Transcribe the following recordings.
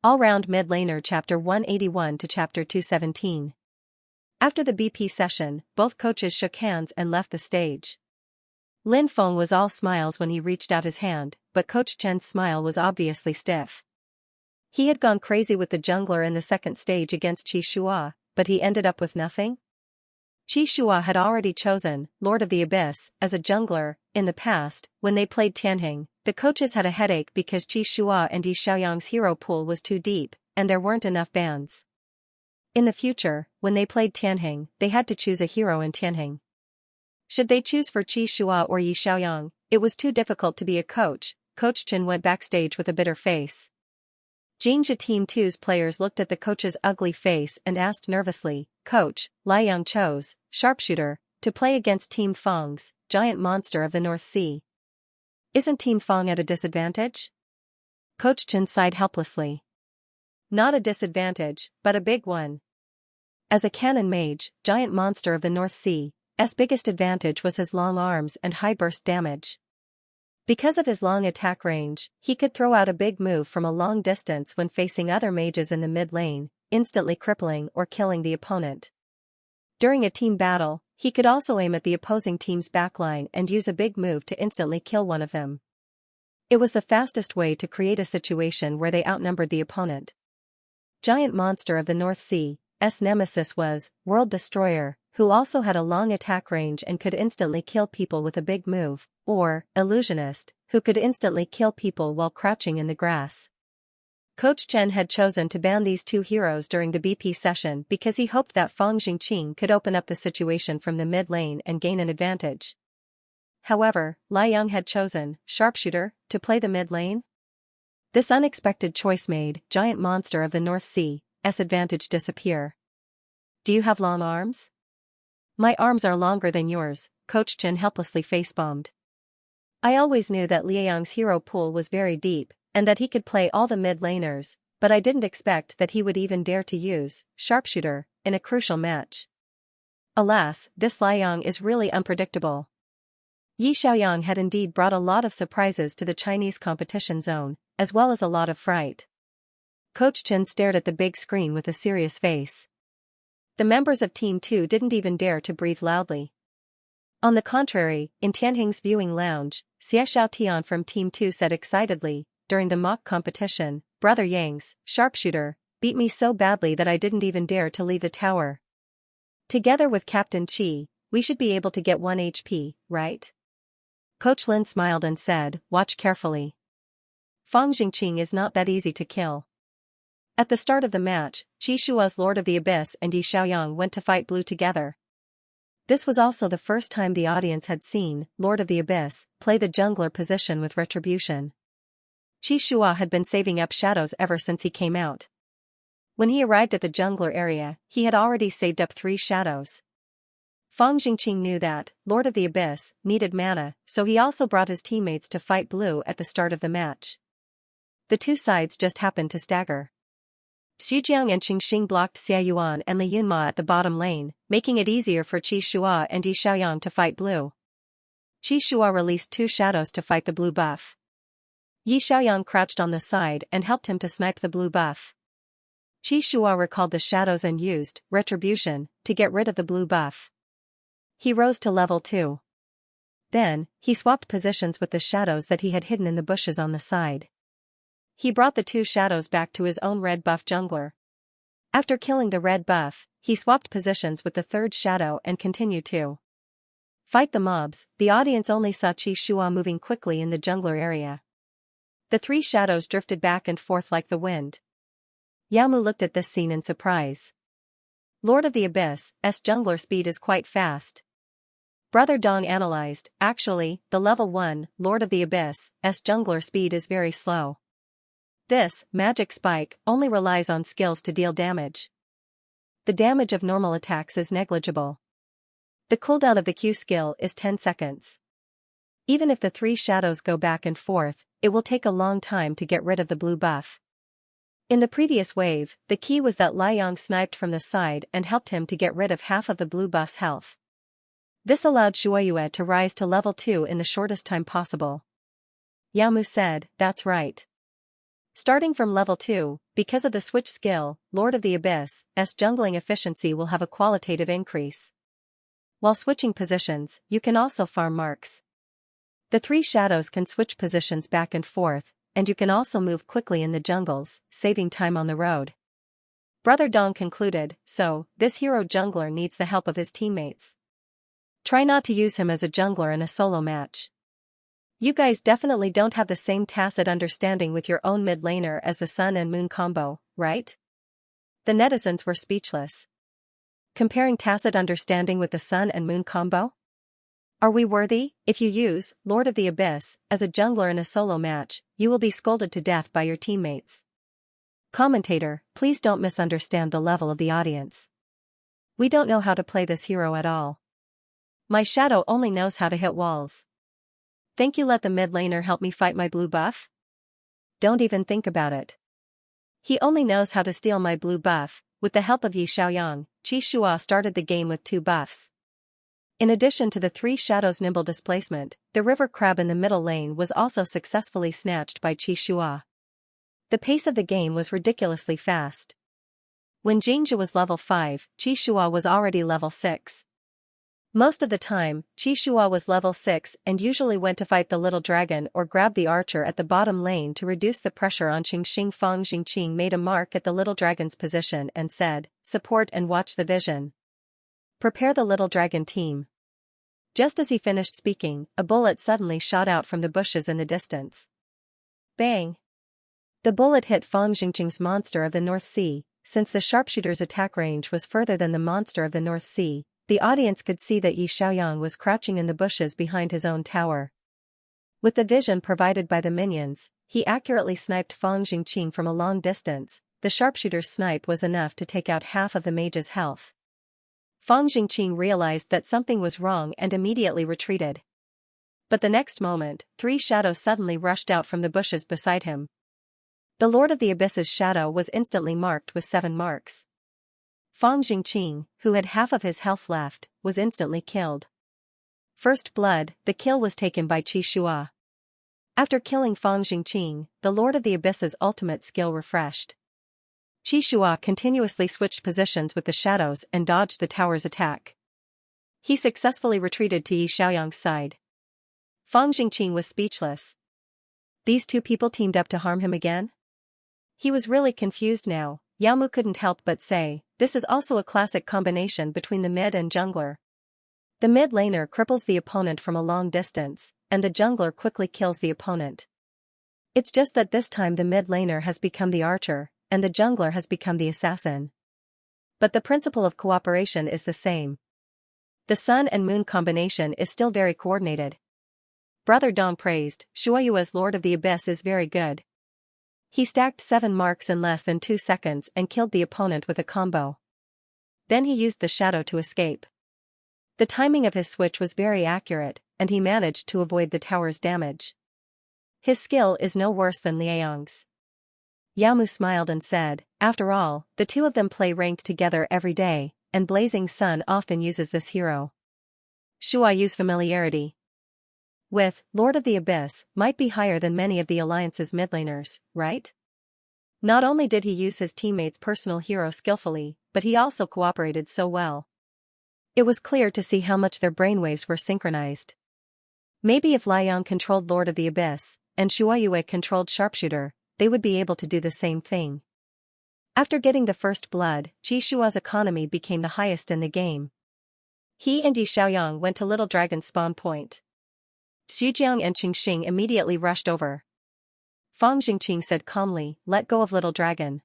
All-Round Mid-Laner Chapter 181 to Chapter 217. After the BP session, both coaches shook hands and left the stage. Lin Feng was all smiles when he reached out his hand, but Coach Chen's smile was obviously stiff. He had gone crazy with the jungler in the second stage against Xianxia, but he ended up with nothing? Xianxia had already chosen Lord of the Abyss as a jungler. In the past, when they played Tianheng, the coaches had a headache because Xianxia and Yi Xiaoyang's hero pool was too deep, and there weren't enough bans. In the future, when they played Tianheng, they had to choose a hero in Tianheng. Should they choose for Xianxia or Yi Xiaoyang? It was too difficult to be a coach. Coach Chen went backstage with a bitter face. Xianxia Team 2's players looked at the coach's ugly face and asked nervously, "Coach, Liang chose, sharpshooter, to play against Team Feng's giant monster of the North Sea. Isn't Team Feng at a disadvantage?" Coach Chen sighed helplessly. Not a disadvantage, but a big one. As a cannon mage, giant monster of the North Sea's biggest advantage was his long arms and high burst damage. Because of his long attack range, he could throw out a big move from a long distance when facing other mages in the mid lane, instantly crippling or killing the opponent. During a team battle, he could also aim at the opposing team's backline and use a big move to instantly kill one of them. It was the fastest way to create a situation where they outnumbered the opponent. Giant monster of the North Sea's nemesis was World Destroyer, who also had a long attack range and could instantly kill people with a big move, or Illusionist, who could instantly kill people while crouching in the grass. Coach Chen had chosen to ban these two heroes during the BP session because he hoped that Feng Jingqing could open up the situation from the mid lane and gain an advantage. However, Liang had chosen sharpshooter to play the mid lane. This unexpected choice made giant monster of the North Sea's advantage disappear. "Do you have long arms?" "My arms are longer than yours," Coach Chen helplessly face-bombed. "I always knew that Liang's hero pool was very deep, and that he could play all the mid-laners, but I didn't expect that he would even dare to use sharpshooter in a crucial match. Alas, this Liang is really unpredictable." Yi Xiaoyang had indeed brought a lot of surprises to the Chinese competition zone, as well as a lot of fright. Coach Chen stared at the big screen with a serious face. The members of Team 2 didn't even dare to breathe loudly. On the contrary, in Tianheng's viewing lounge, Xie Xiaotian from Team 2 said excitedly, during the mock competition, "Brother Yang's sharpshooter beat me so badly that I didn't even dare to leave the tower. Together with Captain Qi, we should be able to get 1 HP, right?" Coach Lin smiled and said, "Watch carefully. Feng Jingqing is not that easy to kill." At the start of the match, Xianxia's Lord of the Abyss and Yi Xiaoyang went to fight blue together. This was also the first time the audience had seen Lord of the Abyss play the jungler position with retribution. Xianxia had been saving up shadows ever since he came out. When he arrived at the jungler area, he had already saved up 3 shadows. Feng Jingqing knew that Lord of the Abyss needed mana, so he also brought his teammates to fight blue at the start of the match. The two sides just happened to stagger. Xujiang and Qingxing blocked Xie Yuan and Li Yunma at the bottom lane, making it easier for Xianxia and Yi Xiaoyang to fight blue. Xianxia released 2 shadows to fight the blue buff. Yi Xiaoyang crouched on the side and helped him to snipe the blue buff. Xianxia recalled the shadows and used retribution to get rid of the blue buff. He rose to level 2. Then, he swapped positions with the shadows that he had hidden in the bushes on the side. He brought the 2 shadows back to his own red buff jungler. After killing the red buff, he swapped positions with the 3rd shadow and continued to fight the mobs. The audience only saw Xianxia moving quickly in the jungler area. The 3 shadows drifted back and forth like the wind. Yamu looked at this scene in surprise. Lord of the Abyss's jungler speed is quite fast. Brother Dong analyzed, actually, the level 1 Lord of the Abyss's jungler speed is very slow. This magic spike only relies on skills to deal damage. The damage of normal attacks is negligible. The cooldown of the Q skill is 10 seconds. Even if the 3 shadows go back and forth, it will take a long time to get rid of the blue buff. In the previous wave, the key was that Liang sniped from the side and helped him to get rid of half of the blue buff's health. This allowed Shuoyue to rise to level 2 in the shortest time possible. Yamu said, "That's right. Starting from level 2, because of the switch skill, Lord of the Abyss's jungling efficiency will have a qualitative increase. While switching positions, you can also farm marks. The 3 shadows can switch positions back and forth, and you can also move quickly in the jungles, saving time on the road. Brother Dong concluded, so, this hero jungler needs the help of his teammates. Try not to use him as a jungler in a solo match. You guys definitely don't have the same tacit understanding with your own mid laner as the sun and moon combo, right? The netizens were speechless. Comparing tacit understanding with the sun and moon combo? Are we worthy? If you use Lord of the Abyss as a jungler in a solo match, you will be scolded to death by your teammates. Commentator, please don't misunderstand the level of the audience. We don't know how to play this hero at all. My shadow only knows how to hit walls. Think you let the mid laner help me fight my blue buff? Don't even think about it. He only knows how to steal my blue buff. With the help of Xianxia, Xianxia started the game with 2 buffs. In addition to the 3 shadows' nimble displacement, the river crab in the middle lane was also successfully snatched by Xianxia. The pace of the game was ridiculously fast. When Xianxia was level 5, Xianxia was already level 6. Most of the time, Xianxia was level 6 and usually went to fight the little dragon or grab the archer at the bottom lane to reduce the pressure on Xingxing. Fang Xingqing made a mark at the little dragon's position and said, "Support and watch the vision. Prepare the little dragon team." Just as he finished speaking, a bullet suddenly shot out from the bushes in the distance. Bang! The bullet hit Fang Xingqing's monster of the North Sea. Since the sharpshooter's attack range was further than the monster of the North Sea, the audience could see that Xianxia was crouching in the bushes behind his own tower. With the vision provided by the minions, he accurately sniped Fang Xingqing from a long distance. The sharpshooter's snipe was enough to take out half of the mage's health. Fang Xingqing realized that something was wrong and immediately retreated. But the next moment, 3 shadows suddenly rushed out from the bushes beside him. The Lord of the Abyss's shadow was instantly marked with 7 marks. Fang Xingqing, who had half of his health left, was instantly killed. First blood, the kill was taken by Xianxia. After killing Fang Xingqing, the Lord of the Abyss's ultimate skill refreshed. Xianxia continuously switched positions with the shadows and dodged the tower's attack. He successfully retreated to Xiaoyang's side. Fang Xingqing was speechless. These 2 people teamed up to harm him again? He was really confused now. Yao Mu couldn't help but say, this is also a classic combination between the mid and jungler. The mid laner cripples the opponent from a long distance, and the jungler quickly kills the opponent. It's just that this time the mid laner has become the archer, and the jungler has become the assassin. But the principle of cooperation is the same. The sun and moon combination is still very coordinated. Brother Dong praised, Shuayua's Lord of the Abyss is very good. He stacked 7 marks in less than 2 seconds and killed the opponent with a combo. Then he used the shadow to escape. The timing of his switch was very accurate, and he managed to avoid the tower's damage. His skill is no worse than Liaoyang's. Yao Mu smiled and said, after all, the 2 of them play ranked together every day, and Blazing Sun often uses this hero. Shuayu's familiarity with Lord of the Abyss might be higher than many of the Alliance's midlaners, right? Not only did he use his teammates' personal hero skillfully, but he also cooperated so well. It was clear to see how much their brainwaves were synchronized. Maybe if Liang controlled Lord of the Abyss, and Shuayue controlled Sharpshooter, they would be able to do the same thing. After getting the first blood, Xianxia's economy became the highest in the game. He and Yi Xiaoyang went to Little Dragon's spawn point. Xujiang and Xingxing immediately rushed over. Fang Xingqing said calmly, let go of Little Dragon.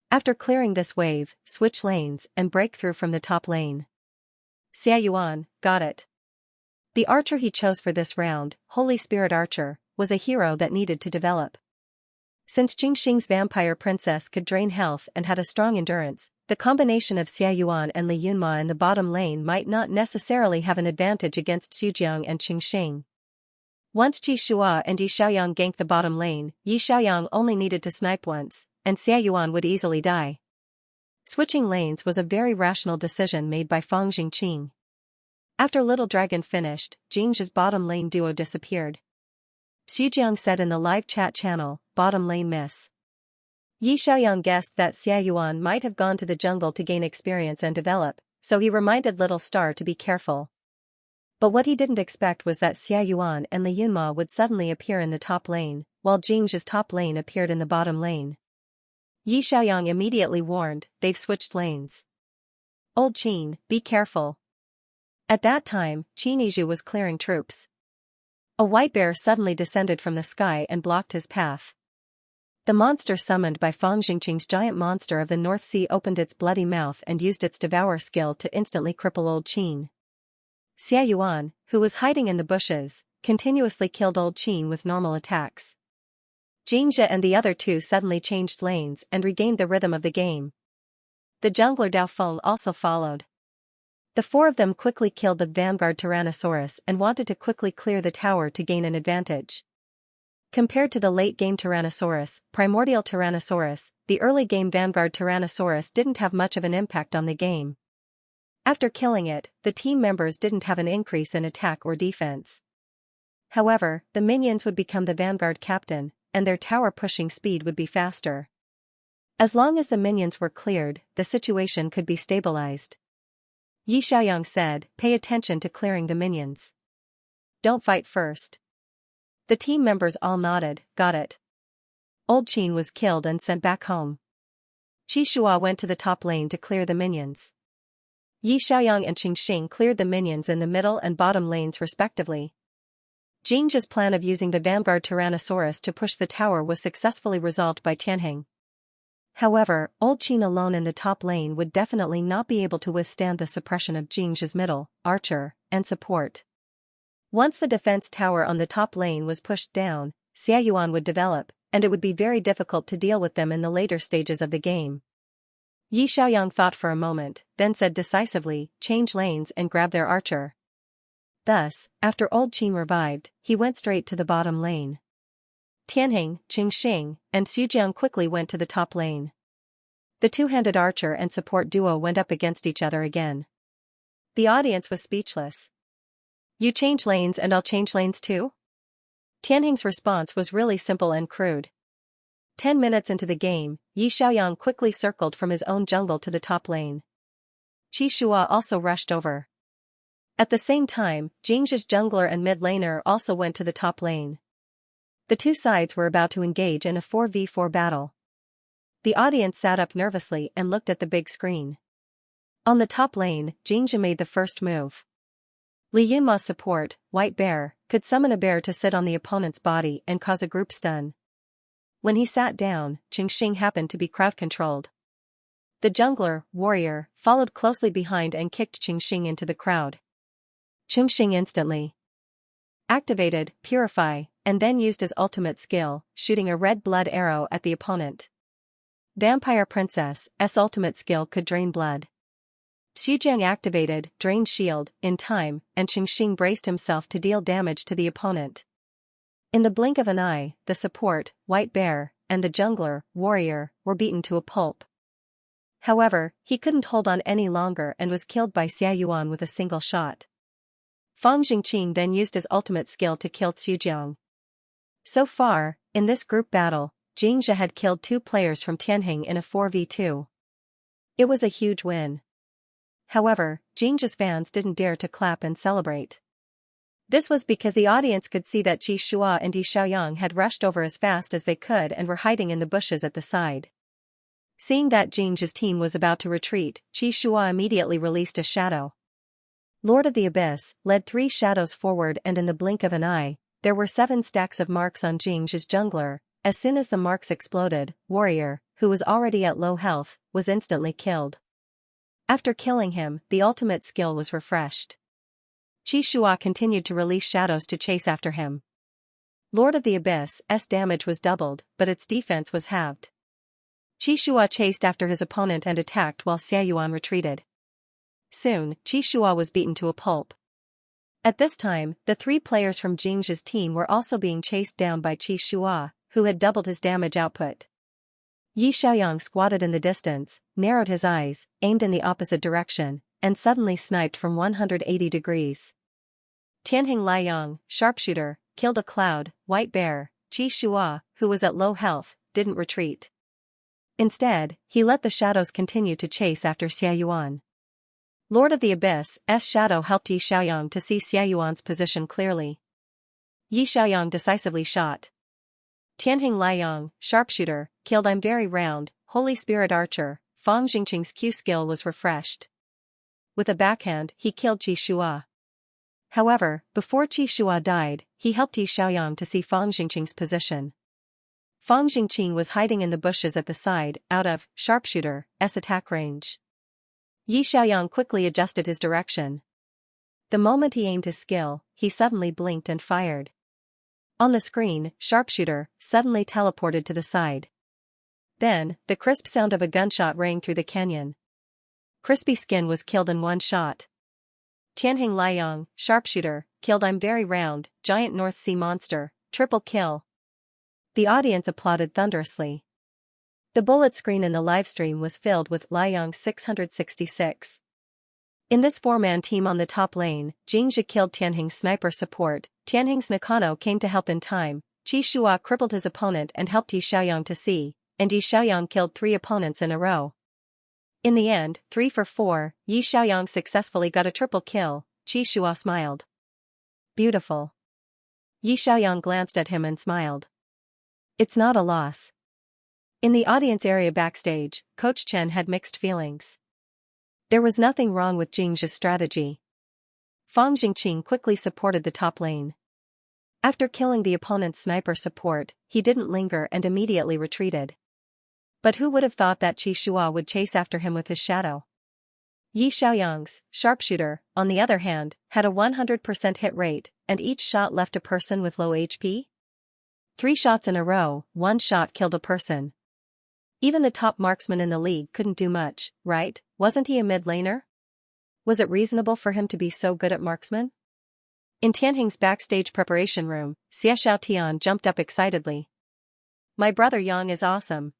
After clearing this wave, switch lanes and break through from the top lane. Xia Yuan, got it. The archer he chose for this round, Holy Spirit Archer, was a hero that needed to develop. Since Xingxing's vampire princess could drain health and had a strong endurance, the combination of Xia Yuan and Li Yunma in the bottom lane might not necessarily have an advantage against Xujiang and Xingxing. Once Qi Shua and Yi Xiaoyang ganked the bottom lane, Yi Xiaoyang only needed to snipe once, and Xia Yuan would easily die. Switching lanes was a very rational decision made by Fang Xingqing. After Little Dragon finished, Jingzhi's bottom lane duo disappeared. Xujiang said in the live chat channel, bottom lane miss. Yi Xiaoyang guessed that Xia Yuan might have gone to the jungle to gain experience and develop, so he reminded Little Star to be careful. But what he didn't expect was that Xia Yuan and Li Yunma would suddenly appear in the top lane, while Jingzhi's top lane appeared in the bottom lane. Yi Xiaoyang immediately warned, "They've switched lanes. Old Qin, be careful." At that time, Qin Yizhu was clearing troops. A white bear suddenly descended from the sky and blocked his path. The monster summoned by Fang Jingqing's giant monster of the North Sea opened its bloody mouth and used its devour skill to instantly cripple Old Qin. Xia Yuan, who was hiding in the bushes, continuously killed Old Qin with normal attacks. Jingzhi and the other two suddenly changed lanes and regained the rhythm of the game. The jungler Dao Feng also followed. The four of them quickly killed the vanguard Tyrannosaurus and wanted to quickly clear the tower to gain an advantage. Compared to the late-game Tyrannosaurus, Primordial Tyrannosaurus, the early-game vanguard Tyrannosaurus didn't have much of an impact on the game. After killing it, the team members didn't have an increase in attack or defense. However, the minions would become the vanguard captain, and their tower-pushing speed would be faster. As long as the minions were cleared, the situation could be stabilized. Yi Xiaoyang said, "Pay attention to clearing the minions. Don't fight first." The team members all nodded, "Got it." Old Qin was killed and sent back home. Qi Shua went to the top lane to clear the minions. Yi Xiaoyang and Qingxing cleared the minions in the middle and bottom lanes respectively. Jingzhi's plan of using the vanguard Tyrannosaurus to push the tower was successfully resolved by Tianheng. However, Old Qin alone in the top lane would definitely not be able to withstand the suppression of Jingzhi's middle, archer, and support. Once the defense tower on the top lane was pushed down, Xia Yuan would develop, and it would be very difficult to deal with them in the later stages of the game. Yi Xiaoyang thought for a moment, then said decisively, "Change lanes and grab their archer." Thus, after Old Qin revived, he went straight to the bottom lane. Tianheng, Qingxing, and Xujiang quickly went to the top lane. The two-handed archer and support duo went up against each other again. The audience was speechless. "You change lanes and I'll change lanes too?" Tianheng's response was really simple and crude. 10 minutes into the game, Yi Xiaoyang quickly circled from his own jungle to the top lane. Qi Shua also rushed over. At the same time, Jingzhi's jungler and mid laner also went to the top lane. The two sides were about to engage in a 4v4 battle. The audience sat up nervously and looked at the big screen. On the top lane, Jingzhi made the first move. Li Yunma's support, White Bear, could summon a bear to sit on the opponent's body and cause a group stun. When he sat down, Qingxing happened to be crowd-controlled. The jungler, Warrior, followed closely behind and kicked Qingxing into the crowd. Qingxing instantly activated Purify, and then used his ultimate skill, shooting a red blood arrow at the opponent. Vampire Princess's ultimate skill could drain blood. Xujiang activated Drain Shield in time, and Qingxing braced himself to deal damage to the opponent. In the blink of an eye, the support, White Bear, and the jungler, Warrior, were beaten to a pulp. However, he couldn't hold on any longer and was killed by Xia Yuan with a single shot. Fang Jingqing then used his ultimate skill to kill Xujiang. So far, in this group battle, Jingzhi had killed 2 players from Tianheng in a 4v2. It was a huge win. However, Jingzhi's fans didn't dare to clap and celebrate. This was because the audience could see that Qi Shua and Yi Xiaoyang had rushed over as fast as they could and were hiding in the bushes at the side. Seeing that Jingzhi's team was about to retreat, Qi Shua immediately released a shadow. Lord of the Abyss led 3 shadows forward, and in the blink of an eye, there were 7 stacks of marks on Jingzhi's jungler. As soon as the marks exploded, Warrior, who was already at low health, was instantly killed. After killing him, the ultimate skill was refreshed. Qi Shua continued to release shadows to chase after him. Lord of the Abyss's damage was doubled, but its defense was halved. Qi Shua chased after his opponent and attacked while Xia Yuan retreated. Soon, Qi Shua was beaten to a pulp. At this time, the 3 players from Jingzhi's team were also being chased down by Qi Shua, who had doubled his damage output. Yi Xiaoyang squatted in the distance, narrowed his eyes, aimed in the opposite direction, and suddenly sniped from 180 degrees. Tianheng Liang, sharpshooter, killed a cloud, White Bear, Qi Shua, who was at low health, didn't retreat. Instead, he let the shadows continue to chase after Xia Yuan. Lord of the Abyss' shadow helped Yi Xiaoyang to see Xia Yuan's position clearly. Yi Xiaoyang decisively shot. Tianheng Liang, sharpshooter, killed. I'm very round, Holy Spirit archer. Fang Jingqing's Q skill was refreshed. With a backhand, he killed Qi Shua. However, before Qi Shua died, he helped Yi Xiaoyang to see Fang Jingqing's position. Fang Jingqing was hiding in the bushes at the side, out of sharpshooter's attack range. Yi Xiaoyang quickly adjusted his direction. The moment he aimed his skill, he suddenly blinked and fired. On the screen, sharpshooter suddenly teleported to the side. Then, the crisp sound of a gunshot rang through the canyon. Crispy Skin was killed in one shot. Tianheng Liang, sharpshooter, killed. I'm very round, giant North Sea monster, triple kill. The audience applauded thunderously. The bullet screen in the livestream was filled with Liang 666. In this four-man team on the top lane, Jingzhi killed Tianheng's sniper support, Tianheng's Nakano came to help in time, Qi Shua crippled his opponent and helped Yi Xiaoyang to see, and Yi Xiaoyang killed 3 opponents in a row. In the end, 3 for 4, Yi Xiaoyang successfully got a triple kill. Qi Shua smiled. Beautiful. Yi Xiaoyang glanced at him and smiled. It's not a loss. In the audience area backstage, Coach Chen had mixed feelings. There was nothing wrong with Jingzhi's strategy. Fang Jingqing quickly supported the top lane. After killing the opponent's sniper support, he didn't linger and immediately retreated. But who would have thought that Qi Shua would chase after him with his shadow? Yi Xiaoyang's sharpshooter, on the other hand, had a 100% hit rate, and each shot left a person with low HP. 3 shots in a row, 1 shot killed a person. Even the top marksman in the league couldn't do much, right? Wasn't he a mid-laner? Was it reasonable for him to be so good at marksman? In Tianheng's backstage preparation room, Xie Xiaotian jumped up excitedly. My brother Yang is awesome.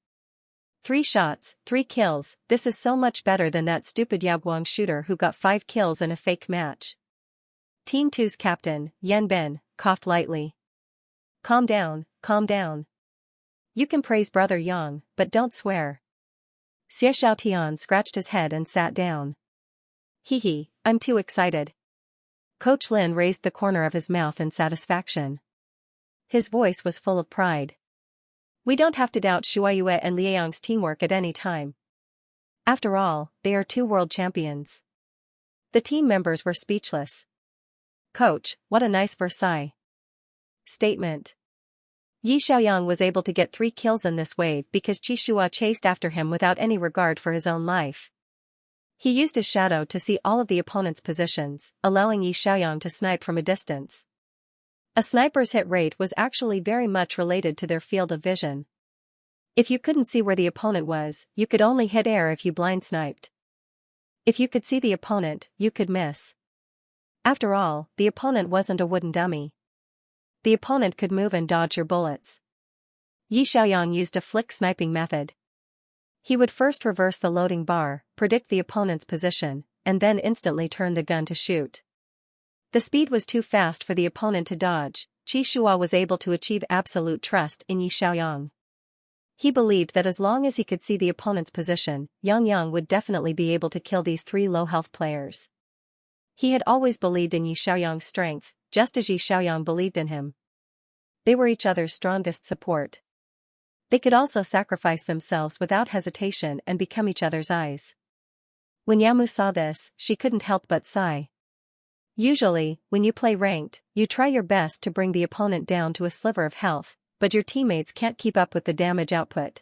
3 shots, 3 kills, this is so much better than that stupid Yaoguang shooter who got 5 kills in a fake match. Team 2's captain, Yan Ben, coughed lightly. Calm down, calm down. You can praise brother Yang, but don't swear. Xie Xiaotian scratched his head and sat down. Hee, I'm too excited. Coach Lin raised the corner of his mouth in satisfaction. His voice was full of pride. We don't have to doubt Shuaiyue and Liang's teamwork at any time. After all, they are 2 world champions. The team members were speechless. Coach, what a nice Versailles statement. Yi Xiaoyang was able to get 3 kills in this wave because Qi Shua chased after him without any regard for his own life. He used his shadow to see all of the opponent's positions, allowing Yi Xiaoyang to snipe from a distance. A sniper's hit rate was actually very much related to their field of vision. If you couldn't see where the opponent was, you could only hit air if you blind sniped. If you could see the opponent, you could miss. After all, the opponent wasn't a wooden dummy. The opponent could move and dodge your bullets. Yi Xiaoyang used a flick sniping method. He would first reverse the loading bar, predict the opponent's position, and then instantly turn the gun to shoot. The speed was too fast for the opponent to dodge. Qi Shua was able to achieve absolute trust in Yi Xiaoyang. He believed that as long as he could see the opponent's position, Yang would definitely be able to kill these 3 low-health players. He had always believed in Yi Xiaoyang's strength, just as Yi Xiaoyang believed in him. They were each other's strongest support. They could also sacrifice themselves without hesitation and become each other's eyes. When Yamu saw this, she couldn't help but sigh. Usually, when you play ranked, you try your best to bring the opponent down to a sliver of health, but your teammates can't keep up with the damage output.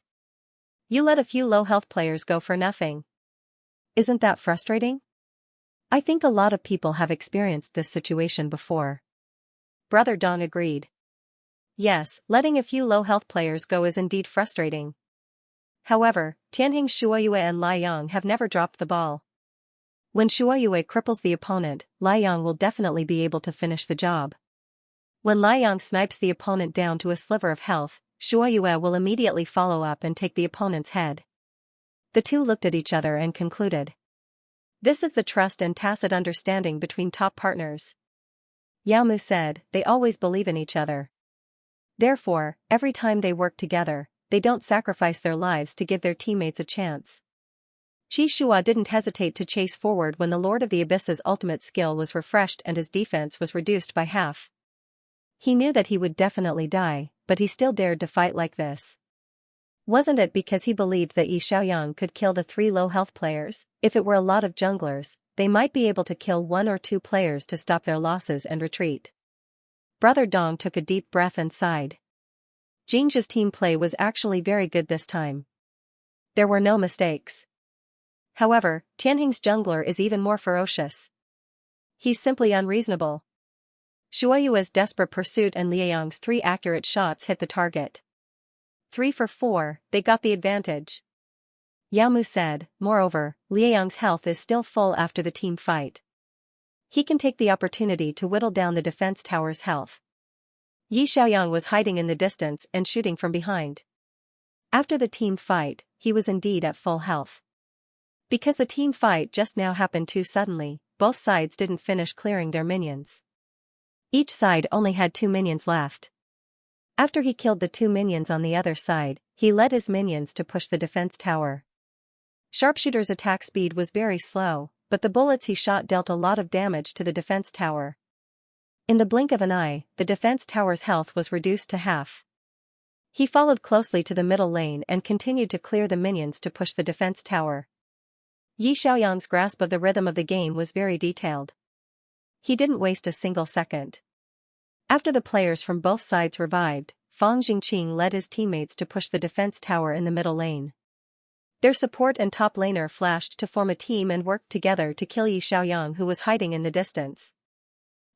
You let a few low-health players go for nothing. Isn't that frustrating? I think a lot of people have experienced this situation before. Brother Dong agreed. Yes, letting a few low-health players go is indeed frustrating. However, Tianheng Shuaiyue and Liang have never dropped the ball. When Shuaiyue cripples the opponent, Liang will definitely be able to finish the job. When Liang snipes the opponent down to a sliver of health, Shuaiyue will immediately follow up and take the opponent's head. The two looked at each other and concluded. This is the trust and tacit understanding between top partners. Yao Mu said, they always believe in each other. Therefore, every time they work together, they don't sacrifice their lives to give their teammates a chance. Xianxia didn't hesitate to chase forward when the Lord of the Abyss's ultimate skill was refreshed and his defense was reduced by half. He knew that he would definitely die, but he still dared to fight like this. Wasn't it because he believed that Xiaoyang could kill the 3 low-health players? If it were a lot of junglers, they might be able to kill 1 or 2 players to stop their losses and retreat. Brother Dong took a deep breath and sighed. Jing's team play was actually very good this time. There were no mistakes. However, Tianheng's jungler is even more ferocious. He's simply unreasonable. Shuoyua's desperate pursuit and Liayang's 3 accurate shots hit the target. 3 for 4, they got the advantage. Yao Mu said. Moreover, Liayang's health is still full after the team fight. He can take the opportunity to whittle down the defense tower's health. Yi Xiaoyang was hiding in the distance and shooting from behind. After the team fight, he was indeed at full health. Because the team fight just now happened too suddenly, both sides didn't finish clearing their minions. Each side only had 2 minions left. After he killed the 2 minions on the other side, he led his minions to push the defense tower. Sharpshooter's attack speed was very slow, but the bullets he shot dealt a lot of damage to the defense tower. In the blink of an eye, the defense tower's health was reduced to half. He followed closely to the middle lane and continued to clear the minions to push the defense tower. Yi Xiaoyang's grasp of the rhythm of the game was very detailed. He didn't waste a single second. After the players from both sides revived, Fang Jingqing led his teammates to push the defense tower in the middle lane. Their support and top laner flashed to form a team and worked together to kill Yi Xiaoyang, who was hiding in the distance.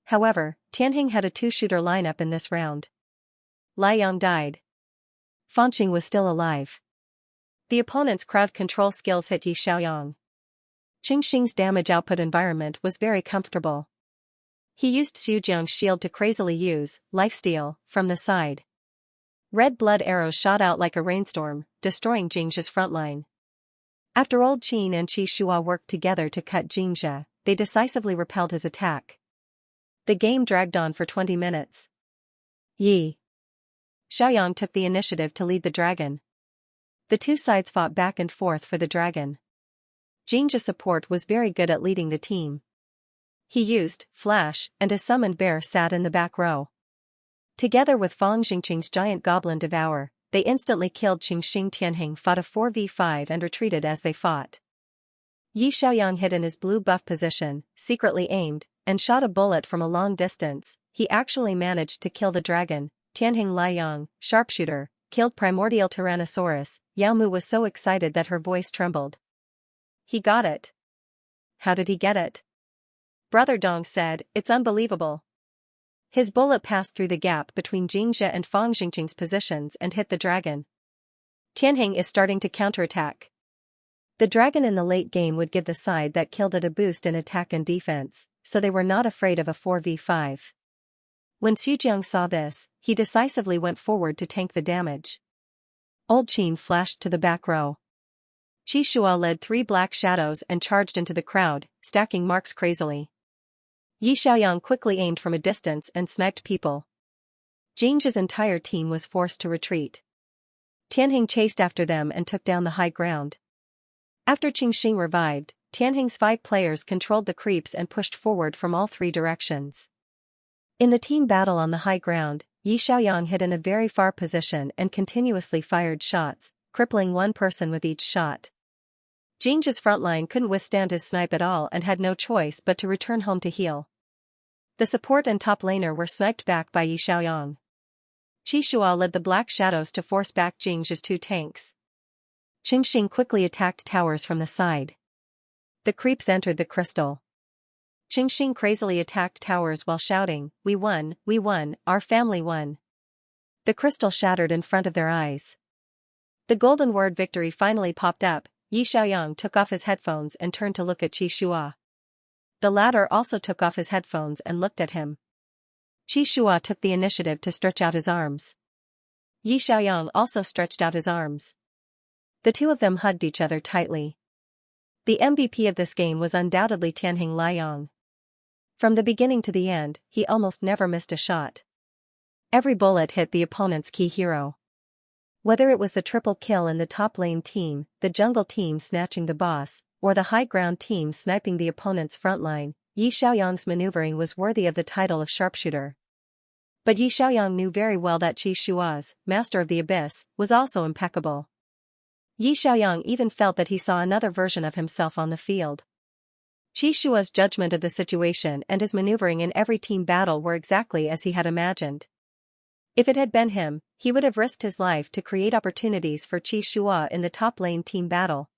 However, Tianheng had a 2-shooter lineup in this round. Liayang died. Fanqing was still alive. The opponent's crowd control skills hit Yi Xiaoyang. Qingxing's damage output environment was very comfortable. He used Xujiang's shield to crazily use lifesteal from the side. Red blood arrows shot out like a rainstorm, destroying Jing's frontline. After Old Qin and Qi Shua worked together to cut Xianxia, they decisively repelled his attack. The game dragged on for 20 minutes. Yi Xiaoyang took the initiative to lead the dragon. The 2 sides fought back and forth for the dragon. Xianxia's support was very good at leading the team. He used flash, and his summoned bear sat in the back row. Together with Fang Jingqing's giant goblin devour, they instantly killed Qingxing. Tianheng fought a 4v5 and retreated as they fought. Yi Xiaoyang hid in his blue buff position, secretly aimed, and shot a bullet from a long distance. He actually managed to kill the dragon. Tianheng Liayang, sharpshooter, killed primordial Tyrannosaurus. Yao Mu was so excited that her voice trembled. He got it. How did he get it? Brother Dong said, it's unbelievable. His bullet passed through the gap between Xianxia and Fang Jingqing's positions and hit the dragon. Tianheng is starting to counterattack. The dragon in the late game would give the side that killed it a boost in attack and defense, so they were not afraid of a 4v5. When Xujiang saw this, he decisively went forward to tank the damage. Old Qin flashed to the back row. Qi Shua led 3 black shadows and charged into the crowd, stacking marks crazily. Yi Xiaoyang quickly aimed from a distance and sniped people. Jing's entire team was forced to retreat. Tianheng chased after them and took down the high ground. After Qingxing revived, Tianheng's 5 players controlled the creeps and pushed forward from all 3 directions. In the team battle on the high ground, Yi Xiaoyang hid in a very far position and continuously fired shots, crippling 1 person with each shot. Jing's frontline couldn't withstand his snipe at all and had no choice but to return home to heal. The support and top laner were sniped back by Yi Xiaoyang. Qi Shua led the Black Shadows to force back Jing's 2 tanks. Qingxing quickly attacked towers from the side. The creeps entered the crystal. Qingxing crazily attacked towers while shouting, we won, our family won. The crystal shattered in front of their eyes. The golden word victory finally popped up. Yi Xiaoyang took off his headphones and turned to look at Qi Shua. The latter also took off his headphones and looked at him. Qi Shua took the initiative to stretch out his arms. Yi Xiaoyang also stretched out his arms. The 2 of them hugged each other tightly. The MVP of this game was undoubtedly Tianheng Liayang. From the beginning to the end, he almost never missed a shot. Every bullet hit the opponent's key hero. Whether it was the triple kill in the top lane team, the jungle team snatching the boss, or the high ground team sniping the opponent's frontline, Yi Xiaoyang's maneuvering was worthy of the title of sharpshooter. But Yi Xiaoyang knew very well that Qi Shua's, Master of the Abyss, was also impeccable. Yi Xiaoyang even felt that he saw another version of himself on the field. Qi Shua's judgment of the situation and his maneuvering in every team battle were exactly as he had imagined. If it had been him, he would have risked his life to create opportunities for Qi Shua in the top lane team battle.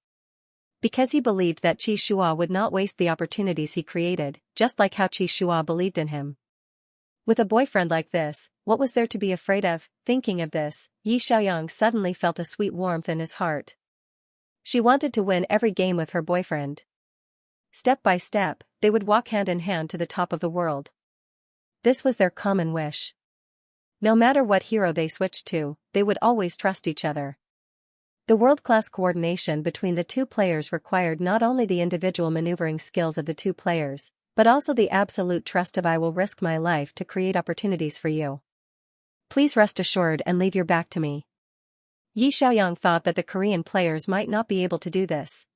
Because he believed that Qi Shua would not waste the opportunities he created, just like how Qi Shua believed in him. With a boyfriend like this, what was there to be afraid of? Thinking of this, Yi Xiaoyang suddenly felt a sweet warmth in his heart. She wanted to win every game with her boyfriend. Step by step, they would walk hand in hand to the top of the world. This was their common wish. No matter what hero they switched to, they would always trust each other. The world-class coordination between the two players required not only the individual maneuvering skills of the two players, but also the absolute trust of "I will risk my life to create opportunities for you. Please rest assured and leave your back to me." Yi Xiaoyang thought that the Korean players might not be able to do this.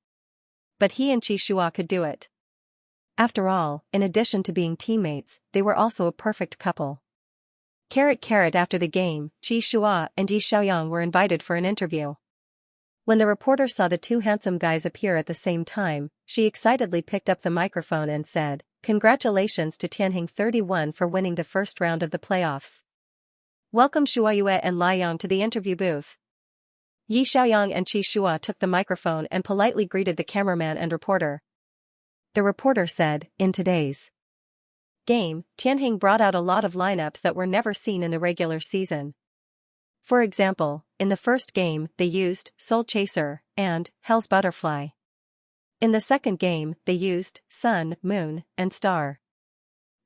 But he and Qi Shua could do it. After all, in addition to being teammates, they were also a perfect couple. After the game, Qi Shua and Yi Xiaoyang were invited for an interview. When the reporter saw the two handsome guys appear at the same time, she excitedly picked up the microphone and said, "Congratulations to Tianheng 31 for winning the first round of the playoffs. Welcome Shuayue and Liang to the interview booth." Yi Xiaoyang and Qi Shua took the microphone and politely greeted the cameraman and reporter. The reporter said, "In today's game, Tianheng brought out a lot of lineups that were never seen in the regular season. For example, in the first game, they used Soul Chaser and Hell's Butterfly. In the second game, they used Sun, Moon, and Star.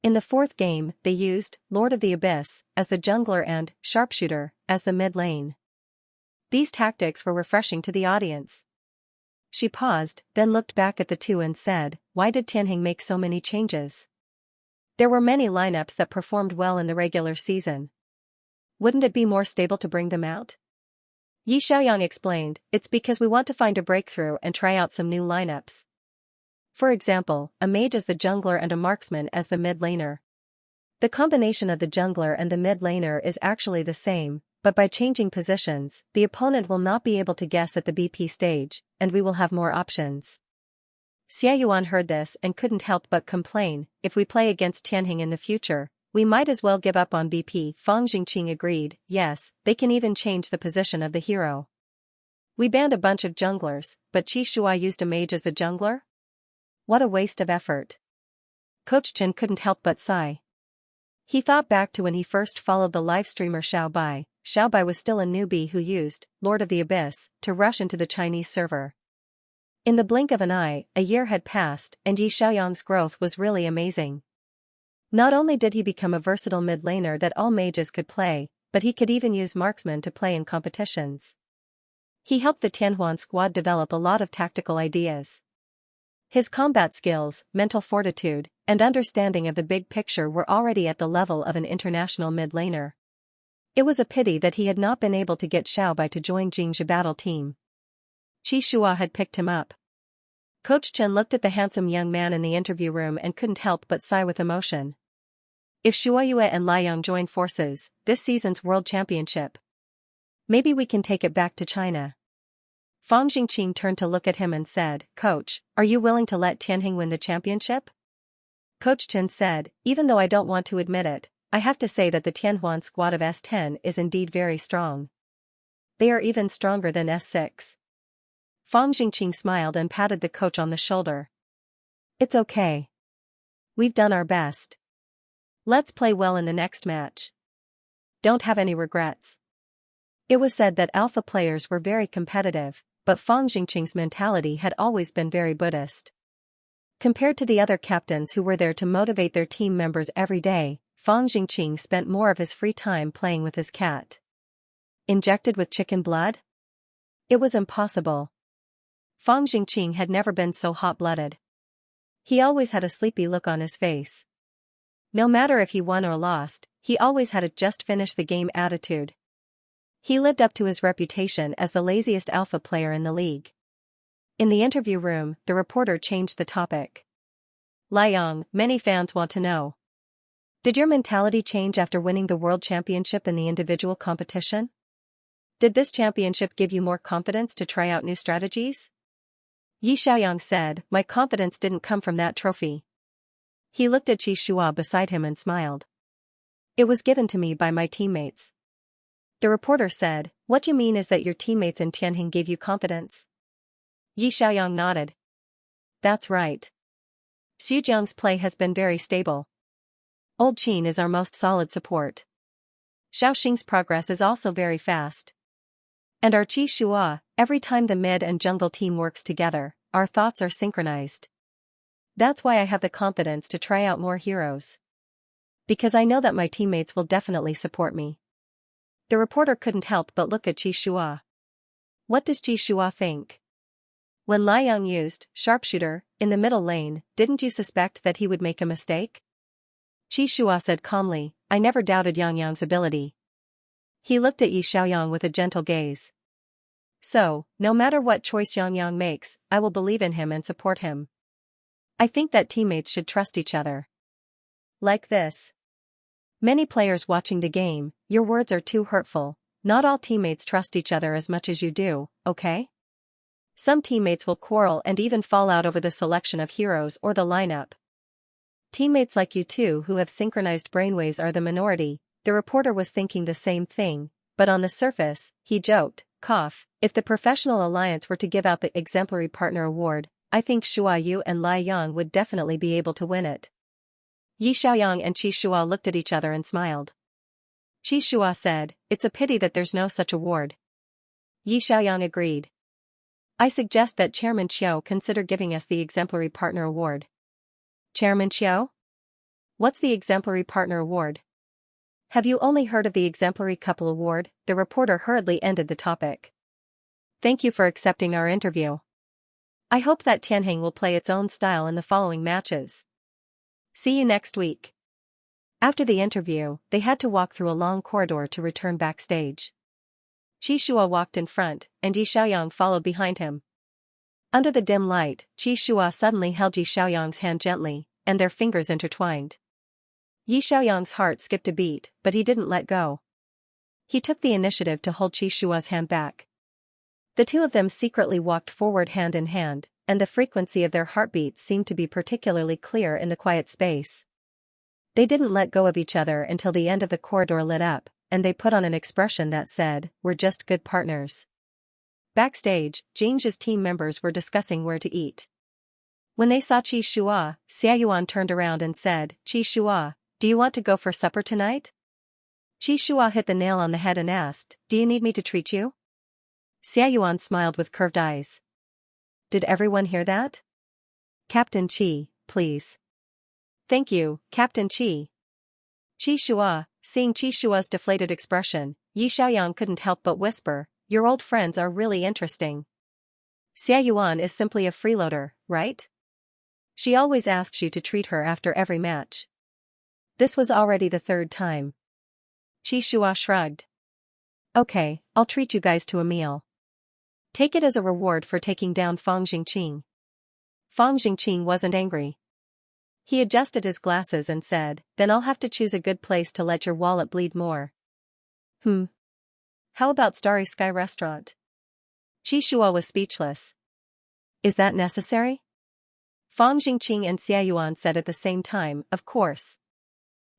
In the fourth game, they used Lord of the Abyss as the jungler and Sharpshooter as the mid lane. These tactics were refreshing to the audience." She paused, then looked back at the two and said, "Why did Tianheng make so many changes? There were many lineups that performed well in the regular season. Wouldn't it be more stable to bring them out?" Yi Xiaoyang explained, "It's because we want to find a breakthrough and try out some new lineups. For example, a mage as the jungler and a marksman as the mid laner. The combination of the jungler and the mid laner is actually the same, but by changing positions, the opponent will not be able to guess at the BP stage, and we will have more options." Xie Yuan heard this and couldn't help but complain, "If we play against Tianheng in the future, we might as well give up on BP." Fang Jingqing agreed, "Yes, they can even change the position of the hero. We banned a bunch of junglers, but Qi Shua used a mage as the jungler? What a waste of effort." Coach Chen couldn't help but sigh. He thought back to when he first followed the live streamer Xiao Bai. Xiao Bai was still a newbie who used Lord of the Abyss to rush into the Chinese server. In the blink of an eye, a year had passed and Yi Xiaoyang's growth was really amazing. Not only did he become a versatile mid laner that all mages could play, but he could even use marksmen to play in competitions. He helped the Tianhuan squad develop a lot of tactical ideas. His combat skills, mental fortitude, and understanding of the big picture were already at the level of an international mid laner. It was a pity that he had not been able to get Xiao Bai to join Jingzhi battle team. Qi Shua had picked him up. Coach Chen looked at the handsome young man in the interview room and couldn't help but sigh with emotion. If Shuayue and Liang join forces, this season's world championship, maybe we can take it back to China. Fang Jingqing turned to look at him and said, "Coach, are you willing to let Tianheng win the championship?" Coach Chen said, "Even though I don't want to admit it, I have to say that the Tianhuan squad of S10 is indeed very strong. They are even stronger than S6. Fang Jingqing smiled and patted the coach on the shoulder. "It's okay. We've done our best. Let's play well in the next match. Don't have any regrets." It was said that alpha players were very competitive, but Fang Jingqing's mentality had always been very Buddhist. Compared to the other captains who were there to motivate their team members every day, Fang Jingqing spent more of his free time playing with his cat. Injected with chicken blood? It was impossible. Fang Jingqing had never been so hot-blooded. He always had a sleepy look on his face. No matter if he won or lost, he always had a just-finish-the-game attitude. He lived up to his reputation as the laziest alpha player in the league. In the interview room, the reporter changed the topic. Liang, many fans want to know. Did your mentality change after winning the world championship in the individual competition? Did this championship give you more confidence to try out new strategies? Xiaoyang said, my confidence didn't come from that trophy. He looked at Qi Shua beside him and smiled. It was given to me by my teammates. The reporter said, what you mean is that your teammates in Tianjin gave you confidence? Xiaoyang nodded. That's right. Xujiang's play has been very stable. Old Qin is our most solid support. Xiaoxing's progress is also very fast. And our Qi Shua, every time the mid and jungle team works together, our thoughts are synchronized. That's why I have the confidence to try out more heroes. Because I know that my teammates will definitely support me. The reporter couldn't help but look at Qi Shua. What does Qi Shua think? When Liang used sharpshooter in the middle lane, didn't you suspect that he would make a mistake? Qi Shua said calmly, I never doubted Yang ability. He looked at Yi Xiaoyang with a gentle gaze. So, no matter what choice Yang makes, I will believe in him and support him. I think that teammates should trust each other. Like this. Many players watching the game, your words are too hurtful. Not all teammates trust each other as much as you do, okay? Some teammates will quarrel and even fall out over the selection of heroes or the lineup. Teammates like you two who have synchronized brainwaves are the minority. The reporter was thinking the same thing, but on the surface, he joked, cough, if the professional alliance were to give out the exemplary partner award, I think Xua Yu and Lai Yang would definitely be able to win it. Yi Xiaoyang and Qi Shua looked at each other and smiled. Qi Shua said, it's a pity that there's no such award. Yi Xiaoyang agreed. I suggest that Chairman Qiu consider giving us the exemplary partner award. Chairman Qiu? What's the exemplary partner award? Have you only heard of the exemplary couple award? The reporter hurriedly ended the topic. Thank you for accepting our interview. I hope that Tianjin will play its own style in the following matches. See you next week. After the interview, they had to walk through a long corridor to return backstage. Qi Shua walked in front, and Yi Xiaoyang followed behind him. Under the dim light, Qi Shua suddenly held Yi Xiaoyang's hand gently, and their fingers intertwined. Yi Xiaoyang's heart skipped a beat, but he didn't let go. He took the initiative to hold Qi Shua's hand back. The two of them secretly walked forward hand in hand, and the frequency of their heartbeats seemed to be particularly clear in the quiet space. They didn't let go of each other until the end of the corridor lit up, and they put on an expression that said, we're just good partners. Backstage, Jing's team members were discussing where to eat. When they saw Qi Shua, Xiaoyuan turned around and said, Qi Shua, do you want to go for supper tonight? Qi Shua hit the nail on the head and asked, do you need me to treat you? Xiaoyuan smiled with curved eyes. Did everyone hear that? Captain Qi, please. Thank you, Captain Qi. Qi Shua, seeing Qi Shua's deflated expression, Yi Xiaoyang couldn't help but whisper, your old friends are really interesting. Xiaoyuan is simply a freeloader, right? She always asks you to treat her after every match. This was already the third time. Qi Shua shrugged. Okay, I'll treat you guys to a meal. Take it as a reward for taking down Fang Jingqing. Fang Jingqing wasn't angry. He adjusted his glasses and said, then I'll have to choose a good place to let your wallet bleed more. How about Starry Sky Restaurant? Qi Shua was speechless. Is that necessary? Fang Jingqing and Xiaoyuan said at the same time, of course.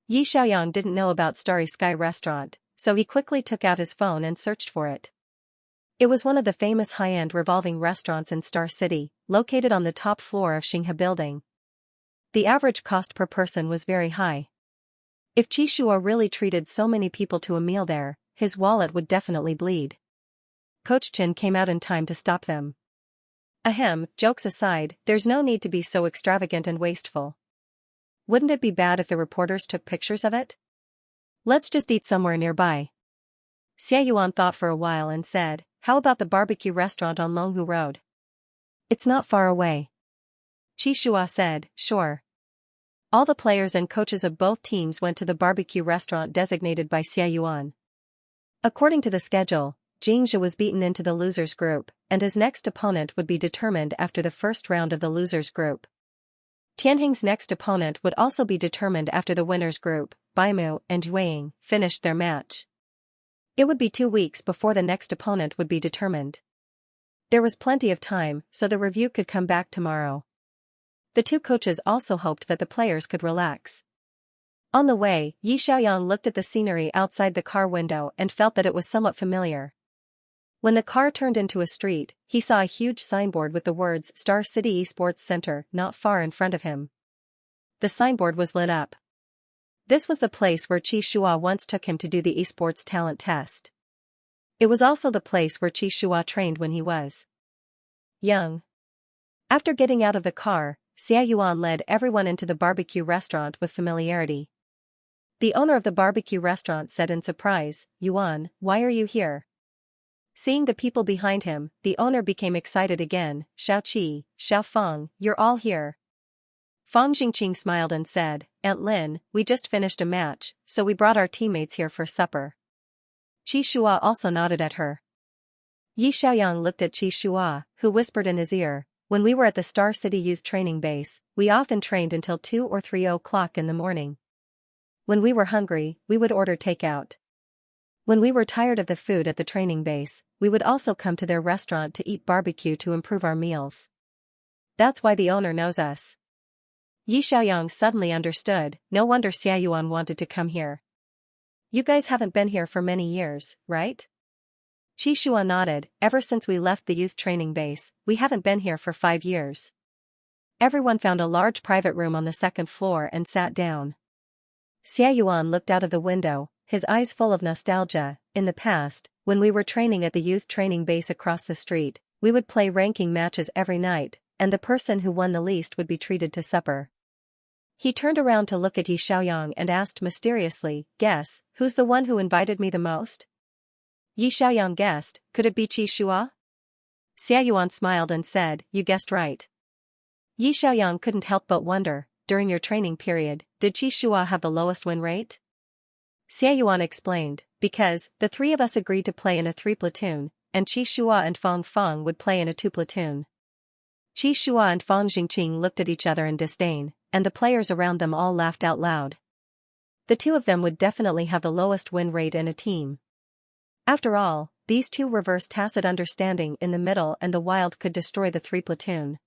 Yi Xiaoyang didn't know about Starry Sky Restaurant, so he quickly took out his phone and searched for it. It was one of the famous high-end revolving restaurants in Star City, located on the top floor of Xianxia building. The average cost per person was very high. If Qi Shua really treated so many people to a meal there, his wallet would definitely bleed. Coach Chen came out in time to stop them. Ahem, jokes aside, there's no need to be so extravagant and wasteful. Wouldn't it be bad if the reporters took pictures of it? Let's just eat somewhere nearby. Xiaoyuan thought for a while and said, how about the barbecue restaurant on Longhu Road? It's not far away. Qi Shua said, sure. All the players and coaches of both teams went to the barbecue restaurant designated by Xia Yuan. According to the schedule, Xianxia was beaten into the losers group, and his next opponent would be determined after the first round of the losers group. Tianheng's next opponent would also be determined after the winners group, Baimu and Yueying, finished their match. It would be 2 weeks before the next opponent would be determined. There was plenty of time, so the review could come back tomorrow. The two coaches also hoped that the players could relax. On the way, Yi Xiaoyang looked at the scenery outside the car window and felt that it was somewhat familiar. When the car turned into a street, he saw a huge signboard with the words Star City Esports Center not far in front of him. The signboard was lit up. This was the place where Qi Shua once took him to do the esports talent test. It was also the place where Qi Shua trained when he was young. After getting out of the car, Xia Yuan led everyone into the barbecue restaurant with familiarity. The owner of the barbecue restaurant said in surprise, "Yuan, why are you here?" Seeing the people behind him, the owner became excited again. "Xiao Qi, Xiao Feng, you're all here." Fang Jingqing smiled and said, "Aunt Lin, we just finished a match, so we brought our teammates here for supper." Qi Shua also nodded at her. Yi Xiaoyang looked at Qi Shua, who whispered in his ear, "When we were at the Star City Youth Training Base, we often trained until 2 or 3 o'clock in the morning. When we were hungry, we would order takeout. When we were tired of the food at the training base, we would also come to their restaurant to eat barbecue to improve our meals. That's why the owner knows us." Yi Xiaoyang suddenly understood, no wonder Xia Yuan wanted to come here. "You guys haven't been here for many years, right?" Qi Shua nodded. "Ever since we left the youth training base, we haven't been here for 5 years. Everyone found a large private room on the second floor and sat down. Xia Yuan looked out of the window, his eyes full of nostalgia. "In the past, when we were training at the youth training base across the street, we would play ranking matches every night, and the person who won the least would be treated to supper." He turned around to look at Yi Xiaoyang and asked mysteriously, "Guess, who's the one who invited me the most?" Yi Xiaoyang guessed, "Could it be Qi Shua?" Xia Yuan smiled and said, "You guessed right." Yi Xiaoyang couldn't help but wonder, during your training period, did Qi Shua have the lowest win rate? Xia Yuan explained, "Because, the 3 of us agreed to play in a 3 platoon, and Qi Shua and Fang Feng would play in a 2 platoon. Qi Shua and Fang Jingqing looked at each other in disdain, and the players around them all laughed out loud. The 2 of them would definitely have the lowest win rate in a team. After all, these 2 reverse tacit understanding in the middle and the wild could destroy the 3 platoon."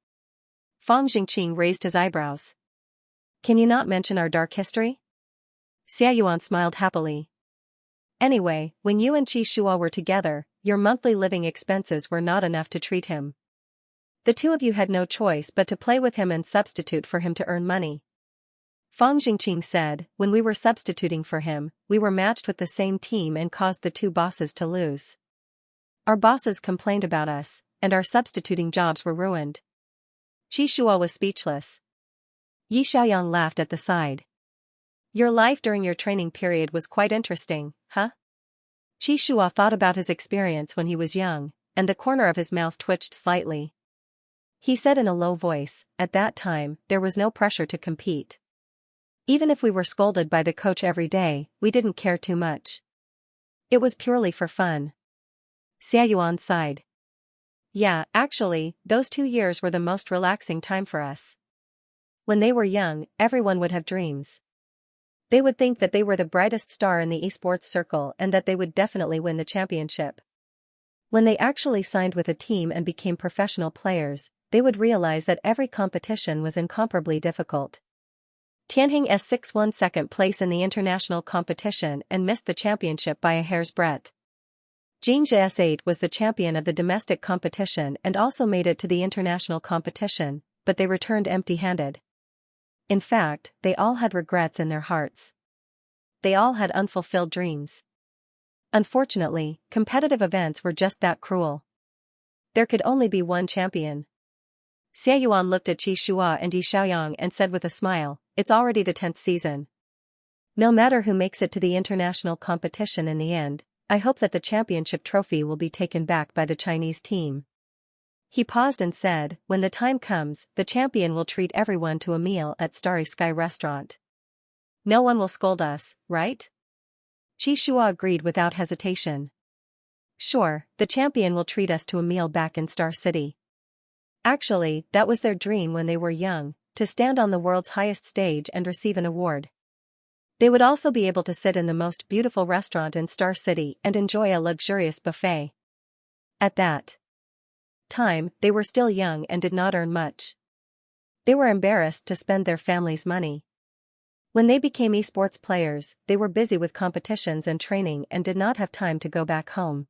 Fang Jingqing raised his eyebrows. "Can you not mention our dark history?" Xia Yuan smiled happily. "Anyway, when you and Qi Shua were together, your monthly living expenses were not enough to treat him. The 2 of you had no choice but to play with him and substitute for him to earn money." Fang Jingqing said, "When we were substituting for him, we were matched with the same team and caused the 2 bosses to lose. Our bosses complained about us, and our substituting jobs were ruined." Qi Shua was speechless. Yi Xiaoyang laughed at the side. "Your life during your training period was quite interesting, huh?" Qi Shua thought about his experience when he was young, and the corner of his mouth twitched slightly. He said in a low voice, "At that time, there was no pressure to compete. Even if we were scolded by the coach every day, we didn't care too much. It was purely for fun." Xia Yuan sighed. "Yeah, actually, those 2 years were the most relaxing time for us. When they were young, everyone would have dreams. They would think that they were the brightest star in the esports circle and that they would definitely win the championship. When they actually signed with a team and became professional players, they would realize that every competition was incomparably difficult. Tianheng S6 won second place in the international competition and missed the championship by a hair's breadth. Xianxia S8 was the champion of the domestic competition and also made it to the international competition, but they returned empty-handed. In fact, they all had regrets in their hearts. They all had unfulfilled dreams. Unfortunately, competitive events were just that cruel. There could only be one champion. Xia Yuan looked at Qi Shua and Yi Xiaoyang and said with a smile, "It's already the 10th season. No matter who makes it to the international competition in the end, I hope that the championship trophy will be taken back by the Chinese team." He paused and said, when the time comes, the champion will treat everyone to a meal at Starry Sky Restaurant. No one will scold us, right? Qi agreed without hesitation. Sure, the champion will treat us to a meal back in Star City. Actually, that was their dream when they were young, to stand on the world's highest stage and receive an award. They would also be able to sit in the most beautiful restaurant in Star City and enjoy a luxurious buffet. At that time, they were still young and did not earn much. They were embarrassed to spend their family's money. When they became esports players, they were busy with competitions and training and did not have time to go back home.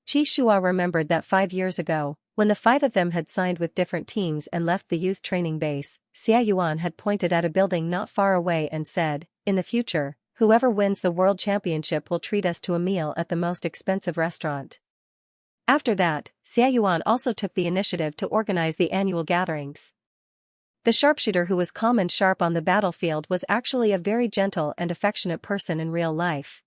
Qi remembered that 5 years ago, when the 5 of them had signed with different teams and left the youth training base, Xiaoyuan had pointed at a building not far away and said, in the future, whoever wins the world championship will treat us to a meal at the most expensive restaurant. After that, Xiaoyuan also took the initiative to organize the annual gatherings. The sharpshooter who was calm and sharp on the battlefield was actually a very gentle and affectionate person in real life.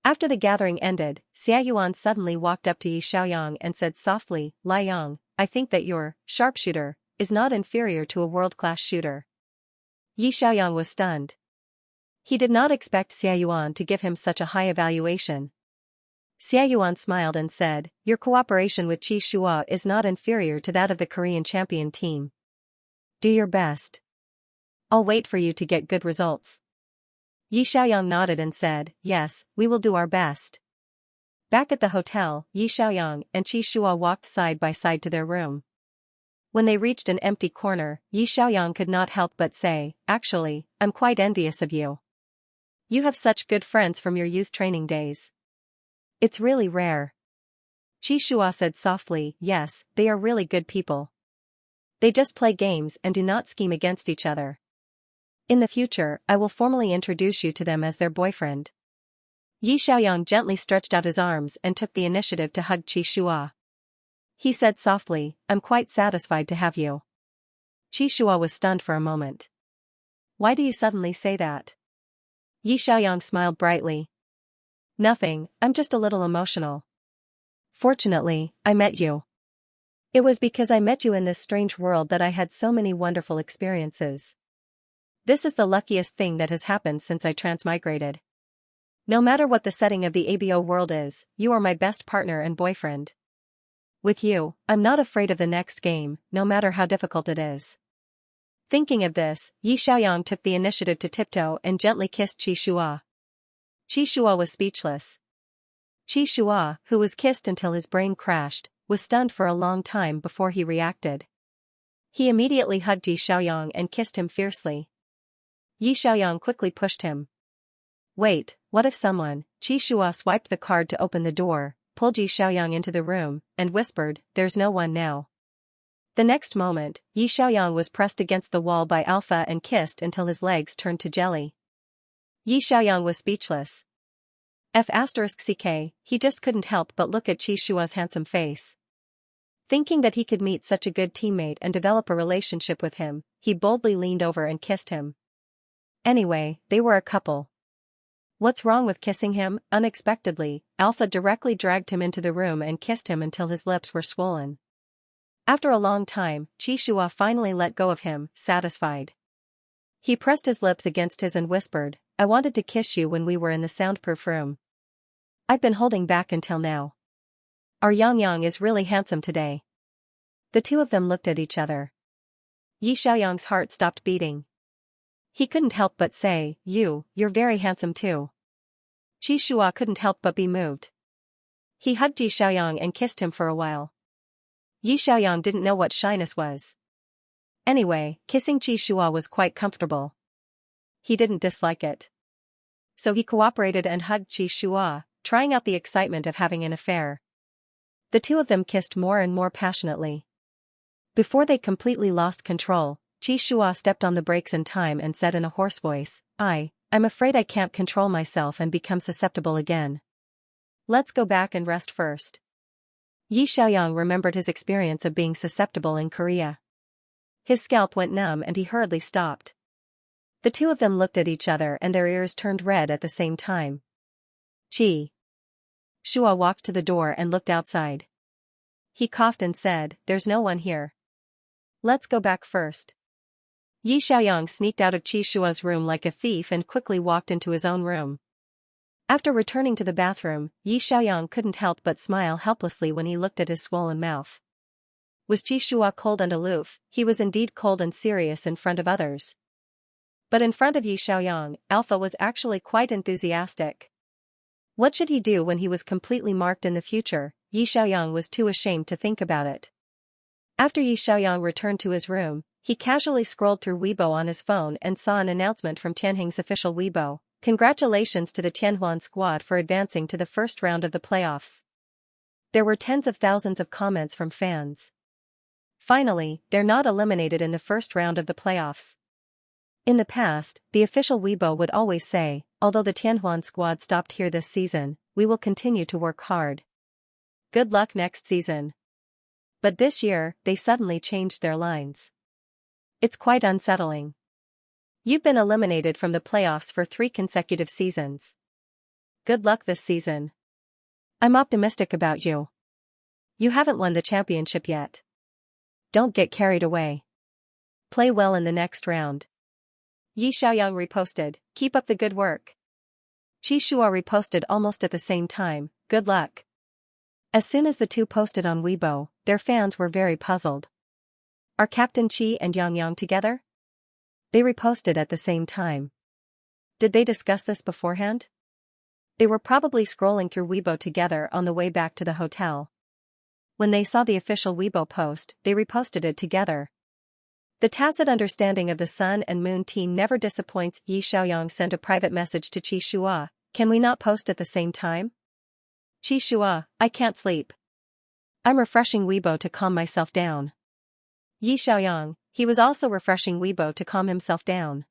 After the gathering ended, Xiaoyuan suddenly walked up to Yi Xiaoyang and said softly, Liang, I think that your sharpshooter is not inferior to a world-class shooter. Yi Xiaoyang was stunned. He did not expect Xiaoyuan to give him such a high evaluation. Xiaoyuan smiled and said, your cooperation with Qi Shua is not inferior to that of the Korean champion team. Do your best. I'll wait for you to get good results. Yi Xiaoyang nodded and said, yes, we will do our best. Back at the hotel, Yi Xiaoyang and Qi Shua walked side by side to their room. When they reached an empty corner, Yi Xiaoyang could not help but say, actually, I'm quite envious of you. You have such good friends from your youth training days. It's really rare. Qi Shua said softly, yes, they are really good people. They just play games and do not scheme against each other. In the future, I will formally introduce you to them as their boyfriend. Yi Xiaoyang gently stretched out his arms and took the initiative to hug Qi Shua. He said softly, I'm quite satisfied to have you. Qi Shua was stunned for a moment. Why do you suddenly say that? Yi Xiaoyang smiled brightly. Nothing, I'm just a little emotional. Fortunately, I met you. It was because I met you in this strange world that I had so many wonderful experiences. This is the luckiest thing that has happened since I transmigrated. No matter what the setting of the ABO world is, you are my best partner and boyfriend. With you, I'm not afraid of the next game, no matter how difficult it is. Thinking of this, Yi Xiaoyang took the initiative to tiptoe and gently kissed Qi Shua. Qi Shua was speechless. Qi Shua, who was kissed until his brain crashed, was stunned for a long time before he reacted. He immediately hugged Yi Xiaoyang and kissed him fiercely. Yi Xiaoyang quickly pushed him. Wait, what if someone? Qi Shua swiped the card to open the door, pulled Yi Xiaoyang into the room, and whispered, there's no one now. The next moment, Yi Xiaoyang was pressed against the wall by Alpha and kissed until his legs turned to jelly. Yi Xiaoyang was speechless. F***ck, he just couldn't help but look at Qi Shua's handsome face. Thinking that he could meet such a good teammate and develop a relationship with him, he boldly leaned over and kissed him. Anyway, they were a couple. What's wrong with kissing him? Unexpectedly, Alpha directly dragged him into the room and kissed him until his lips were swollen. After a long time, Qi Shua finally let go of him, satisfied. He pressed his lips against his and whispered, I wanted to kiss you when we were in the soundproof room. I've been holding back until now. Our Yang is really handsome today. The two of them looked at each other. Yi Xiaoyang's heart stopped beating. He couldn't help but say, you're very handsome too. Qi Shua couldn't help but be moved. He hugged Yi Xiaoyang and kissed him for a while. Yi Xiaoyang didn't know what shyness was. Anyway, kissing Qi Shua was quite comfortable. He didn't dislike it. So he cooperated and hugged Qi Shua, trying out the excitement of having an affair. The two of them kissed more and more passionately. Before they completely lost control, Qi Shua stepped on the brakes in time and said in a hoarse voice, I'm afraid I can't control myself and become susceptible again. Let's go back and rest first. Yi Xiaoyang remembered his experience of being susceptible in Korea. His scalp went numb and he hurriedly stopped. The two of them looked at each other and their ears turned red at the same time. Qi Shua walked to the door and looked outside. he coughed and said, "There's no one here. Let's go back first." Yi Xiaoyang sneaked out of Qi Shua's room like a thief and quickly walked into his own room. After returning to the bathroom, Yi Xiaoyang couldn't help but smile helplessly when he looked at his swollen mouth. Was Qi Shua cold and aloof? He was indeed cold and serious in front of others. But in front of Yi Xiaoyang, Alpha was actually quite enthusiastic. What should he do when he was completely marked in the future? Yi Xiaoyang was too ashamed to think about it. After Yi Xiaoyang returned to his room, he casually scrolled through Weibo on his phone and saw an announcement from Tianheng's official Weibo. Congratulations to the Tianhuan squad for advancing to the first round of the playoffs. There were tens of thousands of comments from fans. Finally, they're not eliminated in the first round of the playoffs. In the past, the official Weibo would always say, although the Tianhuan squad stopped here this season, we will continue to work hard. Good luck next season. But this year, they suddenly changed their lines. It's quite unsettling. You've been eliminated from the playoffs for 3 consecutive seasons. Good luck this season. I'm optimistic about you. You haven't won the championship yet. Don't get carried away. Play well in the next round. Yi Xiaoyang reposted, keep up the good work. Qi Shua reposted almost at the same time, good luck. As soon as the two posted on Weibo, their fans were very puzzled. Are Captain Qi and Yang together? They reposted at the same time. Did they discuss this beforehand? They were probably scrolling through Weibo together on the way back to the hotel. When they saw the official Weibo post, they reposted it together. The tacit understanding of the Sun and Moon team never disappoints. Yi Xiaoyang sent a private message to Qi Shua, can we not post at the same time? Qi Shua, I can't sleep. I'm refreshing Weibo to calm myself down. Yi Xiaoyang, he was also refreshing Weibo to calm himself down.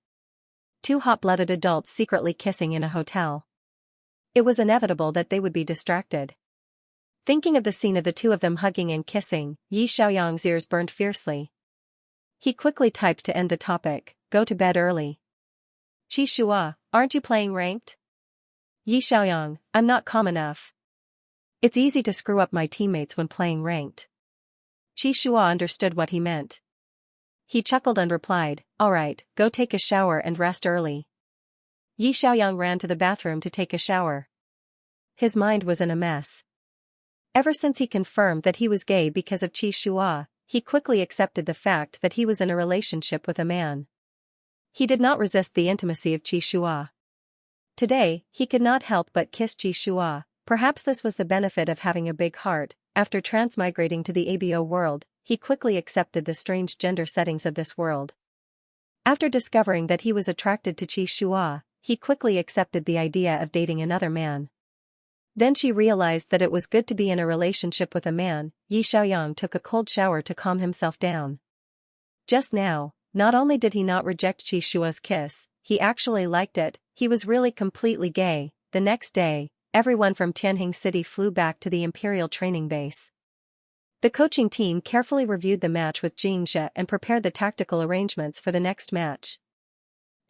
2 hot-blooded adults secretly kissing in a hotel. It was inevitable that they would be distracted. Thinking of the scene of the two of them hugging and kissing, Yi Xiaoyang's ears burned fiercely. He quickly typed to end the topic, go to bed early. Qi Shua, aren't you playing ranked? Yi Xiaoyang, I'm not calm enough. It's easy to screw up my teammates when playing ranked. Qi Shua understood what he meant. He chuckled and replied, alright, go take a shower and rest early. Yi Xiaoyang ran to the bathroom to take a shower. His mind was in a mess. Ever since he confirmed that he was gay because of Qi Shua, he quickly accepted the fact that he was in a relationship with a man. He did not resist the intimacy of Qi Shua. Today, he could not help but kiss Qi Shua. Perhaps this was the benefit of having a big heart. After transmigrating to the ABO world, he quickly accepted the strange gender settings of this world. After discovering that he was attracted to Qi Shua, he quickly accepted the idea of dating another man. Then she realized that it was good to be in a relationship with a man. Yi Xiaoyang took a cold shower to calm himself down. Just now, not only did he not reject Qi Shua's kiss, he actually liked it. He was really completely gay. The next day, everyone from Tianheng City flew back to the Imperial training base. The coaching team carefully reviewed the match with Xianxia and prepared the tactical arrangements for the next match.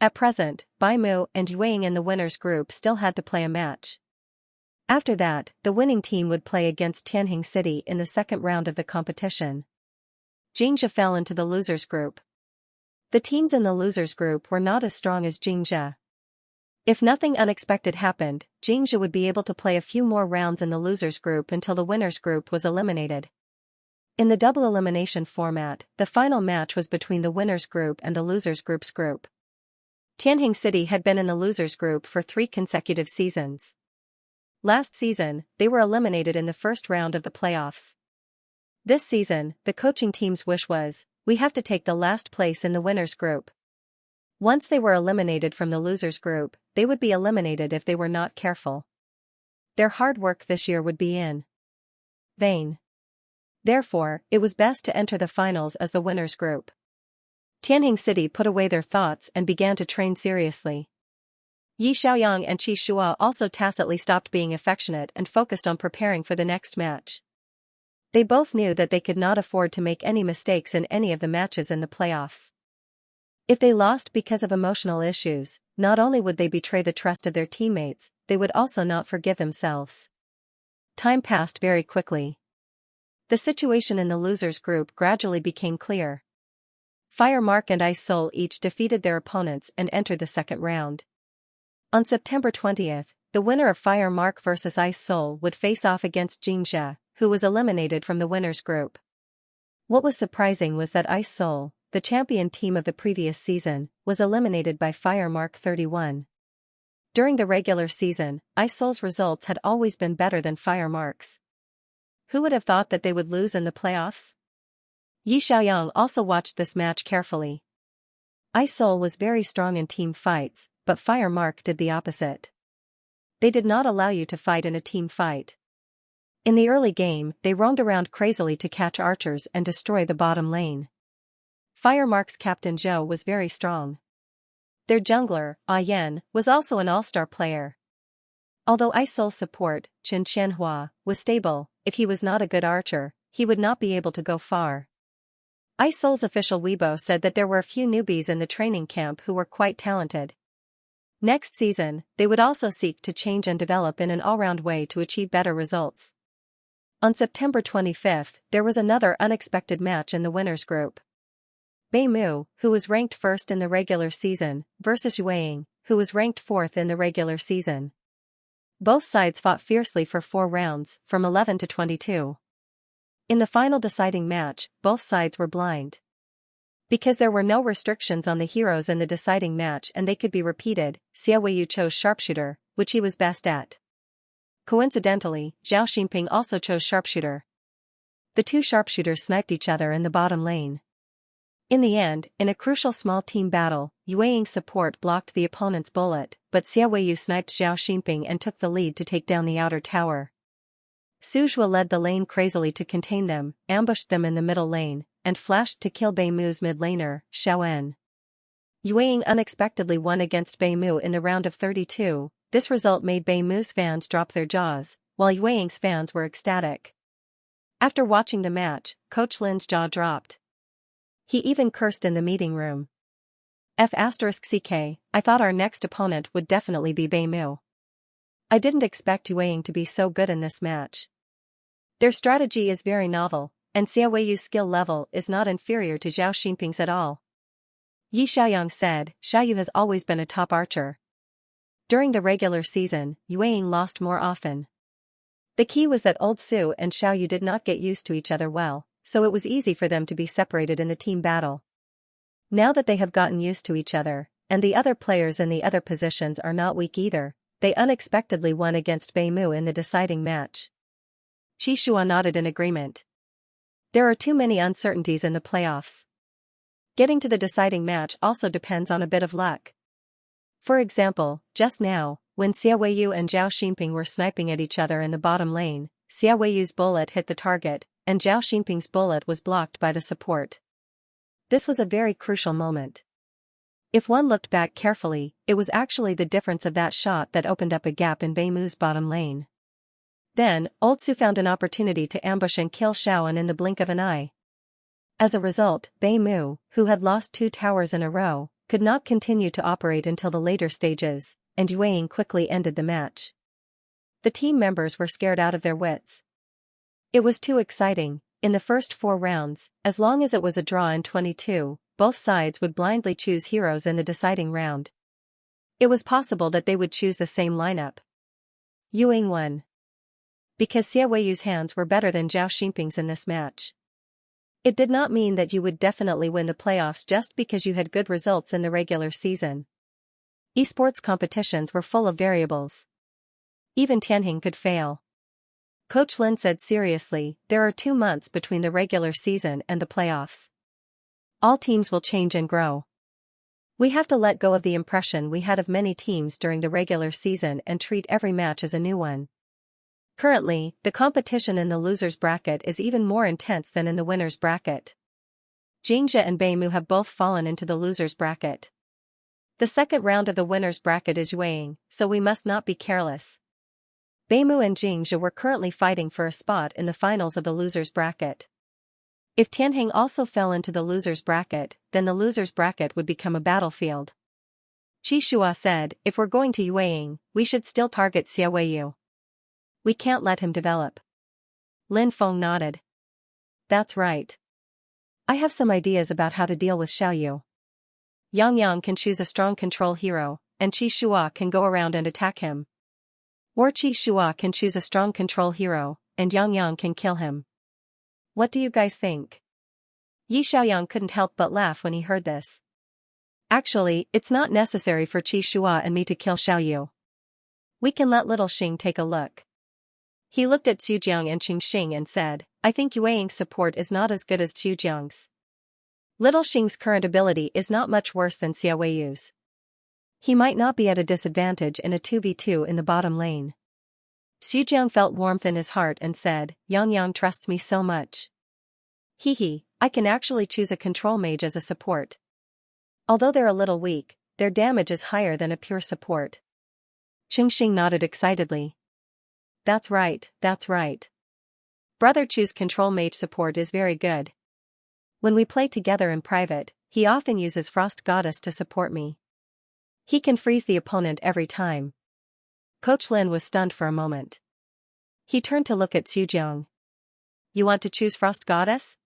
At present, Bai Mu and Yueying in the winners group still had to play a match. After that, the winning team would play against Tianheng City in the second round of the competition. Xianxia fell into the losers group. The teams in the losers group were not as strong as Xianxia. If nothing unexpected happened, Xianxia would be able to play a few more rounds in the losers group until the winners group was eliminated. In the double elimination format, the final match was between the winners group and the losers group's group. Tianheng City had been in the losers group for 3 consecutive seasons. Last season, they were eliminated in the first round of the playoffs. This season, the coaching team's wish was, we have to take the last place in the winners group. Once they were eliminated from the losers group, they would be eliminated if they were not careful. Their hard work this year would be in vain. Therefore, it was best to enter the finals as the winners group. Tianheng City put away their thoughts and began to train seriously. Yi Xiaoyang and Qi Shua also tacitly stopped being affectionate and focused on preparing for the next match. They both knew that they could not afford to make any mistakes in any of the matches in the playoffs. If they lost because of emotional issues, not only would they betray the trust of their teammates, they would also not forgive themselves. Time passed very quickly. The situation in the losers group gradually became clear. Fire Mark and Ice Soul each defeated their opponents and entered the second round. On September 20th, the winner of Fire Mark vs Ice Soul would face off against Xianxia, who was eliminated from the winners group. What was surprising was that Ice Soul, the champion team of the previous season, was eliminated by Fire Mark 31. During the regular season, Ice Soul's results had always been better than Fire Mark's. Who would have thought that they would lose in the playoffs? Yi Xiaoyang also watched this match carefully. Ice Soul was very strong in team fights, but Fire Mark did the opposite. They did not allow you to fight in a team fight. In the early game, they roamed around crazily to catch archers and destroy the bottom lane. Fire Mark's captain Zhou was very strong. Their jungler, Yan, was also an all-star player. Although Ice Soul's support, Xianxia, was stable, if he was not a good archer, he would not be able to go far. Ice Soul's official Weibo said that there were a few newbies in the training camp who were quite talented. Next season, they would also seek to change and develop in an all-round way to achieve better results. On September 25th, there was another unexpected match in the winners group. Bei Mu, who was ranked first in the regular season, versus Yueying, who was ranked fourth in the regular season. Both sides fought fiercely for 4 rounds, from 11 to 22. In the final deciding match, both sides were blind. Because there were no restrictions on the heroes in the deciding match and they could be repeated, Xia Weiyu chose sharpshooter, which he was best at. Coincidentally, Zhao Xinping also chose sharpshooter. The two sharpshooters sniped each other in the bottom lane. In the end, in a crucial small team battle, Yueying's support blocked the opponent's bullet, but Xia Weiyu sniped Zhao Xinping and took the lead to take down the outer tower. Su Zhuo led the lane crazily to contain them, ambushed them in the middle lane, and flashed to kill Bei Mu's mid laner, Xiaoen. Yueying unexpectedly won against Bei Mu in the round of 32. This result made Bei Mu's fans drop their jaws, while Yueying's fans were ecstatic. After watching the match, Coach Lin's jaw dropped. He even cursed in the meeting room. F***ck, I thought our next opponent would definitely be Bei Mu. I didn't expect Yueying to be so good in this match. Their strategy is very novel, and Xia Weiyu's skill level is not inferior to Zhao Xinping's at all. Yi Xiaoyang said, Xiaoyu has always been a top archer. During the regular season, Yueying lost more often. The key was that Old Su and Xiaoyu did not get used to each other well, so it was easy for them to be separated in the team battle. Now that they have gotten used to each other, and the other players in the other positions are not weak either, they unexpectedly won against Bei Mu in the deciding match. Qi Shua nodded in agreement. There are too many uncertainties in the playoffs. Getting to the deciding match also depends on a bit of luck. For example, just now, when Xia Weiyu and Zhao Xinping were sniping at each other in the bottom lane, Xia Weiyu's bullet hit the target, and Zhao Xinping's bullet was blocked by the support. This was a very crucial moment. If one looked back carefully, it was actually the difference of that shot that opened up a gap in Bei Mu's bottom lane. Then, Old Su found an opportunity to ambush and kill Xiaoen in the blink of an eye. As a result, Bei Mu, who had lost 2 towers in a row, could not continue to operate until the later stages, and Yueying quickly ended the match. The team members were scared out of their wits. It was too exciting. In the first 4 rounds, as long as it was a draw in 22, both sides would blindly choose heroes in the deciding round. It was possible that they would choose the same lineup. Yueying won. Because Xia Weiyu's hands were better than Zhao Xinping's in this match. It did not mean that you would definitely win the playoffs just because you had good results in the regular season. Esports competitions were full of variables. Even Tianheng could fail. Coach Lin said seriously, there are 2 months between the regular season and the playoffs. All teams will change and grow. We have to let go of the impression we had of many teams during the regular season and treat every match as a new one. Currently, the competition in the losers bracket is even more intense than in the winners bracket. Xianxia and Bei Mu have both fallen into the losers bracket. The second round of the winners bracket is Yueying, so we must not be careless. Bei Mu and Xianxia were currently fighting for a spot in the finals of the losers bracket. If Tianheng also fell into the losers bracket, then the losers bracket would become a battlefield. Qi Shua said, if we're going to Yueying, we should still target Xia Weiyu. We can't let him develop. Lin Feng nodded. That's right. I have some ideas about how to deal with Xiaoyu. Yang Yang can choose a strong control hero, and Qi Shua can go around and attack him. Or Qi Shua can choose a strong control hero, and Yang Yang can kill him. What do you guys think? Yi Xiaoyang couldn't help but laugh when he heard this. Actually, it's not necessary for Qi Shua and me to kill Xiaoyu. We can let little Xing take a look. He looked at Xujiang and Qingxing and said, I think Yueying's support is not as good as Xujiang's. Little Xing's current ability is not much worse than Xia Weiyu's. He might not be at a disadvantage in a 2v2 in the bottom lane. Xujiang felt warmth in his heart and said, Yang Yang trusts me so much. Hee, I can actually choose a control mage as a support. Although they're a little weak, their damage is higher than a pure support. Qingxing nodded excitedly. That's right, that's right. Brother Chu's control mage support is very good. When we play together in private, he often uses Frost Goddess to support me. He can freeze the opponent every time. Coach Lin was stunned for a moment. He turned to look at Xujiang. You want to choose Frost Goddess?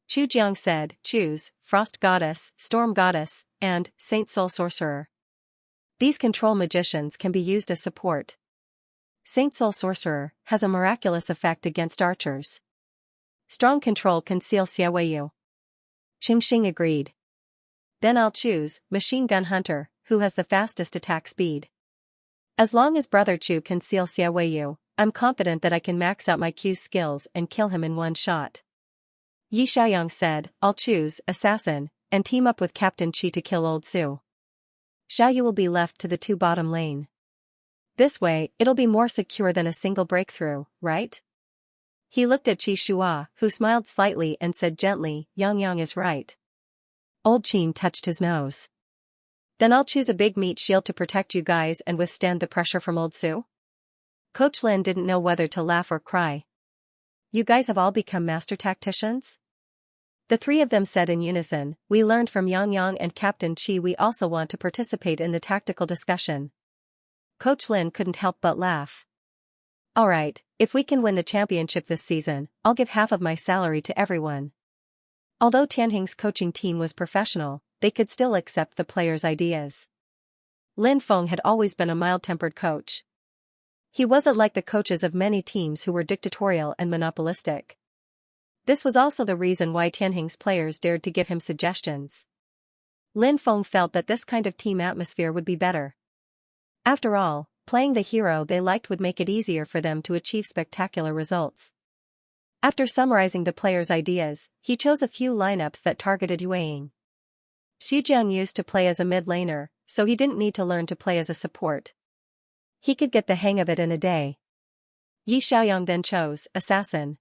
Xujiang said, choose Frost Goddess, Storm Goddess, and Saint Soul Sorcerer. These control magicians can be used as support. Saint Soul Sorcerer has a miraculous effect against archers. Strong control can seal Xia Weiyu. Qingxing agreed. Then I'll choose Machine Gun Hunter, who has the fastest attack speed. As long as Brother Chu can seal Xia Weiyu, I'm confident that I can max out my Q's skills and kill him in one shot. Yi Xiaoyang said, I'll choose Assassin, and team up with Captain Qi to kill Old Su. Xiaoyu will be left to the 2 bottom lane. This way, it'll be more secure than a single breakthrough, right? He looked at Qi Shua, who smiled slightly and said gently, Yang Yang is right. Old Qin touched his nose. Then I'll choose a big meat shield to protect you guys and withstand the pressure from Old Su. Coach Lin didn't know whether to laugh or cry. You guys have all become master tacticians? The 3 of them said in unison, we learned from Yang Yang and Captain Qi. We also want to participate in the tactical discussion. Coach Lin couldn't help but laugh. Alright, if we can win the championship this season, I'll give half of my salary to everyone. Although Tianheng's coaching team was professional, they could still accept the players' ideas. Lin Feng had always been a mild-tempered coach. He wasn't like the coaches of many teams who were dictatorial and monopolistic. This was also the reason why Tianheng's players dared to give him suggestions. Lin Feng felt that this kind of team atmosphere would be better. After all, playing the hero they liked would make it easier for them to achieve spectacular results. After summarizing the players' ideas, he chose a few lineups that targeted Yueying. Xujiang used to play as a mid laner, so he didn't need to learn to play as a support. He could get the hang of it in a day. Yi Xiaoyang then chose Assassin.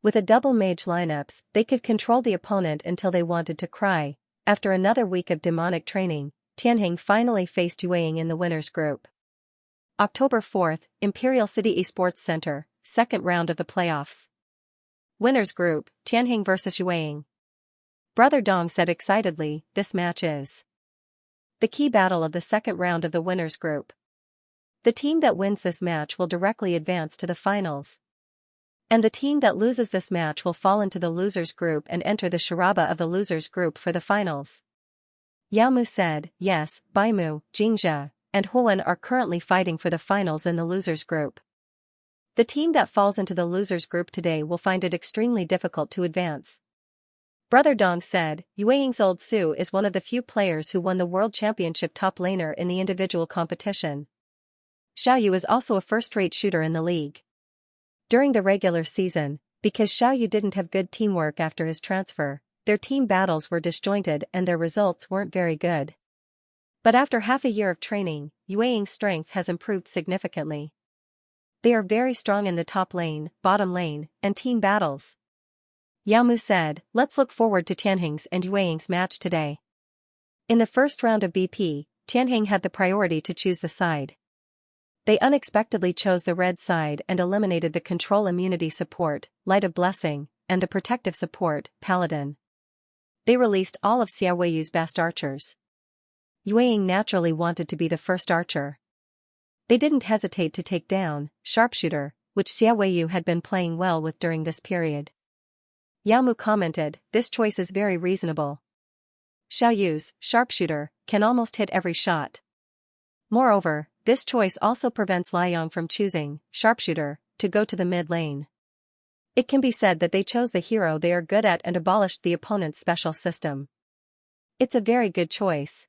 With a double mage lineups, they could control the opponent until they wanted to cry. After another week of demonic training, Tianheng finally faced Yueying in the winners group. October 4th, Imperial City Esports Center, 2nd round of the playoffs. Winners group, Tianheng vs Yueying. Brother Dong said excitedly, this match is the key battle of the 2nd round of the winners group. The team that wins this match will directly advance to the finals. And the team that loses this match will fall into the losers group and enter the charaba of the losers group for the finals. Yao Mu said, yes, Baimu, Xianxia, and Huan are currently fighting for the finals in the losers group. The team that falls into the losers group today will find it extremely difficult to advance. Brother Dong said, Yueying's Old Su is one of the few players who won the World Championship top laner in the individual competition. Xiaoyu is also a first-rate shooter in the league. During the regular season, because Xiaoyu didn't have good teamwork after his transfer, their team battles were disjointed and their results weren't very good. But after half a year of training, Yueying's strength has improved significantly. They are very strong in the top lane, bottom lane, and team battles. Yao Mu said, let's look forward to Tianheng's and Yueying's match today. In the first round of BP, Tianheng had the priority to choose the side. They unexpectedly chose the red side and eliminated the control immunity support, Light of Blessing, and the protective support, Paladin. They released all of Xia Weiyu's best archers. Yueying naturally wanted to be the first archer. They didn't hesitate to take down Sharpshooter, which Xia Weiyu had been playing well with during this period. Yao Mu commented, this choice is very reasonable. Xiao Yu's sharpshooter can almost hit every shot. Moreover, this choice also prevents Liang from choosing sharpshooter to go to the mid lane. It can be said that they chose the hero they are good at and abolished the opponent's special system. It's a very good choice.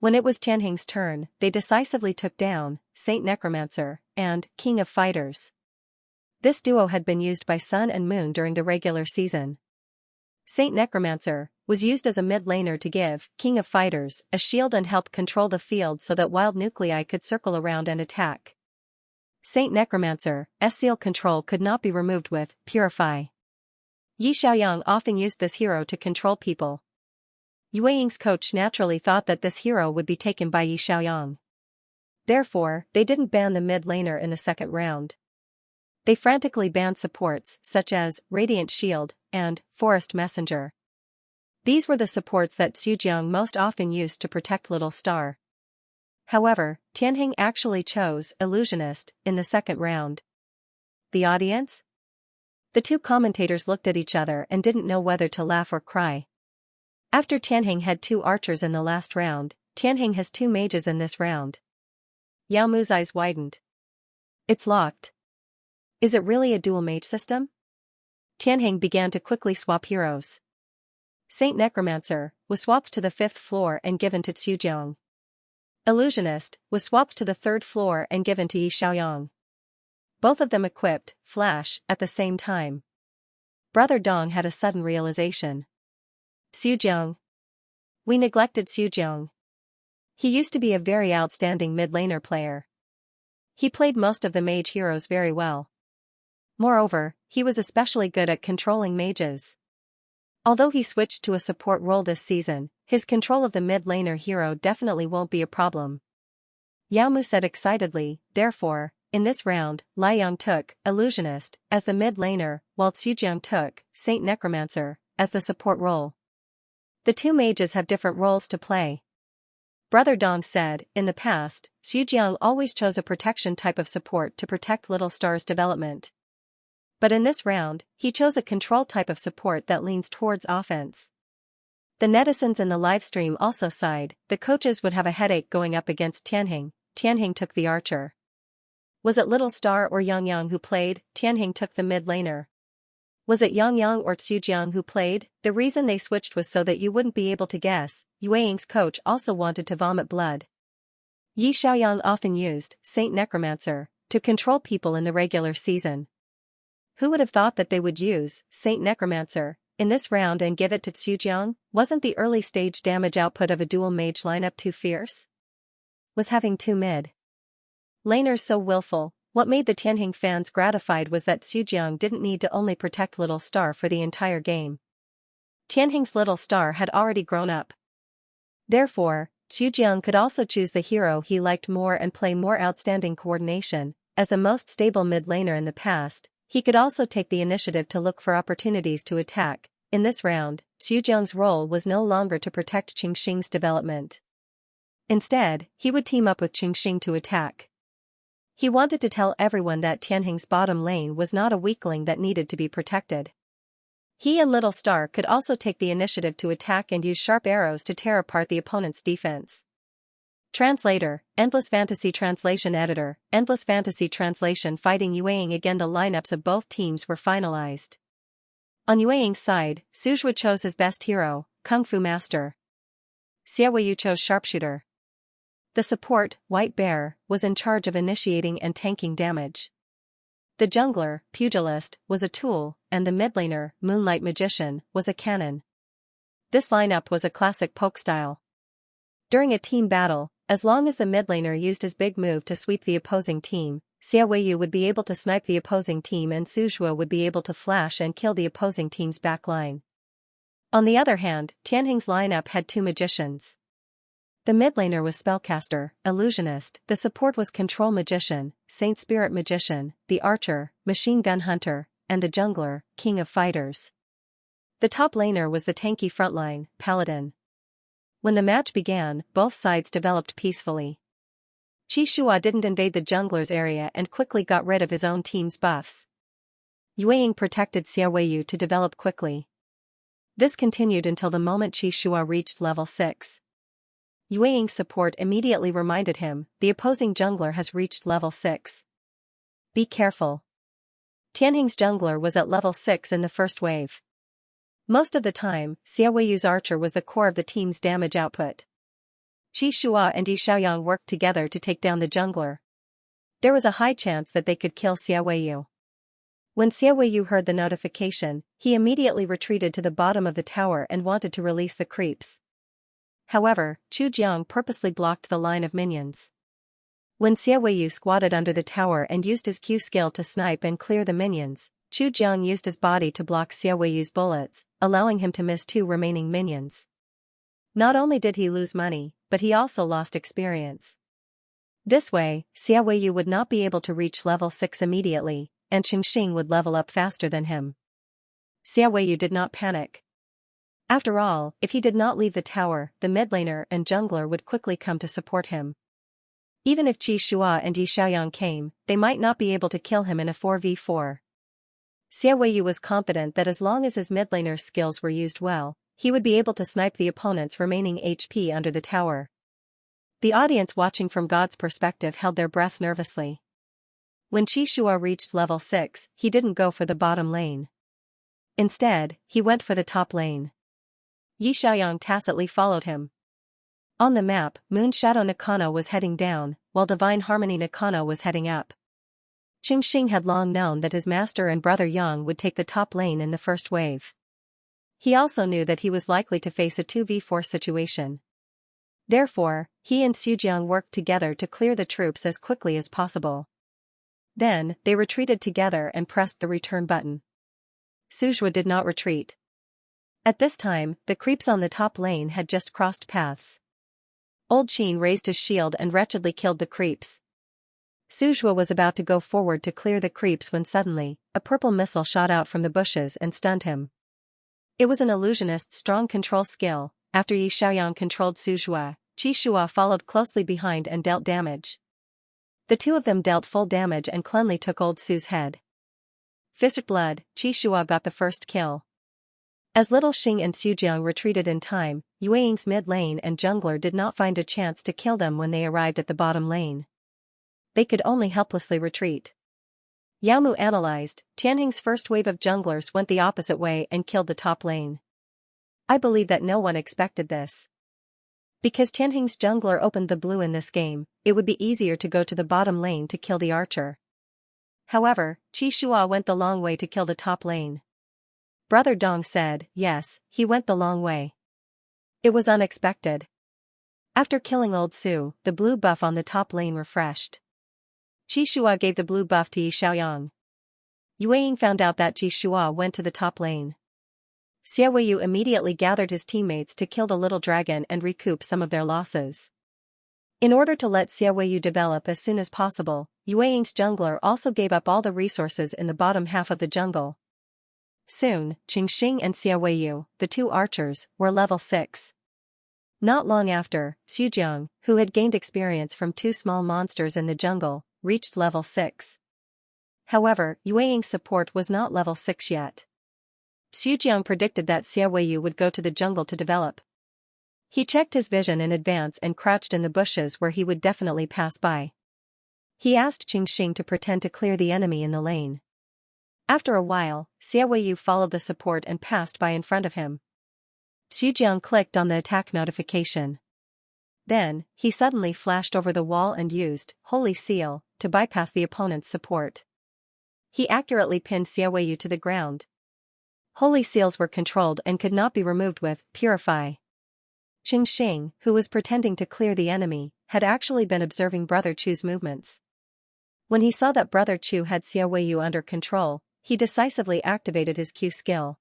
When it was Tianheng's turn, they decisively took down Saint Necromancer and King of Fighters. This duo had been used by Sun and Moon during the regular season. Saint Necromancer was used as a mid laner to give King of Fighters a shield and help control the field so that wild nuclei could circle around and attack. Saint Necromancer's seal control could not be removed with Purify. Yi Xiaoyang often used this hero to control people. Yue Ying's coach naturally thought that this hero would be taken by Yi Xiaoyang. Therefore, they didn't ban the mid laner in the second round. They frantically banned supports such as Radiant Shield and Forest Messenger. These were the supports that Xu most often used to protect Little Star. However, Tianheng actually chose Illusionist in the second round. The audience? The two commentators looked at each other and didn't know whether to laugh or cry. After Tianheng had 2 archers in the last round, Tianheng has 2 mages in this round. Yao Mu's eyes widened. It's locked. Is it really a dual mage system? Tianheng began to quickly swap heroes. Saint Necromancer was swapped to the 5th floor and given to Xu. Illusionist was swapped to the 3rd floor and given to Yi Xiaoyang. Both of them equipped Flash at the same time. Brother Dong had a sudden realization. Xu. We neglected Xu. He used to be a very outstanding mid-laner player. He played most of the mage heroes very well. Moreover, he was especially good at controlling mages. Although he switched to a support role this season, his control of the mid-laner hero definitely won't be a problem. Yao Mu said excitedly, therefore, in this round, Liang took Illusionist as the mid-laner, while Xu took Saint Necromancer as the support role. The two mages have different roles to play. Brother Dong said, in the past, Xu always chose a protection type of support to protect Little Star's development. But in this round, he chose a control type of support that leans towards offense. The netizens in the livestream also sighed. The coaches would have a headache going up against Tianheng. Tianheng took the archer. Was it Little Star or Yang who played? Tianheng took the mid laner. Was it Yang or Xu who played? The reason they switched was so that you wouldn't be able to guess. Yue Ying's coach also wanted to vomit blood. Yi Xiaoyang often used Saint Necromancer to control people in the regular season. Who would have thought that they would use Saint Necromancer in this round and give it to Xu? Wasn't the early stage damage output of a dual mage lineup too fierce? Was having 2 mid laners so willful? What made the Tianheng fans gratified was that Xu didn't need to only protect Little Star for the entire game. Tianheng's Little Star had already grown up. Therefore, Xu could also choose the hero he liked more and play more outstanding coordination. As the most stable mid laner in the past, he could also take the initiative to look for opportunities to attack. In this round, Xu role was no longer to protect Qingxing's development. Instead, he would team up with Qingxing to attack. He wanted to tell everyone that Tianheng's bottom lane was not a weakling that needed to be protected. He and Little Star could also take the initiative to attack and use sharp arrows to tear apart the opponent's defense. Translator, Endless Fantasy Translation Editor, Endless Fantasy Translation Fighting Yue Ying. Again, the lineups of both teams were finalized. On Yue Ying's side, Suzhua chose his best hero, Kung Fu Master. Xiaoyu chose Sharpshooter. The support, White Bear, was in charge of initiating and tanking damage. The jungler, Pugilist, was a tool, and the midlaner, Moonlight Magician, was a cannon. This lineup was a classic poke style. During a team battle, as long as the midlaner used his big move to sweep the opposing team, Xiaoyu would be able to snipe the opposing team and Suzhua would be able to flash and kill the opposing team's backline. On the other hand, Tianheng's lineup had 2 magicians. The midlaner was Spellcaster, Illusionist, the support was Control Magician, Saint Spirit Magician, the archer, Machine Gun Hunter, and the jungler, King of Fighters. The top laner was the tanky frontline, Paladin. When the match began, both sides developed peacefully. Qi Shua didn't invade the jungler's area and quickly got rid of his own team's buffs. Yue protected Xiaoyu to develop quickly. This continued until the moment Qi Shua reached level 6. Yue support immediately reminded him, the opposing jungler has reached level 6. Be careful. Tianheng's jungler was at level 6 in the first wave. Most of the time, Xiaoyu's archer was the core of the team's damage output. Qi Shua and Yi Xiaoyang worked together to take down the jungler. There was a high chance that they could kill Xiaoyu. When Xiaoyu heard the notification, he immediately retreated to the bottom of the tower and wanted to release the creeps. However, Chu Jiang purposely blocked the line of minions. When Xiaoyu squatted under the tower and used his Q skill to snipe and clear the minions, Chu Jiang used his body to block Xiaoyu's bullets, allowing him to miss 2 remaining minions. Not only did he lose money, but he also lost experience. This way, Xiaoyu would not be able to reach level 6 immediately, and Xingxing would level up faster than him. Xiaoyu did not panic. After all, if he did not leave the tower, the mid laner and jungler would quickly come to support him. Even if Qi Shua and Yi Xiaoyang came, they might not be able to kill him in a 4v4. Xiaoyu was confident that as long as his mid laner's skills were used well, he would be able to snipe the opponent's remaining HP under the tower. The audience watching from God's perspective held their breath nervously. When Qi Shua reached level 6, he didn't go for the bottom lane. Instead, he went for the top lane. Yi Xiaoyang tacitly followed him. On the map, Moon Shadow Nakano was heading down, while Divine Harmony Nakano was heading up. Xingxing had long known that his master and brother Yang would take the top lane in the first wave. He also knew that he was likely to face a 2v4 situation. Therefore, he and Xujiang worked together to clear the troops as quickly as possible. Then, they retreated together and pressed the return button. Suzhua did not retreat. At this time, the creeps on the top lane had just crossed paths. Old Qin raised his shield and wretchedly killed the creeps. Suzhua was about to go forward to clear the creeps when suddenly, a purple missile shot out from the bushes and stunned him. It was an illusionist's strong control skill. After Yi Xiaoyang controlled Suzhua, Qi Shua followed closely behind and dealt damage. The two of them dealt full damage and cleanly took Old Su's head. Fist blood, Qi Shua got the first kill. As Little Xing and Xujiang retreated in time, Yueying's mid lane and jungler did not find a chance to kill them when they arrived at the bottom lane. They could only helplessly retreat. Yaomu analyzed, Tianheng's first wave of junglers went the opposite way and killed the top lane. I believe that no one expected this. Because Tianheng's jungler opened the blue in this game, it would be easier to go to the bottom lane to kill the archer. However, Qi Shua went the long way to kill the top lane. Brother Dong said, yes, he went the long way. It was unexpected. After killing Old Su, the blue buff on the top lane refreshed. Qi Shua gave the blue buff to Yi Xiaoyang. Yueying found out that Qi Shua went to the top lane. Xiaoyu immediately gathered his teammates to kill the little dragon and recoup some of their losses. In order to let Xiaoyu develop as soon as possible, Yueying's jungler also gave up all the resources in the bottom half of the jungle. Soon, Xingxing and Xiaoyu, the two archers, were level 6. Not long after, Xujiang, who had gained experience from 2 small monsters in the jungle, reached level 6. However, Yueying's support was not level 6 yet. Xujiang predicted that Xiaoyu would go to the jungle to develop. He checked his vision in advance and crouched in the bushes where he would definitely pass by. He asked Xingxing to pretend to clear the enemy in the lane. After a while, Xiaoyu followed the support and passed by in front of him. Xujiang clicked on the attack notification. Then, he suddenly flashed over the wall and used Holy Seal to bypass the opponent's support. He accurately pinned Xiaoyu to the ground. Holy Seals were controlled and could not be removed with Purify. Xingxing, who was pretending to clear the enemy, had actually been observing Brother Chu's movements. When he saw that Brother Chu had Xiaoyu under control, he decisively activated his Q skill.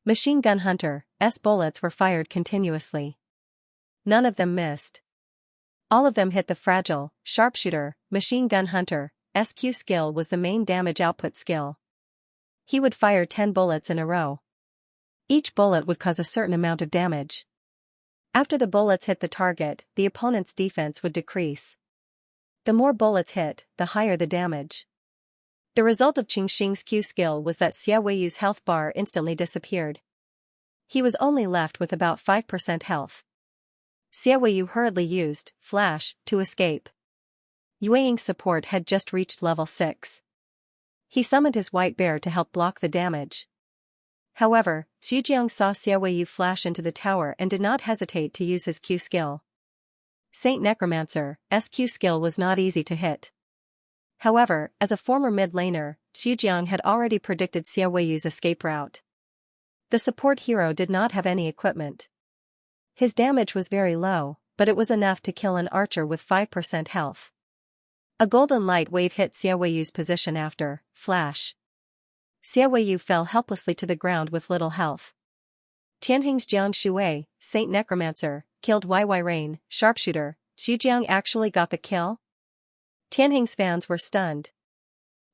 Machine Gun Hunter's bullets were fired continuously. None of them missed. All of them hit the fragile sharpshooter. Machine Gun Hunter's Q skill was the main damage output skill. He would fire 10 bullets in a row. Each bullet would cause a certain amount of damage. After the bullets hit the target, the opponent's defense would decrease. The more bullets hit, the higher the damage. The result of Qingxing's Q skill was that Xia Weiyu's health bar instantly disappeared. He was only left with about 5% health. Xia Weiyu hurriedly used Flash to escape. Yueying's support had just reached level 6. He summoned his white bear to help block the damage. However, Xujiang saw Xia Weiyu flash into the tower and did not hesitate to use his Q skill. Saint Necromancer's Q skill was not easy to hit. However, as a former mid-laner, Xujiang had already predicted Xia Weiyu's escape route. The support hero did not have any equipment. His damage was very low, but it was enough to kill an archer with 5% health. A golden light wave hit Xia Weiyu's position after Flash. Xia Weiyu fell helplessly to the ground with little health. Tianheng's Jiang Shui, Saint Necromancer, killed YY Rain, Sharpshooter. Xujiang actually got the kill? Tianheng's fans were stunned.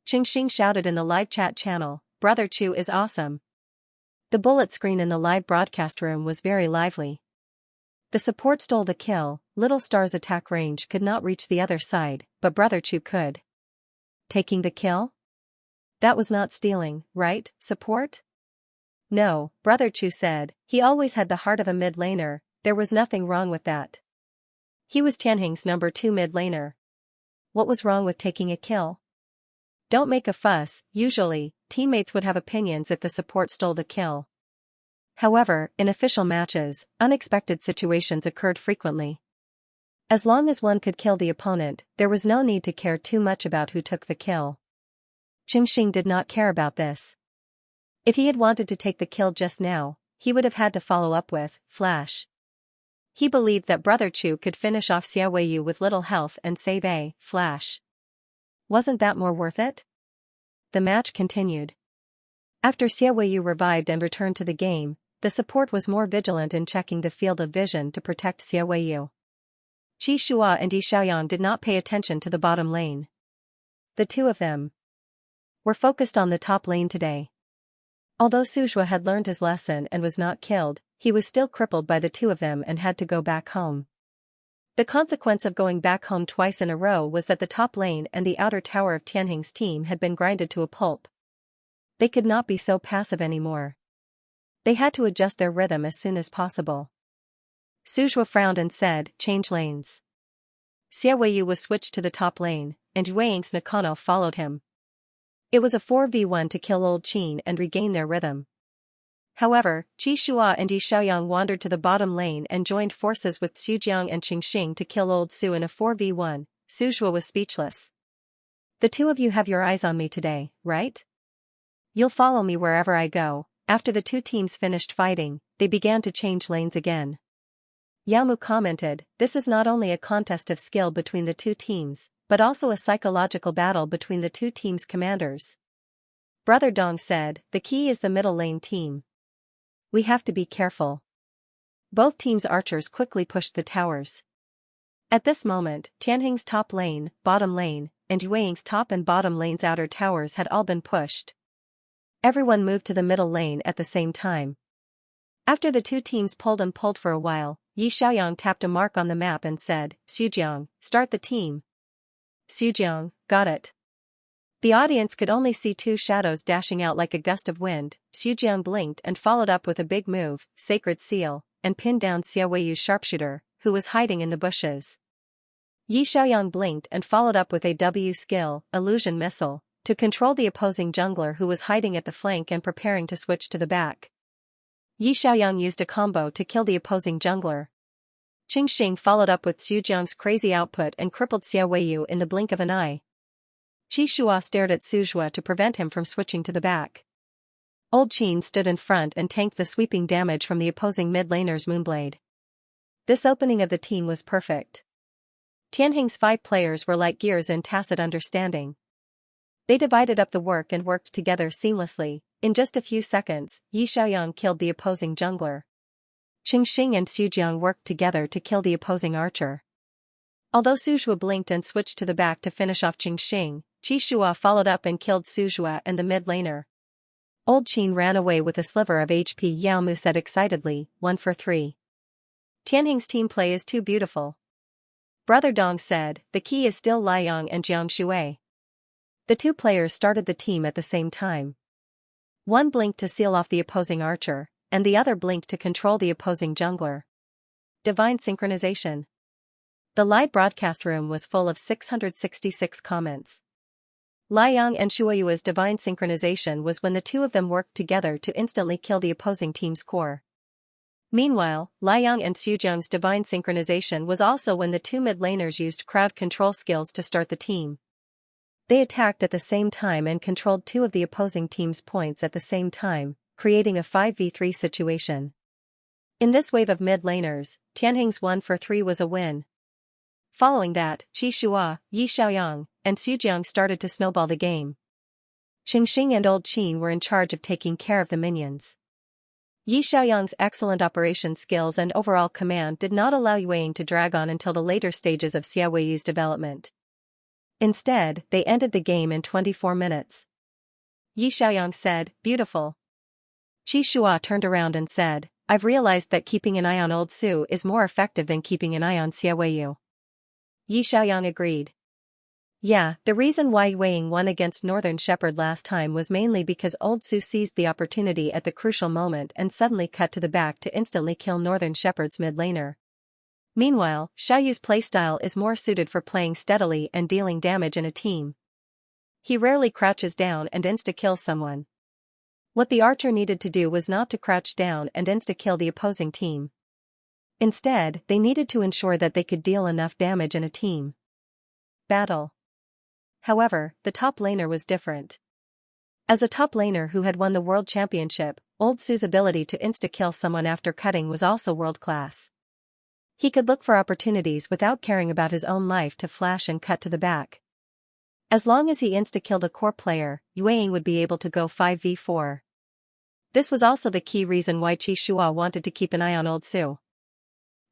Qingxing shouted in the live chat channel, "Brother Chu is awesome." The bullet screen in the live broadcast room was very lively. The support stole the kill. Little Star's attack range could not reach the other side, but Brother Chu could. Taking the kill? That was not stealing, right, support? No, Brother Chu said, he always had the heart of a mid-laner, there was nothing wrong with that. He was Tianheng's number 2 mid-laner. What was wrong with taking a kill? Don't make a fuss. Usually, teammates would have opinions if the support stole the kill. However, in official matches, unexpected situations occurred frequently. As long as one could kill the opponent, there was no need to care too much about who took the kill. Qingxing did not care about this. If he had wanted to take the kill just now, he would have had to follow up with Flash. He believed that Brother Chu could finish off Xia Weiyu with little health and save a Flash. Wasn't that more worth it? The match continued. After Xia Weiyu revived and returned to the game, the support was more vigilant in checking the field of vision to protect Xia Weiyu. Qi Shua and Yi Xiaoyang did not pay attention to the bottom lane. The two of them were focused on the top lane today. Although Suzhua had learned his lesson and was not killed, he was still crippled by the two of them and had to go back home. The consequence of going back home twice in a row was that the top lane and the outer tower of Tianheng's team had been grinded to a pulp. They could not be so passive anymore. They had to adjust their rhythm as soon as possible. Suzhua frowned and said, "Change lanes." Xia Weiyu was switched to the top lane, and Yueying's Nakano followed him. It was a 4v1 to kill Old Qin and regain their rhythm. However, Qi Shua and Yi Xiaoyang wandered to the bottom lane and joined forces with Xujiang and Qingxing to kill Old Su in a 4v1. Suzhua was speechless. The two of you have your eyes on me today, right? You'll follow me wherever I go. After the two teams finished fighting, they began to change lanes again. Yamu commented, "This is not only a contest of skill between the two teams, but also a psychological battle between the two teams' commanders." Brother Dong said, "The key is the middle lane team. We have to be careful." Both teams' archers quickly pushed the towers. At this moment, Tianheng's top lane, bottom lane, and Yueying's top and bottom lane's outer towers had all been pushed. Everyone moved to the middle lane at the same time. After the two teams pulled for a while, Yi Xiaoyang tapped a mark on the map and said, "Xujiang, start the team." Xujiang, got it. The audience could only see two shadows dashing out like a gust of wind. Xujiang blinked and followed up with a big move, Sacred Seal, and pinned down Xia Weiyu's sharpshooter, who was hiding in the bushes. Yi Xiaoyang blinked and followed up with a W skill, Illusion Missile, to control the opposing jungler who was hiding at the flank and preparing to switch to the back. Yi Xiaoyang used a combo to kill the opposing jungler. Qingxing followed up with Xujiang's crazy output and crippled Xia Weiyu in the blink of an eye. Qi Shua stared at Suzhua to prevent him from switching to the back. Old Qin stood in front and tanked the sweeping damage from the opposing mid-laner's Moonblade. This opening of the team was perfect. Tianheng's 5 players were like gears in tacit understanding. They divided up the work and worked together seamlessly. In just a few seconds, Yi Xiaoyang killed the opposing jungler. Qingxing and Xujiang worked together to kill the opposing archer. Although Suzhua blinked and switched to the back to finish off Qingxing, Qi Shua followed up and killed Suzhua and the mid-laner. Old Qin ran away with a sliver of HP. Yao Mu said excitedly, 1 for 3. Tianheng's team play is too beautiful. Brother Dong said, the key is still Liang and Jiang Shui. The two players started the team at the same time. One blinked to seal off the opposing archer, and the other blinked to control the opposing jungler. Divine synchronization. The live broadcast room was full of 666 comments. Liang and Shuoyu's divine synchronization was when the two of them worked together to instantly kill the opposing team's core. Meanwhile, Liang and Xujiang's divine synchronization was also when the two mid laners used crowd control skills to start the team. They attacked at the same time and controlled two of the opposing team's points at the same time, creating a 5v3 situation. In this wave of mid laners, Tianheng's 1-for-3 was a win. Following that, Qi Shua, Yi Xiaoyang, and Xujiang started to snowball the game. Xingxing and Old Qin were in charge of taking care of the minions. Yi Xiaoyang's excellent operation skills and overall command did not allow Yueying to drag on until the later stages of Xia Weiyu's development. Instead, they ended the game in 24 minutes. Yi Xiaoyang said, "Beautiful." Qi Shua turned around and said, "I've realized that keeping an eye on Old Su is more effective than keeping an eye on Xia Weiyu." Yi Xiaoyang agreed. Yeah, the reason why Yueying won against Northern Shepherd last time was mainly because Old Su seized the opportunity at the crucial moment and suddenly cut to the back to instantly kill Northern Shepherd's mid laner. Meanwhile, Xiaoyu's playstyle is more suited for playing steadily and dealing damage in a team. He rarely crouches down and insta-kills someone. What the archer needed to do was not to crouch down and insta-kill the opposing team. Instead, they needed to ensure that they could deal enough damage in a team battle. However, the top laner was different. As a top laner who had won the World Championship, Old Su's ability to insta-kill someone after cutting was also world-class. He could look for opportunities without caring about his own life to flash and cut to the back. As long as he insta-killed a core player, Yueying would be able to go 5v4. This was also the key reason why Qi Shua wanted to keep an eye on Old Su.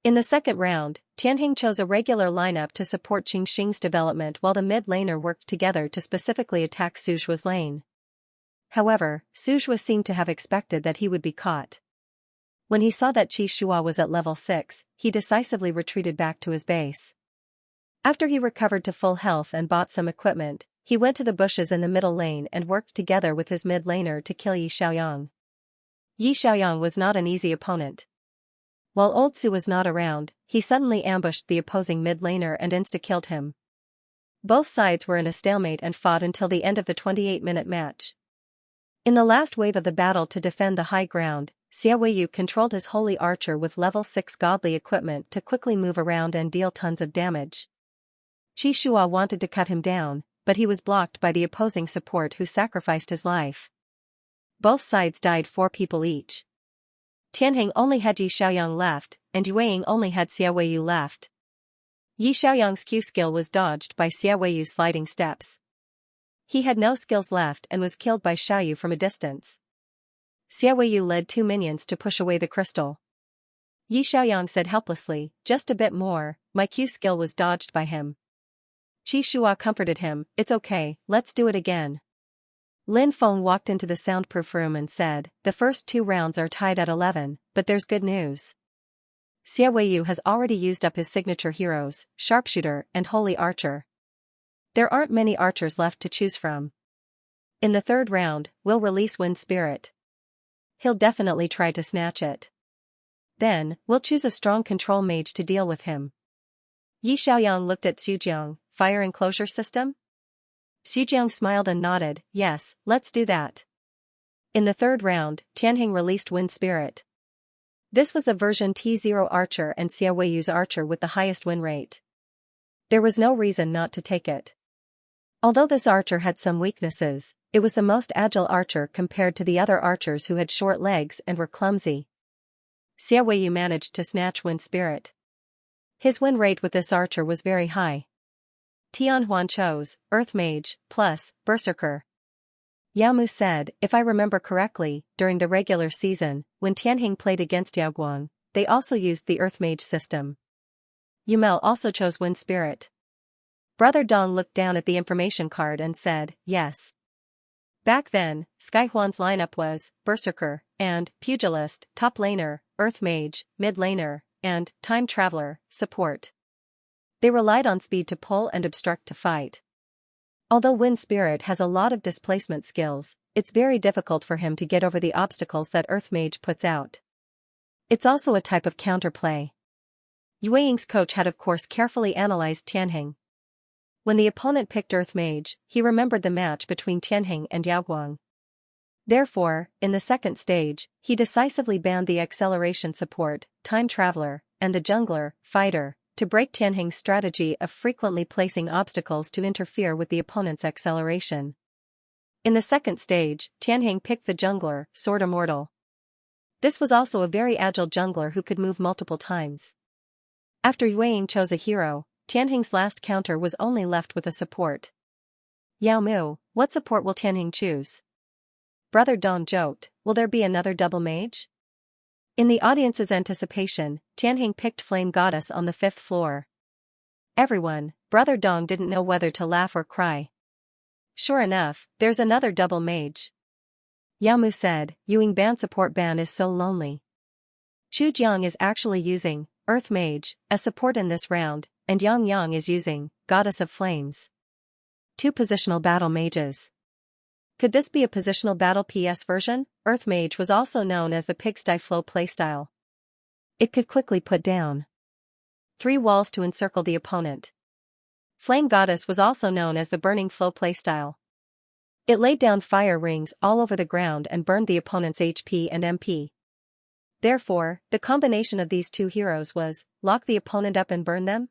In the second round, Tianheng chose a regular lineup to support Xingxing's development while the mid laner worked together to specifically attack Sujua's lane. However, Sujua seemed to have expected that he would be caught. When he saw that Qi Shua was at level 6, he decisively retreated back to his base. After he recovered to full health and bought some equipment, he went to the bushes in the middle lane and worked together with his mid laner to kill Yi Xiaoyang. Yi Xiaoyang was not an easy opponent. While Old Su was not around, he suddenly ambushed the opposing mid laner and insta-killed him. Both sides were in a stalemate and fought until the end of the 28-minute match. In the last wave of the battle to defend the high ground, Xia Weiyu controlled his holy archer with level 6 godly equipment to quickly move around and deal tons of damage. Qi Shua wanted to cut him down, but he was blocked by the opposing support who sacrificed his life. Both sides died 4 people each. Tianheng only had Yi Xiaoyang left, and Yueying only had Xia Weiyu left. Yi Xiaoyang's Q skill was dodged by Xia Weiyu's sliding steps. He had no skills left and was killed by Xiaoyu from a distance. Xia Weiyu led 2 minions to push away the crystal. Yi Xiaoyang said helplessly, "Just a bit more, my Q skill was dodged by him." Qi Shua comforted him, "It's okay, let's do it again." Lin Feng walked into the soundproof room and said, "The first 2 rounds are tied at 11, but there's good news. Xia Weiyu has already used up his signature heroes, Sharpshooter and Holy Archer. There aren't many archers left to choose from. In the 3rd round, we'll release Wind Spirit. He'll definitely try to snatch it. Then, we'll choose a strong control mage to deal with him." Yi Xiaoyang looked at Xujiang, "Fire enclosure system?" Xujiang smiled and nodded, "Yes, let's do that." In the 3rd round, Tianheng released Wind Spirit. This was the version T0 Archer and Xia Weiyu's Archer with the highest win rate. There was no reason not to take it. Although this archer had some weaknesses, it was the most agile archer compared to the other archers who had short legs and were clumsy. Xia Weiyu managed to snatch Wind Spirit. His win rate with this archer was very high. Tianhuan chose Earth Mage plus Berserker. Yao Mu said, "If I remember correctly, during the regular season, when Tianheng played against Yaoguang, they also used the Earth Mage system." Yumel also chose Wind Spirit. Brother Dong looked down at the information card and said, "Yes." Back then, Skyhuan's lineup was Berserker and Pugilist, top laner, Earth Mage, mid laner, and Time Traveler, support. They relied on speed to pull and obstruct to fight. Although Wind Spirit has a lot of displacement skills, it's very difficult for him to get over the obstacles that Earth Mage puts out. It's also a type of counterplay. Yueying's coach had of course carefully analyzed Tianheng. When the opponent picked Earth Mage, he remembered the match between Tianheng and Yaoguang. Therefore, in the second stage, he decisively banned the acceleration support, Time Traveler, and the jungler, Fighter, to break Tianheng's strategy of frequently placing obstacles to interfere with the opponent's acceleration. In the second stage, Tianheng picked the jungler, Sword Immortal. This was also a very agile jungler who could move multiple times. After Yueying chose a hero, Tianheng's last counter was only left with a support. Yao Mu, what support will Tianheng choose? Brother Dong joked, will there be another double mage? In the audience's anticipation, Tianheng picked Flame Goddess on the 5th floor. Everyone, Brother Dong didn't know whether to laugh or cry. Sure enough, there's another double mage. Yao Mu said, Yueying ban support ban is so lonely. Chu Jiang is actually using Earth Mage as support in this round, and Yang Yang is using Goddess of Flames. 2 positional battle mages. Could this be a positional battle PS version? Earth Mage was also known as the Pigsty Flow playstyle. It could quickly put down 3 walls to encircle the opponent. Flame Goddess was also known as the Burning Flow playstyle. It laid down fire rings all over the ground and burned the opponent's HP and MP. Therefore, the combination of these 2 heroes was, lock the opponent up and burn them?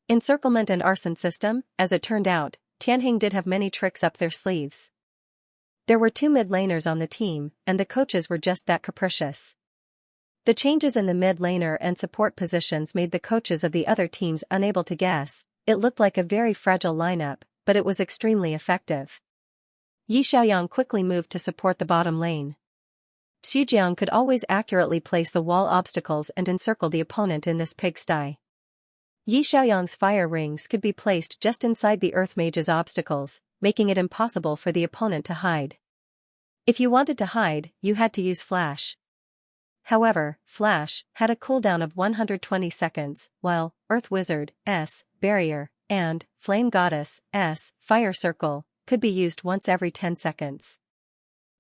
Encirclement and arson system. As it turned out, Tianheng did have many tricks up their sleeves. There were 2 mid laners on the team, and the coaches were just that capricious. The changes in the mid laner and support positions made the coaches of the other teams unable to guess. It looked like a very fragile lineup, but it was extremely effective. Yi Xiaoyang quickly moved to support the bottom lane. Xu Jiang could always accurately place the wall obstacles and encircle the opponent in this pigsty. Yi Xiaoyang's fire rings could be placed just inside the Earth Mage's obstacles, making it impossible for the opponent to hide. If you wanted to hide, you had to use Flash. However, Flash had a cooldown of 120 seconds, while Earth Wizard's Barrier and Flame Goddess's Fire Circle could be used once every 10 seconds.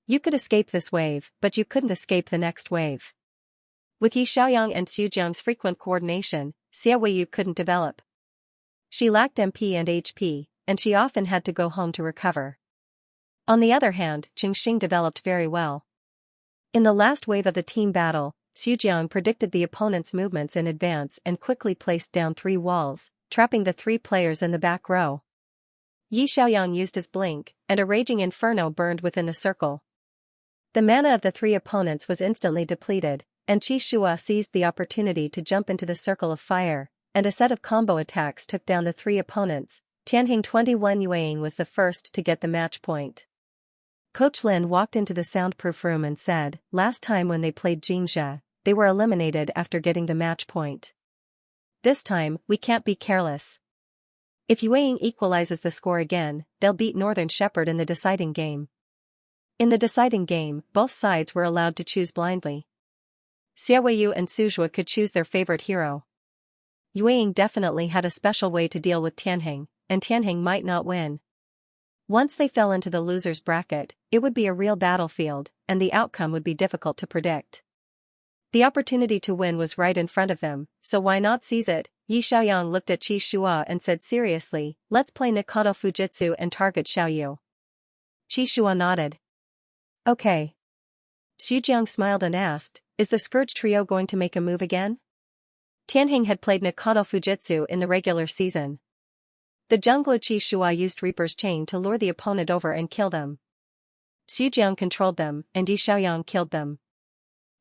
You could escape this wave, but you couldn't escape the next wave. With Yi Xiaoyang and Xu Jiang's frequent coordination, Xia Weiyu couldn't develop. She lacked MP and HP, and she often had to go home to recover. On the other hand, Qingxing developed very well. In the last wave of the team battle, Xu Jiang predicted the opponent's movements in advance and quickly placed down 3 walls, trapping the 3 players in the back row. Yi Xiaoyang used his blink, and a raging inferno burned within the circle. The mana of the 3 opponents was instantly depleted, and Qi Shua seized the opportunity to jump into the circle of fire, and a set of combo attacks took down the 3 opponents. Tianheng 21 Yueying was the first to get the match point. Coach Lin walked into the soundproof room and said, last time when they played Xianxia, they were eliminated after getting the match point. This time, we can't be careless. If Yueying equalizes the score again, they'll beat Northern Shepherd in the deciding game. In the deciding game, both sides were allowed to choose blindly. Xia Weiyu and Suzhua could choose their favorite hero. Yueying definitely had a special way to deal with Tianheng, and Tianheng might not win. Once they fell into the loser's bracket, it would be a real battlefield, and the outcome would be difficult to predict. The opportunity to win was right in front of them, so why not seize it? Yi Xiaoyang looked at Qi Shua and said seriously, let's play Nikado Fujitsu and target Xiaoyu. Qi Shua nodded. Okay. Xu Jiang smiled and asked, is the Scourge Trio going to make a move again? Tianheng had played Nikado Fujitsu in the regular season. The jungler Qi Shua used Reaper's Chain to lure the opponent over and kill them. Xu Jiang controlled them, and Yi Xiaoyang killed them.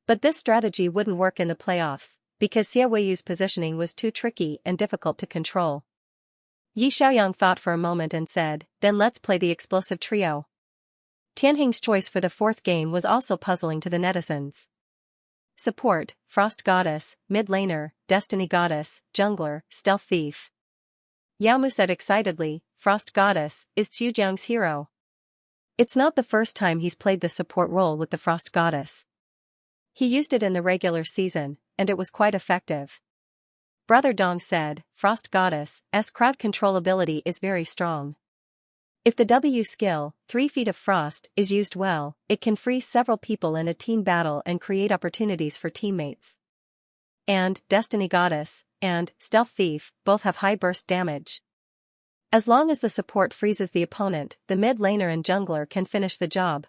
But this strategy wouldn't work in the playoffs, because Xia Weiyu's positioning was too tricky and difficult to control. Yi Xiaoyang thought for a moment and said, then let's play the Explosive Trio. Tianheng's choice for the 4th game was also puzzling to the netizens. Support, Frost Goddess, Mid Laner, Destiny Goddess, Jungler, Stealth Thief. Yao Mu said excitedly, Frost Goddess is Xu Jiang's hero. It's not the first time he's played the support role with the Frost Goddess. He used it in the regular season, and it was quite effective. Brother Dong said, Frost Goddess's crowd control ability is very strong. If the W skill, 3 Feet of Frost, is used well, it can freeze several people in a team battle and create opportunities for teammates. And Destiny Goddess and Stealth Thief both have high burst damage. As long as the support freezes the opponent, the mid laner and jungler can finish the job.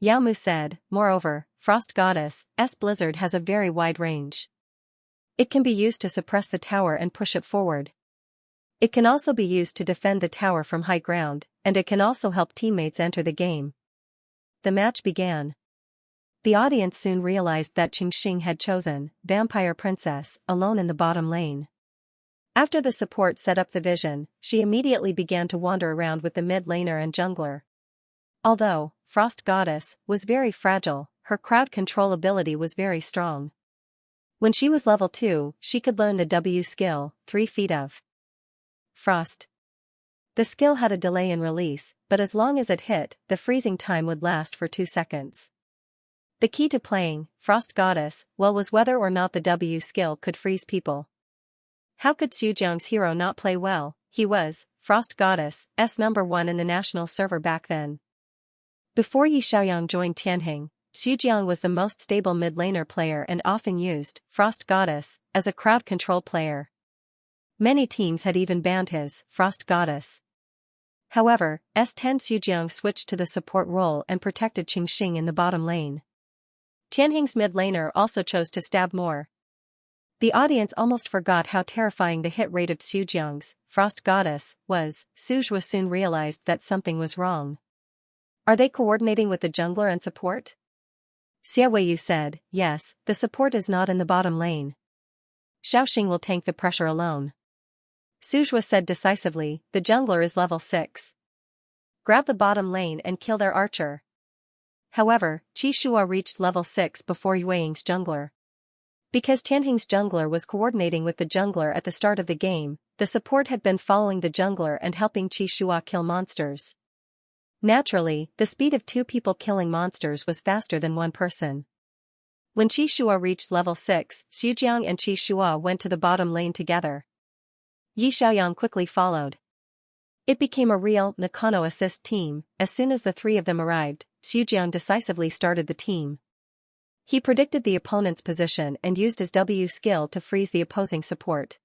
Yao Mu said. Moreover, Frost Goddess' Blizzard has a very wide range. It can be used to suppress the tower and push it forward. It can also be used to defend the tower from high ground, and it can also help teammates enter the game. The match began. The audience soon realized that Xianxia had chosen Vampire Princess alone in the bottom lane. After the support set up the vision, she immediately began to wander around with the mid laner and jungler. Although Frost Goddess was very fragile, her crowd control ability was very strong. When she was level 2, she could learn the W skill, 3 Feet of Frost. The skill had a delay in release, but as long as it hit, the freezing time would last for 2 seconds. The key to playing Frost Goddess well was whether or not the W skill could freeze people. How could Xiujiang's hero not play well? He was Frost Goddess' #1 in the national server back then. Before Yi Xiaoyang joined Tianheng, Xiujiang was the most stable mid laner player and often used Frost Goddess as a crowd control player. Many teams had even banned his Frost Goddess. However, S10 Xiujiang switched to the support role and protected Xianxia in the bottom lane. Tianheng's mid laner also chose to stab more. The audience almost forgot how terrifying the hit rate of Xiujiang's Frost Goddess was. Suzhua soon realized that something was wrong. Are they coordinating with the jungler and support? Xia Weiyu said. Yes, the support is not in the bottom lane. Xiaoxing will tank the pressure alone. Suzhua said decisively. The jungler is level 6. Grab the bottom lane and kill their archer. However, Qi Shua reached level 6 before Yueying's jungler. Because Tianheng's jungler was coordinating with the jungler at the start of the game, the support had been following the jungler and helping Qi Shua kill monsters. Naturally, the speed of 2 people killing monsters was faster than 1 person. When Qi Shua reached level 6, Xiujiang and Qi Shua went to the bottom lane together. Yi Xiaoyang quickly followed. It became a real Nakano assist team. As soon as the 3 of them arrived, Xiujiang decisively started the team. He predicted the opponent's position and used his W skill to freeze the opposing support.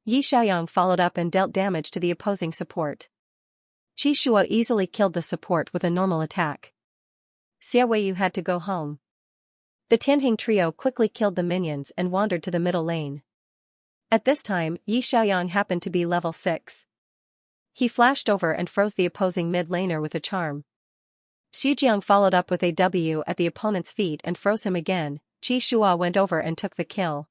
Yi Xiaoyang followed up and dealt damage to the opposing support. Qi Shua easily killed the support with a normal attack. Xia Weiyu had to go home. The Tianheng trio quickly killed the minions and wandered to the middle lane. At this time, Yi Xiaoyang happened to be level 6. He flashed over and froze the opposing mid laner with a charm. Xiujiang followed up with a W at the opponent's feet and froze him again. Qi Shua went over and took the kill.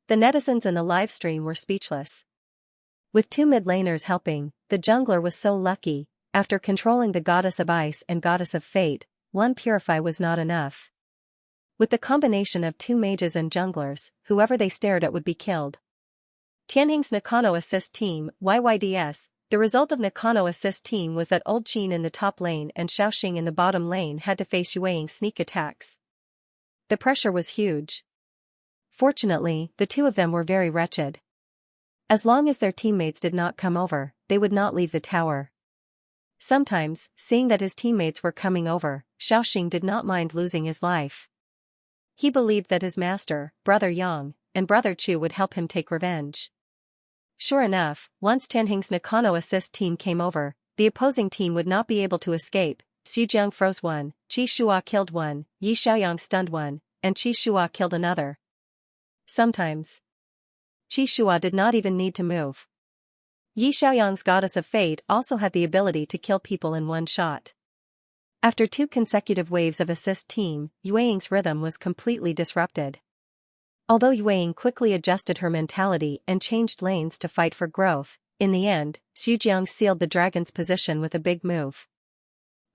The netizens in the live stream were speechless. With 2 mid laners helping, the jungler was so lucky. After controlling the Goddess of Ice and Goddess of Fate, 1 Purify was not enough. With the combination of 2 mages and junglers, whoever they stared at would be killed. Tianheng's Nakano assist team, YYDS. The result of Nakano assist team was that Old Qin in the top lane and Xiaoxing in the bottom lane had to face Yueying's sneak attacks. The pressure was huge. Fortunately, the 2 of them were very wretched. As long as their teammates did not come over, they would not leave the tower. Sometimes, seeing that his teammates were coming over, Xiaoxing did not mind losing his life. He believed that his master, Brother Yang, and Brother Chu would help him take revenge. Sure enough, once Tianheng's Nakano assist team came over, the opposing team would not be able to escape. Xiujiang froze 1, Qi Shua killed 1, Yi Xiaoyang stunned 1, and Qi Shua killed another. Sometimes, Qi Shua did not even need to move. Yi Xiaoyang's Goddess of Fate also had the ability to kill people in 1 shot. After 2 consecutive waves of assist team, Yueying's rhythm was completely disrupted. Although Yueying quickly adjusted her mentality and changed lanes to fight for growth, in the end, Xiujiang sealed the dragon's position with a big move.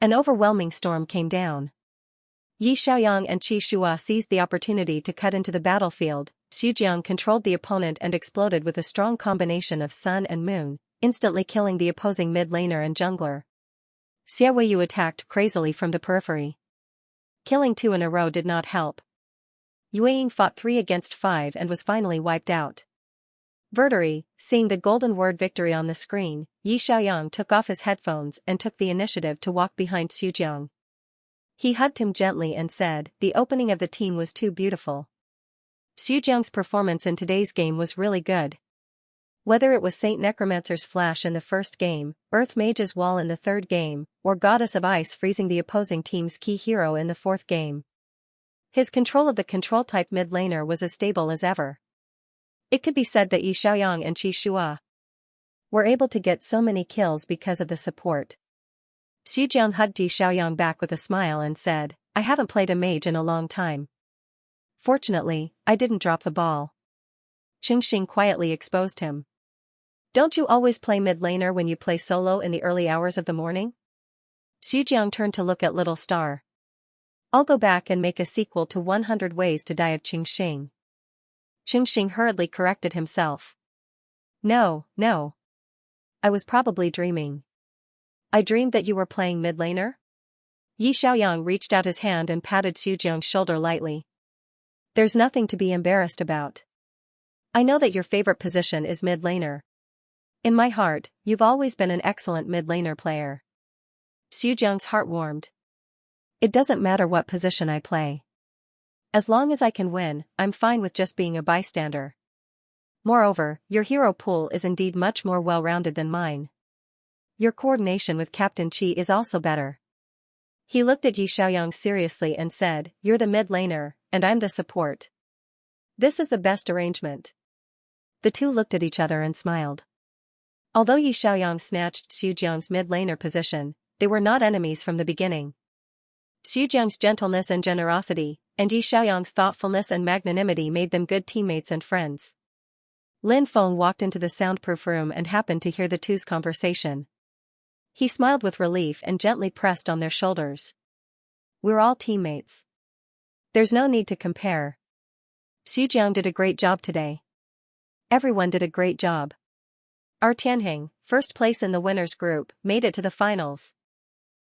An overwhelming storm came down. Yi Xiaoyang and Qi Shua seized the opportunity to cut into the battlefield. Xiujiang controlled the opponent and exploded with a strong combination of sun and moon, instantly killing the opposing mid laner and jungler. Xia Weiyu attacked crazily from the periphery. Killing 2 in a row did not help. Yueying fought 3 against 5 and was finally wiped out. Verdery, seeing the golden word victory on the screen, Yi Xiaoyang took off his headphones and took the initiative to walk behind Xujiang. He hugged him gently and said, "The opening of the team was too beautiful. Xujiang's performance in today's game was really good. Whether it was Saint Necromancer's flash in the first game, Earth Mage's wall in the third game, or Goddess of Ice freezing the opposing team's key hero in the fourth game. His control of the control-type mid-laner was as stable as ever. It could be said that Yi Xiaoyang and Qi Shua were able to get so many kills because of the support." Xujiang hugged Yi Xiaoyang back with a smile and said, "I haven't played a mage in a long time. Fortunately, I didn't drop the ball." Xianxia quietly exposed him. "Don't you always play mid-laner when you play solo in the early hours of the morning?" Xujiang turned to look at Little Star. "I'll go back and make a sequel to 100 Ways to Die of Xianxia." Xianxia hurriedly corrected himself. No. I was probably dreaming." "I dreamed that you were playing mid-laner?" Yi Xiaoyang reached out his hand and patted Xujiang's shoulder lightly. "There's nothing to be embarrassed about. I know that your favorite position is mid-laner. In my heart, you've always been an excellent mid-laner player." Xujiang's heart warmed. "It doesn't matter what position I play. As long as I can win, I'm fine with just being a bystander. Moreover, your hero pool is indeed much more well-rounded than mine. Your coordination with Captain Qi is also better." He looked at Yi Xiaoyang seriously and said, "You're the mid-laner, and I'm the support. This is the best arrangement." The two looked at each other and smiled. Although Yi Xiaoyang snatched Xujiang's mid-laner position, they were not enemies from the beginning. Xujiang's gentleness and generosity, and Yi Xiaoyang's thoughtfulness and magnanimity made them good teammates and friends. Lin Feng walked into the soundproof room and happened to hear the two's conversation. He smiled with relief and gently pressed on their shoulders. "We're all teammates. There's no need to compare. Xujiang did a great job today. Everyone did a great job. Our Tianheng, first place in the winners group, made it to the finals."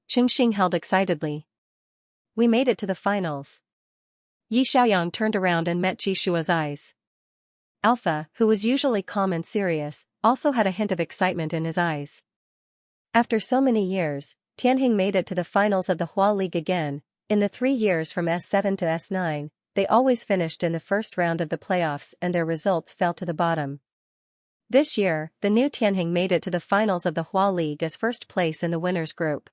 Xianxia held excitedly. "We made it to the finals." Yi Xiaoyang turned around and met Qi Shua's eyes. Alpha, who was usually calm and serious, also had a hint of excitement in his eyes. After so many years, Tianheng made it to the finals of the Hua League again. In the 3 years from S7 to S9, they always finished in the first round of the playoffs and their results fell to the bottom. This year, the new Tianheng made it to the finals of the Hua League as first place in the winners group.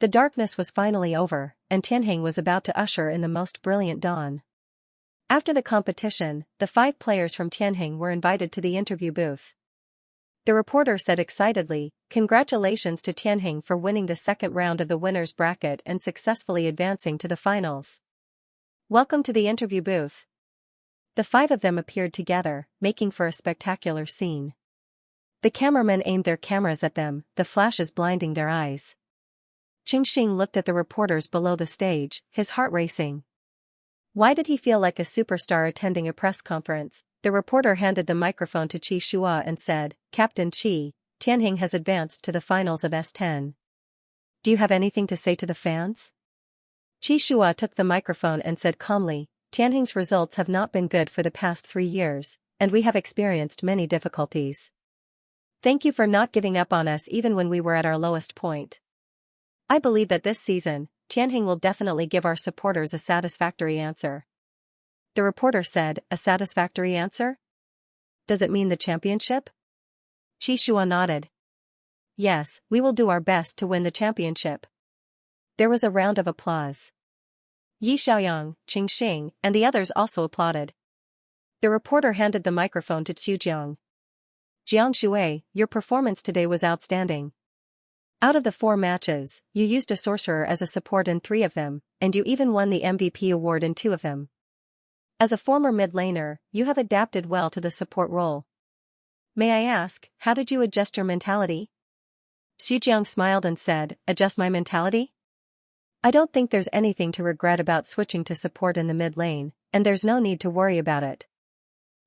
The darkness was finally over, and Tianheng was about to usher in the most brilliant dawn. After the competition, the 5 players from Tianheng were invited to the interview booth. The reporter said excitedly, "Congratulations to Tianheng for winning the second round of the winners bracket and successfully advancing to the finals. Welcome to the interview booth." The 5 of them appeared together, making for a spectacular scene. The cameramen aimed their cameras at them, the flashes blinding their eyes. Xianxia looked at the reporters below the stage, his heart racing. Why did he feel like a superstar attending a press conference? The reporter handed the microphone to Qi Shua and said, "Captain Qi, Tianheng has advanced to the finals of S10. Do you have anything to say to the fans?" Qi Shua took the microphone and said calmly, "Tianheng's results have not been good for the past 3 years, and we have experienced many difficulties. Thank you for not giving up on us even when we were at our lowest point. I believe that this season, Tianheng will definitely give our supporters a satisfactory answer." The reporter said, "A satisfactory answer? Does it mean the championship?" Qi Shua nodded. "Yes, we will do our best to win the championship." There was a round of applause. Yi Xiaoyang, Xianxia, and the others also applauded. The reporter handed the microphone to Xujiang. "Jiang Shui, your performance today was outstanding. Out of the 4 matches, you used a sorcerer as a support in 3 of them, and you even won the MVP award in 2 of them. As a former mid-laner, you have adapted well to the support role. May I ask, how did you adjust your mentality?" Xujiang smiled and said, "Adjust my mentality? I don't think there's anything to regret about switching to support in the mid lane, and there's no need to worry about it.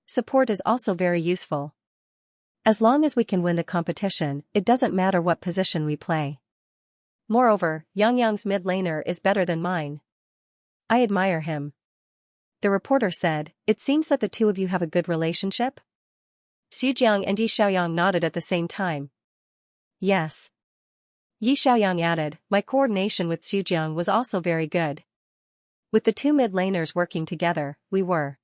Support is also very useful. As long as we can win the competition, it doesn't matter what position we play. Moreover, Yang mid laner is better than mine. I admire him." The reporter said, "It seems that the 2 of you have a good relationship?" Xu and Yi Xiaoyang nodded at the same time. Yes. Yi Xiaoyang added, my coordination with Xu was also very good. With the two mid-laners working together, we were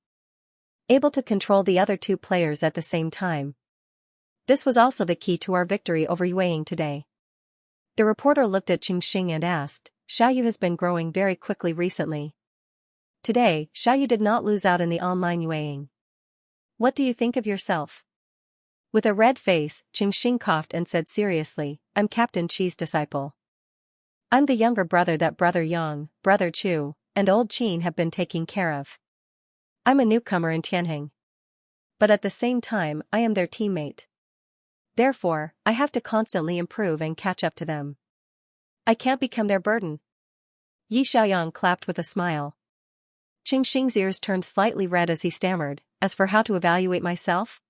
able to control the other two players at the same time. This was also the key to our victory over Yueying today. The reporter looked at Xianxia and asked, Xiaoyu has been growing very quickly recently. Today, Xiaoyu did not lose out in the online Yueying. What do you think of yourself? With a red face, Xianxia coughed and said seriously, I'm Captain Qi's disciple. I'm the younger brother that Brother Yang, Brother Chu, and Old Qin have been taking care of. I'm a newcomer in Tianheng. But at the same time, I am their teammate. Therefore, I have to constantly improve and catch up to them. I can't become their burden. Yi Xiaoyang clapped with a smile. Xianxia's ears turned slightly red as he stammered, as for how to evaluate myself?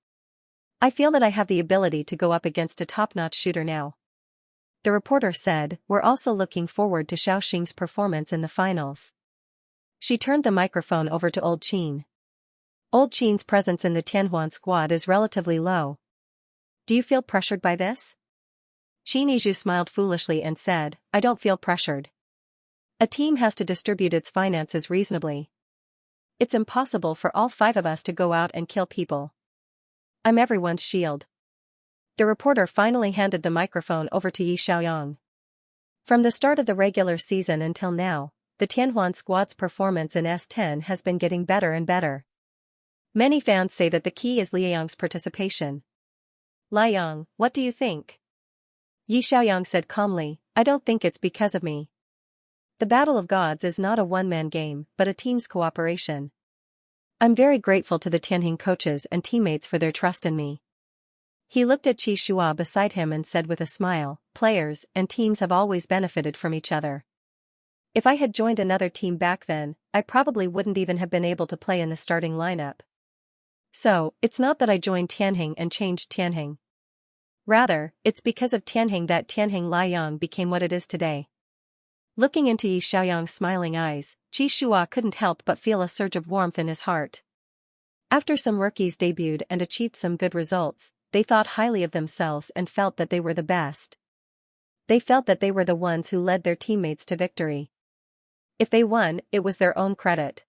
I feel that I have the ability to go up against a top-notch shooter now. The reporter said, we're also looking forward to Xiaoxing's performance in the finals. She turned the microphone over to Old Qin. Old Qin's presence in the Tianhuan squad is relatively low. Do you feel pressured by this? Qin Yizhu smiled foolishly and said, I don't feel pressured. A team has to distribute its finances reasonably. It's impossible for all 5 of us to go out and kill people. I'm everyone's shield. The reporter finally handed the microphone over to Yi Xiaoyang. From the start of the regular season until now, the Tianhuan squad's performance in S10 has been getting better and better. Many fans say that the key is Liuyang's participation. Liuyang, what do you think? Yi Xiaoyang said calmly, I don't think it's because of me. The Battle of Gods is not a one-man game, but a team's cooperation. I'm very grateful to the Tianheng coaches and teammates for their trust in me. He looked at Qi Shua beside him and said with a smile, players and teams have always benefited from each other. If I had joined another team back then, I probably wouldn't even have been able to play in the starting lineup. So, it's not that I joined Tianheng and changed Tianheng. Rather, it's because of Tianheng that Tianheng Liuyang became what it is today. Looking into Yi Xiaoyang's smiling eyes, Qi Shua couldn't help but feel a surge of warmth in his heart. After some rookies debuted and achieved some good results, they thought highly of themselves and felt that they were the best. They felt that they were the ones who led their teammates to victory. If they won, it was their own credit.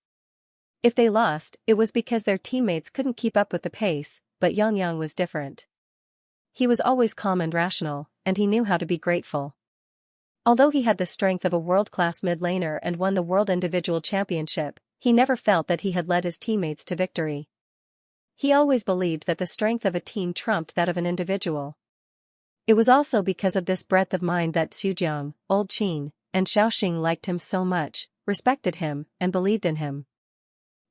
If they lost, it was because their teammates couldn't keep up with the pace, but Yang was different. He was always calm and rational, and he knew how to be grateful. Although he had the strength of a world-class mid-laner and won the World Individual Championship, he never felt that he had led his teammates to victory. He always believed that the strength of a team trumped that of an individual. It was also because of this breadth of mind that Xu, Old Qin, and Xiaoxing liked him so much, respected him, and believed in him.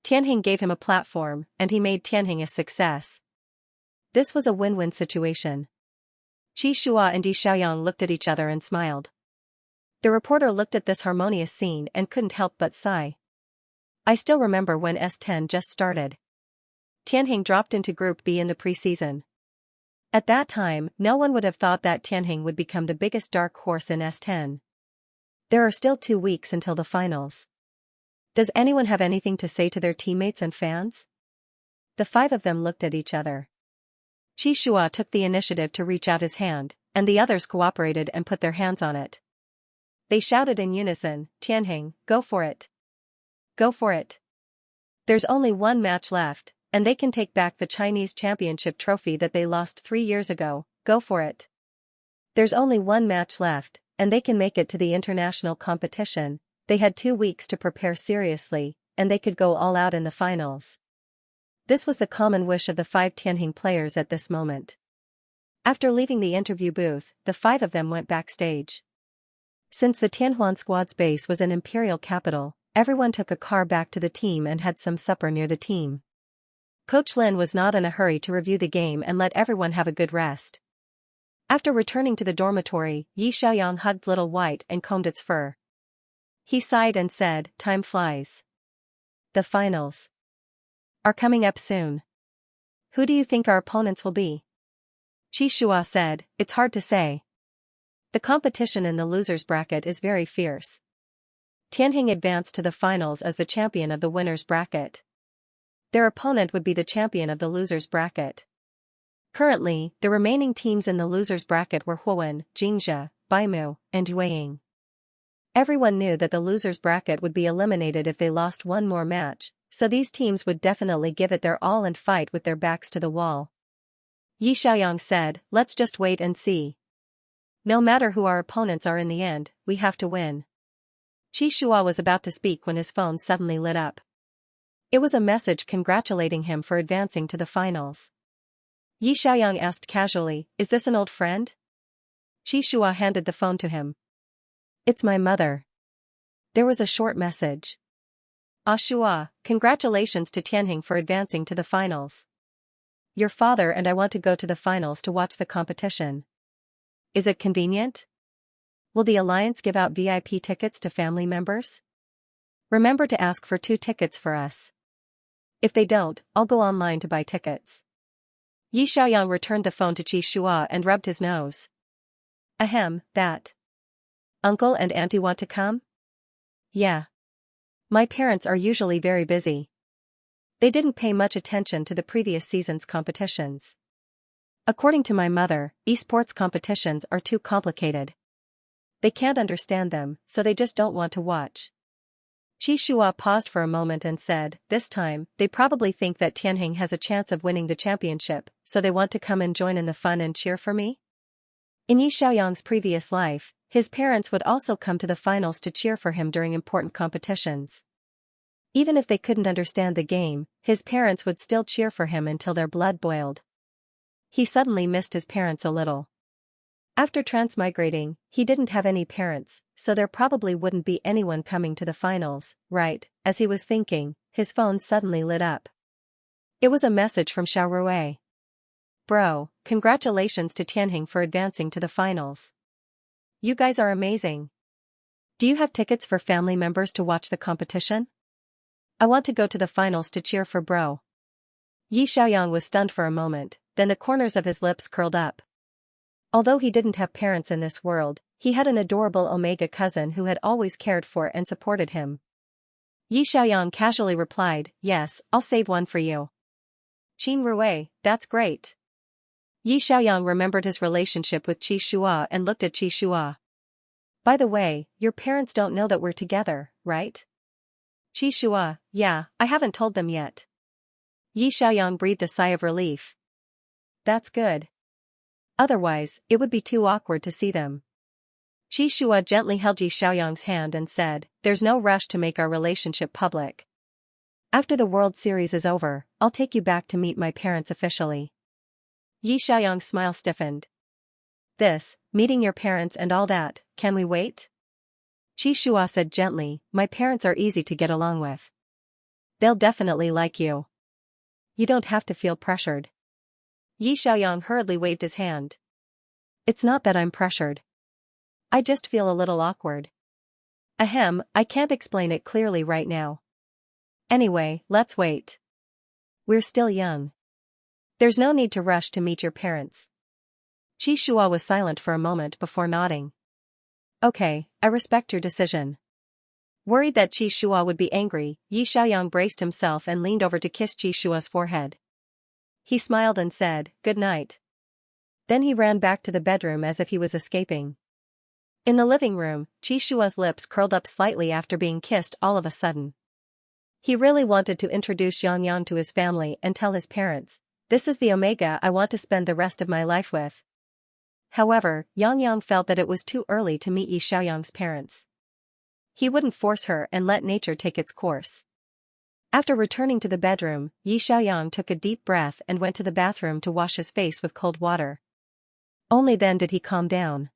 Tianheng gave him a platform, and he made Tianheng a success. This was a win-win situation. Qi Shua and Yi Xiaoyang looked at each other and smiled. The reporter looked at this harmonious scene and couldn't help but sigh. I still remember when S10 just started. Tianheng dropped into Group B in the preseason. At that time, no one would have thought that Tianheng would become the biggest dark horse in S10. There are still 2 weeks until the finals. Does anyone have anything to say to their teammates and fans? The 5 of them looked at each other. Qi Shua took the initiative to reach out his hand, and the others cooperated and put their hands on it. They shouted in unison, Tianheng, go for it. Go for it. There's only 1 match left, and they can take back the Chinese championship trophy that they lost 3 years ago, go for it. There's only 1 match left, and they can make it to the international competition. They had 2 weeks to prepare seriously, and they could go all out in the finals. This was the common wish of the 5 Tianheng players at this moment. After leaving the interview booth, the 5 of them went backstage. Since the Tianhuan squad's base was in Imperial Capital, everyone took a car back to the team and had some supper near the team. Coach Lin was not in a hurry to review the game and let everyone have a good rest. After returning to the dormitory, Yi Xiaoyang hugged Little White and combed its fur. He sighed and said, time flies. The finals are coming up soon. Who do you think our opponents will be? Qi Shua said, it's hard to say. The competition in the losers bracket is very fierce. Tianheng advanced to the finals as the champion of the winners bracket. Their opponent would be the champion of the losers bracket. Currently, the remaining teams in the losers bracket were Huowen, Xianxia, Baimu, and Yueying. Everyone knew that the losers bracket would be eliminated if they lost one more match, so these teams would definitely give it their all and fight with their backs to the wall. Yi Xiaoyang said, "Let's just wait and see. No matter who our opponents are in the end, we have to win." Qi Shua was about to speak when his phone suddenly lit up. It was a message congratulating him for advancing to the finals. Yi Xiaoyang asked casually, "Is this an old friend?" Qi Shua handed the phone to him. "It's my mother." There was a short message. "Ah Shua, congratulations to Tianheng for advancing to the finals. Your father and I want to go to the finals to watch the competition. Is it convenient? Will the Alliance give out VIP tickets to family members? Remember to ask for 2 tickets for us. If they don't, I'll go online to buy tickets." Yi Xiaoyang returned the phone to Qi Shua and rubbed his nose. "Ahem, that. Uncle and auntie want to come?" "Yeah. My parents are usually very busy. They didn't pay much attention to the previous season's competitions. According to my mother, esports competitions are too complicated. They can't understand them, so they just don't want to watch." Qi Shua paused for a moment and said, "This time, they probably think that Tianheng has a chance of winning the championship, so they want to come and join in the fun and cheer for me?" In Yi Xiaoyang's previous life, his parents would also come to the finals to cheer for him during important competitions. Even if they couldn't understand the game, his parents would still cheer for him until their blood boiled. He suddenly missed his parents a little. After transmigrating, he didn't have any parents, so there probably wouldn't be anyone coming to the finals, right? As he was thinking, his phone suddenly lit up. It was a message from Xiao Rui. "Bro, congratulations to Tianheng for advancing to the finals. You guys are amazing. Do you have tickets for family members to watch the competition? I want to go to the finals to cheer for bro." Yi Xiaoyang was stunned for a moment, then the corners of his lips curled up. Although he didn't have parents in this world, he had an adorable Omega cousin who had always cared for and supported him. Yi Xiaoyang casually replied, "Yes, I'll save one for you." "Qin Rui, that's great." Yi Xiaoyang remembered his relationship with Qi Shua and looked at Qi Shua. "By the way, your parents don't know that we're together, right?" Qi Shua, "Yeah, I haven't told them yet." Yi Xiaoyang breathed a sigh of relief. "That's good. Otherwise, it would be too awkward to see them." Qi Shua gently held Yi Xiaoyang's hand and said, "There's no rush to make our relationship public. After the World Series is over, I'll take you back to meet my parents officially." Yi Xiaoyang's smile stiffened. Meeting your parents and all that, can we wait?" Qi Shua said gently, "My parents are easy to get along with. They'll definitely like you. You don't have to feel pressured." Yi Xiaoyang hurriedly waved his hand. "It's not that I'm pressured. I just feel a little awkward. Ahem, I can't explain it clearly right now. Anyway, let's wait. We're still young. There's no need to rush to meet your parents." Qi Shua was silent for a moment before nodding. "Okay, I respect your decision." Worried that Qi Shua would be angry, Yi Xiaoyang braced himself and leaned over to kiss Qi Shua's forehead. He smiled and said, "Good night." Then he ran back to the bedroom as if he was escaping. In the living room, Qi Shua's lips curled up slightly after being kissed all of a sudden. He really wanted to introduce Xiangyang to his family and tell his parents, "This is the Omega I want to spend the rest of my life with." However, Xiangyang felt that it was too early to meet Yi Xiaoyang's parents. He wouldn't force her and let nature take its course. After returning to the bedroom, Yi Xiaoyang took a deep breath and went to the bathroom to wash his face with cold water. Only then did he calm down.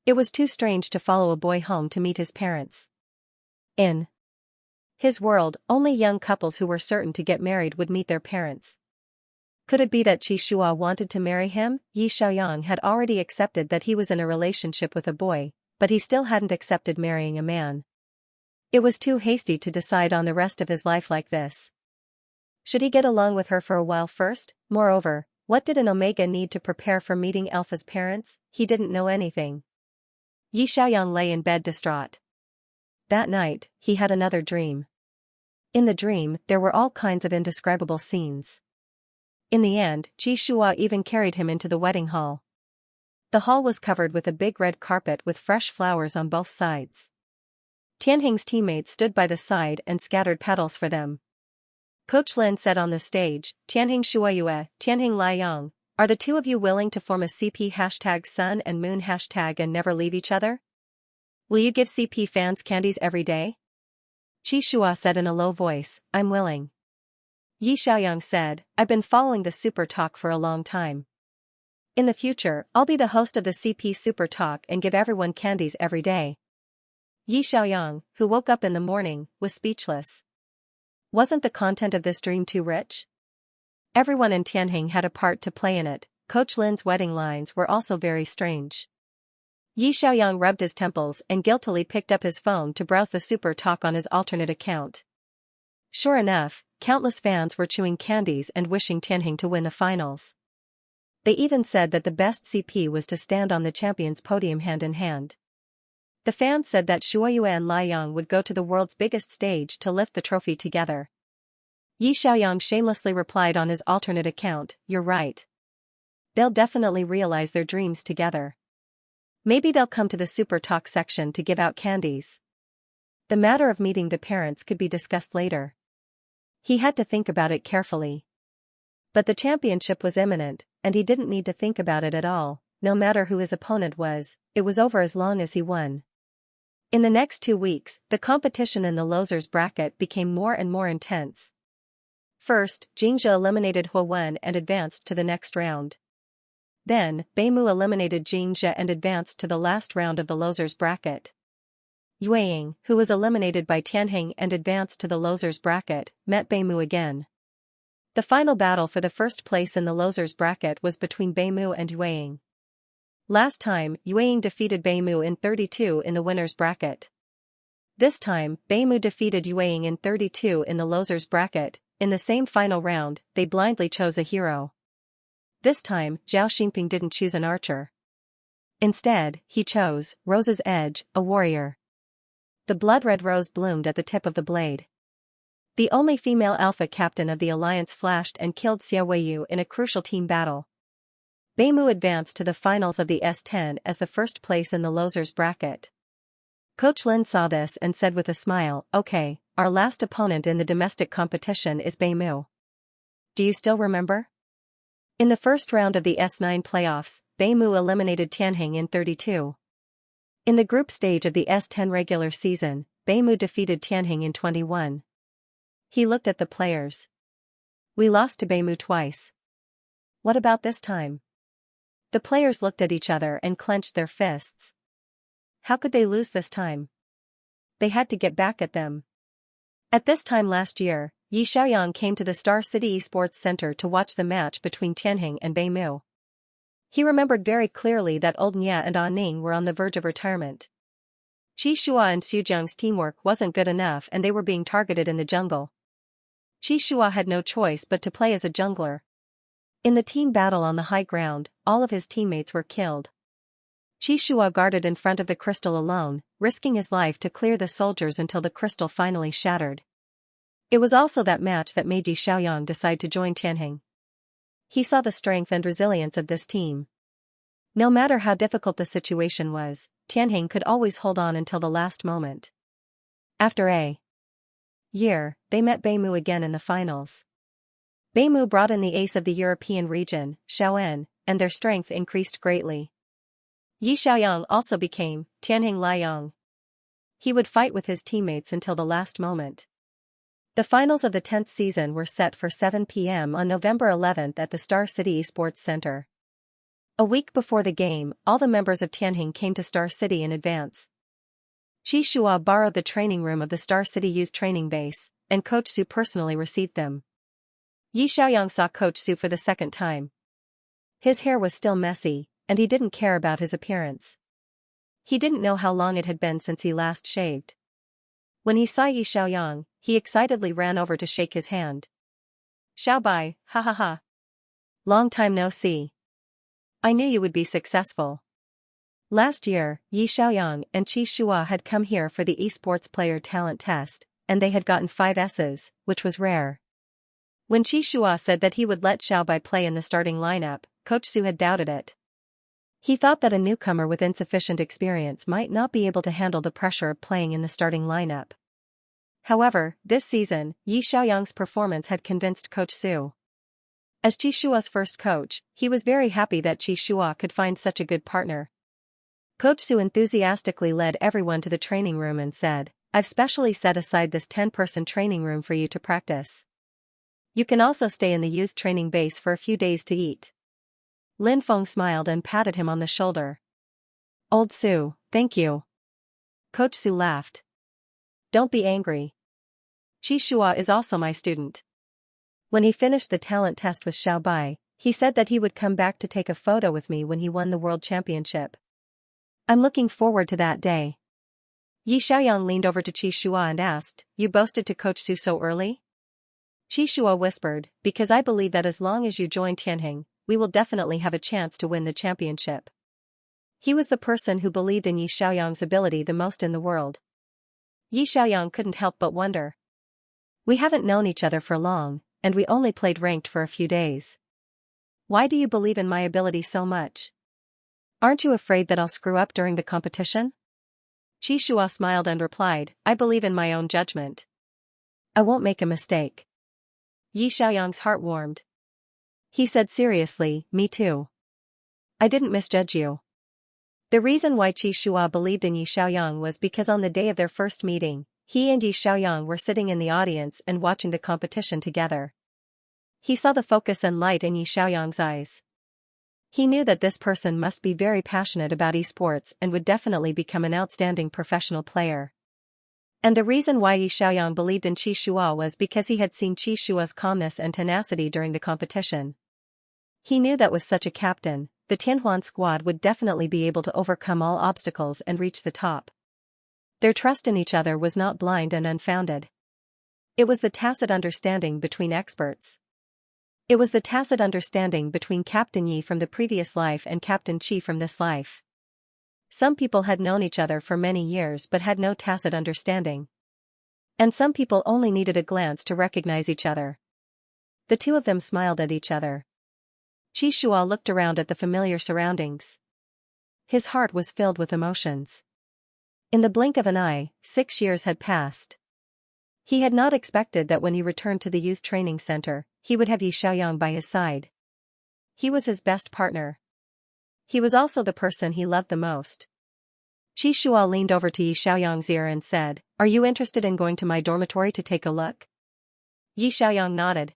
It was too strange to follow a boy home to meet his parents. In his world, only young couples who were certain to get married would meet their parents. Could it be that Qi Shua wanted to marry him? Yi Xiaoyang had already accepted that he was in a relationship with a boy, but he still hadn't accepted marrying a man. It was too hasty to decide on the rest of his life like this. Should he get along with her for a while first? Moreover, what did an Omega need to prepare for meeting Alpha's parents? He didn't know anything. Yi Xiaoyang lay in bed distraught. That night, he had another dream. In the dream, there were all kinds of indescribable scenes. In the end, Qi Shua even carried him into the wedding hall. The hall was covered with a big red carpet with fresh flowers on both sides. Tianheng's teammates stood by the side and scattered petals for them. Coach Lin said on the stage, Tianheng Shuayue, Tianheng Liang, are the two of you willing to form a CP #Sun and Moon # and never leave each other? Will you give CP fans candies every day? Qi Shua said in a low voice, I'm willing. Yi Xiaoyang said, I've been following the Super Talk for a long time. In the future, I'll be the host of the CP Super Talk and give everyone candies every day. Yi Xiaoyang, who woke up in the morning, was speechless. Wasn't the content of this dream too rich? Everyone in Tianheng had a part to play in it. Coach Lin's wedding lines were also very strange. Yi Xiaoyang rubbed his temples and guiltily picked up his phone to browse the Super Talk on his alternate account. Sure enough, countless fans were chewing candies and wishing Tianheng to win the finals. They even said that the best CP was to stand on the champion's podium hand in hand. The fans said that Shuayue and Liang would go to the world's biggest stage to lift the trophy together. Yi Xiaoyang shamelessly replied on his alternate account, You're right. They'll definitely realize their dreams together. Maybe they'll come to the Super Talk section to give out candies. The matter of meeting the parents could be discussed later. He had to think about it carefully. But the championship was imminent, and he didn't need to think about it at all. No matter who his opponent was, it was over as long as he won. In the next 2 weeks, the competition in the losers bracket became more and more intense. First, Xianxia eliminated Huawen and advanced to the next round. Then, Beimu eliminated Xianxia and advanced to the last round of the losers bracket. Yueying, who was eliminated by Tianheng and advanced to the losers bracket, met Beimu again. The final battle for the first place in the losers bracket was between Beimu and Yueying. Last time, Yueying defeated Beimu in 32 in the winners bracket. This time, Beimu defeated Yueying in 32 in the losers bracket. In the same final round, they blindly chose a hero. This time, Zhao Xinping didn't choose an archer. Instead, he chose Rose's Edge, a warrior. The blood-red rose bloomed at the tip of the blade. The only female alpha captain of the alliance flashed and killed Xia Weiyu in a crucial team battle. Beimu advanced to the finals of the S10 as the first place in the losers bracket. Coach Lin saw this and said with a smile, Okay, our last opponent in the domestic competition is Beimu. Do you still remember? In the first round of the S9 playoffs, Beimu eliminated Tianheng in 32. In the group stage of the S10 regular season, Beimu defeated Tianheng in 21. He looked at the players. We lost to Beimu twice. What about this time? The players looked at each other and clenched their fists. How could they lose this time? They had to get back at them. At this time last year, Yi Xiaoyang came to the Star City Esports Center to watch the match between Tianheng and Beimu. He remembered very clearly that Old Nia and Ning were on the verge of retirement. Qi Shua and Xujiang's teamwork wasn't good enough and they were being targeted in the jungle. Qi Shua had no choice but to play as a jungler. In the team battle on the high ground, all of his teammates were killed. Qi Shua guarded in front of the crystal alone, risking his life to clear the soldiers until the crystal finally shattered. It was also that match that made Yi Xiaoyang decide to join Tianheng. He saw the strength and resilience of this team. No matter how difficult the situation was, Tianheng could always hold on until the last moment. After a year, they met Beimu again in the finals. Beimu brought in the ace of the European region, Shaoen, and their strength increased greatly. Yi Xiaoyang also became Tianheng Liang. He would fight with his teammates until the last moment. The finals of the 10th season were set for 7 p.m. on November 11 at the Star City Esports Center. A week before the game, all the members of Tianheng came to Star City in advance. Qi Shua borrowed the training room of the Star City Youth Training Base, and Coach Su personally received them. Yi Xiaoyang saw Coach Su for the second time. His hair was still messy, and he didn't care about his appearance. He didn't know how long it had been since he last shaved. When he saw Yi Xiaoyang, he excitedly ran over to shake his hand. Xiaobai, ha ha ha. Long time no see. I knew you would be successful. Last year, Yi Xiaoyang and Qi Shua had come here for the esports player talent test, and they had gotten 5 S's, which was rare. When Qi Shua said that he would let Xiaobai play in the starting lineup, Coach Su had doubted it. He thought that a newcomer with insufficient experience might not be able to handle the pressure of playing in the starting lineup. However, this season, Yi Xiaoyang's performance had convinced Coach Su. As Qi Shua's first coach, he was very happy that Qi Shua could find such a good partner. Coach Su enthusiastically led everyone to the training room and said, "I've specially set aside this 10-person training room for you to practice. You can also stay in the youth training base for a few days to eat." Lin Feng smiled and patted him on the shoulder. "Old Su, thank you." Coach Su laughed. "Don't be angry. Qi Shua is also my student." When he finished the talent test with Xiaobai, he said that he would come back to take a photo with me when he won the world championship. "I'm looking forward to that day." Yi Xiaoyang leaned over to Qi Shua and asked, "You boasted to Coach Su so early?" Qi Shua whispered, "Because I believe that as long as you join Tianheng, we will definitely have a chance to win the championship." He was the person who believed in Yi Xiaoyang's ability the most in the world. Yi Xiaoyang couldn't help but wonder. "We haven't known each other for long, and we only played ranked for a few days. Why do you believe in my ability so much? Aren't you afraid that I'll screw up during the competition?" Qi Shua smiled and replied, "I believe in my own judgment. I won't make a mistake." Yi Xiaoyang's heart warmed. He said seriously, "Me too. I didn't misjudge you." The reason why Qi Shua believed in Yi Xiaoyang was because on the day of their first meeting, he and Yi Xiaoyang were sitting in the audience and watching the competition together. He saw the focus and light in Yi Xiaoyang's eyes. He knew that this person must be very passionate about esports and would definitely become an outstanding professional player. And the reason why Yi Xiaoyang believed in Qi Shua was because he had seen Qi Shua's calmness and tenacity during the competition. He knew that with such a captain, the Tianhuan squad would definitely be able to overcome all obstacles and reach the top. Their trust in each other was not blind and unfounded. It was the tacit understanding between experts. It was the tacit understanding between Captain Yi from the previous life and Captain Qi from this life. Some people had known each other for many years but had no tacit understanding. And some people only needed a glance to recognize each other. The two of them smiled at each other. Qi Shua looked around at the familiar surroundings. His heart was filled with emotions. In the blink of an eye, 6 years had passed. He had not expected that when he returned to the youth training center, he would have Yi Xiaoyang by his side. He was his best partner. He was also the person he loved the most. Qi Shua leaned over to Yi Xiaoyang's ear and said, "Are you interested in going to my dormitory to take a look?" Yi Xiaoyang nodded.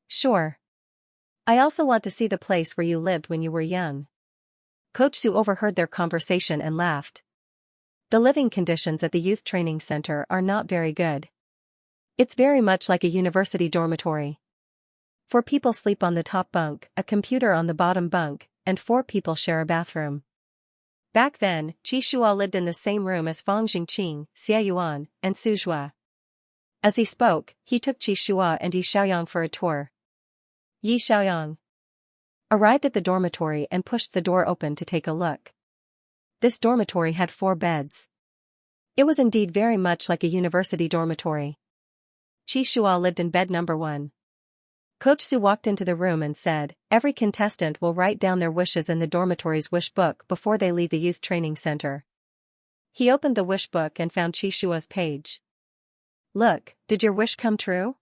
"Sure. I also want to see the place where you lived when you were young." Coach Su overheard their conversation and laughed. The living conditions at the youth training center are not very good. It's very much like a university dormitory. 4 people sleep on the top bunk, a computer on the bottom bunk, and 4 people share a bathroom. Back then, Qi Shua lived in the same room as Fang Jingqing, Xie Yuan, and Su Zhua. As he spoke, he took Qi Shua and Yi Xiaoyang for a tour. Yi Xiaoyang arrived at the dormitory and pushed the door open to take a look. This dormitory had 4 beds. It was indeed very much like a university dormitory. Qi Shua lived in bed number 1. Coach Su walked into the room and said, "Every contestant will write down their wishes in the dormitory's wish book before they leave the youth training center." He opened the wish book and found Qi Shua's page. "Look, did your wish come true?"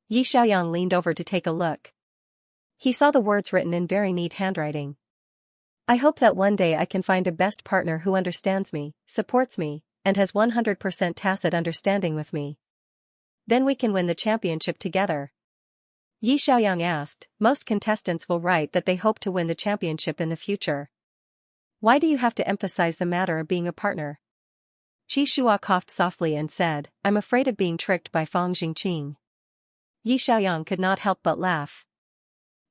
Yi Xiaoyang leaned over to take a look. He saw the words written in very neat handwriting. "I hope that one day I can find a best partner who understands me, supports me, and has 100% tacit understanding with me. Then we can win the championship together." Yi Xiaoyang asked, "Most contestants will write that they hope to win the championship in the future. Why do you have to emphasize the matter of being a partner?" Qi Shua coughed softly and said, "I'm afraid of being tricked by Fang Jingqing." Yi Xiaoyang could not help but laugh.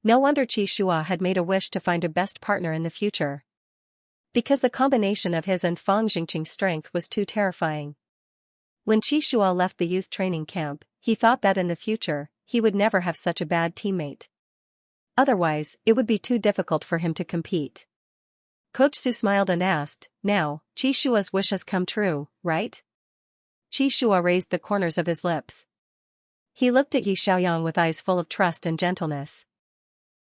No wonder Qi Shua had made a wish to find a best partner in the future. Because the combination of his and Fang Jingqing's strength was too terrifying. When Qi Shua left the youth training camp, he thought that in the future, he would never have such a bad teammate. Otherwise, it would be too difficult for him to compete. Coach Su smiled and asked, "Now, Qi Shua's wish has come true, right?" Qi Shua raised the corners of his lips. He looked at Yi Xiaoyang with eyes full of trust and gentleness.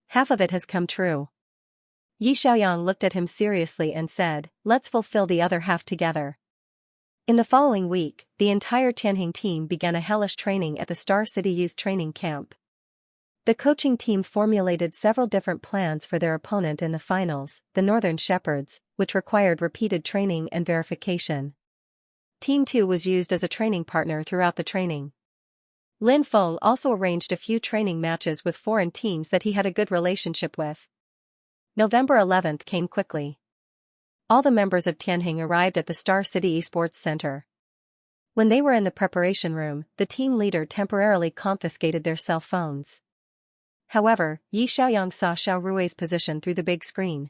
Half of it has come true. Yi Xiaoyang looked at him seriously and said, let's fulfill the other half together. In the following week, the entire Tianjing team began a hellish training at the Star City Youth Training Camp. The coaching team formulated several different plans for their opponent in the finals, the Northern Shepherds, which required repeated training and verification. Team 2 was used as a training partner throughout the training. Lin Feng also arranged a few training matches with foreign teams that he had a good relationship with. November 11th came quickly. All the members of Tianjing arrived at the Star City Esports Center. When they were in the preparation room, the team leader temporarily confiscated their cell phones. However, Yi Xiaoyang saw Xiao Rui's position through the big screen.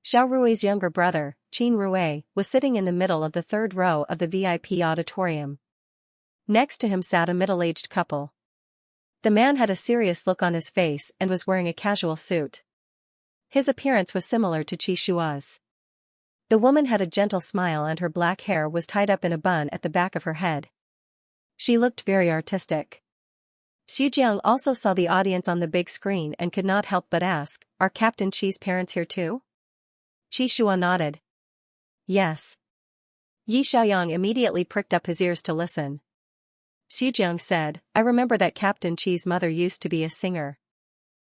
Xiao Rui's younger brother, Qin Rui, was sitting in the middle of the third row of the VIP auditorium. Next to him sat a middle-aged couple. The man had a serious look on his face and was wearing a casual suit. His appearance was similar to Qi Shua's. The woman had a gentle smile and her black hair was tied up in a bun at the back of her head. She looked very artistic. Xu Jiang also saw the audience on the big screen and could not help but ask, are Captain Qi's parents here too? Qi Shua nodded. Yes. Yi Xiaoyang immediately pricked up his ears to listen. Xu Jiang said, I remember that Captain Qi's mother used to be a singer.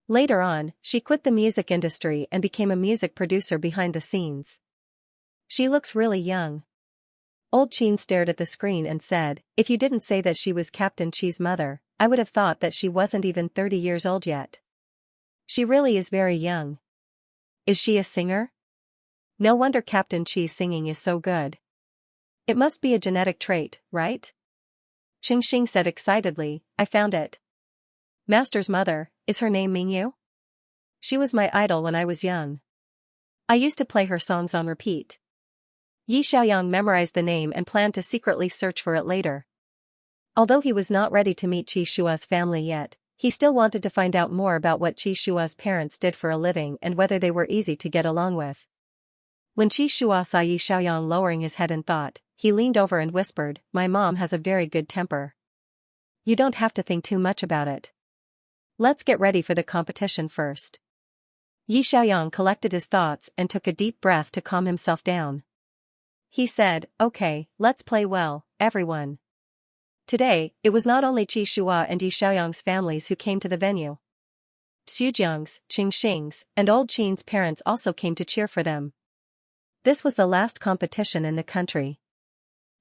Later on, she quit the music industry and became a music producer behind the scenes. She looks really young. Old Qin stared at the screen and said, if you didn't say that she was Captain Qi's mother, I would have thought that she wasn't even 30 years old yet. She really is very young. Is she a singer? No wonder Captain Qi's singing is so good. It must be a genetic trait, right? Qingxing said excitedly, I found it. Master's mother, is her name Mingyu? She was my idol when I was young. I used to play her songs on repeat. Yi Xiaoyang memorized the name and planned to secretly search for it later. Although he was not ready to meet Qi Shua's family yet, he still wanted to find out more about what Qi Shua's parents did for a living and whether they were easy to get along with. When Qi Shua saw Yi Xiaoyang lowering his head in thought, he leaned over and whispered, my mom has a very good temper. You don't have to think too much about it. Let's get ready for the competition first. Yi Xiaoyang collected his thoughts and took a deep breath to calm himself down. He said, okay, let's play well, everyone. Today, it was not only Qi Shua and Yi Xiaoyang's families who came to the venue. Xu Jiang's, Qingxing's, and old Qin's parents also came to cheer for them. This was the last competition in the country.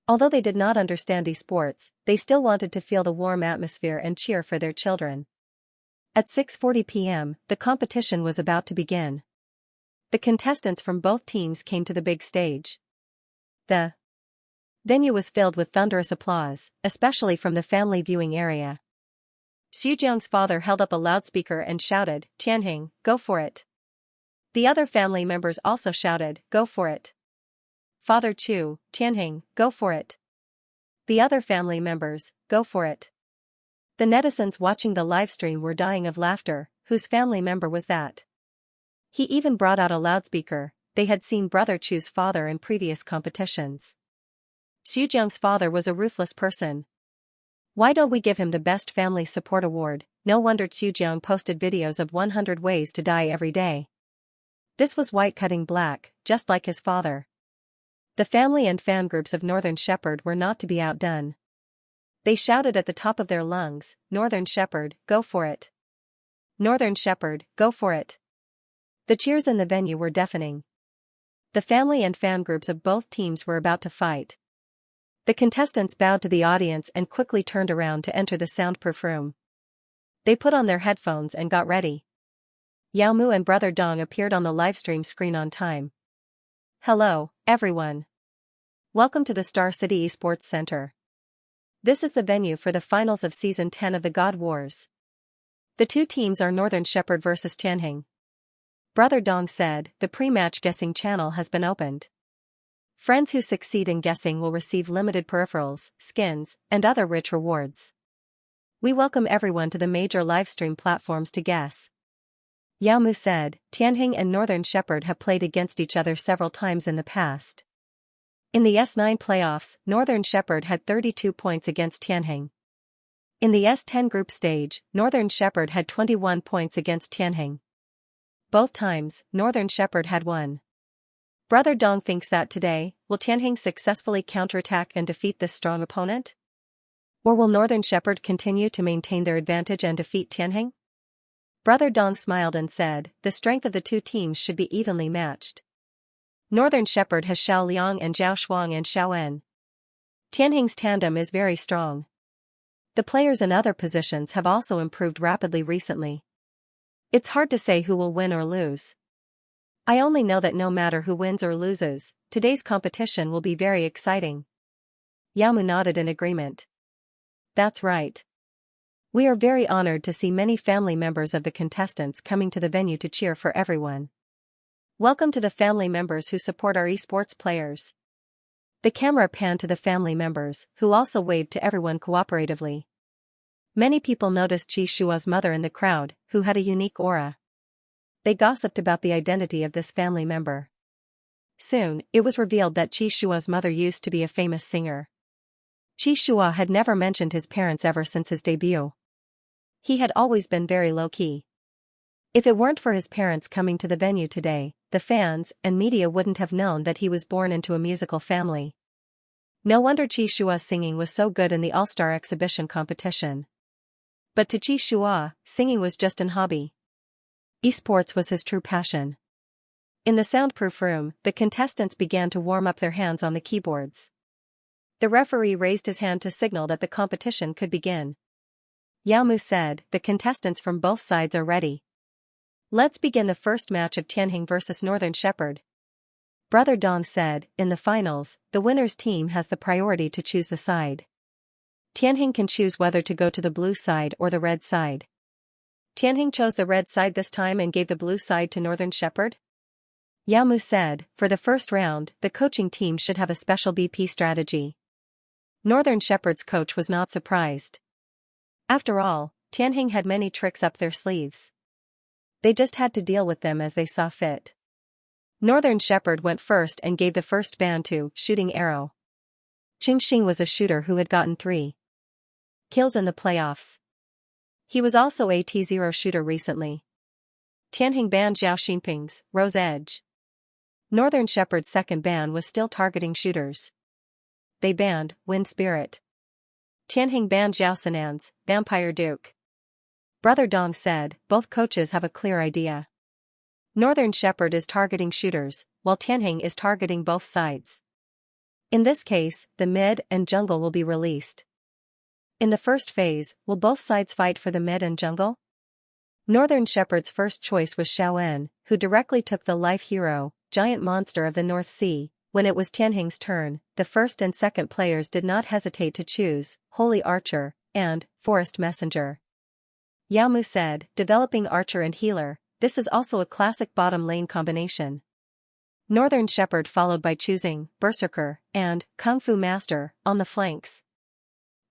Although they did not understand esports, they still wanted to feel the warm atmosphere and cheer for their children. At 6:40 p.m., the competition was about to begin. The contestants from both teams came to the big stage. The venue was filled with thunderous applause, especially from the family viewing area. Xu Jiang's father held up a loudspeaker and shouted, Tianjing, go for it. The other family members also shouted, go for it. Father Chu, Tianjing, go for it. The other family members, go for it. The netizens watching the livestream were dying of laughter. Whose family member was that? He even brought out a loudspeaker. They had seen Brother Chu's father in previous competitions. Xu Jiang's father was a ruthless person. Why don't we give him the Best Family Support Award? No wonder Xu Jiang posted videos of 100 ways to die every day. This was white cutting black, just like his father. The family and fan groups of Northern Shepherd were not to be outdone. They shouted at the top of their lungs, Northern Shepherd, go for it. Northern Shepherd, go for it. The cheers in the venue were deafening. The family and fan groups of both teams were about to fight. The contestants bowed to the audience and quickly turned around to enter the soundproof room. They put on their headphones and got ready. Yao Mu and Brother Dong appeared on the livestream screen on time. Hello, everyone. Welcome to the Star City Esports Center. This is the venue for the finals of Season 10 of the God Wars. The two teams are Northern Shepherd versus Tianjing. Brother Dong said, the pre-match guessing channel has been opened. Friends who succeed in guessing will receive limited peripherals, skins, and other rich rewards. We welcome everyone to the major livestream platforms to guess. Yao Mu said, Tianjing and Northern Shepherd have played against each other several times in the past. In the S9 playoffs, Northern Shepherd had 32 points against Tianjing. In the S10 group stage, Northern Shepherd had 21 points against Tianheng. Both times, Northern Shepherd had won. Brother Dong thinks that today, will Tianheng successfully counterattack and defeat this strong opponent? Or will Northern Shepherd continue to maintain their advantage and defeat Tianheng? Brother Dong smiled and said, the strength of the two teams should be evenly matched. Northern Shepherd has Xiao Liang and Zhao Shuang and Xiao En. Tianheng's tandem is very strong. The players in other positions have also improved rapidly recently. It's hard to say who will win or lose. I only know that no matter who wins or loses, today's competition will be very exciting. Yamu nodded in agreement. That's right. We are very honored to see many family members of the contestants coming to the venue to cheer for everyone. Welcome to the family members who support our esports players. The camera panned to the family members, who also waved to everyone cooperatively. Many people noticed Qi Shua's mother in the crowd, who had a unique aura. They gossiped about the identity of this family member. Soon, it was revealed that Qi Shua's mother used to be a famous singer. Qi Shua had never mentioned his parents ever since his debut. He had always been very low-key. If it weren't for his parents coming to the venue today, the fans and media wouldn't have known that he was born into a musical family. No wonder Qi Shua's singing was so good in the All-Star exhibition competition. But to Qi Shua, singing was just an hobby. Esports was his true passion. In the soundproof room, the contestants began to warm up their hands on the keyboards. The referee raised his hand to signal that the competition could begin. Yao Mu said, the contestants from both sides are ready. Let's begin the first match of Tianheng versus Northern Shepherd. Brother Dong said, in the finals, the winner's team has the priority to choose the side. Tianheng can choose whether to go to the blue side or the red side. Tianheng chose the red side this time and gave the blue side to Northern Shepherd? Yao Mu said, for the first round, the coaching team should have a special BP strategy. Northern Shepherd's coach was not surprised. After all, Tianheng had many tricks up their sleeves. They just had to deal with them as they saw fit. Northern Shepherd went first and gave the first ban to Shooting Arrow. Xianxia was a shooter who had gotten 3 kills in the playoffs. He was also a T0 shooter recently. Tianheng banned Zhao Xinping's Rose Edge. Northern Shepherd's second ban was still targeting shooters. They banned Wind Spirit. Tianheng banned Zhao Sanan's Vampire Duke. Brother Dong said, both coaches have a clear idea. Northern Shepherd is targeting shooters, while Tianheng is targeting both sides. In this case, the mid and jungle will be released. In the first phase, will both sides fight for the mid and jungle? Northern Shepherd's first choice was Xiao En, who directly took the life hero, giant monster of the North Sea. When it was Tianheng's turn, the first and second players did not hesitate to choose Holy Archer and Forest Messenger. Yao Mu said, developing Archer and Healer, this is also a classic bottom lane combination. Northern Shepherd followed by choosing Berserker and Kung Fu Master on the flanks.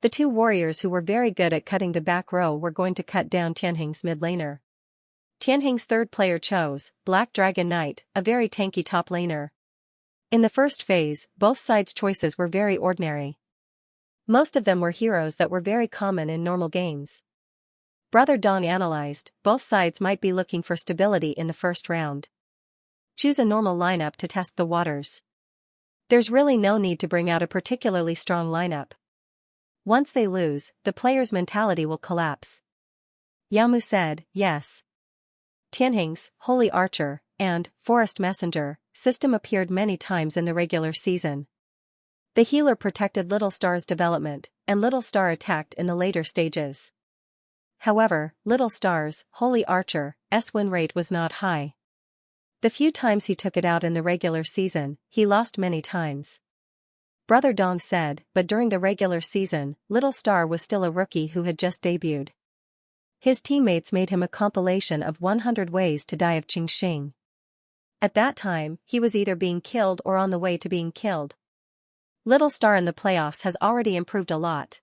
The two warriors who were very good at cutting the back row were going to cut down Tianheng's mid laner. Tianheng's third player chose Black Dragon Knight, a very tanky top laner. In the first phase, both sides' choices were very ordinary. Most of them were heroes that were very common in normal games. Brother Dong analyzed, both sides might be looking for stability in the first round. Choose a normal lineup to test the waters. There's really no need to bring out a particularly strong lineup. Once they lose, the player's mentality will collapse. Yao Mu said, yes. Tianheng's Holy Archer and Forest Messenger system appeared many times in the regular season. The healer protected Little Star's development, and Little Star attacked in the later stages. However, Little Star's Holy Archer's win rate was not high. The few times he took it out in the regular season, he lost many times. Brother Dong said, but during the regular season, Little Star was still a rookie who had just debuted. His teammates made him a compilation of 100 ways to die of Qingxing. At that time, he was either being killed or on the way to being killed. Little Star in the playoffs has already improved a lot.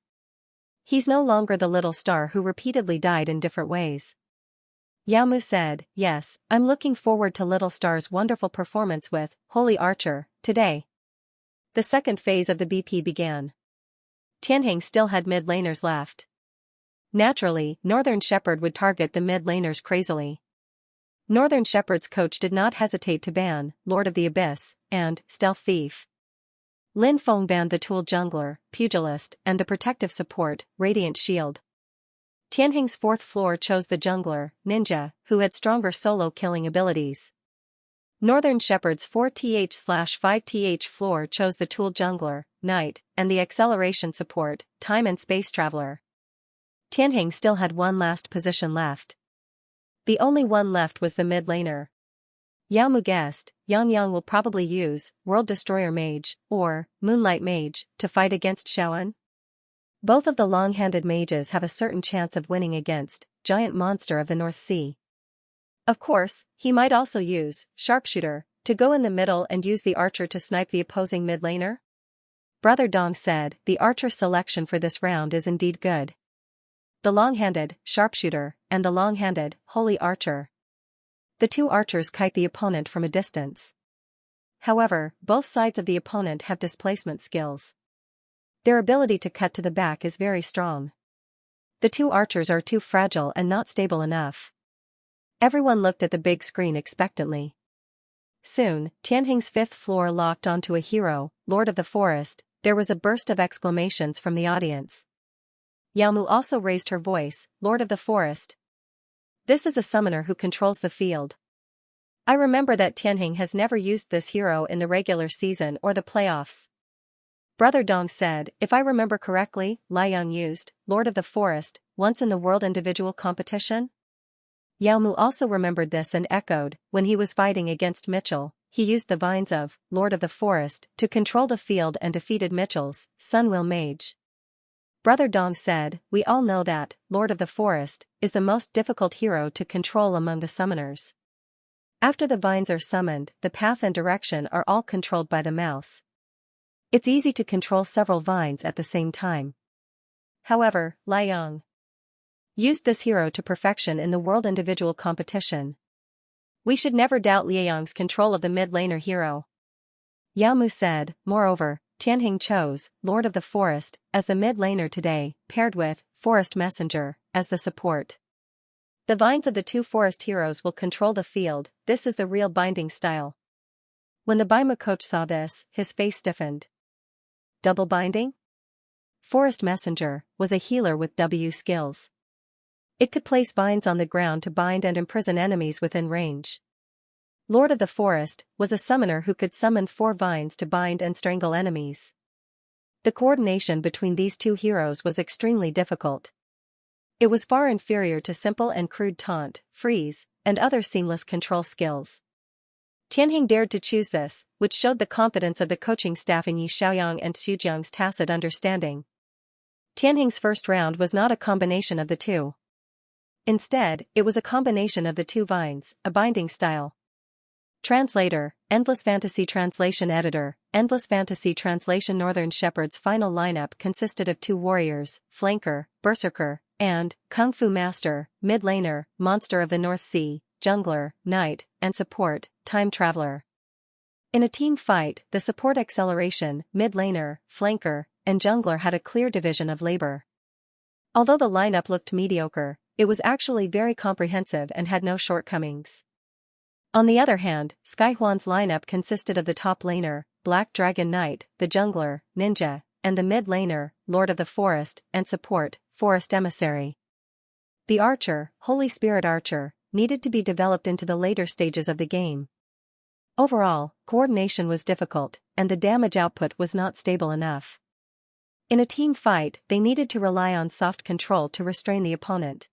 He's no longer the Little Star who repeatedly died in different ways. Yao Mu said, yes, I'm looking forward to Little Star's wonderful performance with Holy Archer today. The second phase of the BP began. Tianheng still had mid laners left. Naturally, Northern Shepherd would target the mid laners crazily. Northern Shepherd's coach did not hesitate to ban Lord of the Abyss and Stealth Thief. Lin Feng banned the Tool Jungler, Pugilist, and the protective support, Radiant Shield. Tianhing's 4th floor chose the Jungler, Ninja, who had stronger solo killing abilities. Northern Shepherd's 4th/5th floor chose the Tool Jungler, Knight, and the acceleration support, Time and Space Traveler. Tianhing still had one last position left. The only one left was the mid laner. Yao Mu guessed, Yang will probably use World Destroyer Mage, or Moonlight Mage, to fight against Xiaoan. Both of the long-handed mages have a certain chance of winning against Giant Monster of the North Sea. Of course, he might also use Sharpshooter to go in the middle and use the archer to snipe the opposing mid laner. Brother Dong said, the archer selection for this round is indeed good. The long-handed Sharpshooter and the long-handed Holy Archer. The two archers kite the opponent from a distance. However, both sides of the opponent have displacement skills. Their ability to cut to the back is very strong. The two archers are too fragile and not stable enough. Everyone looked at the big screen expectantly. Soon, Tianhing's 5th floor locked onto a hero, Lord of the Forest. There was a burst of exclamations from the audience. Yao Mu also raised her voice, Lord of the Forest. This is a summoner who controls the field. I remember that Tianhing has never used this hero in the regular season or the playoffs. Brother Dong said, if I remember correctly, Liang used Lord of the Forest once in the World Individual Competition. Yao Mu also remembered this and echoed, when he was fighting against Mitchell, he used the vines of Lord of the Forest to control the field and defeated Mitchell's Sunwheel Mage. Brother Dong said, we all know that Lord of the Forest is the most difficult hero to control among the summoners. After the vines are summoned, the path and direction are all controlled by the mouse. It's easy to control several vines at the same time. However, Liang used this hero to perfection in the World Individual Competition. We should never doubt Liang's control of the mid laner hero. Yao Mu said, moreover, Tianhing chose Lord of the Forest as the mid laner today, paired with Forest Messenger as the support. The vines of the two forest heroes will control the field. This is the real binding style. When the Baima coach saw this, his face stiffened. Double binding? Forest Messenger was a healer with W skills. It could place vines on the ground to bind and imprison enemies within range. Lord of the Forest was a summoner who could summon 4 vines to bind and strangle enemies. The coordination between these two heroes was extremely difficult. It was far inferior to simple and crude taunt, freeze, and other seamless control skills. Tianhing dared to choose this, which showed the confidence of the coaching staff in Yi Xiaoyang and Xujiang's tacit understanding. Tianhing's first round was not a combination of the two. Instead, it was a combination of the two vines, a binding style. Translator, Endless Fantasy Translation Editor, Endless Fantasy Translation. Northern Shepherd's final lineup consisted of 2 warriors, Flanker, Berserker, and Kung Fu Master, Mid Laner, Monster of the North Sea, Jungler, Knight, and Support, Time Traveler. In a team fight, the support acceleration, Mid Laner, Flanker, and Jungler had a clear division of labor. Although the lineup looked mediocre, it was actually very comprehensive and had no shortcomings. On the other hand, Skyhuan's lineup consisted of the top laner, Black Dragon Knight, the jungler, Ninja, and the mid laner, Lord of the Forest, and support, Forest Emissary. The archer, Holy Spirit Archer, needed to be developed into the later stages of the game. Overall, coordination was difficult, and the damage output was not stable enough. In a team fight, they needed to rely on soft control to restrain the opponent.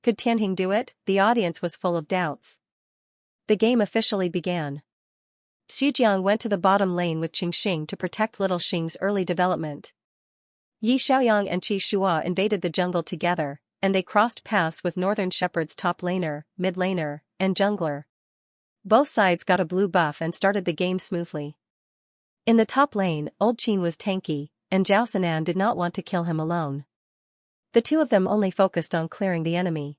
Could Tianhing do it? The audience was full of doubts. The game officially began. Xujiang went to the bottom lane with Qingxing to protect Little Xing's early development. Yi Xiaoyang and Qi Shua invaded the jungle together, and they crossed paths with Northern Shepherd's top laner, mid laner, and jungler. Both sides got a blue buff and started the game smoothly. In the top lane, Old Qin was tanky, and Zhao Sinan did not want to kill him alone. The two of them only focused on clearing the enemy.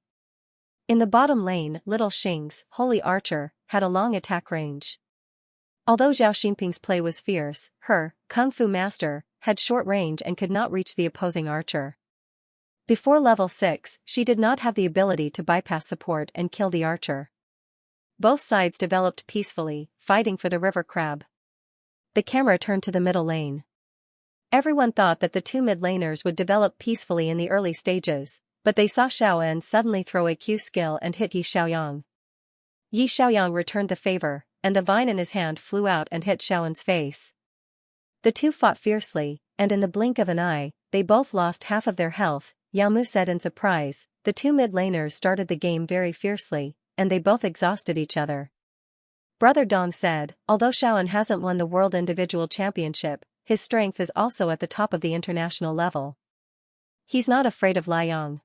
In the bottom lane, Little Xing's Holy Archer had a long attack range. Although Zhao Xinping's play was fierce, her Kung Fu Master had short range and could not reach the opposing archer. Before level 6, she did not have the ability to bypass support and kill the archer. Both sides developed peacefully, fighting for the river crab. The camera turned to the middle lane. Everyone thought that the two mid laners would develop peacefully in the early stages, but they saw Xiaoan suddenly throw a Q skill and hit Yi Xiaoyang. Yi Xiaoyang returned the favor, and the vine in his hand flew out and hit Xiaoan's face. The two fought fiercely, and in the blink of an eye, they both lost half of their health. Yao Mu said in surprise. The two mid laners started the game very fiercely, and they both exhausted each other. Brother Dong said, although Xiaoan hasn't won the World Individual Championship, his strength is also at the top of the international level. He's not afraid of Liang.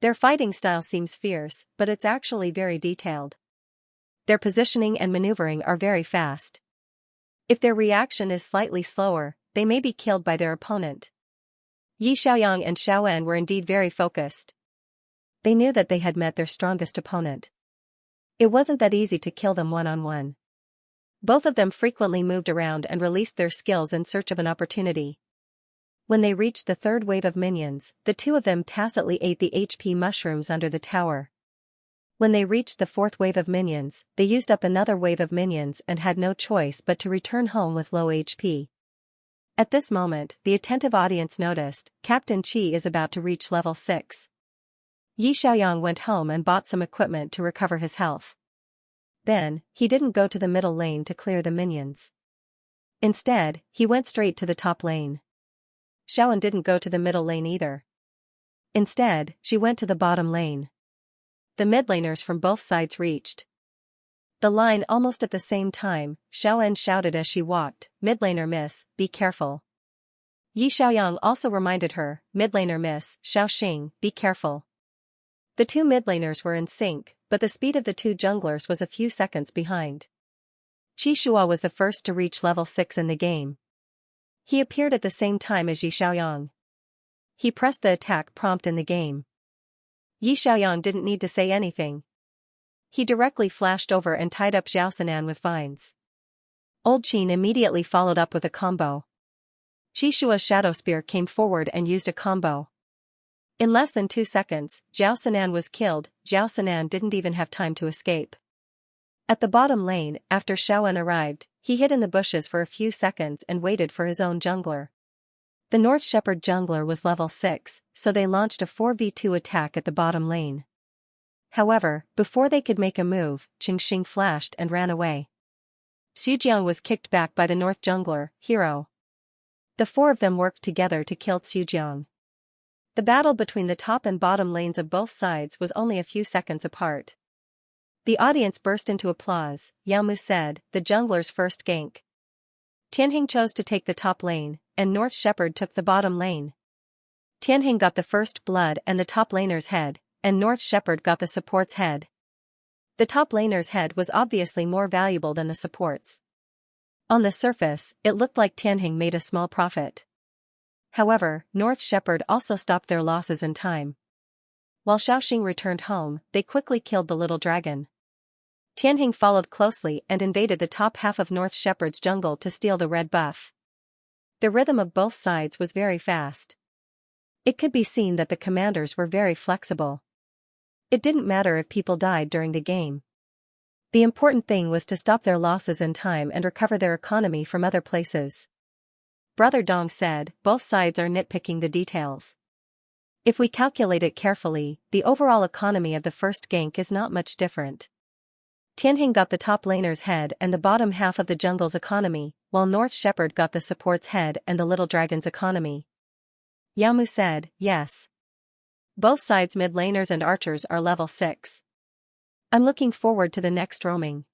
Their fighting style seems fierce, but it's actually very detailed. Their positioning and maneuvering are very fast. If their reaction is slightly slower, they may be killed by their opponent. Yi Xiaoyang and Xiaoan were indeed very focused. They knew that they had met their strongest opponent. It wasn't that easy to kill them one-on-one. Both of them frequently moved around and released their skills in search of an opportunity. When they reached the third wave of minions, the two of them tacitly ate the HP mushrooms under the tower. When they reached the fourth wave of minions, they used up another wave of minions and had no choice but to return home with low HP. At this moment, the attentive audience noticed, Captain Qi is about to reach level 6. Yi Xiaoyang went home and bought some equipment to recover his health. Then, he didn't go to the middle lane to clear the minions. Instead, he went straight to the top lane. Xiaoan didn't go to the middle lane either. Instead, she went to the bottom lane. The mid laners from both sides reached the line almost at the same time. Xiaoan shouted as she walked, "Mid laner miss, be careful." Yi Xiaoyang also reminded her, "Mid laner miss, Xiaoxing, be careful." The two mid laners were in sync, but the speed of the two junglers was a few seconds behind. Qi Shua was the first to reach level 6 in the game. He appeared at the same time as Yi Xiaoyang. He pressed the attack prompt in the game. Yi Xiaoyang didn't need to say anything. He directly flashed over and tied up Zhao Sinan with vines. Old Qin immediately followed up with a combo. Qi Shua's Shadow Spear came forward and used a combo. In less than 2 seconds, Zhao Sinan was killed. Zhao Sinan didn't even have time to escape. At the bottom lane, after Xiaoan arrived, he hid in the bushes for a few seconds and waited for his own jungler. The North Shepherd jungler was level 6, so they launched a 4v2 attack at the bottom lane. However, before they could make a move, Xianxia flashed and ran away. Xujiang was kicked back by the North jungler, Hero. The four of them worked together to kill Xujiang. The battle between the top and bottom lanes of both sides was only a few seconds apart. The audience burst into applause. Yao Mu said, "The jungler's first gank." Tianheng chose to take the top lane, and North Shepherd took the bottom lane. Tianheng got the first blood and the top laner's head, and North Shepherd got the support's head. The top laner's head was obviously more valuable than the support's. On the surface, it looked like Tianheng made a small profit. However, North Shepherd also stopped their losses in time. While Xiaoxing returned home, they quickly killed the little dragon. Tianheng followed closely and invaded the top half of North Shepherd's jungle to steal the red buff. The rhythm of both sides was very fast. It could be seen that the commanders were very flexible. It didn't matter if people died during the game. The important thing was to stop their losses in time and recover their economy from other places. Brother Dong said, "Both sides are nitpicking the details. If we calculate it carefully, the overall economy of the first gank is not much different." Tianheng got the top laner's head and the bottom half of the jungle's economy, while North Shepherd got the support's head and the little dragon's economy. Yao Mu said, "Yes. Both sides mid laners and archers are level 6. I'm looking forward to the next roaming."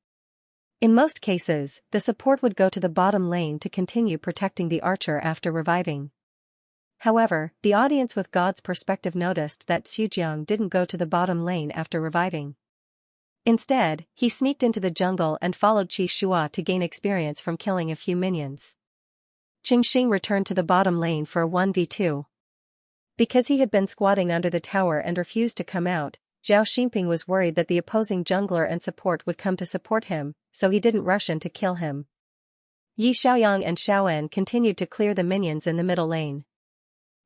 In most cases, the support would go to the bottom lane to continue protecting the archer after reviving. However, the audience with God's perspective noticed that Xujiang didn't go to the bottom lane after reviving. Instead, he sneaked into the jungle and followed Qi Shua to gain experience from killing a few minions. Xianxia returned to the bottom lane for a 1v2. Because he had been squatting under the tower and refused to come out, Zhao Xinping was worried that the opposing jungler and support would come to support him, so he didn't rush in to kill him. Yi Xiaoyang and Xiaoan continued to clear the minions in the middle lane.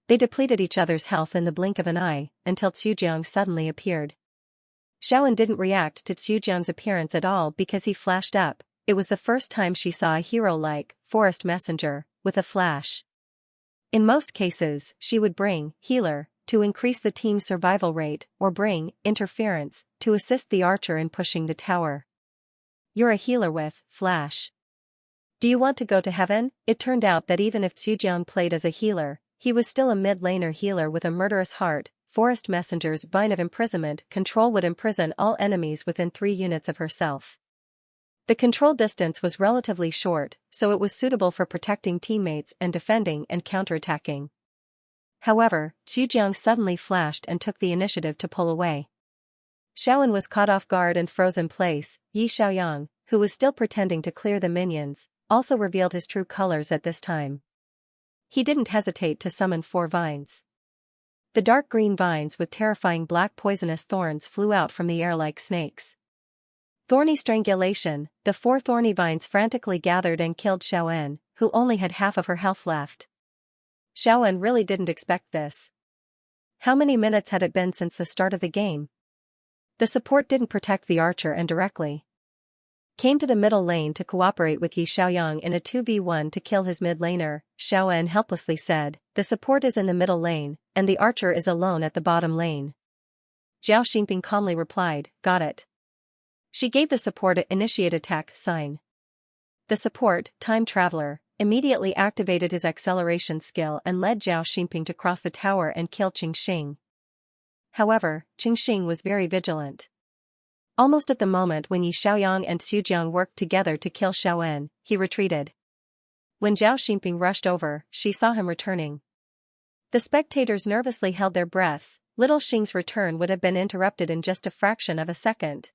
They depleted each other's health in the blink of an eye, until Xujiang suddenly appeared. Xiaoan didn't react to Xujiang's appearance at all because he flashed up. It was the first time she saw a hero like Forest Messenger, with a flash. In most cases, she would bring Healer to increase the team's survival rate, or bring Interference to assist the archer in pushing the tower. You're a healer with Flash. Do you want to go to heaven? It turned out that even if Xujiang played as a healer, he was still a mid-laner healer with a murderous heart. Forest Messenger's Vine of Imprisonment control would imprison all enemies within 3 units of herself. The control distance was relatively short, so it was suitable for protecting teammates and defending and counterattacking. However, Xujiang suddenly flashed and took the initiative to pull away. Xiaoan was caught off guard and froze in place. Yi Xiaoyang, who was still pretending to clear the minions, also revealed his true colors at this time. He didn't hesitate to summon 4 vines. The dark green vines with terrifying black poisonous thorns flew out from the air like snakes. Thorny Strangulation, the 4 thorny vines frantically gathered and killed Xiaoan, who only had half of her health left. Xiaoan really didn't expect this. How many minutes had it been since the start of the game? The support didn't protect the archer and directly came to the middle lane to cooperate with Yi Xiaoyang in a 2v1 to kill his mid laner. Xiaoan helplessly said, "The support is in the middle lane, and the archer is alone at the bottom lane." Zhao Xinping calmly replied, "Got it." She gave the support a initiate attack sign. The support, Time Traveler, immediately activated his acceleration skill and led Zhao Xinping to cross the tower and kill Qingxing. However, Qingxing was very vigilant. Almost at the moment when Yi Xiaoyang and Xujiang worked together to kill Xiaoan, he retreated. When Zhao Xinping rushed over, she saw him returning. The spectators nervously held their breaths. Little Xing's return would have been interrupted in just a fraction of a second.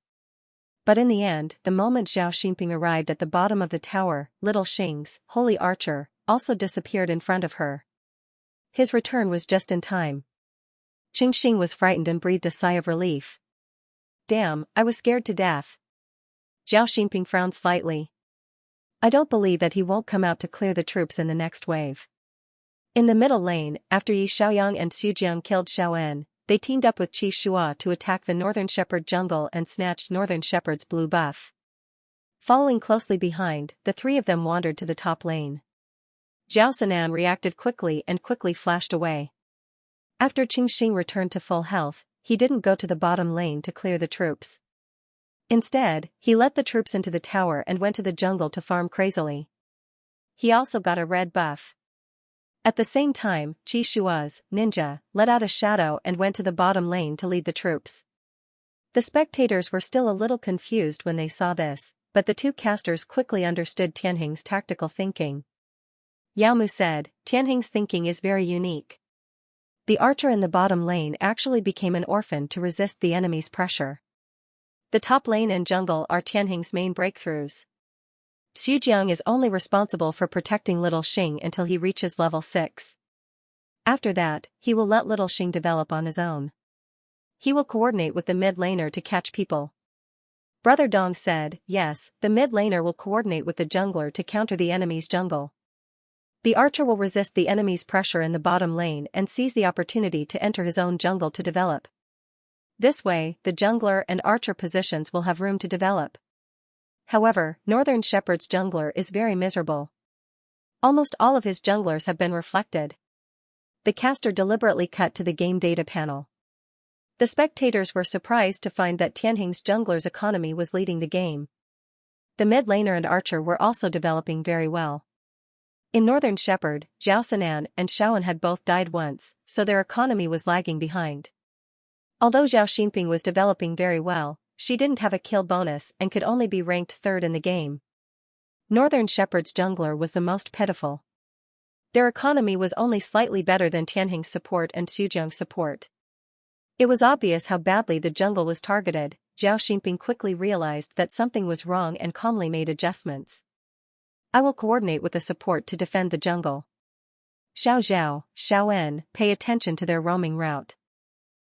But in the end, the moment Zhao Xinping arrived at the bottom of the tower, Little Xing's holy archer also disappeared in front of her. His return was just in time. Qingxing was frightened and breathed a sigh of relief. "Damn, I was scared to death." Zhao Xinping frowned slightly. "I don't believe that he won't come out to clear the troops in the next wave." In the middle lane, after Yi Xiaoyang and Xujiang killed Xiaoan, they teamed up with Qi Shua to attack the Northern Shepherd jungle and snatched Northern Shepherd's blue buff. Following closely behind, the 3 of them wandered to the top lane. Zhao Sanan reacted quickly and quickly flashed away. After Qingxing returned to full health, he didn't go to the bottom lane to clear the troops. Instead, he let the troops into the tower and went to the jungle to farm crazily. He also got a red buff. At the same time, Qi Shua's ninja let out a shadow and went to the bottom lane to lead the troops. The spectators were still a little confused when they saw this, but the 2 casters quickly understood Tianheng's tactical thinking. Yao Mu said, "Tianheng's thinking is very unique. The archer in the bottom lane actually became an orphan to resist the enemy's pressure. The top lane and jungle are Tianheng's main breakthroughs. Xujiang is only responsible for protecting Little Xing until he reaches level 6. After that, he will let Little Xing develop on his own. He will coordinate with the mid laner to catch people." Brother Dong said, "Yes, the mid laner will coordinate with the jungler to counter the enemy's jungle. The archer will resist the enemy's pressure in the bottom lane and seize the opportunity to enter his own jungle to develop. This way, the jungler and archer positions will have room to develop." However, Northern Shepherd's jungler is very miserable. Almost all of his junglers have been reflected. The caster deliberately cut to the game data panel. The spectators were surprised to find that Tianheng's jungler's economy was leading the game. The mid laner and archer were also developing very well. In Northern Shepherd, Zhao Sanan and Xiaoan had both died once, so their economy was lagging behind. Although Zhao Xinping was developing very well, she didn't have a kill bonus and could only be ranked 3rd in the game. Northern Shepherd's jungler was the most pitiful. Their economy was only slightly better than Tianheng's support and Xujiang's support. It was obvious how badly the jungle was targeted. Zhao Xinping quickly realized that something was wrong and calmly made adjustments. "I will coordinate with the support to defend the jungle. Xiao Zhao, Xiaoan, pay attention to their roaming route."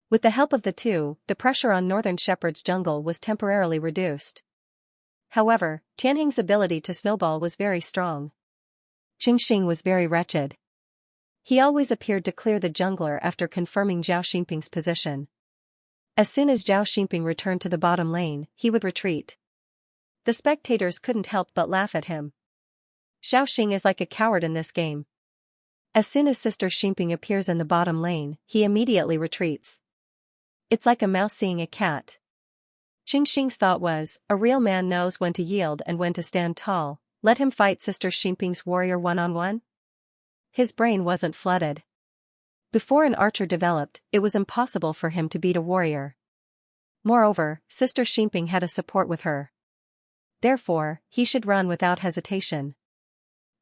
With the help of the 2, the pressure on Northern Shepherd's jungle was temporarily reduced. However, Tianheng's ability to snowball was very strong. Qingxing was very wretched. He always appeared to clear the jungler after confirming Zhao Xinping's position. As soon as Zhao Xinping returned to the bottom lane, he would retreat. The spectators couldn't help but laugh at him. Xiao Xing is like a coward in this game. As soon as Sister Xinping appears in the bottom lane, he immediately retreats. It's like a mouse seeing a cat. Qing Xing's thought was, a real man knows when to yield and when to stand tall, let him fight Sister Xinping's warrior one-on-one? His brain wasn't flooded. Before an archer developed, it was impossible for him to beat a warrior. Moreover, Sister Xinping had a support with her. Therefore, he should run without hesitation.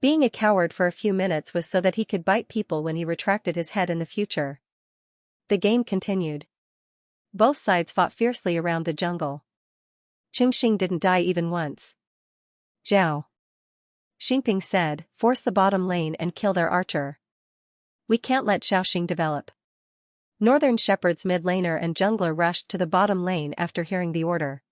Being a coward for a few minutes was so that he could bite people when he retracted his head in the future. The game continued. Both sides fought fiercely around the jungle. Qing Xing didn't die even once. Zhao Xinping said, force the bottom lane and kill their archer. We can't let Xiao Xing develop. Northern Shepherd's mid laner and jungler rushed to the bottom lane after hearing the order.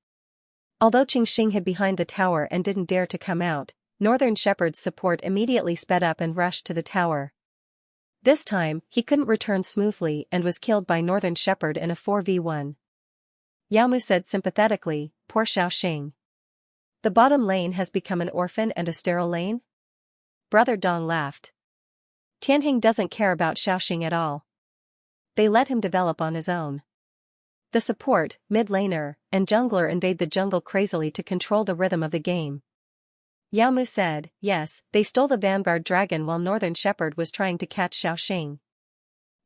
Although Qing Xing hid behind the tower and didn't dare to come out, Northern Shepherd's support immediately sped up and rushed to the tower. This time, he couldn't return smoothly and was killed by Northern Shepherd in a 4v1. Yamu said sympathetically, poor Xiao Xing. The bottom lane has become an orphan and a sterile lane? Brother Dong laughed. Tianheng doesn't care about Xiao Xing at all. They let him develop on his own. The support, mid laner, and jungler invade the jungle crazily to control the rhythm of the game. Yao Mu said, yes, they stole the Vanguard Dragon while Northern Shepherd was trying to catch Xiao Xing.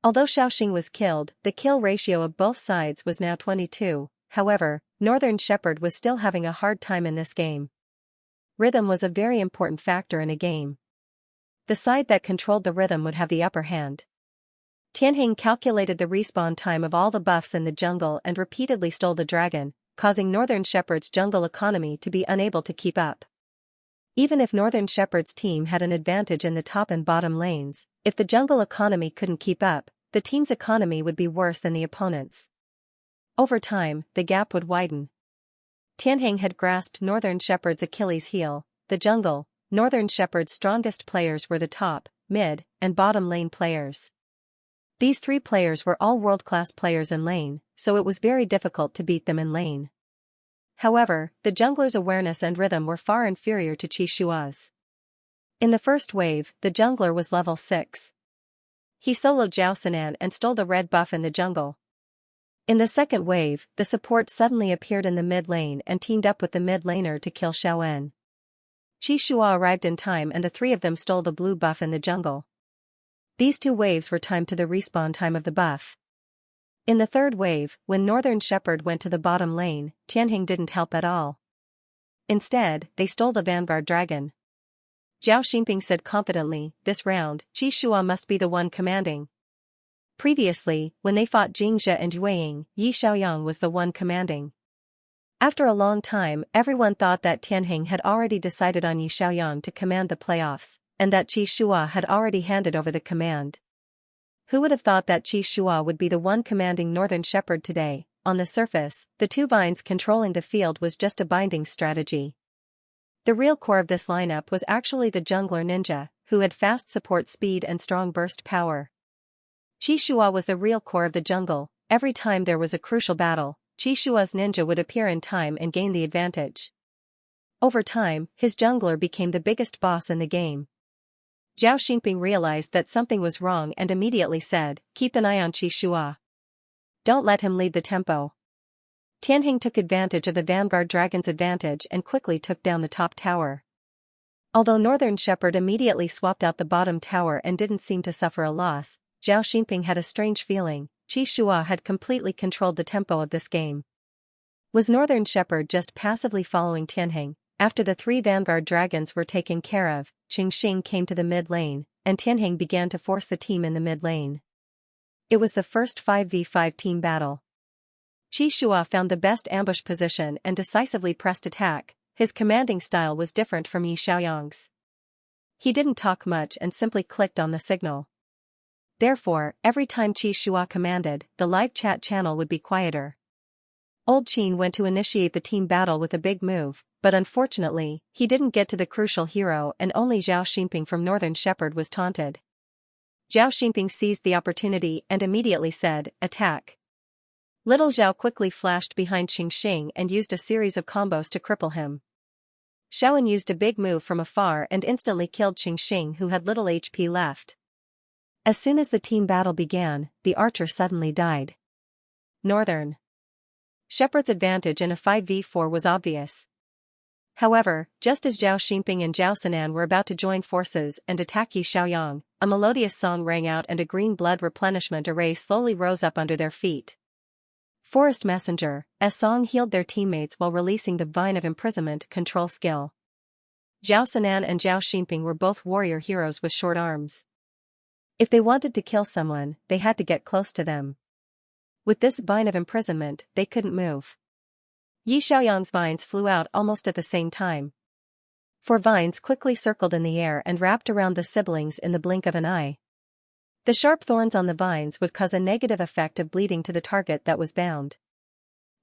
Although Xiao Xing was killed, the kill ratio of both sides was now 22, however, Northern Shepherd was still having a hard time in this game. Rhythm was a very important factor in a game. The side that controlled the rhythm would have the upper hand. Tianheng calculated the respawn time of all the buffs in the jungle and repeatedly stole the dragon, causing Northern Shepherd's jungle economy to be unable to keep up. Even if Northern Shepherd's team had an advantage in the top and bottom lanes, if the jungle economy couldn't keep up, the team's economy would be worse than the opponent's. Over time, the gap would widen. Tianheng had grasped Northern Shepherd's Achilles heel, the jungle. Northern Shepherd's strongest players were the top, mid, and bottom lane players. These three players were all world-class players in lane, so it was very difficult to beat them in lane. However, the jungler's awareness and rhythm were far inferior to Qi Shua's. In the first wave, the jungler was level 6. He soloed Zhao Sinan and stole the red buff in the jungle. In the second wave, the support suddenly appeared in the mid lane and teamed up with the mid laner to kill Xiaoen. Qi Shua arrived in time and the three of them stole the blue buff in the jungle. These two waves were timed to the respawn time of the buff. In the third wave, when Northern Shepherd went to the bottom lane, Tianheng didn't help at all. Instead, they stole the Vanguard Dragon. Zhao Xinping said confidently, this round, Qi Shua must be the one commanding. Previously, when they fought Jingxia and Yueying, Yi Xiaoyang was the one commanding. After a long time, everyone thought that Tianheng had already decided on Yi Xiaoyang to command the playoffs, and that Qi Shua had already handed over the command. Who would have thought that Qi Shua would be the one commanding Northern Shepherd today? On the surface, the two vines controlling the field was just a binding strategy. The real core of this lineup was actually the jungler ninja, who had fast support speed and strong burst power. Qi Shua was the real core of the jungle. Every time there was a crucial battle, Qi Shua's ninja would appear in time and gain the advantage. Over time, his jungler became the biggest boss in the game. Zhao Xinping realized that something was wrong and immediately said, keep an eye on Qi Shua. Don't let him lead the tempo. Tianheng took advantage of the Vanguard Dragon's advantage and quickly took down the top tower. Although Northern Shepherd immediately swapped out the bottom tower and didn't seem to suffer a loss, Zhao Xinping had a strange feeling. Qi Shua had completely controlled the tempo of this game. Was Northern Shepherd just passively following Tianheng? After the three Vanguard Dragons were taken care of, Qing Xing came to the mid lane, and Tianheng began to force the team in the mid lane. It was the first 5v5 team battle. Qi Shua found the best ambush position and decisively pressed attack. His commanding style was different from Yi Xiaoyang's. He didn't talk much and simply clicked on the signal. Therefore, every time Qi Shua commanded, the live chat channel would be quieter. Old Qin went to initiate the team battle with a big move, but unfortunately, he didn't get to the crucial hero and only Zhao Xinping from Northern Shepherd was taunted. Zhao Xinping seized the opportunity and immediately said, "Attack." Little Zhao quickly flashed behind Xing and used a series of combos to cripple him. Xiaoan used a big move from afar and instantly killed Xing, who had little HP left. As soon as the team battle began, the archer suddenly died. Northern Shepherd's advantage in a 5v4 was obvious. However, just as Zhao Xinping and Zhao Sinan were about to join forces and attack Yi Xiaoyang, a melodious song rang out and a green blood replenishment array slowly rose up under their feet. Forest Messenger, a song healed their teammates while releasing the Vine of Imprisonment control skill. Zhao Sinan and Zhao Xinping were both warrior heroes with short arms. If they wanted to kill someone, they had to get close to them. With this Vine of Imprisonment, they couldn't move. Yi Xiaoyang's vines flew out almost at the same time. 4 vines quickly circled in the air and wrapped around the siblings in the blink of an eye. The sharp thorns on the vines would cause a negative effect of bleeding to the target that was bound.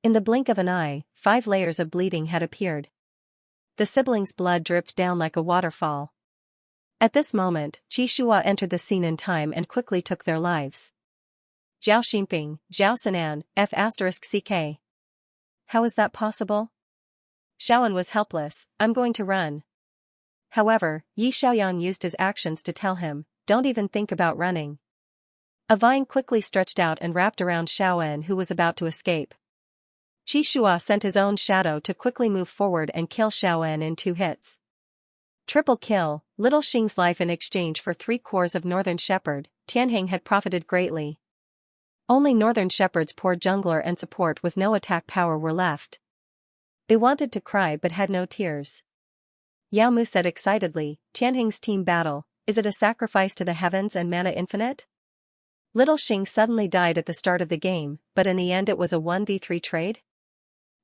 In the blink of an eye, 5 layers of bleeding had appeared. The siblings' blood dripped down like a waterfall. At this moment, Qi Shua entered the scene in time and quickly took their lives. Zhao Xinping, Zhao Sinan, F***ck. How is that possible? Xiaoan was helpless. I'm going to run. However, Yi Xiaoyang used his actions to tell him, don't even think about running. A vine quickly stretched out and wrapped around Xiaoan, who was about to escape. Qi Shua sent his own shadow to quickly move forward and kill Xiaoan in 2 hits. Triple kill. Little Xing's life in exchange for 3 cores of Northern Shepherd. Tianheng had profited greatly. Only Northern Shepherd's poor jungler and support with no attack power were left. They wanted to cry but had no tears. Yao Mu said excitedly, Tianheng's team battle, is it a sacrifice to the heavens and mana infinite? Little Xing suddenly died at the start of the game, but in the end it was a 1v3 trade?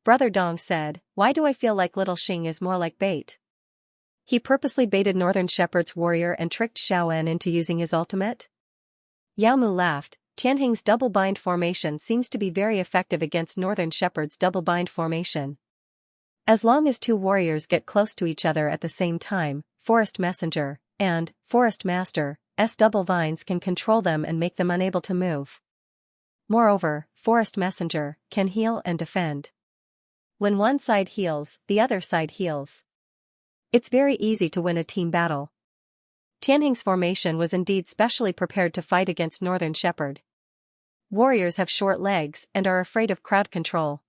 Brother Dong said, why do I feel like Little Xing is more like bait? He purposely baited Northern Shepherd's warrior and tricked Xiaoan into using his ultimate? Yao Mu laughed. Tianheng's double bind formation seems to be very effective against Northern Shepherd's double bind formation. As long as 2 warriors get close to each other at the same time, Forest Messenger and Forest Master's double vines can control them and make them unable to move. Moreover, Forest Messenger can heal and defend. When one side heals, the other side heals. It's very easy to win a team battle. Tianheng's formation was indeed specially prepared to fight against Northern Shepherd. Warriors have short legs and are afraid of crowd control.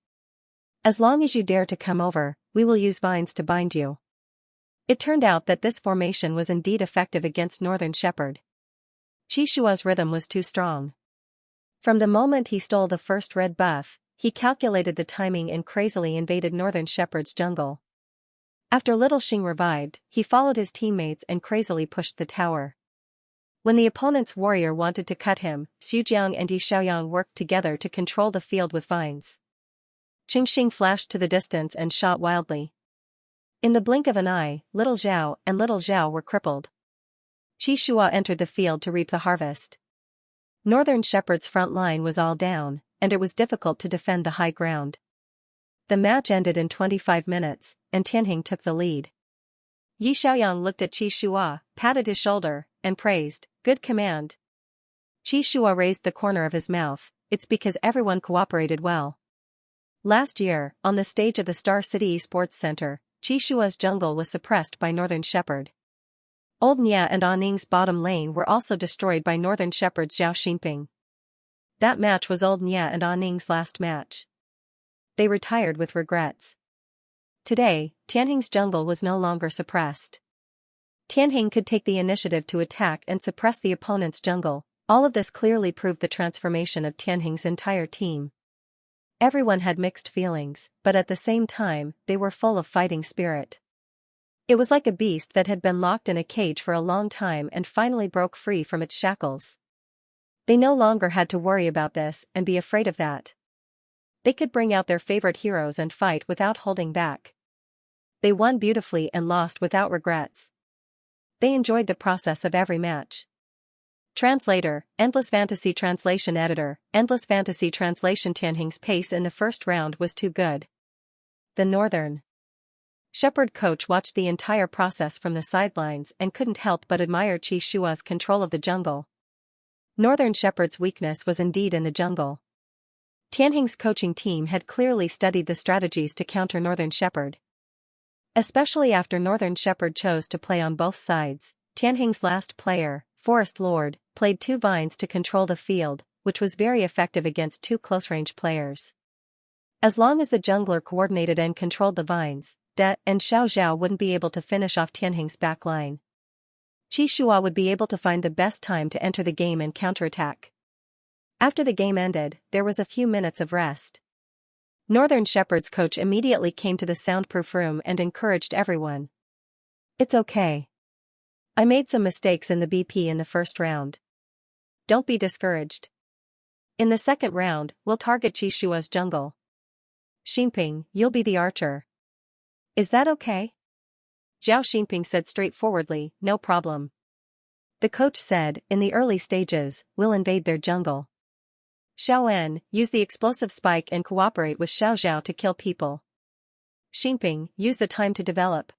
As long as you dare to come over, we will use vines to bind you. It turned out that this formation was indeed effective against Northern Shepherd. Qi Shua's rhythm was too strong. From the moment he stole the first red buff, he calculated the timing and crazily invaded Northern Shepherd's jungle. After Little Xing revived, he followed his teammates and crazily pushed the tower. When the opponent's warrior wanted to cut him, Xujiang and Yi Xiaoyang worked together to control the field with vines. Xing flashed to the distance and shot wildly. In the blink of an eye, Little Zhao and Little Zhao were crippled. Qi Shua entered the field to reap the harvest. Northern Shepherd's front line was all down, and it was difficult to defend the high ground. The match ended in 25 minutes, and Tianheng took the lead. Yi Xiaoyang looked at Qi Shua, patted his shoulder, and praised, good command. Qi Shua raised the corner of his mouth, it's because everyone cooperated well. Last year, on the stage of the Star City Esports Center, Qi Shua's jungle was suppressed by Northern Shepherd. Old Nia and Anning's bottom lane were also destroyed by Northern Shepherd's Zhao Xinping. That match was Old Nia and Anning's last match. They retired with regrets. Today, Tianheng's jungle was no longer suppressed. Tianheng could take the initiative to attack and suppress the opponent's jungle. All of this clearly proved the transformation of Tianheng's entire team. Everyone had mixed feelings, but at the same time, they were full of fighting spirit. It was like a beast that had been locked in a cage for a long time and finally broke free from its shackles. They no longer had to worry about this and be afraid of that. They could bring out their favorite heroes and fight without holding back. They won beautifully and lost without regrets. They enjoyed the process of every match. Translator, Endless Fantasy Translation Editor, Endless Fantasy Translation. Tianheng's pace in the first round was too good. The Northern Shepherd coach watched the entire process from the sidelines and couldn't help but admire Qi Shua's control of the jungle. Northern Shepherd's weakness was indeed in the jungle. Tianheng's coaching team had clearly studied the strategies to counter Northern Shepherd. Especially after Northern Shepherd chose to play on both sides, Tianheng's last player, Forest Lord, played 2 vines to control the field, which was very effective against 2 close-range players. As long as the jungler coordinated and controlled the vines, De and Xiao Zhao wouldn't be able to finish off Tianheng's back line. Qi Shua would be able to find the best time to enter the game and counterattack. After the game ended, there was a few minutes of rest. Northern Shepherd's coach immediately came to the soundproof room and encouraged everyone. "It's okay. I made some mistakes in the BP in the first round. Don't be discouraged. In the second round, we'll target Qi Shua's jungle. Xinping, you'll be the archer. Is that okay?" Zhao Xinping said straightforwardly, "No problem." The coach said, "In the early stages, we'll invade their jungle. Xiao En, use the explosive spike and cooperate with Xiao Zhao to kill people. Xinping, use the time to develop.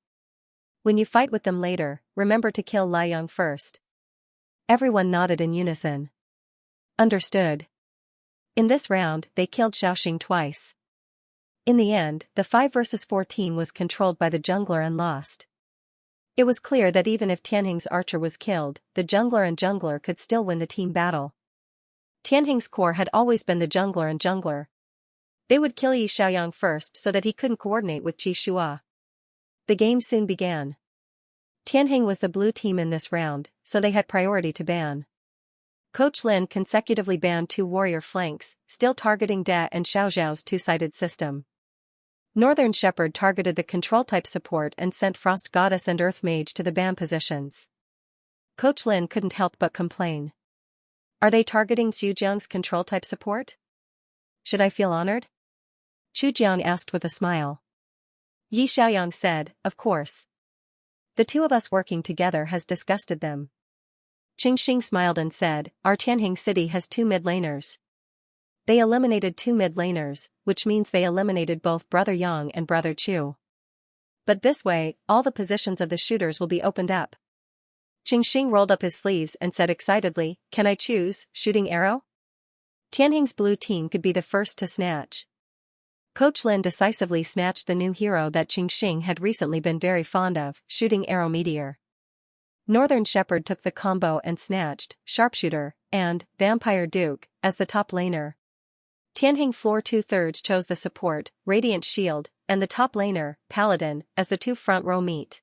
When you fight with them later, remember to kill Lai Yang first." Everyone nodded in unison. Understood. In this round, they killed Xiaoxing twice. In the end, the 5 versus 14 was controlled by the jungler and lost. It was clear that even if Tianheng's archer was killed, the jungler and jungler could still win the team battle. Tianheng's core had always been the jungler and jungler. They would kill Yi Xiaoyang first so that he couldn't coordinate with Qi Shua. The game soon began. Tianheng was the blue team in this round, so they had priority to ban. Coach Lin consecutively banned 2 warrior flanks, still targeting De and Xiao Zhao's 2-sided system. Northern Shepherd targeted the control-type support and sent Frost Goddess and Earth Mage to the ban positions. Coach Lin couldn't help but complain. "Are they targeting Zhujiang's control-type support? Should I feel honored?" Zhujiang asked with a smile. Yi Xiaoyang said, "Of course. The 2 of us working together has disgusted them." Qingxing smiled and said, "Our Tianheng city has 2 mid-laners. They eliminated 2 mid-laners, which means they eliminated both Brother Yang and Brother Chu. But this way, all the positions of the shooters will be opened up." Qingxing rolled up his sleeves and said excitedly, "Can I choose, shooting arrow?" Tianheng's blue team could be the first to snatch. Coach Lin decisively snatched the new hero that Qingxing had recently been very fond of, shooting arrow meteor. Northern Shepherd took the combo and snatched Sharpshooter and Vampire Duke as the top laner. Tianheng floor 2/3 chose the support, Radiant Shield, and the top laner, Paladin, as the 2 front row meet.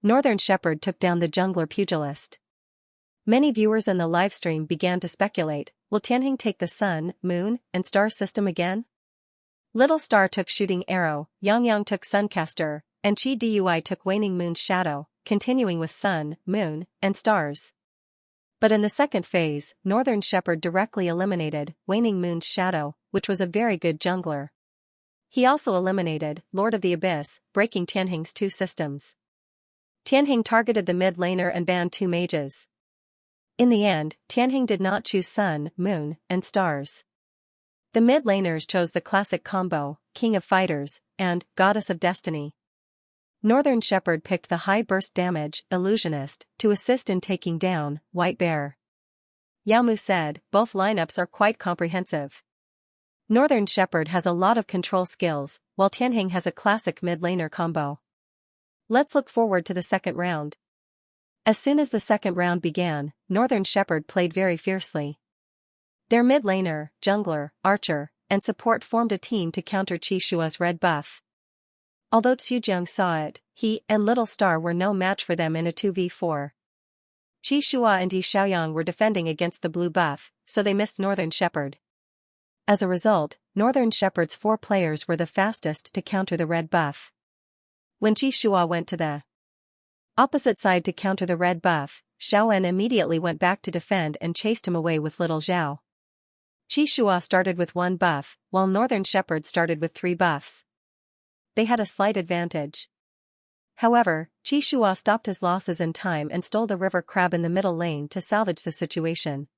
Northern Shepherd took down the jungler Pugilist. Many viewers in the livestream began to speculate, will Tianheng take the Sun, Moon, and Star system again? Little Star took Shooting Arrow, Yang took Suncaster, and Chi Dui took Waning Moon's Shadow, continuing with Sun, Moon, and Stars. But in the second phase, Northern Shepherd directly eliminated Waning Moon's Shadow, which was a very good jungler. He also eliminated Lord of the Abyss, breaking Tianheng's 2 systems. Tianheng targeted the mid laner and banned 2 mages. In the end, Tianheng did not choose Sun, Moon, and Stars. The mid laners chose the classic combo, King of Fighters, and Goddess of Destiny. Northern Shepherd picked the high burst damage, Illusionist, to assist in taking down White Bear. Yamu said, "Both lineups are quite comprehensive. Northern Shepherd has a lot of control skills, while Tianheng has a classic mid laner combo. Let's look forward to the second round." As soon as the second round began, Northern Shepherd played very fiercely. Their mid laner, jungler, archer, and support formed a team to counter Qi Shua's red buff. Although Zhujiang saw it, he and Little Star were no match for them in a 2v4. Qi Shua and Yi Xiaoyang were defending against the blue buff, so they missed Northern Shepherd. As a result, Northern Shepherd's 4 players were the fastest to counter the red buff. When Qi Shua went to the opposite side to counter the red buff, Xiao En immediately went back to defend and chased him away with Little Zhao. Qi Shua started with 1 buff, while Northern Shepherd started with 3 buffs. They had a slight advantage. However, Qi Shua stopped his losses in time and stole the river crab in the middle lane to salvage the situation.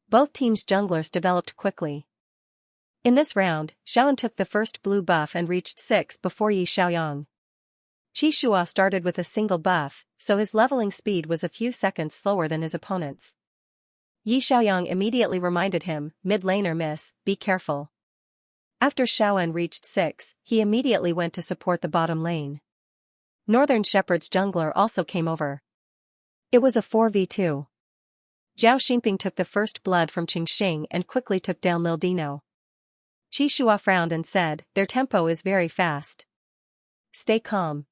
Both teams' junglers developed quickly. In this round, Xiaoan took the first blue buff and reached 6 before Yi Xiaoyang. Qi Shua started with a single buff, so his leveling speed was a few seconds slower than his opponent's. Yi Xiaoyang immediately reminded him, "Mid laner miss, be careful." After Xiaoan reached 6, he immediately went to support the bottom lane. Northern Shepherd's jungler also came over. It was a 4v2. Zhao Xinping took the first blood from Qingxing and quickly took down Lil Dino. Qi Shua frowned and said, "Their tempo is very fast. Stay calm."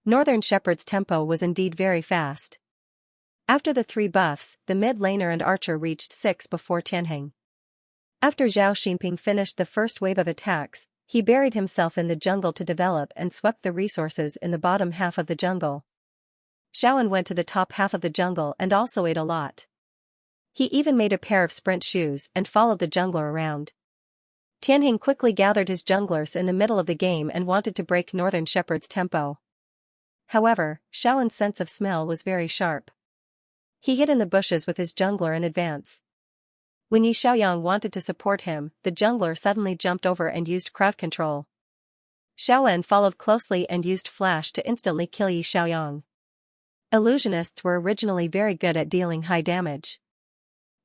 Northern Shepherd's tempo was indeed very fast. After the 3 buffs, the mid laner and archer reached 6 before Tianheng. After Zhao Xinping finished the first wave of attacks, he buried himself in the jungle to develop and swept the resources in the bottom half of the jungle. Xiaoan went to the top half of the jungle and also ate a lot. He even made a pair of sprint shoes and followed the jungler around. Tianheng quickly gathered his junglers in the middle of the game and wanted to break Northern Shepherd's tempo. However, Xiaoan's sense of smell was very sharp. He hid in the bushes with his jungler in advance. When Yi Xiaoyang wanted to support him, the jungler suddenly jumped over and used crowd control. Xiaoan followed closely and used flash to instantly kill Yi Xiaoyang. Illusionists were originally very good at dealing high damage.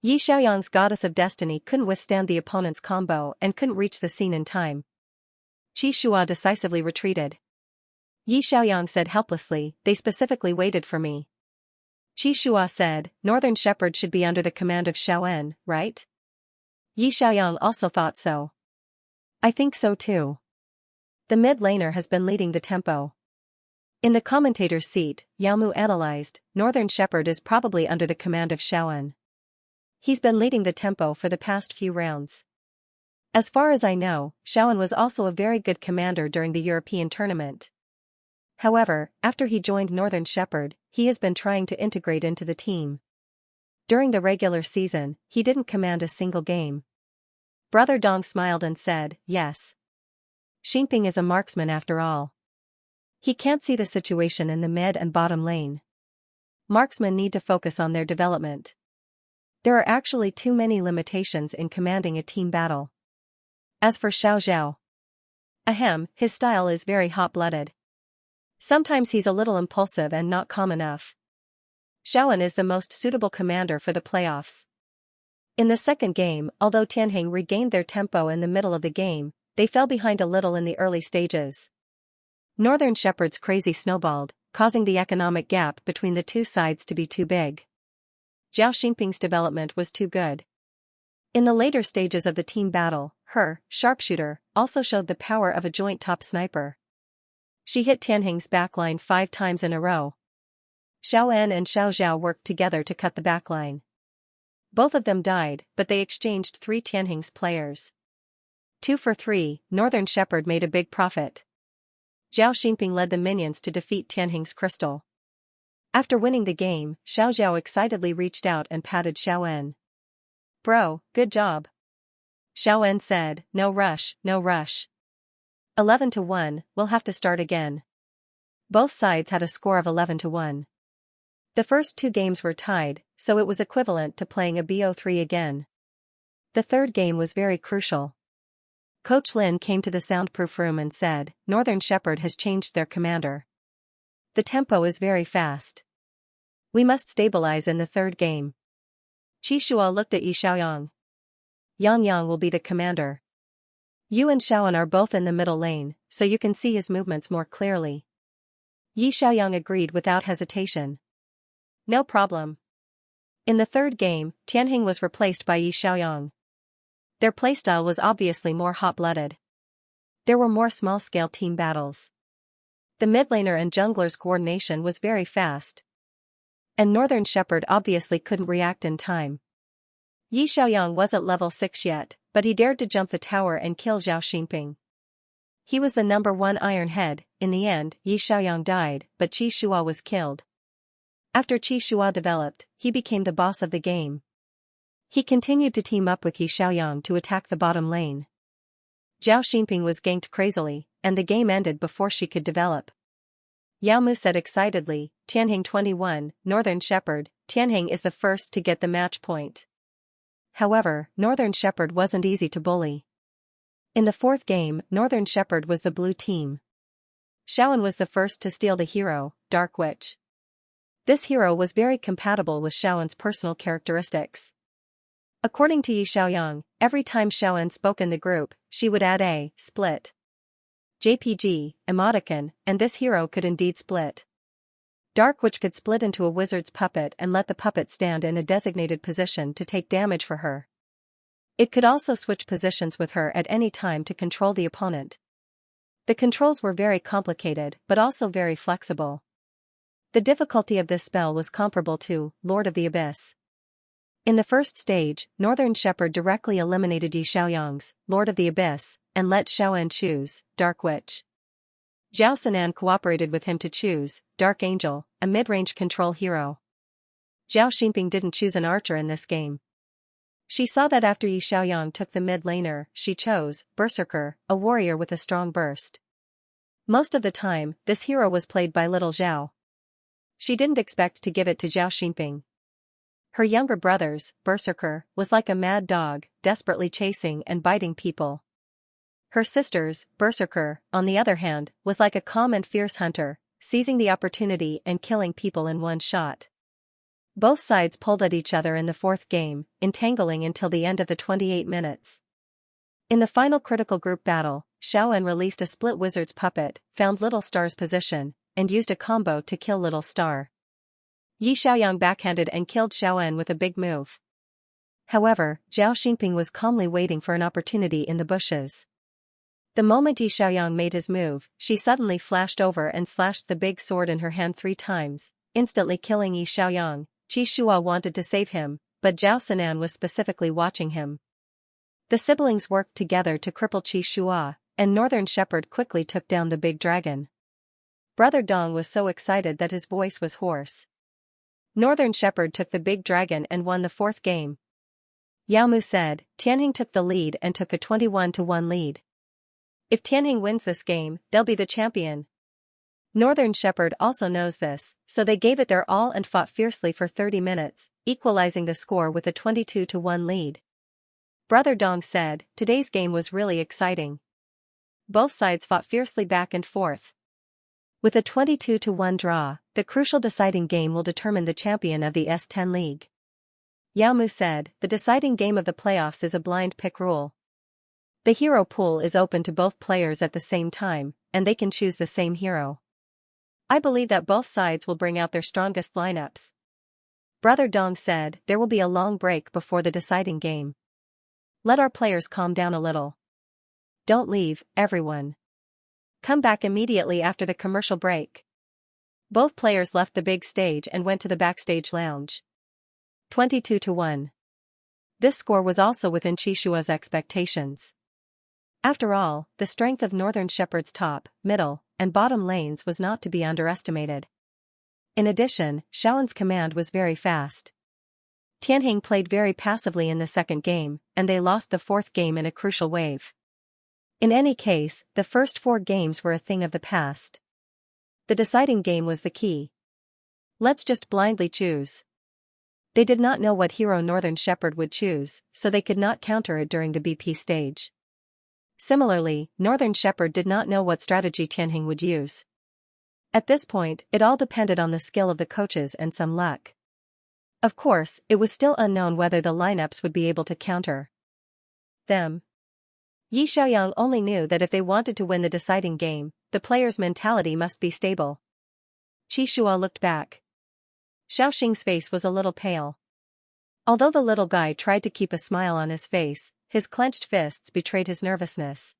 Yi Xiaoyang's Goddess of Destiny couldn't withstand the opponent's combo and couldn't reach the scene in time. Qi Shua decisively retreated. Yi Xiaoyang said helplessly, "They specifically waited for me." Qi Shua said, "Northern Shepherd should be under the command of Xiaoan, right?" Yi Xiaoyang also thought so. "I think so too. The mid laner has been leading the tempo." In the commentator's seat, Yaomu analyzed, "Northern Shepherd is probably under the command of Xiaoan. He's been leading the tempo for the past few rounds. As far as I know, Xiaoan was also a very good commander during the European tournament. However, after he joined Northern Shepherd, he has been trying to integrate into the team. During the regular season, he didn't command a single game." Brother Dong smiled and said, "Yes. Xinping is a marksman after all. He can't see the situation in the mid and bottom lane. Marksmen need to focus on their development. There are actually too many limitations in commanding a team battle." As for Xiao Zhao, his style is very hot-blooded. Sometimes he's a little impulsive and not calm enough. Xiaoan is the most suitable commander for the playoffs. In the second game, although Tianheng regained their tempo in the middle of the game, they fell behind a little in the early stages. Northern Shepherd's crazy snowballed, causing the economic gap between the two sides to be too big. Zhao Xinping's development was too good. In the later stages of the team battle, her sharpshooter also showed the power of a joint top sniper. She hit Tianheng's backline 5 times in a row. Xiaoan and Xiao Zhao worked together to cut the backline. Both of them died, but they exchanged 3 Tianheng's players. 2 for 3, Northern Shepherd made a big profit. Zhao Xinping led the minions to defeat Tianheng's crystal. After winning the game, Xiao Zhao excitedly reached out and patted Xiaoan. "Bro, good job." Xiaoan said, "No rush, no rush. 11-1, we'll have to start again." Both sides had a score of 11-1. The first 2 games were tied, so it was equivalent to playing a BO3 again. The third game was very crucial. Coach Lin came to the soundproof room and said, "Northern Shepherd has changed their commander. The tempo is very fast. We must stabilize in the third game." Qi Shua looked at Yi Xiaoyang. "Yang Yang will be the commander. You and Xiaoan are both in the middle lane, so you can see his movements more clearly." Yi Xiaoyang agreed without hesitation. "No problem." In the third game, Tianheng was replaced by Yi Xiaoyang. Their playstyle was obviously more hot-blooded. There were more small-scale team battles. The mid laner and jungler's coordination was very fast. And Northern Shepherd obviously couldn't react in time. Yi Xiaoyang wasn't level 6 yet, but he dared to jump the tower and kill Zhao Xinping. He was the number 1 Iron Head. In the end, Yi Xiaoyang died, but Qi Shua was killed. After Qi Shua developed, he became the boss of the game. He continued to team up with Yi Xiaoyang to attack the bottom lane. Zhao Xinping was ganked crazily, and the game ended before she could develop. Yao Mu said excitedly, "Tianheng 21, Northern Shepherd, Tianheng is the first to get the match point." However, Northern Shepherd wasn't easy to bully. In the fourth game, Northern Shepherd was the blue team. Xiaoan was the first to steal the hero, Dark Witch. This hero was very compatible with Xiaoan's personal characteristics. According to Yi Xiaoyang, every time Xiaoan spoke in the group, she would add a split JPG emoticon, and this hero could indeed split. Dark Witch could split into a wizard's puppet and let the puppet stand in a designated position to take damage for her. It could also switch positions with her at any time to control the opponent. The controls were very complicated but also very flexible. The difficulty of this spell was comparable to Lord of the Abyss. In the first stage, Northern Shepherd directly eliminated Yi Xiaoyang's Lord of the Abyss and let Xiaoan choose Dark Witch. Zhao Sinan cooperated with him to choose Dark Angel, a mid-range control hero. Zhao Xinping didn't choose an archer in this game. She saw that after Yi Xiaoyang took the mid-laner, she chose Berserker, a warrior with a strong burst. Most of the time, this hero was played by little Zhao. She didn't expect to give it to Zhao Xinping. Her younger brother's Berserker was like a mad dog, desperately chasing and biting people. Her sister's Berserker, on the other hand, was like a calm and fierce hunter, seizing the opportunity and killing people in one shot. Both sides pulled at each other in the fourth game, entangling until the end of the 28 minutes. In the final critical group battle, Xiaoan released a split wizard's puppet, found Little Star's position, and used a combo to kill Little Star. Yi Xiaoyang backhanded and killed Xiaoan with a big move. However, Zhao Xinping was calmly waiting for an opportunity in the bushes. The moment Yi Xiaoyang made his move, she suddenly flashed over and slashed the big sword in her hand 3 times, instantly killing Yi Xiaoyang. Qi Shua wanted to save him, but Zhao Sinan was specifically watching him. The siblings worked together to cripple Qi Shua, and Northern Shepherd quickly took down the big dragon. Brother Dong was so excited that his voice was hoarse. Northern Shepherd took the big dragon and won the 4th game. Yao Mu said, Tianhing took the lead and took a 21-1 lead. If Tianhing wins this game, they'll be the champion. Northern Shepherd also knows this, so they gave it their all and fought fiercely for 30 minutes, equalizing the score with a 22-1 lead. Brother Dong said, today's game was really exciting. Both sides fought fiercely back and forth. With a 22-1 draw, the crucial deciding game will determine the champion of the S10 League. Yao Mu said, the deciding game of the playoffs is a blind pick rule. The hero pool is open to both players at the same time, and they can choose the same hero. I believe that both sides will bring out their strongest lineups. Brother Dong said, there will be a long break before the deciding game. Let our players calm down a little. Don't leave, everyone. Come back immediately after the commercial break. Both players left the big stage and went to the backstage lounge. 22-1. This score was also within Qi Shua's expectations. After all, the strength of Northern Shepherd's top, middle, and bottom lanes was not to be underestimated. In addition, Xiaoan's command was very fast. Tianhing played very passively in the 2nd game, and they lost the 4th game in a crucial wave. In any case, the first 4 games were a thing of the past. The deciding game was the key. Let's just blindly choose. They did not know what hero Northern Shepherd would choose, so they could not counter it during the BP stage. Similarly, Northern Shepherd did not know what strategy Tianhing would use. At this point, it all depended on the skill of the coaches and some luck. Of course, it was still unknown whether the lineups would be able to counter them. Yi Xiaoyang only knew that if they wanted to win the deciding game, the player's mentality must be stable. Qi Shua looked back. Xiao Xing's face was a little pale. Although the little guy tried to keep a smile on his face, his clenched fists betrayed his nervousness.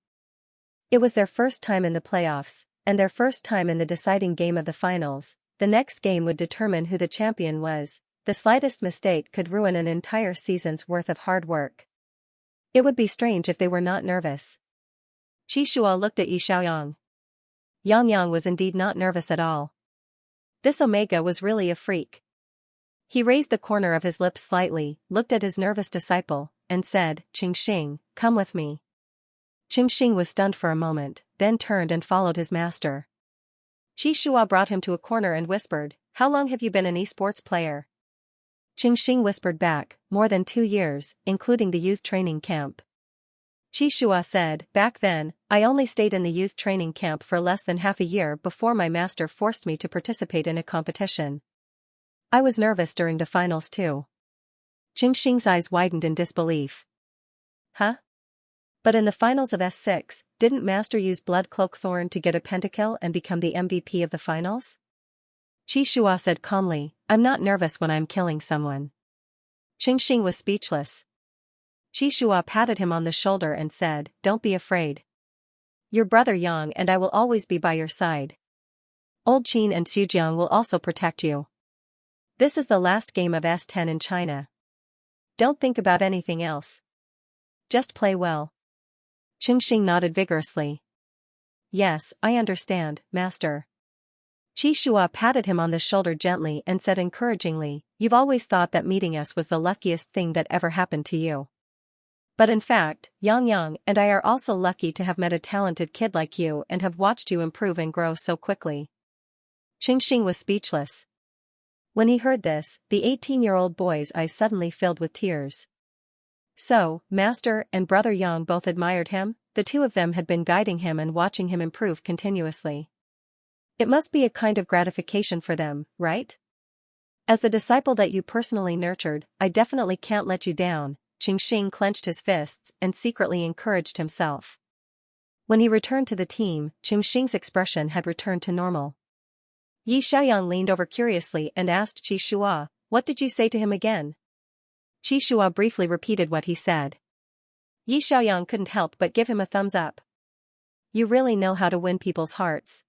It was their first time in the playoffs, and their first time in the deciding game of the finals. The next game would determine who the champion was. The slightest mistake could ruin an entire season's worth of hard work. It would be strange if they were not nervous. Qi Shua looked at Yi Xiaoyang. Yang was indeed not nervous at all. This Omega was really a freak. He raised the corner of his lips slightly, looked at his nervous disciple, and said, Qingxing, come with me. Qingxing was stunned for a moment, then turned and followed his master. Qi Shua brought him to a corner and whispered, how long have you been an esports player? Qingxing whispered back, more than 2 years, including the youth training camp. Qi Shua said, back then, I only stayed in the youth training camp for less than half a year before my master forced me to participate in a competition. I was nervous during the finals too. Qingxing's eyes widened in disbelief. Huh? But in the finals of S6, didn't Master use Blood Cloak Thorn to get a pentakill and become the MVP of the finals? Qi Shua said calmly, I'm not nervous when I'm killing someone. Qingxing was speechless. Qi Shua patted him on the shoulder and said, don't be afraid. Your brother Yang and I will always be by your side. Old Qin and Xujiang will also protect you. This is the last game of S10 in China. Don't think about anything else. Just play well. Qingxing nodded vigorously. Yes, I understand, Master. Qi Shua patted him on the shoulder gently and said encouragingly, you've always thought that meeting us was the luckiest thing that ever happened to you. But in fact, Yang and I are also lucky to have met a talented kid like you and have watched you improve and grow so quickly. Qingxing was speechless. When he heard this, the 18-year-old boy's eyes suddenly filled with tears. So, Master and Brother Yang both admired him, the two of them had been guiding him and watching him improve continuously. It must be a kind of gratification for them, right? As the disciple that you personally nurtured, I definitely can't let you down. Qingxing clenched his fists and secretly encouraged himself. When he returned to the team, Qingxing's expression had returned to normal. Yi Xiaoyang leaned over curiously and asked Qi Shua, what did you say to him again? Qi Shua briefly repeated what he said. Yi Xiaoyang couldn't help but give him a thumbs up. You really know how to win people's hearts.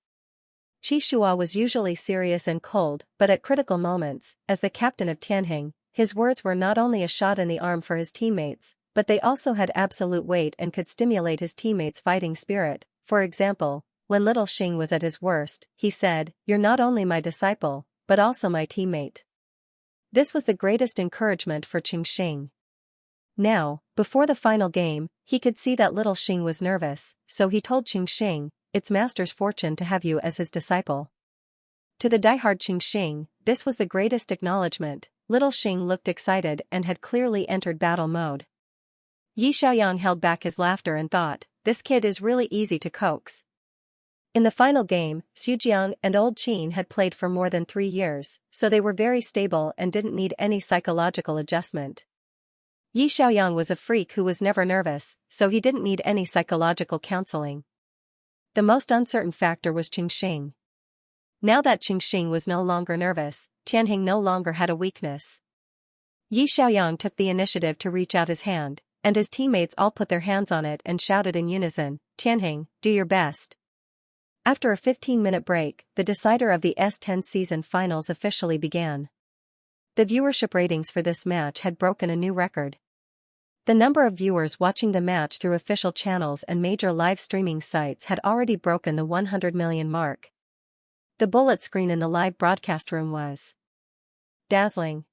Qi Shua was usually serious and cold, but at critical moments, as the captain of Tianheng, his words were not only a shot in the arm for his teammates, but they also had absolute weight and could stimulate his teammates' fighting spirit. For example, when little Xing was at his worst, he said, you're not only my disciple, but also my teammate. This was the greatest encouragement for Qingxing. Now, before the final game, he could see that little Xing was nervous, so he told Qingxing, it's Master's fortune to have you as his disciple. To the diehard Qingxing, this was the greatest acknowledgement. Little Xing looked excited and had clearly entered battle mode. Yi Xiaoyang held back his laughter and thought, this kid is really easy to coax. In the final game, Xujiang and Old Qin had played for more than 3 years, so they were very stable and didn't need any psychological adjustment. Yi Xiaoyang was a freak who was never nervous, so he didn't need any psychological counseling. The most uncertain factor was Qingxing. Now that Qingxing was no longer nervous, Tianheng no longer had a weakness. Yi Xiaoyang took the initiative to reach out his hand, and his teammates all put their hands on it and shouted in unison, Tianheng, do your best. After a 15-minute break, the decider of the S10 season finals officially began. The viewership ratings for this match had broken a new record. The number of viewers watching the match through official channels and major live streaming sites had already broken the 100 million mark. The bullet screen in the live broadcast room was dazzling.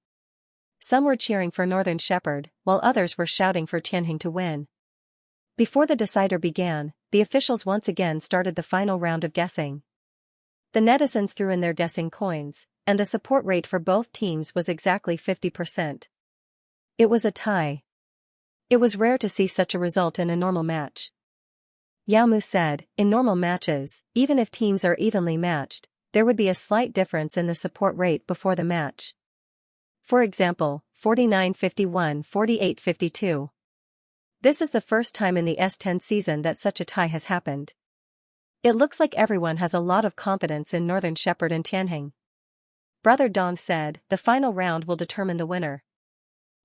Some were cheering for Northern Shepherd, while others were shouting for Tianheng to win. Before the decider began, the officials once again started the final round of guessing. The netizens threw in their guessing coins, and the support rate for both teams was exactly 50%. It was a tie. It was rare to see such a result in a normal match. Yao Mu said, in normal matches, even if teams are evenly matched, there would be a slight difference in the support rate before the match. For example, 49-51, 48-52. This is the first time in the S10 season that such a tie has happened. It looks like everyone has a lot of confidence in Northern Shepherd and Tianheng. Brother Dong said, the final round will determine the winner.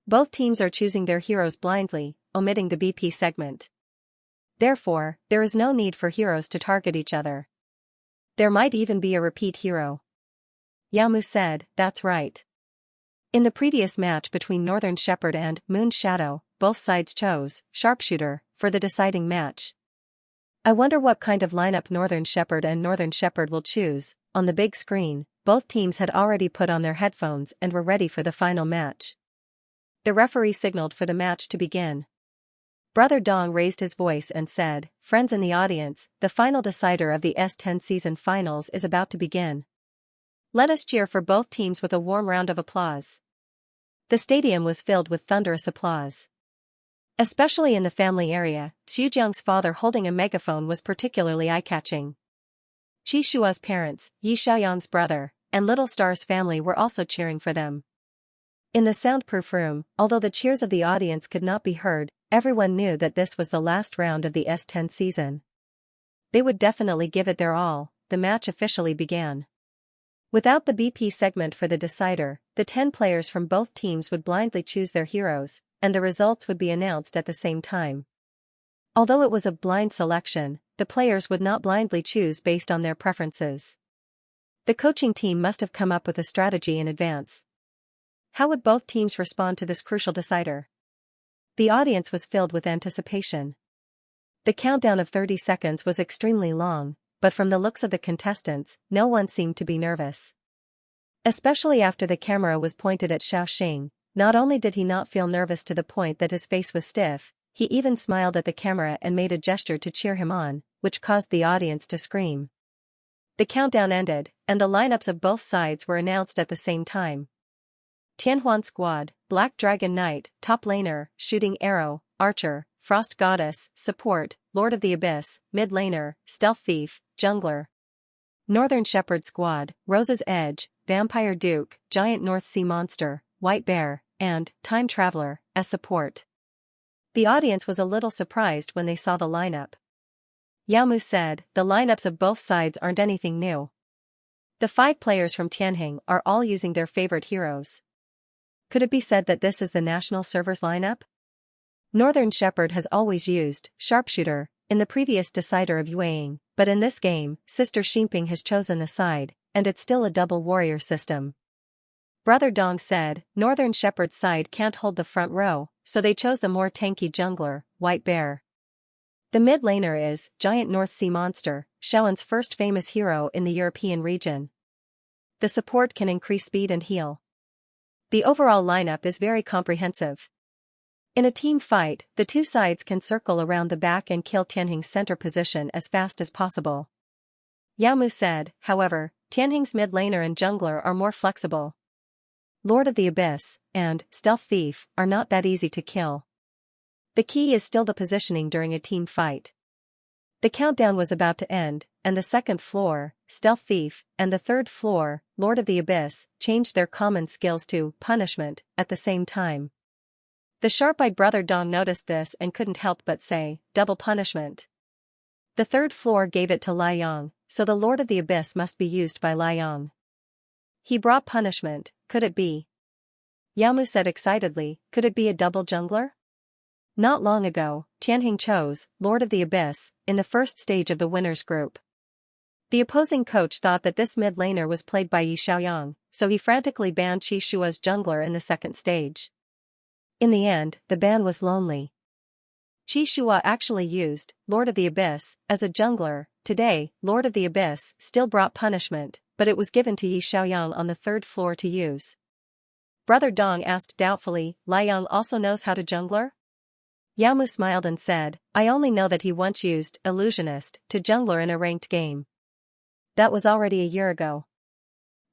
Both teams are choosing their heroes blindly, omitting the BP segment. Therefore, there is no need for heroes to target each other. There might even be a repeat hero. Yao Mu said, that's right. In the previous match between Northern Shepherd and Moon Shadow, both sides chose Sharpshooter for the deciding match. I wonder what kind of lineup Northern Shepherd and Northern Shepherd will choose. On the big screen, both teams had already put on their headphones and were ready for the final match. The referee signaled for the match to begin. Brother Dong raised his voice and said, friends in the audience, the final decider of the S10 season finals is about to begin. Let us cheer for both teams with a warm round of applause. The stadium was filled with thunderous applause. Especially in the family area, Xujiang's father holding a megaphone was particularly eye-catching. Qi Shua's parents, Yi Xiaoyang's brother, and Little Star's family were also cheering for them. In the soundproof room, although the cheers of the audience could not be heard, everyone knew that this was the last round of the S10 season. They would definitely give it their all. The match officially began. Without the BP segment for the decider, the 10 players from both teams would blindly choose their heroes, and the results would be announced at the same time. Although it was a blind selection, the players would not blindly choose based on their preferences. The coaching team must have come up with a strategy in advance. How would both teams respond to this crucial decider? The audience was filled with anticipation. The countdown of 30 seconds was extremely long, but from the looks of the contestants, no one seemed to be nervous. Especially after the camera was pointed at Xianxia, not only did he not feel nervous to the point that his face was stiff, he even smiled at the camera and made a gesture to cheer him on, which caused the audience to scream. The countdown ended, and the lineups of both sides were announced at the same time. Tianhuan Squad, Black Dragon Knight, Top Laner, Shooting Arrow, Archer, Frost Goddess, Support, Lord of the Abyss, Mid Laner, Stealth Thief, Jungler. Northern Shepherd Squad, Rose's Edge, Vampire Duke, Giant North Sea Monster, White Bear, and Time Traveler, as support. The audience was a little surprised when they saw the lineup. Yamu said, the lineups of both sides aren't anything new. The 5 players from Tianjing are all using their favorite heroes. Could it be said that this is the national server's lineup? Northern Shepherd has always used Sharpshooter in the previous decider of Yueying, but in this game, Sister Xinping has chosen the side, and it's still a double warrior system. Brother Dong said, Northern Shepherd's side can't hold the front row, so they chose the more tanky jungler, White Bear. The mid laner is Giant North Sea Monster, Xiaoan's first famous hero in the European region. The support can increase speed and heal. The overall lineup is very comprehensive. In a team fight, the 2 sides can circle around the back and kill Tianjing's center position as fast as possible. Yamu said, however, Tianjing's mid laner and jungler are more flexible. Lord of the Abyss and Stealth Thief are not that easy to kill. The key is still the positioning during a team fight. The countdown was about to end, and the second floor, Stealth Thief, and the third floor, Lord of the Abyss, changed their common skills to Punishment at the same time. The sharp-eyed Brother Dong noticed this and couldn't help but say, double punishment. The third floor gave it to Lai Yong, so the Lord of the Abyss must be used by Lai Yong. He brought punishment, could it be? Yamu said excitedly, could it be a double jungler? Not long ago, Tianjing chose Lord of the Abyss in the first stage of the winners group. The opposing coach thought that this mid laner was played by Yi Xiaoyang, so he frantically banned Qi Shua's jungler in the second stage. In the end, the ban was lonely. Qi Shua actually used Lord of the Abyss as a jungler. Today, Lord of the Abyss still brought punishment, but it was given to Yi Xiaoyang on the third floor to use. Brother Dong asked doubtfully, Lai Yang also knows how to jungler? Yamu smiled and said, I only know that he once used Illusionist to jungler in a ranked game. That was already a year ago.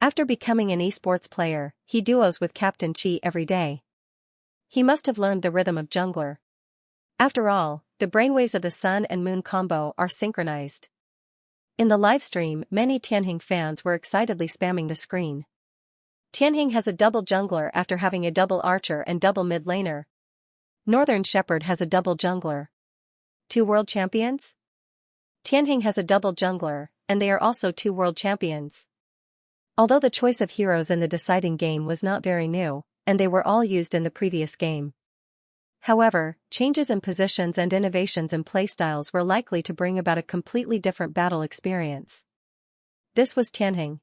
After becoming an esports player, he duos with Captain Qi every day. He must have learned the rhythm of jungler. After all, the brainwaves of the sun and moon combo are synchronized. In the livestream, many Tianjing fans were excitedly spamming the screen. Tianjing has a double jungler after having a double archer and double mid laner. Northern Shepherd has a double jungler. 2 world champions? Tianjing has a double jungler, and they are also 2 world champions. Although the choice of heroes in the deciding game was not very new, and they were all used in the previous game. However, changes in positions and innovations in playstyles were likely to bring about a completely different battle experience. This was Tianjing.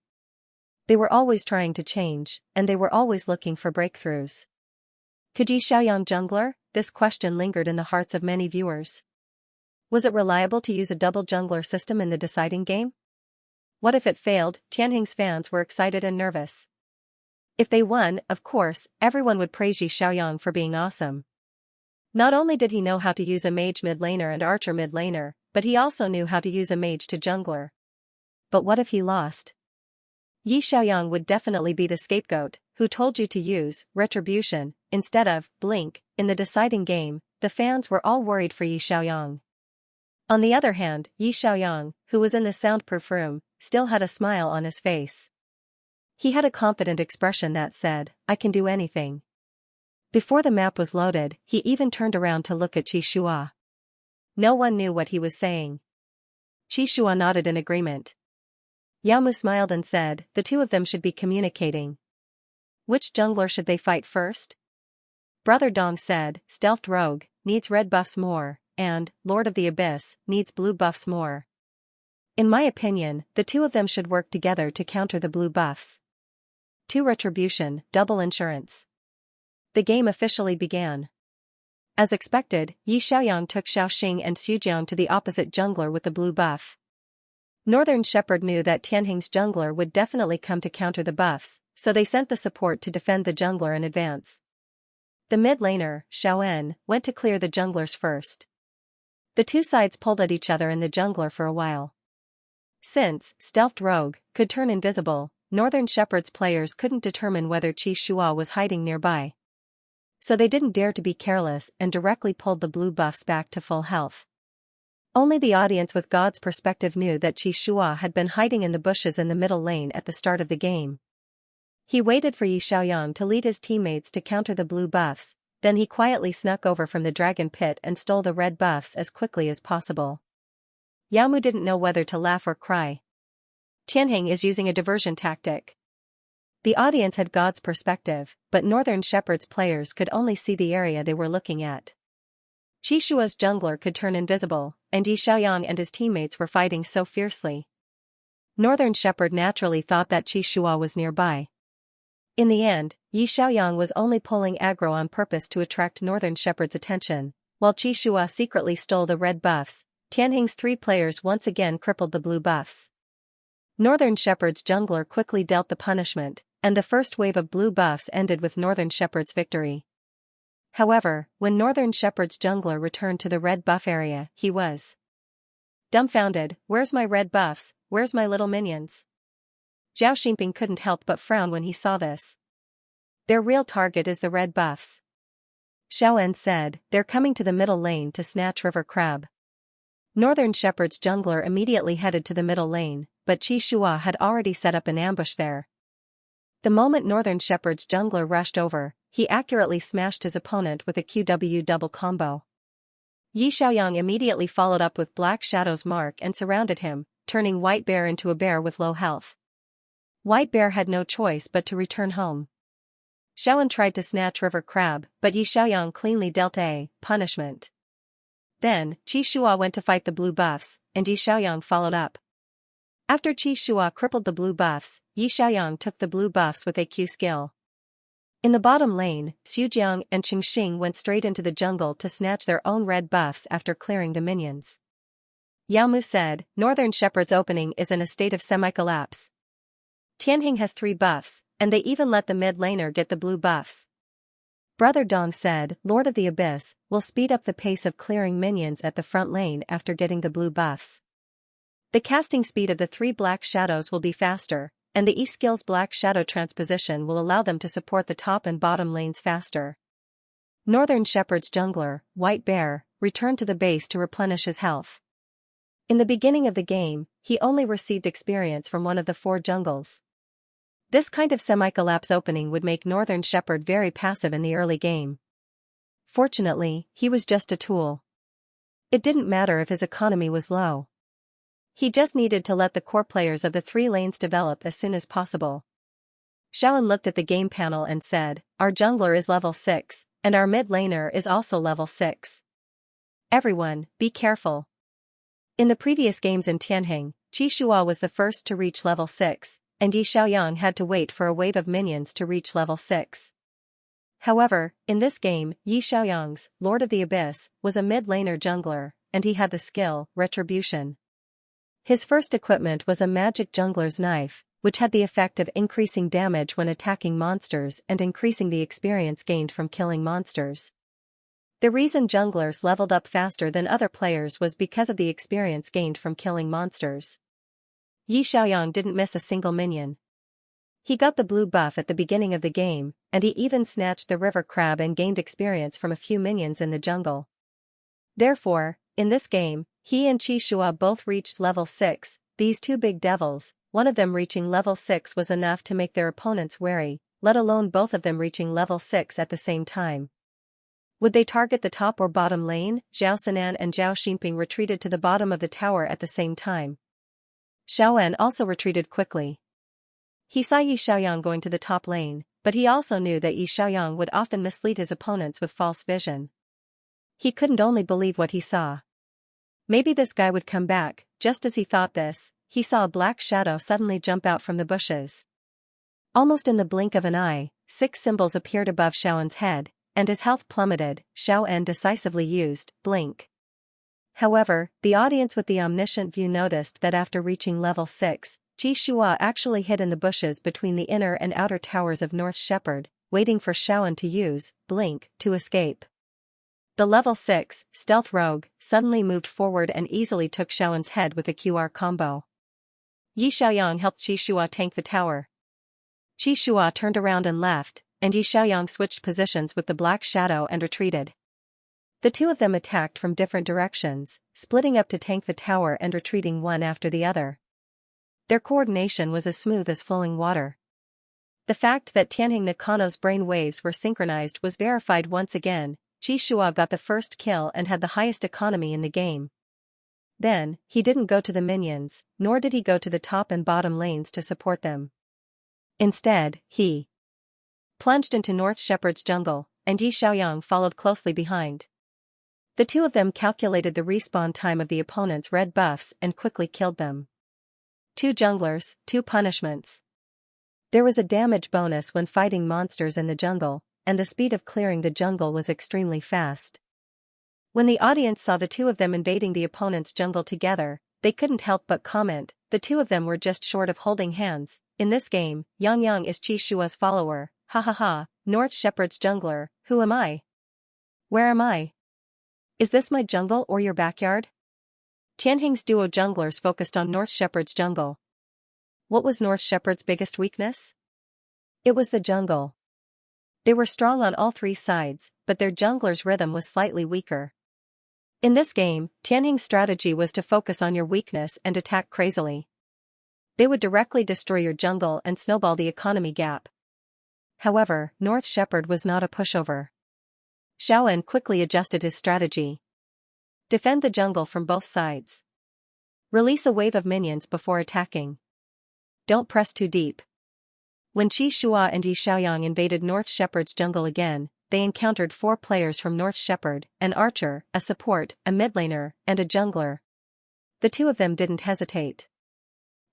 They were always trying to change, and they were always looking for breakthroughs. Could Yi Xiaoyang jungler? This question lingered in the hearts of many viewers. Was it reliable to use a double jungler system in the deciding game? What if it failed? Tianjing's fans were excited and nervous. If they won, of course, everyone would praise Yi Xiaoyang for being awesome. Not only did he know how to use a mage mid laner and archer mid laner, but he also knew how to use a mage to jungler. But what if he lost? Yi Xiaoyang would definitely be the scapegoat. Who told you to use Retribution instead of Blink in the deciding game? The fans were all worried for Yi Xiaoyang. On the other hand, Yi Xiaoyang, who was in the soundproof room, still had a smile on his face. He had a confident expression that said, I can do anything. Before the map was loaded, he even turned around to look at Xianxia. No one knew what he was saying. Xianxia nodded in agreement. Yamu smiled and said, the two of them should be communicating. Which jungler should they fight first? Brother Dong said, Stealthed Rogue, needs red buffs more, and Lord of the Abyss, needs blue buffs more. In my opinion, the two of them should work together to counter the blue buffs. 2 Retribution, double insurance. The game officially began. As expected, Yi Xiaoyang took Xiaoxing and Xujiang to the opposite jungler with the blue buff. Northern Shepherd knew that Tianheng's jungler would definitely come to counter the buffs, so they sent the support to defend the jungler in advance. The mid laner, Xiaoen, went to clear the junglers first. The two sides pulled at each other in the jungler for a while. Since Stealthed Rogue could turn invisible, Northern Shepherd's players couldn't determine whether Xianxia was hiding nearby. So they didn't dare to be careless and directly pulled the blue buffs back to full health. Only the audience with God's perspective knew that Xianxia had been hiding in the bushes in the middle lane at the start of the game. He waited for Yi Xiaoyang to lead his teammates to counter the blue buffs, then he quietly snuck over from the dragon pit and stole the red buffs as quickly as possible. Yamu didn't know whether to laugh or cry. Tianheng is using a diversion tactic. The audience had God's perspective, but Northern Shepherd's players could only see the area they were looking at. Xianxia's jungler could turn invisible, and Yi Xiaoyang and his teammates were fighting so fiercely. Northern Shepherd naturally thought that Xianxia was nearby. In the end, Yi Xiaoyang was only pulling aggro on purpose to attract Northern Shepherd's attention, while Xianxia secretly stole the red buffs. Tianheng's 3 players once again crippled the blue buffs. Northern Shepherd's jungler quickly dealt the punishment, and the first wave of blue buffs ended with Northern Shepherd's victory. However, when Northern Shepherd's jungler returned to the red buff area, he was dumbfounded. Where's my red buffs, where's my little minions? Zhao Xinping couldn't help but frown when he saw this. Their real target is the red buffs. Xiaoen said, they're coming to the middle lane to snatch River Crab. Northern Shepherd's jungler immediately headed to the middle lane, but Xianxia had already set up an ambush there. The moment Northern Shepherd's jungler rushed over, he accurately smashed his opponent with a QW double combo. Yi Xiaoyang immediately followed up with Black Shadow's mark and surrounded him, turning White Bear into a bear with low health. White Bear had no choice but to return home. Xiaoen tried to snatch River Crab, but Yi Xiaoyang cleanly dealt a punishment. Then, Xianxia went to fight the blue buffs, and Yi Xiaoyang followed up. After Xianxia crippled the blue buffs, Yi Xiaoyang took the blue buffs with a Q skill. In the bottom lane, Xujiang and Qingxing went straight into the jungle to snatch their own red buffs after clearing the minions. Yamu said, Northern Shepherd's opening is in a state of semi-collapse. Tianheng has 3 buffs, and they even let the mid laner get the blue buffs. Brother Dong said, Lord of the Abyss will speed up the pace of clearing minions at the front lane after getting the blue buffs. The casting speed of the 3 black shadows will be faster, and the E-skill's black shadow transposition will allow them to support the top and bottom lanes faster. Northern Shepherd's jungler, White Bear, returned to the base to replenish his health. In the beginning of the game, he only received experience from one of the 4 jungles. This kind of semi-collapse opening would make Northern Shepherd very passive in the early game. Fortunately, he was just a tool. It didn't matter if his economy was low. He just needed to let the core players of the 3 lanes develop as soon as possible. Xiaoen looked at the game panel and said, our jungler is level 6, and our mid laner is also level 6. Everyone, be careful. In the previous games in Tianheng, Xianxia was the first to reach level 6, and Yi Xiaoyang had to wait for a wave of minions to reach level 6. However, in this game, Yi Xiaoyang's Lord of the Abyss was a mid laner jungler, and he had the skill, Retribution. His first equipment was a magic jungler's knife, which had the effect of increasing damage when attacking monsters and increasing the experience gained from killing monsters. The reason junglers leveled up faster than other players was because of the experience gained from killing monsters. Yi Xiaoyang didn't miss a single minion. He got the blue buff at the beginning of the game, and he even snatched the river crab and gained experience from a few minions in the jungle. Therefore, in this game, he and Xianxia both reached level 6, these 2 big devils, one of them reaching level 6 was enough to make their opponents wary, let alone both of them reaching level 6 at the same time. Would they target the top or bottom lane? Zhao Sinan and Zhao Xinping retreated to the bottom of the tower at the same time. Xiaoan also retreated quickly. He saw Yi Xiaoyang going to the top lane, but he also knew that Yi Xiaoyang would often mislead his opponents with false vision. He couldn't only believe what he saw. Maybe this guy would come back. Just as he thought this, he saw a black shadow suddenly jump out from the bushes. Almost in the blink of an eye, 6 symbols appeared above Xiaoan's head, and his health plummeted. Xiaoan decisively used blink. However, the audience with the omniscient view noticed that after reaching level 6, Qi Shua actually hid in the bushes between the inner and outer towers of North Shepherd, waiting for Xiaoan to use blink to escape. The level 6 stealth rogue suddenly moved forward and easily took Xiaoan's head with a QR combo. Yi Xiaoyang helped Qi Shua tank the tower. Qi Shua turned around and left, and Yi Xiaoyang switched positions with the black shadow and retreated. The two of them attacked from different directions, splitting up to tank the tower and retreating one after the other. Their coordination was as smooth as flowing water. The fact that Tianheng Nakano's brain waves were synchronized was verified once again. Qi Shua got the first kill and had the highest economy in the game. Then, he didn't go to the minions, nor did he go to the top and bottom lanes to support them. Instead, he plunged into North Shepherd's jungle, and Yi Xiaoyang followed closely behind. The two of them calculated the respawn time of the opponent's red buffs and quickly killed them. 2 junglers, 2 punishments. There was a damage bonus when fighting monsters in the jungle, and the speed of clearing the jungle was extremely fast. When the audience saw the two of them invading the opponent's jungle together, they couldn't help but comment, the two of them were just short of holding hands. In this game, Yang Yang is Qi Shua's follower, ha ha ha, North Shepherd's jungler. Who am I? Where am I? Is this my jungle or your backyard? Tianheng's duo junglers focused on North Shepherd's jungle. What was North Shepherd's biggest weakness? It was the jungle. They were strong on all 3 sides, but their jungler's rhythm was slightly weaker. In this game, Tianheng's strategy was to focus on your weakness and attack crazily. They would directly destroy your jungle and snowball the economy gap. However, North Shepherd was not a pushover. Xiaoan quickly adjusted his strategy. Defend the jungle from both sides. Release a wave of minions before attacking. Don't press too deep. When Qi Shua and Yi Xiaoyang invaded North Shepherd's jungle again, they encountered 4 players from North Shepherd, an archer, a support, a mid laner, and a jungler. The two of them didn't hesitate.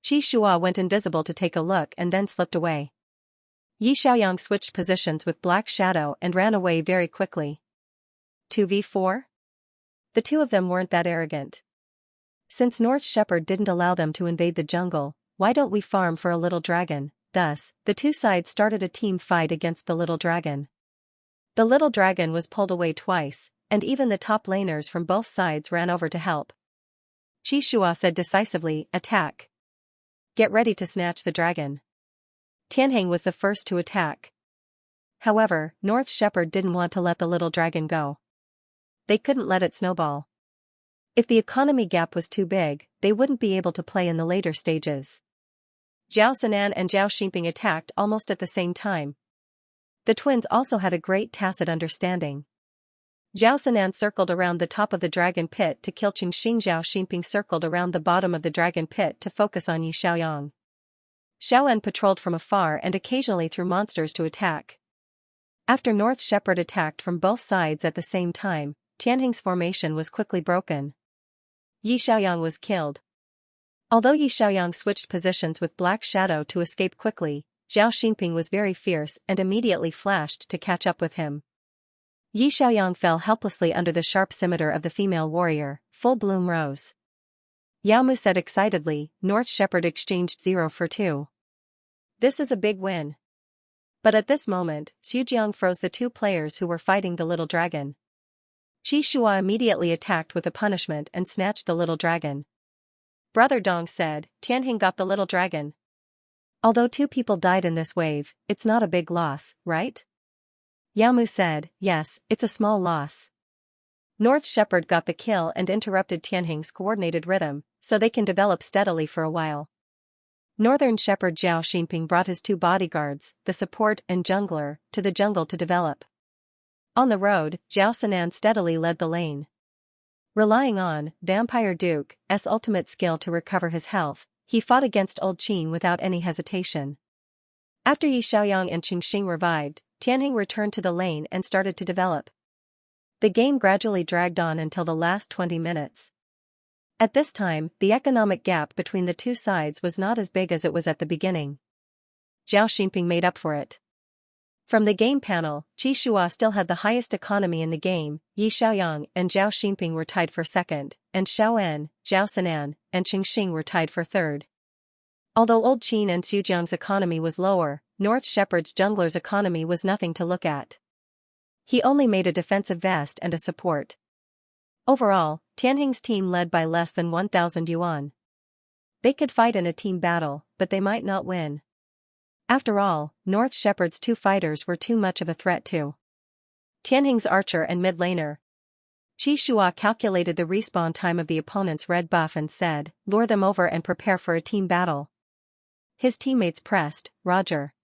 Qi Shua went invisible to take a look and then slipped away. Yi Xiaoyang switched positions with Black Shadow and ran away very quickly. 2v4? The two of them weren't that arrogant. Since North Shepherd didn't allow them to invade the jungle, why don't we farm for a little dragon? Thus, the two sides started a team fight against the little dragon. The little dragon was pulled away twice, and even the top laners from both sides ran over to help. Qi Shua said decisively, attack. Get ready to snatch the dragon. Tianheng was the first to attack. However, North Shepherd didn't want to let the little dragon go. They couldn't let it snowball. If the economy gap was too big, they wouldn't be able to play in the later stages. Zhao Sinan and Zhao Xinping attacked almost at the same time. The twins also had a great tacit understanding. Zhao Sinan circled around the top of the dragon pit to kill Qingxing. Zhao Xinping circled around the bottom of the dragon pit to focus on Yi Xiaoyang. Xiaoan patrolled from afar and occasionally threw monsters to attack. After North Shepherd attacked from both sides at the same time, Tianheng's formation was quickly broken. Yi Xiaoyang was killed. Although Yi Xiaoyang switched positions with Black Shadow to escape quickly, Zhao Xinping was very fierce and immediately flashed to catch up with him. Yi Xiaoyang fell helplessly under the sharp scimitar of the female warrior, Full Bloom Rose. Yao Mu said excitedly, North Shepherd exchanged 0 for 2. This is a big win. But at this moment, Xujiang froze the 2 players who were fighting the little dragon. Qi Shua immediately attacked with a punishment and snatched the little dragon. Brother Dong said, Tianheng got the little dragon. Although 2 people died in this wave, it's not a big loss, right? Yao Mu said, yes, it's a small loss. North Shepherd got the kill and interrupted Tianheng's coordinated rhythm, so they can develop steadily for a while. Northern Shepherd Zhao Xinping brought his 2 bodyguards, the support and jungler, to the jungle to develop. On the road, Zhao Sinan steadily led the lane. Relying on Vampire Duke's ultimate skill to recover his health, he fought against Old Qin without any hesitation. After Yi Xiaoyang and Qingxing revived, Tianheng returned to the lane and started to develop. The game gradually dragged on until the last 20 minutes. At this time, the economic gap between the 2 sides was not as big as it was at the beginning. Zhao Xinping made up for it. From the game panel, Qi Shua still had the highest economy in the game. Yi Xiaoyang and Zhao Xinping were tied for second, and Xiao En, Zhao Sinan, and Qingxing were tied for third. Although Old Qin and Xujiang's economy was lower, North Shepherd's jungler's economy was nothing to look at. He only made a defensive vest and a support. Overall, Tianheng's team led by less than 1,000 yuan. They could fight in a team battle, but they might not win. After all, North Shepherd's 2 fighters were too much of a threat to Tianheng's archer and mid laner. Qi Shua calculated the respawn time of the opponent's red buff and said, "Lure them over and prepare for a team battle." His teammates pressed, "Roger."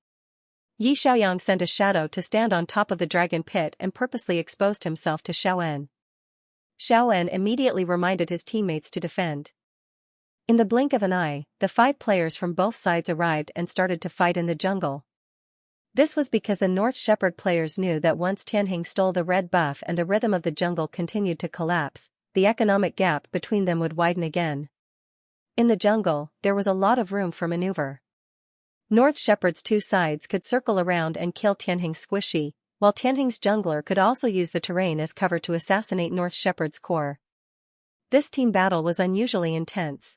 Yi Xiaoyang sent a shadow to stand on top of the dragon pit and purposely exposed himself to Xiao En. Xiao En immediately reminded his teammates to defend. In the blink of an eye, the 5 players from both sides arrived and started to fight in the jungle. This was because the North Shepherd players knew that once Tianheng stole the red buff and the rhythm of the jungle continued to collapse, the economic gap between them would widen again. In the jungle, there was a lot of room for maneuver. North Shepherd's 2 sides could circle around and kill Tianheng's squishy, while Tianheng's jungler could also use the terrain as cover to assassinate North Shepherd's core. This team battle was unusually intense.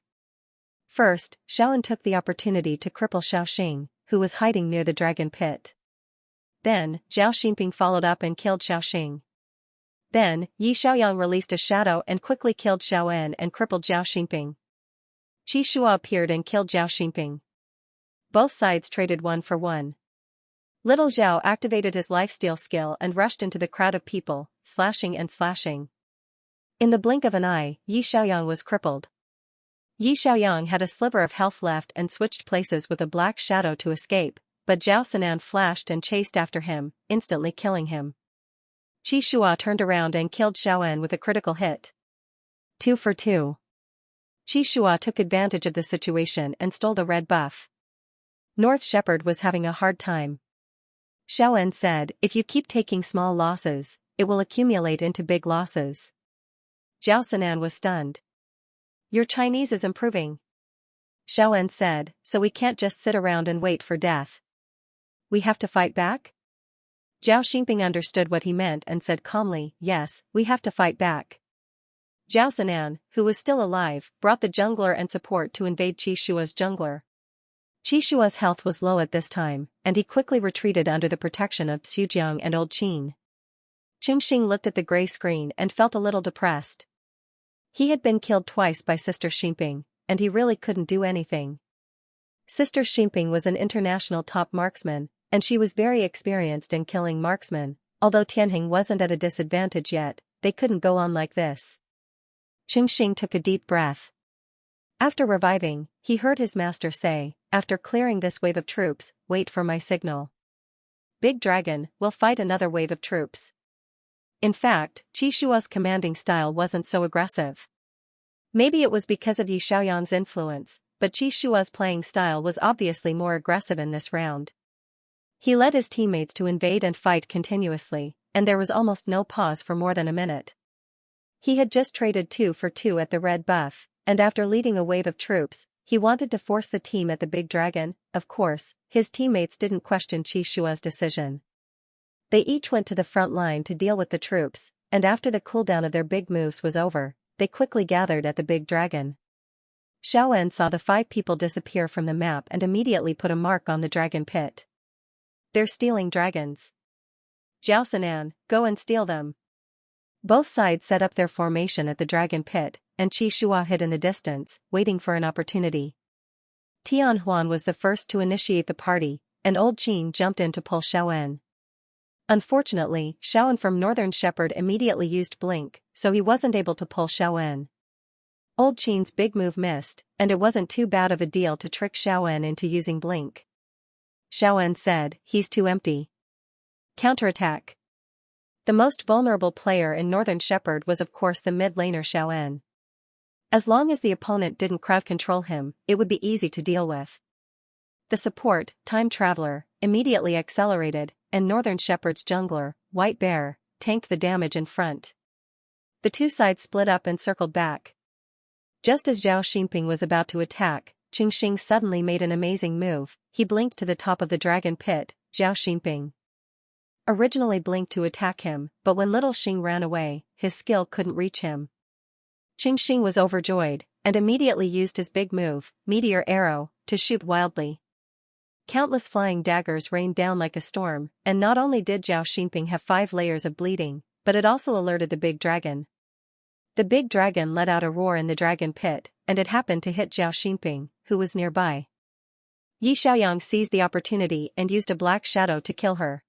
First, Xiao En took the opportunity to cripple Xiaoxing, who was hiding near the dragon pit. Then, Zhao Xinping followed up and killed Xiaoxing. Then, Yi Xiaoyang released a shadow and quickly killed Xiao En and crippled Zhao Xinping. Qi Shua appeared and killed Zhao Xinping. Both sides traded 1 for 1. Little Zhao activated his lifesteal skill and rushed into the crowd of people, slashing and slashing. In the blink of an eye, Yi Xiaoyang was crippled. Yi Xiaoyang had a sliver of health left and switched places with a black shadow to escape, but Zhao Sinan flashed and chased after him, instantly killing him. Qi Shua turned around and killed Xiao En with a critical hit. 2 for 2. Qi Shua took advantage of the situation and stole the red buff. North Shepherd was having a hard time. Xiao En said, "If you keep taking small losses, it will accumulate into big losses." Zhao Sinan was stunned. "Your Chinese is improving." Xiao En said, "So we can't just sit around and wait for death. We have to fight back?" Zhao Xinping understood what he meant and said calmly, "Yes, we have to fight back." Zhao Sinan, who was still alive, brought the jungler and support to invade Qi Shua's jungler. Qi Shua's health was low at this time, and he quickly retreated under the protection of Xujiang and Old Qin. Qingxing looked at the gray screen and felt a little depressed. He had been killed twice by Sister Xinping, and he really couldn't do anything. Sister Xinping was an international top marksman, and she was very experienced in killing marksmen. Although Tianheng wasn't at a disadvantage yet, they couldn't go on like this. Qingxing took a deep breath. After reviving, he heard his master say, "After clearing this wave of troops, wait for my signal. Big Dragon will fight another wave of troops." In fact, Qi Shua's commanding style wasn't so aggressive. Maybe it was because of Yi Xiaoyang's influence, but Qi Shua's playing style was obviously more aggressive in this round. He led his teammates to invade and fight continuously, and there was almost no pause for more than a minute. He had just traded 2 for 2 at the red buff, and after leading a wave of troops, he wanted to force the team at the Big Dragon. Of course, his teammates didn't question Qi Shua's decision. They each went to the front line to deal with the troops, and after the cooldown of their big moves was over, they quickly gathered at the Big Dragon. Xiao En saw the 5 people disappear from the map and immediately put a mark on the dragon pit. "They're stealing dragons. Zhao Sinan, go and steal them." Both sides set up their formation at the dragon pit, and Qi Shua hid in the distance, waiting for an opportunity. Tian Huan was the first to initiate the party, and Old Qin jumped in to pull Xiao En. Unfortunately, Xiao En from Northern Shepherd immediately used Blink, so he wasn't able to pull Xiao En. Old Qin's big move missed, and it wasn't too bad of a deal to trick Xiaowen into using blink. Xiaowen said, "He's too empty." Counterattack. The most vulnerable player in Northern Shepherd was of course the mid laner Xiaowen. As long as the opponent didn't crowd control him, it would be easy to deal with. The support, Time Traveler, immediately accelerated, and Northern Shepherd's jungler, White Bear, tanked the damage in front. The two sides split up and circled back. Just as Zhao Xinping was about to attack, Qingxing suddenly made an amazing move. He blinked to the top of the dragon pit. Zhao Xinping originally blinked to attack him, but when little Xing ran away, his skill couldn't reach him. Qingxing was overjoyed, and immediately used his big move, Meteor Arrow, to shoot wildly. Countless flying daggers rained down like a storm, and not only did Zhao Xinping have 5 layers of bleeding, but it also alerted the big dragon. The big dragon let out a roar in the dragon pit, and it happened to hit Zhao Xinping, who was nearby. Yi Xiaoyang seized the opportunity and used a black shadow to kill her.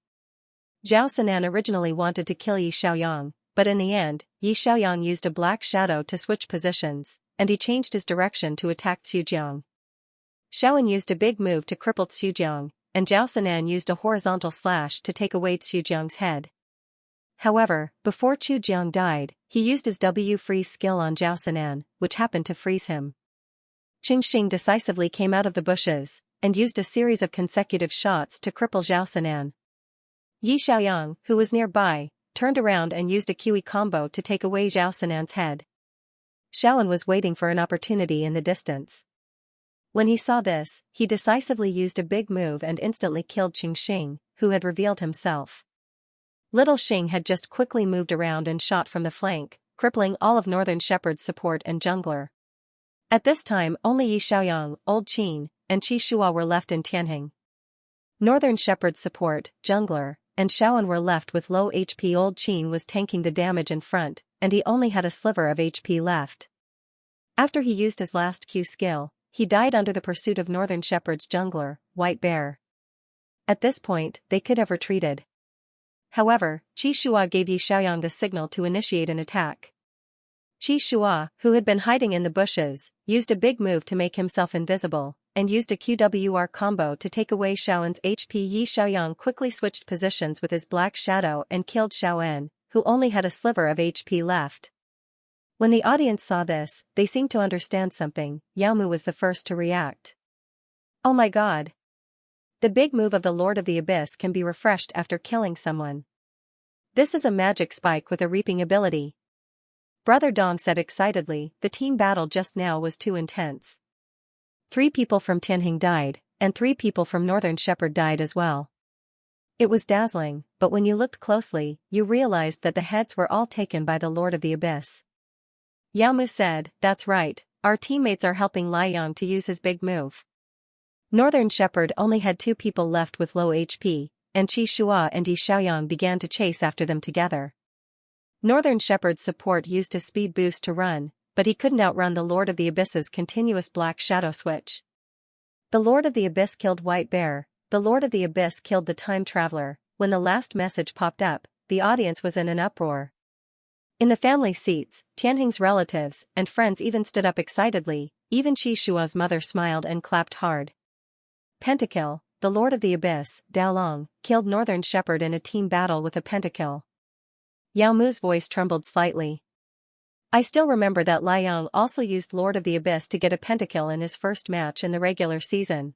Zhao Sinan originally wanted to kill Yi Xiaoyang, but in the end, Yi Xiaoyang used a black shadow to switch positions, and he changed his direction to attack Xujiang. Xiaowen used a big move to cripple Xujiang, and Zhao Sinan used a horizontal slash to take away Xujiang's head. However, before Xujiang died, he used his W freeze skill on Zhao Sinan, which happened to freeze him. Qingxing decisively came out of the bushes, and used a series of consecutive shots to cripple Zhao Sinan. Yi Xiaoyang, who was nearby, turned around and used a QE combo to take away Zhao Sinan's head. Xiaowen was waiting for an opportunity in the distance. When he saw this, he decisively used a big move and instantly killed Qingxing, who had revealed himself. Little Xing had just quickly moved around and shot from the flank, crippling all of Northern Shepherd's support and jungler. At this time only Yi Xiaoyang, Old Qin, and Qi Shua were left in Tianheng. Northern Shepherd's support, jungler, and Xiaowen were left with low HP. Old Qin was tanking the damage in front, and he only had a sliver of HP left. After he used his last Q skill, he died under the pursuit of Northern Shepherd's jungler, White Bear. At this point, they could have retreated. However, Qi Shua gave Yi Xiaoyang the signal to initiate an attack. Qi Shua, who had been hiding in the bushes, used a big move to make himself invisible, and used a QWR combo to take away Xiaowen's HP. Yi Xiaoyang quickly switched positions with his black shadow and killed Xiaowen, who only had a sliver of HP left. When the audience saw this, they seemed to understand something. Yao Mu was the first to react. "Oh my god! The big move of the Lord of the Abyss can be refreshed after killing someone. This is a magic spike with a reaping ability." Brother Dong said excitedly. The team battle just now was too intense. 3 people from Tianheng died, and 3 people from Northern Shepherd died as well. It was dazzling, but when you looked closely, you realized that the heads were all taken by the Lord of the Abyss. Yao Mu said, "That's right, our teammates are helping Lai Yang to use his big move." Northern Shepherd only had 2 people left with low HP, and Qi Shua and Yi Xiaoyang began to chase after them together. Northern Shepherd's support used his speed boost to run, but he couldn't outrun the Lord of the Abyss's continuous black shadow switch. The Lord of the Abyss killed White Bear, the Lord of the Abyss killed the Time Traveler. When the last message popped up, the audience was in an uproar. In the family seats, Tianheng's relatives and friends even stood up excitedly. Even Qi Shua's mother smiled and clapped hard. Pentakill, the Lord of the Abyss, Dao Long, killed Northern Shepherd in a team battle with a pentakill. Yao Mu's voice trembled slightly. "I still remember that Lai Yang also used Lord of the Abyss to get a pentakill in his first match in the regular season.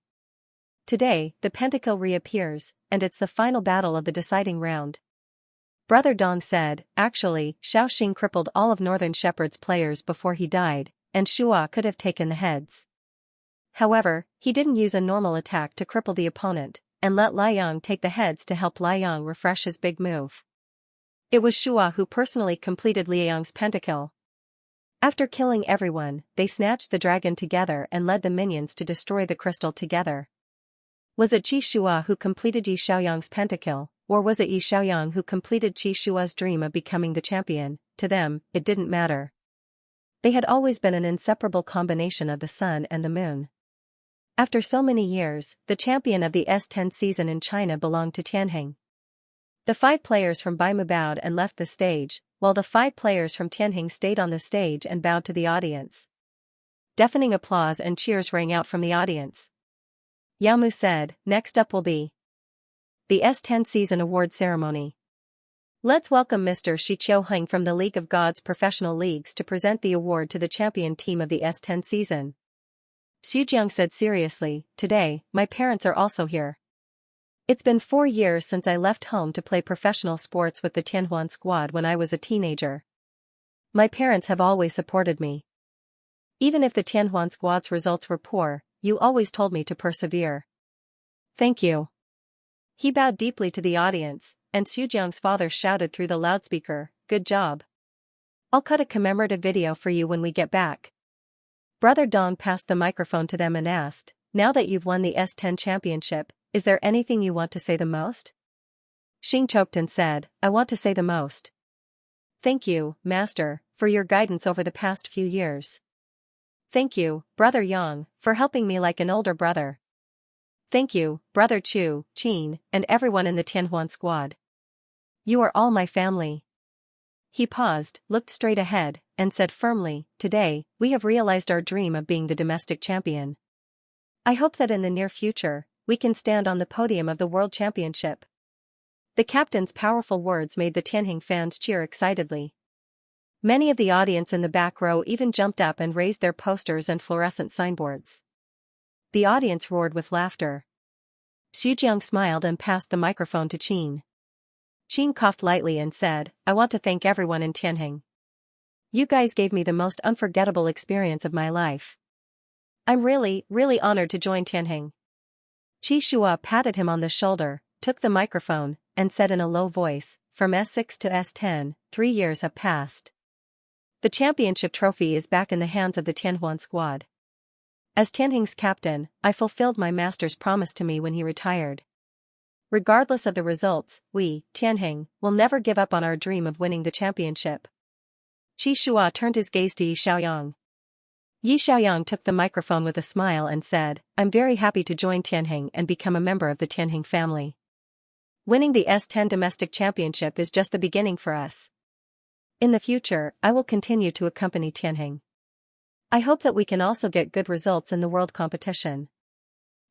Today, the pentakill reappears, and it's the final battle of the deciding round." Brother Dong said, "Actually, Xiao Xing crippled all of Northern Shepherd's players before he died, and Shua could have taken the heads. However, he didn't use a normal attack to cripple the opponent, and let Lai Yang take the heads to help Lai Yang refresh his big move. It was Shua who personally completed Lai Yang's pentakill. After killing everyone, they snatched the dragon together and led the minions to destroy the crystal together. Was it Qi Shua who completed Yi Xiaoyang's pentakill, or was it Yi Xiaoyang who completed Qi Shua's dream of becoming the champion? To them, it didn't matter. They had always been an inseparable combination of the sun and the moon. After so many years, the champion of the S10 season in China belonged to Tianheng. The 5 players from Baimu bowed and left the stage, while the 5 players from Tianheng stayed on the stage and bowed to the audience. Deafening applause and cheers rang out from the audience. Yao Mu said, "Next up will be the S10 Season Award Ceremony. Let's welcome Mr. Shi Qiuheng from the League of Gods Professional Leagues to present the award to the champion team of the S10 season." Xu Jiang said seriously, "Today, my parents are also here. It's been 4 years since I left home to play professional sports with the Tianhuan squad when I was a teenager. My parents have always supported me. Even if the Tianhuan squad's results were poor, you always told me to persevere. Thank you." He bowed deeply to the audience, and Xu Jiang's father shouted through the loudspeaker, "Good job. I'll cut a commemorative video for you when we get back." Brother Dong passed the microphone to them and asked, "Now that you've won the S10 championship, is there anything you want to say the most?" Xing choked and said, "I want to say the most. Thank you, Master, for your guidance over the past few years. Thank you, Brother Yang, for helping me like an older brother. Thank you, Brother Chu, Qin, and everyone in the Tianhuan squad. You are all my family." He paused, looked straight ahead, and said firmly, "Today, we have realized our dream of being the domestic champion. I hope that in the near future, we can stand on the podium of the World Championship." The captain's powerful words made the Tianheng fans cheer excitedly. Many of the audience in the back row even jumped up and raised their posters and fluorescent signboards. The audience roared with laughter. Xu Jiang smiled and passed the microphone to Qin. Qin coughed lightly and said, "I want to thank everyone in Tianheng. You guys gave me the most unforgettable experience of my life. I'm really, really honored to join Tianheng." Qi Shua patted him on the shoulder, took the microphone, and said in a low voice, "From S6 to S10, 3 years have passed. The championship trophy is back in the hands of the Tianhuan squad. As Tianheng's captain, I fulfilled my master's promise to me when he retired. Regardless of the results, we, Tianheng, will never give up on our dream of winning the championship." Qi Shua turned his gaze to Yi Xiaoyang. Yi Xiaoyang took the microphone with a smile and said, "I'm very happy to join Tianheng and become a member of the Tianheng family. Winning the S10 domestic championship is just the beginning for us. In the future, I will continue to accompany Tianheng. I hope that we can also get good results in the world competition."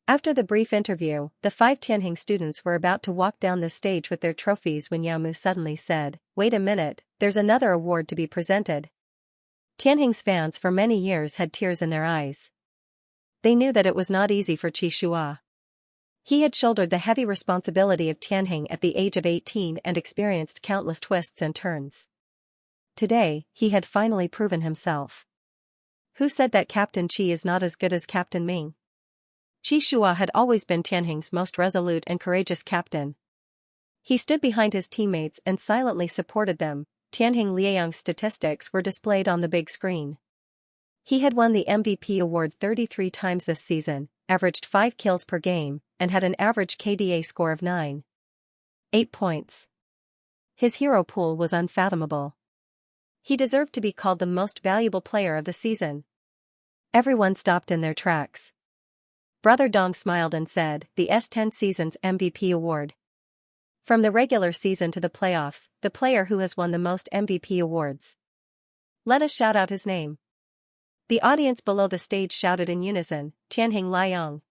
After the brief interview, the 5 Tianheng students were about to walk down the stage with their trophies when Yao Mu suddenly said, "Wait a minute, there's another award to be presented." Tianheng's fans for many years had tears in their eyes. They knew that it was not easy for Qi Shua. He had shouldered the heavy responsibility of Tianheng at the age of 18 and experienced countless twists and turns. Today, he had finally proven himself. Who said that Captain Qi is not as good as Captain Ming? Qi Shua had always been Tianheng's most resolute and courageous captain. He stood behind his teammates and silently supported them. Tianheng Liaoyang's statistics were displayed on the big screen. He had won the MVP award 33 times this season, averaged 5 kills per game, and had an average KDA score of 9.8 points. His hero pool was unfathomable. He deserved to be called the most valuable player of the season. Everyone stopped in their tracks. Brother Dong smiled and said, "The S10 season's MVP award. From the regular season to the playoffs, the player who has won the most MVP awards. Let us shout out his name." The audience below the stage shouted in unison, "Tianheng Liang."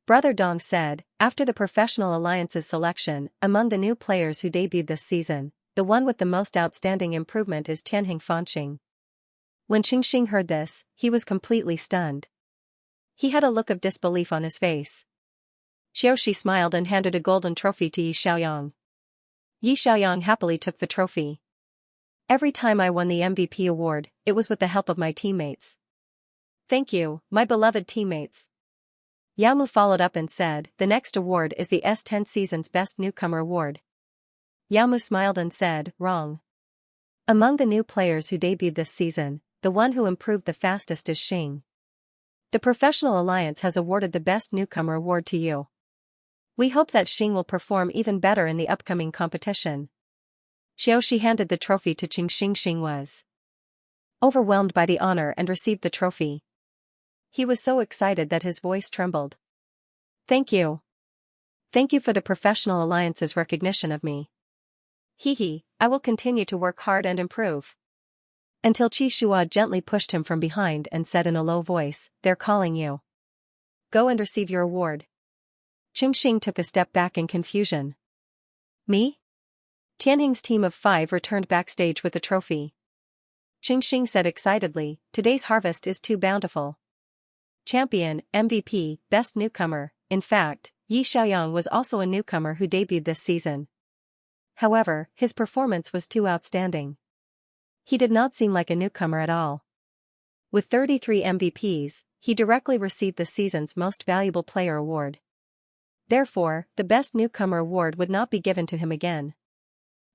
Brother Dong said, "After the Professional Alliance's selection, among the new players who debuted this season, the one with the most outstanding improvement is Tianheng Fanxing." When Xingxing heard this, he was completely stunned. He had a look of disbelief on his face. Xiaoxi smiled and handed a golden trophy to Yi Xiaoyang. Yi Xiaoyang happily took the trophy. "Every time I won the MVP award, it was with the help of my teammates. Thank you, my beloved teammates." Yao Mu followed up and said, "The next award is the S10 season's Best Newcomer Award." Yao Mu smiled and said, "Wrong. Among the new players who debuted this season, the one who improved the fastest is Xing. The Professional Alliance has awarded the Best Newcomer Award to you. We hope that Xing will perform even better in the upcoming competition." Xiaoxi handed the trophy to Xingxing. Xing was overwhelmed by the honor and received the trophy. He was so excited that his voice trembled. "Thank you. Thank you for the Professional Alliance's recognition of me. Hee hee, I will continue to work hard and improve." Until Qi Shua gently pushed him from behind and said in a low voice, "They're calling you. Go and receive your award." Xianxia took a step back in confusion. Me? Tianheng's team of 5 returned backstage with the trophy. Xianxia said excitedly, "Today's harvest is too bountiful. Champion, MVP, best newcomer." In fact, Yi Xiaoyang was also a newcomer who debuted this season. However, his performance was too outstanding. He did not seem like a newcomer at all. With 33 MVPs, he directly received the season's Most Valuable Player award. Therefore, the Best Newcomer award would not be given to him again.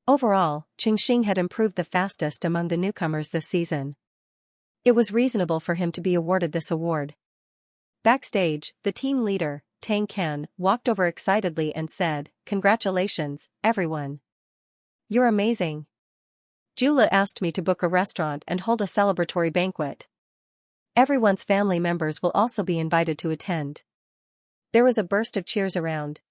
Overall, Xianxia had improved the fastest among the newcomers this season. It was reasonable for him to be awarded this award. Backstage, the team leader, Tang Can, walked over excitedly and said, "Congratulations, everyone. You're amazing. Jula asked me to book a restaurant and hold a celebratory banquet. Everyone's family members will also be invited to attend." There was a burst of cheers around.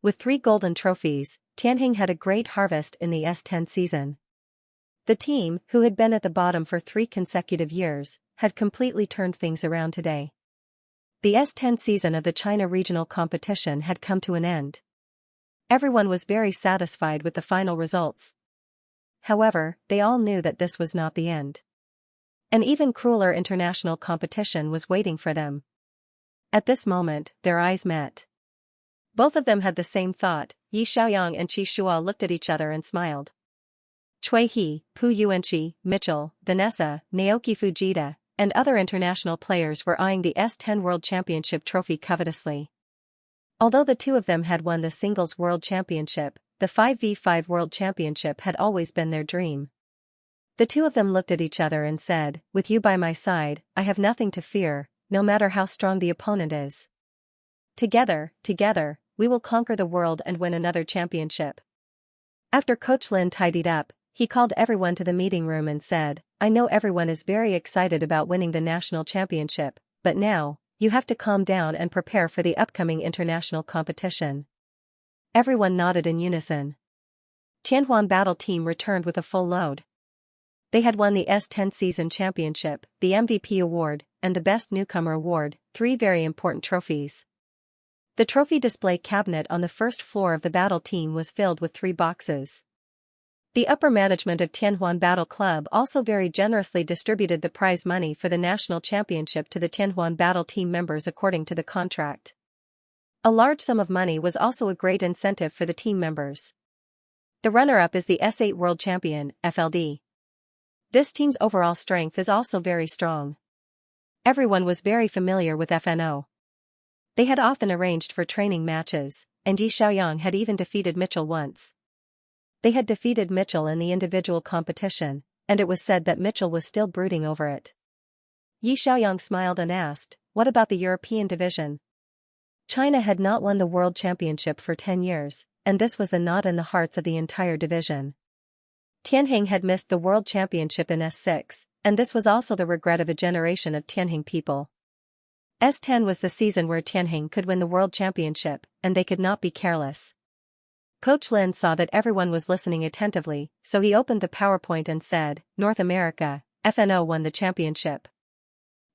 With 3 golden trophies, Tianheng had a great harvest in the S10 season. The team, who had been at the bottom for 3 consecutive years, had completely turned things around today. The S10 season of the China regional competition had come to an end. Everyone was very satisfied with the final results. However, they all knew that this was not the end. An even crueler international competition was waiting for them. At this moment, their eyes met. Both of them had the same thought. Yi Xiaoyang and Qi Shua looked at each other and smiled. Cui He, Pu Yuanqi, Mitchell, Vanessa, Naoki Fujita, and other international players were eyeing the S10 World Championship trophy covetously. Although the two of them had won the Singles World Championship, the 5v5 World Championship had always been their dream. The two of them looked at each other and said, "With you by my side, I have nothing to fear, no matter how strong the opponent is. Together, we will conquer the world and win another championship." After Coach Lin tidied up, he called everyone to the meeting room and said, "I know everyone is very excited about winning the national championship, but now, you have to calm down and prepare for the upcoming international competition." Everyone nodded in unison. Tianhuan Battle Team returned with a full load. They had won the S10 season championship, the MVP award, and the Best Newcomer award, 3 very important trophies. The trophy display cabinet on the first floor of the battle team was filled with 3 boxes. The upper management of Tianhuan Battle Club also very generously distributed the prize money for the national championship to the Tianhuan Battle Team members according to the contract. A large sum of money was also a great incentive for the team members. The runner-up is the S8 World Champion, FLD. This team's overall strength is also very strong. Everyone was very familiar with FNO. They had often arranged for training matches, and Yi Xiaoyang had even defeated Mitchell once. They had defeated Mitchell in the individual competition, and it was said that Mitchell was still brooding over it. Yi Xiaoyang smiled and asked, "What about the European division?" China had not won the World Championship for 10 years, and this was the knot in the hearts of the entire division. Tianheng had missed the World Championship in S6, and this was also the regret of a generation of Tianheng people. S10 was the season where Tianheng could win the World Championship, and they could not be careless. Coach Lin saw that everyone was listening attentively, so he opened the PowerPoint and said, "North America, FNO won the championship.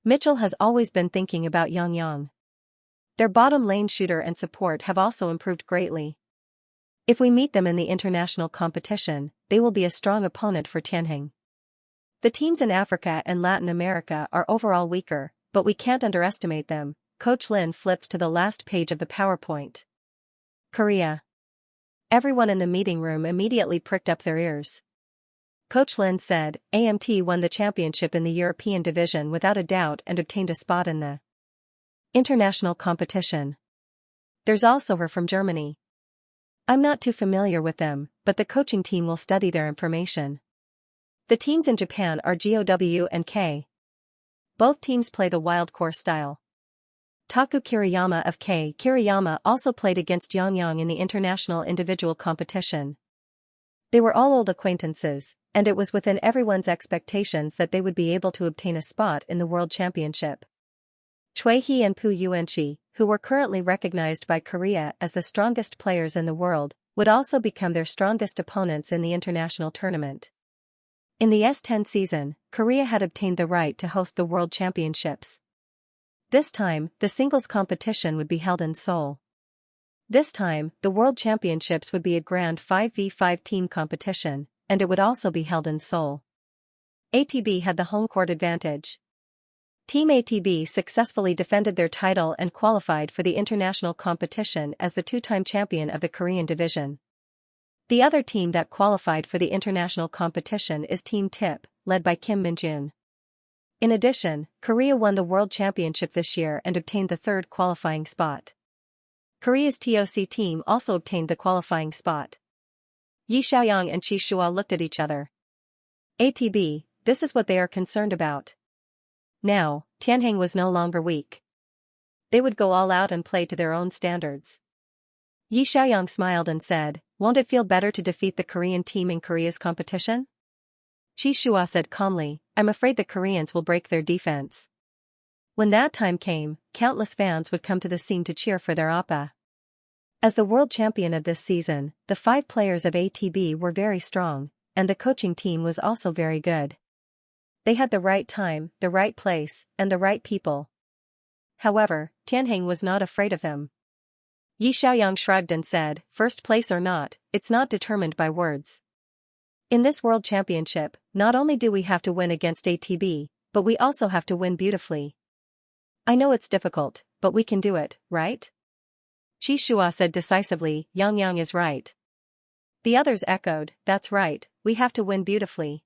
Mitchell has always been thinking about Yang. Their bottom lane shooter and support have also improved greatly. If we meet them in the international competition, they will be a strong opponent for Tianheng. The teams in Africa and Latin America are overall weaker, but we can't underestimate them." Coach Lin flipped to the last page of the PowerPoint. Korea. Everyone in the meeting room immediately pricked up their ears. Coach Lin said, "AMT won the championship in the European division without a doubt and obtained a spot in the international competition. There's also her from Germany. I'm not too familiar with them, but the coaching team will study their information. The teams in Japan are GOW and K. Both teams play the wild course style. Taku Kiriyama of K. Kiriyama also played against Yang in the international individual competition. They were all old acquaintances, and it was within everyone's expectations that they would be able to obtain a spot in the World Championship. Cui He and Pu Yuanqi, who were currently recognized by Korea as the strongest players in the world, would also become their strongest opponents in the international tournament. In the S10 season, Korea had obtained the right to host the World Championships. This time, the singles competition would be held in Seoul. This time, the World Championships would be a grand 5v5 team competition, and it would also be held in Seoul. ATB had the home court advantage. Team ATB successfully defended their title and qualified for the international competition as the two-time champion of the Korean division. The other team that qualified for the international competition is Team TIP, led by Kim Min-jun. In addition, Korea won the World Championship this year and obtained the third qualifying spot. Korea's TOC team also obtained the qualifying spot. Yi Xiaoyang and Chi Shua looked at each other. ATB, this is what they are concerned about. Now, Tianheng was no longer weak. They would go all out and play to their own standards. Yi Xiaoyang smiled and said, "Won't it feel better to defeat the Korean team in Korea's competition?" Chi Shua said calmly, "I'm afraid the Koreans will break their defense." When that time came, countless fans would come to the scene to cheer for their oppa. As the world champion of this season, the 5 players of ATB were very strong, and the coaching team was also very good. They had the right time, the right place, and the right people. However, Tianheng was not afraid of them. Yi Xiaoyang shrugged and said, "First place or not, it's not determined by words. In this world championship, not only do we have to win against ATB, but we also have to win beautifully. I know it's difficult, but we can do it, right?" Chi Shua said decisively, "Yang is right." The others echoed, "That's right, we have to win beautifully."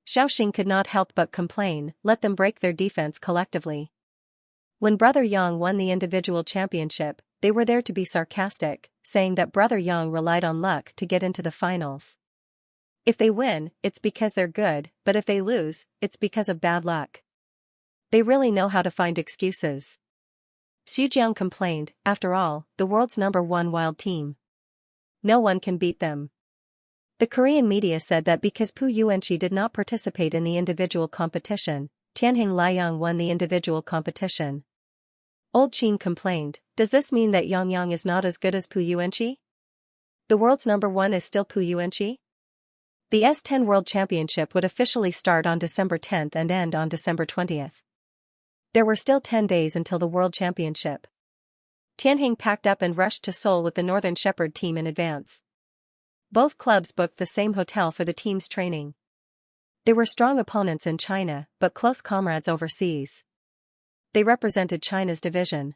Xiaoxing could not help but complain, "Let them break their defense collectively." When Brother Yang won the individual championship, they were there to be sarcastic, saying that Brother Yang relied on luck to get into the finals. If they win, it's because they're good, but if they lose, it's because of bad luck. They really know how to find excuses. Xu complained, "After all, the world's #1 wild team. No one can beat them." The Korean media said that because Pu Yuanqi did not participate in the individual competition, Tianheng Liang won the individual competition. Old Qin complained, "Does this mean that Yang is not as good as Pu Yuanqi? The world's #1 is still Pu Yuanqi?" The S10 World Championship would officially start on December 10th and end on December 20th. There were still 10 days until the World Championship. Tianheng packed up and rushed to Seoul with the Northern Shepherd team in advance. Both clubs booked the same hotel for the team's training. They were strong opponents in China, but close comrades overseas. They represented China's division.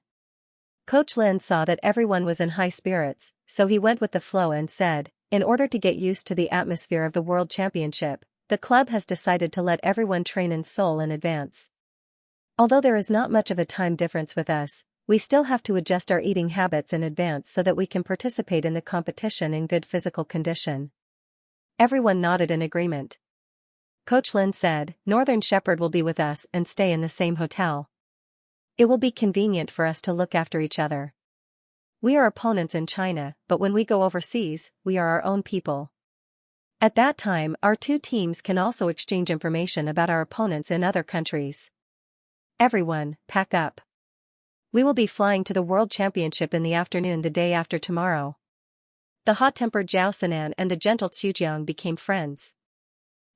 Coach Lin saw that everyone was in high spirits, so he went with the flow and said, "In order to get used to the atmosphere of the World Championship, the club has decided to let everyone train in Seoul in advance. Although there is not much of a time difference with us, we still have to adjust our eating habits in advance so that we can participate in the competition in good physical condition." Everyone nodded in agreement. Coach Lin said, "Northern Shepherd will be with us and stay in the same hotel. It will be convenient for us to look after each other. We are opponents in China, but when we go overseas, we are our own people. At that time, our two teams can also exchange information about our opponents in other countries. Everyone, pack up. We will be flying to the World Championship in the afternoon the day after tomorrow." The hot-tempered Zhao Sinan and the gentle Xujiang became friends.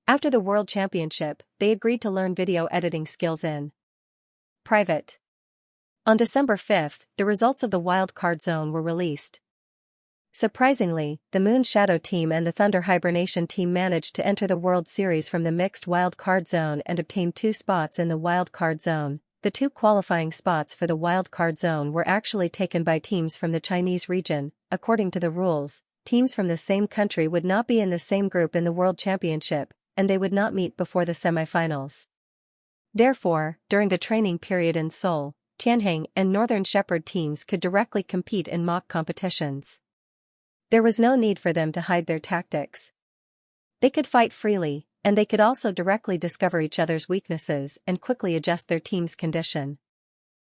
After the World Championship, they agreed to learn video editing skills in private. On December 5th, the results of the wild card zone were released. Surprisingly, the Moon Shadow team and the Thunder Hibernation team managed to enter the World Series from the mixed wild card zone and obtained 2 spots in the wild card zone. The 2 qualifying spots for the wild card zone were actually taken by teams from the Chinese region. According to the rules, teams from the same country would not be in the same group in the World Championship, and they would not meet before the semifinals. Therefore, during the training period in Seoul, Tianheng and Northern Shepherd teams could directly compete in mock competitions. There was no need for them to hide their tactics. They could fight freely, and they could also directly discover each other's weaknesses and quickly adjust their team's condition.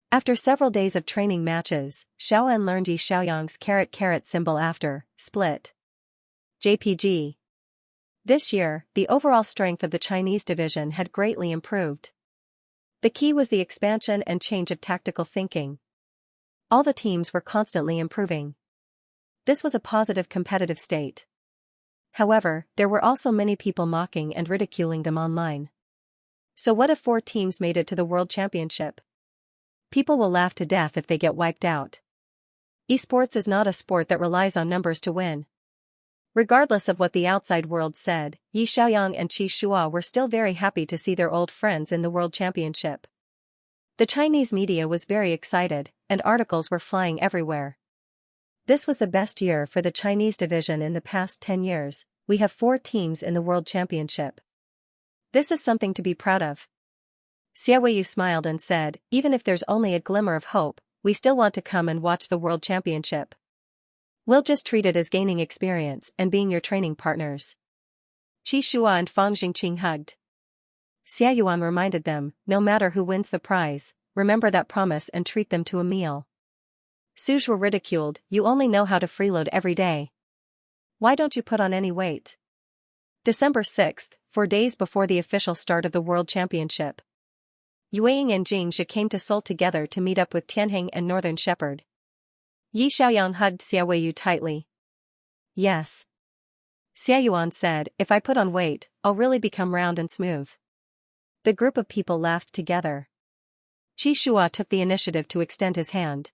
After several days of training matches, Xiaoan learned Yi Xiaoyang's caret symbol after split. JPG. This year, the overall strength of the Chinese division had greatly improved. The key was the expansion and change of tactical thinking. All the teams were constantly improving. This was a positive competitive state. However, there were also many people mocking and ridiculing them online. So what if 4 teams made it to the World Championship? People will laugh to death if they get wiped out. Esports is not a sport that relies on numbers to win. Regardless of what the outside world said, Yi Xiaoyang and Qi Shua were still very happy to see their old friends in the World Championship. The Chinese media was very excited, and articles were flying everywhere. This was the best year for the Chinese division in the past 10 years, we have 4 teams in the World Championship. This is something to be proud of. Xiaoyu smiled and said, even if there's only a glimmer of hope, we still want to come and watch the World Championship. We'll just treat it as gaining experience and being your training partners. Qi Shua and Fang Jingqing hugged. Xia Yuan reminded them, no matter who wins the prize, remember that promise and treat them to a meal. Suj were ridiculed, you only know how to freeload every day. Why don't you put on any weight? December 6th, 4 days before the official start of the World Championship. Yueying and Xianxia came to Seoul together to meet up with Tianheng and Northern Shepherd. Yi Xiaoyang hugged Xiaoyu tightly. Yes. Xiaoyuan said, if I put on weight, I'll really become round and smooth. The group of people laughed together. Qi Shua took the initiative to extend his hand.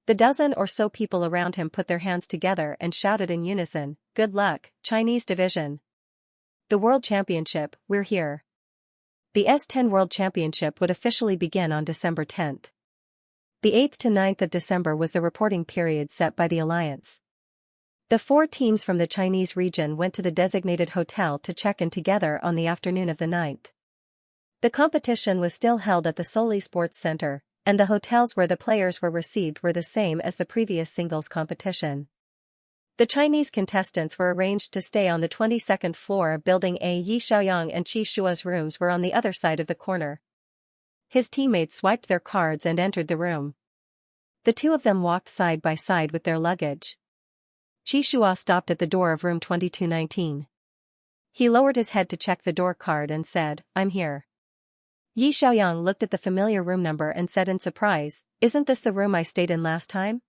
The dozen or so people around him put their hands together and shouted in unison, good luck, Chinese division. The World Championship, we're here. The S10 World Championship would officially begin on December 10th. The 8th to 9th of December was the reporting period set by the alliance. The 4 teams from the Chinese region went to the designated hotel to check in together on the afternoon of the 9th. The competition was still held at the Seoul Sports Center, and the hotels where the players were received were the same as the previous singles competition. The Chinese contestants were arranged to stay on the 22nd floor of Building A. Yi Xiaoyang and Qi Shua's rooms were on the other side of the corner. His teammates swiped their cards and entered the room. The two of them walked side by side with their luggage. Qi Shua stopped at the door of room 2219. He lowered his head to check the door card and said, I'm here. Yi Xiaoyang looked at the familiar room number and said in surprise, isn't this the room I stayed in last time?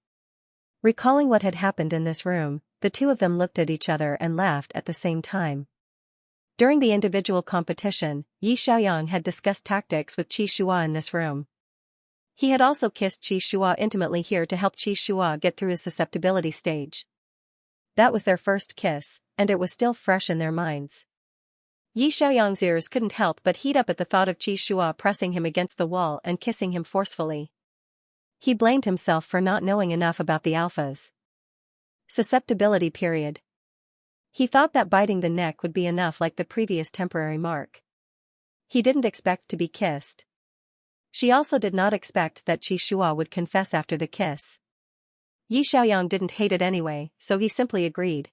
Recalling what had happened in this room, the two of them looked at each other and laughed at the same time. During the individual competition, Yi Xiaoyang had discussed tactics with Qi Shua in this room. He had also kissed Qi Shua intimately here to help Qi Shua get through his susceptibility stage. That was their first kiss, and it was still fresh in their minds. Yi Xiaoyang's ears couldn't help but heat up at the thought of Qi Shua pressing him against the wall and kissing him forcefully. He blamed himself for not knowing enough about the alphas. Susceptibility period. He thought that biting the neck would be enough like the previous temporary mark. He didn't expect to be kissed. She also did not expect that Qi Shua would confess after the kiss. Yi Xiaoyang didn't hate it anyway, so he simply agreed.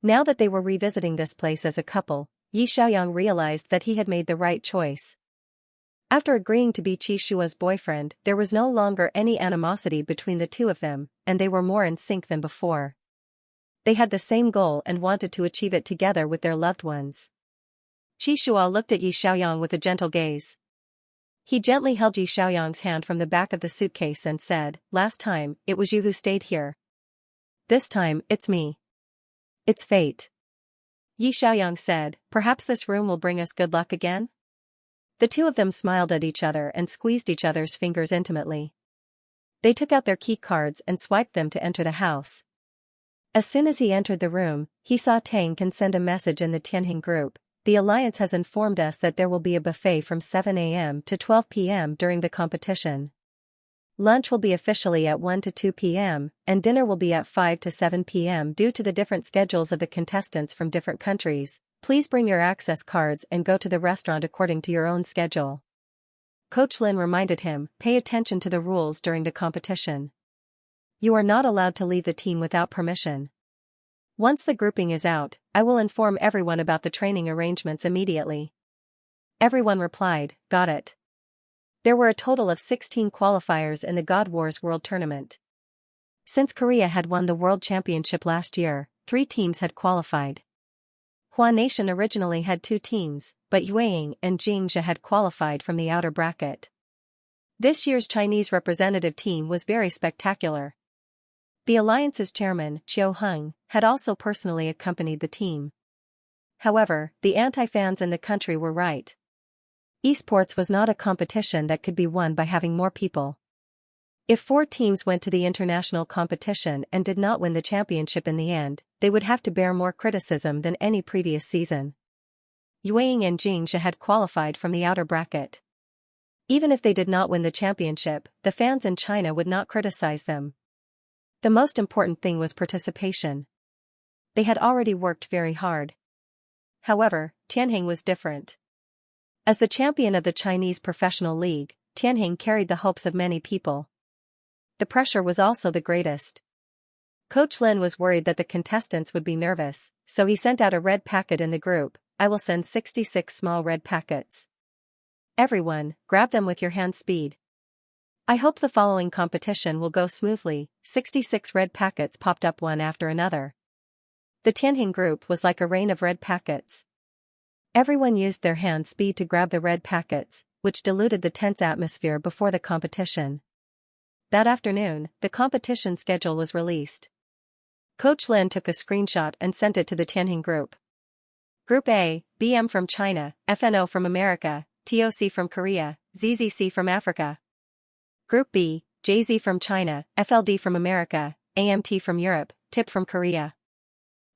Now that they were revisiting this place as a couple, Yi Xiaoyang realized that he had made the right choice. After agreeing to be Qi Shua's boyfriend, there was no longer any animosity between the two of them, and they were more in sync than before. They had the same goal and wanted to achieve it together with their loved ones. Qi Shua looked at Yi Xiaoyang with a gentle gaze. He gently held Yi Xiaoyang's hand from the back of the suitcase and said, last time, it was you who stayed here. This time, it's me. It's fate. Yi Xiaoyang said, perhaps this room will bring us good luck again? The two of them smiled at each other and squeezed each other's fingers intimately. They took out their key cards and swiped them to enter the house. As soon as he entered the room, he saw Tang can send a message in the Tianheng group. The alliance has informed us that there will be a buffet from 7 a.m. to 12 p.m. during the competition. Lunch will be officially at 1 to 2 p.m., and dinner will be at 5 to 7 p.m. Due to the different schedules of the contestants from different countries, please bring your access cards and go to the restaurant according to your own schedule. Coach Lin reminded him, pay attention to the rules during the competition. You are not allowed to leave the team without permission. Once the grouping is out, I will inform everyone about the training arrangements immediately. Everyone replied, got it. There were a total of 16 qualifiers in the God Wars World Tournament. Since Korea had won the World Championship last year, 3 teams had qualified. Hua Nation originally had 2 teams, but Yueying and Xianxia had qualified from the outer bracket. This year's Chinese representative team was very spectacular. The alliance's chairman, Chiu Hung, had also personally accompanied the team. However, the anti-fans in the country were right. Esports was not a competition that could be won by having more people. If 4 teams went to the international competition and did not win the championship in the end, they would have to bear more criticism than any previous season. Yueying and Xianxia had qualified from the outer bracket. Even if they did not win the championship, the fans in China would not criticize them. The most important thing was participation. They had already worked very hard. However, Tianheng was different. As the champion of the Chinese professional league, Tianheng carried the hopes of many people. The pressure was also the greatest. Coach Lin was worried that the contestants would be nervous, so he sent out a red packet in the group. I will send 66 small red packets. Everyone, grab them with your hand speed. I hope the following competition will go smoothly. 66 red packets popped up one after another. The Tianheng group was like a rain of red packets. Everyone used their hand speed to grab the red packets, which diluted the tense atmosphere before the competition. That afternoon, the competition schedule was released. Coach Lin took a screenshot and sent it to the Tianheng group. Group A, BM from China, FNO from America, TOC from Korea, ZZC from Africa. Group B, JZ from China, FLD from America, AMT from Europe, TIP from Korea.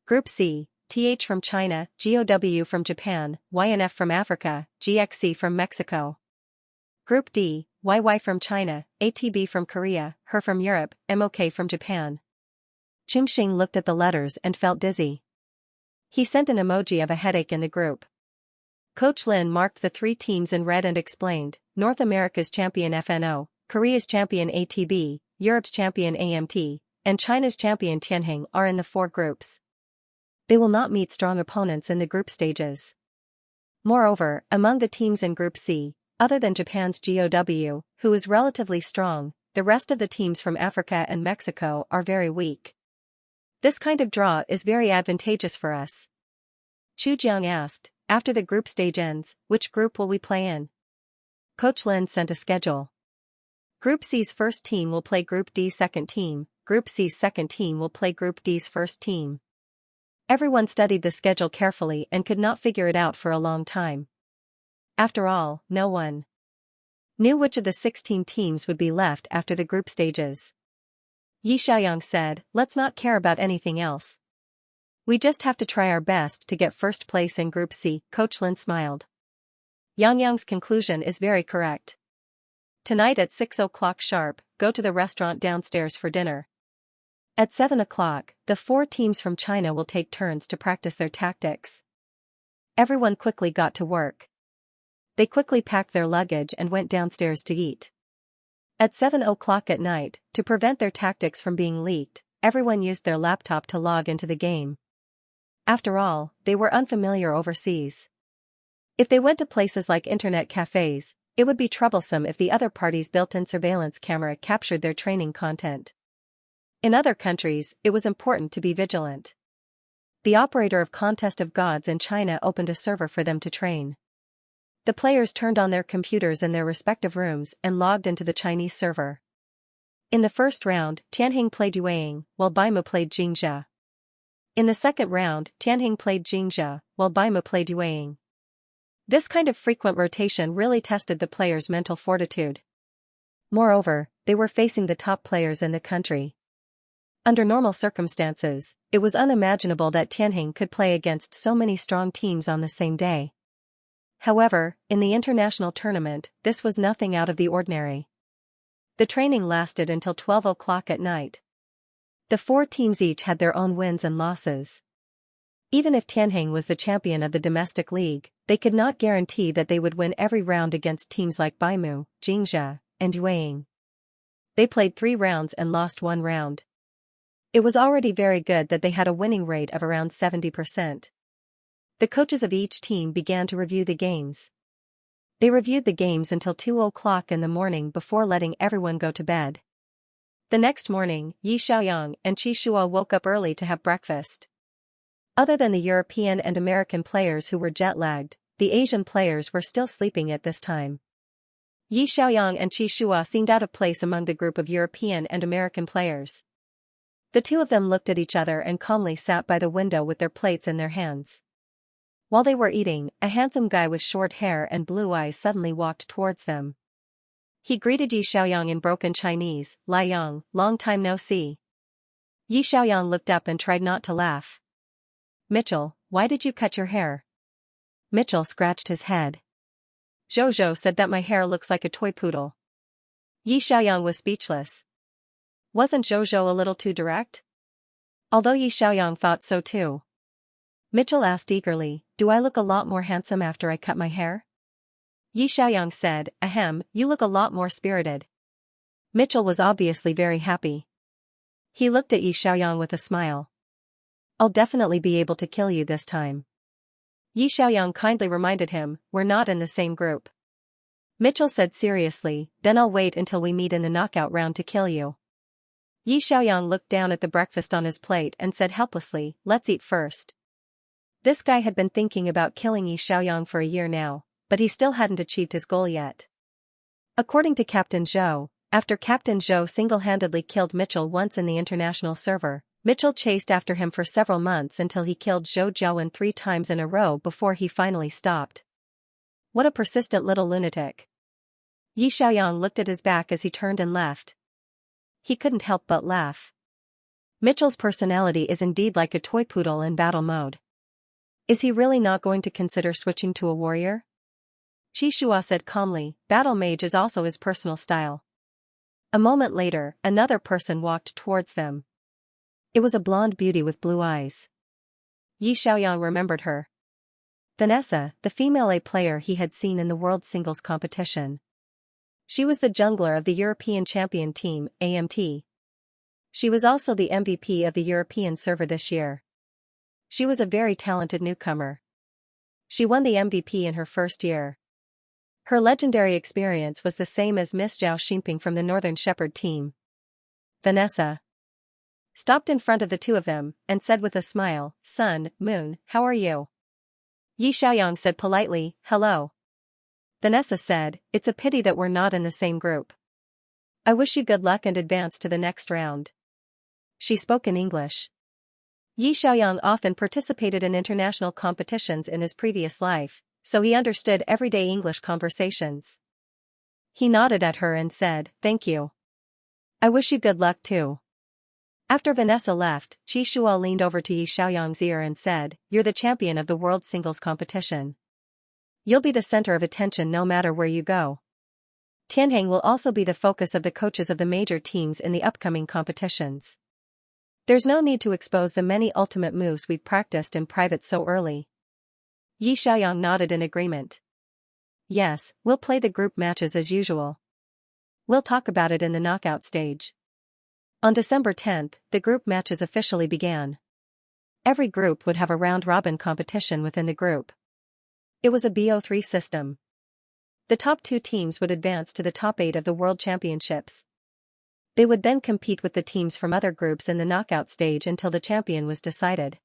Group C, TH from China, GOW from Japan, YNF from Africa, GXC from Mexico. Group D, YY from China, ATB from Korea, HER from Europe, MOK from Japan. Chingxing looked at the letters and felt dizzy. He sent an emoji of a headache in the group. Coach Lin marked the 3 teams in red and explained, North America's champion FNO, Korea's champion ATB, Europe's champion AMT, and China's champion Tianheng are in the 4 groups. They will not meet strong opponents in the group stages. Moreover, among the teams in Group C, other than Japan's GOW, who is relatively strong, the rest of the teams from Africa and Mexico are very weak. This kind of draw is very advantageous for us. Chu Jiang asked, after the group stage ends, which group will we play in? Coach Lin sent a schedule. Group C's first team will play Group D's second team, Group C's second team will play Group D's first team. Everyone studied the schedule carefully and could not figure it out for a long time. After all, no one knew which of the 16 teams would be left after the group stages. Xiaoyang said, let's not care about anything else. We just have to try our best to get first place in Group C. Coach Lin smiled. Yang conclusion is very correct. Tonight at 6 o'clock sharp, go to the restaurant downstairs for dinner. At 7 o'clock, the 4 teams from China will take turns to practice their tactics. Everyone quickly got to work. They quickly packed their luggage and went downstairs to eat. At 7 o'clock at night, to prevent their tactics from being leaked, everyone used their laptop to log into the game. After all, they were unfamiliar overseas. If they went to places like internet cafes, it would be troublesome if the other party's built-in surveillance camera captured their training content. In other countries, it was important to be vigilant. The operator of Contest of Gods in China opened a server for them to train. The players turned on their computers in their respective rooms and logged into the Chinese server. In the first round, Tianheng played Yueying, while Baimu played Xianxia. In the second round, Tianheng played Xianxia, while Baimu played Yueying. This kind of frequent rotation really tested the players' mental fortitude. Moreover, they were facing the top players in the country. Under normal circumstances, it was unimaginable that Tianheng could play against so many strong teams on the same day. However, in the international tournament, this was nothing out of the ordinary. The training lasted until 12 o'clock at night. The 4 teams each had their own wins and losses. Even if Tianheng was the champion of the domestic league, they could not guarantee that they would win every round against teams like Baimu, Xianxia, and Yueying. They played 3 rounds and lost 1 round. It was already very good that they had a winning rate of around 70%. The coaches of each team began to review the games. They reviewed the games until 2 o'clock in the morning before letting everyone go to bed. The next morning, Yi Xiaoyang and Qi Shua woke up early to have breakfast. Other than the European and American players who were jet-lagged, the Asian players were still sleeping at this time. Yi Xiaoyang and Qi Shua seemed out of place among the group of European and American players. The two of them looked at each other and calmly sat by the window with their plates in their hands. While they were eating, a handsome guy with short hair and blue eyes suddenly walked towards them. He greeted Yi Xiaoyang in broken Chinese, "Lai Yang, long time no see." Yi Xiaoyang looked up and tried not to laugh. "Mitchell, why did you cut your hair?" Mitchell scratched his head. "Zhou said that my hair looks like a toy poodle." Yi Xiaoyang was speechless. Wasn't Zhou a little too direct? Although Yi Xiaoyang thought so too. Mitchell asked eagerly, "Do I look a lot more handsome after I cut my hair?" Yi Xiaoyang said, "Ahem, you look a lot more spirited." Mitchell was obviously very happy. He looked at Yi Xiaoyang with a smile. "I'll definitely be able to kill you this time." Yi Xiaoyang kindly reminded him, "We're not in the same group." Mitchell said seriously, "Then I'll wait until we meet in the knockout round to kill you." Yi Xiaoyang looked down at the breakfast on his plate and said helplessly, "Let's eat first." This guy had been thinking about killing Yi Xiaoyang for a year now, but he still hadn't achieved his goal yet. According to Captain Zhou, after Captain Zhou single-handedly killed Mitchell once in the international server, Mitchell chased after him for several months until he killed Zhou Jiawen 3 times in a row before he finally stopped. What a persistent little lunatic. Yi Xiaoyang looked at his back as he turned and left. He couldn't help but laugh. Mitchell's personality is indeed like a toy poodle in battle mode. Is he really not going to consider switching to a warrior? Qi Shua said calmly, "Battle mage is also his personal style." A moment later, another person walked towards them. It was a blonde beauty with blue eyes. Yi Xiaoyang remembered her. Vanessa, the female A player he had seen in the World Singles competition. She was the jungler of the European Champion Team, AMT. She was also the MVP of the European server this year. She was a very talented newcomer. She won the MVP in her first year. Her legendary experience was the same as Miss Zhao Xinping from the Northern Shepherd team. Vanessa stopped in front of the two of them and said with a smile, "Sun, Moon, how are you?" Yi Xiaoyang said politely, "Hello." Vanessa said, "It's a pity that we're not in the same group. I wish you good luck and advance to the next round." She spoke in English. Yi Xiaoyang often participated in international competitions in his previous life, so he understood everyday English conversations. He nodded at her and said, "Thank you. I wish you good luck too." After Vanessa left, Qi Shua leaned over to Yi Xiaoyang's ear and said, "You're the champion of the World Singles competition. You'll be the center of attention no matter where you go. Tianheng will also be the focus of the coaches of the major teams in the upcoming competitions. There's no need to expose the many ultimate moves we've practiced in private so early." Yi Xiaoyang nodded in agreement. "Yes, we'll play the group matches as usual. We'll talk about it in the knockout stage." On December 10th, the group matches officially began. Every group would have a round-robin competition within the group. It was a BO3 system. The top 2 teams would advance to the top 8 of the World Championships. They would then compete with the teams from other groups in the knockout stage until the champion was decided.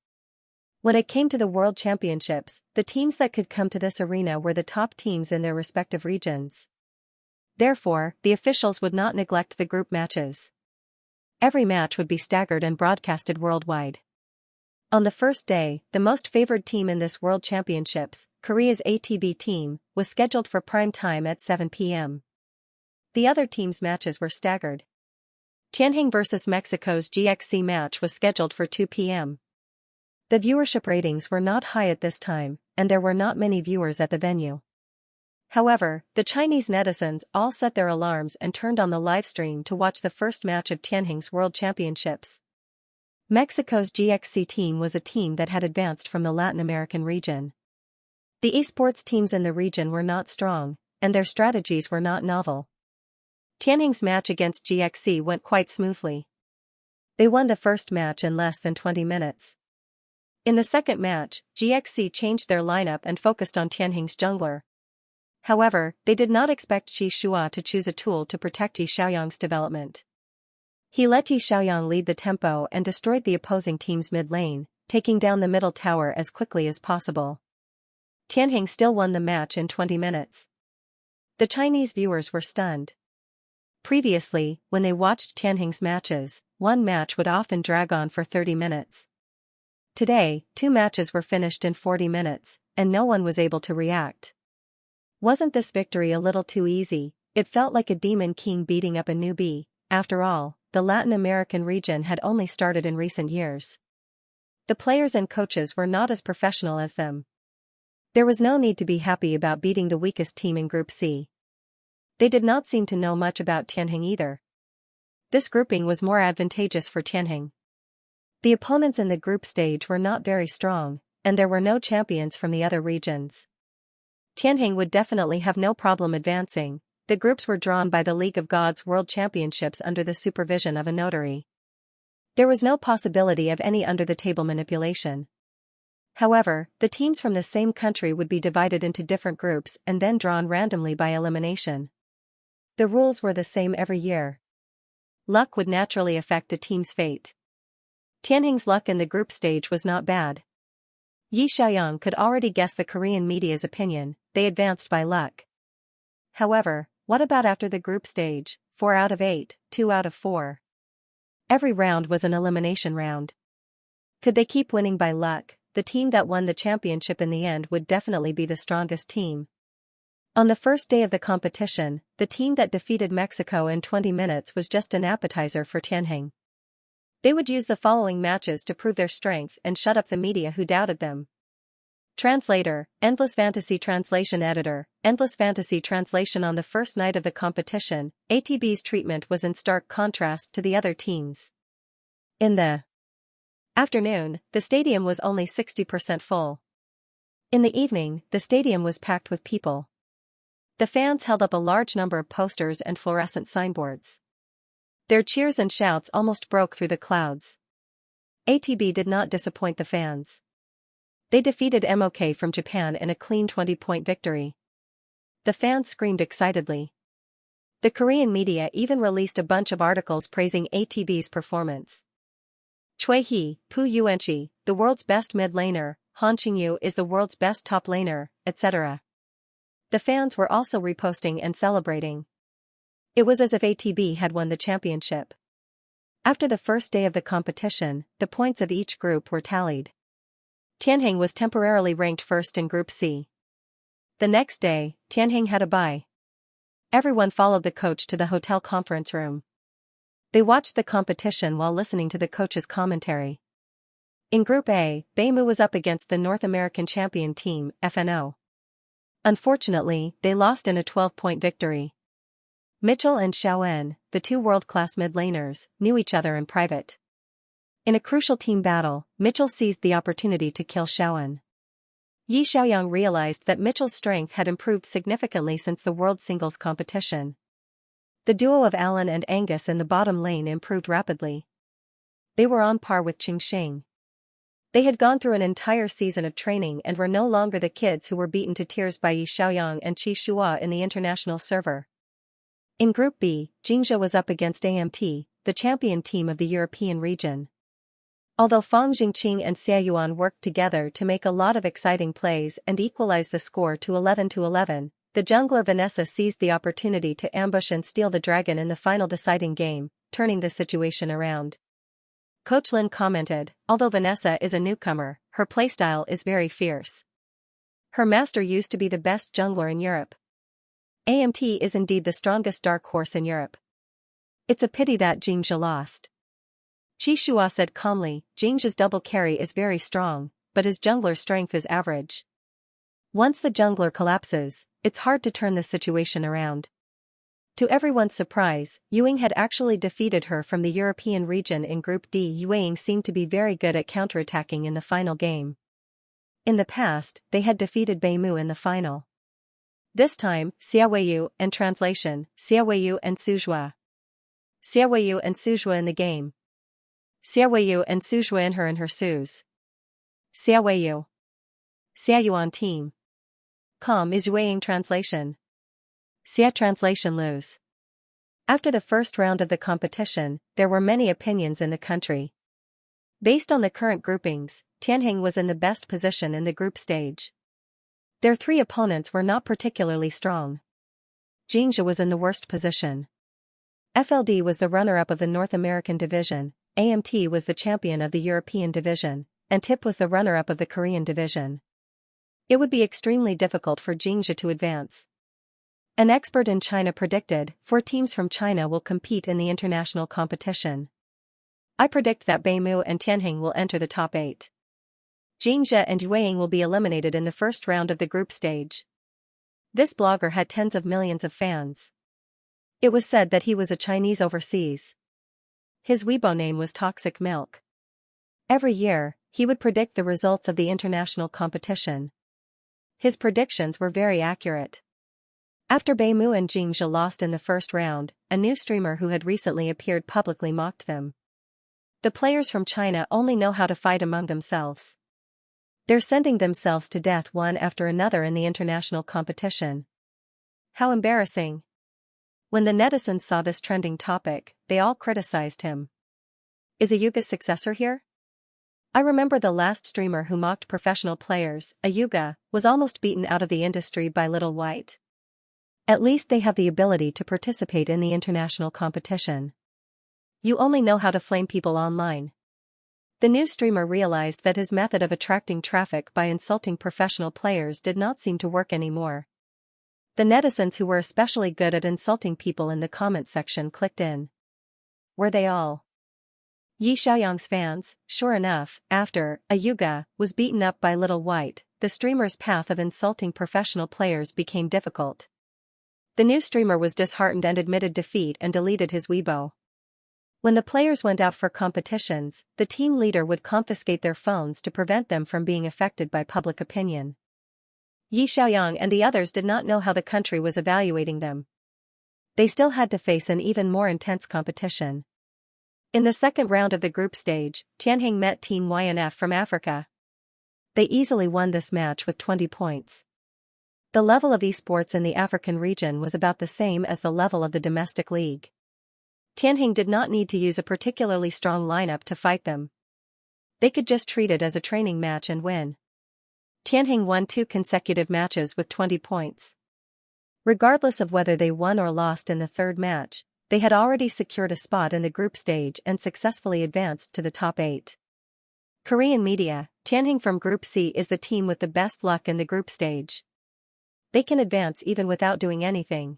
When it came to the World Championships, the teams that could come to this arena were the top teams in their respective regions. Therefore, the officials would not neglect the group matches. Every match would be staggered and broadcasted worldwide. On the first day, the most favored team in this World Championships, Korea's ATB team, was scheduled for prime time at 7 p.m. The other teams' matches were staggered. Tianheng vs Mexico's GXC match was scheduled for 2 p.m. The viewership ratings were not high at this time, and there were not many viewers at the venue. However, the Chinese netizens all set their alarms and turned on the live stream to watch the first match of Tianheng's World Championships. Mexico's GXC team was a team that had advanced from the Latin American region. The esports teams in the region were not strong, and their strategies were not novel. Tianheng's match against GXC went quite smoothly. They won the first match in less than 20 minutes. In the second match, GXC changed their lineup and focused on Tianheng's jungler. However, they did not expect Qi Shua to choose a tool to protect Yi Xiaoyang's development. He let Yi Xiaoyang lead the tempo and destroyed the opposing team's mid lane, taking down the middle tower as quickly as possible. Tianheng still won the match in 20 minutes. The Chinese viewers were stunned. Previously, when they watched Tianheng's matches, one match would often drag on for 30 minutes. Today, 2 matches were finished in 40 minutes, and no one was able to react. Wasn't this victory a little too easy? It felt like a demon king beating up a newbie. After all, the Latin American region had only started in recent years. The players and coaches were not as professional as them. There was no need to be happy about beating the weakest team in Group C. They did not seem to know much about Tianheng either. This grouping was more advantageous for Tianheng. The opponents in the group stage were not very strong, and there were no champions from the other regions. Tianheng would definitely have no problem advancing. The groups were drawn by the League of Gods World Championships under the supervision of a notary. There was no possibility of any under-the-table manipulation. However, the teams from the same country would be divided into different groups and then drawn randomly by elimination. The rules were the same every year. Luck would naturally affect a team's fate. Tianheng's luck in the group stage was not bad. Xianxia could already guess the Korean media's opinion. They advanced by luck. However, what about after the group stage? 4 out of 8, 2 out of 4. Every round was an elimination round. Could they keep winning by luck? The team that won the championship in the end would definitely be the strongest team. On the first day of the competition, the team that defeated Mexico in 20 minutes was just an appetizer for Tianheng. They would use the following matches to prove their strength and shut up the media who doubted them. Translator, Endless Fantasy Translation Editor, Endless Fantasy Translation. On the first night of the competition, ATB's treatment was in stark contrast to the other teams. In the afternoon, the stadium was only 60% full. In the evening, the stadium was packed with people. The fans held up a large number of posters and fluorescent signboards. Their cheers and shouts almost broke through the clouds. ATB did not disappoint the fans. They defeated MOK from Japan in a clean 20-point victory. The fans screamed excitedly. The Korean media even released a bunch of articles praising ATB's performance. Choi Hee, Pu Yuanchi, the world's best mid laner, Han Qingyu is the world's best top laner, etc. The fans were also reposting and celebrating. It was as if ATB had won the championship. After the first day of the competition, the points of each group were tallied. Tianheng was temporarily ranked first in Group C. The next day, Tianheng had a bye. Everyone followed the coach to the hotel conference room. They watched the competition while listening to the coach's commentary. In Group A, Beimu was up against the North American champion team, FNO. Unfortunately, they lost in a 12-point victory. Mitchell and Xiaoen, the 2 world-class mid laners, knew each other in private. In a crucial team battle, Mitchell seized the opportunity to kill Xiaoen. Xiaoyang realized that Mitchell's strength had improved significantly since the world singles competition. The duo of Alan and Angus in the bottom lane improved rapidly. They were on par with Qingxing. They had gone through an entire season of training and were no longer the kids who were beaten to tears by Xiaoyang and Qi Shua in the international server. In Group B, Xianxia was up against AMT, the champion team of the European region. Although Fang Jingqing and Xia Yuan worked together to make a lot of exciting plays and equalize the score to 11-11, the jungler Vanessa seized the opportunity to ambush and steal the dragon in the final deciding game, turning the situation around. Coach Lin commented, although Vanessa is a newcomer, her playstyle is very fierce. Her master used to be the best jungler in Europe. AMT is indeed the strongest dark horse in Europe. It's a pity that Xianxia lost. Qi Shua said calmly, Xianxia's double carry is very strong, but his jungler's strength is average. Once the jungler collapses, it's hard to turn the situation around. To everyone's surprise, Yuing had actually defeated her from the European region in Group D. Yuing seemed to be very good at counterattacking in the final game. In the past, they had defeated Beimu in the final. This time, Xiaoyu and translation, Xiaoyu and Suzhua. Xiaoyu and Suzhua in the game. Xiaoyu and Suzhua in her Suz. Xiaoyu. Xiaoyuan team. Com is Yuing translation. Xia translation lose. After the first round of the competition, there were many opinions in the country. Based on the current groupings, Tianheng was in the best position in the group stage. Their 3 opponents were not particularly strong. Xianxia was in the worst position. FLD was the runner-up of the North American division, AMT was the champion of the European division, and TIP was the runner-up of the Korean division. It would be extremely difficult for Xianxia to advance. An expert in China predicted 4 teams from China will compete in the international competition. I predict that Beimu and Tianheng will enter the top 8. Xianxia and Yueying will be eliminated in the first round of the group stage. This blogger had tens of millions of fans. It was said that he was a Chinese overseas. His Weibo name was Toxic Milk. Every year, he would predict the results of the international competition. His predictions were very accurate. After Beimu and Xianxia lost in the first round, a new streamer who had recently appeared publicly mocked them. The players from China only know how to fight among themselves. They're sending themselves to death one after another in the international competition. How embarrassing. When the netizens saw this trending topic, they all criticized him. Is Ayuga's successor here? I remember the last streamer who mocked professional players, Ayuga, was almost beaten out of the industry by Little White. At least they have the ability to participate in the international competition. You only know how to flame people online. The new streamer realized that his method of attracting traffic by insulting professional players did not seem to work anymore. The netizens who were especially good at insulting people in the comment section clicked in. Were they all Yi Xiaoyang's fans? Sure enough, after Ayuga was beaten up by Little White, the streamer's path of insulting professional players became difficult. The new streamer was disheartened and admitted defeat and deleted his Weibo. When the players went out for competitions, the team leader would confiscate their phones to prevent them from being affected by public opinion. Yi Xiaoyang and the others did not know how the country was evaluating them. They still had to face an even more intense competition. In the second round of the group stage, Tianheng met Team YNF from Africa. They easily won this match with 20 points. The level of esports in the African region was about the same as the level of the domestic league. Tianheng did not need to use a particularly strong lineup to fight them. They could just treat it as a training match and win. Tianheng won 2 consecutive matches with 20 points. Regardless of whether they won or lost in the third match, they had already secured a spot in the group stage and successfully advanced to the top 8. Korean media, Tianheng from Group C is the team with the best luck in the group stage. They can advance even without doing anything.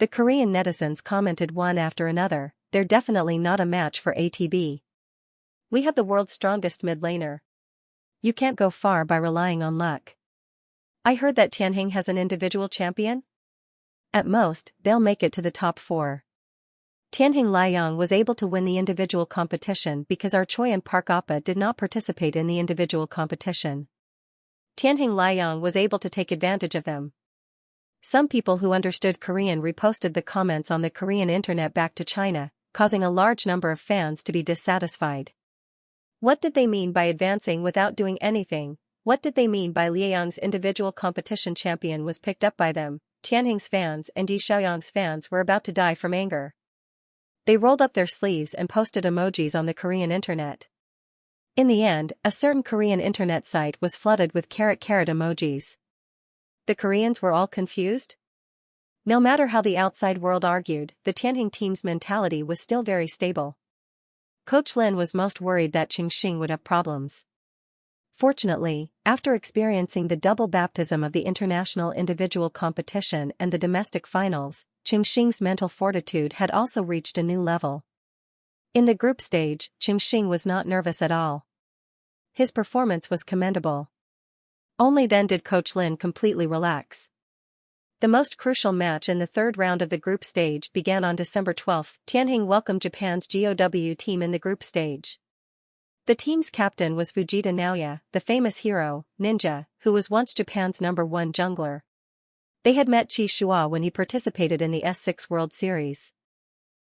The Korean netizens commented one after another, they're definitely not a match for ATB. We have the world's strongest mid laner. You can't go far by relying on luck. I heard that Tianheng has an individual champion? At most, they'll make it to the top 4. Tianheng Liang was able to win the individual competition because Archoi and Park Appa did not participate in the individual competition. Tianheng Liang was able to take advantage of them. Some people who understood Korean reposted the comments on the Korean internet back to China, causing a large number of fans to be dissatisfied. What did they mean by advancing without doing anything? What did they mean by Liang's individual competition champion was picked up by them? Tianheng's fans and Yi Xiaoyang's fans were about to die from anger. They rolled up their sleeves and posted emojis on the Korean internet. In the end, a certain Korean internet site was flooded with carrot emojis. The Koreans were all confused? No matter how the outside world argued, the Tianheng team's mentality was still very stable. Coach Lin was most worried that Xianxia would have problems. Fortunately, after experiencing the double baptism of the international individual competition and the domestic finals, Xianxia's mental fortitude had also reached a new level. In the group stage, Xianxia was not nervous at all. His performance was commendable. Only then did Coach Lin completely relax. The most crucial match in the third round of the group stage began on December 12. Tianheng welcomed Japan's GOW team in the group stage. The team's captain was Fujita Naoya, the famous hero, ninja, who was once Japan's #1 jungler. They had met Qi Shua when he participated in the S6 World Series.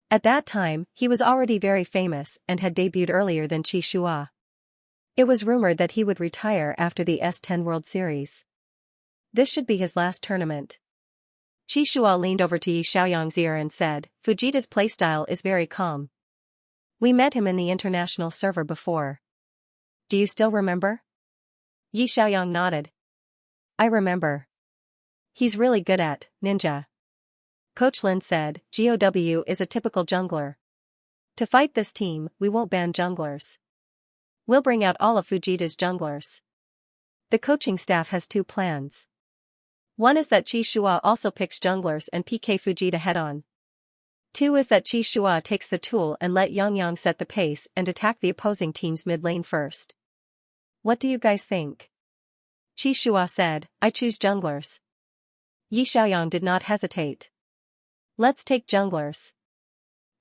At that time, he was already very famous and had debuted earlier than Qi Shua. It was rumored that he would retire after the S10 World Series. This should be his last tournament. Qi Shua leaned over to Yi Xiaoyang's ear and said, "Fujita's playstyle is very calm. We met him in the international server before. Do you still remember?" Yi Xiaoyang nodded. "I remember. He's really good at ninja." Coach Lin said, "GOW is a typical jungler. To fight this team, we won't ban junglers. We'll bring out all of Fujita's junglers." The coaching staff has two plans. One is that Xianxia also picks junglers and PK Fujita head-on. Two is that Xianxia takes the tool and let Xianxia set the pace and attack the opposing team's mid lane first. What do you guys think? Xianxia said, "I choose junglers." Yi Xiaoyang did not hesitate. "Let's take junglers."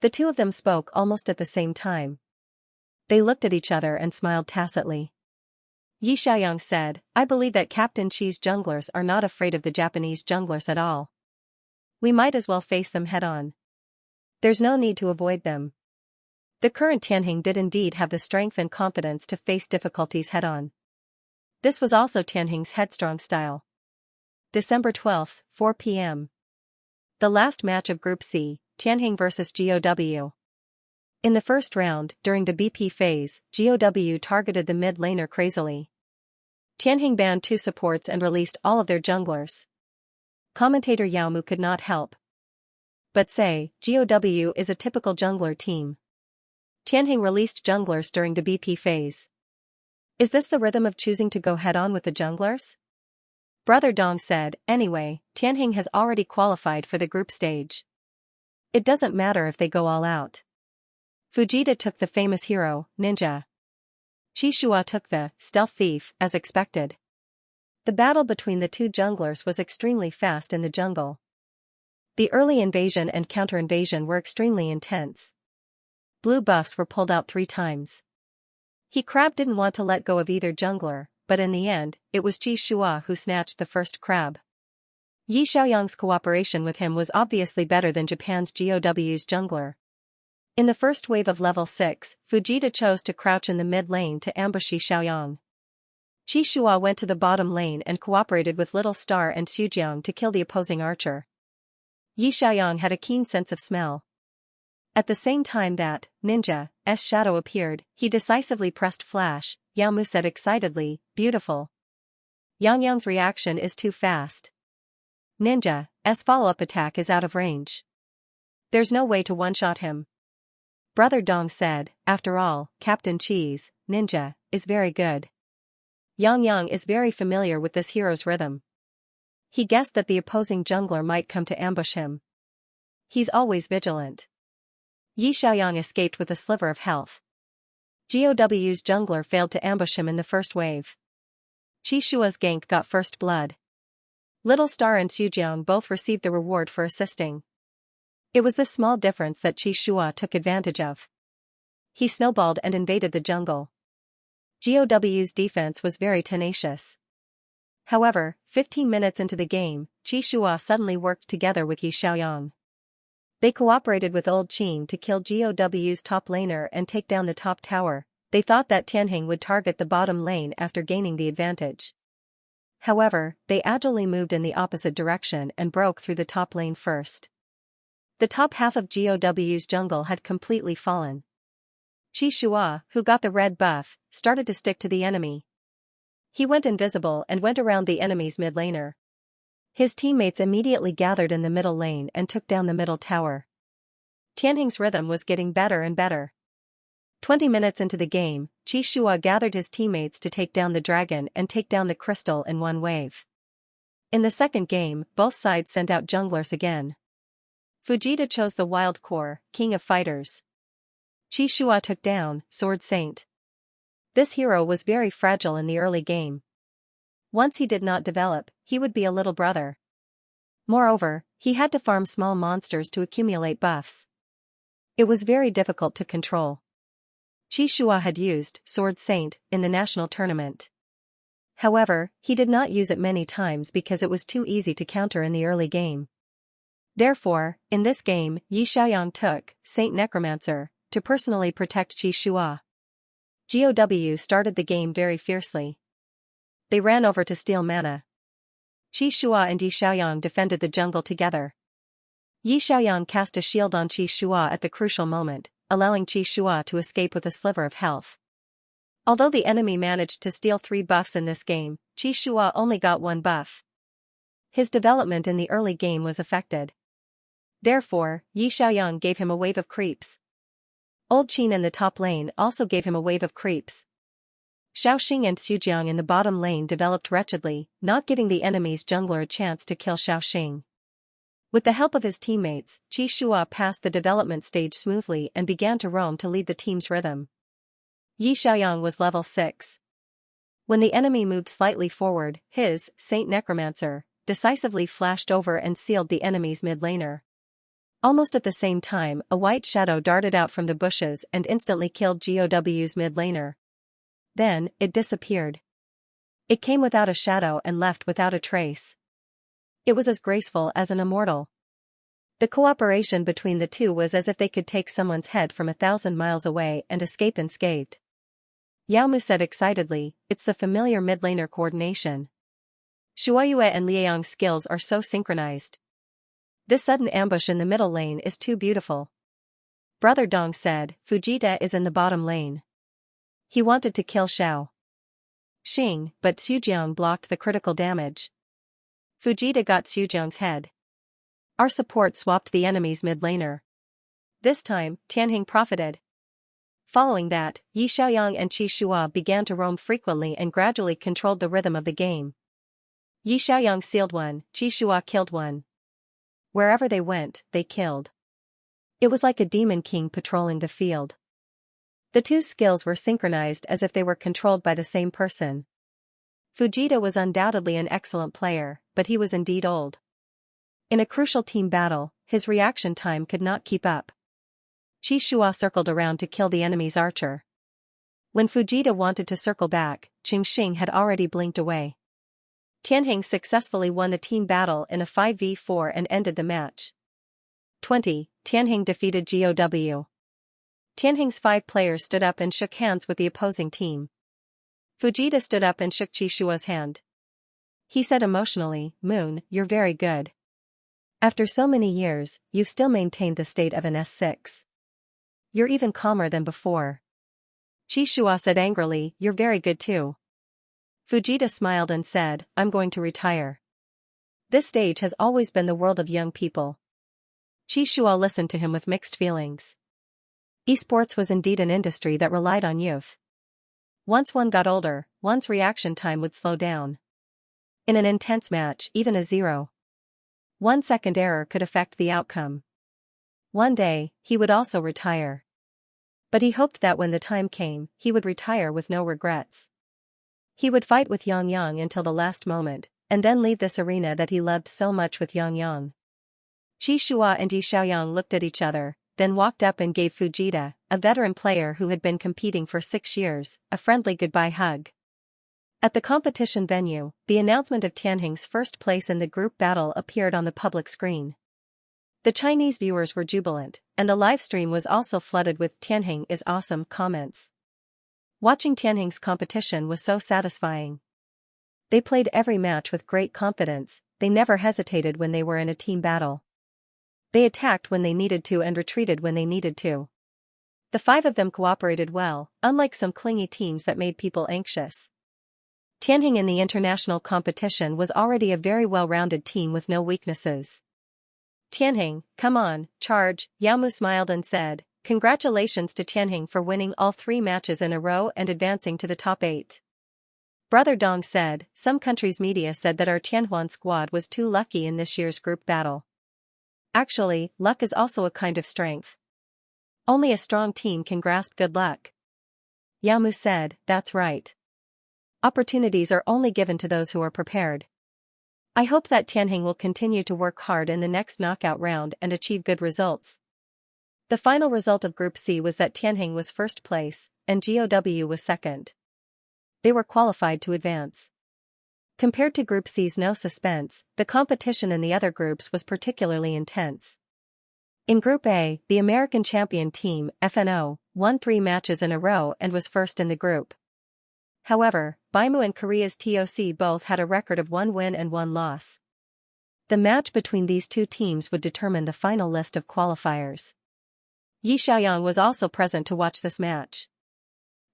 The two of them spoke almost at the same time. They looked at each other and smiled tacitly. Yi Xiaoyang said, "I believe that Captain Chi's junglers are not afraid of the Japanese junglers at all. We might as well face them head-on. There's no need to avoid them." The current Tianheng did indeed have the strength and confidence to face difficulties head-on. This was also Tianheng's headstrong style. December 12, 4 p.m. The last match of Group C, Tianheng vs GOW. In the first round, during the BP phase, GOW targeted the mid laner crazily. Tianheng banned two supports and released all of their junglers. Commentator Yao Mu could not help but say, "GOW is a typical jungler team. Tianheng released junglers during the BP phase. Is this the rhythm of choosing to go head-on with the junglers?" Brother Dong said, "Anyway, Tianheng has already qualified for the group stage. It doesn't matter if they go all out." Fujita took the famous hero, Ninja. Xianxia took the stealth thief, as expected. The battle between the two junglers was extremely fast in the jungle. The early invasion and counter-invasion were extremely intense. Blue buffs were pulled out 3 times. Crab didn't want to let go of either jungler, but in the end, it was Xianxia who snatched the first crab. Yi Xiaoyang's cooperation with him was obviously better than Japan's GOW's jungler. In the first wave of level 6, Fujita chose to crouch in the mid lane to ambush Yi Xiaoyang. Xianxia went to the bottom lane and cooperated with Little Star and Xujiang to kill the opposing archer. Yi Xiaoyang had a keen sense of smell. At the same time that Ninja's shadow appeared, he decisively pressed flash. Yao Mu said excitedly, "Beautiful. Yang reaction is too fast. Ninja's follow-up attack is out of range. There's no way to one-shot him." Brother Dong said, "After all, Captain Chi's ninja is very good. Yang is very familiar with this hero's rhythm. He guessed that the opposing jungler might come to ambush him. He's always vigilant." Yi Xiaoyang escaped with a sliver of health. GOW's jungler failed to ambush him in the first wave. Xianxia's gank got first blood. Little Star and Xujiang both received the reward for assisting. It was this small difference that Xianxia took advantage of. He snowballed and invaded the jungle. GOW's defense was very tenacious. However, 15 minutes into the game, Xianxia suddenly worked together with Yi Xiaoyang. They cooperated with Old Qin to kill GOW's top laner and take down the top tower. They thought that Tianheng would target the bottom lane after gaining the advantage. However, they agilely moved in the opposite direction and broke through the top lane first. The top half of GOW's jungle had completely fallen. Xianxia, who got the red buff, started to stick to the enemy. He went invisible and went around the enemy's mid laner. His teammates immediately gathered in the middle lane and took down the middle tower. Tianheng's rhythm was getting better and better. 20 minutes into the game, Xianxia gathered his teammates to take down the dragon and take down the crystal in one wave. In the second game, both sides sent out junglers again. Fujita chose the Wild Core, King of Fighters. Xianxia took down Sword Saint. This hero was very fragile in the early game. Once he did not develop, he would be a little brother. Moreover, he had to farm small monsters to accumulate buffs. It was very difficult to control. Xianxia had used Sword Saint in the national tournament. However, he did not use it many times because it was too easy to counter in the early game. Therefore, in this game, Yi Xiaoyang took Saint Necromancer to personally protect Xianxia. GOW started the game very fiercely. They ran over to steal mana. Xianxia and Yi Xiaoyang defended the jungle together. Yi Xiaoyang cast a shield on Xianxia at the crucial moment, allowing Xianxia to escape with a sliver of health. Although the enemy managed to steal 3 buffs in this game, Xianxia only got 1 buff. His development in the early game was affected. Therefore, Yi Xiaoyang gave him a wave of creeps. Old Qin in the top lane also gave him a wave of creeps. Xiaoxing and Xujiang in the bottom lane developed wretchedly, not giving the enemy's jungler a chance to kill Xiaoxing. With the help of his teammates, Qi Shua passed the development stage smoothly and began to roam to lead the team's rhythm. Yi Xiaoyang was level 6. When the enemy moved slightly forward, his Saint Necromancer decisively flashed over and sealed the enemy's mid laner. Almost at the same time, a white shadow darted out from the bushes and instantly killed GOW's mid laner. Then, it disappeared. It came without a shadow and left without a trace. It was as graceful as an immortal. The cooperation between the two was as if they could take someone's head from 1,000 miles away and escape unscathed. Yao Mu said excitedly, "It's the familiar mid-laner coordination. Shuayue and Liaoyang's skills are so synchronized. This sudden ambush in the middle lane is too beautiful." Brother Dong said, "Fujita is in the bottom lane. He wanted to kill Xiao Xing, but Xujiang blocked the critical damage. Fujita got Xujiang's head. Our support swapped the enemy's mid laner. This time, Tianheng profited." Following that, Yi Xiaoyang and Qi Shua began to roam frequently and gradually controlled the rhythm of the game. Yi Xiaoyang sealed one, Qi Shua killed one. Wherever they went, they killed. It was like a demon king patrolling the field. The two skills were synchronized as if they were controlled by the same person. Fujita was undoubtedly an excellent player, but he was indeed old. In a crucial team battle, his reaction time could not keep up. Qi Shua circled around to kill the enemy's archer. When Fujita wanted to circle back, Qing Xing had already blinked away. Tianheng successfully won the team battle in a 5v4 and ended the match. 20. Tianheng defeated GOW. Tianheng's 5 players stood up and shook hands with the opposing team. Fujita stood up and shook Qi Shua's hand. He said emotionally, "Moon, you're very good. After so many years, you've still maintained the state of an S6. You're even calmer than before." Qi Shua said angrily, "You're very good too." Fujita smiled and said, "I'm going to retire. This stage has always been the world of young people." Qi Shua listened to him with mixed feelings. Esports was indeed an industry that relied on youth. Once one got older, one's reaction time would slow down. In an intense match, even a 0.1 second error could affect the outcome. One day, he would also retire. But he hoped that when the time came, he would retire with no regrets. He would fight with Yang Yang until the last moment, and then leave this arena that he loved so much with Yang Yang. Qi Shua and Yi Xiaoyang looked at each other, then walked up and gave Fujita, a veteran player who had been competing for 6 years, a friendly goodbye hug. At the competition venue, the announcement of Tianheng's first place in the group battle appeared on the public screen. The Chinese viewers were jubilant, and the live stream was also flooded with "Tianheng is awesome" comments. Watching Tianheng's competition was so satisfying. They played every match with great confidence, they never hesitated when they were in a team battle. They attacked when they needed to and retreated when they needed to. The 5 of them cooperated well, unlike some clingy teams that made people anxious. Tianheng in the international competition was already a very well-rounded team with no weaknesses. "Tianheng, come on, charge," Yao Mu smiled and said, "Congratulations to Tianheng for winning all 3 matches in a row and advancing to the top 8. Brother Dong said, "Some countries' media said that our Tianhuan squad was too lucky in this year's group battle. Actually, luck is also a kind of strength. Only a strong team can grasp good luck." Yao Mu said, "That's right. Opportunities are only given to those who are prepared. I hope that Tianheng will continue to work hard in the next knockout round and achieve good results." The final result of Group C was that Tianheng was first place, and GOW was second. They were qualified to advance. Compared to Group C's no suspense, the competition in the other groups was particularly intense. In Group A, the American champion team, FNO, won 3 matches in a row and was first in the group. However, Baimu and Korea's TOC both had a record of 1 win and 1 loss. The match between these two teams would determine the final list of qualifiers. Yi Xiaoyang was also present to watch this match.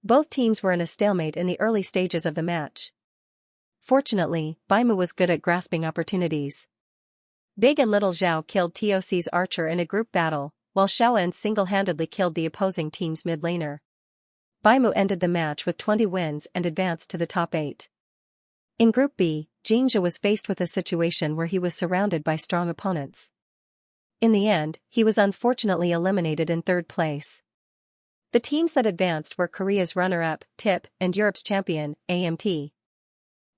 Both teams were in a stalemate in the early stages of the match. Fortunately, Baimu was good at grasping opportunities. Big and Little Zhao killed TOC's archer in a group battle, while Xiaoan single-handedly killed the opposing team's mid laner. Baimu ended the match with 20 wins and advanced to the top 8. In Group B, Xianxia was faced with a situation where he was surrounded by strong opponents. In the end, he was unfortunately eliminated in third place. The teams that advanced were Korea's runner-up, TIP, and Europe's champion, AMT.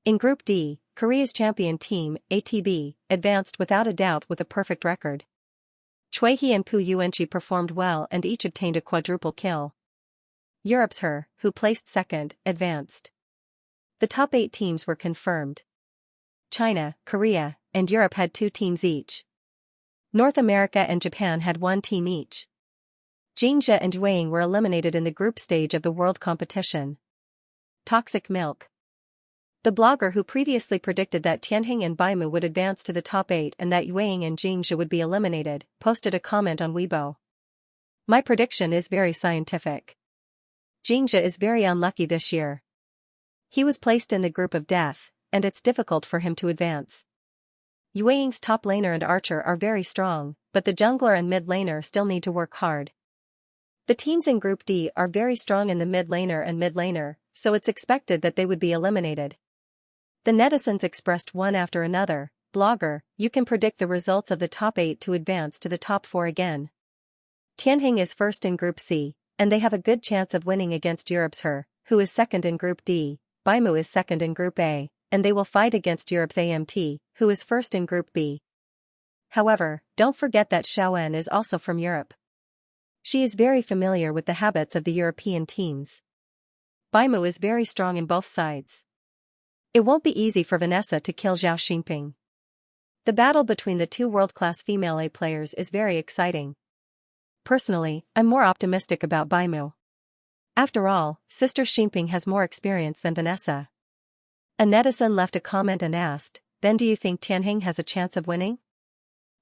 In Group D, Korea's champion team, ATB, advanced without a doubt with a perfect record. Chuihe and Pu Yuanqi performed well and each obtained a quadruple kill. Europe's Her, who placed second, advanced. The top 8 teams were confirmed. China, Korea, and Europe had 2 teams each. North America and Japan had 1 team each. Xianxia and Yueying were eliminated in the group stage of the world competition. Toxic Milk. The blogger who previously predicted that Tianheng and Baimu would advance to the top 8 and that Yueying and Xianxia would be eliminated, posted a comment on Weibo. My prediction is very scientific. Xianxia is very unlucky this year. He was placed in the group of death, and it's difficult for him to advance. Yueying's top laner and archer are very strong, but the jungler and mid laner still need to work hard. The teams in Group D are very strong in the mid laner, so it's expected that they would be eliminated. The netizens expressed one after another, blogger, you can predict the results of the top 8 to advance to the top 4 again. Tianheng is first in Group C, and they have a good chance of winning against Europe's Her, who is second in Group D, Baimu is second in Group A, and they will fight against Europe's AMT, who is first in Group B. However, don't forget that Xiaoan is also from Europe. She is very familiar with the habits of the European teams. Baimu is very strong in both sides. It won't be easy for Vanessa to kill Zhao Xinping. The battle between the 2 world-class female A players is very exciting. Personally, I'm more optimistic about Baimu. After all, Sister Xinping has more experience than Vanessa. A netizen left a comment and asked, then do you think Tianheng has a chance of winning?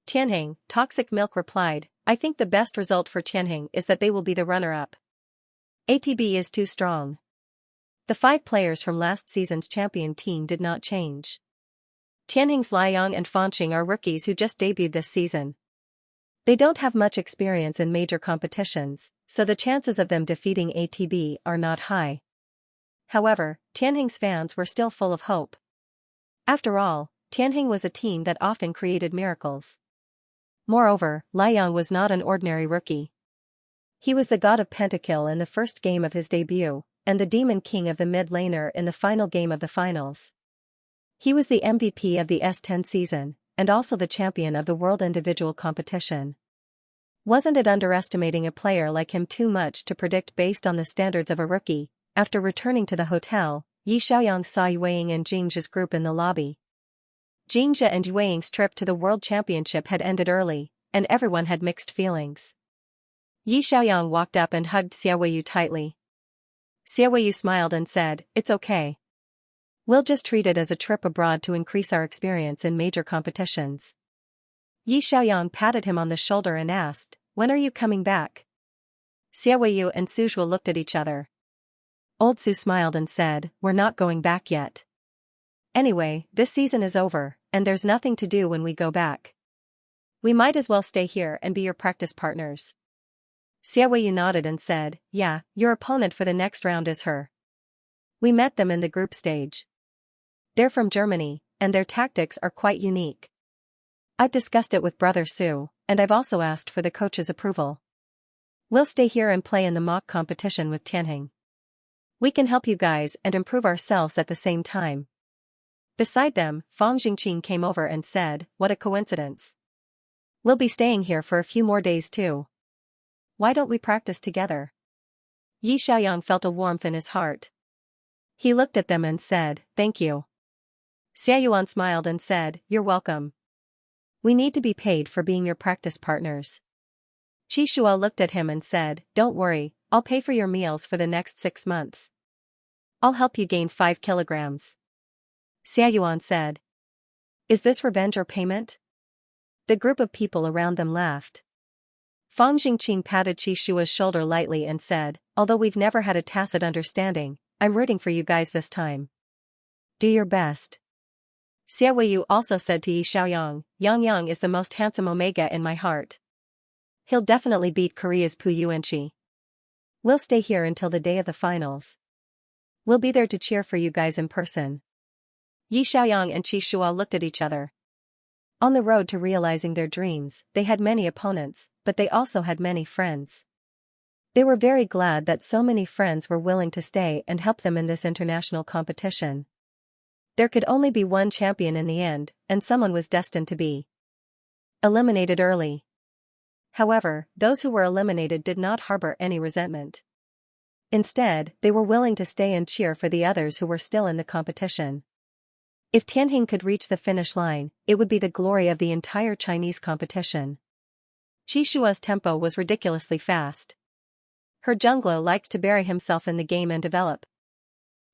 Tianheng, Toxic Milk replied, I think the best result for Tianheng is that they will be the runner-up. ATB is too strong. The 5 players from last season's champion team did not change. Tianheng's Liang and Fanqing are rookies who just debuted this season. They don't have much experience in major competitions, so the chances of them defeating ATB are not high. However, Tianheng's fans were still full of hope. After all, Tianheng was a team that often created miracles. Moreover, Liang was not an ordinary rookie. He was the god of pentakill in the first game of his debut, and the demon king of the mid laner in the final game of the finals. He was the MVP of the S10 season, and also the champion of the world individual competition. Wasn't it underestimating a player like him too much to predict based on the standards of a rookie? After returning to the hotel, Yi Xiaoyang saw Yueying and Xianxia's group in the lobby. Xianxia and Yueying's trip to the World Championship had ended early, and everyone had mixed feelings. Yi Xiaoyang walked up and hugged Xiaoyu tightly. Xiaoyu smiled and said, it's okay. We'll just treat it as a trip abroad to increase our experience in major competitions. Yi Xiaoyang patted him on the shoulder and asked, when are you coming back? Xiaoyu and Suzhua looked at each other. Old Su smiled and said, we're not going back yet. Anyway, this season is over, and there's nothing to do when we go back. We might as well stay here and be your practice partners. Xiaoyu nodded and said, yeah, your opponent for the next round is Her. We met them in the group stage. They're from Germany, and their tactics are quite unique. I've discussed it with Brother Su, and I've also asked for the coach's approval. We'll stay here and play in the mock competition with Tianheng. We can help you guys and improve ourselves at the same time. Beside them, Fang Jingqing came over and said, what a coincidence. We'll be staying here for a few more days too. Why don't we practice together? Yi Xiaoyang felt a warmth in his heart. He looked at them and said, thank you. Xiaoyuan smiled and said, you're welcome. We need to be paid for being your practice partners. Qi Shua looked at him and said, don't worry, I'll pay for your meals for the next 6 months. I'll help you gain 5 kilograms. Xiaoyuan said. Is this revenge or payment? The group of people around them laughed. Fang Jingqing patted Qi Shua's shoulder lightly and said, although we've never had a tacit understanding, I'm rooting for you guys this time. Do your best. Xie Weiyu also said to Yi Xiaoyang, Yang Yang is the most handsome Omega in my heart. He'll definitely beat Korea's Pu Yuanqi. We'll stay here until the day of the finals. We'll be there to cheer for you guys in person. Yi Xiaoyang and Qi Shua looked at each other. On the road to realizing their dreams, they had many opponents, but they also had many friends. They were very glad that so many friends were willing to stay and help them in this international competition. There could only be one champion in the end, and someone was destined to be eliminated early. However, those who were eliminated did not harbor any resentment. Instead, they were willing to stay and cheer for the others who were still in the competition. If Tianheng could reach the finish line, it would be the glory of the entire Chinese competition. Qi Shua's tempo was ridiculously fast. Her jungler liked to bury himself in the game and develop.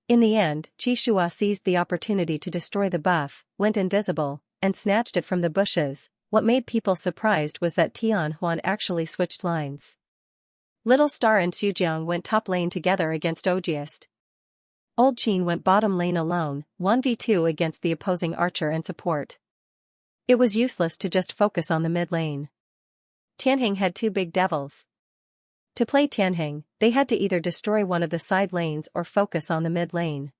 In the end, Qi Shua seized the opportunity to destroy the buff, went invisible, and snatched it from the bushes. What made people surprised was that Tian Huan actually switched lines. Little Star and Xujiang went top lane together against Ogiest. Old Qin went bottom lane alone, 1v2 against the opposing archer and support. It was useless to just focus on the mid lane. Tianheng had two big devils. To play Tianheng, they had to either destroy one of the side lanes or focus on the mid lane.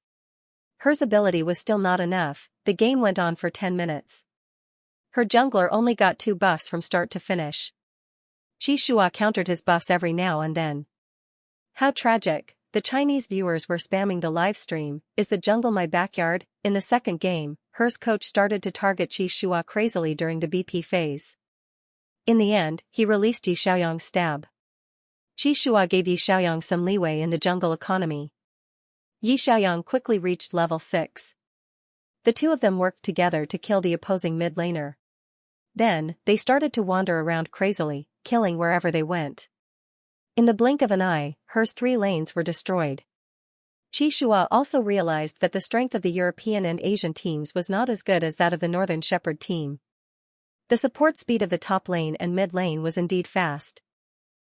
Her's ability was still not enough. The game went on for 10 minutes. Her jungler only got 2 buffs from start to finish. Qi Shua countered his buffs every now and then. How tragic. The Chinese viewers were spamming the live stream, "Is the jungle my backyard?" In the second game, Her's coach started to target Qi Shua crazily during the BP phase. In the end, he released Yi Xiaoyang's stab. Qi Shua gave Yi Xiaoyang some leeway in the jungle economy. Yi Xiaoyang quickly reached level 6. The two of them worked together to kill the opposing mid laner. Then, they started to wander around crazily, killing wherever they went. In the blink of an eye, Her's 3 lanes were destroyed. Qi Shua also realized that the strength of the European and Asian teams was not as good as that of the Northern Shepherd team. The support speed of the top lane and mid lane was indeed fast.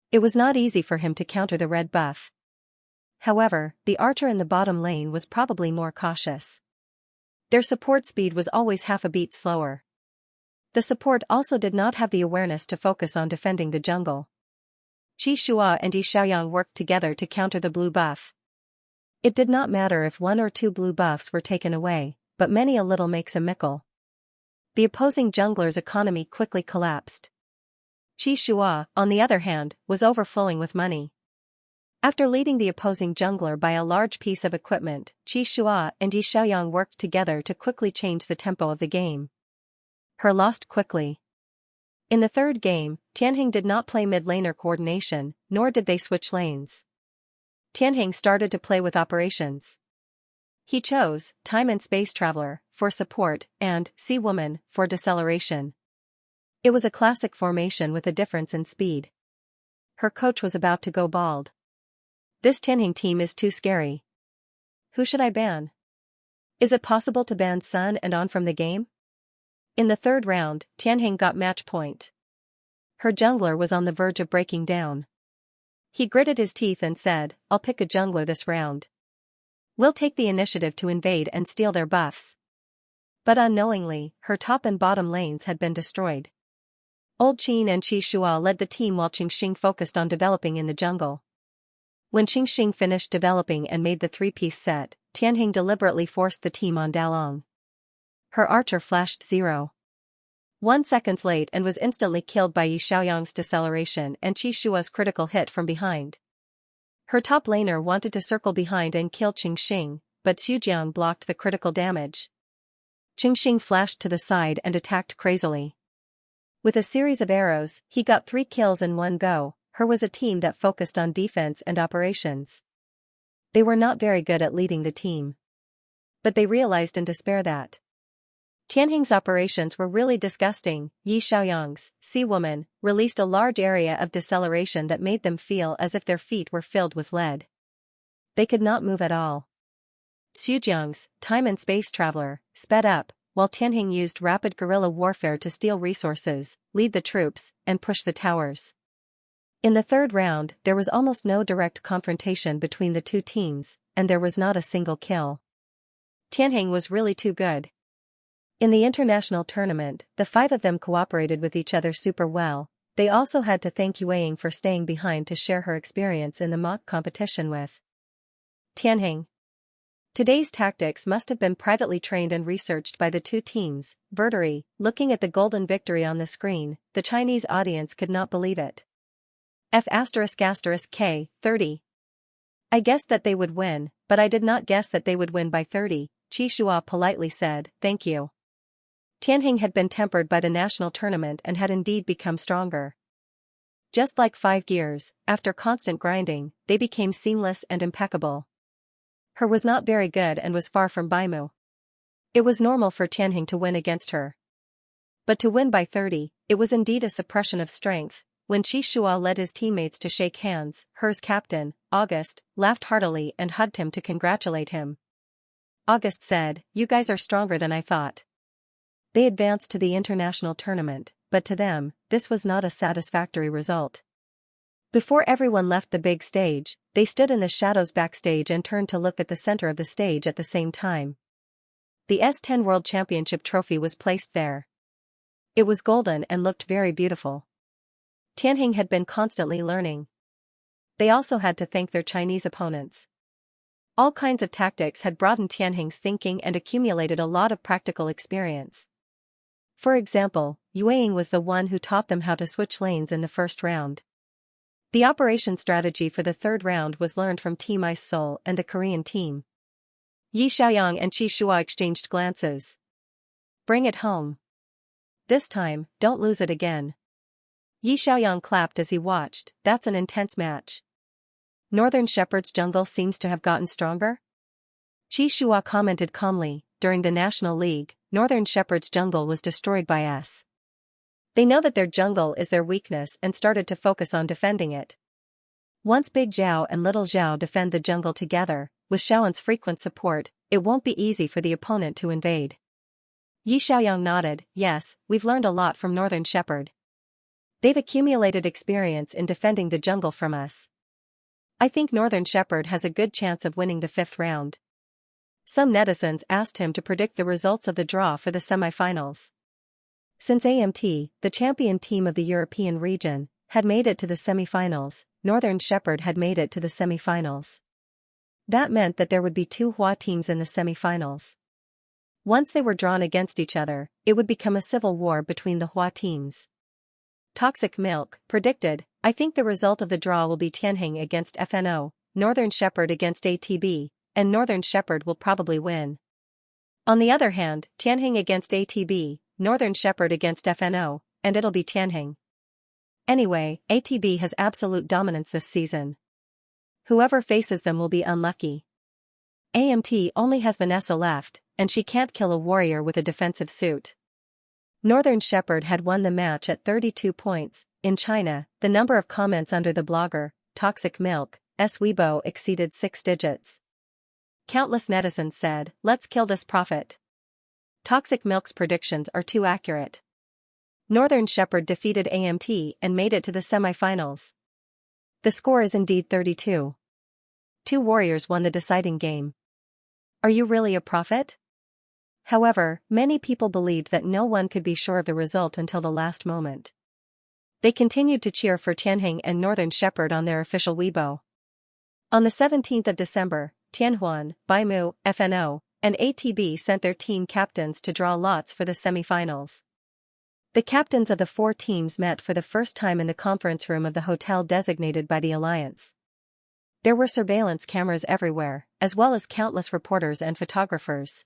It was not easy for him to counter the red buff. However, the archer in the bottom lane was probably more cautious. Their support speed was always half a beat slower. The support also did not have the awareness to focus on defending the jungle. Qi Shua and Yi Xiaoyang worked together to counter the blue buff. It did not matter if 1 or 2 blue buffs were taken away, but many a little makes a mickle. The opposing jungler's economy quickly collapsed. Qi Shua, on the other hand, was overflowing with money. After leading the opposing jungler by a large piece of equipment, Qi Shua and Yi Xiaoyang worked together to quickly change the tempo of the game. Her lost quickly. In the third game, Tianheng did not play mid-laner coordination, nor did they switch lanes. Tianheng started to play with operations. He chose Time and Space Traveler for support and Sea Woman for deceleration. It was a classic formation with a difference in speed. Her coach was about to go bald. This Tianheng team is too scary. Who should I ban? Is it possible to ban Sun and On from the game? In the third round, Tianheng got match point. Her jungler was on the verge of breaking down. He gritted his teeth and said, "I'll pick a jungler this round. We'll take the initiative to invade and steal their buffs." But unknowingly, her top and bottom lanes had been destroyed. Old Qin and Qi Shua led the team while Qingxing focused on developing in the jungle. When Qingxing finished developing and made the 3-piece set, Tianheng deliberately forced the team on Dalong. Her archer flashed 0.1 seconds late and was instantly killed by Yi Xiaoyang's deceleration and Qi Shua's critical hit from behind. Her top laner wanted to circle behind and kill Qingxing, but Xujiang blocked the critical damage. Qingxing flashed to the side and attacked crazily. With a series of arrows, he got 3 kills in one go. Her was a team that focused on defense and operations. They were not very good at leading the team. But they realized in despair that Tianheng's operations were really disgusting. Yi Xiaoyang's Sea Woman released a large area of deceleration that made them feel as if their feet were filled with lead. They could not move at all. Xujiang's Time and Space Traveler sped up, while Tianheng used rapid guerrilla warfare to steal resources, lead the troops, and push the towers. In the third round, there was almost no direct confrontation between the two teams, and there was not a single kill. Tianheng was really too good. In the international tournament, the five of them cooperated with each other super well. They also had to thank Yue for staying behind to share her experience in the mock competition with Tianheng. Today's tactics must have been privately trained and researched by the two teams. Verdery, looking at the golden victory on the screen, the Chinese audience could not believe it. F***K, 30. I guessed that they would win, but I did not guess that they would win by 30, Qi Shua politely said, thank you. Tianheng had been tempered by the national tournament and had indeed become stronger. Just like 5 gears, after constant grinding, they became seamless and impeccable. Her was not very good and was far from Baimu. It was normal for Tianheng to win against her. But to win by 30, it was indeed a suppression of strength. When Qi Shua led his teammates to shake hands, her's captain, August, laughed heartily and hugged him to congratulate him. August said, "You guys are stronger than I thought." They advanced to the international tournament, but to them, this was not a satisfactory result. Before everyone left the big stage, they stood in the shadows backstage and turned to look at the center of the stage at the same time. The S10 World Championship trophy was placed there. It was golden and looked very beautiful. Tianheng had been constantly learning. They also had to thank their Chinese opponents. All kinds of tactics had broadened Tianheng's thinking and accumulated a lot of practical experience. For example, Yue was the one who taught them how to switch lanes in the first round. The operation strategy for the third round was learned from Team Ice Seoul and the Korean team. Yi Xiaoyang and Qi Shua exchanged glances. Bring it home. This time, don't lose it again. Yi Xiaoyang clapped as he watched. That's an intense match. Northern Shepherd's jungle seems to have gotten stronger? Qi Shua commented calmly. During the National League, Northern Shepherd's jungle was destroyed by us. They know that their jungle is their weakness and started to focus on defending it. Once Big Zhao and Little Zhao defend the jungle together, with Xiaoan's frequent support, it won't be easy for the opponent to invade. Yi Xiaoyang nodded. Yes, we've learned a lot from Northern Shepherd. They've accumulated experience in defending the jungle from us. I think Northern Shepherd has a good chance of winning the 5th round. Some netizens asked him to predict the results of the draw for the semifinals. Since AMT, the champion team of the European region, had made it to the semifinals, Northern Shepherd had made it to the semifinals. That meant that there would be 2 Hua teams in the semifinals. Once they were drawn against each other, it would become a civil war between the Hua teams. Toxic Milk predicted, I think the result of the draw will be Tianheng against FNO, Northern Shepherd against ATB, and Northern Shepherd will probably win. On the other hand, Tianheng against ATB, Northern Shepherd against FNO, and it'll be Tianheng. Anyway, ATB has absolute dominance this season. Whoever faces them will be unlucky. AMT only has Vanessa left, and she can't kill a warrior with a defensive suit. Northern Shepherd had won the match at 32 points. In China, the number of comments under the blogger, Toxic Milk, Weibo exceeded 6 digits. Countless netizens said, let's kill this prophet. Toxic Milk's predictions are too accurate. Northern Shepherd defeated AMT and made it to the semifinals. The score is indeed 32. 2 warriors won the deciding game. Are you really a prophet? However, many people believed that no one could be sure of the result until the last moment. They continued to cheer for Tianheng and Northern Shepherd on their official Weibo. On the 17th of December, Tianhuan, Baimu, FNO, and ATB sent their team captains to draw lots for the semifinals. The captains of the 4 teams met for the first time in the conference room of the hotel designated by the alliance. There were surveillance cameras everywhere, as well as countless reporters and photographers.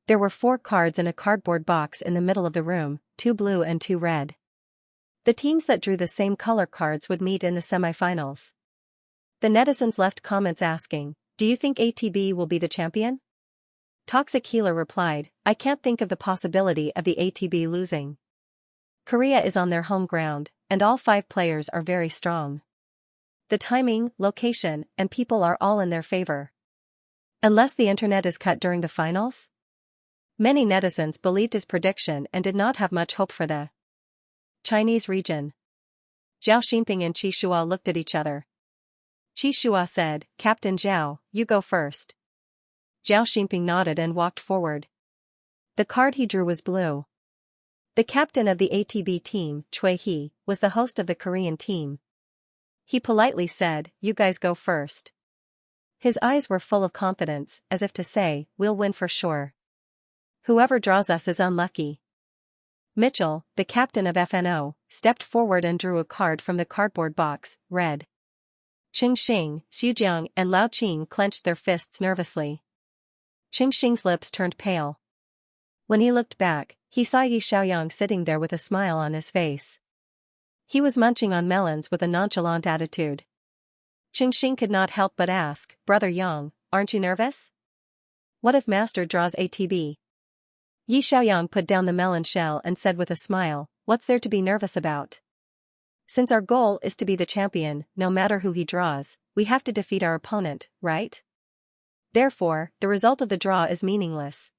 There were 4 cards in a cardboard box in the middle of the room, 2 blue and 2 red. The teams that drew the same color cards would meet in the semifinals. The netizens left comments asking, do you think ATB will be the champion? Toxic Healer replied, I can't think of the possibility of the ATB losing. Korea is on their home ground, and all 5 players are very strong. The timing, location, and people are all in their favor. Unless the internet is cut during the finals? Many netizens believed his prediction and did not have much hope for the Chinese region. Zhao Xinping and Qi Shua looked at each other. Qi Shua said, Captain Zhao, you go first. Zhao Xinping nodded and walked forward. The card he drew was blue. The captain of the ATB team, Chui He, was the host of the Korean team. He politely said, "You guys go first." His eyes were full of confidence, as if to say, "We'll win for sure. Whoever draws us is unlucky." Mitchell, the captain of FNO, stepped forward and drew a card from the cardboard box, read. Ching Xing, Xujiang and Lao Qing clenched their fists nervously. Ching Xing's lips turned pale. When he looked back, he saw Yi Xiaoyang sitting there with a smile on his face. He was munching on melons with a nonchalant attitude. Ching Xing could not help but ask, "Brother Yang, aren't you nervous? What if Master draws ATB?" Yi Xiaoyang put down the melon shell and said with a smile, "What's there to be nervous about? Since our goal is to be the champion, no matter who he draws, we have to defeat our opponent, right? Therefore, the result of the draw is meaningless."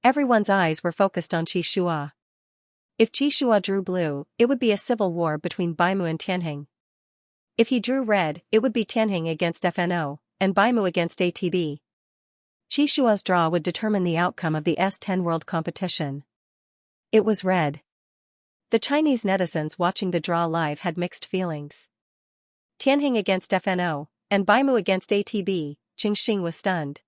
Everyone's eyes were focused on Qi Shua. If Qi Shua drew blue, it would be a civil war between Baimu and Tianheng. If he drew red, it would be Tianheng against FNO, and Baimu against ATB. Qi Shua's draw would determine the outcome of the S10 World Competition. It was red. The Chinese netizens watching the draw live had mixed feelings. Tianheng against FNO, and Baimu against ATB, Ching Xing was stunned.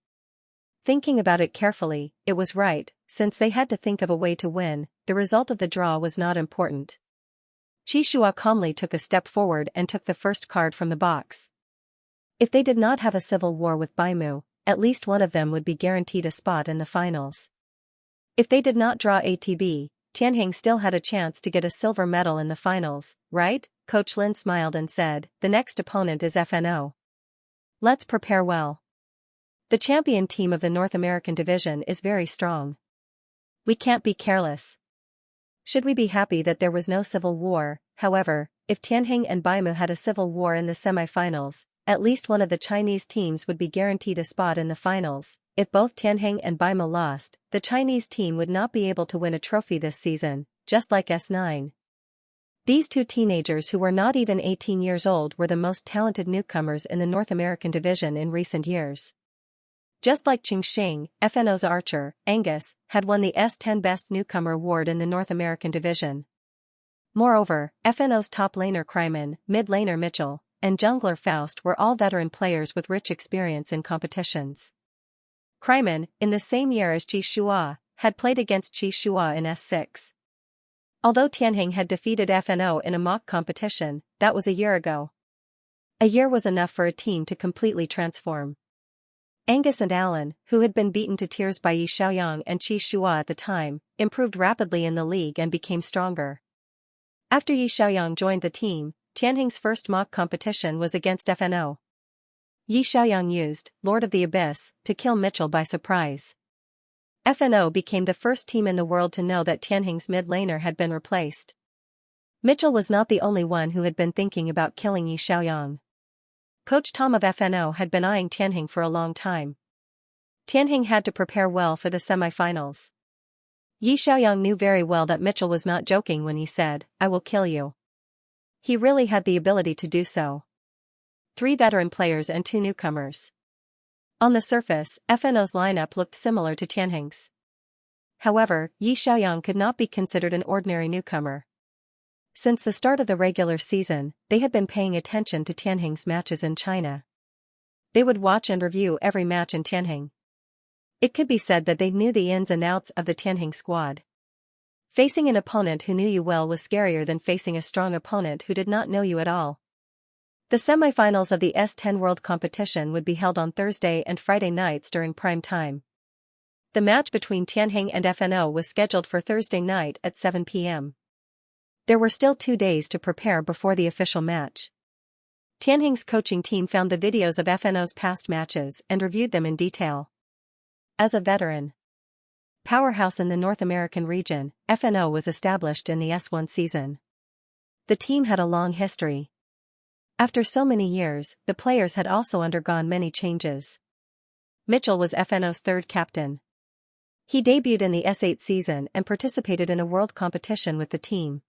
Thinking about it carefully, it was right, since they had to think of a way to win, the result of the draw was not important. Qi Shua calmly took a step forward and took the first card from the box. If they did not have a civil war with Baimu, at least one of them would be guaranteed a spot in the finals. If they did not draw ATB, Tianheng still had a chance to get a silver medal in the finals, right? Coach Lin smiled and said, "The next opponent is FNO. Let's prepare well. The champion team of the North American division is very strong. We can't be careless." Should we be happy that there was no civil war? However, if Tianheng and Baimu had a civil war in the semifinals, at least one of the Chinese teams would be guaranteed a spot in the finals. If both Tianheng and Baimu lost, the Chinese team would not be able to win a trophy this season, just like S9. These two teenagers who were not even 18 years old were the most talented newcomers in the North American division in recent years. Just like Ching Xing, FNO's archer, Angus, had won the S10 Best Newcomer Award in the North American division. Moreover, FNO's top laner Kryman, mid laner Mitchell, and jungler Faust were all veteran players with rich experience in competitions. Kryman, in the same year as Qi Shua, had played against Qi Shua in S6. Although Tianheng had defeated FNO in a mock competition, that was a year ago. A year was enough for a team to completely transform. Angus and Alan, who had been beaten to tears by Yi Xiaoyang and Qi Shua at the time, improved rapidly in the league and became stronger. After Yi Xiaoyang joined the team, Tianheng's first mock competition was against FNO. Yi Xiaoyang used Lord of the Abyss to kill Mitchell by surprise. FNO became the first team in the world to know that Tianheng's mid laner had been replaced. Mitchell was not the only one who had been thinking about killing Yi Xiaoyang. Coach Tom of FNO had been eyeing Tianheng for a long time. Tianheng had to prepare well for the semifinals. Yi Xiaoyang knew very well that Mitchell was not joking when he said, "I will kill you." He really had the ability to do so. 3 veteran players and 2 newcomers. On the surface, FNO's lineup looked similar to Tianheng's. However, Yi Xiaoyang could not be considered an ordinary newcomer. Since the start of the regular season, they had been paying attention to Tianheng's matches in China. They would watch and review every match in Tianheng. It could be said that they knew the ins and outs of the Tianheng squad. Facing an opponent who knew you well was scarier than facing a strong opponent who did not know you at all. The semifinals of the S10 World Competition would be held on Thursday and Friday nights during prime time. The match between Tianheng and FNO was scheduled for Thursday night at 7 p.m. There were still 2 days to prepare before the official match. Tianheng's coaching team found the videos of FNO's past matches and reviewed them in detail. As a veteran powerhouse in the North American region, FNO was established in the S1 season. The team had a long history. After so many years, the players had also undergone many changes. Mitchell was FNO's 3rd captain. He debuted in the S8 season and participated in a world competition with the team.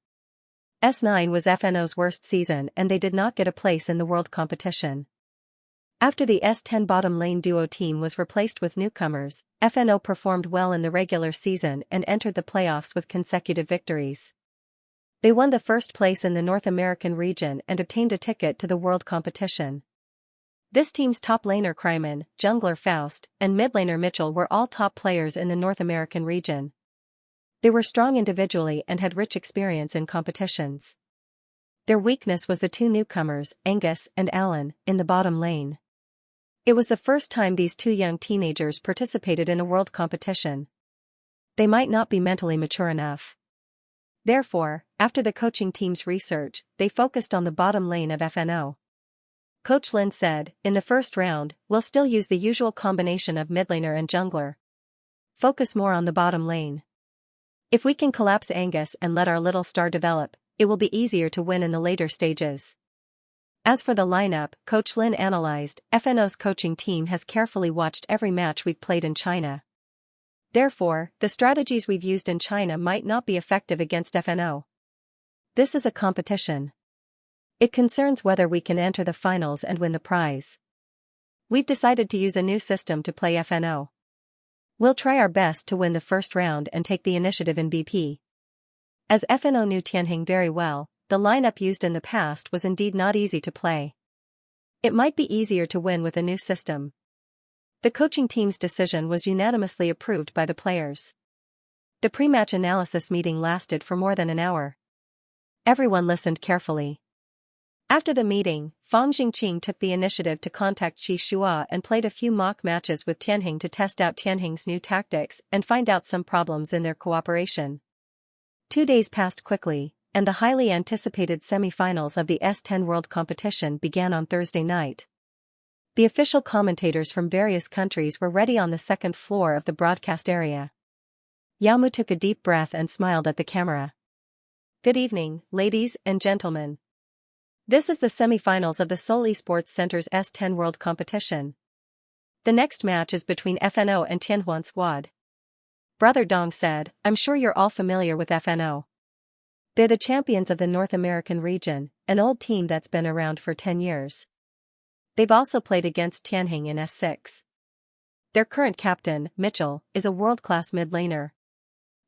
S9 was FNO's worst season and they did not get a place in the world competition. After the S10 bottom lane duo team was replaced with newcomers, FNO performed well in the regular season and entered the playoffs with consecutive victories. They won the first place in the North American region and obtained a ticket to the world competition. This team's top laner Kryman, jungler Faust, and mid laner Mitchell were all top players in the North American region. They were strong individually and had rich experience in competitions. Their weakness was the two newcomers, Angus and Alan, in the bottom lane. It was the first time these two young teenagers participated in a world competition. They might not be mentally mature enough. Therefore, after the coaching team's research, they focused on the bottom lane of FNO. Coach Lin said, "In the first round, we'll still use the usual combination of mid laner and jungler. Focus more on the bottom lane. If we can collapse Angus and let our little star develop, it will be easier to win in the later stages." As for the lineup, Coach Lin analyzed, FNO's coaching team has carefully watched every match we've played in China. Therefore, the strategies we've used in China might not be effective against FNO. This is a competition. It concerns whether we can enter the finals and win the prize. We've decided to use a new system to play FNO. We'll try our best to win the first round and take the initiative in BP. As FNO knew Tianheng very well, the lineup used in the past was indeed not easy to play. It might be easier to win with a new system. The coaching team's decision was unanimously approved by the players. The pre-match analysis meeting lasted for more than an hour. Everyone listened carefully. After the meeting, Fang Jingqing took the initiative to contact Xianxia and played a few mock matches with Tianheng to test out Tianheng's new tactics and find out some problems in their cooperation. 2 days passed quickly, and the highly anticipated semi-finals of the S10 World Competition began on Thursday night. The official commentators from various countries were ready on the second floor of the broadcast area. Yamu took a deep breath and smiled at the camera. "Good evening, ladies and gentlemen. This is the semi-finals of the Seoul Esports Center's S10 World Competition. The next match is between FNO and Tianhuan Squad." Brother Dong said, "I'm sure you're all familiar with FNO. They're the champions of the North American region, an old team that's been around for 10 years. They've also played against Tianheng in S6. Their current captain, Mitchell, is a world-class mid-laner.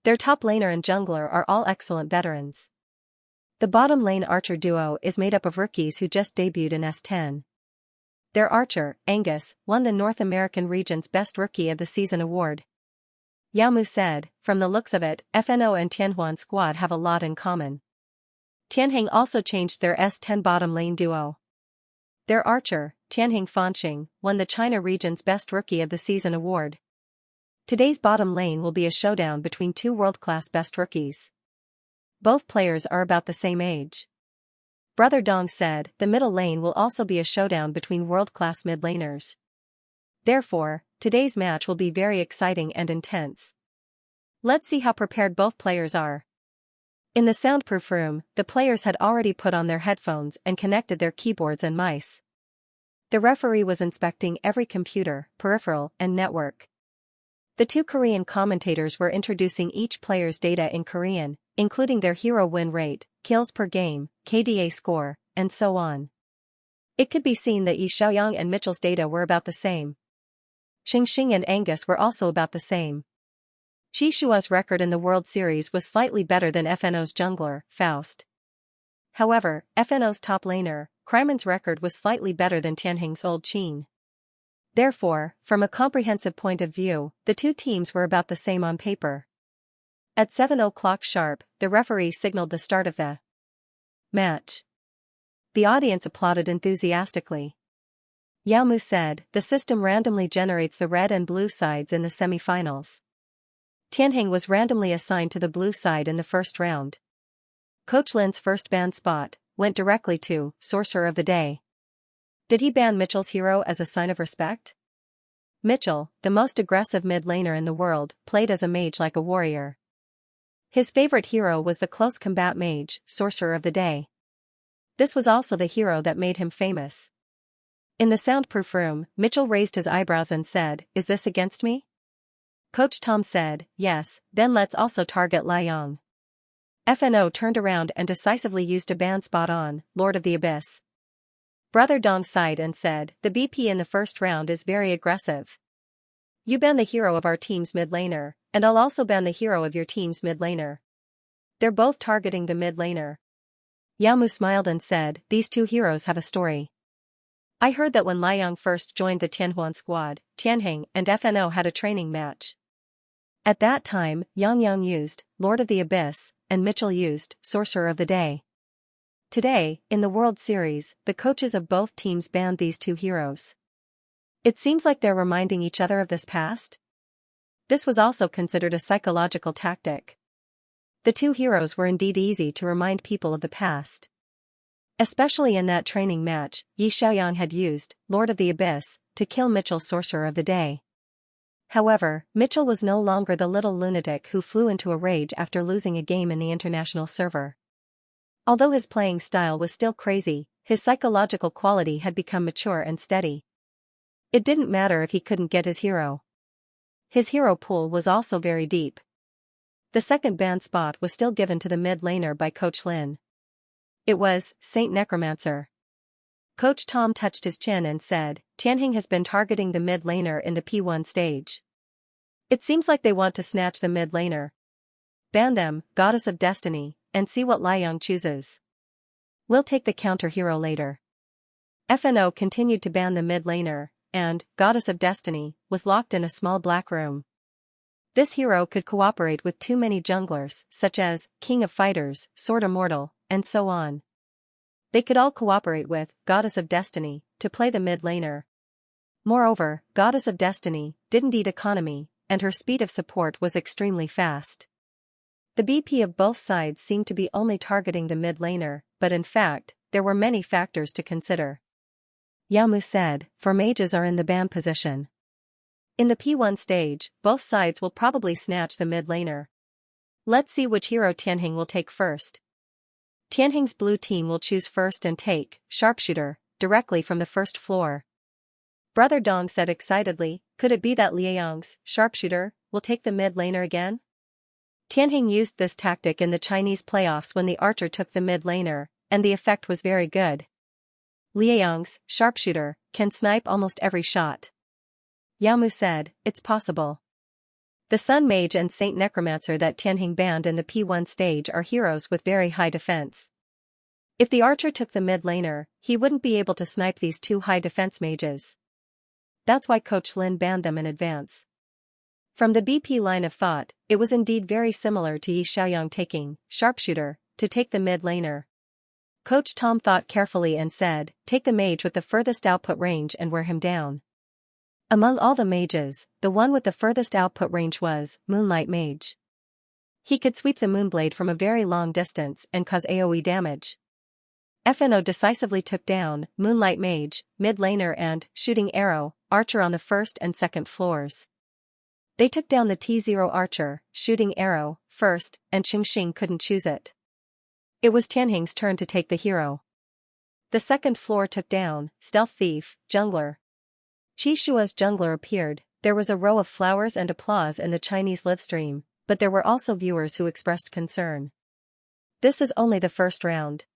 Their top laner and jungler are all excellent veterans. The bottom lane archer duo is made up of rookies who just debuted in S10. Their archer, Angus, won the North American region's Best Rookie of the Season award." Yamu said, "From the looks of it, FNO and Tianhuan Squad have a lot in common. Tianheng also changed their S10 bottom lane duo. Their archer, Tianheng Fanqing, won the China region's Best Rookie of the Season award. Today's bottom lane will be a showdown between two world-class best rookies. Both players are about the same age." Brother Dong said, "The middle lane will also be a showdown between world-class mid-laners. Therefore, today's match will be very exciting and intense. Let's see how prepared both players are." In the soundproof room, the players had already put on their headphones and connected their keyboards and mice. The referee was inspecting every computer, peripheral, and network. The two Korean commentators were introducing each player's data in Korean, including their hero win rate, kills per game, KDA score, and so on. It could be seen that Yi Xiaoyang and Mitchell's data were about the same. Xingxing and Angus were also about the same. Qishua's record in the World Series was slightly better than FNO's jungler, Faust. However, FNO's top laner, Kryman's record was slightly better than Tianheng's old Qin. Therefore, from a comprehensive point of view, the two teams were about the same on paper. At 7 o'clock sharp, the referee signaled the start of the match. The audience applauded enthusiastically. Yamu said, "The system randomly generates the red and blue sides in the semi-finals. Tianheng was randomly assigned to the blue side in the first round. Coach Lin's first ban spot went directly to Sorcerer of the Day. Did he ban Mitchell's hero as a sign of respect? Mitchell, the most aggressive mid-laner in the world, played as a mage like a warrior. His favorite hero was the close combat mage, Sorcerer of the Day. This was also the hero that made him famous." In the soundproof room, Mitchell raised his eyebrows and said, "Is this against me?" Coach Tom said, "Yes, then let's also target Liang." FNO turned around and decisively used a ban spot on Lord of the Abyss. Brother Dong sighed and said, the BP in the first round is very aggressive. You ban the hero of our team's mid laner, and I'll also ban the hero of your team's mid laner. They're both targeting the mid laner. Yamu smiled and said, these two heroes have a story. I heard that when Liang first joined the Tianhuan squad, Tianheng and FNO had a training match. At that time, Yang used Lord of the Abyss, and Mitchell used Sorcerer of the Day. Today, in the World Series, the coaches of both teams banned these two heroes. It seems like they're reminding each other of this past. This was also considered a psychological tactic. The two heroes were indeed easy to remind people of the past. Especially in that training match, Yi Xiaoyang had used Lord of the Abyss to kill Mitchell's Sorcerer of the Day. However, Mitchell was no longer the little lunatic who flew into a rage after losing a game in the international server. Although his playing style was still crazy, his psychological quality had become mature and steady. It didn't matter if he couldn't get his hero. His hero pool was also very deep. The second ban spot was still given to the mid laner by Coach Lin. It was Saint Necromancer. Coach Tom touched his chin and said, Tianheng has been targeting the mid laner in the P1 stage. It seems like they want to snatch the mid laner. Ban them, Goddess of Destiny, and see what Liang chooses. We'll take the counter hero later. FNO continued to ban the mid laner, and Goddess of Destiny was locked in a small black room. This hero could cooperate with too many junglers, such as King of Fighters, Sword Immortal, and so on. They could all cooperate with Goddess of Destiny to play the mid laner. Moreover, Goddess of Destiny didn't eat economy, and her speed of support was extremely fast. The BP of both sides seemed to be only targeting the mid laner, but in fact, there were many factors to consider. Yamu said, for mages are in the ban position. In the P1 stage, both sides will probably snatch the mid laner. Let's see which hero Tianheng will take first. Tianheng's blue team will choose first and take Sharpshooter directly from the first floor. Brother Dong said excitedly, could it be that Liang's Sharpshooter will take the mid laner again? Tianheng used this tactic in the Chinese playoffs when the archer took the mid laner, and the effect was very good. Liang's Sharpshooter can snipe almost every shot. Yamu said, it's possible. The Sun Mage and Saint Necromancer that Tianheng banned in the P1 stage are heroes with very high defense. If the archer took the mid laner, he wouldn't be able to snipe these two high defense mages. That's why Coach Lin banned them in advance. From the BP line of thought, it was indeed very similar to Yi Xiaoyang taking Sharpshooter to take the mid laner. Coach Tom thought carefully and said, take the mage with the furthest output range and wear him down. Among all the mages, the one with the furthest output range was Moonlight Mage. He could sweep the Moonblade from a very long distance and cause AoE damage. FNO decisively took down Moonlight Mage, mid laner and Shooting Arrow, Archer on the first and second floors. They took down the T0 Archer, Shooting Arrow, first, and Xing couldn't choose it. It was Tianheng's turn to take the hero. The second floor took down Stealth Thief, Jungler. Qi Shua's jungler appeared. There was a row of flowers and applause in the Chinese livestream, but there were also viewers who expressed concern. This is only the first round.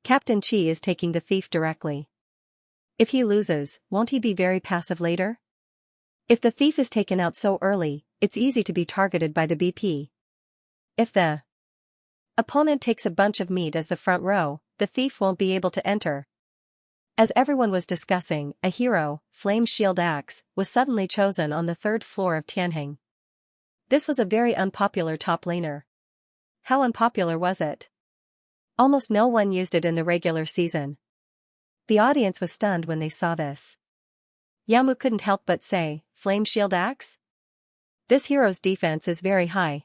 Captain Qi is taking the thief directly. If he loses, won't he be very passive later? If the thief is taken out so early, it's easy to be targeted by the BP. If the opponent takes a bunch of meat as the front row, the thief won't be able to enter. As everyone was discussing, a hero, Flame Shield Axe, was suddenly chosen on the third floor of Tianheng. This was a very unpopular top laner. How unpopular was it? Almost no one used it in the regular season. The audience was stunned when they saw this. Yamu couldn't help but say, Flame Shield Axe? This hero's defense is very high.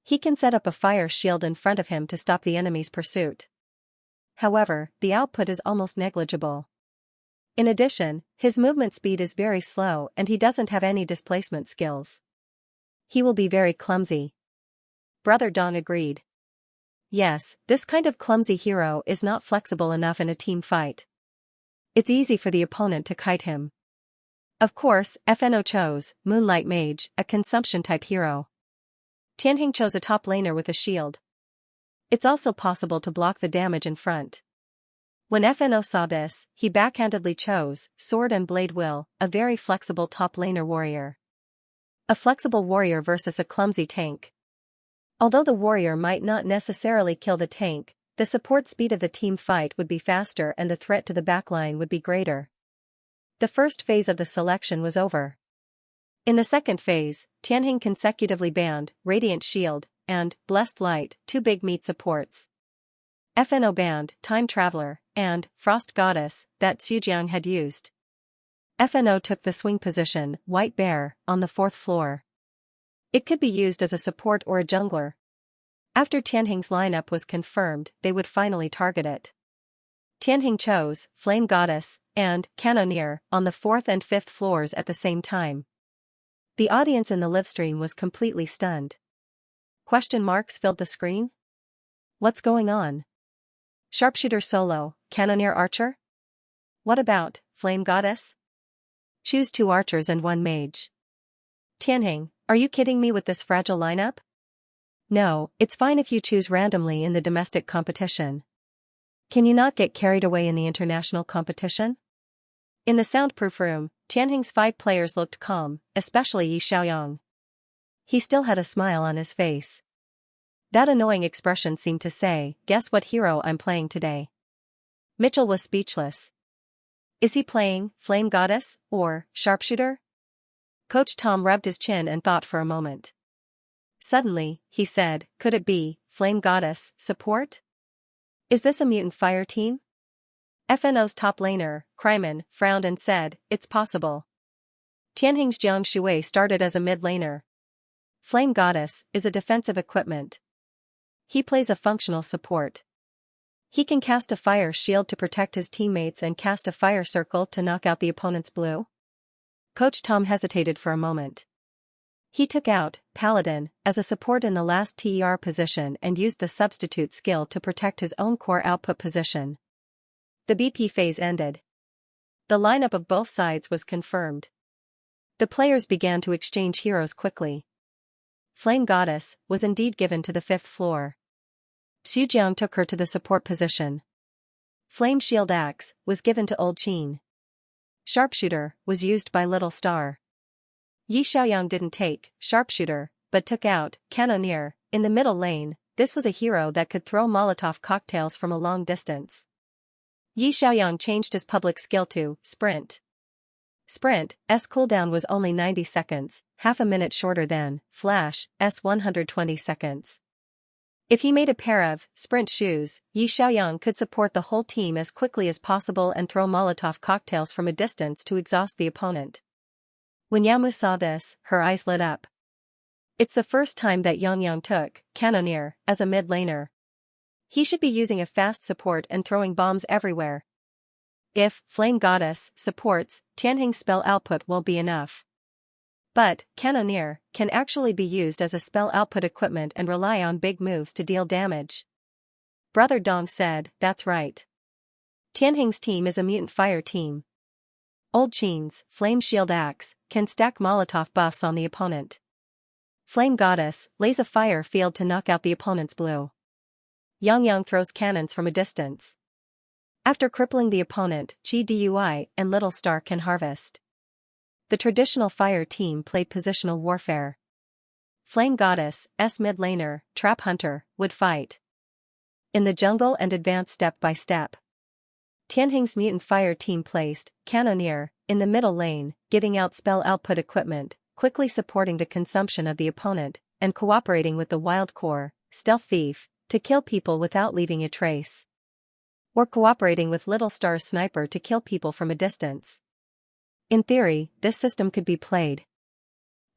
He can set up a fire shield in front of him to stop the enemy's pursuit. However, the output is almost negligible. In addition, his movement speed is very slow and he doesn't have any displacement skills. He will be very clumsy. Brother Dong agreed. Yes, this kind of clumsy hero is not flexible enough in a team fight. It's easy for the opponent to kite him. Of course, FNO chose Moonlight Mage, a consumption-type hero. Tianheng chose a top laner with a shield. It's also possible to block the damage in front. When FNO saw this, he backhandedly chose Sword and Blade Will, a very flexible top laner warrior. A flexible warrior versus a clumsy tank. Although the warrior might not necessarily kill the tank, the support speed of the team fight would be faster and the threat to the backline would be greater. The first phase of the selection was over. In the second phase, Tianheng consecutively banned Radiant Shield and Blessed Light, two big meat supports. FNO banned Time Traveler and Frost Goddess that Xu had used. FNO took the swing position, White Bear, on the 4th floor. It could be used as a support or a jungler. After Tianheng's lineup was confirmed, they would finally target it. Tianheng chose Flame Goddess and Cannoneer on the 4th and 5th floors at the same time. The audience in the livestream was completely stunned. Question marks filled the screen? What's going on? Sharpshooter solo, Cannoneer archer? What about Flame Goddess? Choose 2 archers and 1 mage. Tianheng, are you kidding me with this fragile lineup? No, it's fine if you choose randomly in the domestic competition. Can you not get carried away in the international competition? In the soundproof room, Tianheng's 5 players looked calm, especially Xiaoyang. He still had a smile on his face. That annoying expression seemed to say, guess what hero I'm playing today? Mitchell was speechless. Is he playing Flame Goddess or Sharpshooter? Coach Tom rubbed his chin and thought for a moment. Suddenly, he said, could it be Flame Goddess support? Is this a mutant fire team? FNO's top laner, Kryman, frowned and said, it's possible. Tianheng's Jiang Shui started as a mid laner. Flame Goddess is a defensive equipment. He plays a functional support. He can cast a fire shield to protect his teammates and cast a fire circle to knock out the opponent's blue. Coach Tom hesitated for a moment. He took out Paladin as a support in the last TER position and used the substitute skill to protect his own core output position. The BP phase ended. The lineup of both sides was confirmed. The players began to exchange heroes quickly. Flame Goddess was indeed given to the 5th floor. Xu took her to the support position. Flame Shield Axe was given to Old Qin. Sharpshooter was used by Little Star. Yi Xiaoyang didn't take Sharpshooter, but took out Cannoneer. In the middle lane, this was a hero that could throw Molotov cocktails from a long distance. Yi Xiaoyang changed his public skill to Sprint. Sprint's cooldown was only 90 seconds, half a minute shorter than Flash's 120 seconds. If he made a pair of Sprint shoes, Yi Xiaoyang could support the whole team as quickly as possible and throw Molotov cocktails from a distance to exhaust the opponent. When Yamu saw this, her eyes lit up. It's the first time that Yang took Cannoneer as a mid laner. He should be using a fast support and throwing bombs everywhere. If Flame Goddess supports, Tianheng's spell output won't be enough. But Cannoneer can actually be used as a spell output equipment and rely on big moves to deal damage. Brother Dong said, that's right. Tianheng's team is a mutant fire team. Old Qin's Flame Shield Axe can stack Molotov buffs on the opponent. Flame Goddess lays a fire field to knock out the opponent's blue. Yang throws cannons from a distance. After crippling the opponent, Chi Dui and Little Star can harvest. The traditional fire team played positional warfare. Flame Goddess' mid laner, Trap Hunter, would fight in the jungle and advance step by step. Tianheng's mutant fire team placed Cannoneer in the middle lane, giving out spell output equipment, quickly supporting the consumption of the opponent, and cooperating with the Wild Core, Stealth Thief, to kill people without leaving a trace. Or cooperating with Little Star's Sniper to kill people from a distance. In theory, this system could be played.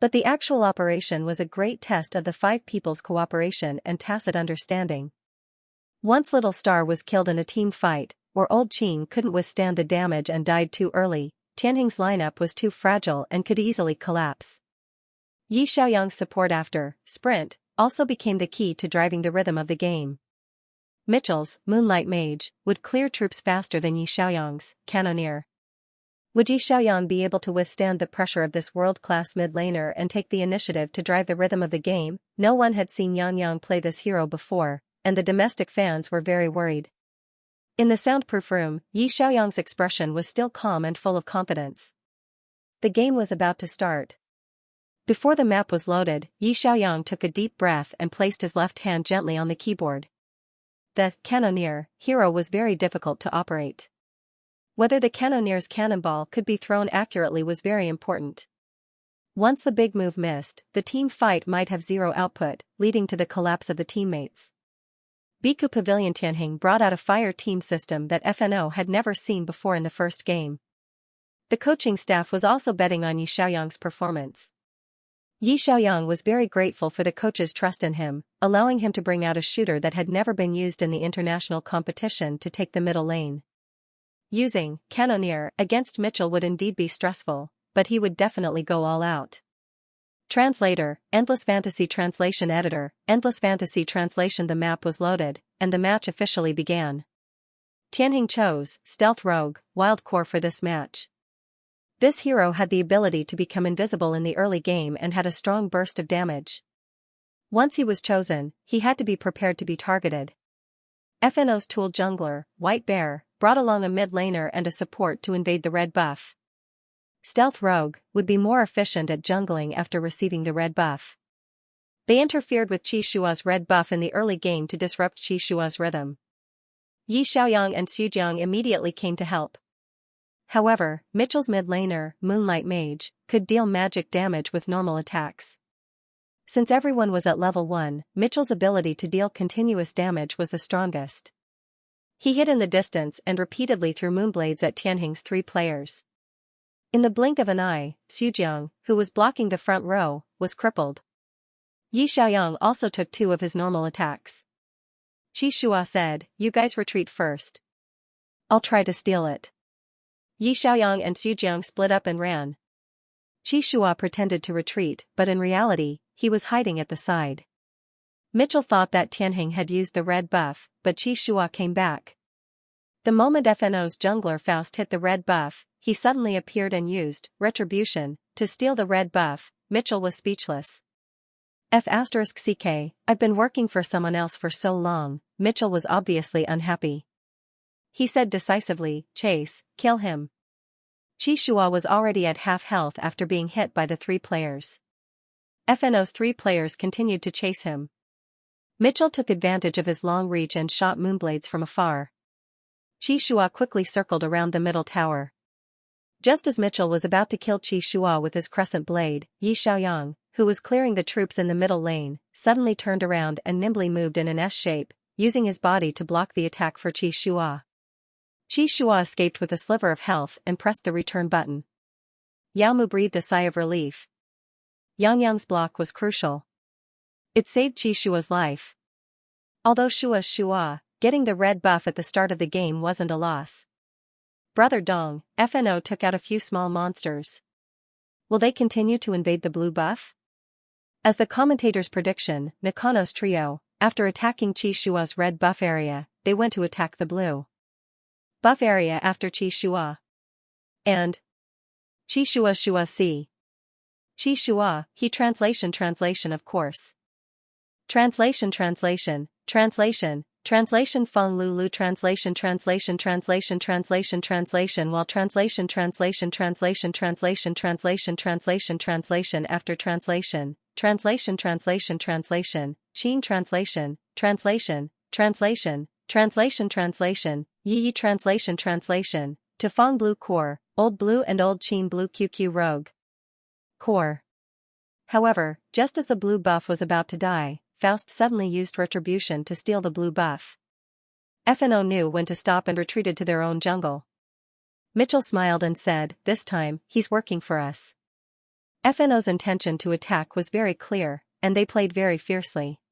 But the actual operation was a great test of the 5 people's cooperation and tacit understanding. Once Little Star was killed in a team fight, or Old Qin couldn't withstand the damage and died too early, Tianheng's lineup was too fragile and could easily collapse. Yi Xiaoyang's support after Sprint also became the key to driving the rhythm of the game. Mitchell's Moonlight Mage would clear troops faster than Yi Xiaoyang's Cannoneer. Would Yi Xiaoyang be able to withstand the pressure of this world-class mid-laner and take the initiative to drive the rhythm of the game? No one had seen Yang play this hero before, and the domestic fans were very worried. In the soundproof room, Yi Xiaoyang's expression was still calm and full of confidence. The game was about to start. Before the map was loaded, Yi Xiaoyang took a deep breath and placed his left hand gently on the keyboard. The cannoneer hero was very difficult to operate. Whether the cannoneer's cannonball could be thrown accurately was very important. Once the big move missed, the team fight might have zero output, leading to the collapse of the teammates. Biku Pavilion Tianheng brought out a fire team system that FNO had never seen before in the first game. The coaching staff was also betting on Yi Xiaoyang's performance. Yi Xiaoyang was very grateful for the coach's trust in him, allowing him to bring out a shooter that had never been used in the international competition to take the middle lane. Using cannoneer against Mitchell would indeed be stressful, but he would definitely go all out. Translator, Endless Fantasy Translation Editor, Endless Fantasy Translation. The map was loaded, and the match officially began. Tianheng chose Stealth Rogue, Wild Core for this match. This hero had the ability to become invisible in the early game and had a strong burst of damage. Once he was chosen, he had to be prepared to be targeted. FNO's tool jungler, White Bear, brought along a mid laner and a support to invade the red buff. Stealth Rogue would be more efficient at jungling after receiving the red buff. They interfered with Qi Shua's red buff in the early game to disrupt Qi Shua's rhythm. Yi Xiaoyang and Xujiang immediately came to help. However, Mitchell's mid laner, Moonlight Mage, could deal magic damage with normal attacks. Since everyone was at level 1, Mitchell's ability to deal continuous damage was the strongest. He hid in the distance and repeatedly threw moonblades at Tianheng's 3 players. In the blink of an eye, Xujiang, who was blocking the front row, was crippled. Yi Xiaoyang also took 2 of his normal attacks. Qi Shua said, "You guys retreat first. I'll try to steal it." Yi Xiaoyang and Xujiang split up and ran. Qi Shua pretended to retreat, but in reality, he was hiding at the side. Mitchell thought that Tianheng had used the red buff, but Qi Shua came back. The moment FNO's jungler Faust hit the red buff, he suddenly appeared and used Retribution to steal the red buff. Mitchell was speechless. F***ck, I've been working for someone else for so long. Mitchell was obviously unhappy. He said decisively, "Chase, kill him." Qi Shua was already at half health after being hit by the 3 players. FNO's 3 players continued to chase him. Mitchell took advantage of his long reach and shot moonblades from afar. Qi Shua quickly circled around the middle tower. Just as Mitchell was about to kill Qi Shua with his crescent blade, Yi Xiaoyang, who was clearing the troops in the middle lane, suddenly turned around and nimbly moved in an S shape, using his body to block the attack for Qi Shua. Qi Shua escaped with a sliver of health and pressed the return button. Yao Mu breathed a sigh of relief. Yang Yang's block was crucial. It saved Qi Shua's life. Although Shua's Shua, getting the red buff at the start of the game wasn't a loss. Brother Dong, FNO took out a few small monsters. Will they continue to invade the blue buff? As the commentator's prediction, Nakano's trio, after attacking Qi Shua's red buff area, they went to attack the blue buff area after Qi Shua. And Qi Shua C. Qi Shua, he translation of course. Translation Feng Lulu translation while translation after translation, Qing translation, Yi translation, to Fong Blue Core, Old Blue and Old Qin Blue QQ Rogue Core. However, just as the blue buff was about to die, Faust suddenly used Retribution to steal the blue buff. FNO knew when to stop and retreated to their own jungle. Mitchell smiled and said, "This time, he's working for us." FNO's intention to attack was very clear, and they played very fiercely.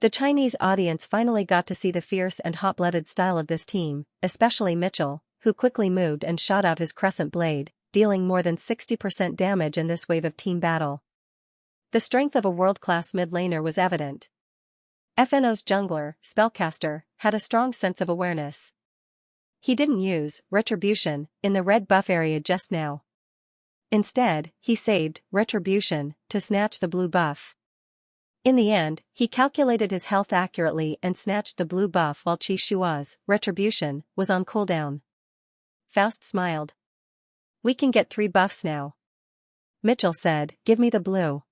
The Chinese audience finally got to see the fierce and hot-blooded style of this team, especially Mitchell, who quickly moved and shot out his crescent blade, dealing more than 60% damage in this wave of team battle. The strength of a world-class mid-laner was evident. FNO's jungler, Spellcaster, had a strong sense of awareness. He didn't use Retribution in the red buff area just now. Instead, he saved Retribution to snatch the blue buff. In the end, he calculated his health accurately and snatched the blue buff while Qi Shua's retribution was on cooldown. Faust smiled. We can get 3 buffs now. Mitchell said, give me the blue.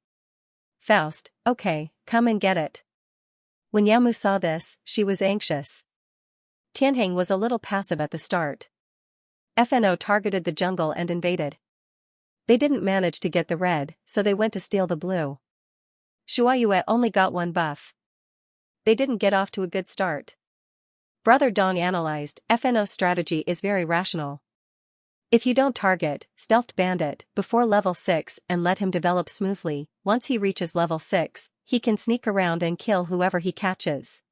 Faust, okay, come and get it. When Yamu saw this, she was anxious. Tianheng was a little passive at the start. FNO targeted the jungle and invaded. They didn't manage to get the red, so they went to steal the blue. Shuayue only got 1 buff. They didn't get off to a good start. Brother Dong analyzed, FNO's strategy is very rational. If you don't target Stealthed Bandit before level 6 and let him develop smoothly, once he reaches level 6, he can sneak around and kill whoever he catches.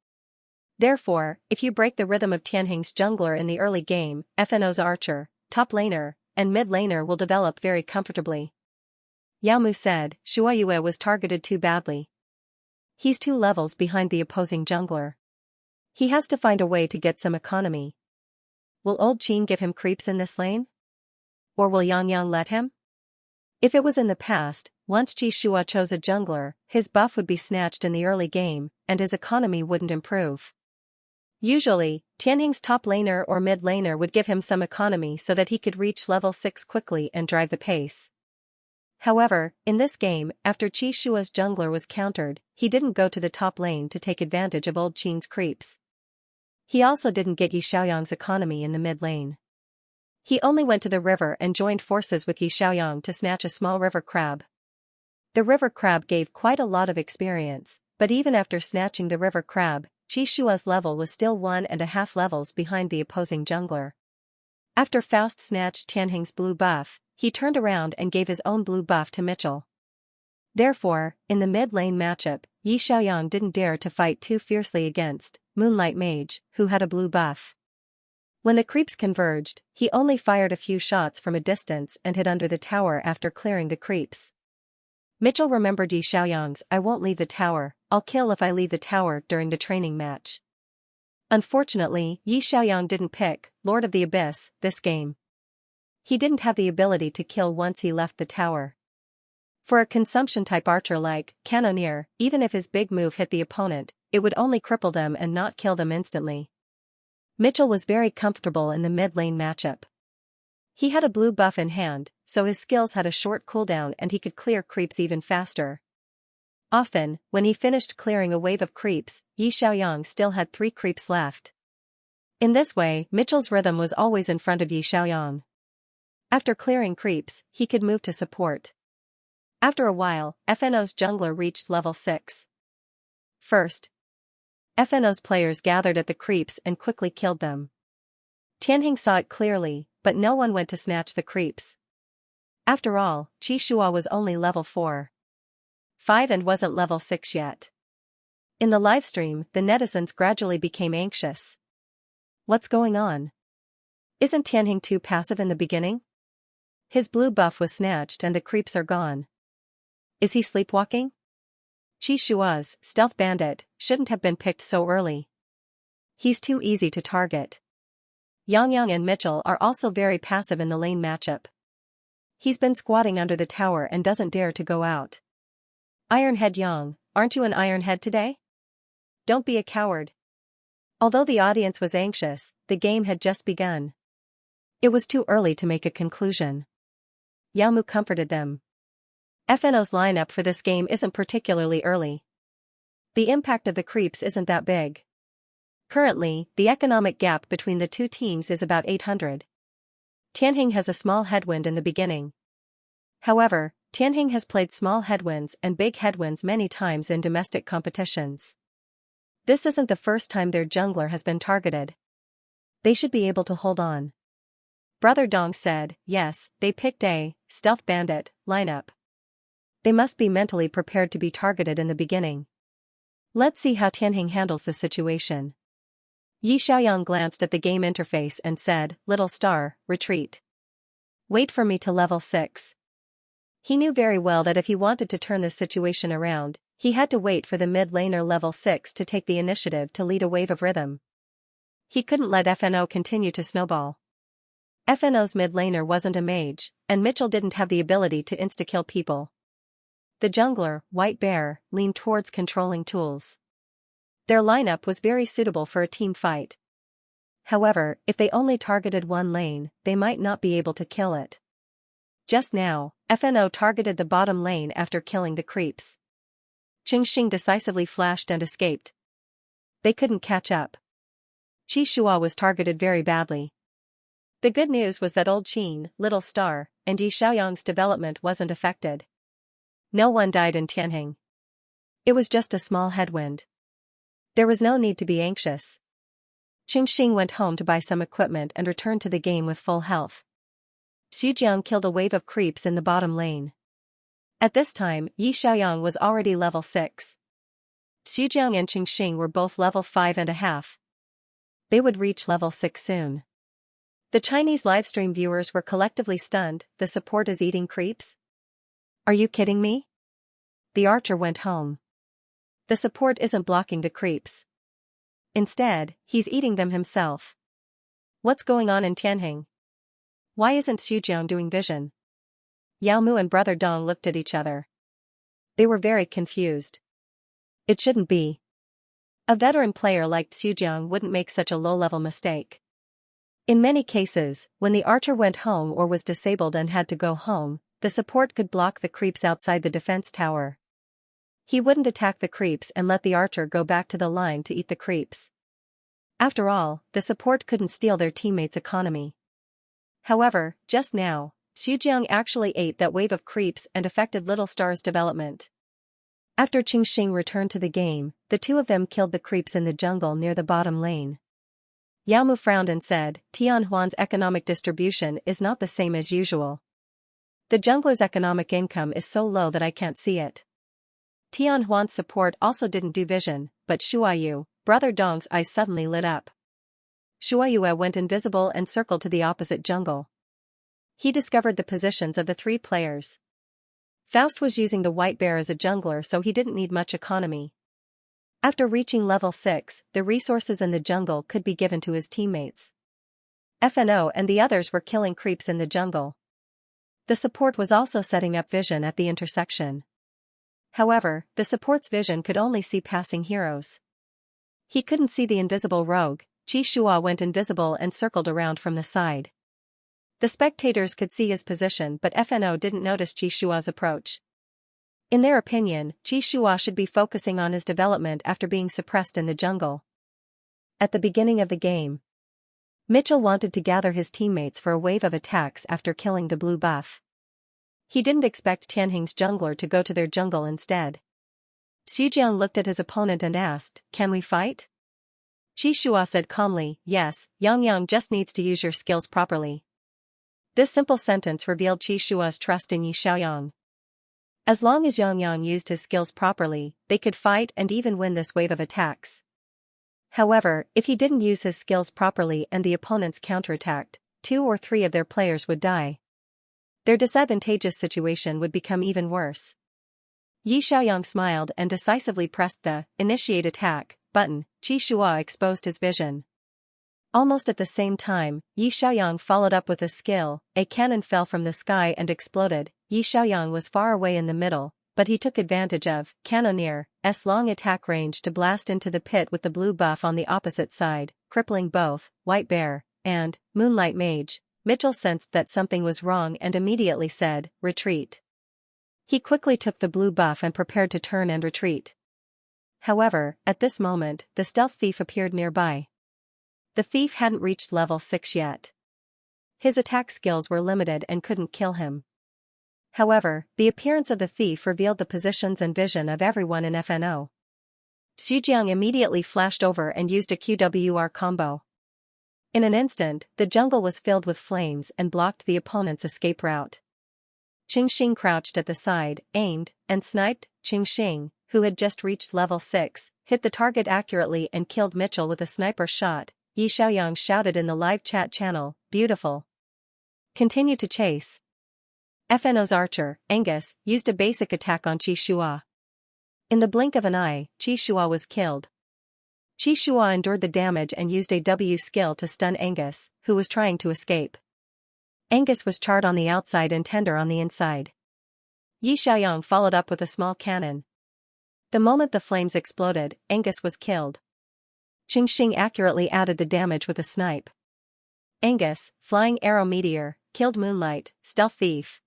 Therefore, if you break the rhythm of Tianheng's jungler in the early game, FNO's archer, top laner, and mid laner will develop very comfortably. Yao Mu said, Shuayue was targeted too badly. He's 2 levels behind the opposing jungler. He has to find a way to get some economy. Will Old Qin give him creeps in this lane? Or will Yang let him? If it was in the past, once Qi Shua chose a jungler, his buff would be snatched in the early game, and his economy wouldn't improve. Usually, Tianheng's top laner or mid laner would give him some economy so that he could reach level 6 quickly and drive the pace. However, in this game, after Qi Shua's jungler was countered, he didn't go to the top lane to take advantage of Old Qin's creeps. He also didn't get Yi Xiaoyang's economy in the mid lane. He only went to the river and joined forces with Yi Xiaoyang to snatch a small river crab. The river crab gave quite a lot of experience, but even after snatching the river crab, Qi Shua's level was still 1.5 levels behind the opposing jungler. After Faust snatched Tianheng's blue buff, he turned around and gave his own blue buff to Mitchell. Therefore, in the mid-lane matchup, Yi Xiaoyang didn't dare to fight too fiercely against Moonlight Mage, who had a blue buff. When the creeps converged, he only fired a few shots from a distance and hid under the tower after clearing the creeps. Mitchell remembered Yi Xiaoyang's I won't leave the tower, I'll kill if I leave the tower during the training match. Unfortunately, Yi Xiaoyang didn't pick Lord of the Abyss this game. He didn't have the ability to kill once he left the tower. For a consumption-type archer like Cannoneer, even if his big move hit the opponent, it would only cripple them and not kill them instantly. Mitchell was very comfortable in the mid-lane matchup. He had a blue buff in hand, so his skills had a short cooldown and he could clear creeps even faster. Often, when he finished clearing a wave of creeps, Yi Xiaoyang still had 3 creeps left. In this way, Mitchell's rhythm was always in front of Yi Xiaoyang. After clearing creeps, he could move to support. After a while, FNO's jungler reached level 6. First, FNO's players gathered at the creeps and quickly killed them. Tianheng saw it clearly, but no one went to snatch the creeps. After all, Qi Shua was only level 4. 5 and wasn't level 6 yet. In the livestream, the netizens gradually became anxious. What's going on? Isn't Tianheng too passive in the beginning? His blue buff was snatched and the creeps are gone. Is he sleepwalking? Qi Shua's Stealth Bandit shouldn't have been picked so early. He's too easy to target. Yang and Mitchell are also very passive in the lane matchup. He's been squatting under the tower and doesn't dare to go out. Ironhead Yang, aren't you an Ironhead today? Don't be a coward. Although the audience was anxious, the game had just begun. It was too early to make a conclusion. Yao Mu comforted them. FNO's lineup for this game isn't particularly early. The impact of the creeps isn't that big. Currently, the economic gap between the 2 teams is about 800. Tianheng has a small headwind in the beginning. However, Tianheng has played small headwinds and big headwinds many times in domestic competitions. This isn't the first time their jungler has been targeted. They should be able to hold on. Brother Dong said, yes, they picked a Stealth Bandit lineup. They must be mentally prepared to be targeted in the beginning. Let's see how Tianheng handles the situation. Yi Xiaoyang glanced at the game interface and said, Little star, retreat. Wait for me to level 6. He knew very well that if he wanted to turn this situation around, he had to wait for the mid laner level 6 to take the initiative to lead a wave of rhythm. He couldn't let FNO continue to snowball. FNO's mid laner wasn't a mage, and Mitchell didn't have the ability to insta-kill people. the jungler, White Bear, leaned towards controlling tools. Their lineup was very suitable for a team fight. However, if they only targeted one lane, they might not be able to kill it. Just now, FNO targeted the bottom lane after killing the creeps. Xianxia decisively flashed and escaped. They couldn't catch up. Xianxia was targeted very badly. The good news was that Old Qin, Little Star, and Yi Xiaoyang's development wasn't affected. No one died in Tianheng. It was just a small headwind. There was no need to be anxious. Xianxia went home to buy some equipment and returned to the game with full health. Xujiang killed a wave of creeps in the bottom lane. At this time, Yi Xiaoyang was already level 6. Xujiang and Xianxia were both level 5.5. They would reach level 6 soon. The Chinese livestream viewers were collectively stunned. The support is eating creeps? Are you kidding me? The archer went home. The support isn't blocking the creeps. Instead, he's eating them himself. What's going on in Tianheng? Why isn't Xujiang doing vision? Yao Mu and Brother Dong looked at each other. They were very confused. It shouldn't be. A veteran player like Xujiang wouldn't make such a low-level mistake. In many cases, when the archer went home or was disabled and had to go home, the support could block the creeps outside the defense tower. He wouldn't attack the creeps and let the archer go back to the line to eat the creeps. After all, the support couldn't steal their teammates' economy. However, just now, Xujiang actually ate that wave of creeps and affected Little Star's development. After Xianxia returned to the game, the two of them killed the creeps in the jungle near the bottom lane. Yao Mu frowned and said, Tianhuan's economic distribution is not the same as usual. The jungler's economic income is so low that I can't see it. Tianhuan's support also didn't do vision, but Shuayu, Brother Dong's eyes suddenly lit up. Shuayu went invisible and circled to the opposite jungle. He discovered the positions of the 3 players. Faust was using the White Bear as a jungler, so he didn't need much economy. After reaching level 6, the resources in the jungle could be given to his teammates. FNO and the others were killing creeps in the jungle. The support was also setting up vision at the intersection. However, the support's vision could only see passing heroes. He couldn't see the invisible rogue. Qi Shua went invisible and circled around from the side. The spectators could see his position, but FNO didn't notice Qi Shua's approach. In their opinion, Qi Shua should be focusing on his development after being suppressed in the jungle. At the beginning of the game, Mitchell wanted to gather his teammates for a wave of attacks after killing the blue buff. He didn't expect Tianheng's jungler to go to their jungle instead. Xujiang looked at his opponent and asked, "Can we fight?" Qi Shua said calmly, "Yes, Yang just needs to use your skills properly." This simple sentence revealed Qi Shua's trust in Yi Xiaoyang. As long as Yang used his skills properly, they could fight and even win this wave of attacks. However, if he didn't use his skills properly and the opponents counterattacked, 2 or 3 of their players would die. Their disadvantageous situation would become even worse. Yi Xiaoyang smiled and decisively pressed the "Initiate Attack" button. Qi Shua exposed his vision. Almost at the same time, Yi Xiaoyang followed up with a skill. A cannon fell from the sky and exploded. Yi Xiaoyang was far away in the middle, but he took advantage of Cannonier's long attack range to blast into the pit with the blue buff on the opposite side, crippling both White Bear and Moonlight Mage. Mitchell sensed that something was wrong and immediately said, "Retreat." He quickly took the blue buff and prepared to turn and retreat. However, at this moment, the stealth thief appeared nearby. The thief hadn't reached level 6 yet. His attack skills were limited and couldn't kill him. However, the appearance of the thief revealed the positions and vision of everyone in FNO. Xujiang immediately flashed over and used a QWR combo. In an instant, the jungle was filled with flames and blocked the opponent's escape route. Xianxia crouched at the side, aimed, and sniped. Xianxia, who had just reached level 6, hit the target accurately and killed Mitchell with a sniper shot. Yi Xiaoyang shouted in the live chat channel, "Beautiful. Continue to chase." FNO's archer, Angus, used a basic attack on Qi Shua. In the blink of an eye, Qi Shua was killed. Qi Shua endured the damage and used a W skill to stun Angus, who was trying to escape. Angus was charred on the outside and tender on the inside. Yi Xiaoyang followed up with a small cannon. The moment the flames exploded, Angus was killed. Qingxing accurately added the damage with a snipe. Angus, Flying Arrow Meteor, killed Moonlight, Stealth Thief.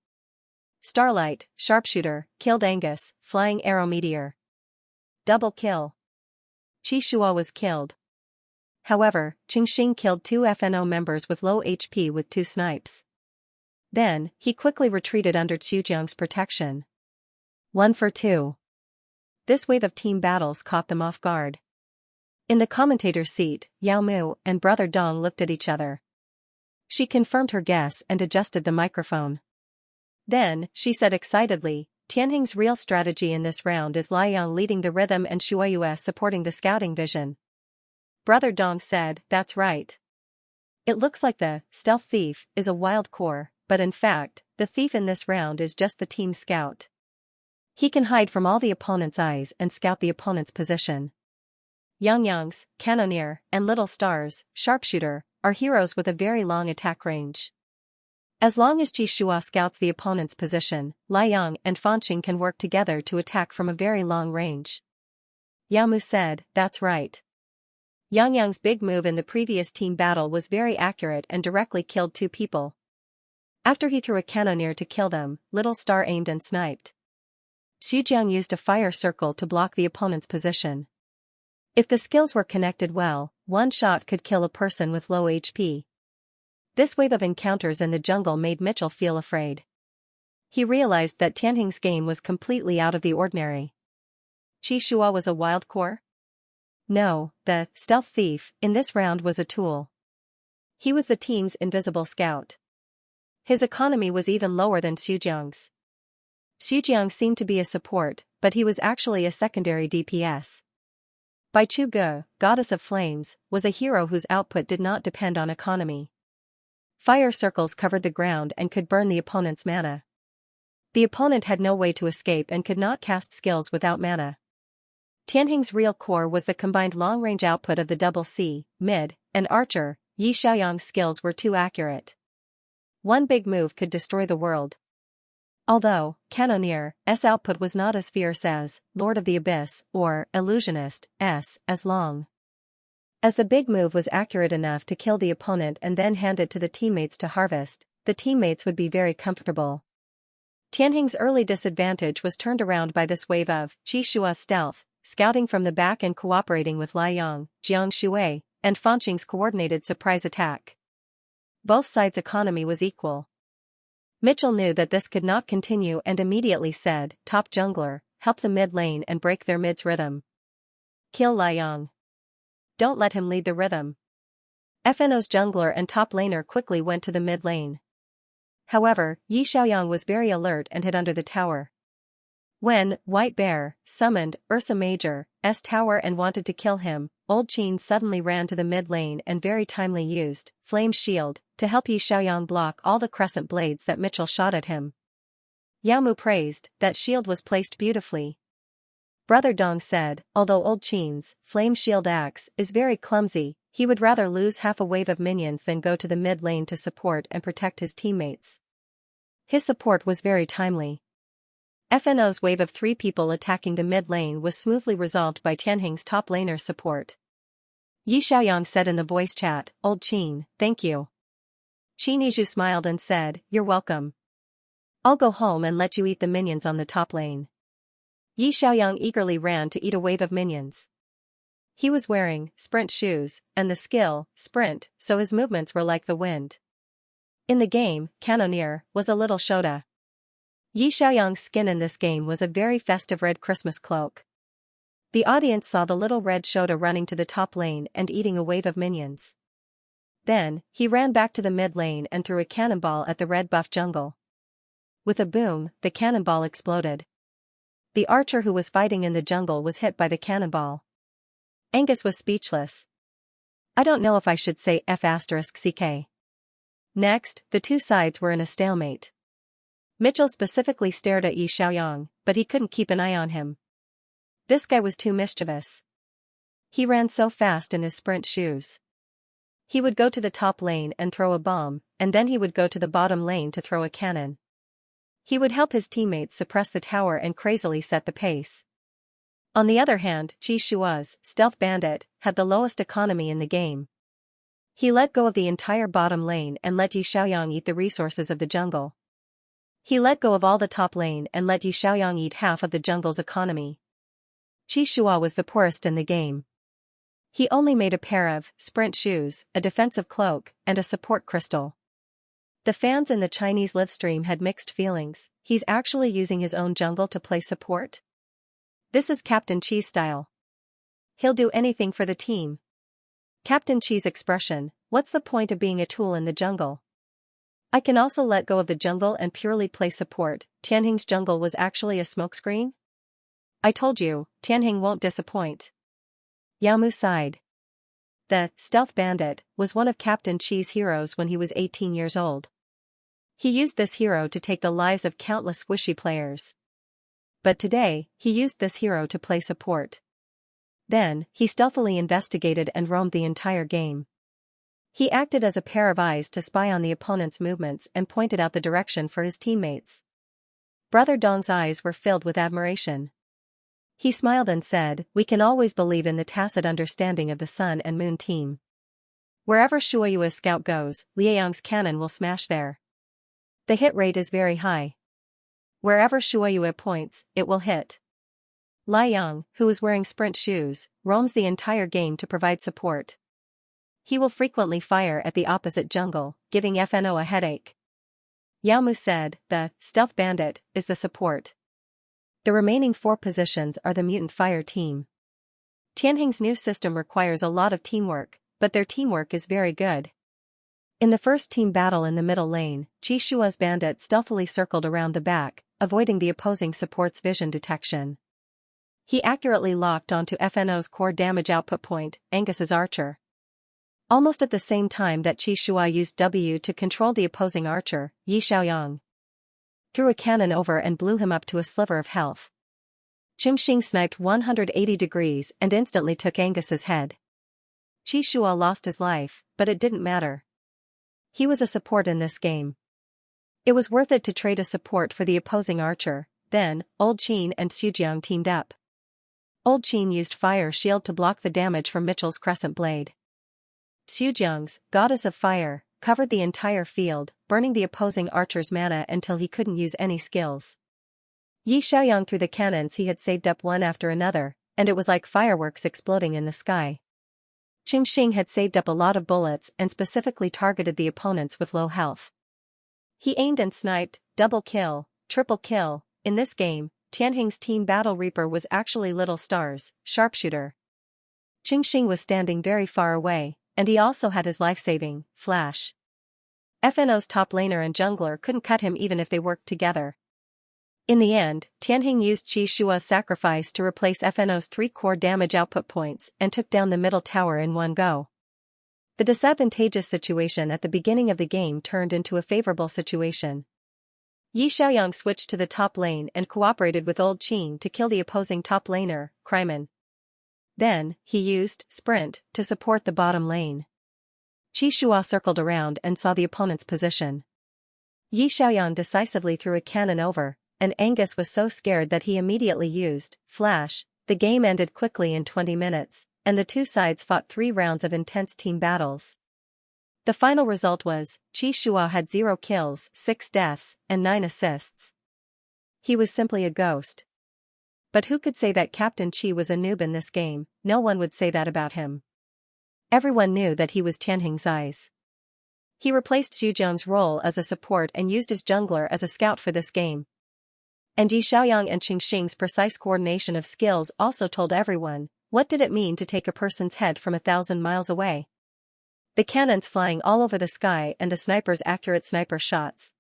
Starlight, Sharpshooter, killed Angus, Flying Arrow Meteor. Double kill. Qi Shua was killed. However, Qingxing killed 2 FNO members with low HP with 2 snipes. Then, he quickly retreated under Xujiang's protection. 1 for 2. This wave of team battles caught them off guard. In the commentator's seat, Yao Mu and Brother Dong looked at each other. She confirmed her guess and adjusted the microphone. Then, she said excitedly, Tianheng's real strategy in this round is Liang leading the rhythm and Shuaiyue supporting the scouting vision. Brother Dong said, that's right. It looks like the stealth thief is a wild core, but in fact, the thief in this round is just the team scout. He can hide from all the opponent's eyes and scout the opponent's position. Yangyang's, Cannoneer, and Little Star's, Sharpshooter, are heroes with a very long attack range. As long as Qi Shua scouts the opponent's position, Liang and Fanqing can work together to attack from a very long range. Yamu said, that's right. Yangyang's big move in the previous team battle was very accurate and directly killed 2 people. After he threw a cannoneer to kill them, Little Star aimed and sniped. Xujiang used a fire circle to block the opponent's position. If the skills were connected well, one shot could kill a person with low HP. This wave of encounters in the jungle made Mitchell feel afraid. He realized that Tianheng's game was completely out of the ordinary. Qi Shua was a wild core? No, the stealth thief in this round was a tool. He was the team's invisible scout. His economy was even lower than Xujiang's. Xujiang seemed to be a support, but he was actually a secondary DPS. Bai Chu Ge, Goddess of Flames, was a hero whose output did not depend on economy. Fire circles covered the ground and could burn the opponent's mana. The opponent had no way to escape and could not cast skills without mana. Tianheng's real core was the combined long-range output of the double C, mid, and archer. Yi Xiaoyang's skills were too accurate. One big move could destroy the world. Although, Cannoneer's output was not as fierce as Lord of the Abyss or Illusionist's as long. As the big move was accurate enough to kill the opponent and then hand it to the teammates to harvest, the teammates would be very comfortable. Tianheng's early disadvantage was turned around by this wave of Qi Shua's stealth, scouting from the back and cooperating with Liang, Jiang Shui, and Fanqing's coordinated surprise attack. Both sides' economy was equal. Mitchell knew that this could not continue and immediately said, top jungler, help the mid lane and break their mid's rhythm. Kill Liang. Don't let him lead the rhythm. FNO's jungler and top laner quickly went to the mid lane. However, Yi Xiaoyang was very alert and hid under the tower. When White Bear summoned Ursa Major's tower and wanted to kill him, Old Qin suddenly ran to the mid lane and very timely used Flame Shield to help Yi Xiaoyang block all the crescent blades that Mitchell shot at him. Yao Mu praised that shield was placed beautifully. Brother Dong said, although Old Qin's Flame Shield axe is very clumsy, he would rather lose half a wave of minions than go to the mid lane to support and protect his teammates. His support was very timely. FNO's wave of 3 people attacking the mid lane was smoothly resolved by Tianheng's top laner's support. Yi Xiaoyang said in the voice chat, Old Qin, thank you. Qi Niju smiled and said, you're welcome. I'll go home and let you eat the minions on the top lane. Yi Xiaoyang eagerly ran to eat a wave of minions. He was wearing sprint shoes and the skill, sprint, so his movements were like the wind. In the game, Cannoneer was a little Shota. Yi Xiaoyang's skin in this game was a very festive red Christmas cloak. The audience saw the little red Shota running to the top lane and eating a wave of minions. Then, he ran back to the mid lane and threw a cannonball at the red buff jungle. With a boom, the cannonball exploded. The archer who was fighting in the jungle was hit by the cannonball. Angus was speechless. I don't know if I should say F***ck. Next, the two sides were in a stalemate. Mitchell specifically stared at Yi Xiaoyang, but he couldn't keep an eye on him. This guy was too mischievous. He ran so fast in his sprint shoes. He would go to the top lane and throw a bomb, and then he would go to the bottom lane to throw a cannon. He would help his teammates suppress the tower and crazily set the pace. On the other hand, Qi Shua's stealth bandit had the lowest economy in the game. He let go of the entire bottom lane and let Yi Xiaoyang eat the resources of the jungle. He let go of all the top lane and let Yi Xiaoyang eat half of the jungle's economy. Qi Shua was the poorest in the game. He only made a pair of sprint shoes, a defensive cloak, and a support crystal. The fans in the Chinese livestream had mixed feelings. He's actually using his own jungle to play support? This is Captain Qi's style. He'll do anything for the team. Captain Qi's expression, what's the point of being a tool in the jungle? I can also let go of the jungle and purely play support. Tianhing's jungle was actually a smokescreen? I told you, Tianhing won't disappoint. Yao Mu sighed. The stealth bandit was one of Captain Qi's heroes when he was 18 years old. He used this hero to take the lives of countless squishy players. But today, he used this hero to play support. Then, he stealthily investigated and roamed the entire game. He acted as a pair of eyes to spy on the opponent's movements and pointed out the direction for his teammates. Brother Dong's eyes were filled with admiration. He smiled and said, we can always believe in the tacit understanding of the Sun and Moon team. Wherever Shuoyua's scout goes, Liaoyang's cannon will smash there. The hit rate is very high. Wherever Shuoyua points, it will hit. Liang, who is wearing sprint shoes, roams the entire game to provide support. He will frequently fire at the opposite jungle, giving FNO a headache. Yao Mu said, the stealth bandit is the support. The remaining 4 positions are the mutant fire team. Tianhing's new system requires a lot of teamwork, but their teamwork is very good. In the first team battle in the middle lane, Qi Shua's bandit stealthily circled around the back, avoiding the opposing support's vision detection. He accurately locked onto FNO's core damage output point, Angus's archer. Almost at the same time that Qi Shua used W to control the opposing archer, Yi Xiaoyang threw a cannon over and blew him up to a sliver of health. Qingxing sniped 180 degrees and instantly took Angus's head. Qi Shua lost his life, but it didn't matter. He was a support in this game. It was worth it to trade a support for the opposing archer. Then, Old Qin and Xujiang teamed up. Old Qin used fire shield to block the damage from Mitchell's crescent blade. Xujiang's goddess of fire covered the entire field, burning the opposing archer's mana until he couldn't use any skills. Yi Xiaoyang threw the cannons he had saved up one after another, and it was like fireworks exploding in the sky. Qingxing had saved up a lot of bullets and specifically targeted the opponents with low health. He aimed and sniped, double kill, triple kill. In this game, Tianhing's team Battle Reaper was actually Little Star's sharpshooter. Qingxing was standing very far away, and he also had his life-saving flash. FNO's top laner and jungler couldn't cut him even if they worked together. In the end, Tianhing used Qi Shua's sacrifice to replace FNO's 3 core damage output points and took down the middle tower in one go. The disadvantageous situation at the beginning of the game turned into a favorable situation. Yi Xiaoyang switched to the top lane and cooperated with Old Qin to kill the opposing top laner, Kryman. Then, he used Sprint to support the bottom lane. Qi Shua circled around and saw the opponent's position. Yi Xiaoyang decisively threw a cannon over, and Angus was so scared that he immediately used Flash. The game ended quickly in 20 minutes, and the two sides fought 3 rounds of intense team battles. The final result was, Qi Shua had 0 kills, 6 deaths, and 9 assists. He was simply a ghost. But who could say that Captain Qi was a noob in this game? No one would say that about him. Everyone knew that he was Tianhing's eyes. He replaced Xujiang's role as a support and used his jungler as a scout for this game. And Yi Xiaoyang and Qingxing's precise coordination of skills also told everyone, what did it mean to take a person's head from 1,000 miles away? The cannons flying all over the sky and the sniper's accurate sniper shots.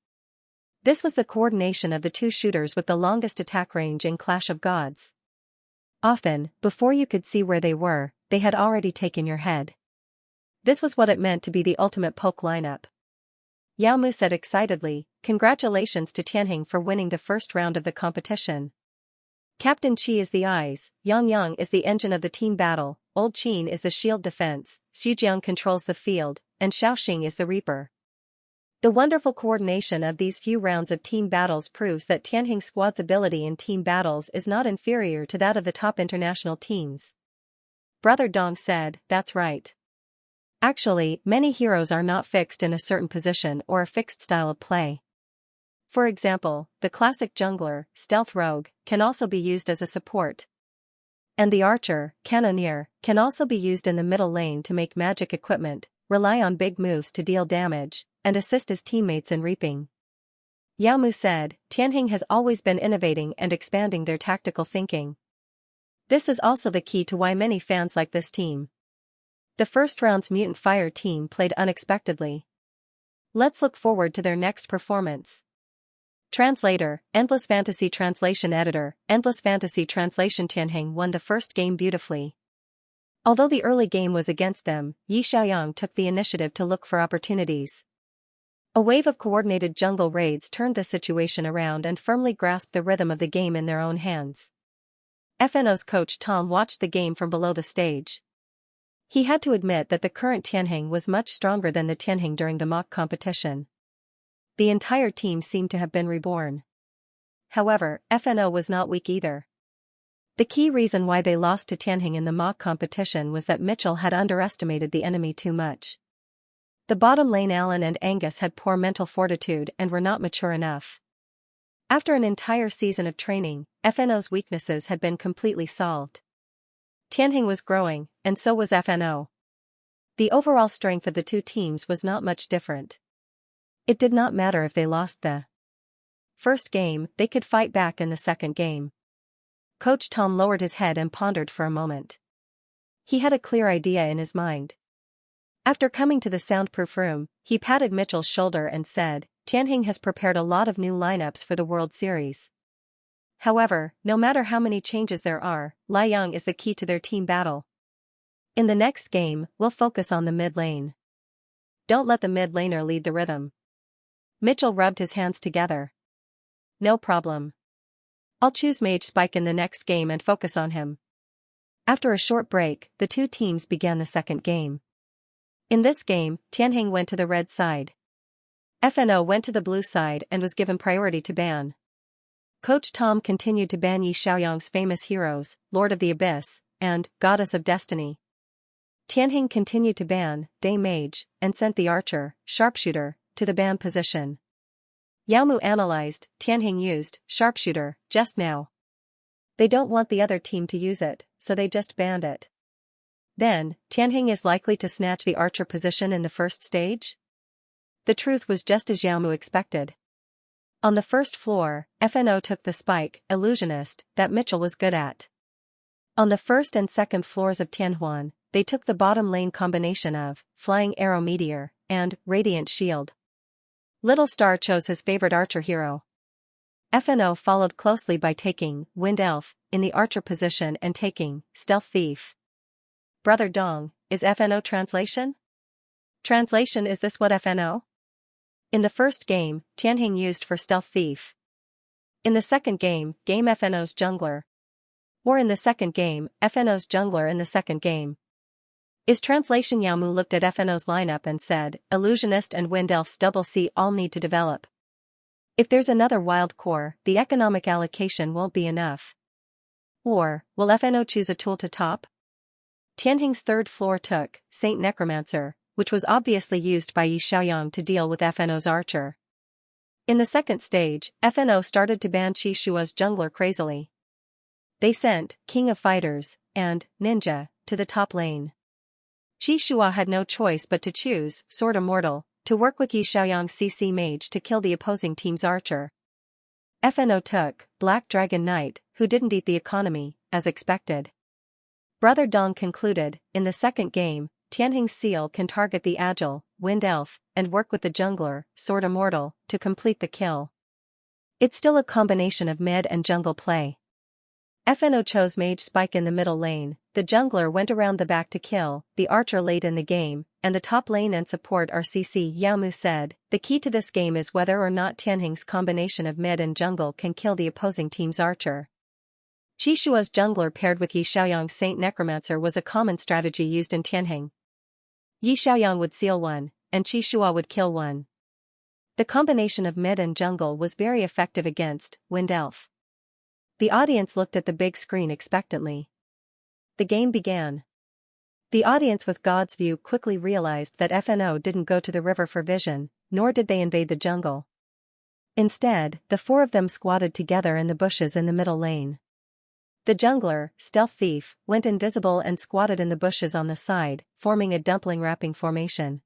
This was the coordination of the 2 shooters with the longest attack range in Clash of Gods. Often, before you could see where they were, they had already taken your head. This was what it meant to be the ultimate poke lineup. Yao Mu said excitedly, congratulations to Tianhing for winning the first round of the competition. Captain Qi is the eyes, Yang Yang is the engine of the team battle, Old Qin is the shield defense, Xujiang controls the field, and Xiaoxing is the reaper. The wonderful coordination of these few rounds of team battles proves that Tianheng squad's ability in team battles is not inferior to that of the top international teams. Brother Dong said, "That's right. Actually, many heroes are not fixed in a certain position or a fixed style of play. For example, the classic jungler, stealth rogue, can also be used as a support. And the archer, cannoneer, can also be used in the middle lane to make magic equipment, rely on big moves to deal damage, and assist his teammates in reaping." Yao Mu said, "Tianheng has always been innovating and expanding their tactical thinking. This is also the key to why many fans like this team." The first round's Mutant Fire team played unexpectedly. Let's look forward to their next performance. Translator, Endless Fantasy Translation Editor, Endless Fantasy Translation. Tianheng won the first game beautifully. Although the early game was against them, Xiaoyang took the initiative to look for opportunities. A wave of coordinated jungle raids turned the situation around and firmly grasped the rhythm of the game in their own hands. FNO's coach Tom watched the game from below the stage. He had to admit that the current Tianheng was much stronger than the Tianheng during the mock competition. The entire team seemed to have been reborn. However, FNO was not weak either. The key reason why they lost to Tianheng in the mock competition was that Mitchell had underestimated the enemy too much. The bottom lane Alan and Angus had poor mental fortitude and were not mature enough. After an entire season of training, FNO's weaknesses had been completely solved. Tianheng was growing, and so was FNO. The overall strength of the two teams was not much different. It did not matter if they lost the first game, they could fight back in the second game. Coach Tom lowered his head and pondered for a moment. He had a clear idea in his mind. After coming to the soundproof room, he patted Mitchell's shoulder and said, "Tianheng has prepared a lot of new lineups for the World Series. However, no matter how many changes there are, Liang is the key to their team battle. In the next game, we'll focus on the mid lane. Don't let the mid laner lead the rhythm." Mitchell rubbed his hands together. "No problem. I'll choose Mage Spike in the next game and focus on him." After a short break, the two teams began the second game. In this game, Tianheng went to the red side. FNO went to the blue side and was given priority to ban. Coach Tom continued to ban Yi Xiaoyang's famous heroes, Lord of the Abyss, and Goddess of Destiny. Tianheng continued to ban Day Mage, and sent the archer, Sharpshooter, to the ban position. Yao Mu analyzed, Tianheng used Sharpshooter just now. They don't want the other team to use it, so they just banned it. Then, Tianheng is likely to snatch the archer position in the first stage? The truth was just as Yao Mu expected. On the first floor, FNO took the spike, illusionist, that Mitchell was good at. On the first and second floors of Tianhuan, they took the bottom lane combination of Flying Arrow Meteor and Radiant Shield. Little Star chose his favorite archer hero. FNO followed closely by taking Wind Elf in the archer position and taking Stealth Thief. Brother Dong, is FNO translation? Translation, is this what FNO? In the first game, Tianheng used for Stealth Thief. In the second game, FNO's jungler. Or in the second game, FNO's jungler in the second game. Is translation? Yao Mu looked at FNO's lineup and said, Illusionist and Wind Elf's double C all need to develop. If there's another wild core, the economic allocation won't be enough. Or, will FNO choose a tool to top? Tianheng's third floor took Saint Necromancer, which was obviously used by Yi Xiaoyang to deal with FNO's archer. In the second stage, FNO started to ban Qi Shua's jungler crazily. They sent King of Fighters and Ninja to the top lane. Qi Shua had no choice but to choose Sword Immortal to work with Yi Xiaoyang's CC Mage to kill the opposing team's archer. FNO took Black Dragon Knight, who didn't eat the economy, as expected. Brother Dong concluded, in the second game, Tianheng's Seal can target the Agile, Wind Elf, and work with the jungler, Sword Immortal, to complete the kill. It's still a combination of mid and jungle play. FNO chose Mage Spike in the middle lane, the jungler went around the back to kill the archer late in the game, and the top lane and support are CC. Yao Mu said, the key to this game is whether or not Tianheng's combination of mid and jungle can kill the opposing team's archer. Qi Shua's jungler paired with Yi Xiaoyang's Saint Necromancer was a common strategy used in Tianheng. Yi Xiaoyang would seal one, and Qi Shua would kill one. The combination of mid and jungle was very effective against Wind Elf. The audience looked at the big screen expectantly. The game began. The audience with God's View quickly realized that FNO didn't go to the river for vision, nor did they invade the jungle. Instead, the four of them squatted together in the bushes in the middle lane. The jungler, Stealth Thief, went invisible and squatted in the bushes on the side, forming a dumpling wrapping formation.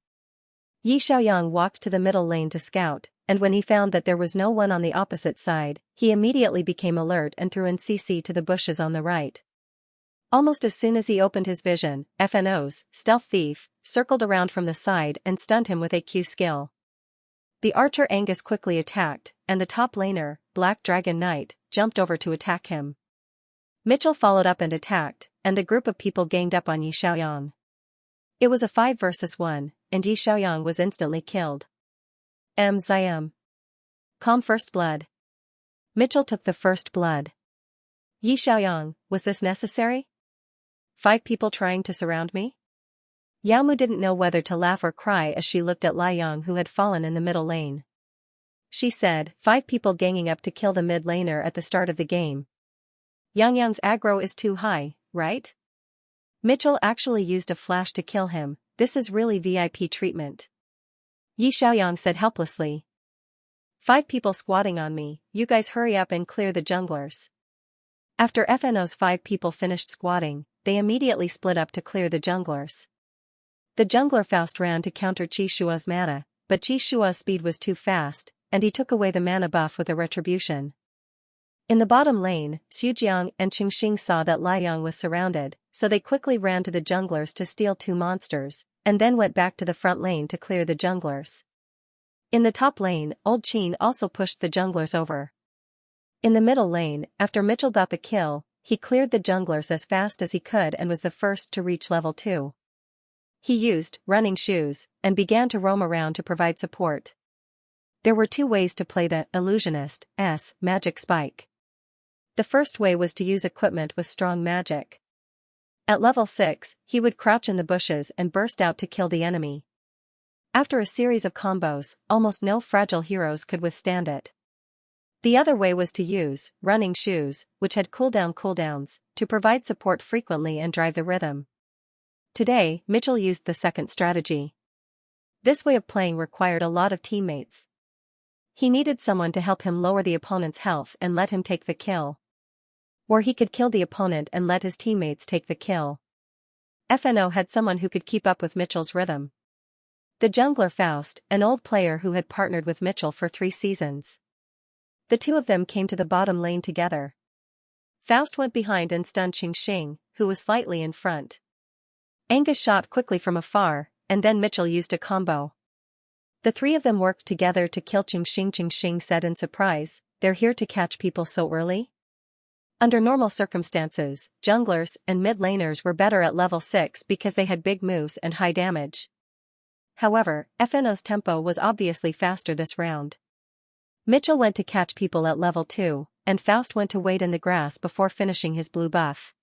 Xiaoyang walked to the middle lane to scout, and when he found that there was no one on the opposite side, he immediately became alert and threw in CC to the bushes on the right. Almost as soon as he opened his vision, FNO's Stealth Thief circled around from the side and stunned him with a Q skill. The archer Angus quickly attacked, and the top laner, Black Dragon Knight, jumped over to attack him. Mitchell followed up and attacked, and the group of people ganged up on Xiaoyang. It was a 5 versus 1, and Xiaoyang was instantly killed. Ziam. Calm first blood. Mitchell took the first blood. Xiaoyang, was this necessary? 5 people trying to surround me? Yaomu didn't know whether to laugh or cry as she looked at Liang who had fallen in the middle lane. She said, 5 people ganging up to kill the mid laner at the start of the game. Yangyang's aggro is too high, right? Mitchell actually used a flash to kill him, this is really VIP treatment. Xiaoyang said helplessly. 5 people squatting on me, you guys hurry up and clear the junglers. After FNO's 5 people finished squatting, they immediately split up to clear the junglers. The jungler Faust ran to counter Qishua's mana, but Qishua's speed was too fast, and he took away the mana buff with a retribution. In the bottom lane, Xujiang and Qingxing saw that Liang was surrounded, so they quickly ran to the junglers to steal 2 monsters, and then went back to the front lane to clear the junglers. In the top lane, Old Qin also pushed the junglers over. In the middle lane, after Mitchell got the kill, he cleared the junglers as fast as he could and was the first to reach level 2. He used running shoes and began to roam around to provide support. There were 2 ways to play the Illusionist's magic spike. The first way was to use equipment with strong magic. At level 6, he would crouch in the bushes and burst out to kill the enemy. After a series of combos, almost no fragile heroes could withstand it. The other way was to use running shoes, which had cooldowns, to provide support frequently and drive the rhythm. Today, Mitchell used the second strategy. This way of playing required a lot of teammates. He needed someone to help him lower the opponent's health and let him take the kill. Or he could kill the opponent and let his teammates take the kill. FNO had someone who could keep up with Mitchell's rhythm. The jungler Faust, an old player who had partnered with Mitchell for 3 seasons. The 2 of them came to the bottom lane together. Faust went behind and stunned Qingxing, who was slightly in front. Angus shot quickly from afar, and then Mitchell used a combo. The 3 of them worked together to kill Qingxing. Qingxing said in surprise, "They're here to catch people so early?" Under normal circumstances, junglers and mid laners were better at level 6 because they had big moves and high damage. However, FNO's tempo was obviously faster this round. Mitchell went to catch people at level 2, and Faust went to wait in the grass before finishing his blue buff.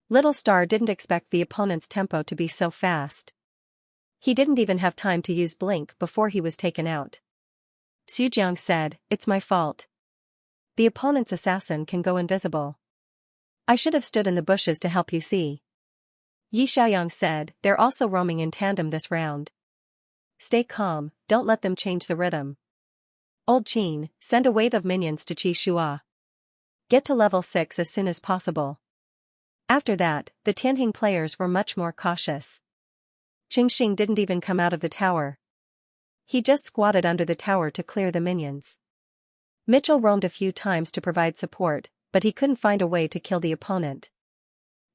Little Star didn't expect the opponent's tempo to be so fast. He didn't even have time to use Blink before he was taken out. Xujiang said, "It's my fault. The opponent's assassin can go invisible. I should have stood in the bushes to help you see." Xiaoyang said, "They're also roaming in tandem this round. Stay calm, don't let them change the rhythm. Old Qin, send a wave of minions to Qishua. Get to level 6 as soon as possible." After that, the Tianjing players were much more cautious. Qingxing didn't even come out of the tower. He just squatted under the tower to clear the minions. Mitchell roamed a few times to provide support, but he couldn't find a way to kill the opponent.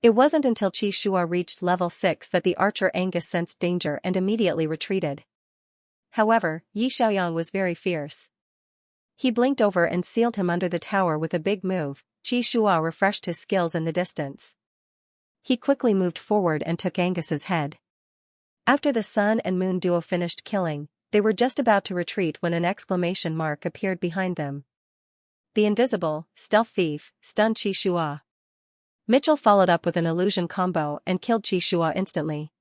It wasn't until Qishua reached level 6 that the archer Angus sensed danger and immediately retreated. However, Xiaoyang was very fierce. He blinked over and sealed him under the tower with a big move. Qishua refreshed his skills in the distance. He quickly moved forward and took Angus's head. After the Sun and Moon duo finished killing, they were just about to retreat when an exclamation mark appeared behind them. The invisible, Stealth Thief, stunned Qishua. Mitchell followed up with an illusion combo and killed Qishua instantly.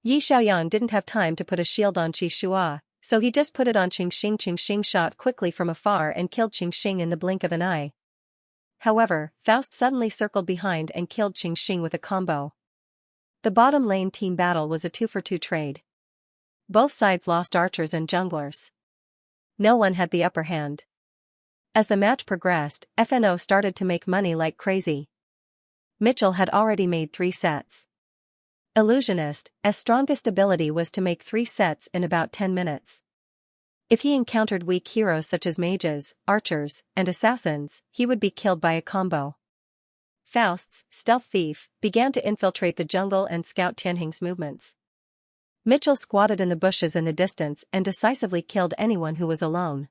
Xiaoyang didn't have time to put a shield on Qishua, So he just put it on Xianxia. Xianxia shot quickly from afar and killed Xianxia in the blink of an eye. However, Faust suddenly circled behind and killed Xianxia with a combo. The bottom lane team battle was a 2-for-2 trade. Both sides lost archers and junglers. No one had the upper hand. As the match progressed, FNO started to make money like crazy. Mitchell had already made 3 sets. Illusionist, as strongest ability was to make 3 sets in about 10 minutes. If he encountered weak heroes such as mages, archers, and assassins, he would be killed by a combo. Faust's stealth thief began to infiltrate the jungle and scout Tianheng's movements. Mitchell squatted in the bushes in the distance and decisively killed anyone who was alone.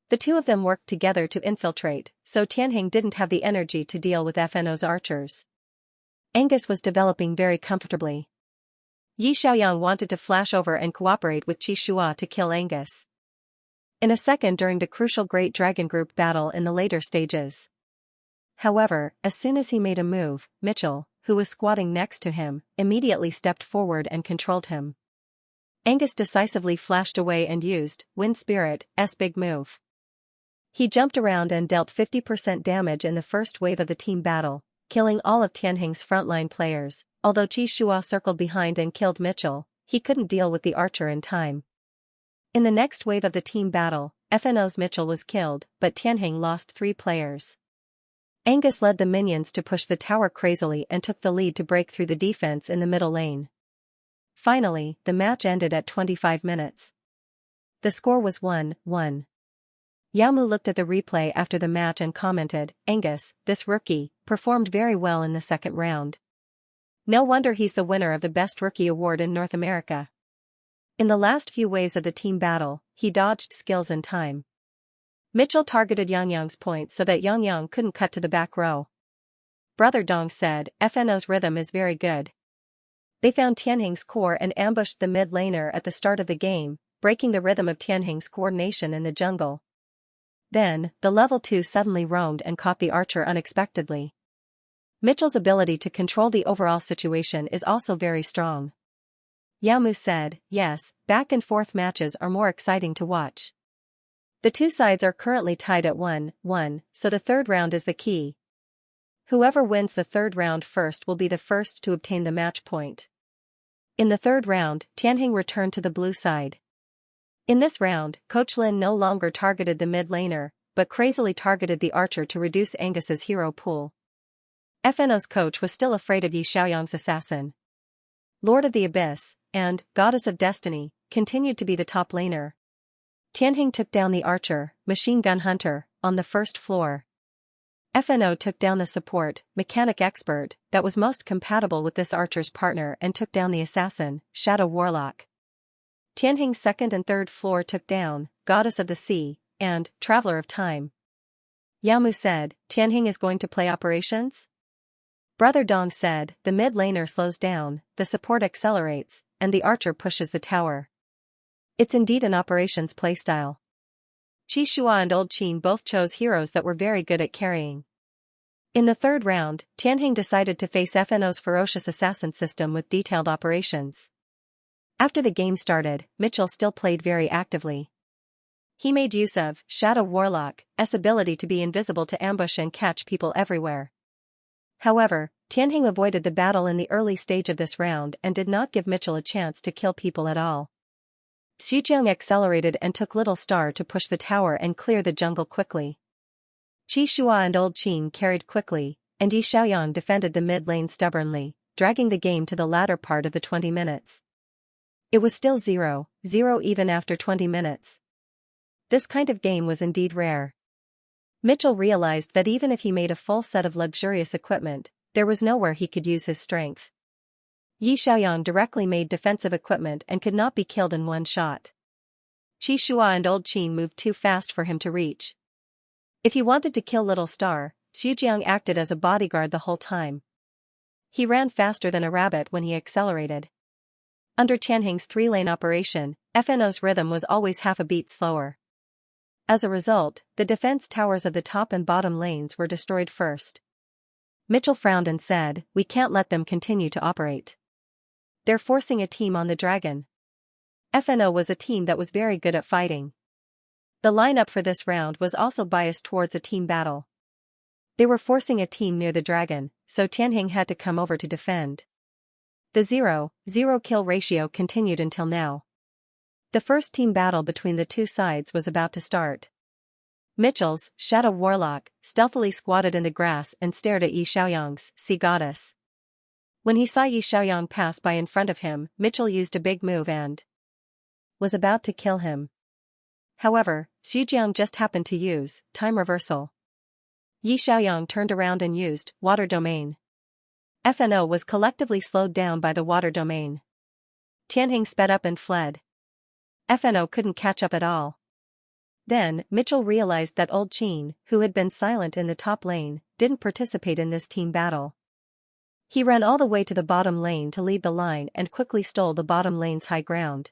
The two of them worked together to infiltrate, so Tianheng didn't have the energy to deal with FNO's archers. Angus was developing very comfortably. Yi Xiaoyang wanted to flash over and cooperate with Qi Shua to kill Angus. In a second during the crucial Great Dragon Group battle in the later stages. However, as soon as he made a move, Mitchell, who was squatting next to him, immediately stepped forward and controlled him. Angus decisively flashed away and used Wind Spirit's big move. He jumped around and dealt 50% damage in the first wave of the team battle, killing all of Tianheng's frontline players. Although Qi Shua circled behind and killed Mitchell, he couldn't deal with the archer in time. In the next wave of the team battle, FNO's Mitchell was killed, but Tianheng lost 3 players. Angus led the minions to push the tower crazily and took the lead to break through the defense in the middle lane. Finally, the match ended at 25 minutes. The score was 1-1. Yamu looked at the replay after the match and commented, "Angus, this rookie, performed very well in the second round. No wonder he's the winner of the Best Rookie Award in North America. In the last few waves of the team battle, he dodged skills in time." Mitchell targeted Yangyang's point so that Yangyang couldn't cut to the back row. Brother Dong said, "FNO's rhythm is very good. They found Tianheng's core and ambushed the mid laner at the start of the game, breaking the rhythm of Tianheng's coordination in the jungle. Then, the level 2 suddenly roamed and caught the archer unexpectedly." Mitchell's ability to control the overall situation is also very strong. Yamu said, "Yes, back and forth matches are more exciting to watch. The two sides are currently tied at 1-1, so the third round is the key. Whoever wins the third round first will be the first to obtain the match point." In the third round, Tianheng returned to the blue side. In this round, Coach Lin no longer targeted the mid laner, but crazily targeted the archer to reduce Angus's hero pool. FNO's coach was still afraid of Yi Xiaoyang's assassin. Lord of the Abyss, and Goddess of Destiny, continued to be the top laner. Tianheng took down the archer, Machine Gun Hunter, on the first floor. FNO took down the support, Mechanic Expert, that was most compatible with this archer's partner and took down the assassin, Shadow Warlock. Tianheng's second and third floor took down, Goddess of the Sea, and Traveler of Time. Yamu said, "Tianheng is going to play operations?" Brother Dong said, "The mid laner slows down, the support accelerates, and the archer pushes the tower. It's indeed an operations playstyle." Qi Shua and Old Qin both chose heroes that were very good at carrying. In the third round, Tianheng decided to face FNO's ferocious assassin system with detailed operations. After the game started, Mitchell still played very actively. He made use of Shadow Warlock's ability to be invisible to ambush and catch people everywhere. However, Tianheng avoided the battle in the early stage of this round and did not give Mitchell a chance to kill people at all. Xujiang accelerated and took Little Star to push the tower and clear the jungle quickly. Qi Shua and Old Qin carried quickly, and Yi Xiaoyang defended the mid lane stubbornly, dragging the game to the latter part of the 20 minutes. It was still 0-0 even after 20 minutes. This kind of game was indeed rare. Mitchell realized that even if he made a full set of luxurious equipment, there was nowhere he could use his strength. Yi Xiaoyang directly made defensive equipment and could not be killed in one shot. Qi Shua and Old Qin moved too fast for him to reach. If he wanted to kill Little Star, Xujiang acted as a bodyguard the whole time. He ran faster than a rabbit when he accelerated. Under Tianheng's 3-lane operation, FNO's rhythm was always half a beat slower. As a result, the defense towers of the top and bottom lanes were destroyed first. Mitchell frowned and said, "We can't let them continue to operate. They're forcing a team on the dragon." FNO was a team that was very good at fighting. The lineup for this round was also biased towards a team battle. They were forcing a team near the dragon, so Tianheng had to come over to defend. The 0-0 kill ratio continued until now. The first team battle between the two sides was about to start. Mitchell's Shadow Warlock stealthily squatted in the grass and stared at Yi Xiaoyang's Sea Goddess. When he saw Yi Xiaoyang pass by in front of him, Mitchell used a big move and was about to kill him. However, Xujiang just happened to use time reversal. Yi Xiaoyang turned around and used water domain. FNO was collectively slowed down by the water domain. Tianheng sped up and fled. FNO couldn't catch up at all. Then, Mitchell realized that old Qin, who had been silent in the top lane, didn't participate in this team battle. He ran all the way to the bottom lane to lead the line and quickly stole the bottom lane's high ground.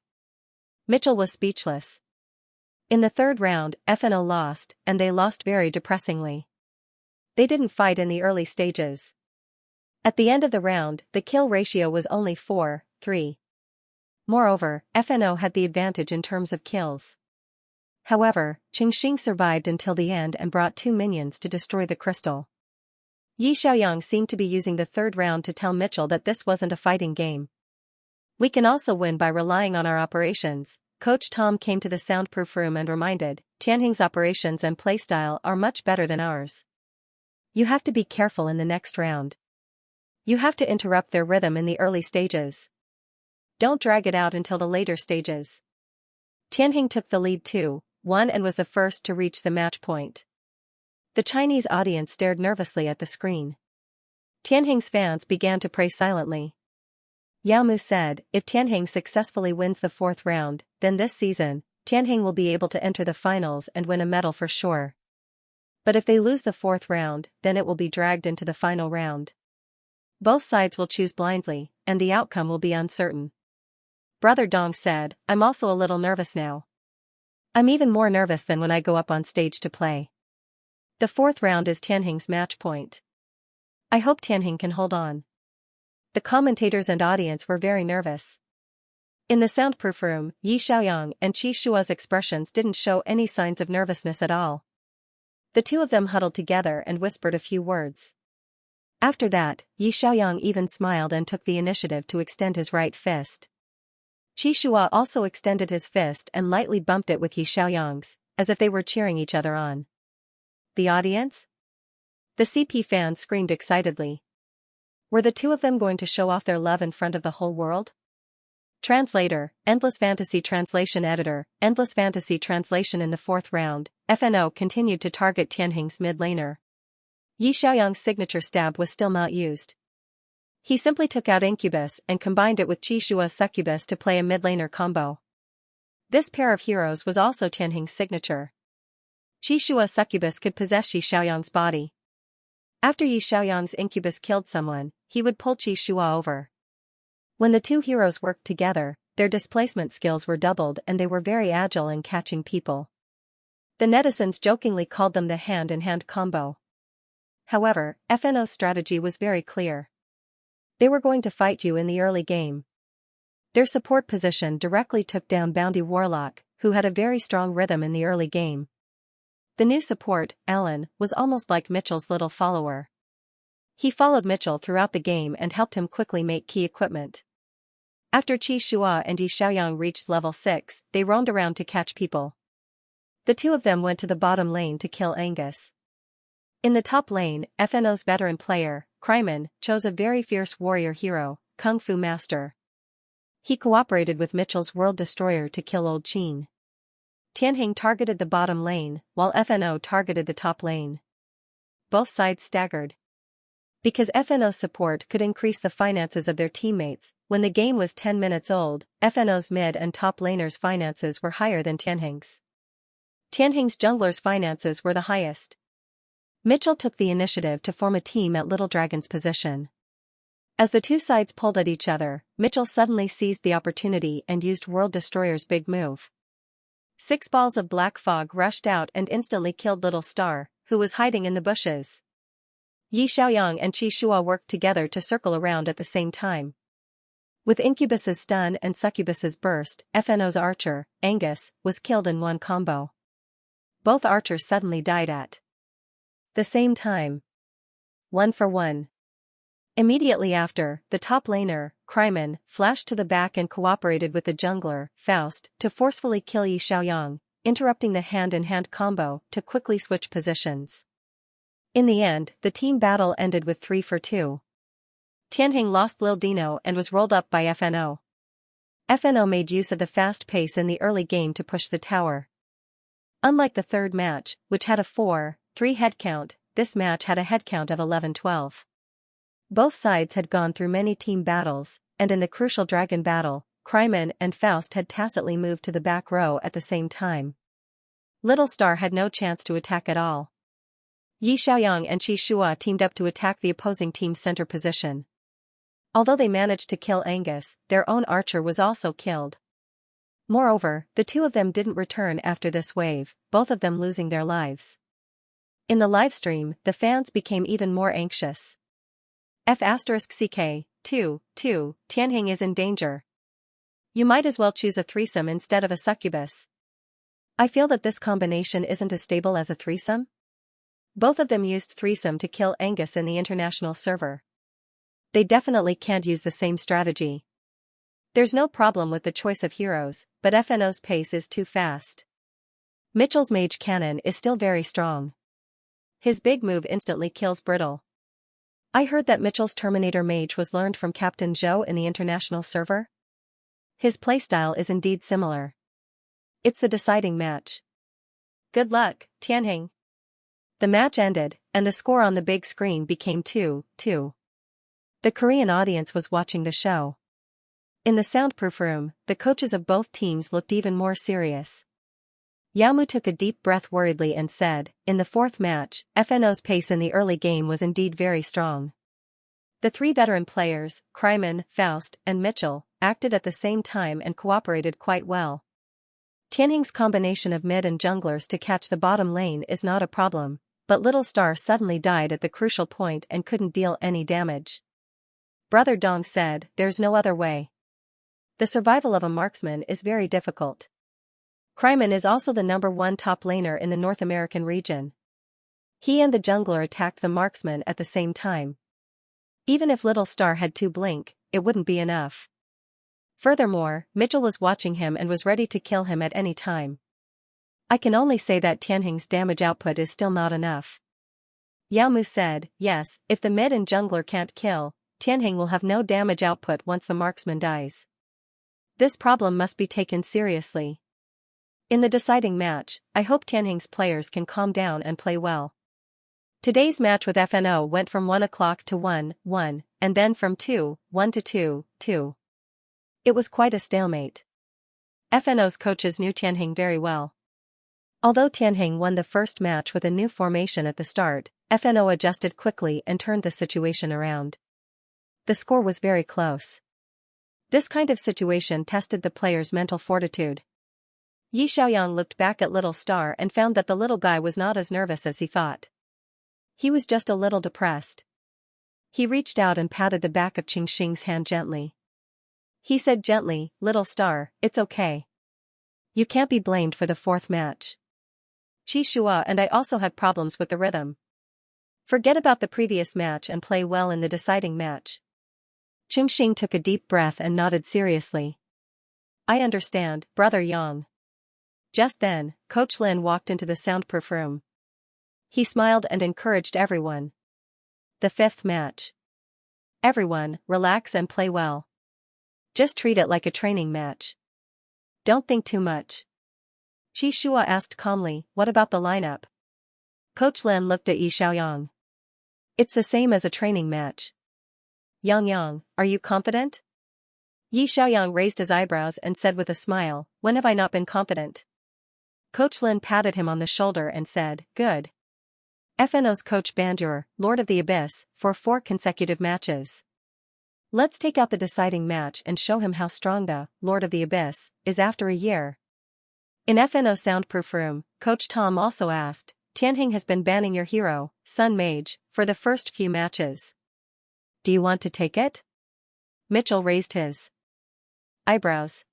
Mitchell was speechless. In the third round, FNO lost, and they lost very depressingly. They didn't fight in the early stages. At the end of the round, the kill ratio was only 4-3. Moreover, FNO had the advantage in terms of kills. However, Qingxing survived until the end and brought 2 minions to destroy the crystal. Yi Xiaoyang seemed to be using the third round to tell Mitchell that this wasn't a fighting game. We can also win by relying on our operations. Coach Tom came to the soundproof room and reminded, Tianheng's operations and playstyle are much better than ours. You have to be careful in the next round. You have to interrupt their rhythm in the early stages. Don't drag it out until the later stages. Tianheng took the lead 2-1 and was the first to reach the match point. The Chinese audience stared nervously at the screen. Tianheng's fans began to pray silently. Yao Mu said, if Tianheng successfully wins the 4th round, then this season, Tianheng will be able to enter the finals and win a medal for sure. But if they lose the 4th round, then it will be dragged into the final round. Both sides will choose blindly, and the outcome will be uncertain. Brother Dong said, I'm also a little nervous now. I'm even more nervous than when I go up on stage to play. The 4th round is Tianheng's match point. I hope Tianheng can hold on. The commentators and audience were very nervous. In the soundproof room, Yi Xiaoyang and Qi Shua's expressions didn't show any signs of nervousness at all. The two of them huddled together and whispered a few words. After that, Yi Xiaoyang even smiled and took the initiative to extend his right fist. Qi Shua also extended his fist and lightly bumped it with Yi Xiaoyang's, as if they were cheering each other on. The audience? The CP fans screamed excitedly. Were the two of them going to show off their love in front of the whole world? Translator, Endless Fantasy Translation Editor, Endless Fantasy Translation. In the 4th round, FNO continued to target Tianheng's mid laner. Yi Xiaoyang's signature stab was still not used. He simply took out Incubus and combined it with Qi Shua's Succubus to play a mid laner combo. This pair of heroes was also Tianheng's signature. Qi Shua's Succubus could possess Yi Xiaoyang's body. After Yi Xiaoyang's Incubus killed someone, he would pull Qi Shua over. When the two heroes worked together, their displacement skills were doubled and they were very agile in catching people. The netizens jokingly called them the hand-in-hand combo. However, FNO's strategy was very clear. They were going to fight you in the early game. Their support position directly took down Bounty Warlock, who had a very strong rhythm in the early game. The new support, Alan, was almost like Mitchell's little follower. He followed Mitchell throughout the game and helped him quickly make key equipment. After Qi Shua and Yi Xiaoyang reached level 6, they roamed around to catch people. The two of them went to the bottom lane to kill Angus. In the top lane, FNO's veteran player, Kryman, chose a very fierce warrior hero, Kung Fu Master. He cooperated with Mitchell's World Destroyer to kill Old Qin. Tianheng targeted the bottom lane, while FNO targeted the top lane. Both sides staggered. Because FNO's support could increase the finances of their teammates, when the game was 10 minutes old, FNO's mid and top laners' finances were higher than Tianheng's. Tianheng's junglers' finances were the highest. Mitchell took the initiative to form a team at Little Dragon's position. As the two sides pulled at each other, Mitchell suddenly seized the opportunity and used World Destroyer's big move. 6 balls of black fog rushed out and instantly killed Little Star, who was hiding in the bushes. Yi Xiaoyang and Qi Shua worked together to circle around at the same time. With Incubus's stun and Succubus's burst, FNO's archer, Angus, was killed in one combo. Both archers suddenly died at the same time. 1-for-1. Immediately after, the top laner, Cryman, flashed to the back and cooperated with the jungler, Faust, to forcefully kill Xianxia, interrupting the hand-in-hand combo to quickly switch positions. In the end, the team battle ended with 3-for-2. Tianheng lost Lil Dino and was rolled up by FNO. FNO made use of the fast pace in the early game to push the tower. Unlike the third match, which had a 4-3 head count, this match had a head count of 11-12. Both sides had gone through many team battles, and in the crucial dragon battle, Cryman and Faust had tacitly moved to the back row at the same time. Little Star had no chance to attack at all. Xiaoyang and Qi Shua teamed up to attack the opposing team's center position. Although they managed to kill Angus, their own archer was also killed. Moreover, the two of them didn't return after this wave, both of them losing their lives. In the livestream, the fans became even more anxious. F*CK, 2, Tianheng is in danger. You might as well choose a threesome instead of a succubus. I feel that this combination isn't as stable as a threesome. Both of them used threesome to kill Angus in the international server. They definitely can't use the same strategy. There's no problem with the choice of heroes, but FNO's pace is too fast. Mitchell's mage cannon is still very strong. His big move instantly kills Brittle. I heard that Mitchell's Terminator mage was learned from Captain Zhou in the international server. His playstyle is indeed similar. It's the deciding match. Good luck, Tianheng. The match ended, and the score on the big screen became 2-2. The Korean audience was watching the show. In the soundproof room, the coaches of both teams looked even more serious. Yamu took a deep breath worriedly and said, in the fourth match, FNO's pace in the early game was indeed very strong. The three veteran players, Cryman, Faust, and Mitchell, acted at the same time and cooperated quite well. Tianheng's combination of mid and junglers to catch the bottom lane is not a problem, but Little Star suddenly died at the crucial point and couldn't deal any damage. Brother Dong said, there's no other way. The survival of a marksman is very difficult. Cryman is also the #1 top laner in the North American region. He and the jungler attacked the marksman at the same time. Even if Little Star had 2 blink, it wouldn't be enough. Furthermore, Mitchell was watching him and was ready to kill him at any time. I can only say that Tianheng's damage output is still not enough. Yamu said, yes, if the mid and jungler can't kill, Tianheng will have no damage output once the marksman dies. This problem must be taken seriously. In the deciding match, I hope Tianheng's players can calm down and play well. Today's match with FNO went from 1 o'clock to 1-1, and then from 2-1 to 2-2. It was quite a stalemate. FNO's coaches knew Tianheng very well. Although Tianheng won the first match with a new formation at the start, FNO adjusted quickly and turned the situation around. The score was very close. This kind of situation tested the players' mental fortitude. Xiaoyang looked back at Little Star and found that the little guy was not as nervous as he thought. He was just a little depressed. He reached out and patted the back of Qingxing's hand gently. He said gently, Little Star, it's okay. You can't be blamed for the fourth match. Qi Shua and I also had problems with the rhythm. Forget about the previous match and play well in the deciding match. Qingxing took a deep breath and nodded seriously. I understand, Brother Yang. Just then, Coach Lin walked into the soundproof room. He smiled and encouraged everyone. The fifth match. Everyone, relax and play well. Just treat it like a training match. Don't think too much. Qi Shua asked calmly, what about the lineup? Coach Lin looked at Yi Xiaoyang. It's the same as a training match. Yang, are you confident? Yi Xiaoyang raised his eyebrows and said with a smile, when have I not been confident? Coach Lin patted him on the shoulder and said, good. FNO's coach Bandur, Lord of the Abyss, for 4 consecutive matches. Let's take out the deciding match and show him how strong the Lord of the Abyss is after a year. In FNO's soundproof room, Coach Tom also asked, Tianheng has been banning your hero, Sun Mage, for the first few matches. Do you want to take it? Mitchell raised his eyebrows.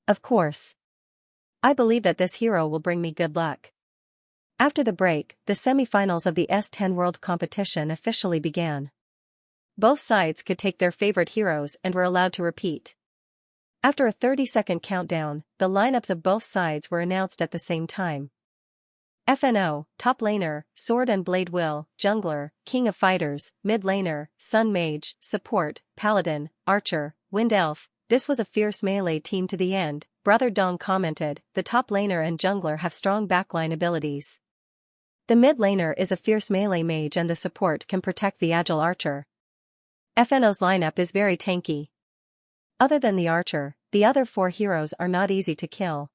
Of course. I believe that this hero will bring me good luck. After the break, the semi-finals of the S10 World Competition officially began. Both sides could take their favorite heroes and were allowed to repeat. After a 30-second countdown, the lineups of both sides were announced at the same time. FNO, top laner, Sword and Blade Will, jungler, King of Fighters, mid laner, Sun Mage, support, Paladin, Archer, Wind Elf. This was a fierce melee team to the end, Brother Dong commented. The top laner and jungler have strong backline abilities. The mid laner is a fierce melee mage and the support can protect the agile archer. FNO's lineup is very tanky. Other than the archer, the other 4 heroes are not easy to kill.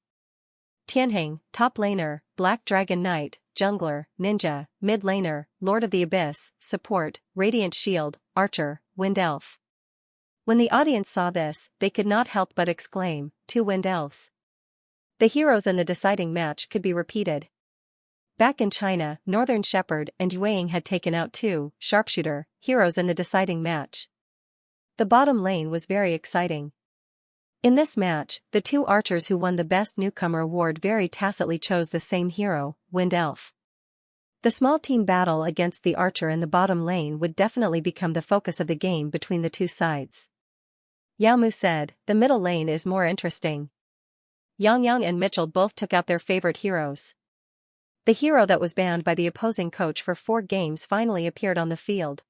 Tianheng, top laner, Black Dragon Knight, jungler, ninja, mid laner, Lord of the Abyss, support, Radiant Shield, archer, Wind Elf. When the audience saw this, they could not help but exclaim, 2 Wind Elves. The heroes in the deciding match could be repeated. Back in China, Northern Shepherd and Yueying had taken out 2 sharpshooter heroes in the deciding match. The bottom lane was very exciting. In this match, the 2 archers who won the Best Newcomer award very tacitly chose the same hero, Wind Elf. The small team battle against the archer in the bottom lane would definitely become the focus of the game between the 2 sides. Yao Mu said, the middle lane is more interesting. Yang and Mitchell both took out their favorite heroes. The hero that was banned by the opposing coach for 4 games finally appeared on the field.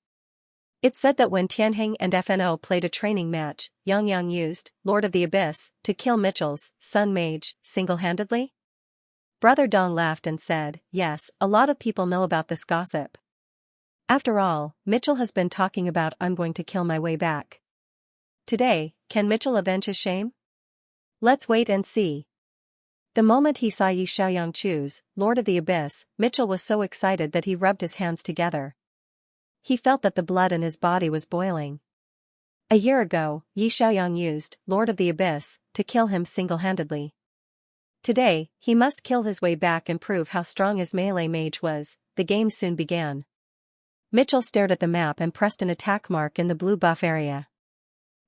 It's said that when Tianheng and FNO played a training match, Yang used Lord of the Abyss to kill Mitchell's Sun Mage single-handedly. Brother Dong laughed and said, yes, a lot of people know about this gossip. After all, Mitchell has been talking about I'm going to kill my way back. Today, can Mitchell avenge his shame? Let's wait and see. The moment he saw Yi Xiaoyang choose Lord of the Abyss, Mitchell was so excited that he rubbed his hands together. He felt that the blood in his body was boiling. A year ago, Yi Xiaoyang used Lord of the Abyss to kill him single-handedly. Today, he must kill his way back and prove how strong his melee mage was. The game soon began. Mitchell stared at the map and pressed an attack mark in the blue buff area.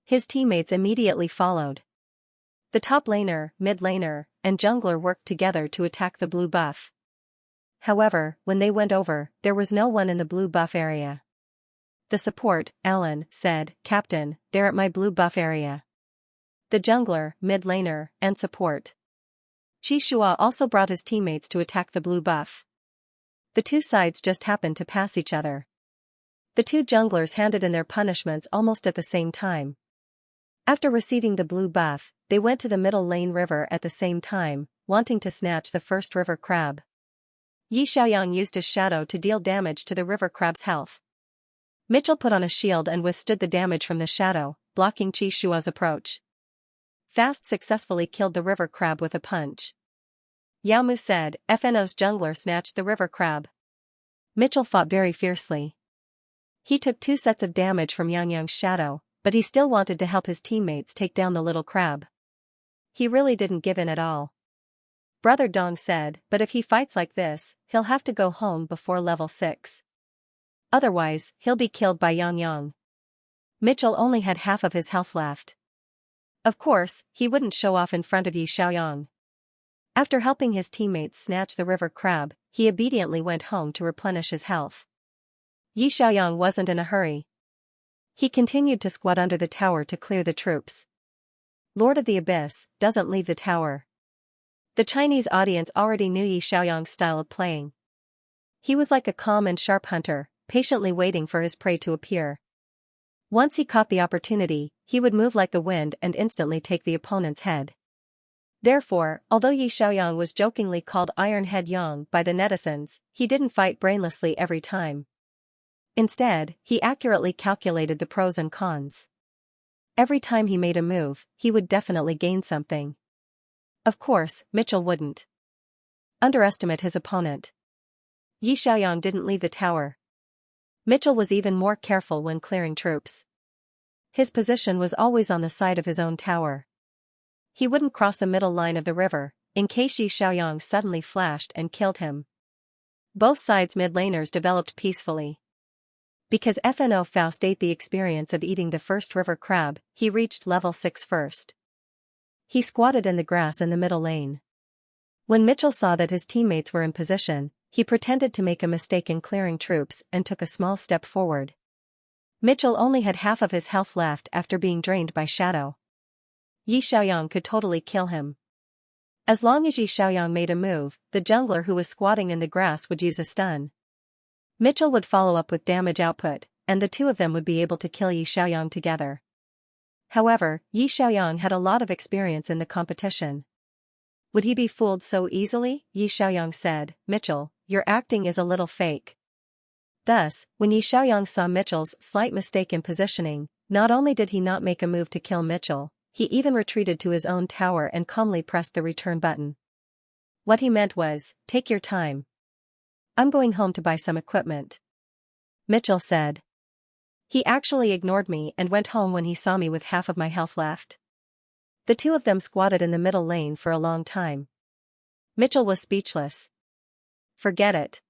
His teammates immediately followed. The top laner, mid laner, and jungler worked together to attack the blue buff. However, when they went over, there was no one in the blue buff area. The support, Alan, said, Captain, they're at my blue buff area. The jungler, mid laner, and support. Qi Shua also brought his teammates to attack the blue buff. The 2 sides just happened to pass each other. The 2 junglers handed in their punishments almost at the same time. After receiving the blue buff, they went to the middle lane river at the same time, wanting to snatch the first river crab. Yi Xiaoyang used his shadow to deal damage to the river crab's health. Mitchell put on a shield and withstood the damage from the shadow, blocking Qi Shua's approach. Fast successfully killed the river crab with a punch. Yao Mu said, FNO's jungler snatched the river crab. Mitchell fought very fiercely. He took 2 sets of damage from Yang's shadow, but he still wanted to help his teammates take down the little crab. He really didn't give in at all. Brother Dong said, but if he fights like this, he'll have to go home before level 6. Otherwise, he'll be killed by Yang. Mitchell only had half of his health left. Of course, he wouldn't show off in front of Yi Xiaoyang. After helping his teammates snatch the river crab, he obediently went home to replenish his health. Yi Xiaoyang wasn't in a hurry. He continued to squat under the tower to clear the troops. Lord of the Abyss doesn't leave the tower. The Chinese audience already knew Yi Xiaoyang's style of playing. He was like a calm and sharp hunter, patiently waiting for his prey to appear. Once he caught the opportunity, he would move like the wind and instantly take the opponent's head. Therefore, although Yi Xiaoyang was jokingly called Iron Head Yang by the netizens, he didn't fight brainlessly every time. Instead, he accurately calculated the pros and cons. Every time he made a move, he would definitely gain something. Of course, Mitchell wouldn't underestimate his opponent. Yi Xiaoyang didn't leave the tower. Mitchell was even more careful when clearing troops. His position was always on the side of his own tower. He wouldn't cross the middle line of the river, in case Yi Xiaoyang suddenly flashed and killed him. Both sides mid-laners developed peacefully. Because FNO Faust ate the experience of eating the first river crab, he reached level 6 first. He squatted in the grass in the middle lane. When Mitchell saw that his teammates were in position, he pretended to make a mistake in clearing troops and took a small step forward. Mitchell only had half of his health left after being drained by Shadow. Yi Xiaoyang could totally kill him. As long as Yi Xiaoyang made a move, the jungler who was squatting in the grass would use a stun. Mitchell would follow up with damage output, and the two of them would be able to kill Yi Xiaoyang together. However, Yi Xiaoyang had a lot of experience in the competition. Would he be fooled so easily? Yi Xiaoyang said, "Mitchell, your acting is a little fake." Thus, when Yi Xiaoyang saw Mitchell's slight mistake in positioning, not only did he not make a move to kill Mitchell, he even retreated to his own tower and calmly pressed the return button. What he meant was, "Take your time. I'm going home to buy some equipment," Mitchell said. "He actually ignored me and went home when he saw me with half of my health left." The two of them squatted in the middle lane for a long time. Mitchell was speechless. "Forget it.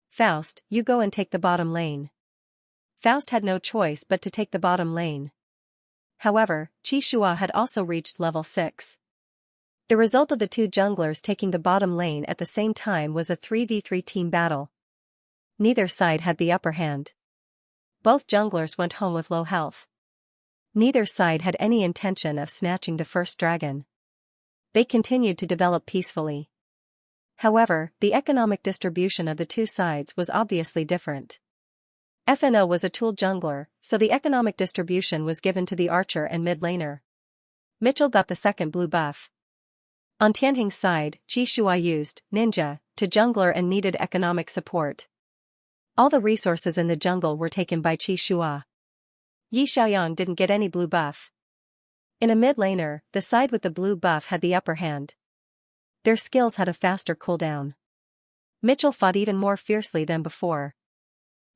Faust, you go and take the bottom lane." Faust had no choice but to take the bottom lane. However, Qi Shua had also reached level 6. The result of the two junglers taking the bottom lane at the same time was a 3v3 team battle. Neither side had the upper hand. Both junglers went home with low health. Neither side had any intention of snatching the first dragon. They continued to develop peacefully. However, the economic distribution of the two sides was obviously different. FNO was a tool jungler, so the economic distribution was given to the archer and mid laner. Mitchell got the second blue buff. On Tianhing's side, Qi Shua used ninja to jungler and needed economic support. All the resources in the jungle were taken by Qi Shua. Yi Xiaoyang didn't get any blue buff. In a mid laner, the side with the blue buff had the upper hand. Their skills had a faster cooldown. Mitchell fought even more fiercely than before.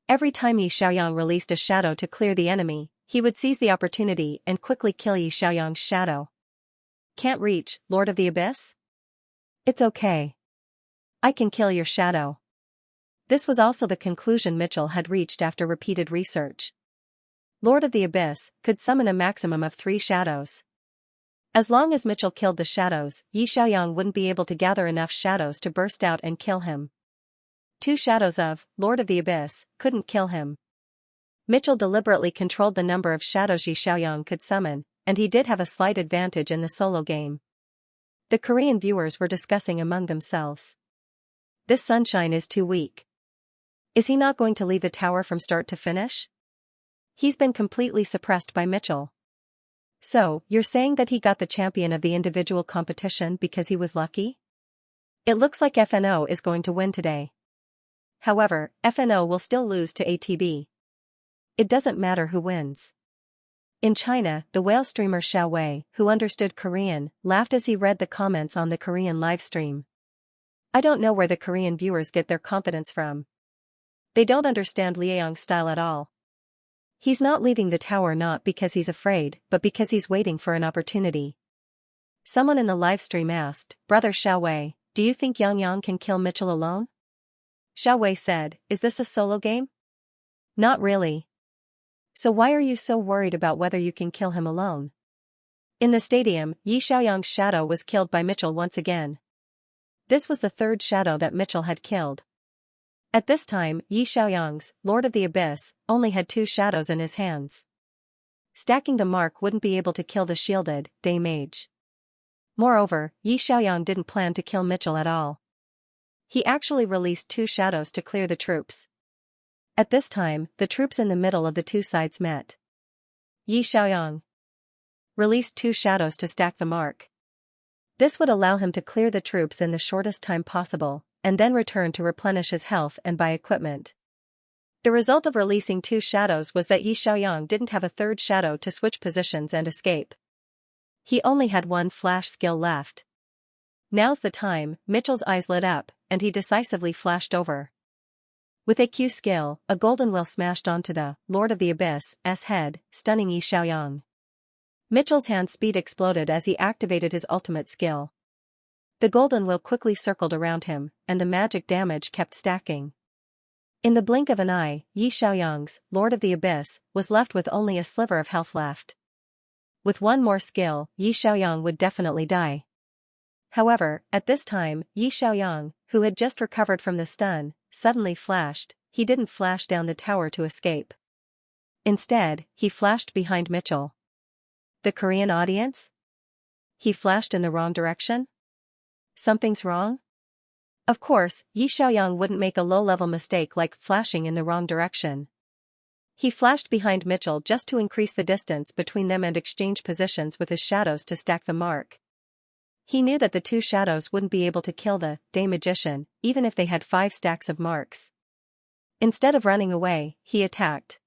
Every time Yi Xiaoyang released a shadow to clear the enemy, he would seize the opportunity and quickly kill Yi Xiaoyang's shadow. "Can't reach, Lord of the Abyss? It's okay. I can kill your shadow." This was also the conclusion Mitchell had reached after repeated research. Lord of the Abyss could summon a maximum of 3 shadows. As long as Mitchell killed the shadows, Yi Xiaoyang wouldn't be able to gather enough shadows to burst out and kill him. 2 shadows of Lord of the Abyss couldn't kill him. Mitchell deliberately controlled the number of shadows Yi Xiaoyang could summon, and he did have a slight advantage in the solo game. The Korean viewers were discussing among themselves. This sunshine is too weak. Is he not going to leave the tower from start to finish? He's been completely suppressed by Mitchell. So, you're saying that he got the champion of the individual competition because he was lucky? It looks like FNO is going to win today. However, FNO will still lose to ATB. It doesn't matter who wins. In China, the whale streamer Xiao Wei, who understood Korean, laughed as he read the comments on the Korean livestream. I don't know where the Korean viewers get their confidence from. They don't understand Liaoyang's style at all. He's not leaving the tower not because he's afraid, but because he's waiting for an opportunity. Someone in the livestream asked, "Brother Xiao Wei, do you think Yang can kill Mitchell alone?" Xiao Wei said, "Is this a solo game?" "Not really. So why are you so worried about whether you can kill him alone?" In the stadium, Yi Xiaoyang's shadow was killed by Mitchell once again. This was the 3rd shadow that Mitchell had killed. At this time, Yi Xiaoyang's Lord of the Abyss only had 2 shadows in his hands. Stacking the mark wouldn't be able to kill the shielded day mage. Moreover, Yi Xiaoyang didn't plan to kill Mitchell at all. He actually released 2 shadows to clear the troops. At this time, the troops in the middle of the two sides met. Yi Xiaoyang released 2 shadows to stack the mark. This would allow him to clear the troops in the shortest time possible, and then return to replenish his health and buy equipment. The result of releasing 2 shadows was that Yi Xiaoyang didn't have a 3rd shadow to switch positions and escape. He only had 1 flash skill left. Now's the time, Mitchell's eyes lit up, and he decisively flashed over. With a Q skill, a golden will smashed onto the Lord of the Abyss's head, stunning Yi Xiaoyang. Mitchell's hand speed exploded as he activated his ultimate skill. The golden will quickly circled around him, and the magic damage kept stacking. In the blink of an eye, Yi Xiaoyang's Lord of the Abyss was left with only a sliver of health left. With one more skill, Yi Xiaoyang would definitely die. However, at this time, Yi Xiaoyang, who had just recovered from the stun, suddenly flashed. He didn't flash down the tower to escape. Instead, he flashed behind Mitchell. The Korean audience? He flashed in the wrong direction? Something's wrong? Of course, Yi Xiaoyang wouldn't make a low-level mistake like flashing in the wrong direction. He flashed behind Mitchell just to increase the distance between them and exchange positions with his shadows to stack the mark. He knew that the two shadows wouldn't be able to kill the day magician, even if they had 5 stacks of marks. Instead of running away, he attacked.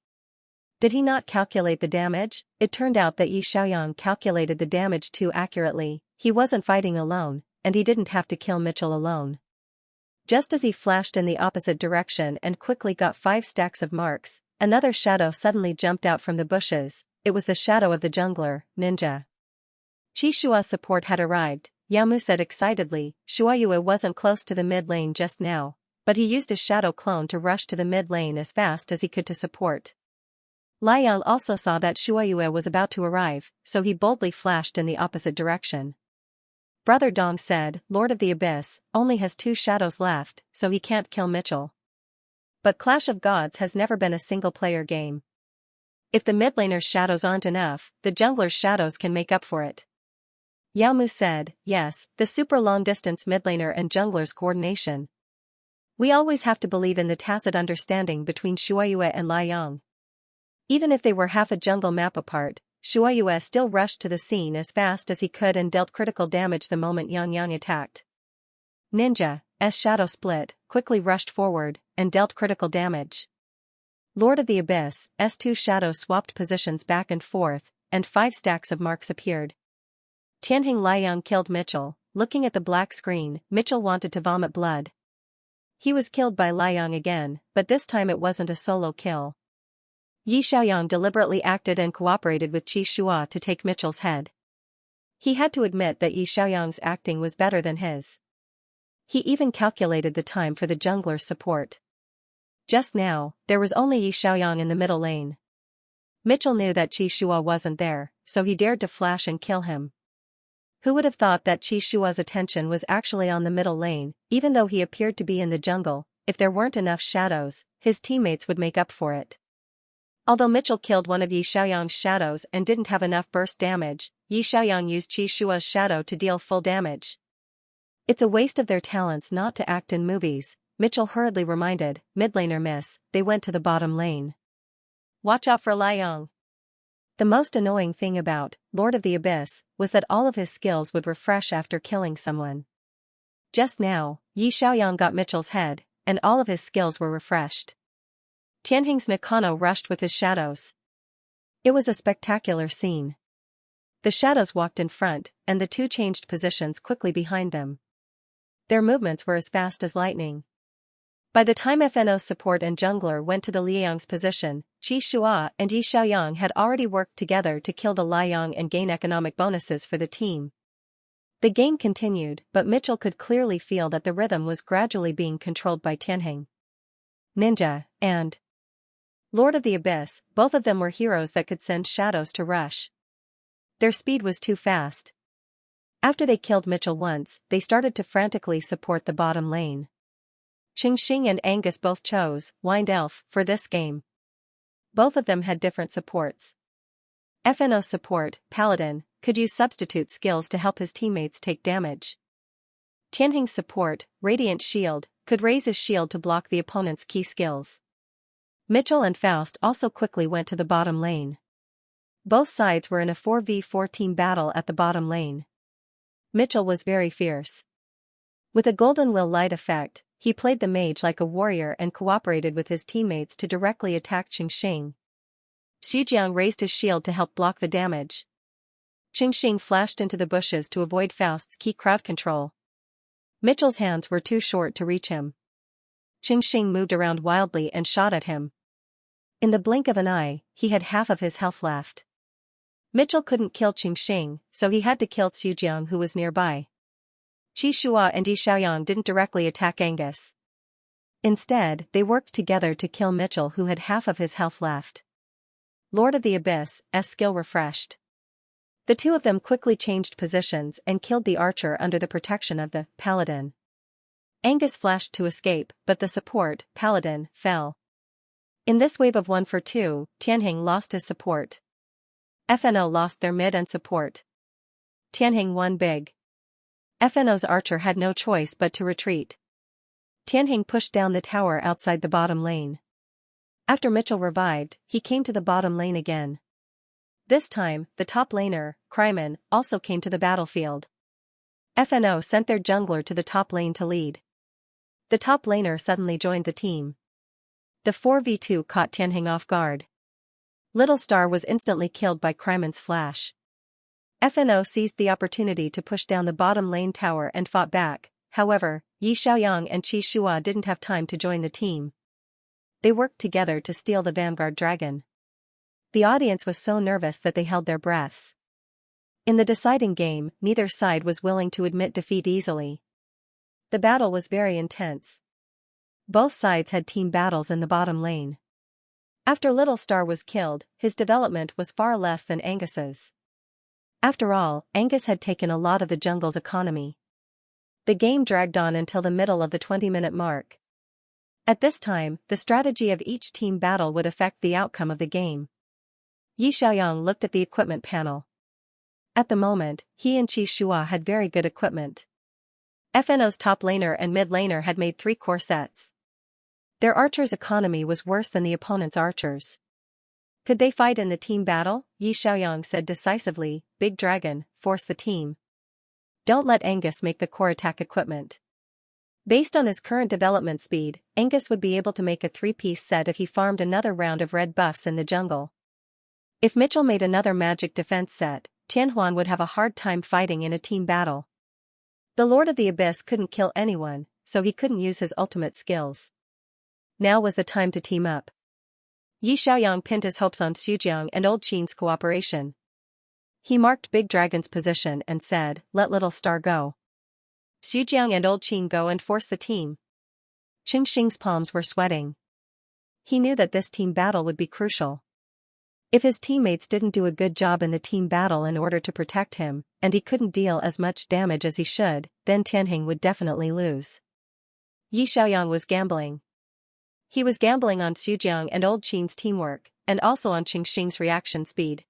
Did he not calculate the damage? It turned out that Yi Xiaoyang calculated the damage too accurately. He wasn't fighting alone, and he didn't have to kill Mitchell alone. Just as he flashed in the opposite direction and quickly got 5 stacks of marks, another shadow suddenly jumped out from the bushes. It was the shadow of the jungler, Ninja. Qi Shua's support had arrived, Yao Mu said excitedly. Shuayue wasn't close to the mid lane just now, but he used his shadow clone to rush to the mid lane as fast as he could to support. Liang also saw that Shuayue was about to arrive, so he boldly flashed in the opposite direction. Brother Dong said, Lord of the Abyss only has 2 shadows left, so he can't kill Mitchell. But Clash of Gods has never been a single-player game. If the mid laner's shadows aren't enough, the jungler's shadows can make up for it. Yao Mu said, yes, the super long-distance mid laner and jungler's coordination. We always have to believe in the tacit understanding between Shuayue and Liang. Even if they were half a jungle map apart, Shuayue still rushed to the scene as fast as he could and dealt critical damage the moment Yang attacked. Ninja's shadow split, quickly rushed forward, and dealt critical damage. Lord of the Abyss' 2 shadows swapped positions back and forth, and 5 stacks of marks appeared. Tianheng Liang killed Mitchell. Looking at the black screen, Mitchell wanted to vomit blood. He was killed by Liang again, but this time it wasn't a solo kill. Yi Xiaoyang deliberately acted and cooperated with Qi Shua to take Mitchell's head. He had to admit that Yi Xiaoyang's acting was better than his. He even calculated the time for the jungler's support. Just now, there was only Yi Xiaoyang in the middle lane. Mitchell knew that Qi Shua wasn't there, so he dared to flash and kill him. Who would have thought that Qi Shua's attention was actually on the middle lane? Even though he appeared to be in the jungle, if there weren't enough shadows, his teammates would make up for it. Although Mitchell killed one of Yi Xiaoyang's shadows and didn't have enough burst damage, Yi Xiaoyang used Qi Shua's shadow to deal full damage. It's a waste of their talents not to act in movies, Mitchell hurriedly reminded. Mid laner miss, they went to the bottom lane. Watch out for Liang. The most annoying thing about Lord of the Abyss was that all of his skills would refresh after killing someone. Just now, Yi Xiaoyang got Mitchell's head, and all of his skills were refreshed. Tianheng's Nakano rushed with his shadows. It was a spectacular scene. The shadows walked in front, and the two changed positions quickly behind them. Their movements were as fast as lightning. By the time FNO's support and jungler went to the Liang's position, Qi Shua and Yi Xiaoyang had already worked together to kill the Liang and gain economic bonuses for the team. The game continued, but Mitchell could clearly feel that the rhythm was gradually being controlled by Tianheng. Ninja and Lord of the Abyss, both of them were heroes that could send shadows to rush. Their speed was too fast. After they killed Mitchell once, they started to frantically support the bottom lane. Qingxing and Angus both chose Wind Elf for this game. Both of them had different supports. FNO's support, Paladin, could use substitute skills to help his teammates take damage. Tianheng's support, Radiant Shield, could raise his shield to block the opponent's key skills. Mitchell and Faust also quickly went to the bottom lane. Both sides were in a 4v4 team battle at the bottom lane. Mitchell was very fierce. With a Golden Will Light effect, he played the mage like a warrior and cooperated with his teammates to directly attack Qingxing. Xujiang raised his shield to help block the damage. Qingxing flashed into the bushes to avoid Faust's key crowd control. Mitchell's hands were too short to reach him. Qingxing moved around wildly and shot at him. In the blink of an eye, he had half of his health left. Mitchell couldn't kill Qingxing, so he had to kill Xujiang, who was nearby. Qi Shua and Yi Xiaoyang didn't directly attack Angus. Instead, they worked together to kill Mitchell, who had half of his health left. Lord of the Abyss' skill refreshed. The two of them quickly changed positions and killed the archer under the protection of the paladin. Angus flashed to escape, but the support, paladin, fell. In this wave of 1 for 2, Tianheng lost his support. FNO lost their mid and support. Tianheng won big. FNO's archer had no choice but to retreat. Tianheng pushed down the tower outside the bottom lane. After Mitchell revived, he came to the bottom lane again. This time, the top laner, Kryman, also came to the battlefield. FNO sent their jungler to the top lane to lead. The top laner suddenly joined the team. The 4v2 caught Tianheng off guard. Little Star was instantly killed by Kryman's flash. FNO seized the opportunity to push down the bottom lane tower and fought back. However, Yi Xiaoyang and Qi Shua didn't have time to join the team. They worked together to steal the Vanguard dragon. The audience was so nervous that they held their breaths. In the deciding game, neither side was willing to admit defeat easily. The battle was very intense. Both sides had team battles in the bottom lane. After Little Star was killed, his development was far less than Angus's. After all, Angus had taken a lot of the jungle's economy. The game dragged on until the middle of the 20-minute mark. At this time, the strategy of each team battle would affect the outcome of the game. Yi Xiaoyang looked at the equipment panel. At the moment, he and Qi Shua had very good equipment. FNO's top laner and mid laner had made 3 core sets. Their archers' economy was worse than the opponent's archers. Could they fight in the team battle? Yi Xiaoyang said decisively, Big Dragon, force the team. Don't let Angus make the core attack equipment. Based on his current development speed, Angus would be able to make a 3-piece set if he farmed another round of red buffs in the jungle. If Mitchell made another magic defense set, Tianhuan would have a hard time fighting in a team battle. The Lord of the Abyss couldn't kill anyone, so he couldn't use his ultimate skills. Now was the time to team up. Yi Xiaoyang pinned his hopes on Xujiang and Old Qin's cooperation. He marked Big Dragon's position and said, let Little Star go. Xujiang and Old Qin go and force the team. Qingxing's palms were sweating. He knew that this team battle would be crucial. If his teammates didn't do a good job in the team battle in order to protect him, and he couldn't deal as much damage as he should, then Tianheng would definitely lose. Yi Xiaoyang was gambling. He was gambling on Xujiang and Old Qin's teamwork, and also on Qingxing's reaction speed.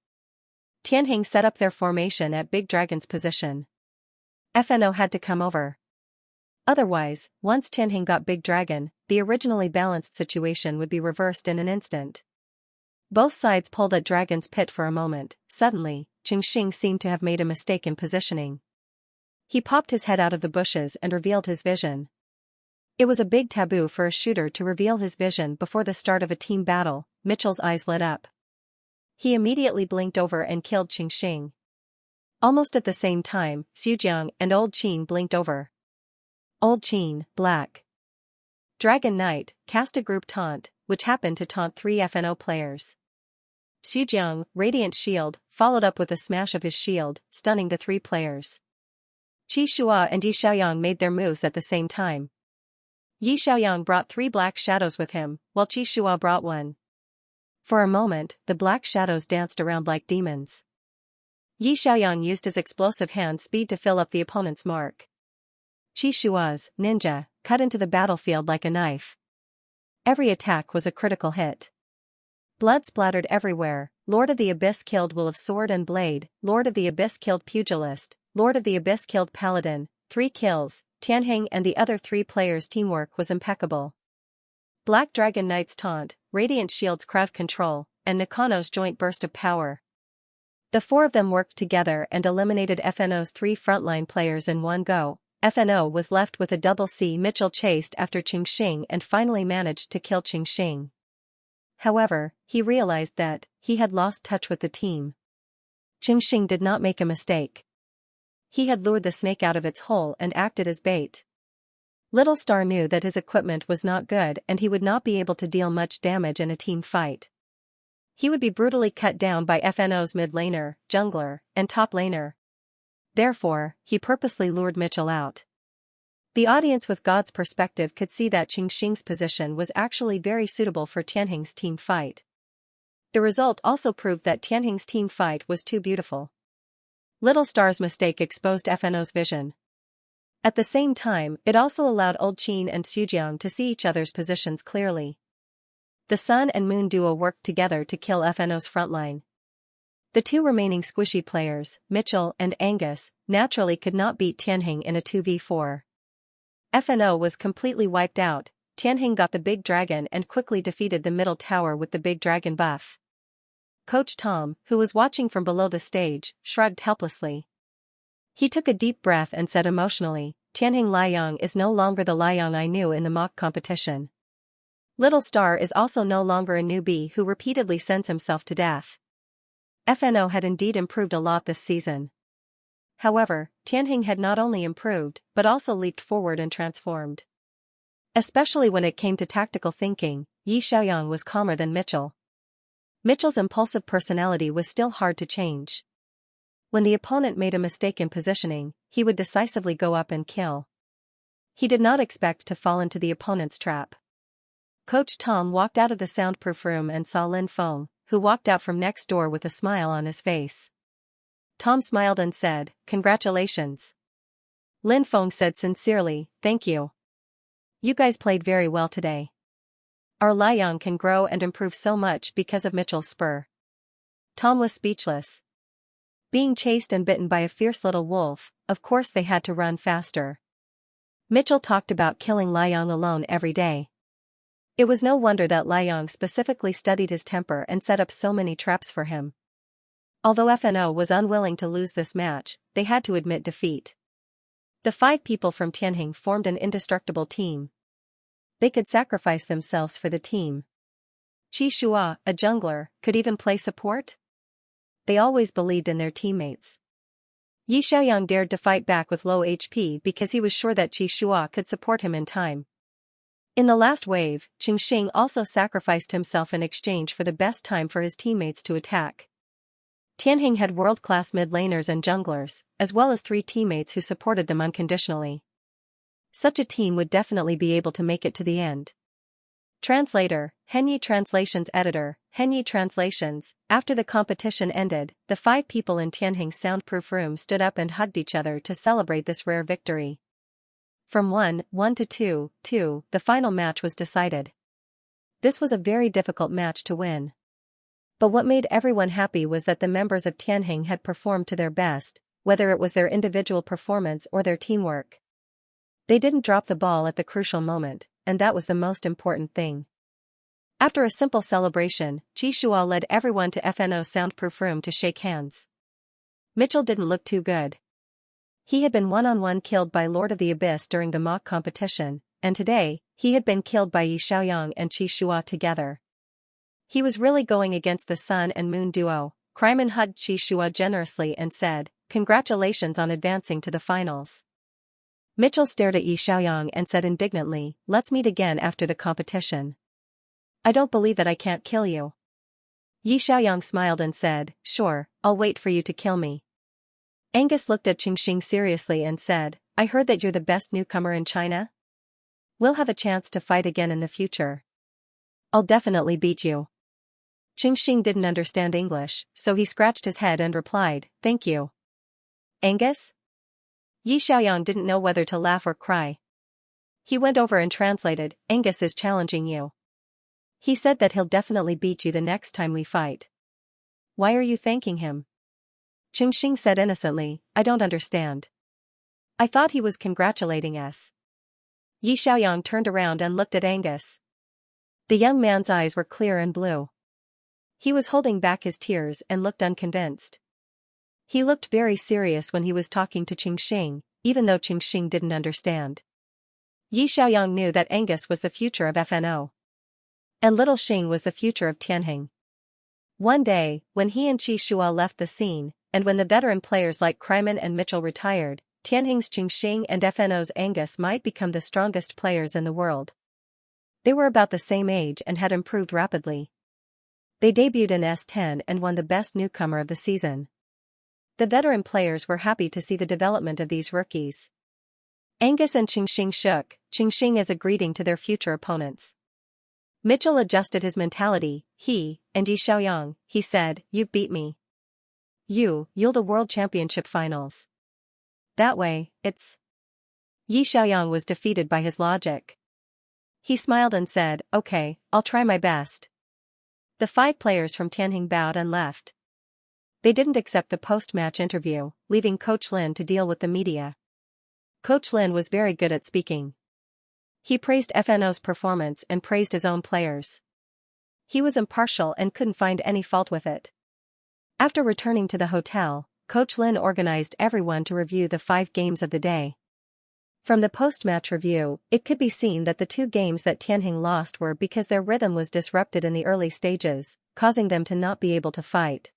Tianheng set up their formation at Big Dragon's position. FNO had to come over. Otherwise, once Tianheng got Big Dragon, the originally balanced situation would be reversed in an instant. Both sides pulled at Dragon's Pit for a moment. Suddenly, Qingxing seemed to have made a mistake in positioning. He popped his head out of the bushes and revealed his vision. It was a big taboo for a shooter to reveal his vision before the start of a team battle. Mitchell's eyes lit up. He immediately blinked over and killed Qingxing. Almost at the same time, Xujiang and Old Qin blinked over. Old Qin, Black Dragon Knight, cast a group taunt, which happened to taunt 3 FNO players. Xujiang, Radiant Shield, followed up with a smash of his shield, stunning the 3 players. Qi Shua and Yi Xiaoyang made their moves at the same time. Yi Xiaoyang brought 3 black shadows with him, while Qi Shua brought 1. For a moment, the black shadows danced around like demons. Yi Xiaoyang used his explosive hand speed to fill up the opponent's mark. Qi Shua's ninja cut into the battlefield like a knife. Every attack was a critical hit. Blood splattered everywhere. Lord of the Abyss killed Will of Sword and Blade, Lord of the Abyss killed Pugilist, Lord of the Abyss killed Paladin, 3 kills. Tianheng and the other 3 players' teamwork was impeccable. Black Dragon Knight's taunt, Radiant Shield's crowd control, and Nakano's joint burst of power. The 4 of them worked together and eliminated FNO's 3 frontline players in one go. FNO was left with a double C. Mitchell chased after Qingxing and finally managed to kill Qingxing. However, he realized that he had lost touch with the team. Qingxing did not make a mistake. He had lured the snake out of its hole and acted as bait. Little Star knew that his equipment was not good and he would not be able to deal much damage in a team fight. He would be brutally cut down by FNO's mid laner, jungler, and top laner. Therefore, he purposely lured Mitchell out. The audience with God's perspective could see that Qingxing's position was actually very suitable for Tianheng's team fight. The result also proved that Tianheng's team fight was too beautiful. Little Star's mistake exposed FNO's vision. At the same time, it also allowed Old Qin and Xujiang to see each other's positions clearly. The Sun and Moon duo worked together to kill FNO's frontline. The two remaining squishy players, Mitchell and Angus, naturally could not beat Tianheng in a 2v4. FNO was completely wiped out. Tianheng got the big dragon and quickly defeated the middle tower with the big dragon buff. Coach Tom, who was watching from below the stage, shrugged helplessly. He took a deep breath and said emotionally, Tianheng Liang is no longer the Liang I knew in the mock competition. Little Star is also no longer a newbie who repeatedly sends himself to death. FNO had indeed improved a lot this season. However, Tianheng had not only improved, but also leaped forward and transformed. Especially when it came to tactical thinking, Yi Xiaoyang was calmer than Mitchell. Mitchell's impulsive personality was still hard to change. When the opponent made a mistake in positioning, he would decisively go up and kill. He did not expect to fall into the opponent's trap. Coach Tom walked out of the soundproof room and saw Lin Feng, who walked out from next door with a smile on his face. Tom smiled and said, "Congratulations." Lin Feng said sincerely, "Thank you. You guys played very well today. Our Liang can grow and improve so much because of Mitchell's spur." Tom was speechless. Being chased and bitten by a fierce little wolf, of course they had to run faster. Mitchell talked about killing Liang alone every day. It was no wonder that Liang specifically studied his temper and set up so many traps for him. Although FNO was unwilling to lose this match, they had to admit defeat. The 5 people from Tianheng formed an indestructible team. They could sacrifice themselves for the team. Qi Shua, a jungler, could even play support? They always believed in their teammates. Yi Xiaoyang dared to fight back with low HP because he was sure that Qi Shua could support him in time. In the last wave, Qingxing also sacrificed himself in exchange for the best time for his teammates to attack. Tianheng had world-class mid-laners and junglers, as well as 3 teammates who supported them unconditionally. Such a team would definitely be able to make it to the end. Translator, Henyi Translations Editor, Henyi Translations. After the competition ended, the 5 people in Tianheng's soundproof room stood up and hugged each other to celebrate this rare victory. From 1-1 to 2-2, the final match was decided. This was a very difficult match to win. But what made everyone happy was that the members of Tianheng had performed to their best, whether it was their individual performance or their teamwork. They didn't drop the ball at the crucial moment, and that was the most important thing. After a simple celebration, Qi Shua led everyone to FNO's soundproof room to shake hands. Mitchell didn't look too good. He had been one-on-one killed by Lord of the Abyss during the mock competition, and today, he had been killed by Yi Xiaoyang and Qi Shua together. He was really going against the Sun and Moon duo. Kryman hugged Qi Shua generously and said, "Congratulations on advancing to the finals." Mitchell stared at Yi Xiaoyang and said indignantly, "Let's meet again after the competition. I don't believe that I can't kill you." Yi Xiaoyang smiled and said, "Sure, I'll wait for you to kill me." Angus looked at Qingxing seriously and said, "I heard that you're the best newcomer in China? We'll have a chance to fight again in the future. I'll definitely beat you." Qingxing didn't understand English, so he scratched his head and replied, "Thank you." "Angus?" Yi Xiaoyang didn't know whether to laugh or cry. He went over and translated, "Angus is challenging you. He said that he'll definitely beat you the next time we fight. Why are you thanking him?" Qingxing said innocently, "I don't understand. I thought he was congratulating us." Yi Xiaoyang turned around and looked at Angus. The young man's eyes were clear and blue. He was holding back his tears and looked unconvinced. He looked very serious when he was talking to Qingxing, even though Qingxing didn't understand. Yi Xiaoyang knew that Angus was the future of FNO. And little Xing was the future of Tianheng. One day, when he and Qi Shua left the scene, and when the veteran players like Kryman and Mitchell retired, Tianheng's Qingxing and FNO's Angus might become the strongest players in the world. They were about the same age and had improved rapidly. They debuted in S10 and won the best newcomer of the season. The veteran players were happy to see the development of these rookies. Angus and Qingxing shook, Qingxing as a greeting to their future opponents. Mitchell adjusted his mentality, and Yi Xiaoyang, he said, "You've beat me. You'll the World Championship Finals. That way, it's... Xiaoyang was defeated by his logic. He smiled and said, okay, I'll try my best. The 5 players from Tianjing bowed and left. They didn't accept the post-match interview, leaving Coach Lin to deal with the media. Coach Lin was very good at speaking. He praised FNO's performance and praised his own players. He was impartial and couldn't find any fault with it. After returning to the hotel, Coach Lin organized everyone to review the 5 games of the day. From the post-match review, it could be seen that the 2 games that Tianjing lost were because their rhythm was disrupted in the early stages, causing them to not be able to fight.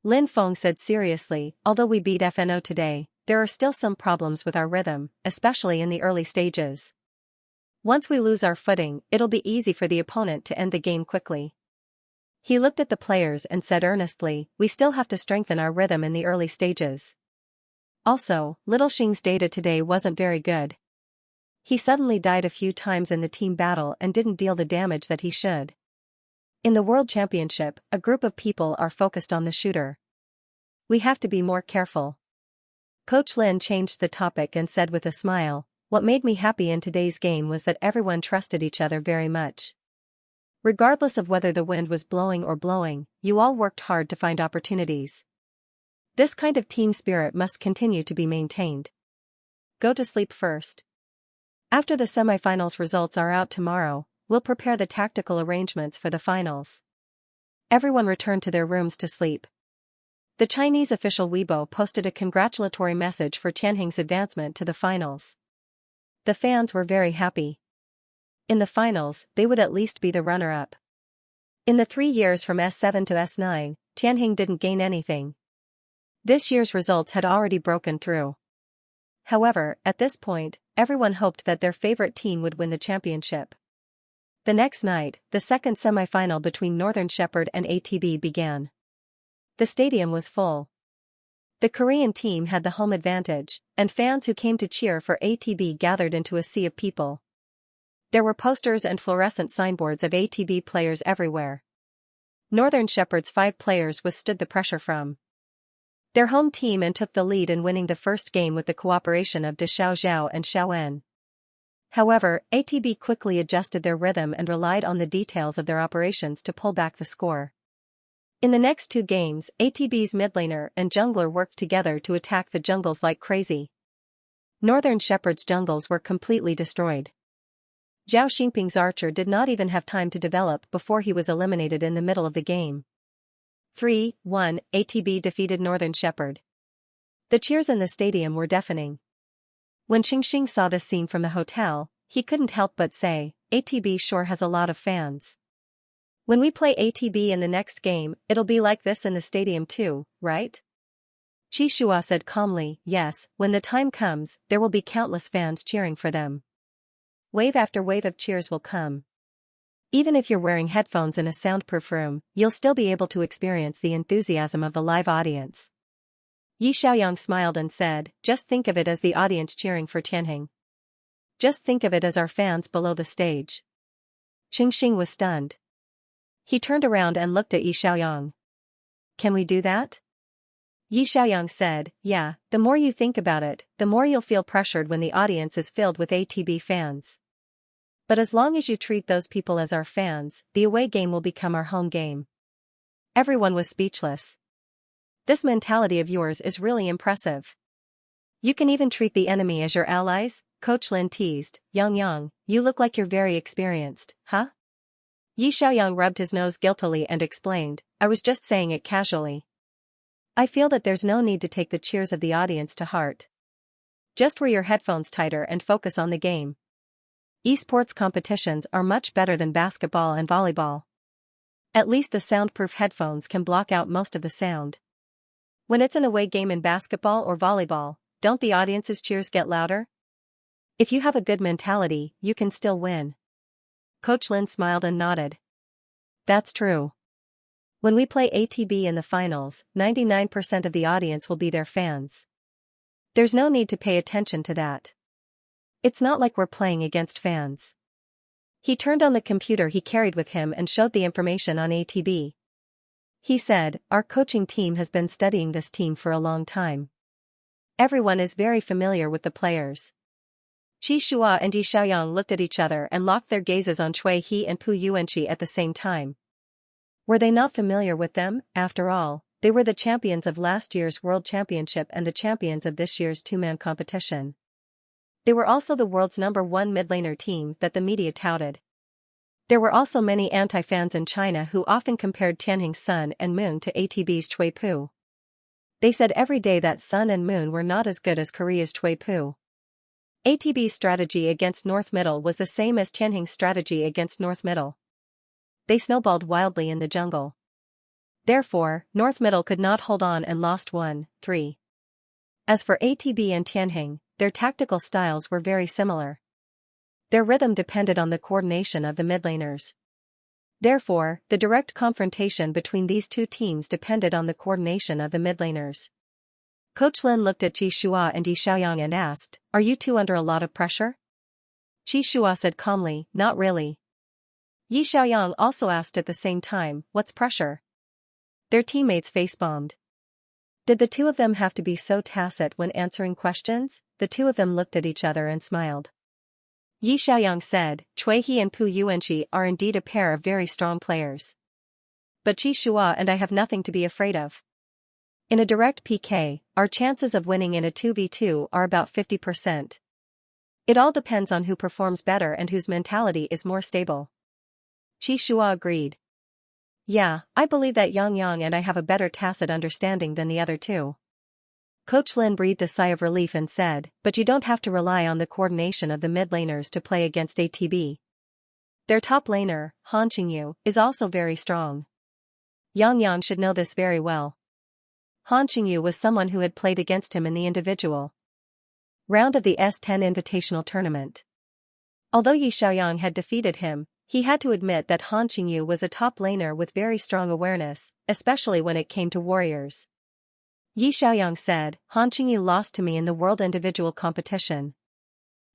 Lin Feng said seriously, although we beat FNO today, there are still some problems with our rhythm, especially in the early stages. Once we lose our footing, it'll be easy for the opponent to end the game quickly. He looked at the players and said earnestly, we still have to strengthen our rhythm in the early stages. Also, Little Xing's data today wasn't very good. He suddenly died a few times in the team battle and didn't deal the damage that he should. In the World Championship, a group of people are focused on the shooter. We have to be more careful. Coach Lin changed the topic and said with a smile, what made me happy in today's game was that everyone trusted each other very much. Regardless of whether the wind was blowing or blowing, you all worked hard to find opportunities. This kind of team spirit must continue to be maintained. Go to sleep first. After the semifinals results are out tomorrow, we'll prepare the tactical arrangements for the finals. Everyone returned to their rooms to sleep. The Chinese official Weibo posted a congratulatory message for Tianjing's advancement to the finals. The fans were very happy. In the finals, they would at least be the runner-up. In the 3 years from S7 to S9, Tianjing didn't gain anything. This year's results had already broken through. However, at this point, everyone hoped that their favorite team would win the championship. The next night, the second semifinal between Northern Shepherd and ATB began. The stadium was full. The Korean team had the home advantage, and fans who came to cheer for ATB gathered into a sea of people. There were posters and fluorescent signboards of ATB players everywhere. Northern Shepherd's 5 players withstood the pressure from their home team and took the lead in winning the first game with the cooperation of De Xiaozhao and Xiaoen. However, ATB quickly adjusted their rhythm and relied on the details of their operations to pull back the score. In the next 2 games, ATB's mid laner and jungler worked together to attack the jungles like crazy. Northern Shepherd's jungles were completely destroyed. Zhao Xingping's archer did not even have time to develop before he was eliminated in the middle of the game. 3-1, ATB defeated Northern Shepherd. The cheers in the stadium were deafening. When Xingxing saw this scene from the hotel, he couldn't help but say, ATB sure has a lot of fans. When we play ATB in the next game, it'll be like this in the stadium too, right? Qi Shua said calmly, yes, when the time comes, there will be countless fans cheering for them. Wave after wave of cheers will come. Even if you're wearing headphones in a soundproof room, you'll still be able to experience the enthusiasm of the live audience. Yi Xiaoyang smiled and said, just think of it as the audience cheering for Tianjing. Just think of it as our fans below the stage. Xingxing was stunned. He turned around and looked at Yi Xiaoyang. Can we do that? Yi Xiaoyang said, yeah, the more you think about it, the more you'll feel pressured when the audience is filled with ATB fans. But as long as you treat those people as our fans, the away game will become our home game. Everyone was speechless. This mentality of yours is really impressive. You can even treat the enemy as your allies, Coach Lin teased. Yang, you look like you're very experienced, huh? Yi Xiaoyang rubbed his nose guiltily and explained, I was just saying it casually. I feel that there's no need to take the cheers of the audience to heart. Just wear your headphones tighter and focus on the game. Esports competitions are much better than basketball and volleyball. At least the soundproof headphones can block out most of the sound. When it's an away game in basketball or volleyball, don't the audience's cheers get louder? If you have a good mentality, you can still win. Coach Lin smiled and nodded. That's true. When we play ATB in the finals, 99% of the audience will be their fans. There's no need to pay attention to that. It's not like we're playing against fans. He turned on the computer he carried with him and showed the information on ATB. He said, our coaching team has been studying this team for a long time. Everyone is very familiar with the players. Qi Shua and Yi Xiaoyang looked at each other and locked their gazes on Cui He and Pu Yuanqi at the same time. Were they not familiar with them? After all, they were the champions of last year's World Championship and the champions of this year's two-man competition. They were also the world's #1 mid-laner team that the media touted. There were also many anti-fans in China who often compared Tianheng's Sun and Moon to ATB's Cui Pu. They said every day that Sun and Moon were not as good as Korea's Cui Pu. ATB's strategy against North Middle was the same as Tianheng's strategy against North Middle. They snowballed wildly in the jungle. Therefore, North Middle could not hold on and lost 1-3. As for ATB and Tianheng, their tactical styles were very similar. Their rhythm depended on the coordination of the mid-laners. Therefore, the direct confrontation between these two teams depended on the coordination of the mid-laners. Coach Lin looked at Qi Shua and Yi Xiaoyang and asked, "Are you two under a lot of pressure?" Qi Shua said calmly, "Not really." Yi Xiaoyang also asked at the same time, "What's pressure?" Their teammates face-bombed. Did the two of them have to be so tacit when answering questions? The two of them looked at each other and smiled. Yi Xiaoyang said, "Cui He and Pu Yuanqi are indeed a pair of very strong players. But Qi Shua and I have nothing to be afraid of. In a direct PK, our chances of winning in a 2v2 are about 50%. It all depends on who performs better and whose mentality is more stable." Qi Shua agreed. "Yeah, I believe that Yang and I have a better tacit understanding than the other two." Coach Lin breathed a sigh of relief and said, "But you don't have to rely on the coordination of the mid-laners to play against ATB. Their top laner, Han Qingyu, is also very strong. Yang should know this very well." Han Qingyu was someone who had played against him in the individual round of the S10 Invitational Tournament. Although Yi Xiaoyang had defeated him, he had to admit that Han Qingyu was a top laner with very strong awareness, especially when it came to warriors. Yi Xiaoyang said, "Han Qingyu lost to me in the world individual competition.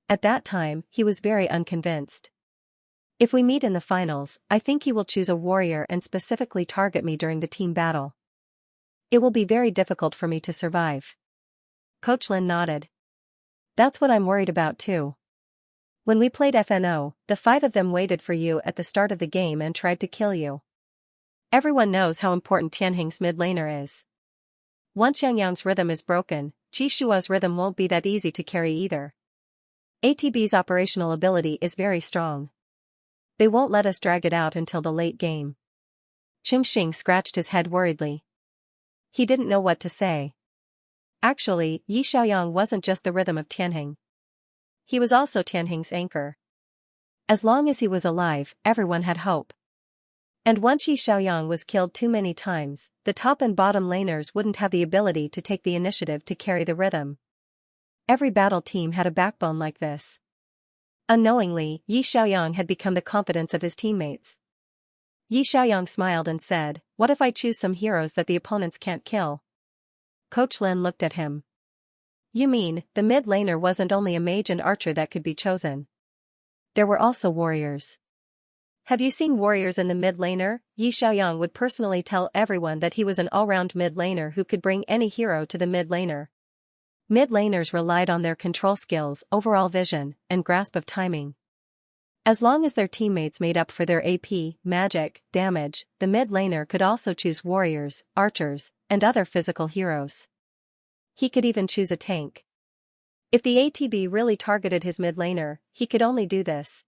At that time, he was very unconvinced. If we meet in the finals, I think he will choose a warrior and specifically target me during the team battle. It will be very difficult for me to survive." Coach Lin nodded. "That's what I'm worried about too. When we played FNO, the 5 of them waited for you at the start of the game and tried to kill you. Everyone knows how important Tianheng's mid-laner is. Once Yangyang's rhythm is broken, Qi Shua's rhythm won't be that easy to carry either. ATB's operational ability is very strong. They won't let us drag it out until the late game." Xing scratched his head worriedly. He didn't know what to say. Actually, Yi Xiaoyang wasn't just the rhythm of Tianheng. He was also Tianheng's anchor. As long as he was alive, everyone had hope. And once Yi Xiaoyang was killed too many times, the top and bottom laners wouldn't have the ability to take the initiative to carry the rhythm. Every battle team had a backbone like this. Unknowingly, Yi Xiaoyang had become the confidence of his teammates. Yi Xiaoyang smiled and said, "What if I choose some heroes that the opponents can't kill?" Coach Lin looked at him. "You mean, the mid-laner wasn't only a mage and archer that could be chosen? There were also warriors." "Have you seen warriors in the mid-laner?" Yi Xiaoyang would personally tell everyone that he was an all-round mid-laner who could bring any hero to the mid-laner. Mid-laners relied on their control skills, overall vision, and grasp of timing. As long as their teammates made up for their AP, magic, damage, the mid-laner could also choose warriors, archers, and other physical heroes. He could even choose a tank. If the ATB really targeted his mid-laner, he could only do this.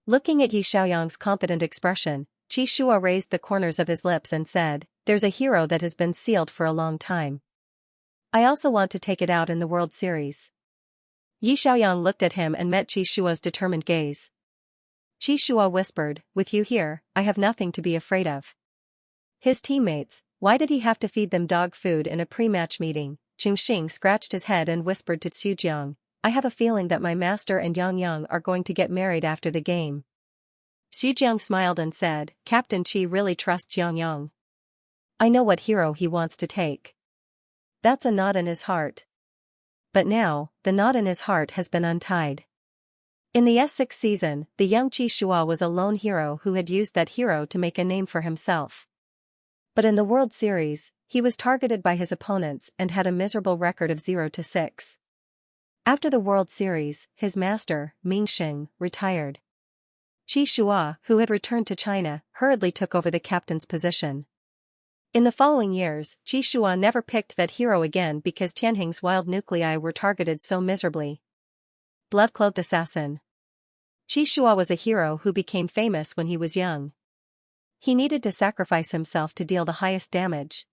Looking at Yi Xiaoyang's confident expression, Qi Shua raised the corners of his lips and said, "There's a hero that has been sealed for a long time. I also want to take it out in the World Series." Yi Xiaoyang looked at him and met Qi Shua's determined gaze. Qi Shua whispered, "With you here, I have nothing to be afraid of." His teammates, why did he have to feed them dog food in a pre-match meeting? Xing scratched his head and whispered to Xujiang, "I have a feeling that my master and Yang are going to get married after the game." Xujiang smiled and said, "Captain Qi really trusts Yang. I know what hero he wants to take." That's a knot in his heart. But now, the knot in his heart has been untied. In the S6 season, the young Qi Shua was a lone hero who had used that hero to make a name for himself. But in the World Series, he was targeted by his opponents and had a miserable record of 0-6. After the World Series, his master, Mingxing, retired. Qi Shua, who had returned to China, hurriedly took over the captain's position. In the following years, Qi Shua never picked that hero again because Tianheng's wild nuclei were targeted so miserably. Blood-cloaked assassin. Qi Shua was a hero who became famous when he was young. He needed to sacrifice himself to deal the highest damage.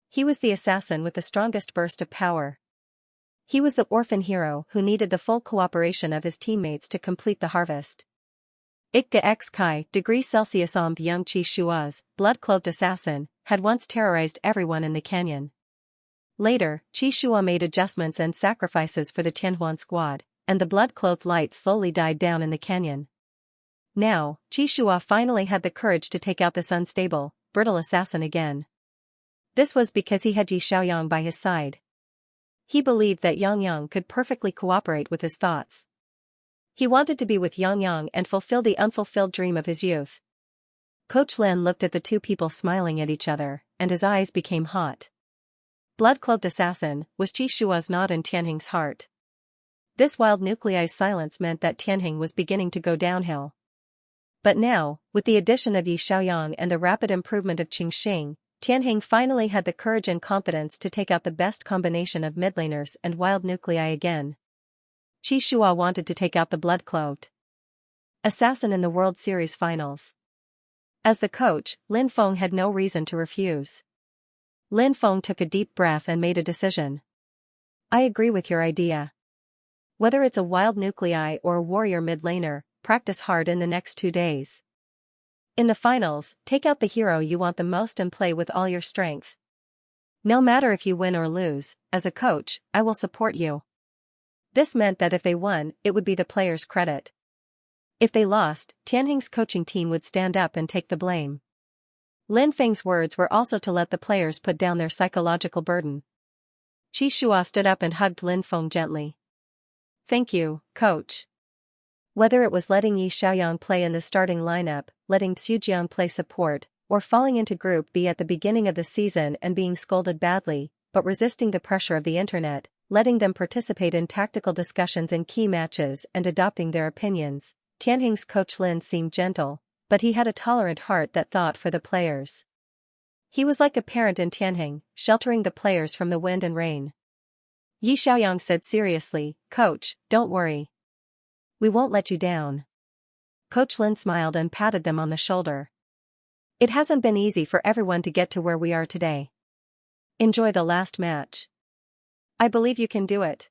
He was the assassin with the strongest burst of power. He was the orphan hero who needed the full cooperation of his teammates to complete the harvest. Ikga x Chi °C the young Qi Shua's blood-cloaked assassin had once terrorized everyone in the canyon. Later, Qi Shua made adjustments and sacrifices for the Tianhuan squad, and the blood-cloaked light slowly died down in the canyon. Now, Qi Shua finally had the courage to take out this unstable, brittle assassin again. This was because he had Yi Xiaoyang by his side. He believed that Yang Yang could perfectly cooperate with his thoughts. He wanted to be with Yang Yang and fulfill the unfulfilled dream of his youth. Coach Lin looked at the two people smiling at each other, and his eyes became hot. Blood-cloaked assassin was Qi Shua's nod in Tianheng's heart. This wild nuclei's silence meant that Tianheng was beginning to go downhill. But now, with the addition of Yi Xiaoyang and the rapid improvement of Qingxing, Tianheng finally had the courage and confidence to take out the best combination of midlaners and wild nuclei again. Qi Shua wanted to take out the blood-cloaked assassin in the World Series finals. As the coach, Lin Feng had no reason to refuse. Lin Feng took a deep breath and made a decision. I agree with your idea. Whether it's a wild nuclei or a warrior mid-laner, practice hard in the next 2 days. In the finals, take out the hero you want the most and play with all your strength. No matter if you win or lose, as a coach, I will support you. This meant that if they won, it would be the players' credit. If they lost, Tianheng's coaching team would stand up and take the blame. Lin Feng's words were also to let the players put down their psychological burden. Qi Shua stood up and hugged Lin Feng gently. Thank you, coach. Whether it was letting Yi Xiaoyang play in the starting lineup, letting Xu Jian play support, or falling into Group B at the beginning of the season and being scolded badly, but resisting the pressure of the internet, letting them participate in tactical discussions in key matches and adopting their opinions, Tianheng's coach Lin seemed gentle, but he had a tolerant heart that thought for the players. He was like a parent in Tianheng, sheltering the players from the wind and rain. Yi Xiaoyang said seriously, Coach, don't worry. We won't let you down. Coach Lin smiled and patted them on the shoulder. It hasn't been easy for everyone to get to where we are today. Enjoy the last match. I believe you can do it.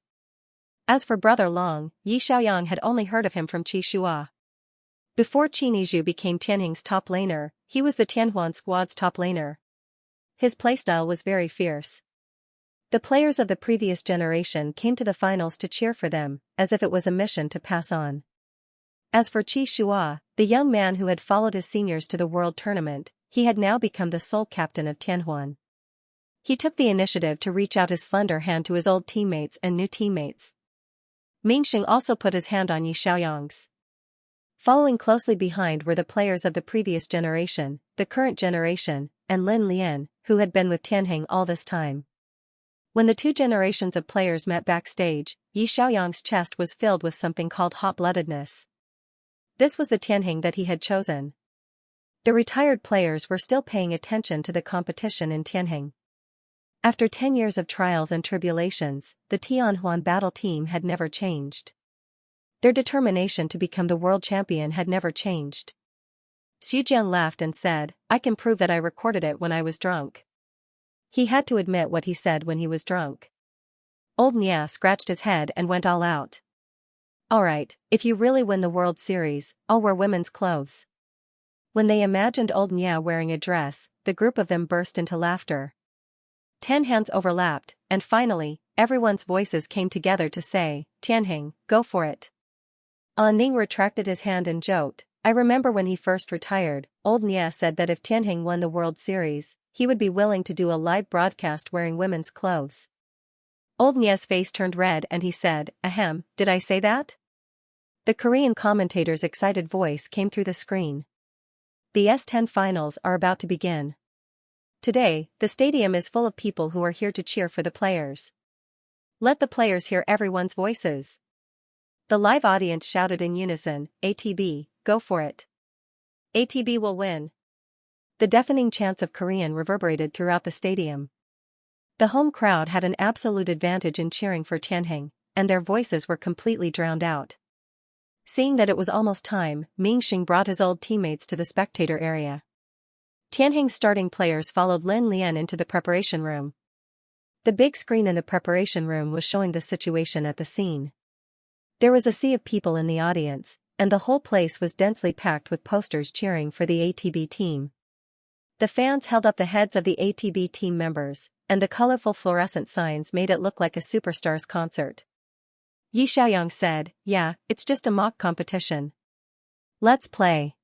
As for Brother Long, Yi Xiaoyang had only heard of him from Qi Shua. Before Qi Nizhu became Tianheng's top laner, he was the Tianhuan squad's top laner. His playstyle was very fierce. The players of the previous generation came to the finals to cheer for them, as if it was a mission to pass on. As for Qi Shua, the young man who had followed his seniors to the World Tournament, he had now become the sole captain of Tianhuan. He took the initiative to reach out his slender hand to his old teammates and new teammates. Mingxing also put his hand on Yi Xiaoyang's. Following closely behind were the players of the previous generation, the current generation, and Lin Lian, who had been with Tianheng all this time. When the two generations of players met backstage, Yi Xiaoyang's chest was filled with something called hot-bloodedness. This was the Tianheng that he had chosen. The retired players were still paying attention to the competition in Tianheng. After 10 years of trials and tribulations, the Tianhuan battle team had never changed. Their determination to become the world champion had never changed. Xu Jian laughed and said, I can prove that I recorded it when I was drunk. He had to admit what he said when he was drunk. Old Nia scratched his head and went all out. Alright, if you really win the World Series, I'll wear women's clothes. When they imagined old Nia wearing a dress, the group of them burst into laughter. 10 hands overlapped, and finally, everyone's voices came together to say, Tianheng, go for it. Ning retracted his hand and joked, I remember when he first retired, old Nia said that if Tianheng won the World Series, he would be willing to do a live broadcast wearing women's clothes. Old Nia's face turned red and he said, Ahem, did I say that? The Korean commentator's excited voice came through the screen. The S10 finals are about to begin. Today, the stadium is full of people who are here to cheer for the players. Let the players hear everyone's voices. The live audience shouted in unison, ATB, go for it. ATB will win. The deafening chants of Korean reverberated throughout the stadium. The home crowd had an absolute advantage in cheering for Tianheng, and their voices were completely drowned out. Seeing that it was almost time, Mingxing brought his old teammates to the spectator area. Tianheng's starting players followed Lin Lian into the preparation room. The big screen in the preparation room was showing the situation at the scene. There was a sea of people in the audience, and the whole place was densely packed with posters cheering for the ATB team. The fans held up the heads of the ATB team members, and the colorful fluorescent signs made it look like a superstars concert. Yi Xiaoyang said, "Yeah, it's just a mock competition. Let's play."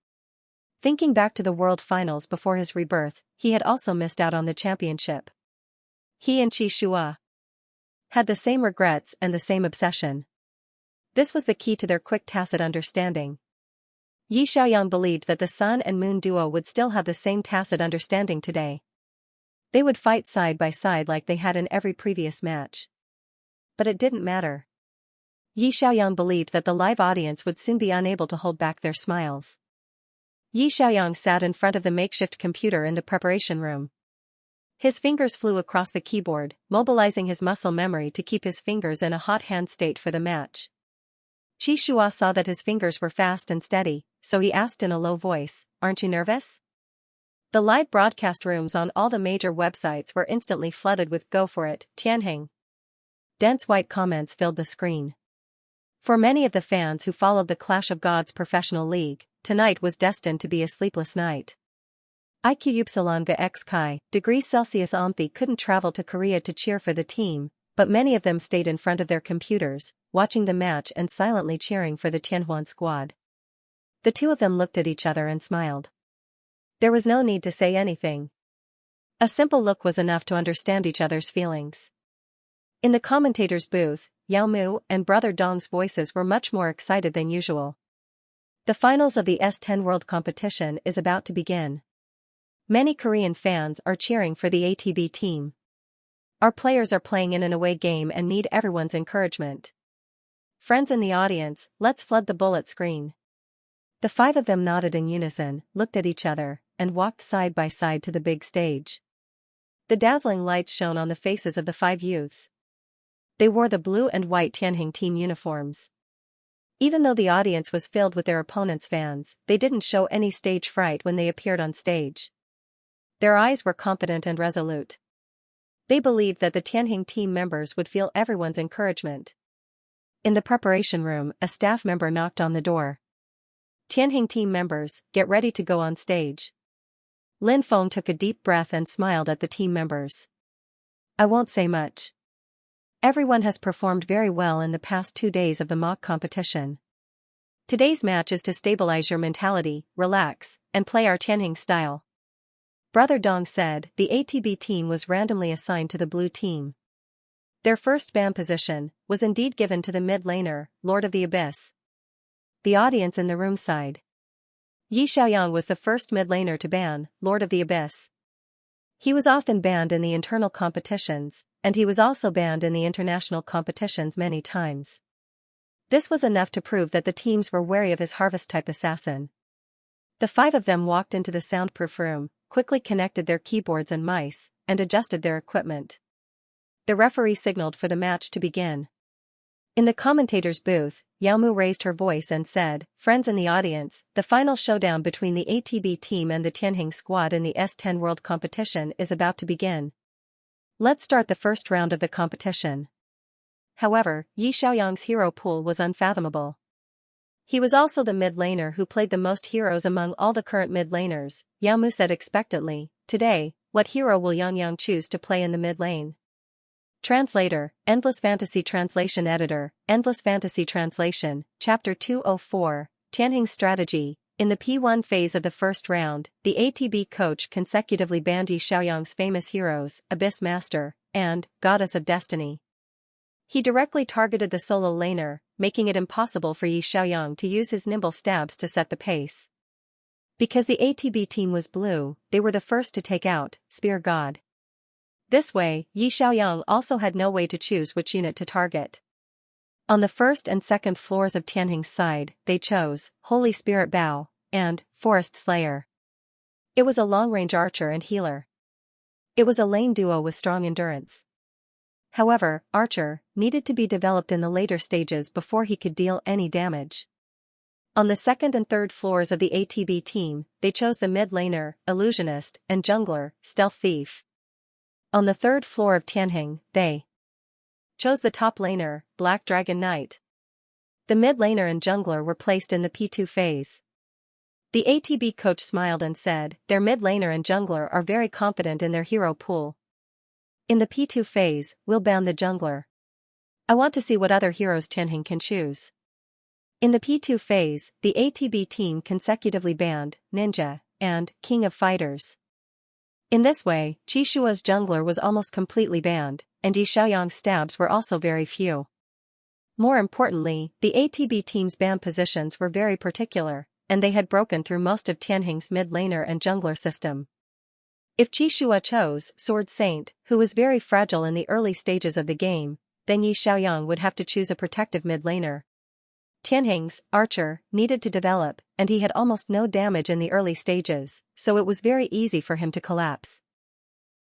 Thinking back to the World Finals before his rebirth, he had also missed out on the championship. He and Qi Shua had the same regrets and the same obsession. This was the key to their quick tacit understanding. Yi Xiaoyang believed that the Sun and Moon duo would still have the same tacit understanding today. They would fight side by side like they had in every previous match. But it didn't matter. Yi Xiaoyang believed that the live audience would soon be unable to hold back their smiles. Yi Xiaoyang sat in front of the makeshift computer in the preparation room. His fingers flew across the keyboard, mobilizing his muscle memory to keep his fingers in a hot hand state for the match. Qi Shua saw that his fingers were fast and steady, so he asked in a low voice, "Aren't you nervous?" The live broadcast rooms on all the major websites were instantly flooded with "Go for it, Tianheng." Dense white comments filled the screen. For many of the fans who followed the Clash of Gods professional league, tonight was destined to be a sleepless night. IQ Upsilon X Chi, degrees Celsius Omthi couldn't travel to Korea to cheer for the team, but many of them stayed in front of their computers, watching the match and silently cheering for the Tianhuan squad. The two of them looked at each other and smiled. There was no need to say anything. A simple look was enough to understand each other's feelings. In the commentator's booth, Yao Mu and Brother Dong's voices were much more excited than usual. The finals of the S10 World Competition is about to begin. Many Korean fans are cheering for the ATB team. Our players are playing in an away game and need everyone's encouragement. Friends in the audience, let's flood the bullet screen. The five of them nodded in unison, looked at each other, and walked side by side to the big stage. The dazzling lights shone on the faces of the five youths. They wore the blue and white Tianheng team uniforms. Even though the audience was filled with their opponents' fans, they didn't show any stage fright when they appeared on stage. Their eyes were confident and resolute. They believed that the Tianheng team members would feel everyone's encouragement. In the preparation room, a staff member knocked on the door. "Tianheng team members, get ready to go on stage." Lin Feng took a deep breath and smiled at the team members. "I won't say much. Everyone has performed very well in the past 2 days of the mock competition. Today's match is to stabilize your mentality, relax, and play our Tianheng style." Brother Dong said. The ATB team was randomly assigned to the blue team. Their first ban position was indeed given to the mid laner, Lord of the Abyss. The audience in the room sighed. Yi Xiaoyang was the first mid laner to ban, Lord of the Abyss. He was often banned in the internal competitions, and he was also banned in the international competitions many times. This was enough to prove that the teams were wary of his harvest-type assassin. The five of them walked into the soundproof room, quickly connected their keyboards and mice, and adjusted their equipment. The referee signaled for the match to begin. In the commentator's booth, Yao Mu raised her voice and said, "Friends in the audience, the final showdown between the ATB team and the Tianheng squad in the S10 World Competition is about to begin. Let's start the first round of the competition." However, Yi Xiaoyang's hero pool was unfathomable. He was also the mid laner who played the most heroes among all the current mid laners. Yao Mu said expectantly, "Today, what hero will Yang choose to play in the mid lane?" Translator, Endless Fantasy Translation Editor, Endless Fantasy Translation, Chapter 204, Tianheng's Strategy. In the P1 phase of the first round, the ATB coach consecutively banned Yi Xiaoyang's famous heroes, Abyss Master, and Goddess of Destiny. He directly targeted the solo laner, making it impossible for Yi Xiaoyang to use his nimble stabs to set the pace. Because the ATB team was blue, they were the first to take out Spear God. This way, Yi Xiaoyang also had no way to choose which unit to target. On the first and second floors of Tianheng's side, they chose Holy Spirit Bao and Forest Slayer. It was a long-range archer and healer. It was a lane duo with strong endurance. However, Archer needed to be developed in the later stages before he could deal any damage. On the second and third floors of the ATB team, they chose the mid laner, Illusionist, and Jungler, Stealth Thief. On the third floor of Tianheng, they chose the top laner, Black Dragon Knight. The mid laner and jungler were placed in the P2 phase. The ATB coach smiled and said, their mid laner and jungler are very confident in their hero pool. In the P2 phase, we'll ban the jungler. I want to see what other heroes Tianheng can choose. In the P2 phase, the ATB team consecutively banned Ninja and King of Fighters. In this way, Qi Shua's jungler was almost completely banned, and Yi Xiaoyang's stabs were also very few. More importantly, the ATB team's ban positions were very particular, and they had broken through most of Tianheng's mid laner and jungler system. If Qi Shua chose Sword Saint, who was very fragile in the early stages of the game, then Yi Xiaoyang would have to choose a protective mid laner. Tianheng's Archer needed to develop, and he had almost no damage in the early stages, so it was very easy for him to collapse.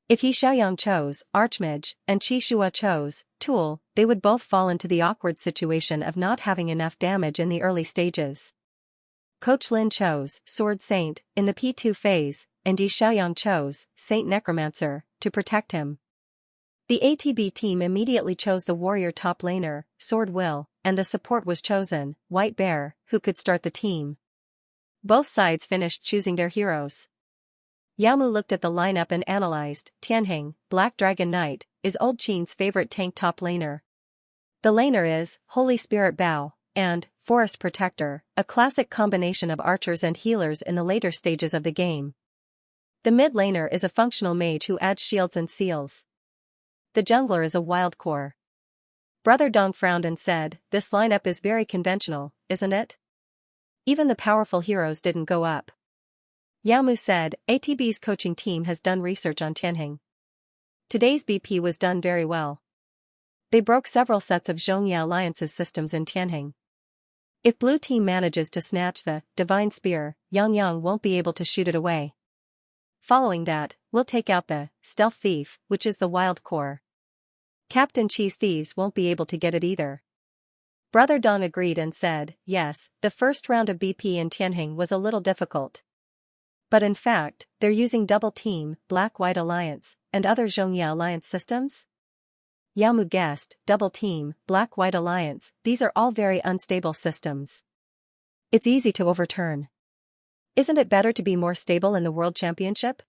If Yi Xiaoyang chose Archmage and Qi Shua chose Tool, they would both fall into the awkward situation of not having enough damage in the early stages. Coach Lin chose Sword Saint in the P2 phase, and Yi Xiaoyang chose Saint Necromancer to protect him. The ATB team immediately chose the warrior top laner, Sword Will, and the support was chosen, White Bear, who could start the team. Both sides finished choosing their heroes. Yamu looked at the lineup and analyzed, Tianheng, Black Dragon Knight, is Old Qin's favorite tank top laner. The laner is Holy Spirit Bao and Forest Protector, a classic combination of archers and healers in the later stages of the game. The mid laner is a functional mage who adds shields and seals. The jungler is a wild core. Brother Dong frowned and said, this lineup is very conventional, isn't it? Even the powerful heroes didn't go up. Yao Mu said, ATB's coaching team has done research on Tianheng. Today's BP was done very well. They broke several sets of Xianxia Alliance's systems in Tianheng. If blue team manages to snatch the Divine Spear, Yang won't be able to shoot it away. Following that, we'll take out the Stealth Thief, which is the wild core. Captain Qi's thieves won't be able to get it either. Brother Dong agreed and said, yes, the first round of BP in Tianheng was a little difficult. But in fact, they're using Double Team, Black-White Alliance, and other Xianxia Alliance systems? Yao Mu guessed, Double Team, Black-White Alliance, these are all very unstable systems. It's easy to overturn. Isn't it better to be more stable in the World Championship?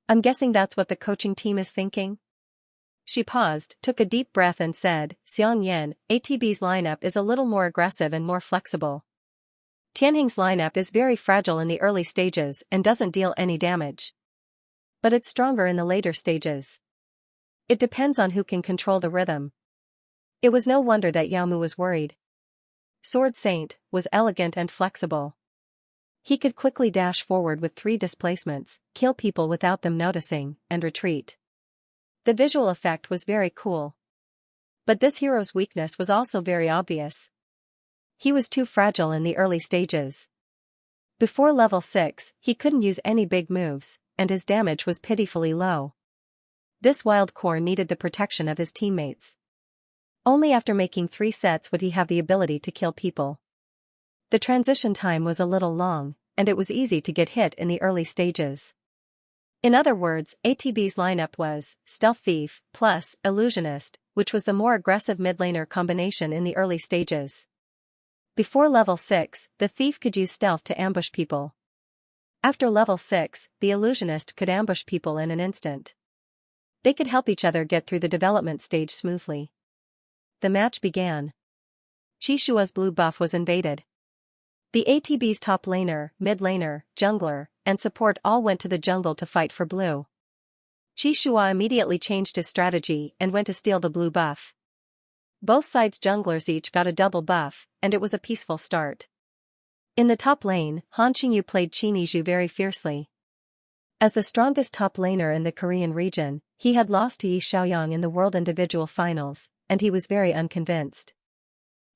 I'm guessing that's what the coaching team is thinking. She paused, took a deep breath and said, Xiang Yan, ATB's lineup is a little more aggressive and more flexible. Tianheng's lineup is very fragile in the early stages and doesn't deal any damage. But it's stronger in the later stages. It depends on who can control the rhythm. It was no wonder that Yao Mu was worried. Sword Saint was elegant and flexible. He could quickly dash forward with 3 displacements, kill people without them noticing, and retreat. The visual effect was very cool. But this hero's weakness was also very obvious. He was too fragile in the early stages. Before level 6, he couldn't use any big moves, and his damage was pitifully low. This wild core needed the protection of his teammates. Only after making 3 sets would he have the ability to kill people. The transition time was a little long, and it was easy to get hit in the early stages. In other words, ATB's lineup was Stealth Thief plus Illusionist, which was the more aggressive mid laner combination in the early stages. Before level 6, the Thief could use stealth to ambush people. After level 6, the Illusionist could ambush people in an instant. They could help each other get through the development stage smoothly. The match began. Qi Shua's blue buff was invaded. The ATB's top laner, mid laner, jungler, and support all went to the jungle to fight for blue. Qi Shua immediately changed his strategy and went to steal the blue buff. Both sides' junglers each got a double buff, and it was a peaceful start. In the top lane, Han Qingyu played Qinizhu very fiercely. As the strongest top laner in the Korean region, he had lost to Yi Xiaoyang in the World Individual Finals, and he was very unconvinced.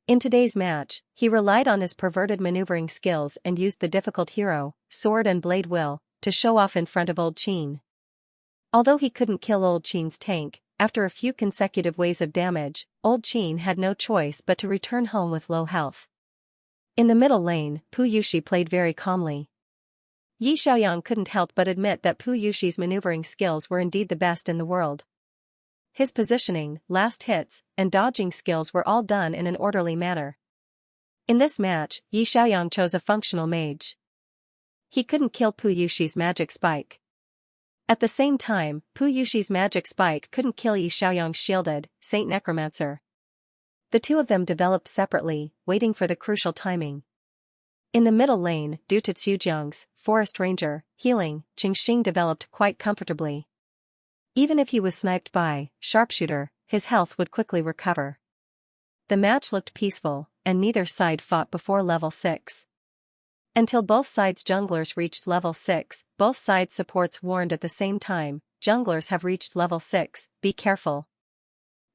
In today's match, he relied on his perverted maneuvering skills and used the difficult hero, Sword and Blade Will, to show off in front of Old Qin. Although he couldn't kill Old Qin's tank, after a few consecutive waves of damage, Old Qin had no choice but to return home with low health. In the middle lane, Pu Yushi played very calmly. Yi Xiaoyang couldn't help but admit that Pu Yushi's maneuvering skills were indeed the best in the world. His positioning, last hits, and dodging skills were all done in an orderly manner. In this match, Yi Xiaoyang chose a functional mage. He couldn't kill Pu Yushi's magic spike. At the same time, Pu Yushi's magic spike couldn't kill Yi Xiaoyang's shielded, Saint Necromancer. The two of them developed separately, waiting for the crucial timing. In the middle lane, due to Zhujiang's Forest Ranger healing, Qingxing developed quite comfortably. Even if he was sniped by Sharpshooter, his health would quickly recover. The match looked peaceful, and neither side fought before level 6. Until both sides' junglers reached level 6, both sides' supports warned at the same time, junglers have reached level 6, be careful.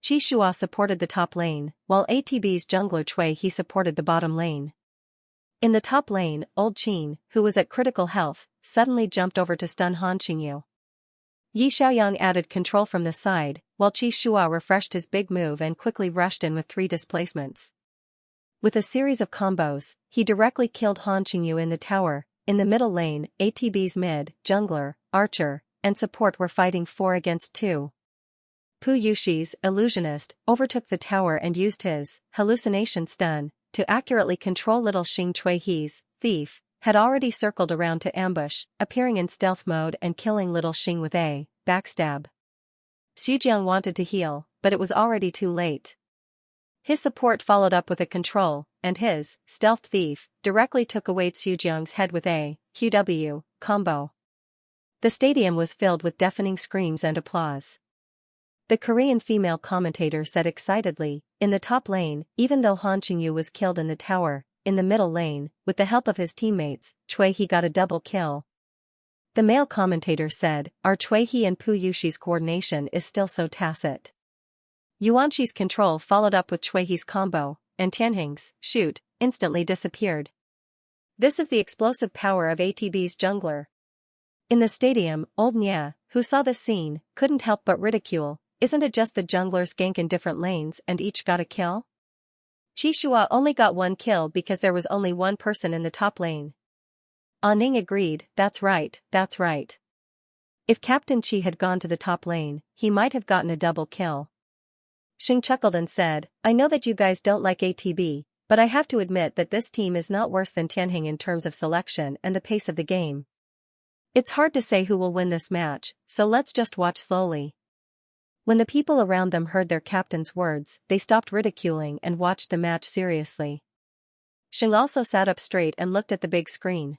Qi Shua supported the top lane, while ATB's jungler Cui He supported the bottom lane. In the top lane, Old Qin, who was at critical health, suddenly jumped over to stun Han Qingyu. Yi Xiaoyang added control from the side, while Qi Shua refreshed his big move and quickly rushed in with 3 displacements. With a series of combos, he directly killed Han Qingyu in the tower. In the middle lane, ATB's mid, jungler, archer, and support were fighting 4 against 2. Pu Yushi's illusionist overtook the tower and used his hallucination stun to accurately control little Xing Cui He's thief, had already circled around to ambush, appearing in stealth mode and killing little Xing with a backstab. Zhujiang wanted to heal, but it was already too late. His support followed up with a control, and his stealth thief directly took away Zhujiang's head with a QW combo. The stadium was filled with deafening screams and applause. The Korean female commentator said excitedly, in the top lane, even though Han Qingyu was killed in the tower, in the middle lane, with the help of his teammates, Cui He got a double kill. The male commentator said, our Cui He and Pu Yushi's coordination is still so tacit. Yuanqi's control followed up with Cui He's combo, and Tianheng's shoot instantly disappeared. This is the explosive power of ATB's jungler. In the stadium, Old Nya, who saw this scene, couldn't help but ridicule, isn't it just the junglers gank in different lanes and each got a kill? Qi Shua only got 1 kill because there was only 1 person in the top lane. Ning agreed, that's right, that's right. If Captain Qi had gone to the top lane, he might have gotten a double kill. Xing chuckled and said, I know that you guys don't like ATB, but I have to admit that this team is not worse than Tianheng in terms of selection and the pace of the game. It's hard to say who will win this match, so let's just watch slowly. When the people around them heard their captain's words, they stopped ridiculing and watched the match seriously. Xing also sat up straight and looked at the big screen.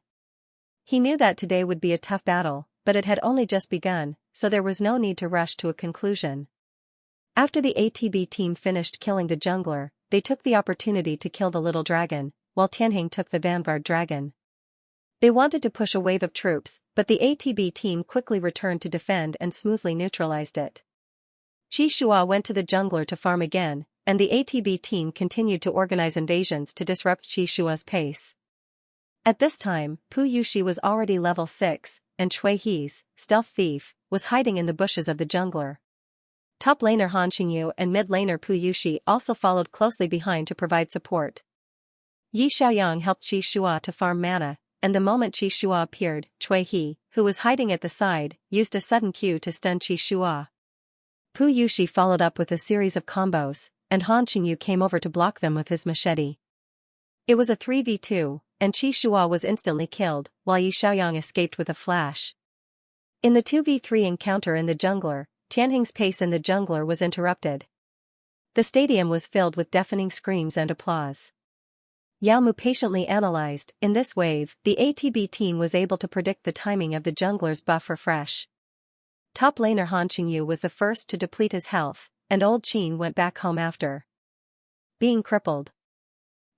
He knew that today would be a tough battle, but it had only just begun, so there was no need to rush to a conclusion. After the ATB team finished killing the jungler, they took the opportunity to kill the little dragon, while Tianheng took the vanguard dragon. They wanted to push a wave of troops, but the ATB team quickly returned to defend and smoothly neutralized it. Qi Shua went to the jungler to farm again, and the ATB team continued to organize invasions to disrupt Qi Shua's pace. At this time, Pu Yushi was already level 6, and Cui He's stealth thief was hiding in the bushes of the jungler. Top laner Han Qingyu and mid laner Pu Yushi also followed closely behind to provide support. Yi Xiaoyang helped Qi Shua to farm mana, and the moment Qi Shua appeared, Cui He, who was hiding at the side, used a sudden Q to stun Qi Shua. Pu Yushi followed up with a series of combos, and Han Qingyu came over to block them with his machete. It was a 3v2, and Qi Shua was instantly killed, while Yi Xiaoyang escaped with a flash. In the 2v3 encounter in the jungler, Tianheng's pace in the jungler was interrupted. The stadium was filled with deafening screams and applause. Yao Mu patiently analyzed, in this wave, the ATB team was able to predict the timing of the jungler's buff refresh. Top laner Han Qingyu was the first to deplete his health, and Old Qin went back home after being crippled.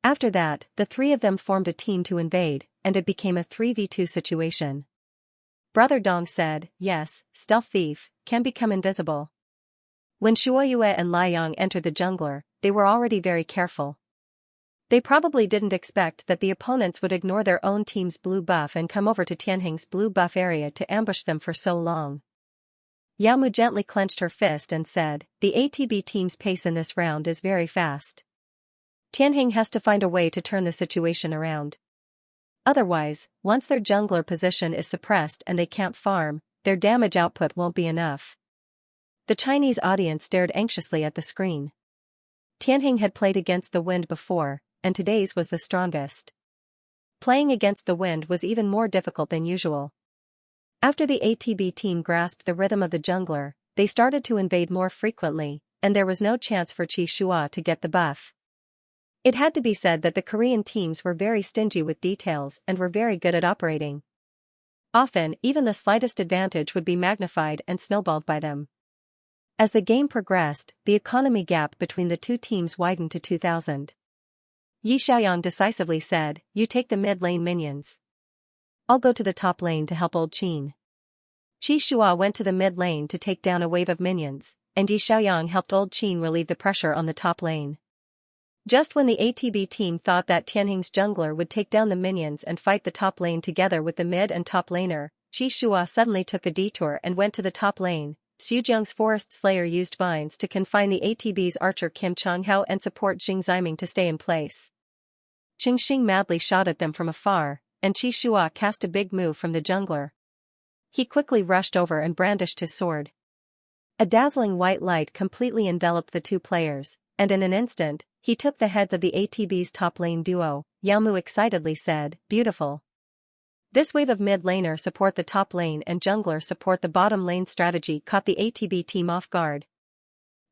After that, the three of them formed a team to invade, and it became a 3v2 situation. Brother Dong said, yes, stealth thief, can become invisible. When Shuoyue and Liang entered the jungler, they were already very careful. They probably didn't expect that the opponents would ignore their own team's blue buff and come over to Tianheng's blue buff area to ambush them for so long. Yamu gently clenched her fist and said, the ATB team's pace in this round is very fast. Tianheng has to find a way to turn the situation around. Otherwise, once their jungler position is suppressed and they can't farm, their damage output won't be enough. The Chinese audience stared anxiously at the screen. Tianheng had played against the wind before, and today's was the strongest. Playing against the wind was even more difficult than usual. After the ATB team grasped the rhythm of the jungler, they started to invade more frequently, and there was no chance for Qi Shua to get the buff. It had to be said that the Korean teams were very stingy with details and were very good at operating. Often, even the slightest advantage would be magnified and snowballed by them. As the game progressed, the economy gap between the two teams widened to 2,000. Yi Xiaoyang decisively said, you take the mid-lane minions. I'll go to the top lane to help old Qin. Qi Shua went to the mid-lane to take down a wave of minions, and Yi Xiaoyang helped old Qin relieve the pressure on the top lane. Just when the ATB team thought that Tianheng's jungler would take down the minions and fight the top lane together with the mid and top laner, Qi Shua suddenly took a detour and went to the top lane. Xujiang's Forest Slayer used vines to confine the ATB's archer Kim Changhao and support Jing Ziming to stay in place. Qing Xing madly shot at them from afar, and Qi Shua cast a big move from the jungler. He quickly rushed over and brandished his sword. A dazzling white light completely enveloped the two players, and in an instant, he took the heads of the ATB's top lane duo. Yamu excitedly said, beautiful. This wave of mid-laner support the top lane and jungler support the bottom lane strategy caught the ATB team off guard.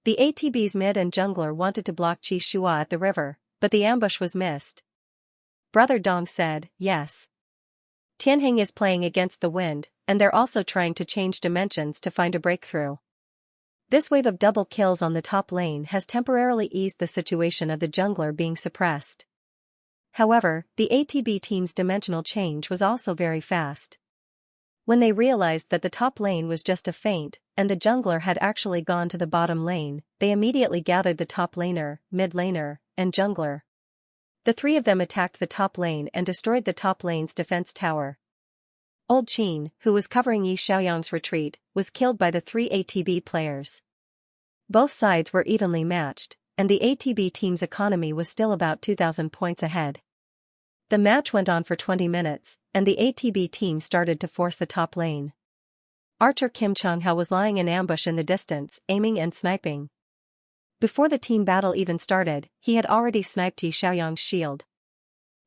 The ATB's mid and jungler wanted to block Qi Shua at the river, but the ambush was missed. Brother Dong said, yes. Tianheng is playing against the wind, and they're also trying to change dimensions to find a breakthrough. This wave of double kills on the top lane has temporarily eased the situation of the jungler being suppressed. However, the ATB team's dimensional change was also very fast. When they realized that the top lane was just a feint, and the jungler had actually gone to the bottom lane, they immediately gathered the top laner, mid laner, and jungler. The three of them attacked the top lane and destroyed the top lane's defense tower. Old Qin, who was covering Yi Xiaoyang's retreat, was killed by the three ATB players. Both sides were evenly matched, and the ATB team's economy was still about 2,000 points ahead. The match went on for 20 minutes, and the ATB team started to force the top lane. Archer Kim Changhao was lying in ambush in the distance, aiming and sniping. Before the team battle even started, he had already sniped Yi Xiaoyang's shield.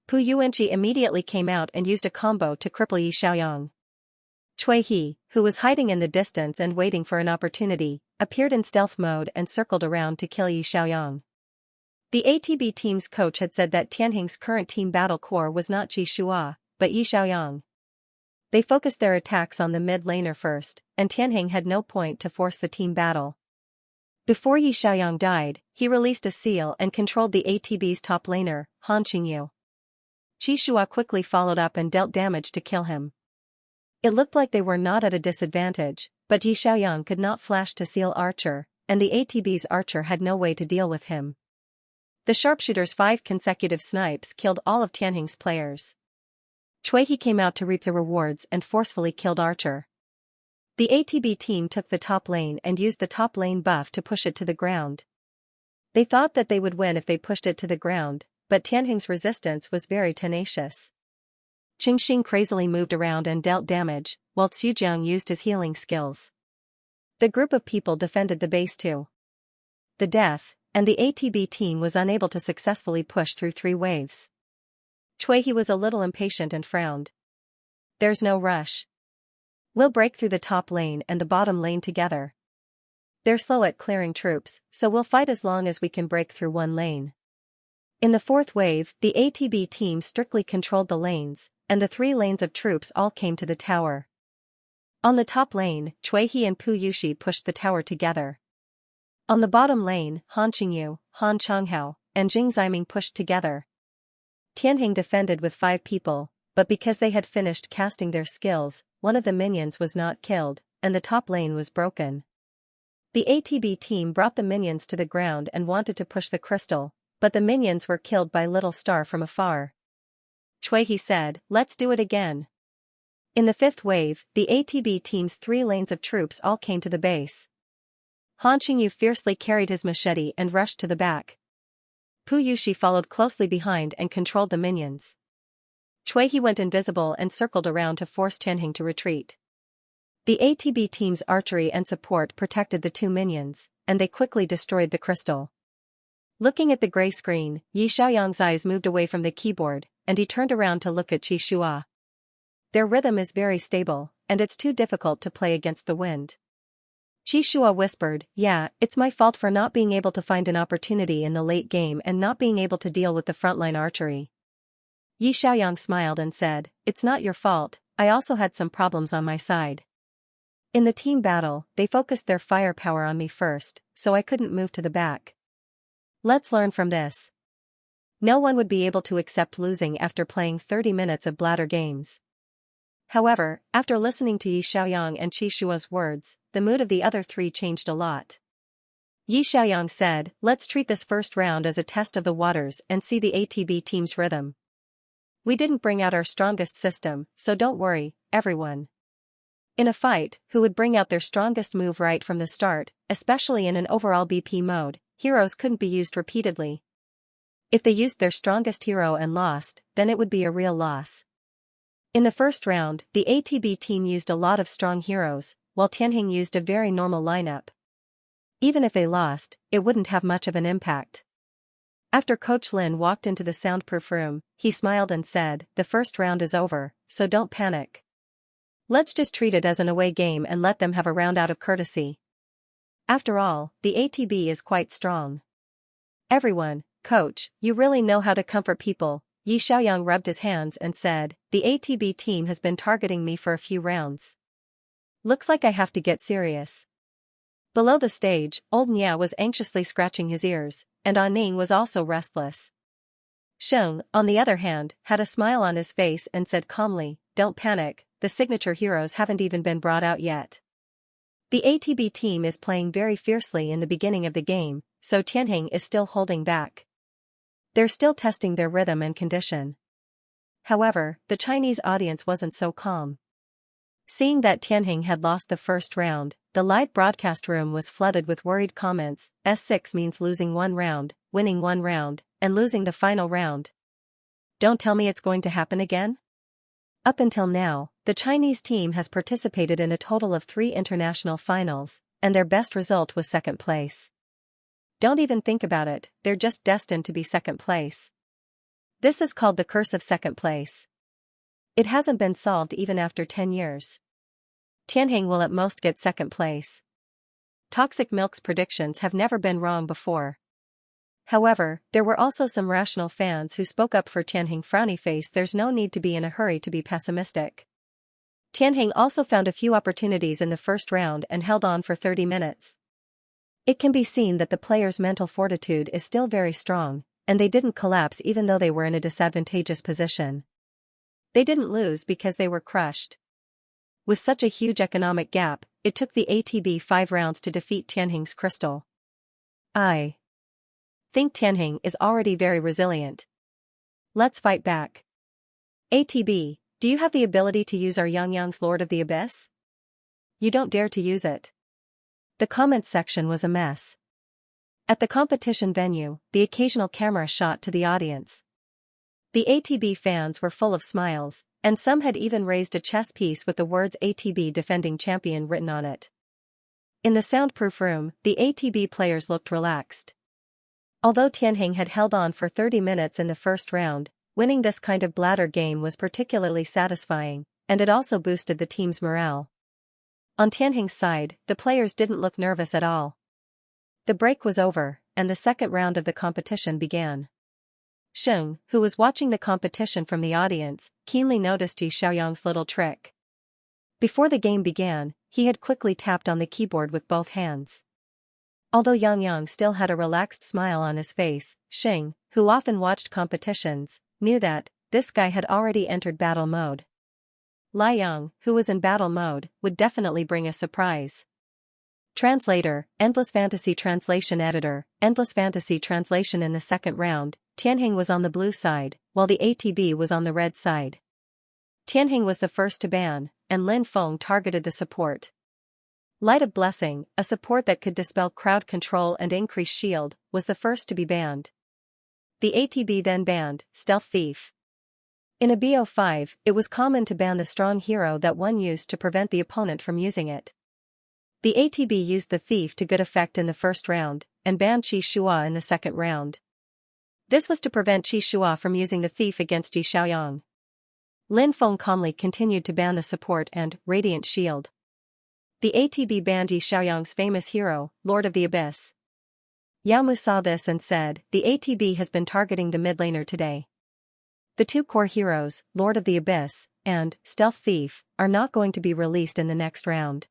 Pu Yuanqi immediately came out and used a combo to cripple Yi Xiaoyang. Cui He, who was hiding in the distance and waiting for an opportunity, appeared in stealth mode and circled around to kill Yi Xiaoyang. The ATB team's coach had said that Tianheng's current team battle core was not Qi Shua, but Yi Xiaoyang. They focused their attacks on the mid laner first, and Tianheng had no point to force the team battle. Before Yi Xiaoyang died, he released a seal and controlled the ATB's top laner, Han Qingyu. Qi Shua quickly followed up and dealt damage to kill him. It looked like they were not at a disadvantage, but Yi Xiaoyang could not flash to seal Archer, and the ATB's Archer had no way to deal with him. The sharpshooter's 5 consecutive snipes killed all of Tianheng's players. Cui He came out to reap the rewards and forcefully killed Archer. The ATB team took the top lane and used the top lane buff to push it to the ground. They thought that they would win if they pushed it to the ground, but Tianheng's resistance was very tenacious. Qing Xing crazily moved around and dealt damage, while Xujiang used his healing skills. The group of people defended the base to the death, and the ATB team was unable to successfully push through 3 waves. Cui He was a little impatient and frowned. There's no rush. We'll break through the top lane and the bottom lane together. They're slow at clearing troops, so we'll fight as long as we can break through one lane. In the 4th wave, the ATB team strictly controlled the lanes, and the 3 lanes of troops all came to the tower. On the top lane, Cui He and Pu Yushi pushed the tower together. On the bottom lane, Han Qingyu, Han Changhao, and Jing Ziming pushed together. Tianheng defended with 5 people, but because they had finished casting their skills, one of the minions was not killed, and the top lane was broken. The ATB team brought the minions to the ground and wanted to push the crystal, but the minions were killed by Little Star from afar. He said, let's do it again. In the 5th wave, the ATB team's 3 lanes of troops all came to the base. Han Qingyu fiercely carried his machete and rushed to the back. Pu Yushi followed closely behind and controlled the minions. He went invisible and circled around to force Tianheng to retreat. The ATB team's archery and support protected the 2 minions, and they quickly destroyed the crystal. Looking at the gray screen, Yi Xiaoyang's eyes moved away from the keyboard, and he turned around to look at Qi Shua. Their rhythm is very stable, and it's too difficult to play against the wind. Qi Shua whispered, yeah, it's my fault for not being able to find an opportunity in the late game and not being able to deal with the frontline archery. Yi Xiaoyang smiled and said, it's not your fault, I also had some problems on my side. In the team battle, they focused their firepower on me first, so I couldn't move to the back. Let's learn from this. No one would be able to accept losing after playing 30 minutes of bladder games. However, after listening to Yi Xiaoyang and Qi Shua's words, the mood of the other 3 changed a lot. Yi Xiaoyang said, let's treat this first round as a test of the waters and see the ATB team's rhythm. We didn't bring out our strongest system, so don't worry, everyone. In a fight, who would bring out their strongest move right from the start, especially in an overall BP mode, heroes couldn't be used repeatedly. If they used their strongest hero and lost, then it would be a real loss. In the first round, the ATB team used a lot of strong heroes, while Tianheng used a very normal lineup. Even if they lost, it wouldn't have much of an impact. After Coach Lin walked into the soundproof room, he smiled and said, the first round is over, so don't panic. Let's just treat it as an away game and let them have a round out of courtesy. After all, the ATB is quite strong. Everyone, Coach, you really know how to comfort people. Yi Xiaoyang rubbed his hands and said, the ATB team has been targeting me for a few rounds. Looks like I have to get serious. Below the stage, old Nya was anxiously scratching his ears, and Ning was also restless. Sheng, on the other hand, had a smile on his face and said calmly, don't panic, the signature heroes haven't even been brought out yet. The ATB team is playing very fiercely in the beginning of the game, so Tianheng is still holding back. They're still testing their rhythm and condition. However, the Chinese audience wasn't so calm. Seeing that Tianheng had lost the first round, the live broadcast room was flooded with worried comments. S6 means losing 1 round, winning 1 round, and losing the final round. Don't tell me it's going to happen again? Up until now, the Chinese team has participated in a total of 3 international finals, and their best result was 2nd place. Don't even think about it, they're just destined to be 2nd place. This is called the curse of 2nd place. It hasn't been solved even after 10 years. Tianheng will at most get 2nd place. Toxic Milk's predictions have never been wrong before. However, there were also some rational fans who spoke up for Tianheng. Frowny face, there's no need to be in a hurry to be pessimistic. Tianheng also found a few opportunities in the first round and held on for 30 minutes. It can be seen that the players' mental fortitude is still very strong, and they didn't collapse even though they were in a disadvantageous position. They didn't lose because they were crushed. With such a huge economic gap, it took the ATB 5 rounds to defeat Tianheng's crystal. I think Tianheng is already very resilient. Let's fight back. ATB, do you have the ability to use our Xianxia's Lord of the Abyss? You don't dare to use it. The comments section was a mess. At the competition venue, the occasional camera shot to the audience. The ATB fans were full of smiles, and some had even raised a chess piece with the words ATB Defending Champion written on it. In the soundproof room, the ATB players looked relaxed. Although Tianheng had held on for 30 minutes in the first round, winning this kind of bladder game was particularly satisfying, and it also boosted the team's morale. On Tianheng's side, the players didn't look nervous at all. The break was over, and the second round of the competition began. Sheng, who was watching the competition from the audience, keenly noticed Yi Xiaoyang's little trick. Before the game began, he had quickly tapped on the keyboard with both hands. Although Xianxia still had a relaxed smile on his face, Sheng, who often watched competitions, knew that this guy had already entered battle mode. Lai Yang, who was in battle mode, would definitely bring a surprise. Translator, Endless Fantasy Translation Editor, Endless Fantasy Translation. In the second round, Tianheng was on the blue side, while the ATB was on the red side. Tianheng was the first to ban, and Lin Feng targeted the support. Light of Blessing, a support that could dispel crowd control and increase shield, was the first to be banned. The ATB then banned Stealth Thief. In a BO5, it was common to ban the strong hero that one used to prevent the opponent from using it. The ATB used the Thief to good effect in the first round, and banned Qi Shua in the second round. This was to prevent Qi Shua from using the Thief against Yi Xiaoyang. Lin Feng calmly continued to ban the support and Radiant Shield. The ATB banned Yi Xiaoyang's famous hero, Lord of the Abyss. Yao Mu saw this and said, "The ATB has been targeting the mid laner today. The two core heroes, Lord of the Abyss and Stealth Thief, are not going to be released in the next round."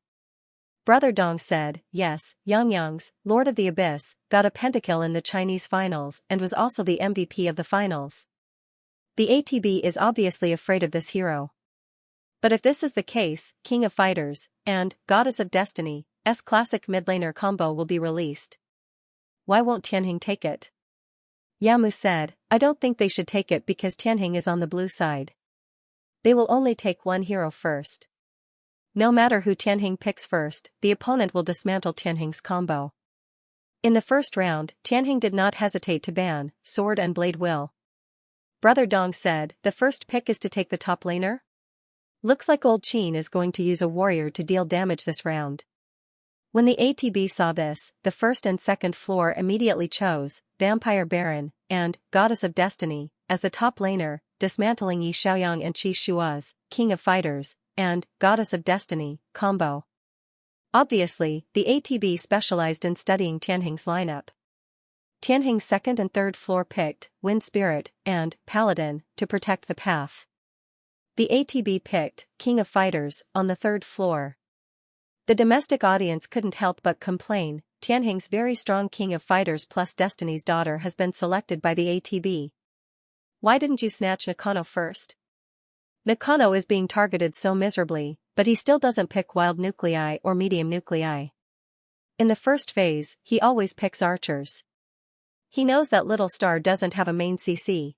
Brother Dong said, "Yes, Yang, Lord of the Abyss, got a pentakill in the Chinese finals and was also the MVP of the finals. The ATB is obviously afraid of this hero. But if this is the case, King of Fighters and Goddess of Destiny's classic mid laner combo will be released. Why won't Tianheng take it?" Yao Mu said, "I don't think they should take it because Tianheng is on the blue side. They will only take one hero first. No matter who Tianheng picks first, the opponent will dismantle Tianheng's combo." In the first round, Tianheng did not hesitate to ban Sword and Blade Will. Brother Dong said, "The first pick is to take the top laner? Looks like old Qin is going to use a warrior to deal damage this round." When the ATB saw this, the first and second floor immediately chose Vampire Baron and Goddess of Destiny as the top laner, dismantling Yi Xiaoyang and Qi Shua's King of Fighters and Goddess of Destiny combo. Obviously, the ATB specialized in studying Tianheng's lineup. Tianheng's second and third floor picked Wind Spirit and Paladin to protect the path. The ATB picked King of Fighters on the third floor. The domestic audience couldn't help but complain, Tianheng's very strong King of Fighters plus Destiny's Daughter has been selected by the ATB. Why didn't you snatch Nakano first? Nakano is being targeted so miserably, but he still doesn't pick wild nuclei or medium nuclei. In the first phase, he always picks archers. He knows that Little Star doesn't have a main CC.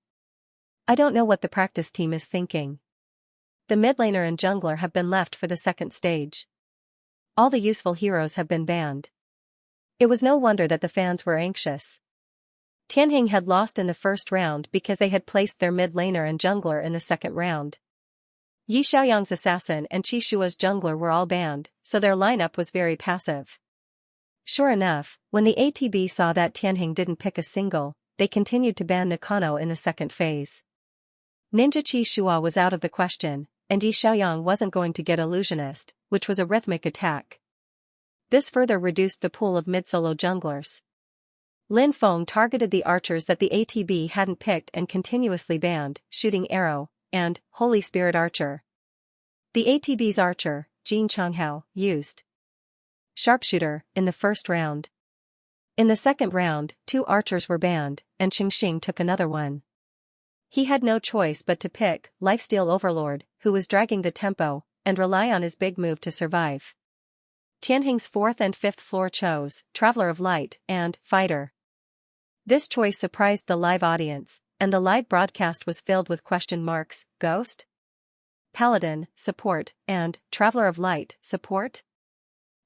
I don't know what the practice team is thinking. The mid laner and jungler have been left for the second stage. All the useful heroes have been banned. It was no wonder that the fans were anxious. Tianheng had lost in the first round because they had placed their mid laner and jungler in the second round. Yi Xiaoyang's assassin and Qi Shua's jungler were all banned, so their lineup was very passive. Sure enough, when the ATB saw that Tianheng didn't pick a single, they continued to ban Nakano in the second phase. Ninja Qi Shua was out of the question, and Yi Xiaoyang wasn't going to get Illusionist, which was a rhythmic attack. This further reduced the pool of mid-solo junglers. Lin Feng targeted the archers that the ATB hadn't picked and continuously banned Shooting Arrow and Holy Spirit Archer. The ATB's archer, Jin Changhao, used Sharpshooter in the first round. In the second round, 2 archers were banned, and Xingxing took another one. He had no choice but to pick Lifesteal Overlord, who was dragging the tempo, and rely on his big move to survive. Tianheng's fourth and fifth floor chose Traveler of Light and Fighter. This choice surprised the live audience, and the live broadcast was filled with question marks: Ghost? Paladin, support, and Traveler of Light, support?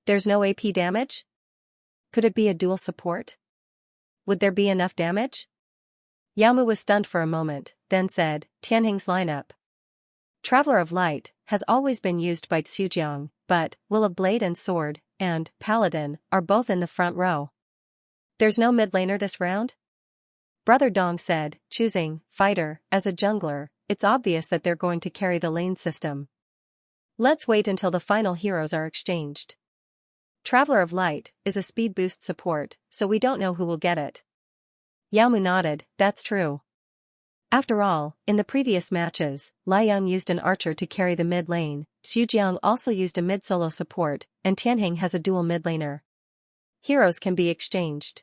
There's no AP damage? Could it be a dual support? Would there be enough damage? Yao Mu was stunned for a moment, then said, Tianheng's lineup. Traveler of Light has always been used by Xuzhang, but Will of Blade and Sword and Paladin are both in the front row. There's no mid laner this round? Brother Dong said, choosing Fighter as a jungler, it's obvious that they're going to carry the lane system. Let's wait until the final heroes are exchanged. Traveler of Light is a speed boost support, so we don't know who will get it. Yao Mu nodded, that's true. After all, in the previous matches, Lai Yang used an archer to carry the mid lane, Xuzhang also used a mid-solo support, and Tianheng has a dual mid laner. Heroes can be exchanged.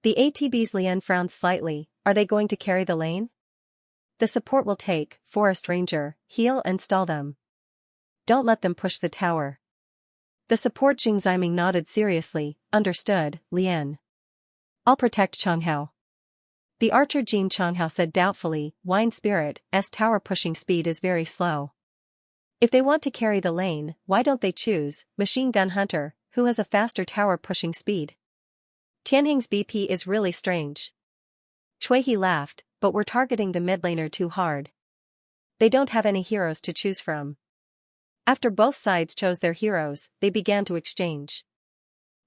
The ATB's Lian frowned slightly, are they going to carry the lane? The support will take, Forest Ranger, heal and stall them. Don't let them push the tower. The support Jing Ziming nodded seriously, understood, Lian. I'll protect Changhao. The archer Jin Changhao said doubtfully, Wine Spirit's tower pushing speed is very slow. If they want to carry the lane, why don't they choose Machine Gun Hunter, who has a faster tower pushing speed? Tianhing's BP is really strange. Cui He laughed, but we're targeting the mid laner too hard. They don't have any heroes to choose from. After both sides chose their heroes, they began to exchange.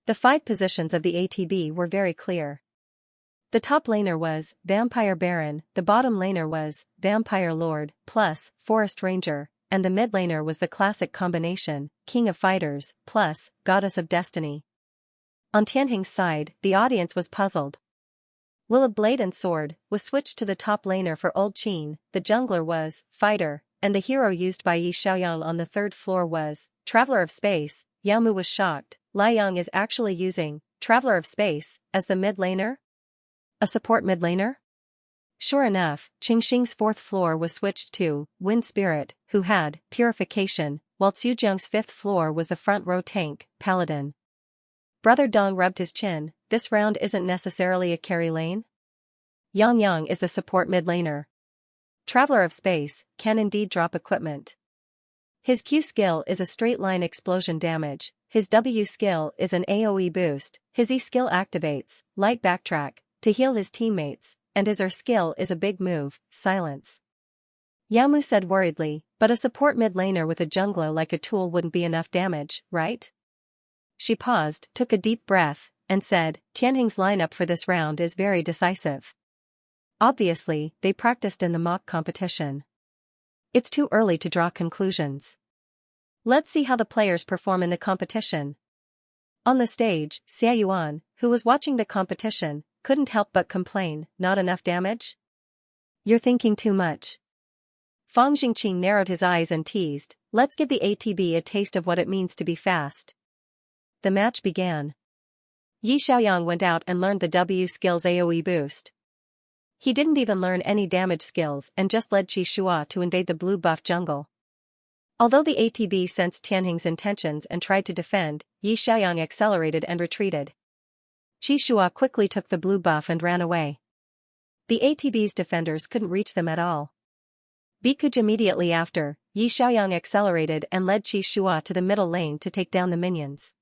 The 5 positions of the ATB were very clear. The top laner was Vampire Baron, the bottom laner was Vampire Lord plus Forest Ranger, and the mid laner was the classic combination, King of Fighters plus Goddess of Destiny. On Tianhing's side, the audience was puzzled. Will of Blade and Sword was switched to the top laner for Old Qin, the jungler was Fighter, and the hero used by Yi Xiaoyang on the 3rd floor was Traveler of Space. Yao Mu was shocked. Lai Yang is actually using Traveler of Space as the mid laner? A support mid laner? Sure enough, Qingxing's 4th floor was switched to Wind Spirit, who had Purification, while Zhujiang's 5th floor was the front row tank, Paladin. Brother Dong rubbed his chin. This round isn't necessarily a carry lane? Yang is the support mid laner. Traveler of Space can indeed drop equipment. His Q skill is a straight line explosion damage, his W skill is an AoE boost, his E skill activates, light backtrack, to heal his teammates, and his R skill is a big move, silence. Yao Mu said worriedly, but a support mid laner with a jungler like a tool wouldn't be enough damage, right? She paused, took a deep breath, and said, Tianhing's lineup for this round is very decisive. Obviously, they practiced in the mock competition. It's too early to draw conclusions. Let's see how the players perform in the competition. On the stage, Xia Yuan, who was watching the competition, couldn't help but complain, not enough damage? You're thinking too much. Fang Jingqing narrowed his eyes and teased, let's give the ATB a taste of what it means to be fast. The match began. Yi Xiaoyang went out and learned the W skill's AoE boost. He didn't even learn any damage skills and just led Qi Shua to invade the blue buff jungle. Although the ATB sensed Tianhing's intentions and tried to defend, Yi Xiaoyang accelerated and retreated. Qi Shua quickly took the blue buff and ran away. The ATB's defenders couldn't reach them at all. Bikuj immediately after, Yi Xiaoyang accelerated and led Qi Shua to the middle lane to take down the minions.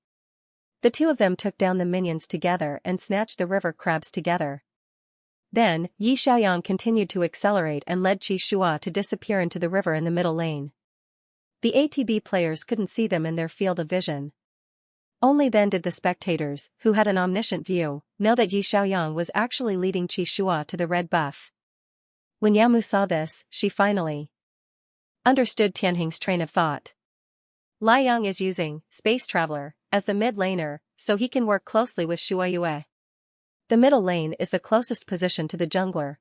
The two of them took down the minions together and snatched the river crabs together. Then, Yi Xiaoyang continued to accelerate and led Qi Shua to disappear into the river in the middle lane. The ATB players couldn't see them in their field of vision. Only then did the spectators, who had an omniscient view, know that Yi Xiaoyang was actually leading Qi Shua to the red buff. When Yao Mu saw this, she finally understood Tianhing's train of thought. Lai Yang is using Space Traveler as the mid laner, so he can work closely with Shua Yue. The middle lane is the closest position to the jungler.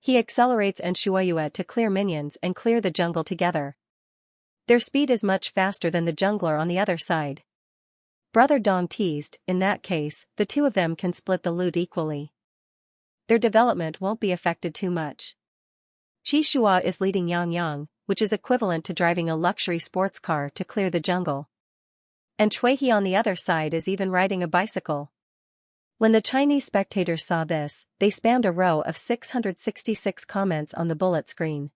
He accelerates and Shua Yue to clear minions and clear the jungle together. Their speed is much faster than the jungler on the other side. Brother Dong teased, in that case, the two of them can split the loot equally. Their development won't be affected too much. Qi Shua is leading Yang, which is equivalent to driving a luxury sports car to clear the jungle. And Cui He on the other side is even riding a bicycle. When the Chinese spectators saw this, they spammed a row of 666 comments on the bullet screen.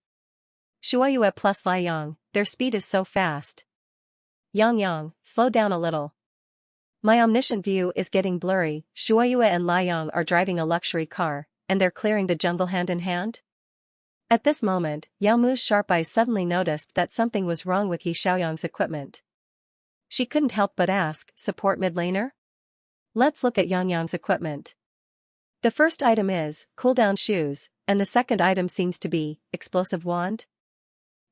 Shua Yue plus Lai Yang, their speed is so fast. Yang, slow down a little. My omniscient view is getting blurry. Shua Yue and Lai Yang are driving a luxury car, and they're clearing the jungle hand in hand? At this moment, Yao Mu's sharp eyes suddenly noticed that something was wrong with Yi Xiaoyang's equipment. She couldn't help but ask, support mid laner? Let's look at Yang's equipment. The first item is cooldown shoes, and the second item seems to be explosive wand.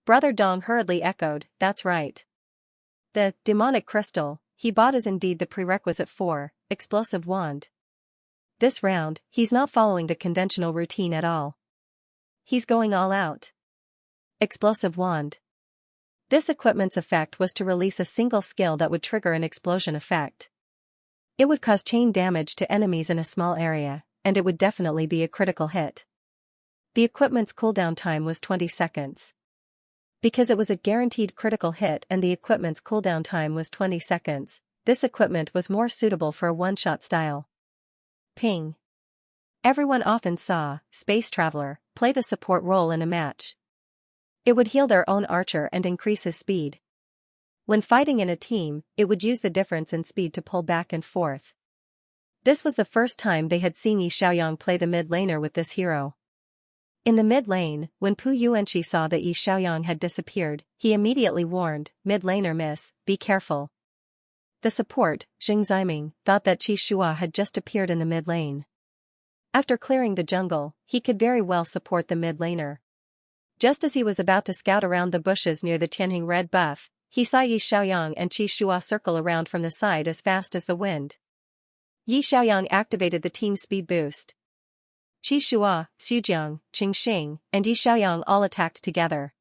Brother Dong hurriedly echoed, that's right. The demonic crystal he bought is indeed the prerequisite for explosive wand. This round, he's not following the conventional routine at all. He's going all out. Explosive wand. This equipment's effect was to release a single skill that would trigger an explosion effect. It would cause chain damage to enemies in a small area, and it would definitely be a critical hit. The equipment's cooldown time was 20 seconds. Because it was a guaranteed critical hit and the equipment's cooldown time was 20 seconds, this equipment was more suitable for a one-shot style. Ping. Everyone often saw Space Traveler play the support role in a match. It would heal their own archer and increase his speed. When fighting in a team, it would use the difference in speed to pull back and forth. This was the first time they had seen Yi Xiaoyang play the mid laner with this hero. In the mid lane, when Pu Yuanqi saw that Yi Xiaoyang had disappeared, he immediately warned, "Mid laner miss, be careful." The support, Xing Ziming, thought that Qi Shua had just appeared in the mid lane. After clearing the jungle, he could very well support the mid laner. Just as he was about to scout around the bushes near the Tianheng red buff, he saw Yi Xiaoyang and Qi Shua circle around from the side as fast as the wind. Yi Xiaoyang activated the team speed boost. Qi Shua, Xujiang, Qingxing, and Yi Xiaoyang all attacked together.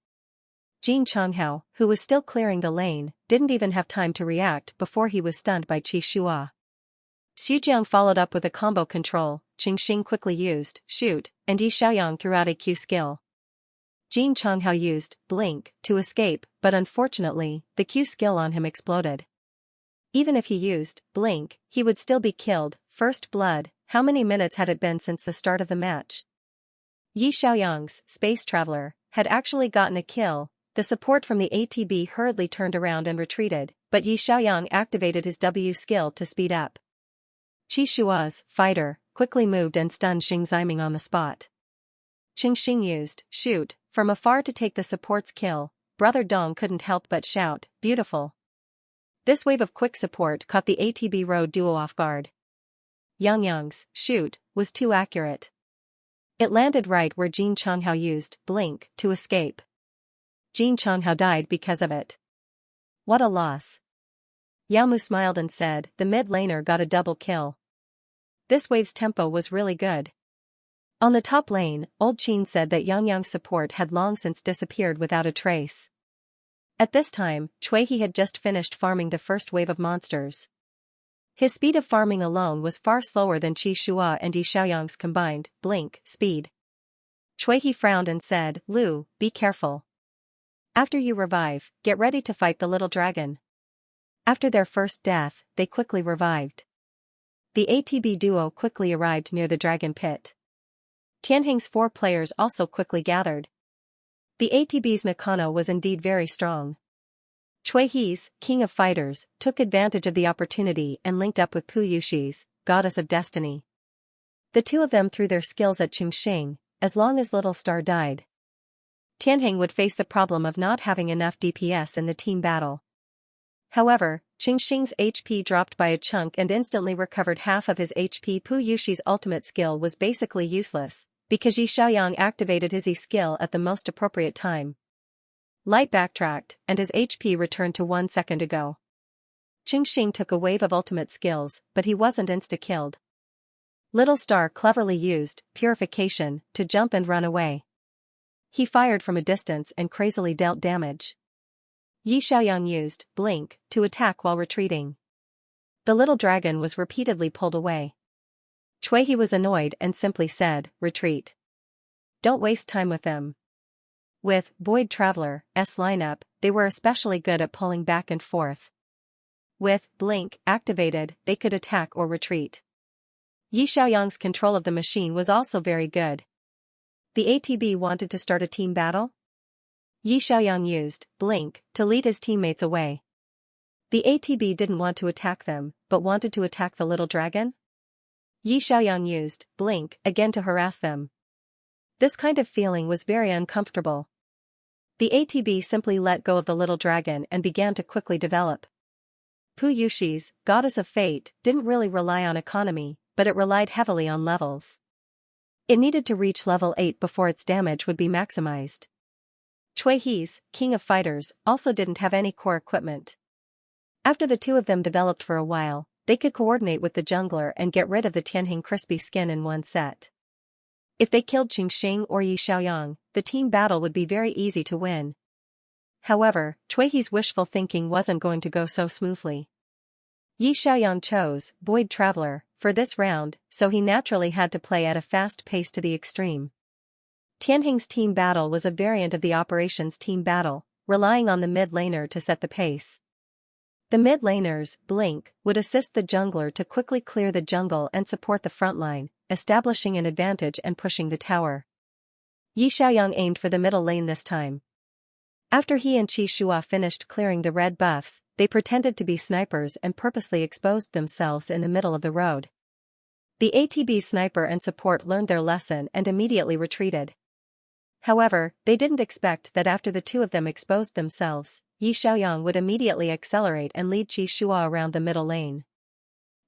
Jin Changhao, who was still clearing the lane, didn't even have time to react before he was stunned by Qi Shua. Xujiang followed up with a combo control, Qingxing quickly used shoot, and Yi Xiaoyang threw out a Q skill. Jin Changhao used blink to escape, but unfortunately, the Q skill on him exploded. Even if he used blink, he would still be killed. First blood. How many minutes had it been since the start of the match? Yi Xiaoyang's Space Traveler had actually gotten a kill. The support from the ATB hurriedly turned around and retreated, but Yi Xiaoyang activated his W skill to speed up. Qi Shua's fighter quickly moved and stunned Xing Ziming on the spot. Qingxing used shoot from afar to take the support's kill. Brother Dong couldn't help but shout, "Beautiful." This wave of quick support caught the ATB road duo off guard. Yang Yang's shoot was too accurate. It landed right where Jin Changhao used blink to escape. Jin Changhao died because of it. What a loss. Yao Mu smiled and said, "The mid laner got a double kill. This wave's tempo was really good." On the top lane, Old Qin said that Yang Yang's support had long since disappeared without a trace. At this time, Cui He had just finished farming the first wave of monsters. His speed of farming alone was far slower than Qi Shua and Yi Xiaoyang's combined blink speed. Cui He frowned and said, "Lu, be careful. After you revive, get ready to fight the little dragon." After their first death, they quickly revived. The ATB duo quickly arrived near the dragon pit. Tianheng's 4 players also quickly gathered. The ATB's Nakano was indeed very strong. Cui He's King of Fighters took advantage of the opportunity and linked up with Pu Yuxi's Goddess of Destiny. The two of them threw their skills at Qingxing. As long as Little Star died, Tianheng would face the problem of not having enough DPS in the team battle. However, Qingxing's HP dropped by a chunk and instantly recovered half of his HP. Pu Yuxi's ultimate skill was basically useless, because Yi Xiaoyang activated his E skill at the most appropriate time. Light backtracked, and his HP returned to 1 second ago. Qingxing took a wave of ultimate skills, but he wasn't insta-killed. Little Star cleverly used Purification to jump and run away. He fired from a distance and crazily dealt damage. Yi Xiaoyang used blink to attack while retreating. The little dragon was repeatedly pulled away. Cui He was annoyed and simply said, "Retreat. Don't waste time with them." With Void Traveler's lineup, they were especially good at pulling back and forth. With blink activated, they could attack or retreat. Yi Xiaoyang's control of the machine was also very good. The ATB wanted to start a team battle? Yi Xiaoyang used blink to lead his teammates away. The ATB didn't want to attack them, but wanted to attack the little dragon? Yi Xiaoyang used blink again to harass them. This kind of feeling was very uncomfortable. The ATB simply let go of the little dragon and began to quickly develop. Pu Yuxi's Goddess of Fate didn't really rely on economy, but it relied heavily on levels. It needed to reach level 8 before its damage would be maximized. Cui He's King of Fighters also didn't have any core equipment. After the two of them developed for a while, they could coordinate with the jungler and get rid of the Tianheng crispy skin in one set. If they killed Qingxing or Yi Xiaoyang, the team battle would be very easy to win. However, Cui He's wishful thinking wasn't going to go so smoothly. Yi Xiaoyang chose Void Traveler for this round, so he naturally had to play at a fast pace to the extreme. Tianheng's team battle was a variant of the operations team battle, relying on the mid laner to set the pace. The mid laners, Blink, would assist the jungler to quickly clear the jungle and support the front line, establishing an advantage and pushing the tower. Yi Xiaoyang aimed for the middle lane this time. After he and Qi Shua finished clearing the red buffs, they pretended to be snipers and purposely exposed themselves in the middle of the road. The ATB sniper and support learned their lesson and immediately retreated. However, they didn't expect that after the two of them exposed themselves, Yi Xiaoyang would immediately accelerate and lead Qi Shua around the middle lane.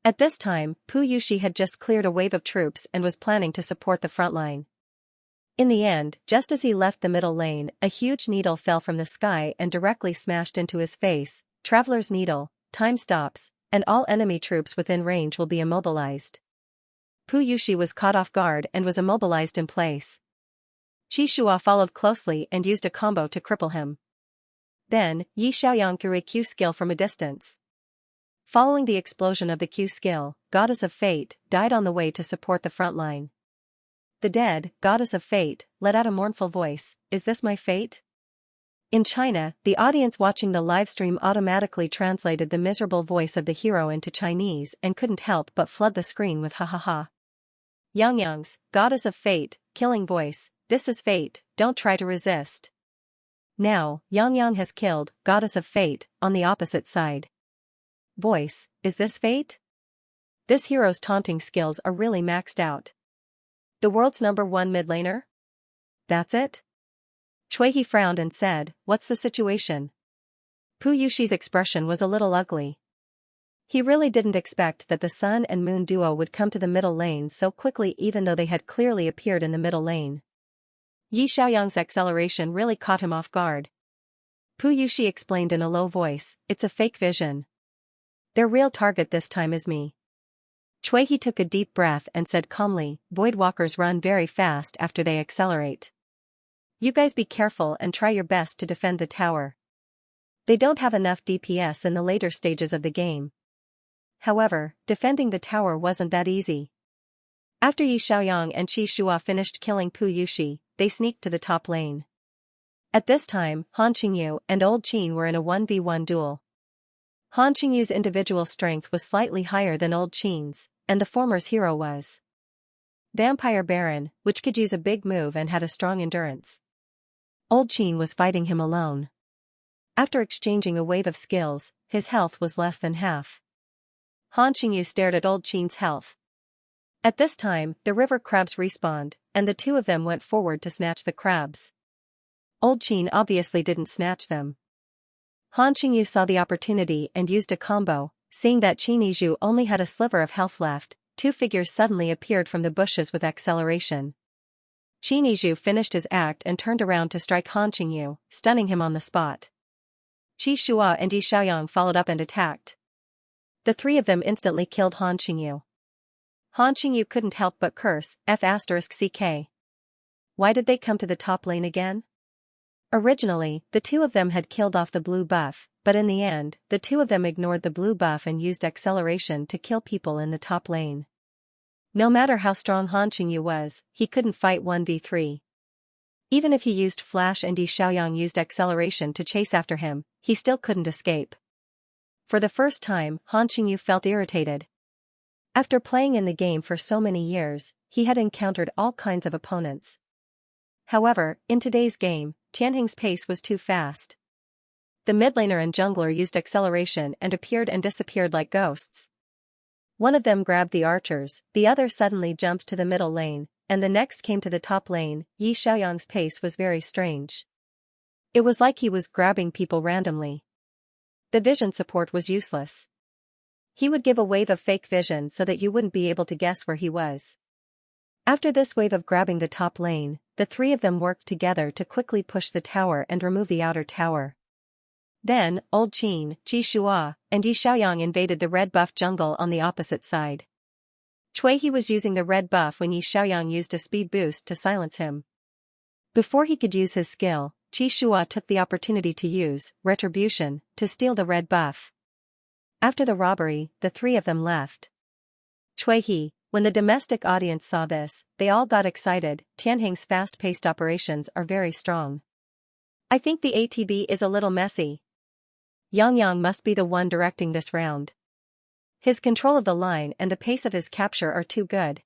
At this time, Pu Yushi had just cleared a wave of troops and was planning to support the front line. In the end, just as he left the middle lane, a huge needle fell from the sky and directly smashed into his face. Traveler's needle, time stops, and all enemy troops within range will be immobilized. Pu Yushi was caught off guard and was immobilized in place. Qi Shua followed closely and used a combo to cripple him. Then, Yi Xiaoyang threw a Q skill from a distance. Following the explosion of the Q skill, Goddess of Fate died on the way to support the front line. The dead, Goddess of Fate, let out a mournful voice, "Is this my fate?" In China, the audience watching the livestream automatically translated the miserable voice of the hero into Chinese and couldn't help but flood the screen with ha ha ha. Yang, Goddess of Fate, killing voice, "This is fate, don't try to resist." Now, Yang has killed, Goddess of Fate, on the opposite side. Voice, "Is this fate?" This hero's taunting skills are really maxed out. The world's #1 mid laner? That's it? Cui frowned and said, "What's the situation?" Pu Yushi's expression was a little ugly. He really didn't expect that the Sun and Moon duo would come to the middle lane so quickly even though they had clearly appeared in the middle lane. Yi Xiaoyang's acceleration really caught him off guard. Pu Yushi explained in a low voice, "It's a fake vision. Their real target this time is me." Cui took a deep breath and said calmly, "Voidwalkers run very fast after they accelerate. You guys be careful and try your best to defend the tower. They don't have enough DPS in the later stages of the game." However, defending the tower wasn't that easy. After Yi Xiaoyang and Qi Shua finished killing Pu Yushi, they sneaked to the top lane. At this time, Han Qingyu and Old Qin were in a 1v1 duel. Han Qingyu's individual strength was slightly higher than Old Qin's, and the former's hero was Vampire Baron, which could use a big move and had a strong endurance. Old Qin was fighting him alone. After exchanging a wave of skills, his health was less than half. Han Qingyu stared at Old Qin's health. At this time, the river crabs respawned, and the two of them went forward to snatch the crabs. Old Qin obviously didn't snatch them. Han Qingyu saw the opportunity and used a combo. Seeing that Qin Yizhu only had a sliver of health left, two figures suddenly appeared from the bushes with acceleration. Qin Yizhu finished his act and turned around to strike Han Qingyu, stunning him on the spot. Qi Shua and Yi Xiaoyang followed up and attacked. The three of them instantly killed Han Qingyu. Han Qingyu couldn't help but curse, F***ck. Why did they come to the top lane again? Originally, the two of them had killed off the blue buff, but in the end, the two of them ignored the blue buff and used acceleration to kill people in the top lane. No matter how strong Han Qingyu was, he couldn't fight 1v3. Even if he used flash and Yi Xiaoyang used acceleration to chase after him, he still couldn't escape. For the first time, Han Qingyu felt irritated. After playing in the game for so many years, he had encountered all kinds of opponents. However, in today's game, Tianheng's pace was too fast. The mid laner and jungler used acceleration and appeared and disappeared like ghosts. One of them grabbed the archers, the other suddenly jumped to the middle lane, and the next came to the top lane. Yi Xiaoyang's pace was very strange. It was like he was grabbing people randomly. The vision support was useless. He would give a wave of fake vision so that you wouldn't be able to guess where he was. After this wave of grabbing the top lane, the three of them worked together to quickly push the tower and remove the outer tower. Then, Old Qin, Qi Shua, and Yi Xiaoyang invaded the red buff jungle on the opposite side. Cui was using the red buff when Yi Xiaoyang used a speed boost to silence him. Before he could use his skill, Qi Shua took the opportunity to use Retribution to steal the red buff. After the robbery, the three of them left. Cui, When the domestic audience saw this, they all got excited. Tianheng's fast-paced operations are very strong. I think the ATB is a little messy. Yang must be the one directing this round. His control of the line and the pace of his capture are too good.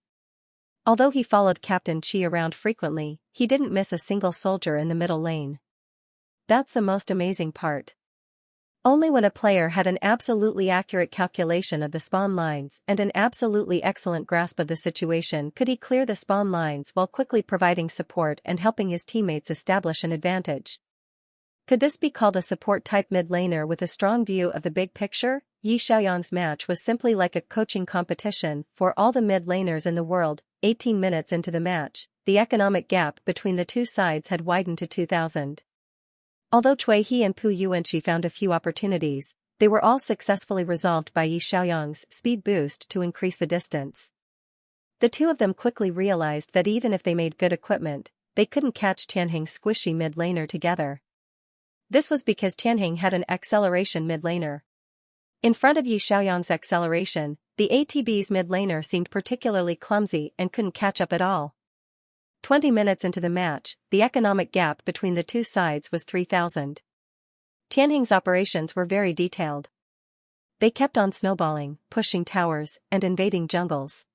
Although he followed Captain Qi around frequently, he didn't miss a single soldier in the middle lane. That's the most amazing part. Only when a player had an absolutely accurate calculation of the spawn lines and an absolutely excellent grasp of the situation could he clear the spawn lines while quickly providing support and helping his teammates establish an advantage. Could this be called a support-type mid-laner with a strong view of the big picture? Yi Xiaoyang's match was simply like a coaching competition for all the mid-laners in the world. 18 minutes into the match, the economic gap between the two sides had widened to 2,000. Although Cui He and Pu Yuanqi found a few opportunities, they were all successfully resolved by Yi Xiaoyang's speed boost to increase the distance. The two of them quickly realized that even if they made good equipment, they couldn't catch Tianheng's squishy mid-laner together. This was because Tianheng had an acceleration mid-laner. In front of Yi Xiaoyang's acceleration, the ATB's mid-laner seemed particularly clumsy and couldn't catch up at all. 20 minutes into the match, the economic gap between the two sides was 3,000. Tianheng's operations were very detailed. They kept on snowballing, pushing towers, and invading jungles.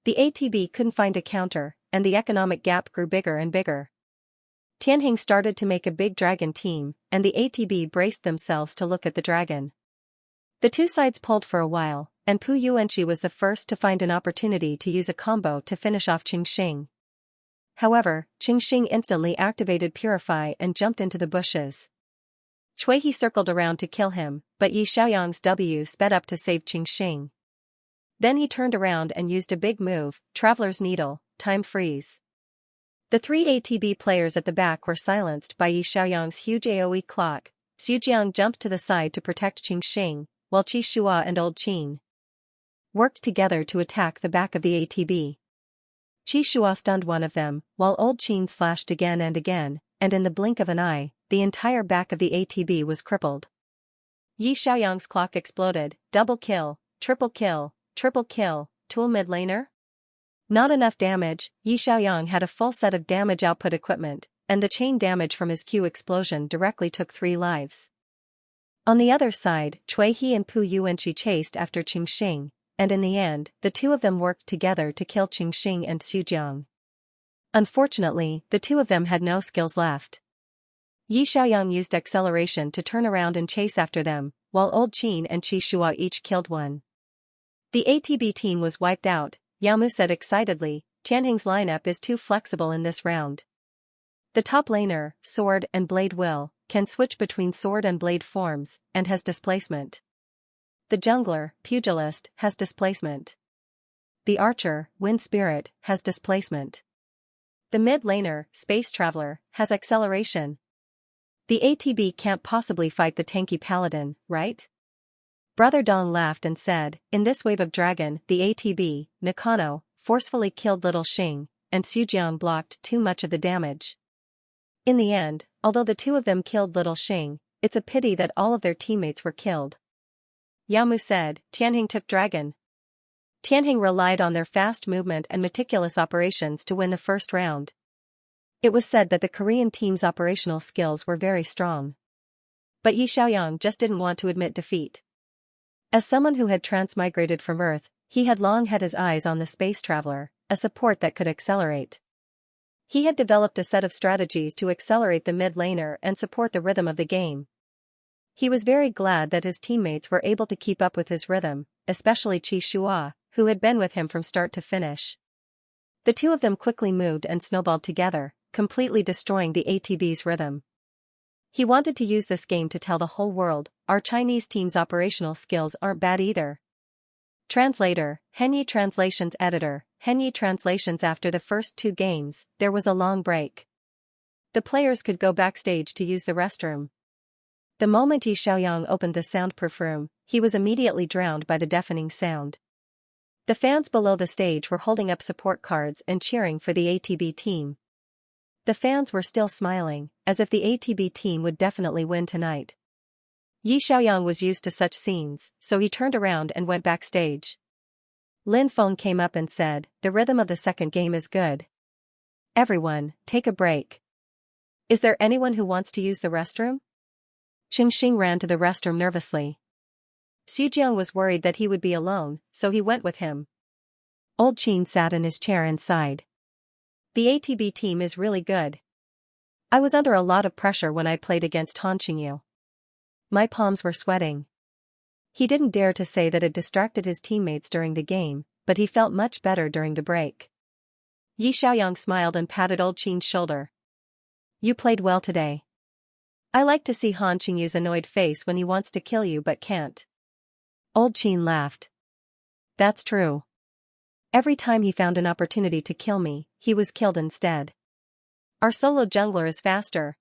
The ATB couldn't find a counter, and the economic gap grew bigger and bigger. Tianheng started to make a big dragon team, and the ATB braced themselves to look at the dragon. The two sides pulled for a while, and Pu Yuanqi was the first to find an opportunity to use a combo to finish off Qingxing. However, Qingxing instantly activated Purify and jumped into the bushes. Cui He circled around to kill him, but Yi Xiaoyang's W sped up to save Qingxing. Then he turned around and used a big move, Traveler's Needle, Time Freeze. The three ATB players at the back were silenced by Yi Xiaoyang's huge AoE clock. Xu Jiang jumped to the side to protect Qingxing, while Qi Shua and Old Qin worked together to attack the back of the ATB. Qi Shua stunned one of them, while Old Qin slashed again, and in the blink of an eye, the entire back of the ATB was crippled. Yi Xiaoyang's clock exploded. Double kill, triple kill, tool mid-laner? Not enough damage. Yi Xiaoyang had a full set of damage output equipment, and the chain damage from his Q explosion directly took 3 lives. On the other side, Cui He and Pu Yuanqi chased after Qingxing, and in the end, the two of them worked together to kill Qingxing and Xu Jiang. Unfortunately, the two of them had no skills left. Yi Xiaoyang used acceleration to turn around and chase after them, while Old Qin and Qi Shua each killed one. The ATB team was wiped out. Yamu said excitedly, Tianheng's lineup is too flexible in this round. The top laner, Sword and Blade can switch between sword and blade forms, and has displacement. The jungler, Pugilist, has displacement. The archer, Wind Spirit, has displacement. The mid laner, Space Traveler, has acceleration. The ATB can't possibly fight the tanky paladin, right? Brother Dong laughed and said, in this wave of dragon, the ATB, Nakano, forcefully killed Little Xing, and Xujiang blocked too much of the damage. In the end, although the two of them killed Little Xing, it's a pity that all of their teammates were killed. Yamu said, Tianheng took dragon. Tianheng relied on their fast movement and meticulous operations to win the first round. It was said that the Korean team's operational skills were very strong. But Yi Xiaoyang just didn't want to admit defeat. As someone who had transmigrated from Earth, he had long had his eyes on the Space Traveler, a support that could accelerate. He had developed a set of strategies to accelerate the mid laner and support the rhythm of the game. He was very glad that his teammates were able to keep up with his rhythm, especially Qi Shua, who had been with him from start to finish. The two of them quickly moved and snowballed together, completely destroying the ATB's rhythm. He wanted to use this game to tell the whole world, our Chinese team's operational skills aren't bad either. Translator, Henyi Translations Editor, Henyi Translations. After the first 2 games, there was a long break. The players could go backstage to use the restroom. The moment Yi Xiaoyang opened the soundproof room, he was immediately drowned by the deafening sound. The fans below the stage were holding up support cards and cheering for the ATB team. The fans were still smiling, as if the ATB team would definitely win tonight. Yi Xiaoyang was used to such scenes, so he turned around and went backstage. Lin Feng came up and said, "The rhythm of the second game is good. Everyone, take a break. Is there anyone who wants to use the restroom?" Xing ran to the restroom nervously. Xu was worried that he would be alone, so he went with him. Old Qin sat in his chair and sighed. The ATB team is really good. I was under a lot of pressure when I played against Han Qingyu. My palms were sweating. He didn't dare to say that it distracted his teammates during the game, but he felt much better during the break. Yi Xiaoyang smiled and patted Old Qin's shoulder. "You played well today. I like to see Han Qingyu's annoyed face when he wants to kill you but can't." Old Qin laughed. "That's true. Every time he found an opportunity to kill me, he was killed instead. Our solo jungler is faster."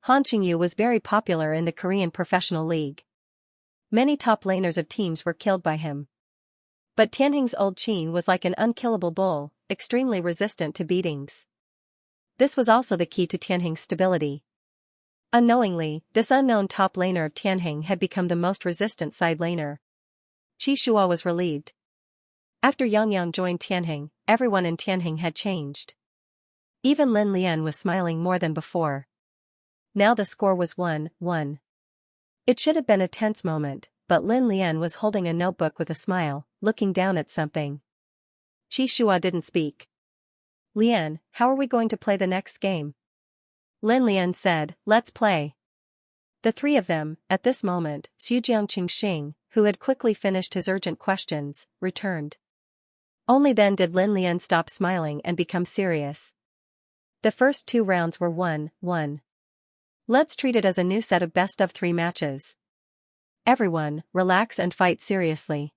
Han Qingyu was very popular in the Korean professional league. Many top laners of teams were killed by him. But Tianheng's Old Qin was like an unkillable bull, extremely resistant to beatings. This was also the key to Tianheng's stability. Unknowingly, this unknown top laner of Tianheng had become the most resistant side laner. Qi Shua was relieved. After Yang joined Tianheng, everyone in Tianheng had changed. Even Lin Lian was smiling more than before. Now the score was 1-1. It should have been a tense moment, but Lin Lian was holding a notebook with a smile, looking down at something. Qi Shua didn't speak. "Lian, how are we going to play the next game?" Lin Lian said, "Let's play." The three of them, at this moment, Xu Qingxing, who had quickly finished his urgent questions, returned. Only then did Lin Lian stop smiling and become serious. The first 2 rounds were 1-1. Let's treat it as a new set of best-of-3 matches. Everyone, relax and fight seriously.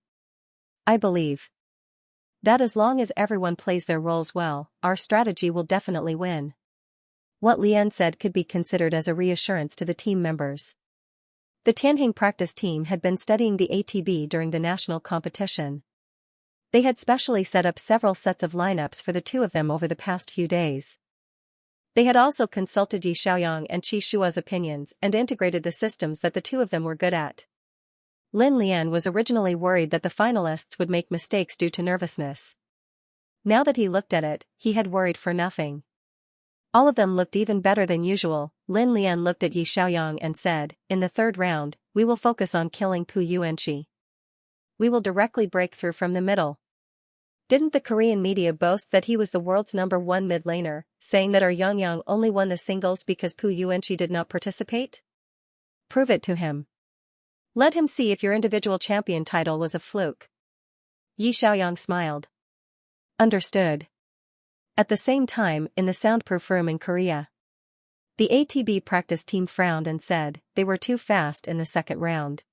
I believe that as long as everyone plays their roles well, our strategy will definitely win. What Lian said could be considered as a reassurance to the team members. The Tianheng practice team had been studying the ATB during the national competition. They had specially set up several sets of lineups for the two of them over the past few days. They had also consulted Yi Xiaoyang and Qi Shua's opinions and integrated the systems that the two of them were good at. Lin Lian was originally worried that the finalists would make mistakes due to nervousness. Now that he looked at it, he had worried for nothing. All of them looked even better than usual. Lin Lian looked at Yi Xiaoyang and said, "In the third round, we will focus on killing Pu Yuanqi. We will directly break through from the middle." Didn't the Korean media boast that he was the world's #1 mid laner, saying that our Yang only won the singles because Pu Yuanqi did not participate? Prove it to him. Let him see if your individual champion title was a fluke. Yi Xiaoyang smiled. Understood. At the same time, in the soundproof room in Korea, the ATB practice team frowned and said, "They were too fast in the second round.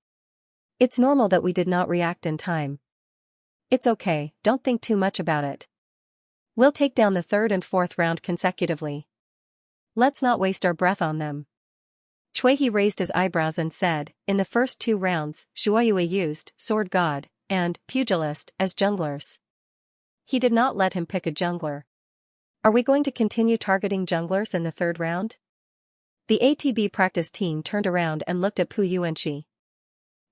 It's normal that we did not react in time. It's okay, don't think too much about it. We'll take down the third and fourth round consecutively. Let's not waste our breath on them." Chuihe raised his eyebrows and said, "In the first 2 rounds, Shuoyue used Sword God and Pugilist as junglers. He did not let him pick a jungler. Are we going to continue targeting junglers in the third round?" The ATB practice team turned around and looked at Pu Yuanqi.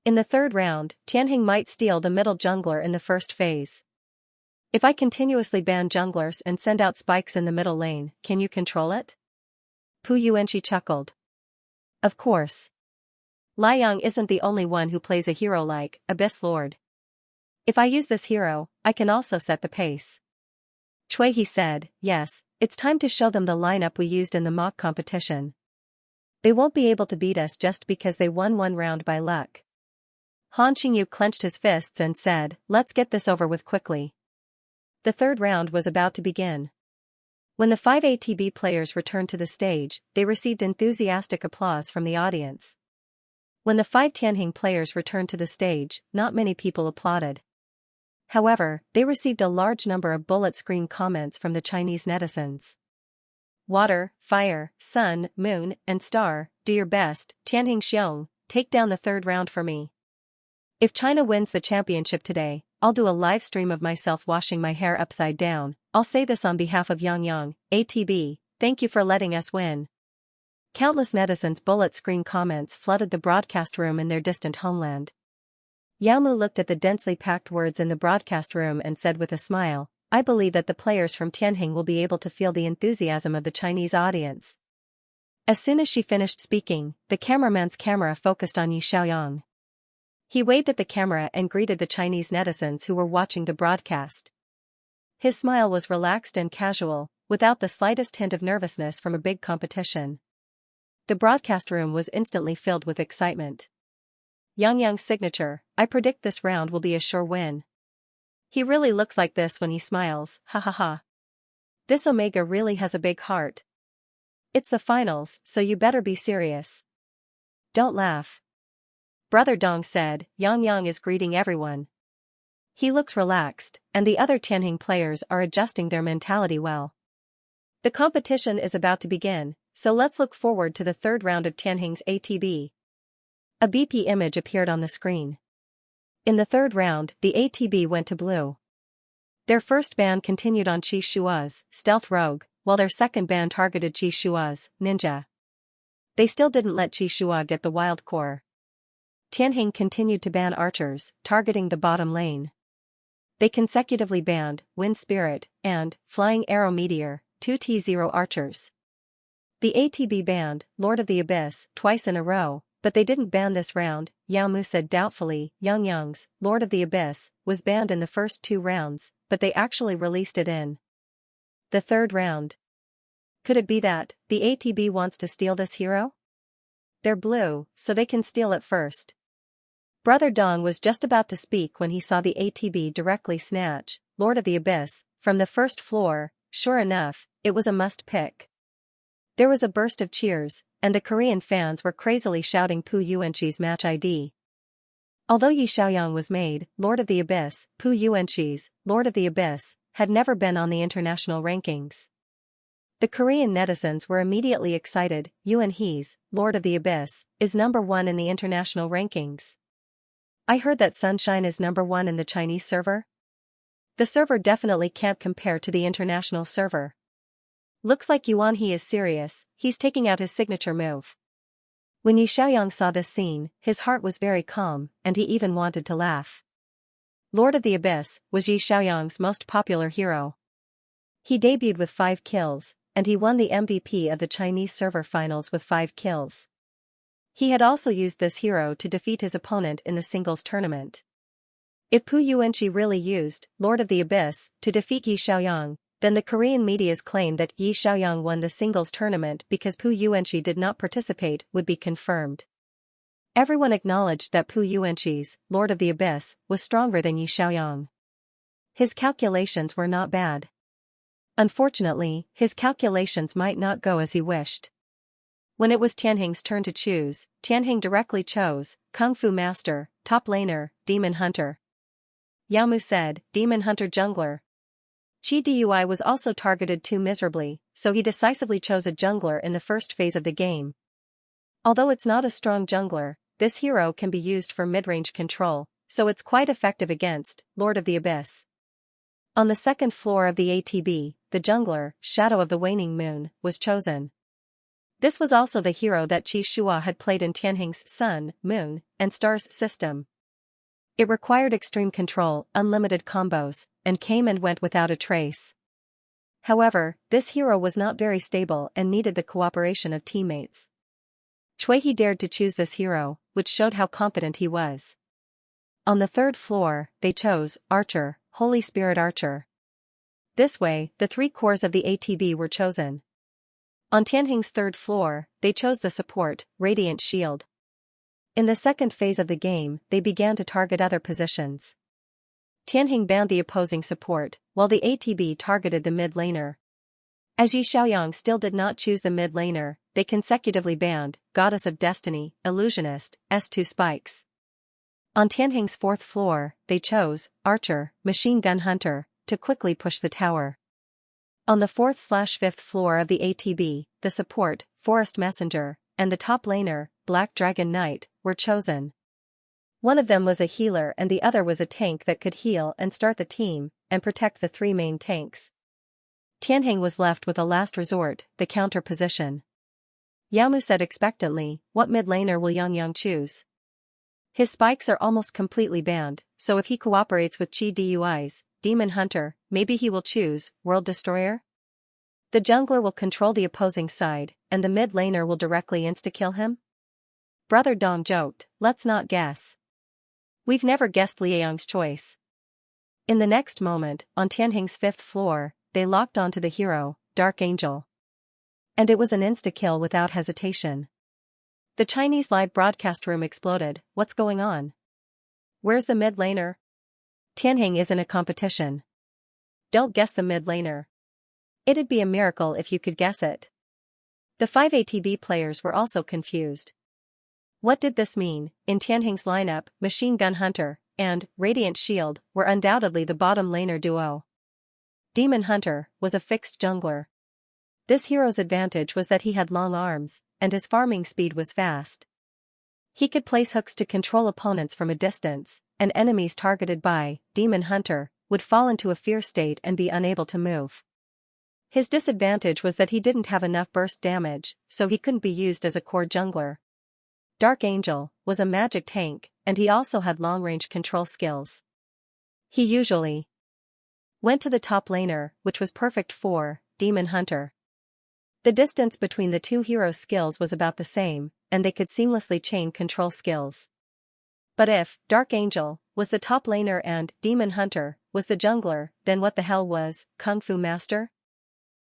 In the third round, Tianheng might steal the middle jungler in the first phase. If I continuously ban junglers and send out spikes in the middle lane, can you control it? Pu Yuanqi chuckled. Of course. Liang isn't the only one who plays a hero like Abyss Lord. If I use this hero, I can also set the pace. Chuihe said, "Yes, it's time to show them the lineup we used in the mock competition. They won't be able to beat us just because they won 1 round by luck." Han Qingyu clenched his fists and said, "Let's get this over with quickly." The third round was about to begin. When the 5 ATB players returned to the stage, they received enthusiastic applause from the audience. When the 5 Tianheng players returned to the stage, not many people applauded. However, they received a large number of bullet screen comments from the Chinese netizens. "Water, fire, sun, moon, and star, do your best, Tianheng Xiong, take down the third round for me. If China wins the championship today, I'll do a live stream of myself washing my hair upside down. I'll say this on behalf of Yang, ATB, thank you for letting us win." Countless netizens' bullet screen comments flooded the broadcast room in their distant homeland. Yao Mu looked at the densely packed words in the broadcast room and said with a smile, I believe that the players from Tianjing will be able to feel the enthusiasm of the Chinese audience. As soon as she finished speaking, the cameraman's camera focused on Yi Xiaoyang. He waved at the camera and greeted the Chinese netizens who were watching the broadcast. His smile was relaxed and casual, without the slightest hint of nervousness from a big competition. The broadcast room was instantly filled with excitement. Yang signature, I predict this round will be a sure win. He really looks like this when he smiles, ha ha ha. This Omega really has a big heart. It's the finals, so you better be serious. Don't laugh. Brother Dong said, Yang is greeting everyone. He looks relaxed, and the other Tianjing players are adjusting their mentality well. The competition is about to begin, so let's look forward to the third round of Tianjing's ATB. A BP image appeared on the screen. In the third round, the ATB went to blue. Their first ban continued on Qi Shua's Stealth Rogue, while their second ban targeted Qi Shua's Ninja. They still didn't let Qi Shua get the Wild Core. Tianjing continued to ban archers, targeting the bottom lane. They consecutively banned Wind Spirit and Flying Arrow Meteor, 2 T0 archers. The ATB banned Lord of the Abyss twice in a row, but they didn't ban this round, Yao Mu said doubtfully. Yang's Lord of the Abyss was banned in the first 2 rounds, but they actually released it in the third round. Could it be that the ATB wants to steal this hero? They're blue, so they can steal it first. Brother Dong was just about to speak when he saw the ATB directly snatch Lord of the Abyss from the first floor. Sure enough, it was a must-pick. There was a burst of cheers, and the Korean fans were crazily shouting Pu Yuanqi's match ID. Although Yi Xiaoyang was made Lord of the Abyss, Pu Yuanqi's Lord of the Abyss had never been on the international rankings. The Korean netizens were immediately excited. Yuan He's Lord of the Abyss is number 1 in the international rankings. I heard that Sunshine is number 1 in the Chinese server. The server definitely can't compare to the international server. Looks like Yuan He is serious, he's taking out his signature move. When Yi Xiaoyang saw this scene, his heart was very calm, and he even wanted to laugh. Lord of the Abyss was Yi Xiaoyang's most popular hero. He debuted with 5 kills, and he won the MVP of the Chinese server finals with 5 kills. He had also used this hero to defeat his opponent in the singles tournament. If Pu Yuanqi really used Lord of the Abyss to defeat Yi Xiaoyang, then the Korean media's claim that Yi Xiaoyang won the singles tournament because Pu Yuanqi did not participate would be confirmed. Everyone acknowledged that Pu Yuanqi's Lord of the Abyss was stronger than Yi Xiaoyang. His calculations were not bad. Unfortunately, his calculations might not go as he wished. When it was Tianjing's turn to choose, Tianjing directly chose Kung Fu Master, Top Laner, Demon Hunter. Yao Mu said, Demon Hunter Jungler. Qi Dui was also targeted too miserably, so he decisively chose a jungler in the first phase of the game. Although it's not a strong jungler, this hero can be used for mid-range control, so it's quite effective against Lord of the Abyss. On the second floor of the ATB, the jungler, Shadow of the Waning Moon, was chosen. This was also the hero that Qi Shua had played in Tianjing's Sun, Moon, and Stars system. It required extreme control, unlimited combos, and came and went without a trace. However, this hero was not very stable and needed the cooperation of teammates. Cui He dared to choose this hero, which showed how confident he was. On the third floor, they chose Archer, Holy Spirit Archer. This way, the 3 cores of the ATB were chosen. On Tianjing's third floor, they chose the support, Radiant Shield. In the second phase of the game, they began to target other positions. Tianjing banned the opposing support, while the ATB targeted the mid laner. As Yi Xiaoyang still did not choose the mid laner, they consecutively banned Goddess of Destiny, Illusionist, S2 Spikes. On Tianjing's fourth floor, they chose Archer, Machine Gun Hunter, to quickly push the tower. On the 4th/5th floor of the ATB, the support, Forest Messenger, and the top laner, Black Dragon Knight, were chosen. One of them was a healer and the other was a tank that could heal and start the team, and protect the 3 main tanks. Tianjing was left with a last resort, the counter position. Yao Mu said expectantly, what mid laner will Yang choose? His spikes are almost completely banned, so if he cooperates with Chi Dui's Demon Hunter, maybe he will choose World Destroyer? The jungler will control the opposing side, and the mid laner will directly insta-kill him? Brother Dong joked, let's not guess. We've never guessed Liang's choice. In the next moment, on Tianheng's 5th floor, they locked onto the hero, Dark Angel. And it was an insta-kill without hesitation. The Chinese live broadcast room exploded. What's going on? Where's the mid laner? Tianheng is in a competition. Don't guess the mid laner. It'd be a miracle if you could guess it. The 5 ATB players were also confused. What did this mean? In Tianheng's lineup, Machine Gun Hunter and Radiant Shield were undoubtedly the bottom laner duo. Demon Hunter was a fixed jungler. This hero's advantage was that he had long arms, and his farming speed was fast. He could place hooks to control opponents from a distance, and enemies targeted by Demon Hunter would fall into a fear state and be unable to move. His disadvantage was that he didn't have enough burst damage, so he couldn't be used as a core jungler. Dark Angel was a magic tank, and he also had long-range control skills. He usually went to the top laner, which was perfect for Demon Hunter. The distance between the two heroes' skills was about the same, and they could seamlessly chain control skills. But if Dark Angel was the top laner and Demon Hunter was the jungler, then what the hell was Kung Fu Master?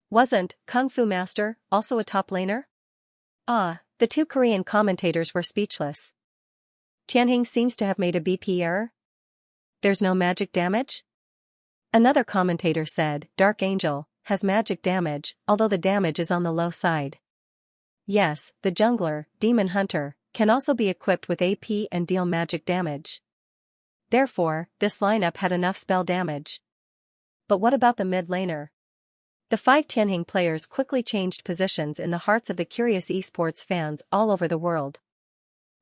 Wasn't Kung Fu Master also a top laner? The two Korean commentators were speechless. Tianheng seems to have made a BP error. There's no magic damage? Another commentator said, Dark Angel has magic damage, although the damage is on the low side. Yes, the jungler, Demon Hunter, can also be equipped with AP and deal magic damage. Therefore, this lineup had enough spell damage. But what about the mid laner? The 5 Tianheng players quickly changed positions in the hearts of the curious esports fans all over the world.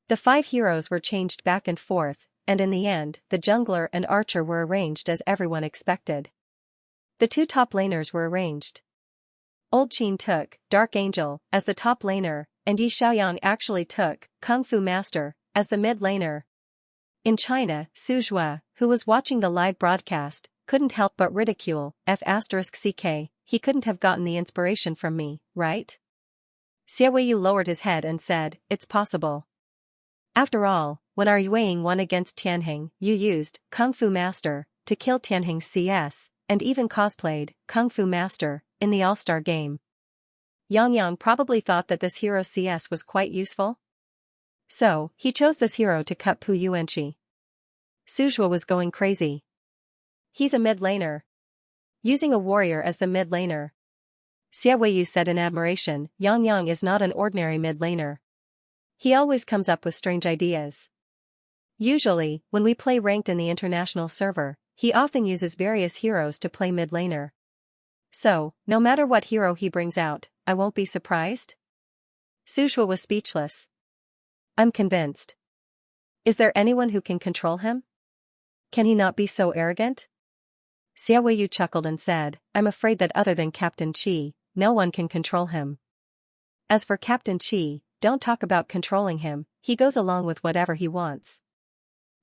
The 5 heroes were changed back and forth, and in the end, the jungler and archer were arranged as everyone expected. The 2 top laners were arranged. Old Qin took Dark Angel as the top laner, and Yi Xiaoyang actually took Kung Fu Master as the mid laner. In China, Suzhua, who was watching the live broadcast, couldn't help but ridicule F***ck, he couldn't have gotten the inspiration from me, right? Xiaoyu lowered his head and said, it's possible. After all, when our Yueying won against Tianheng, you used Kung Fu Master to kill Tianheng's CS, and even cosplayed Kung Fu Master in the All-Star game. Yang probably thought that this hero's CS was quite useful. So, he chose this hero to cut Pu Yuanqi. Suzhua was going crazy. He's a mid laner. Using a warrior as the mid laner. Xia Weiyu said in admiration, Yang is not an ordinary mid laner. He always comes up with strange ideas. Usually, when we play ranked in the international server, he often uses various heroes to play mid laner. So, no matter what hero he brings out, I won't be surprised? Suzhua was speechless. I'm convinced. Is there anyone who can control him? Can he not be so arrogant? Xia Weiyu chuckled and said, I'm afraid that other than Captain Qi, no one can control him. As for Captain Qi, don't talk about controlling him, he goes along with whatever he wants.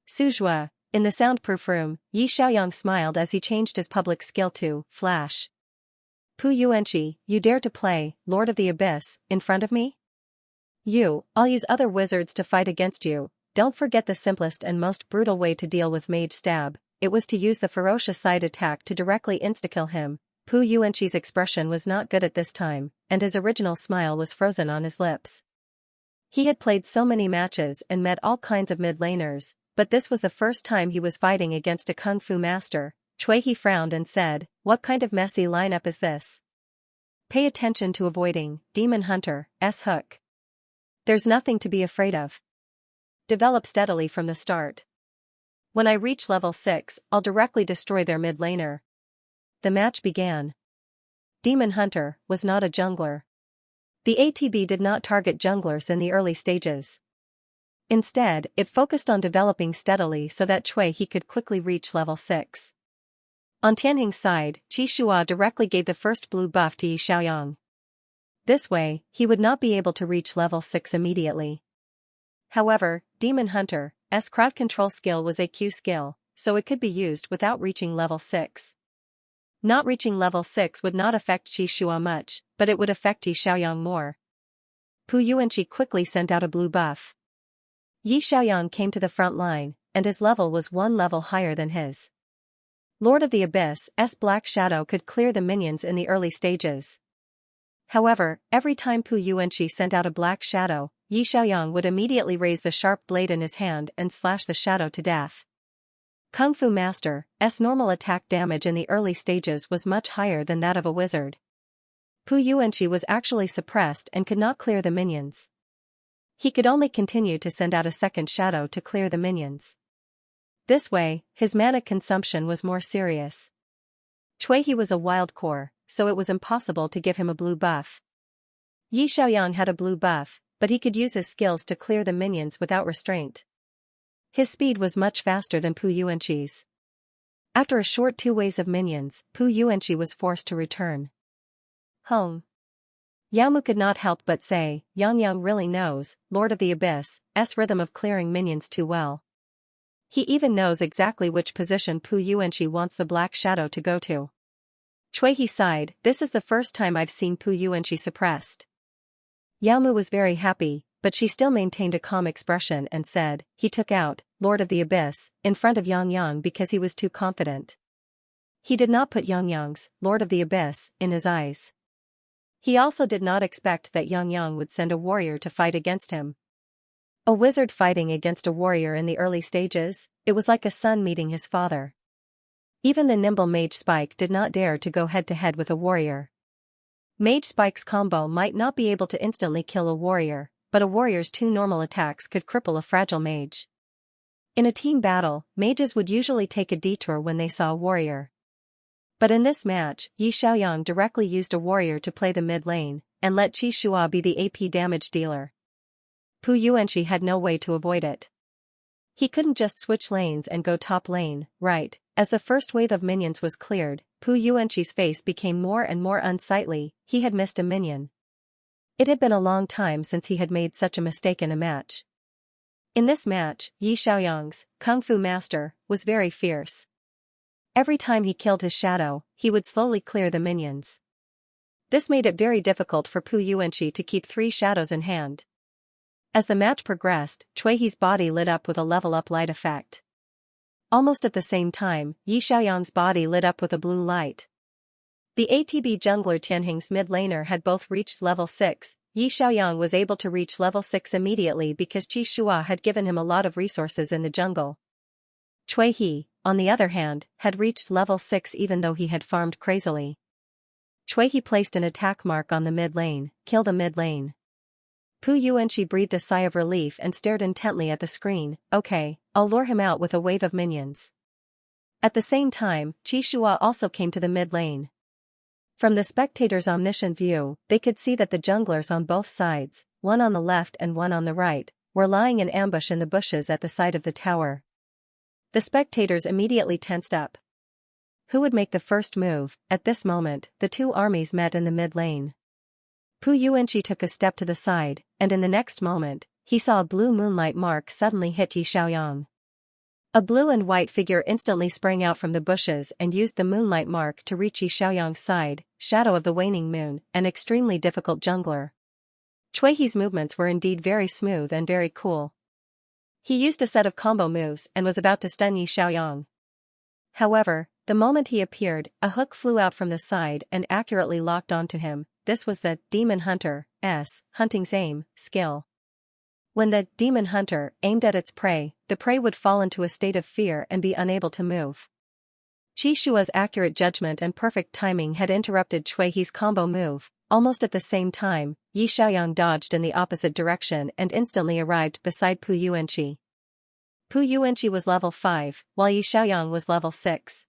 Suzhua, in the soundproof room, Yi Xiaoyang smiled as he changed his public skill to Flash. Pu Yuanqi, you dare to play Lord of the Abyss in front of me? I'll use other wizards to fight against you. Don't forget the simplest and most brutal way to deal with Mage Stab, it was to use the ferocious side attack to directly insta-kill him. Pu Yuanqi's expression was not good at this time, and his original smile was frozen on his lips. He had played so many matches and met all kinds of mid laners, but this was the first time he was fighting against a Kung Fu Master. He frowned and said, what kind of messy lineup is this? Pay attention to avoiding Demon Hunter's hook. There's nothing to be afraid of. Develop steadily from the start. When I reach level 6, I'll directly destroy their mid laner. The match began. Demon Hunter was not a jungler. The ATB did not target junglers in the early stages. Instead, it focused on developing steadily so that he could quickly reach level 6. On Tianheng's side, Qi Shua directly gave the first blue buff to Yi Xiaoyang. This way, he would not be able to reach level 6 immediately. However, Demon Hunter's crowd control skill was a Q skill, so it could be used without reaching level 6. Not reaching level 6 would not affect Qi Shua much, but it would affect Yi Xiaoyang more. Pu Yuanqi quickly sent out a blue buff. Yi Xiaoyang came to the front line, and his level was one level higher than his. Lord of the Abyss's Black Shadow could clear the minions in the early stages. However, every time Pu Yuanqi sent out a black shadow, Yi Xiaoyang would immediately raise the sharp blade in his hand and slash the shadow to death. Kung Fu Master's normal attack damage in the early stages was much higher than that of a wizard. Pu Yuanqi was actually suppressed and could not clear the minions. He could only continue to send out a second shadow to clear the minions. This way, his mana consumption was more serious. Cui was a wild core, so it was impossible to give him a blue buff. Yi Xiaoyang had a blue buff, but he could use his skills to clear the minions without restraint. His speed was much faster than Pu Yuanqi's. After a short 2 waves of minions, Pu Yuanqi was forced to return home. Yamu could not help but say, Yang really knows Lord of the Abyss's rhythm of clearing minions too well. He even knows exactly which position Pu Yuanqi wants the black shadow to go to. Cui sighed, this is the first time I've seen Pu Yuanqi suppressed. Yamu was very happy, but she still maintained a calm expression and said, he took out Lord of the Abyss in front of Yang because he was too confident. He did not put Yang's Lord of the Abyss in his eyes. He also did not expect that Yang would send a warrior to fight against him. A wizard fighting against a warrior in the early stages, it was like a son meeting his father. Even the nimble Mage Spike did not dare to go head-to-head with a warrior. Mage Spike's combo might not be able to instantly kill a warrior, but a warrior's 2 normal attacks could cripple a fragile mage. In a team battle, mages would usually take a detour when they saw a warrior. But in this match, Yi Xiaoyang directly used a warrior to play the mid lane, and let Qi Shua be the AP damage dealer. Pu Yuanqi had no way to avoid it. He couldn't just switch lanes and go top lane, right? As the first wave of minions was cleared, Pu Yuanqi's face became more and more unsightly. He had missed a minion. It had been a long time since he had made such a mistake in a match. In this match, Yi Xiaoyang's Kung Fu Master was very fierce. Every time he killed his shadow, he would slowly clear the minions. This made it very difficult for Pu Yuanqi to keep 3 shadows in hand. As the match progressed, Cui's body lit up with a level-up light effect. Almost at the same time, Yi Xiaoyang's body lit up with a blue light. The ATB jungler Tianhing's mid laner had both reached level 6. Yi Xiaoyang was able to reach level 6 immediately because Qi Shua had given him a lot of resources in the jungle. Cui, on the other hand, had reached level 6 even though he had farmed crazily. Cui placed an attack mark on the mid lane, kill the mid lane. Pu Yuanqi breathed a sigh of relief and stared intently at the screen. Okay, I'll lure him out with a wave of minions. At the same time, Qi Shua also came to the mid lane. From the spectators' omniscient view, they could see that the junglers on both sides, one on the left and one on the right, were lying in ambush in the bushes at the side of the tower. The spectators immediately tensed up. Who would make the first move? At this moment, the 2 armies met in the mid lane. Pu Yuanqi took a step to the side, and in the next moment, he saw a blue moonlight mark suddenly hit Yi Xiaoyang. A blue and white figure instantly sprang out from the bushes and used the moonlight mark to reach Yi Xiaoyang's side, Shadow of the Waning Moon, an extremely difficult jungler. Cui's movements were indeed very smooth and very cool. He used a set of combo moves and was about to stun Yi Xiaoyang. However, the moment he appeared, a hook flew out from the side and accurately locked onto him. This was the Demon Hunter's hunting's aim skill. When the Demon Hunter aimed at its prey, the prey would fall into a state of fear and be unable to move. Qi Shua's accurate judgment and perfect timing had interrupted Cui's combo move. Almost at the same time, Yi Xiaoyang dodged in the opposite direction and instantly arrived beside Pu Yuanqi. Pu Yuanqi was level 5, while Yi Xiaoyang was level 6.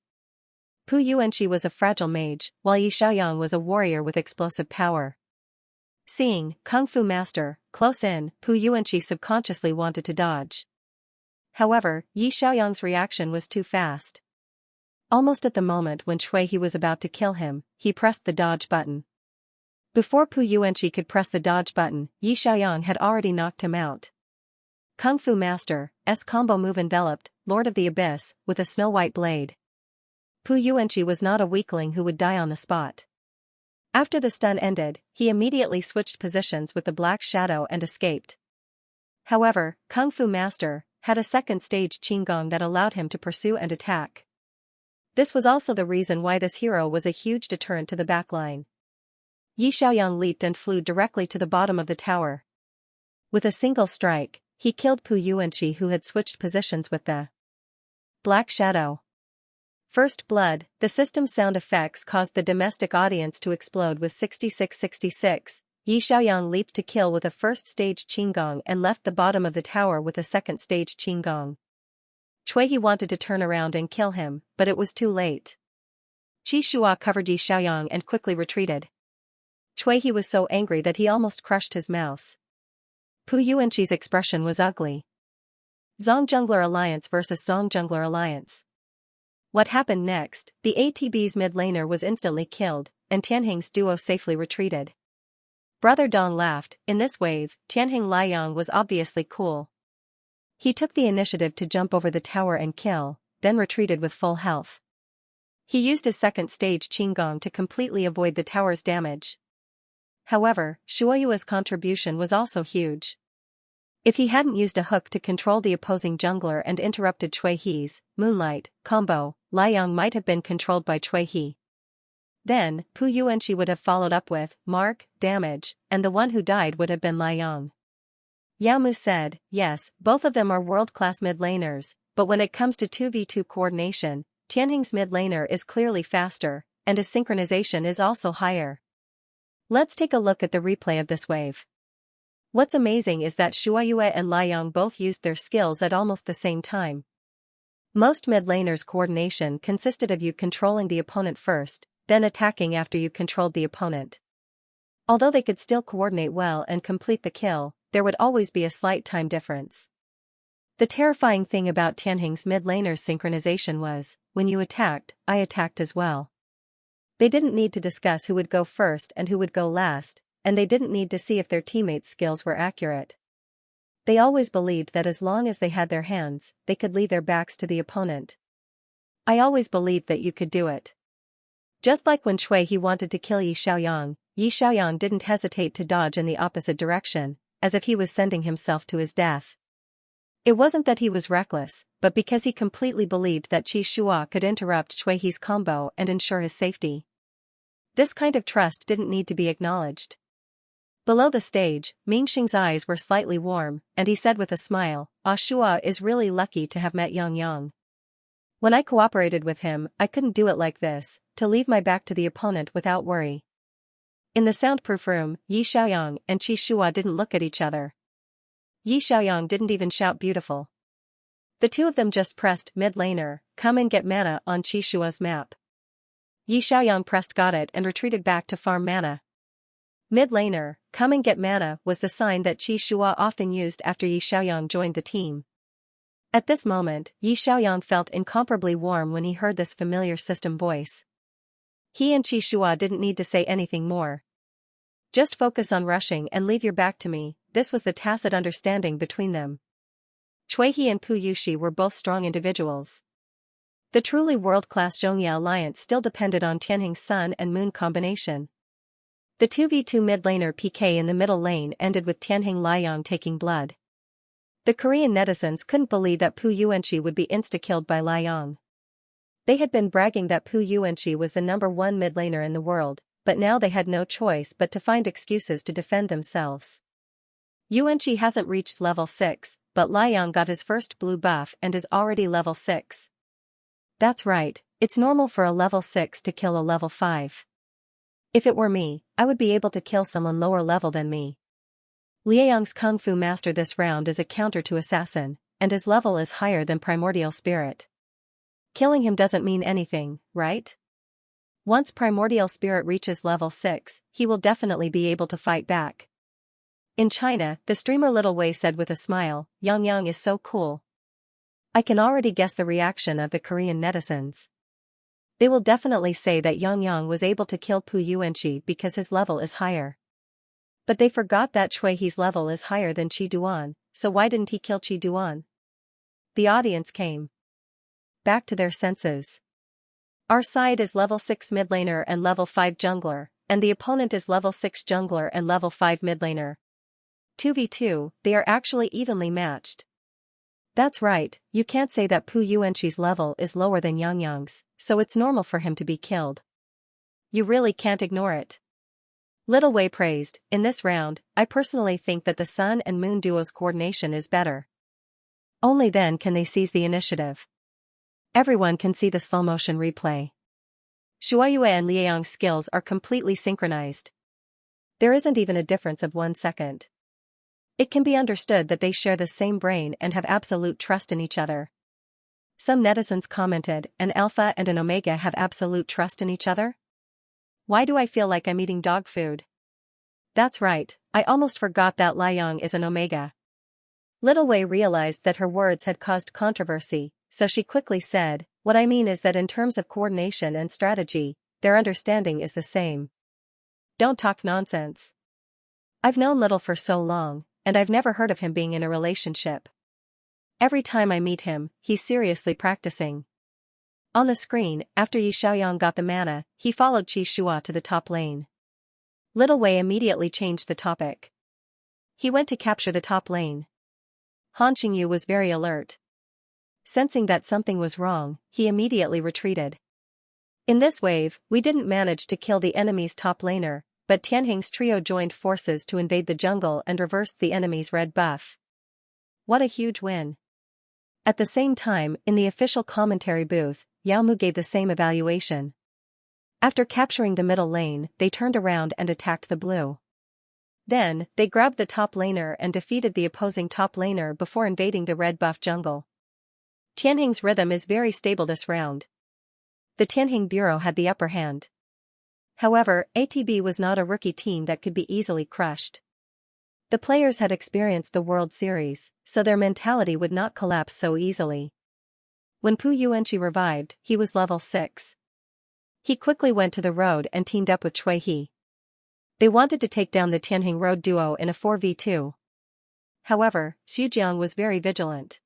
Pu Yuanqi was a fragile mage, while Yi Xiaoyang was a warrior with explosive power. Seeing Kung Fu Master close in, Pu Yuanqi subconsciously wanted to dodge. However, Yi Xiaoyang's reaction was too fast. Almost at the moment when Cui was about to kill him, he pressed the dodge button. Before Pu Yuanqi could press the dodge button, Yi Xiaoyang had already knocked him out. Kung Fu Master, S combo move enveloped, Lord of the Abyss, with a snow-white blade. Pu Yuanqi was not a weakling who would die on the spot. After the stun ended, he immediately switched positions with the Black Shadow and escaped. However, Kung Fu Master had a second stage Qinggong that allowed him to pursue and attack. This was also the reason why this hero was a huge deterrent to the backline. Yi Xiaoyang leaped and flew directly to the bottom of the tower. With a single strike, he killed Pu Yuanqi, who had switched positions with the Black Shadow. First blood. The system's sound effects caused the domestic audience to explode with 6666. Yi Xiaoyang leaped to kill with a first stage Qinggong and left the bottom of the tower with a second stage Qinggong. Cui He wanted to turn around and kill him, but it was too late. Qi Shua covered Yi Xiaoyang and quickly retreated. Cui He was so angry that he almost crushed his mouse. Pu Yuanqi's expression was ugly. Zong Jungler Alliance versus Zong Jungler Alliance. What happened next? The ATB's mid laner was instantly killed, and Tianheng's duo safely retreated. Brother Dong laughed. In this wave, Tianheng Liang was obviously cool. He took the initiative to jump over the tower and kill, then retreated with full health. He used his second stage Qinggong to completely avoid the tower's damage. However, Shuoyua's contribution was also huge. If he hadn't used a hook to control the opposing jungler and interrupted Cui He's Moonlight combo, Liang might have been controlled by Cui He. Then, Pu Yuanqi would have followed up with mark damage, and the one who died would have been Liang. Yao Mu said, yes, both of them are world-class mid laners, but when it comes to 2v2 coordination, Tianheng's mid laner is clearly faster, and his synchronization is also higher. Let's take a look at the replay of this wave. What's amazing is that Shuoyue and Liang both used their skills at almost the same time. Most mid laners' coordination consisted of you controlling the opponent first, then attacking after you controlled the opponent. Although they could still coordinate well and complete the kill, there would always be a slight time difference. The terrifying thing about Tianheng's mid laner's synchronization was, when you attacked, I attacked as well. They didn't need to discuss who would go first and who would go last, and they didn't need to see if their teammates' skills were accurate. They always believed that as long as they had their hands, they could leave their backs to the opponent. I always believed that you could do it. Just like when Cui He wanted to kill Yi Xiaoyang didn't hesitate to dodge in the opposite direction, as if he was sending himself to his death. It wasn't that he was reckless, but because he completely believed that Qi Shua could interrupt Cui He's combo and ensure his safety. This kind of trust didn't need to be acknowledged. Below the stage, Mingxing's eyes were slightly warm, and he said with a smile, Ah Shua is really lucky to have met Yang. When I cooperated with him, I couldn't do it like this, to leave my back to the opponent without worry. In the soundproof room, Yi Xiaoyang and Qi Shua didn't look at each other. Yi Xiaoyang didn't even shout beautiful. The two of them just pressed mid laner, come and get mana on Qi Shua's map. Yi Xiaoyang pressed got it and retreated back to farm mana. Mid laner, come and get mana was the sign that Qi Shua often used after Yi Xiaoyang joined the team. At this moment, Yi Xiaoyang felt incomparably warm when he heard this familiar system voice. He and Qi Shua didn't need to say anything more. Just focus on rushing and leave your back to me, this was the tacit understanding between them. Cui He and Pu Yushi were both strong individuals. The truly world-class Xianxia alliance still depended on Tianheng's Sun and Moon combination. The 2v2 mid laner PK in the middle lane ended with Tianheng Liang taking blood. The Korean netizens couldn't believe that Pu Yuanqi would be insta-killed by Liang. They had been bragging that Pu Yuanqi was the #1 mid laner in the world, but now they had no choice but to find excuses to defend themselves. Yuanqi hasn't reached level 6, but Liang got his first blue buff and is already level 6. That's right, it's normal for a level 6 to kill a level 5. If it were me, I would be able to kill someone lower level than me. Liang's Kung Fu Master this round is a counter to Assassin, and his level is higher than Primordial Spirit. Killing him doesn't mean anything, right? Once Primordial Spirit reaches level 6, he will definitely be able to fight back. In China, the streamer Little Wei said with a smile, Yang is so cool. I can already guess the reaction of the Korean netizens. They will definitely say that Yang was able to kill Pu Yuanqi because his level is higher. But they forgot that Cui He's level is higher than Qi Duan, so why didn't he kill Qi Duan? The audience came back to their senses. Our side is level 6 mid laner and level 5 jungler, and the opponent is level 6 jungler and level 5 mid laner. 2v2, they are actually evenly matched. That's right, you can't say that Pu Yuanqi's level is lower than Xianxia's, so it's normal for him to be killed. You really can't ignore it. Little Wei praised, in this round, I personally think that the Sun and Moon duo's coordination is better. Only then can they seize the initiative. Everyone can see the slow-motion replay. Shuaiyue and Liaoyang's skills are completely synchronized. There isn't even a difference of 1 second. It can be understood that they share the same brain and have absolute trust in each other. Some netizens commented, an alpha and an omega have absolute trust in each other? Why do I feel like I'm eating dog food? That's right, I almost forgot that Liaoyang is an omega. Little Wei realized that her words had caused controversy, so she quickly said, what I mean is that in terms of coordination and strategy, their understanding is the same. Don't talk nonsense. I've known Little for so long, and I've never heard of him being in a relationship. Every time I meet him, he's seriously practicing. On the screen, after Yi Xiaoyang got the mana, he followed Qi Shua to the top lane. Little Wei immediately changed the topic. He went to capture the top lane. Han Qingyu was very alert. Sensing that something was wrong, he immediately retreated. In this wave, we didn't manage to kill the enemy's top laner, but Tianheng's trio joined forces to invade the jungle and reversed the enemy's red buff. What a huge win. At the same time, in the official commentary booth, Yao Mu gave the same evaluation. After capturing the middle lane, they turned around and attacked the blue. Then, they grabbed the top laner and defeated the opposing top laner before invading the red buff jungle. Tianheng's rhythm is very stable this round. The Tianheng Bureau had the upper hand. However, ATB was not a rookie team that could be easily crushed. The players had experienced the World Series, so their mentality would not collapse so easily. When Pu Yuanqi revived, he was level 6. He quickly went to the road and teamed up with Cui He. They wanted to take down the Tianheng Road duo in a 4v2. However, Xujiang was very vigilant.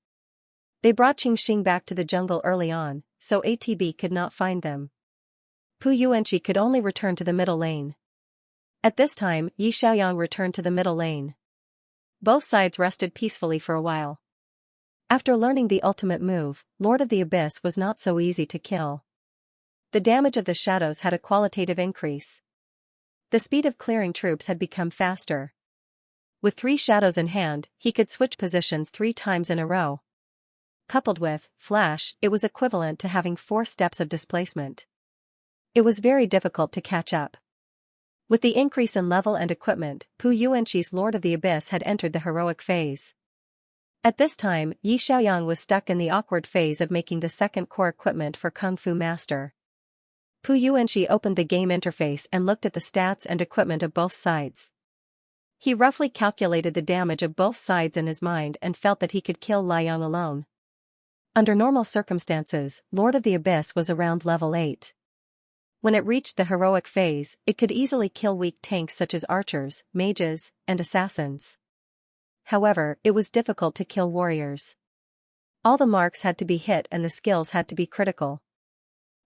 They brought Qingxing back to the jungle early on, so ATB could not find them. Pu Yuanqi could only return to the middle lane. At this time, Yi Xiaoyang returned to the middle lane. Both sides rested peacefully for a while. After learning the ultimate move, Lord of the Abyss was not so easy to kill. The damage of the shadows had a qualitative increase. The speed of clearing troops had become faster. With 3 shadows in hand, he could switch positions 3 times in a row. Coupled with flash, it was equivalent to having 4 steps of displacement. It was very difficult to catch up. With the increase in level and equipment, Pu Yuanqi's Lord of the Abyss had entered the heroic phase. At this time, Yi Xiaoyang was stuck in the awkward phase of making the second core equipment for Kung Fu Master. Pu Yuanqi opened the game interface and looked at the stats and equipment of both sides. He roughly calculated the damage of both sides in his mind and felt that he could kill Liang alone. Under normal circumstances, Lord of the Abyss was around level 8. When it reached the heroic phase, it could easily kill weak tanks such as archers, mages, and assassins. However, it was difficult to kill warriors. All the marks had to be hit and the skills had to be critical.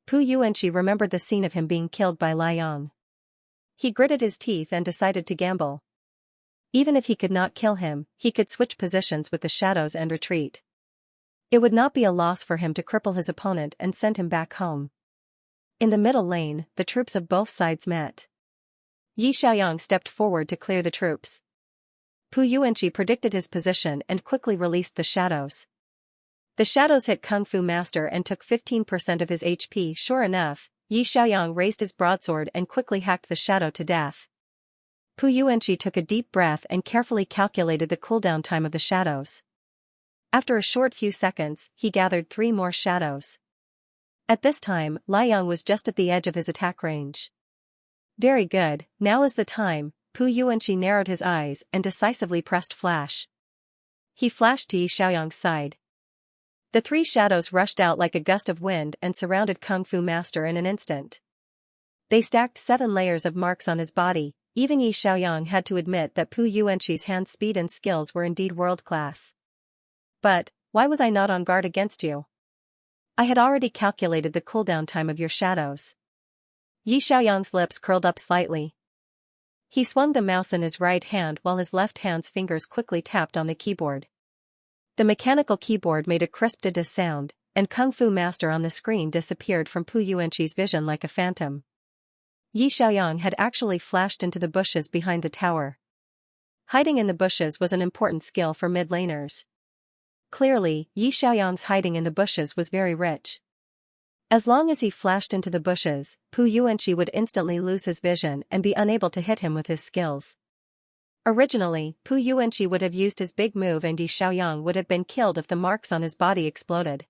Pu Yuanqi remembered the scene of him being killed by Liang. He gritted his teeth and decided to gamble. Even if he could not kill him, he could switch positions with the shadows and retreat. It would not be a loss for him to cripple his opponent and send him back home. In the middle lane, the troops of both sides met. Yi Xiaoyang stepped forward to clear the troops. Pu Yuanqi predicted his position and quickly released the shadows. The shadows hit Kung Fu Master and took 15% of his HP. Sure enough, Yi Xiaoyang raised his broadsword and quickly hacked the shadow to death. Pu Yuanqi took a deep breath and carefully calculated the cooldown time of the shadows. After a short few seconds, he gathered 3 more shadows. At this time, Liang was just at the edge of his attack range. Very good, now is the time. Pu Yuanqi narrowed his eyes and decisively pressed flash. He flashed to Yi Xiaoyang's side. The 3 shadows rushed out like a gust of wind and surrounded Kung Fu Master in an instant. They stacked 7 layers of marks on his body, even Yi Xiaoyang had to admit that Pu Yuanqi's hand speed and skills were indeed world-class. But, why was I not on guard against you? I had already calculated the cooldown time of your shadows. Yi Xiaoyang's lips curled up slightly. He swung the mouse in his right hand while his left hand's fingers quickly tapped on the keyboard. The mechanical keyboard made a crisp sound, and Kung Fu Master on the screen disappeared from Pu Yuanqi's vision like a phantom. Yi Xiaoyang had actually flashed into the bushes behind the tower. Hiding in the bushes was an important skill for mid-laners. Clearly, Yi Xiaoyang's hiding in the bushes was very rich. As long as he flashed into the bushes, Pu Yuanqi would instantly lose his vision and be unable to hit him with his skills. Originally, Pu Yuanqi would have used his big move and Yi Xiaoyang would have been killed if the marks on his body exploded.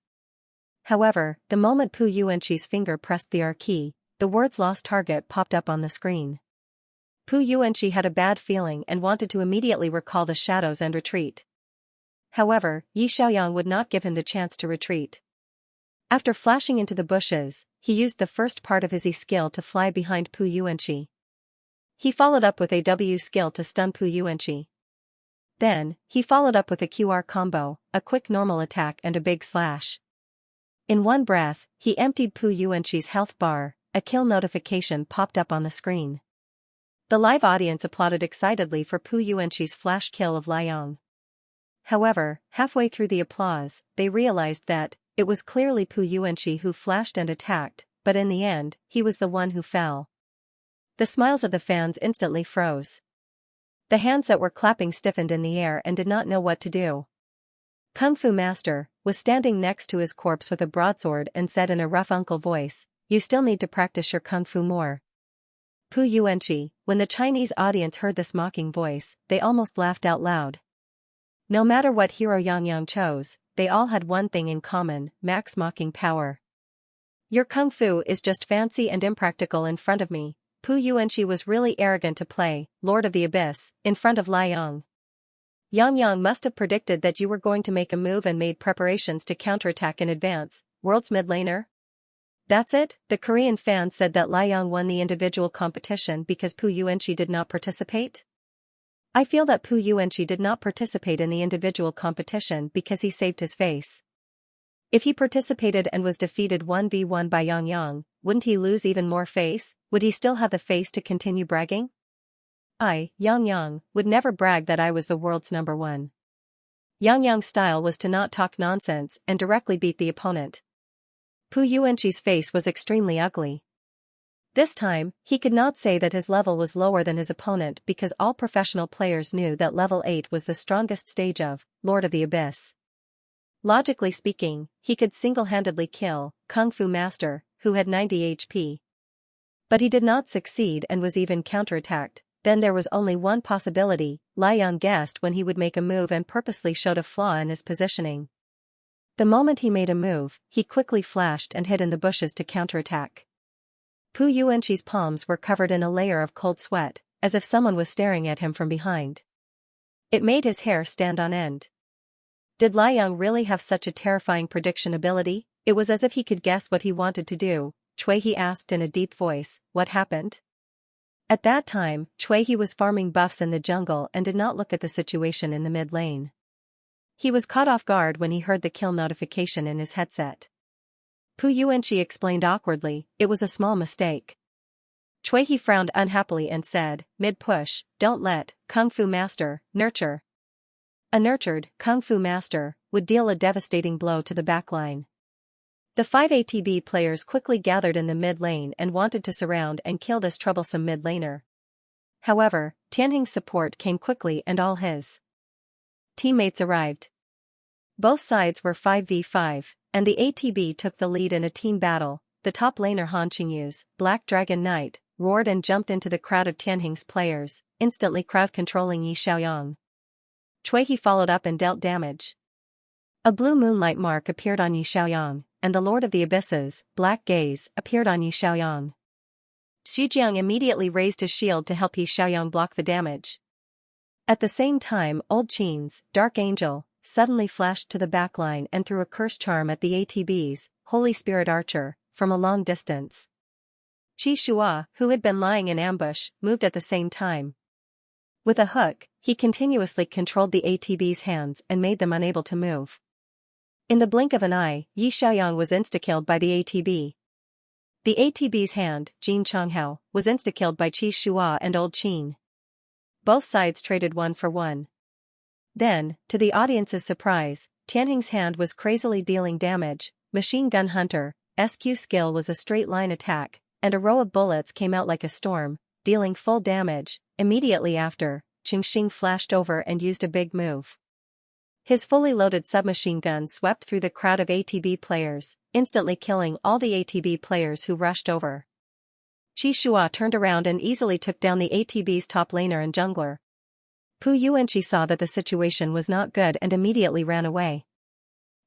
However, the moment Pu Yuanqi's finger pressed the R key, the words "lost target" popped up on the screen. Pu Yuanqi had a bad feeling and wanted to immediately recall the shadows and retreat. However, Yi Xiaoyang would not give him the chance to retreat. After flashing into the bushes, he used the first part of his E skill to fly behind Pu Yuanqi. He followed up with a W skill to stun Pu Yuanqi. Then, he followed up with a QR combo, a quick normal attack and a big slash. In one breath, he emptied Pu Yuanqi's health bar. A kill notification popped up on the screen. The live audience applauded excitedly for Pu Yuanqi's flash kill of Liang. However, halfway through the applause, they realized that it was clearly Pu Yuanqi who flashed and attacked, but in the end, he was the one who fell. The smiles of the fans instantly froze. The hands that were clapping stiffened in the air and did not know what to do. Kung Fu Master was standing next to his corpse with a broadsword and said in a rough uncle voice, "You still need to practice your kung fu more." Pu Yuanqi, when the Chinese audience heard this mocking voice, they almost laughed out loud. No matter what hero Yang Yang chose, they all had one thing in common: max mocking power. Your kung fu is just fancy and impractical in front of me. Pu Yuanqi was really arrogant to play Lord of the Abyss in front of Liang. Yang Yang must have predicted that you were going to make a move and made preparations to counterattack in advance, world's mid laner. That's it. The Korean fans said that Liang won the individual competition because Pu Yuanqi did not participate. I feel that Pu Yuanqi did not participate in the individual competition because he saved his face. If he participated and was defeated 1v1 by Yang Yang, wouldn't he lose even more face? Would he still have the face to continue bragging? I, Yang Yang, would never brag that I was the world's number one. Yang Yang's style was to not talk nonsense and directly beat the opponent. Pu Yuanqi's face was extremely ugly. This time, he could not say that his level was lower than his opponent because all professional players knew that level 8 was the strongest stage of Lord of the Abyss. Logically speaking, he could single-handedly kill Kung Fu Master, who had 90 HP. But he did not succeed and was even counterattacked. Then there was only one possibility: Liang guessed when he would make a move and purposely showed a flaw in his positioning. The moment he made a move, he quickly flashed and hid in the bushes to counterattack. Pu Yuanqi's palms were covered in a layer of cold sweat, as if someone was staring at him from behind. It made his hair stand on end. Did Liang really have such a terrifying prediction ability? It was as if he could guess what he wanted to do. Cui he asked in a deep voice, "What happened?" At that time, Cui he was farming buffs in the jungle and did not look at the situation in the mid lane. He was caught off guard when he heard the kill notification in his headset. Pu Yuanqi explained awkwardly, "It was a small mistake." Cui he frowned unhappily and said, "Mid-push, don't let Kung Fu Master nurture." A nurtured Kung Fu Master would deal a devastating blow to the backline. The 5 ATB players quickly gathered in the mid lane and wanted to surround and kill this troublesome mid laner. However, Tianheng's support came quickly and all his teammates arrived. Both sides were 5v5, and the ATB took the lead in a team battle. The top laner Han Qingyu's Black Dragon Knight roared and jumped into the crowd of Tianheng's players, instantly crowd-controlling Yi Xiaoyang. Cui he followed up and dealt damage. A blue moonlight mark appeared on Yi Xiaoyang, and the Lord of the Abysses, Black Gaze, appeared on Yi Xiaoyang. Xi immediately raised his shield to help Yi Xiaoyang block the damage. At the same time, Old Qin's Dark Angel suddenly flashed to the backline and threw a curse charm at the ATB's Holy Spirit Archer from a long distance. Qi Shua, who had been lying in ambush, moved at the same time. With a hook, he continuously controlled the ATB's hands and made them unable to move. In the blink of an eye, Yi Xiaoyang was insta-killed by the ATB. The ATB's hand, Jin Chonghao, was insta-killed by Qi Shua and Old Qin. Both sides traded one for one. Then, to the audience's surprise, Tianheng's hand was crazily dealing damage. Machine Gun Hunter, SQ skill was a straight-line attack, and a row of bullets came out like a storm, dealing full damage. Immediately after, Qingxing flashed over and used a big move. His fully loaded submachine gun swept through the crowd of ATB players, instantly killing all the ATB players who rushed over. Qi Shua turned around and easily took down the ATB's top laner and jungler. Pu Yuanqi saw that the situation was not good and immediately ran away.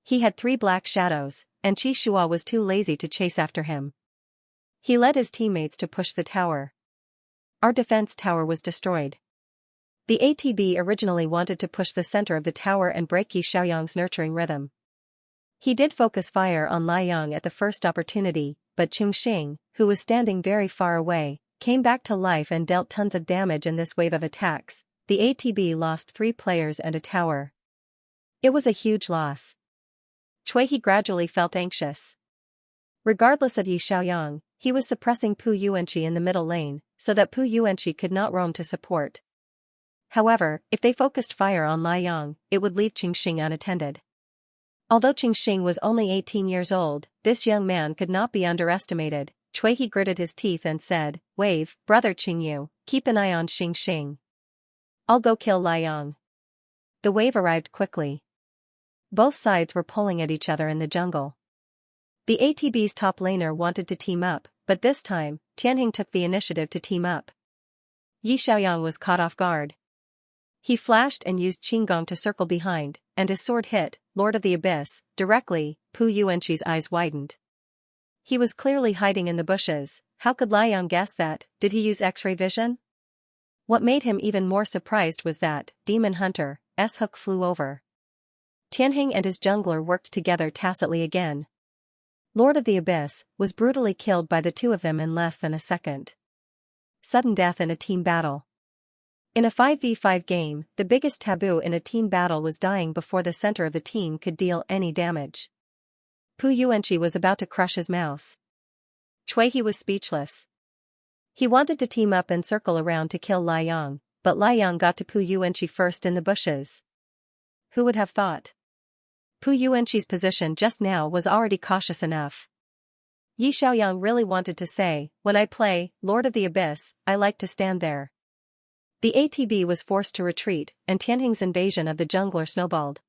He had 3 black shadows, and Qi Shua was too lazy to chase after him. He led his teammates to push the tower. Our defense tower was destroyed. The ATB originally wanted to push the center of the tower and break Yi Xiaoyang's nurturing rhythm. He did focus fire on Liang at the first opportunity, but Qingxing, who was standing very far away, came back to life and dealt tons of damage in this wave of attacks. The ATB lost 3 players and a tower. It was a huge loss. He gradually felt anxious. Regardless of Yi Xiaoyang, he was suppressing Pu Yuanqi in the middle lane, so that Pu Yuanqi could not roam to support. However, if they focused fire on Liang, it would leave Qingxing unattended. Although Qingxing was only 18 years old, this young man could not be underestimated. He gritted his teeth and said, "Wave, brother Qingyu, keep an eye on Qingxing. I'll go kill Liang." The wave arrived quickly. Both sides were pulling at each other in the jungle. The ATB's top laner wanted to team up, but this time, Tianheng took the initiative to team up. Yi Xiaoyang was caught off guard. He flashed and used Qinggong to circle behind, and his sword hit, Lord of the Abyss, directly. Pu Yuanqi's eyes widened. He was clearly hiding in the bushes. How could Liang guess that? Did he use X-ray vision? What made him even more surprised was that Demon Hunter's hook flew over. Tianheng and his jungler worked together tacitly again. Lord of the Abyss was brutally killed by the two of them in less than a second. Sudden death in a team battle. In a 5v5 game, the biggest taboo in a team battle was dying before the center of the team could deal any damage. Pu Yuanqi was about to crush his mouse. He was speechless. He wanted to team up and circle around to kill Liang, but Liang got to Pu Yuanqi first in the bushes. Who would have thought? Pu Yuanqi's position just now was already cautious enough. Yi Xiaoyang really wanted to say, "When I play Lord of the Abyss, I like to stand there." The ATB was forced to retreat, and Tianheng's invasion of the jungler snowballed.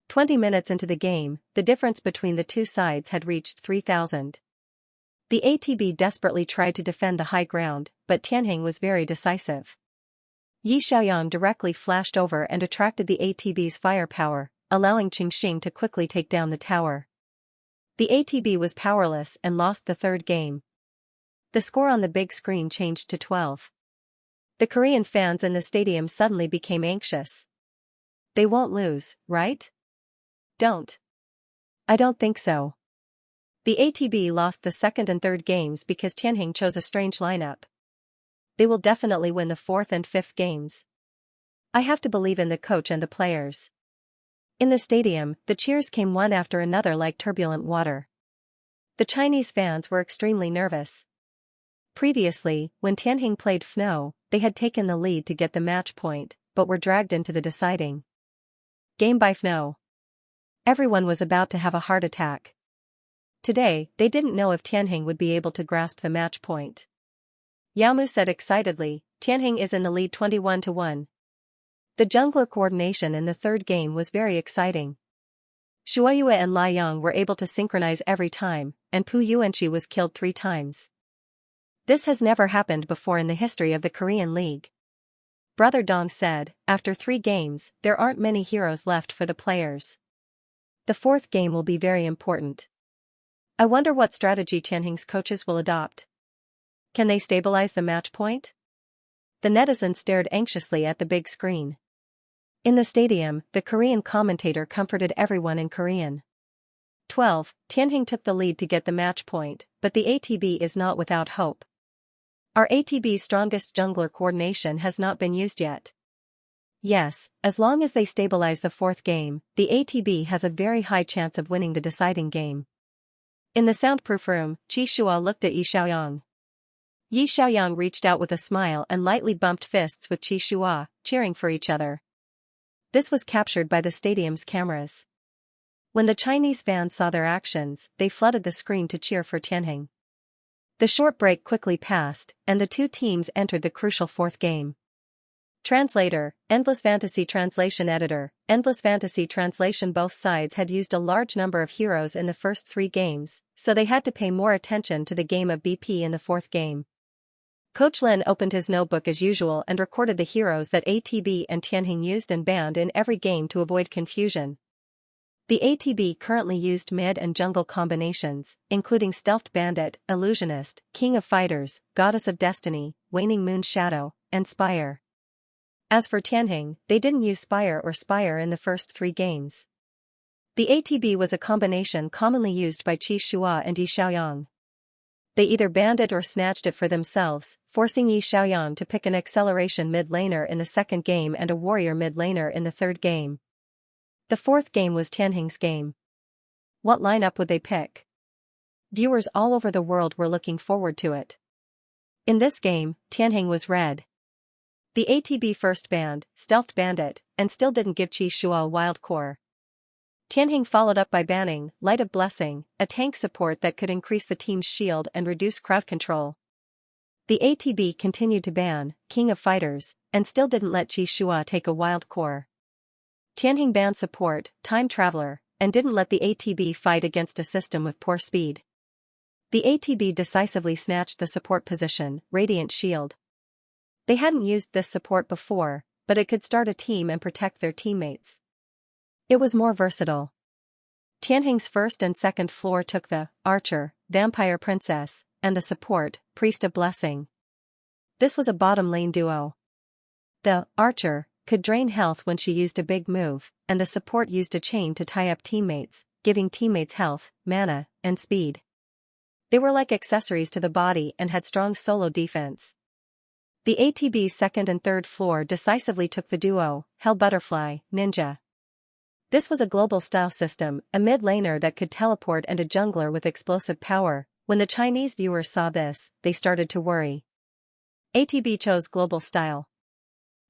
20 minutes into the game, the difference between the two sides had reached 3,000. The ATB desperately tried to defend the high ground, but Tianheng was very decisive. Yi Xiaoyang directly flashed over and attracted the ATB's firepower, allowing Qingxing to quickly take down the tower. The ATB was powerless and lost the third game. The score on the big screen changed to 12. The Korean fans in the stadium suddenly became anxious. They won't lose, right? Don't. I don't think so. The ATB lost the second and third games because Tianheng chose a strange lineup. They will definitely win the fourth and fifth games. I have to believe in the coach and the players. In the stadium, the cheers came one after another like turbulent water. The Chinese fans were extremely nervous. Previously, when Tianheng played FNO, they had taken the lead to get the match point, but were dragged into the deciding game by FNO. Everyone was about to have a heart attack. Today, they didn't know if Tianheng would be able to grasp the match point. Yamu said excitedly, "Tianheng is in the lead 21-1. The jungler coordination in the third game was very exciting. Shuoyue and Liang were able to synchronize every time, and Pu Yuanqi was killed 3 times. This has never happened before in the history of the Korean League." Brother Dong said, "After 3 games, there aren't many heroes left for the players. The fourth game will be very important. I wonder what strategy Tianheng's coaches will adopt. Can they stabilize the match point?" The netizens stared anxiously at the big screen. In the stadium, the Korean commentator comforted everyone in Korean. 12, Tianheng took the lead to get the match point, but the ATB is not without hope. Our ATB's strongest jungler coordination has not been used yet. Yes, as long as they stabilize the fourth game, the ATB has a very high chance of winning the deciding game. In the soundproof room, Qi Shua looked at Yi Xiaoyang. Yi Xiaoyang reached out with a smile and lightly bumped fists with Qi Shua, cheering for each other. This was captured by the stadium's cameras. When the Chinese fans saw their actions, they flooded the screen to cheer for Tianheng. The short break quickly passed, and the two teams entered the crucial fourth game. Translator, Endless Fantasy Translation Editor, Endless Fantasy Translation. Both sides had used a large number of heroes in the first 3 games, so they had to pay more attention to the game of BP in the fourth game. Coach Lin opened his notebook as usual and recorded the heroes that ATB and Tianheng used and banned in every game to avoid confusion. The ATB currently used mid and jungle combinations, including Stealthed Bandit, Illusionist, King of Fighters, Goddess of Destiny, Waning Moon Shadow, and Spire. As for Tianheng, they didn't use Spire or Spire in the first 3 games. The ATB was a combination commonly used by Qi Shua and Yi Xiaoyang. They either banned it or snatched it for themselves, forcing Yi Xiaoyang to pick an acceleration mid-laner in the second game and a warrior mid-laner in the third game. The fourth game was Tianheng's game. What lineup would they pick? Viewers all over the world were looking forward to it. In this game, Tianheng was red. The ATB first banned Stealthed Bandit, and still didn't give Qi Shua a wild core. Tianheng followed up by banning Light of Blessing, a tank support that could increase the team's shield and reduce crowd control. The ATB continued to ban King of Fighters, and still didn't let Qi Shua take a wild core. Tianheng banned support, Time Traveler, and didn't let the ATB fight against a system with poor speed. The ATB decisively snatched the support position, Radiant Shield. They hadn't used this support before, but it could start a team and protect their teammates. It was more versatile. Tianheng's first and second floor took the Archer, Vampire Princess, and the support, Priest of Blessing. This was a bottom lane duo. The Archer could drain health when she used a big move, and the support used a chain to tie up teammates, giving teammates health, mana, and speed. They were like accessories to the body and had strong solo defense. The ATB's second and third floor decisively took the duo, Hell Butterfly, Ninja. This was a global style system, a mid-laner that could teleport and a jungler with explosive power. When the Chinese viewers saw this, they started to worry. ATB chose global style.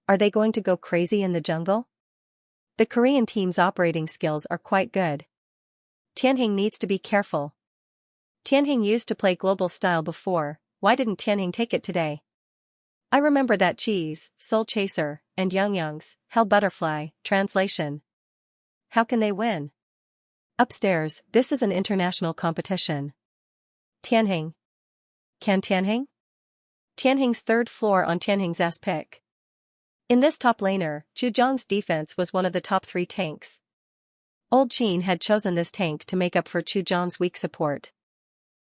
Are they going to go crazy in the jungle? The Korean team's operating skills are quite good. Tianheng needs to be careful. Tianheng used to play global style before, why didn't Tianheng take it today? I remember that Cheese, Soul Chaser, and Xianxia's Hell Butterfly translation. How can they win? Upstairs, this is an international competition. Tianheng. Can Tianheng? Tianheng's third floor on Tianheng's S pick. In this top laner, Chu Zhang's defense was one of the top 3 tanks. Old Qin had chosen this tank to make up for Chu Zhang's weak support.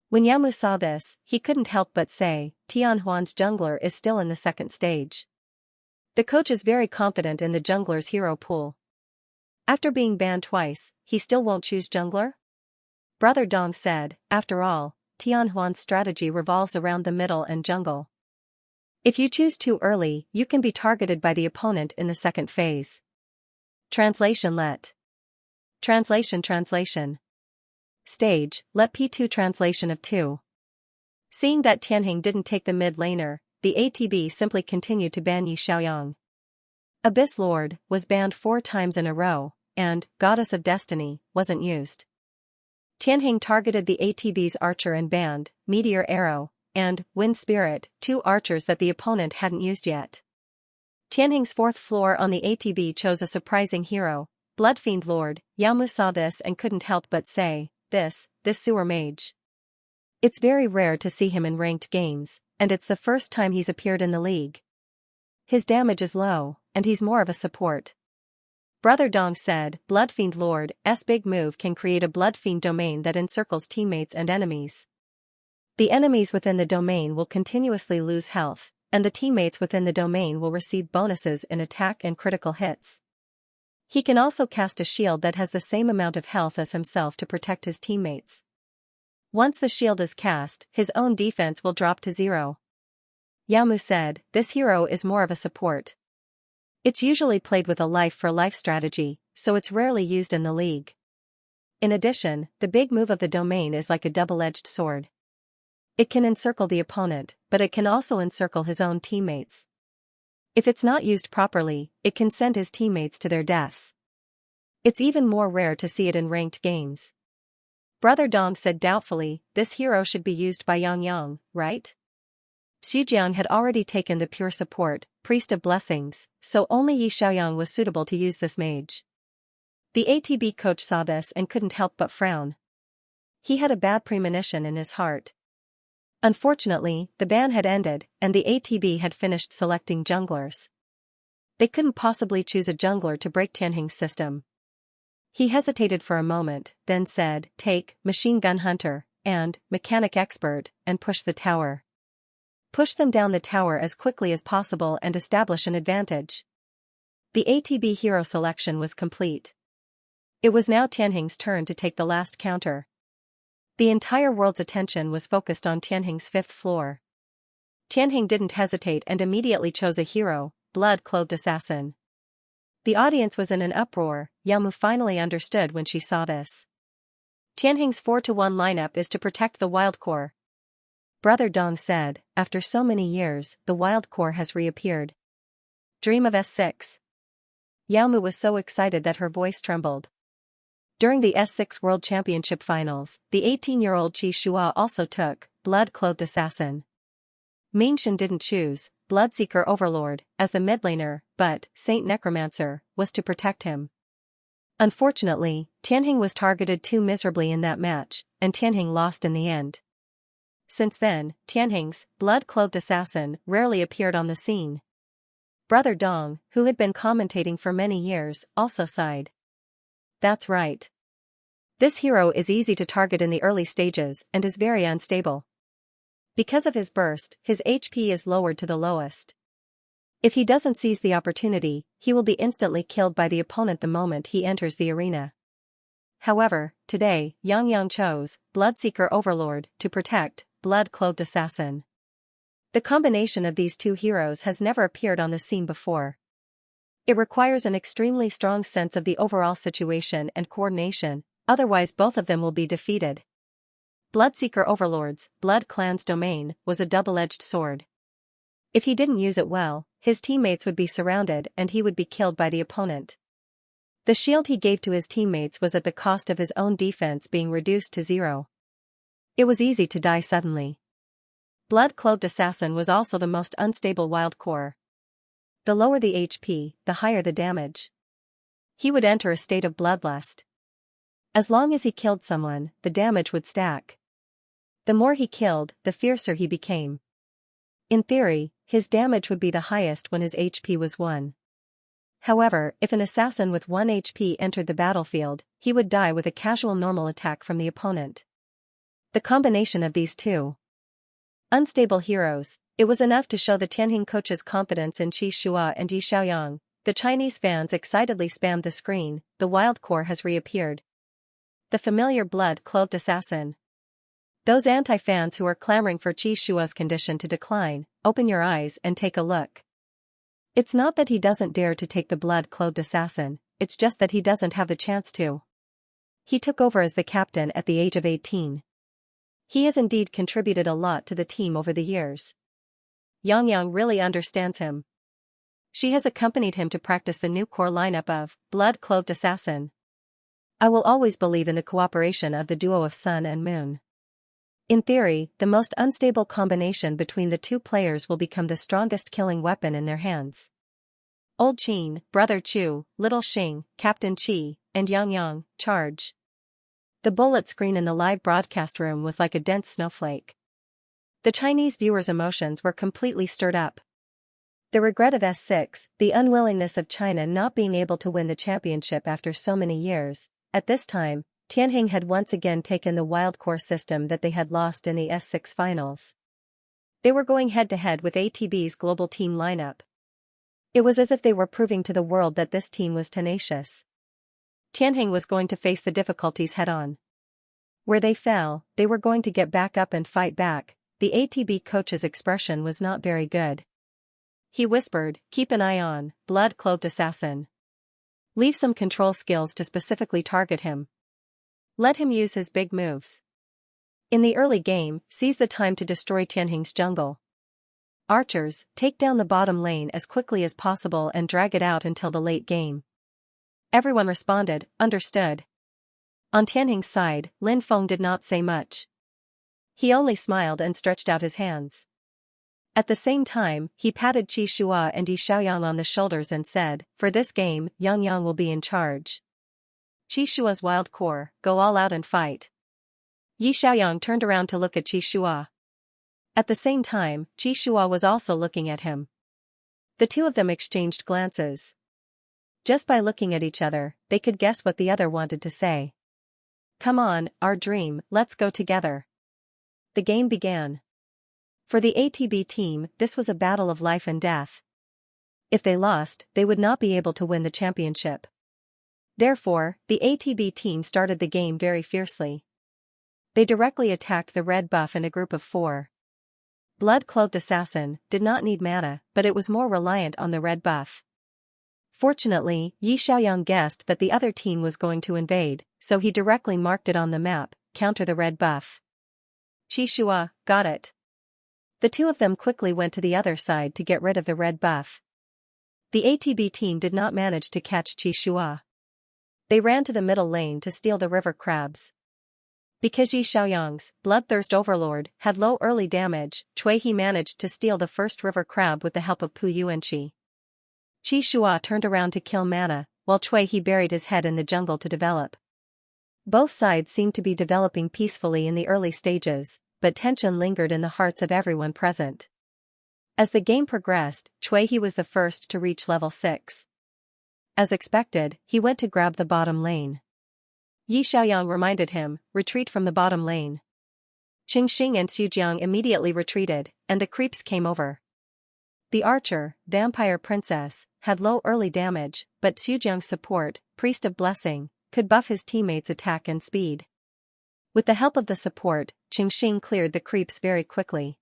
When Yamu saw this, he couldn't help but say, Tianhuan's jungler is still in the second stage. The coach is very confident in the jungler's hero pool. After being banned twice, he still won't choose jungler? Brother Dong said, after all, Tianhuan's strategy revolves around the middle and jungle. If you choose too early, you can be targeted by the opponent in the second phase. Translation let. Translation. Stage, let P2 translation of 2. Seeing that Tianheng didn't take the mid laner, the ATB simply continued to ban Yi Xiaoyang. Abyss Lord was banned 4 times in a row, and Goddess of Destiny wasn't used. Tianheng targeted the ATB's Archer and banned Meteor Arrow and Wind Spirit, 2 archers that the opponent hadn't used yet. Tianheng's fourth floor on the ATB chose a surprising hero, Bloodfiend Lord. Yamu saw this and couldn't help but say, this sewer mage. It's very rare to see him in ranked games, and it's the first time he's appeared in the league. His damage is low, and he's more of a support. Brother Dong said, Bloodfiend Lord's big move can create a Bloodfiend domain that encircles teammates and enemies. The enemies within the domain will continuously lose health, and the teammates within the domain will receive bonuses in attack and critical hits. He can also cast a shield that has the same amount of health as himself to protect his teammates. Once the shield is cast, his own defense will drop to 0. Yao Mu said, this hero is more of a support. It's usually played with a life-for-life strategy, so it's rarely used in the league. In addition, the big move of the domain is like a double-edged sword. It can encircle the opponent, but it can also encircle his own teammates. If it's not used properly, it can send his teammates to their deaths. It's even more rare to see it in ranked games. Brother Dong said doubtfully, this hero should be used by Yang Yang, right? Xijiang had already taken the pure support, priest of blessings, so only Yi Xiaoyang was suitable to use this mage. The ATB coach saw this and couldn't help but frown. He had a bad premonition in his heart. Unfortunately, the ban had ended, and the ATB had finished selecting junglers. They couldn't possibly choose a jungler to break Tianheng's system. He hesitated for a moment, then said, take Machine Gun Hunter and Mechanic Expert and push the tower. Push them down the tower as quickly as possible and establish an advantage. The ATB hero selection was complete. It was now Tianheng's turn to take the last counter. The entire world's attention was focused on Tianheng's 5th floor. Tianheng didn't hesitate and immediately chose a hero, Blood-Clothed Assassin. The audience was in an uproar. Yao Mu finally understood when she saw this. Tianheng's 4-to-1 lineup is to protect the wild core. Brother Dong said, after so many years, the wild core has reappeared. Dream of S6. Yao Mu was so excited that her voice trembled. During the S6 World Championship Finals, the 18-year-old Qi Shua also took Blood-Clothed Assassin. Mingshan didn't choose Bloodseeker Overlord as the mid laner, but Saint Necromancer was to protect him. Unfortunately, Tianheng was targeted too miserably in that match, and Tianheng lost in the end. Since then, Tianheng's Blood-Clothed Assassin rarely appeared on the scene. Brother Dong, who had been commentating for many years, also sighed. That's right. This hero is easy to target in the early stages and is very unstable. Because of his burst, his HP is lowered to the lowest. If he doesn't seize the opportunity, he will be instantly killed by the opponent the moment he enters the arena. However, today, Yang Yang chose Bloodseeker Overlord to protect Blood-Clothed Assassin. The combination of these two heroes has never appeared on the scene before. It requires an extremely strong sense of the overall situation and coordination, otherwise both of them will be defeated. Bloodseeker Overlord's Blood Clan's domain was a double-edged sword. If he didn't use it well, his teammates would be surrounded and he would be killed by the opponent. The shield he gave to his teammates was at the cost of his own defense being reduced to 0. It was easy to die suddenly. Blood-Clothed Assassin was also the most unstable wild core. The lower the HP, the higher the damage. He would enter a state of bloodlust. As long as he killed someone, the damage would stack. The more he killed, the fiercer he became. In theory, his damage would be the highest when his HP was 1. However, if an assassin with 1 HP entered the battlefield, he would die with a casual normal attack from the opponent. The combination of these two unstable heroes, it was enough to show the Tianheng coach's confidence in Qi Shua and Yi Xiaoyang. The Chinese fans excitedly spammed the screen, the wild core has reappeared. The familiar Blood-Clothed Assassin. Those anti-fans who are clamoring for Qi Shua's condition to decline, open your eyes and take a look. It's not that he doesn't dare to take the Blood-Clothed Assassin, it's just that he doesn't have the chance to. He took over as the captain at the age of 18. He has indeed contributed a lot to the team over the years. Yang Yang really understands him. She has accompanied him to practice the new core lineup of Blood-Clothed Assassin. I will always believe in the cooperation of the duo of Sun and Moon. In theory, the most unstable combination between the two players will become the strongest killing weapon in their hands. Old Qin, Brother Chu, Little Xing, Captain Qi, and Yang Yang, charge. The bullet screen in the live broadcast room was like a dense snowflake. The Chinese viewers' emotions were completely stirred up. The regret of S6, the unwillingness of China not being able to win the championship after so many years. At this time, Tianheng had once again taken the wild core system that they had lost in the S6 finals. They were going head-to-head with ATB's global team lineup. It was as if they were proving to the world that this team was tenacious. Tianheng was going to face the difficulties head-on. Where they fell, they were going to get back up and fight back. The ATB coach's expression was not very good. He whispered, "Keep an eye on, blood-clothed assassin. Leave some control skills to specifically target him. Let him use his big moves. In the early game, seize the time to destroy Tianheng's jungle. Archers, take down the bottom lane as quickly as possible and drag it out until the late game." Everyone responded, "Understood." On Tianheng's side, Lin Feng did not say much. He only smiled and stretched out his hands. At the same time, he patted Qi Shua and Yi Xiaoyang on the shoulders and said, "For this game, Yang Yang will be in charge. Qi Shua's wild core, go all out and fight." Yi Xiaoyang turned around to look at Qi Shua. At the same time, Qi Shua was also looking at him. The two of them exchanged glances. Just by looking at each other, they could guess what the other wanted to say. "Come on, our dream, let's go together." The game began. For the ATB team, this was a battle of life and death. If they lost, they would not be able to win the championship. Therefore, the ATB team started the game very fiercely. They directly attacked the red buff in a group of 4. Blood-cloaked assassin did not need mana, but it was more reliant on the red buff. Fortunately, Yi Xiaoyang guessed that the other team was going to invade, so he directly marked it on the map, counter the red buff. Qi Shua, got it. The two of them quickly went to the other side to get rid of the red buff. The ATB team did not manage to catch Qi Shua. They ran to the middle lane to steal the river crabs. Because Yi Xiaoyang's Bloodthirst Overlord had low early damage, Cui He managed to steal the first river crab with the help of Pu Yuanqi. Qi Shua turned around to kill mana, while Cui He buried his head in the jungle to develop. Both sides seemed to be developing peacefully in the early stages, but tension lingered in the hearts of everyone present. As the game progressed, Cui He was the first to reach level 6. As expected, he went to grab the bottom lane. Yi Xiaoyang reminded him, "Retreat from the bottom lane." Qingxing and Xujiang immediately retreated, and the creeps came over. The archer, Vampire Princess, had low early damage, but Xujiang's support, Priest of Blessing, could buff his teammates' attack and speed. With the help of the support, Qingxing cleared the creeps very quickly.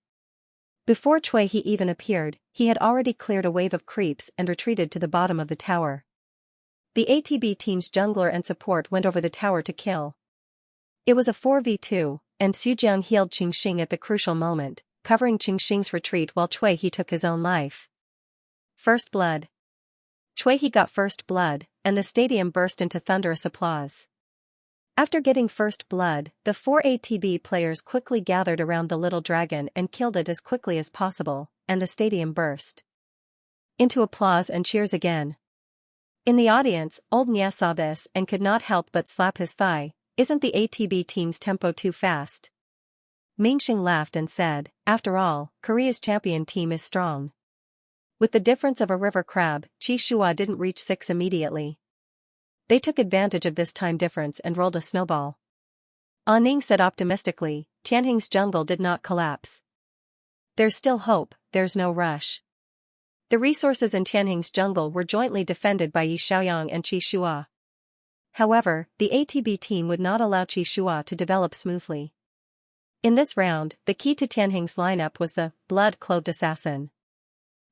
Before Cui He even appeared, he had already cleared a wave of creeps and retreated to the bottom of the tower. The ATB team's jungler and support went over the tower to kill. It was a 4v2, and Xujiang healed Qingxing at the crucial moment, covering Qingxing's retreat while Cui He took his own life. First blood. Cui He got first blood, and the stadium burst into thunderous applause. After getting first blood, the 4 ATB players quickly gathered around the little dragon and killed it as quickly as possible, and the stadium burst into applause and cheers again. In the audience, old Nya saw this and could not help but slap his thigh. "Isn't the ATB team's tempo too fast?" Mingxing laughed and said, "After all, Korea's champion team is strong." With the difference of a river crab, Qi Shua didn't reach 6 immediately. They took advantage of this time difference and rolled a snowball. Ning said optimistically, "Tianheng's jungle did not collapse. There's still hope, there's no rush." The resources in Tianheng's jungle were jointly defended by Yi Xiaoyang and Qi Shua. However, the ATB team would not allow Qi Shua to develop smoothly. In this round, the key to Tianheng's lineup was the blood-clothed assassin.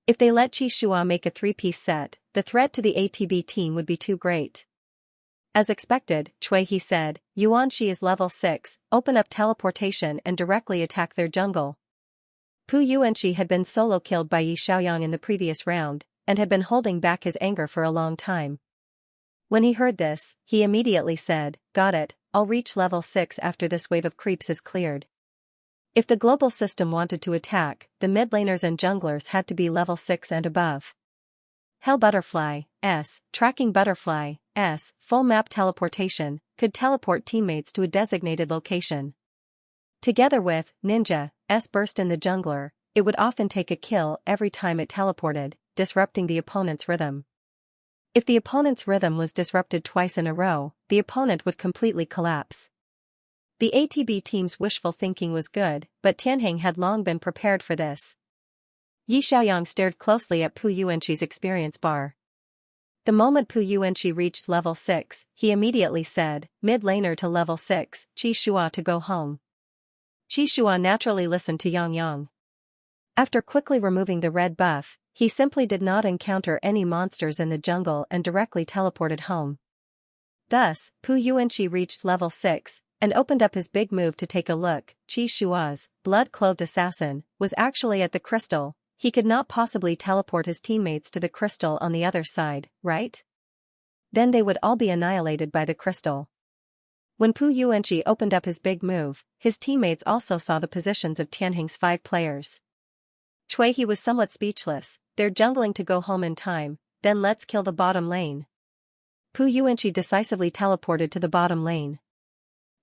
If they let Qi Shua make a 3-piece set, the threat to the ATB team would be too great. As expected, Cui He said, "Yuanqi is level 6, open up teleportation and directly attack their jungle." Pu Yuanqi had been solo killed by Yi Xiaoyang in the previous round, and had been holding back his anger for a long time. When he heard this, he immediately said, "Got it, I'll reach level 6 after this wave of creeps is cleared." If the global system wanted to attack, the mid laners and junglers had to be level 6 and above. Hell Butterfly, Tracking Butterfly, full map teleportation, could teleport teammates to a designated location. Together with Ninja, burst in the jungler, it would often take a kill every time it teleported, disrupting the opponent's rhythm. If the opponent's rhythm was disrupted twice in a row, the opponent would completely collapse. The ATB team's wishful thinking was good, but Tianheng had long been prepared for this. Yi Xiaoyang stared closely at Pu Yuanqi's experience bar. The moment Pu Yuanqi reached level 6, he immediately said, "Mid laner to level 6, Qi Shua to go home." Qi Shua naturally listened to Yang Yang. After quickly removing the red buff, he simply did not encounter any monsters in the jungle and directly teleported home. Thus, Pu Yuanqi reached level 6, and opened up his big move to take a look. Qi Shua's blood-clothed assassin was actually at the crystal. He could not possibly teleport his teammates to the crystal on the other side, right? Then they would all be annihilated by the crystal. When Pu Yuanqi opened up his big move, his teammates also saw the positions of Tianheng's 5 players. Cui He was somewhat speechless. "They're jungling to go home in time, then let's kill the bottom lane." Pu Yuanqi decisively teleported to the bottom lane.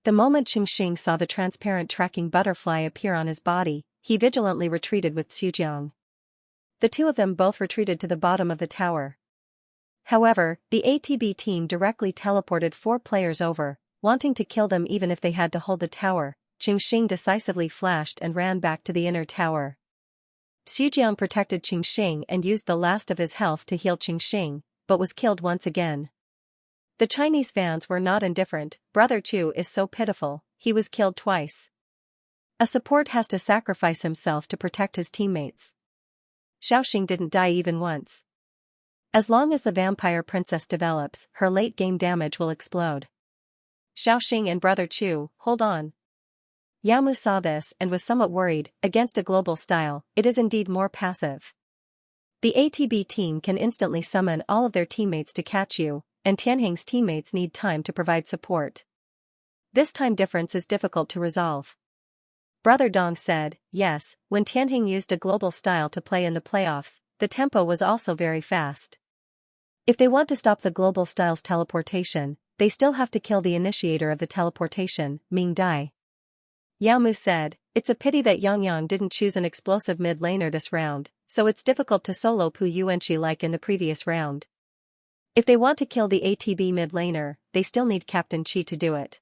The moment Xianxia saw the transparent tracking butterfly appear on his body, he vigilantly retreated with Xujiang. The two of them both retreated to the bottom of the tower. However, the ATB team directly teleported 4 players over, wanting to kill them even if they had to hold the tower. Xianxia decisively flashed and ran back to the inner tower. Xujiang protected Xianxia and used the last of his health to heal Xianxia, but was killed once again. The Chinese fans were not indifferent. "Brother Chu is so pitiful, he was killed twice. A support has to sacrifice himself to protect his teammates. Xiaoxing didn't die even once. As long as the vampire princess develops, her late-game damage will explode." Xiaoxing and Brother Chu, hold on. Yamu saw this and was somewhat worried. Against a global style, it is indeed more passive. The ATB team can instantly summon all of their teammates to catch you, and Tianheng's teammates need time to provide support. This time difference is difficult to resolve. Brother Dong said, "Yes, when Tianheng used a global style to play in the playoffs, the tempo was also very fast. If they want to stop the global style's teleportation, they still have to kill the initiator of the teleportation, Ming Dai." Yao Mu said, "It's a pity that Yang Yang didn't choose an explosive mid laner this round, so it's difficult to solo Pu Yuanqi like in the previous round. If they want to kill the ATB mid laner, they still need Captain Qi to do it."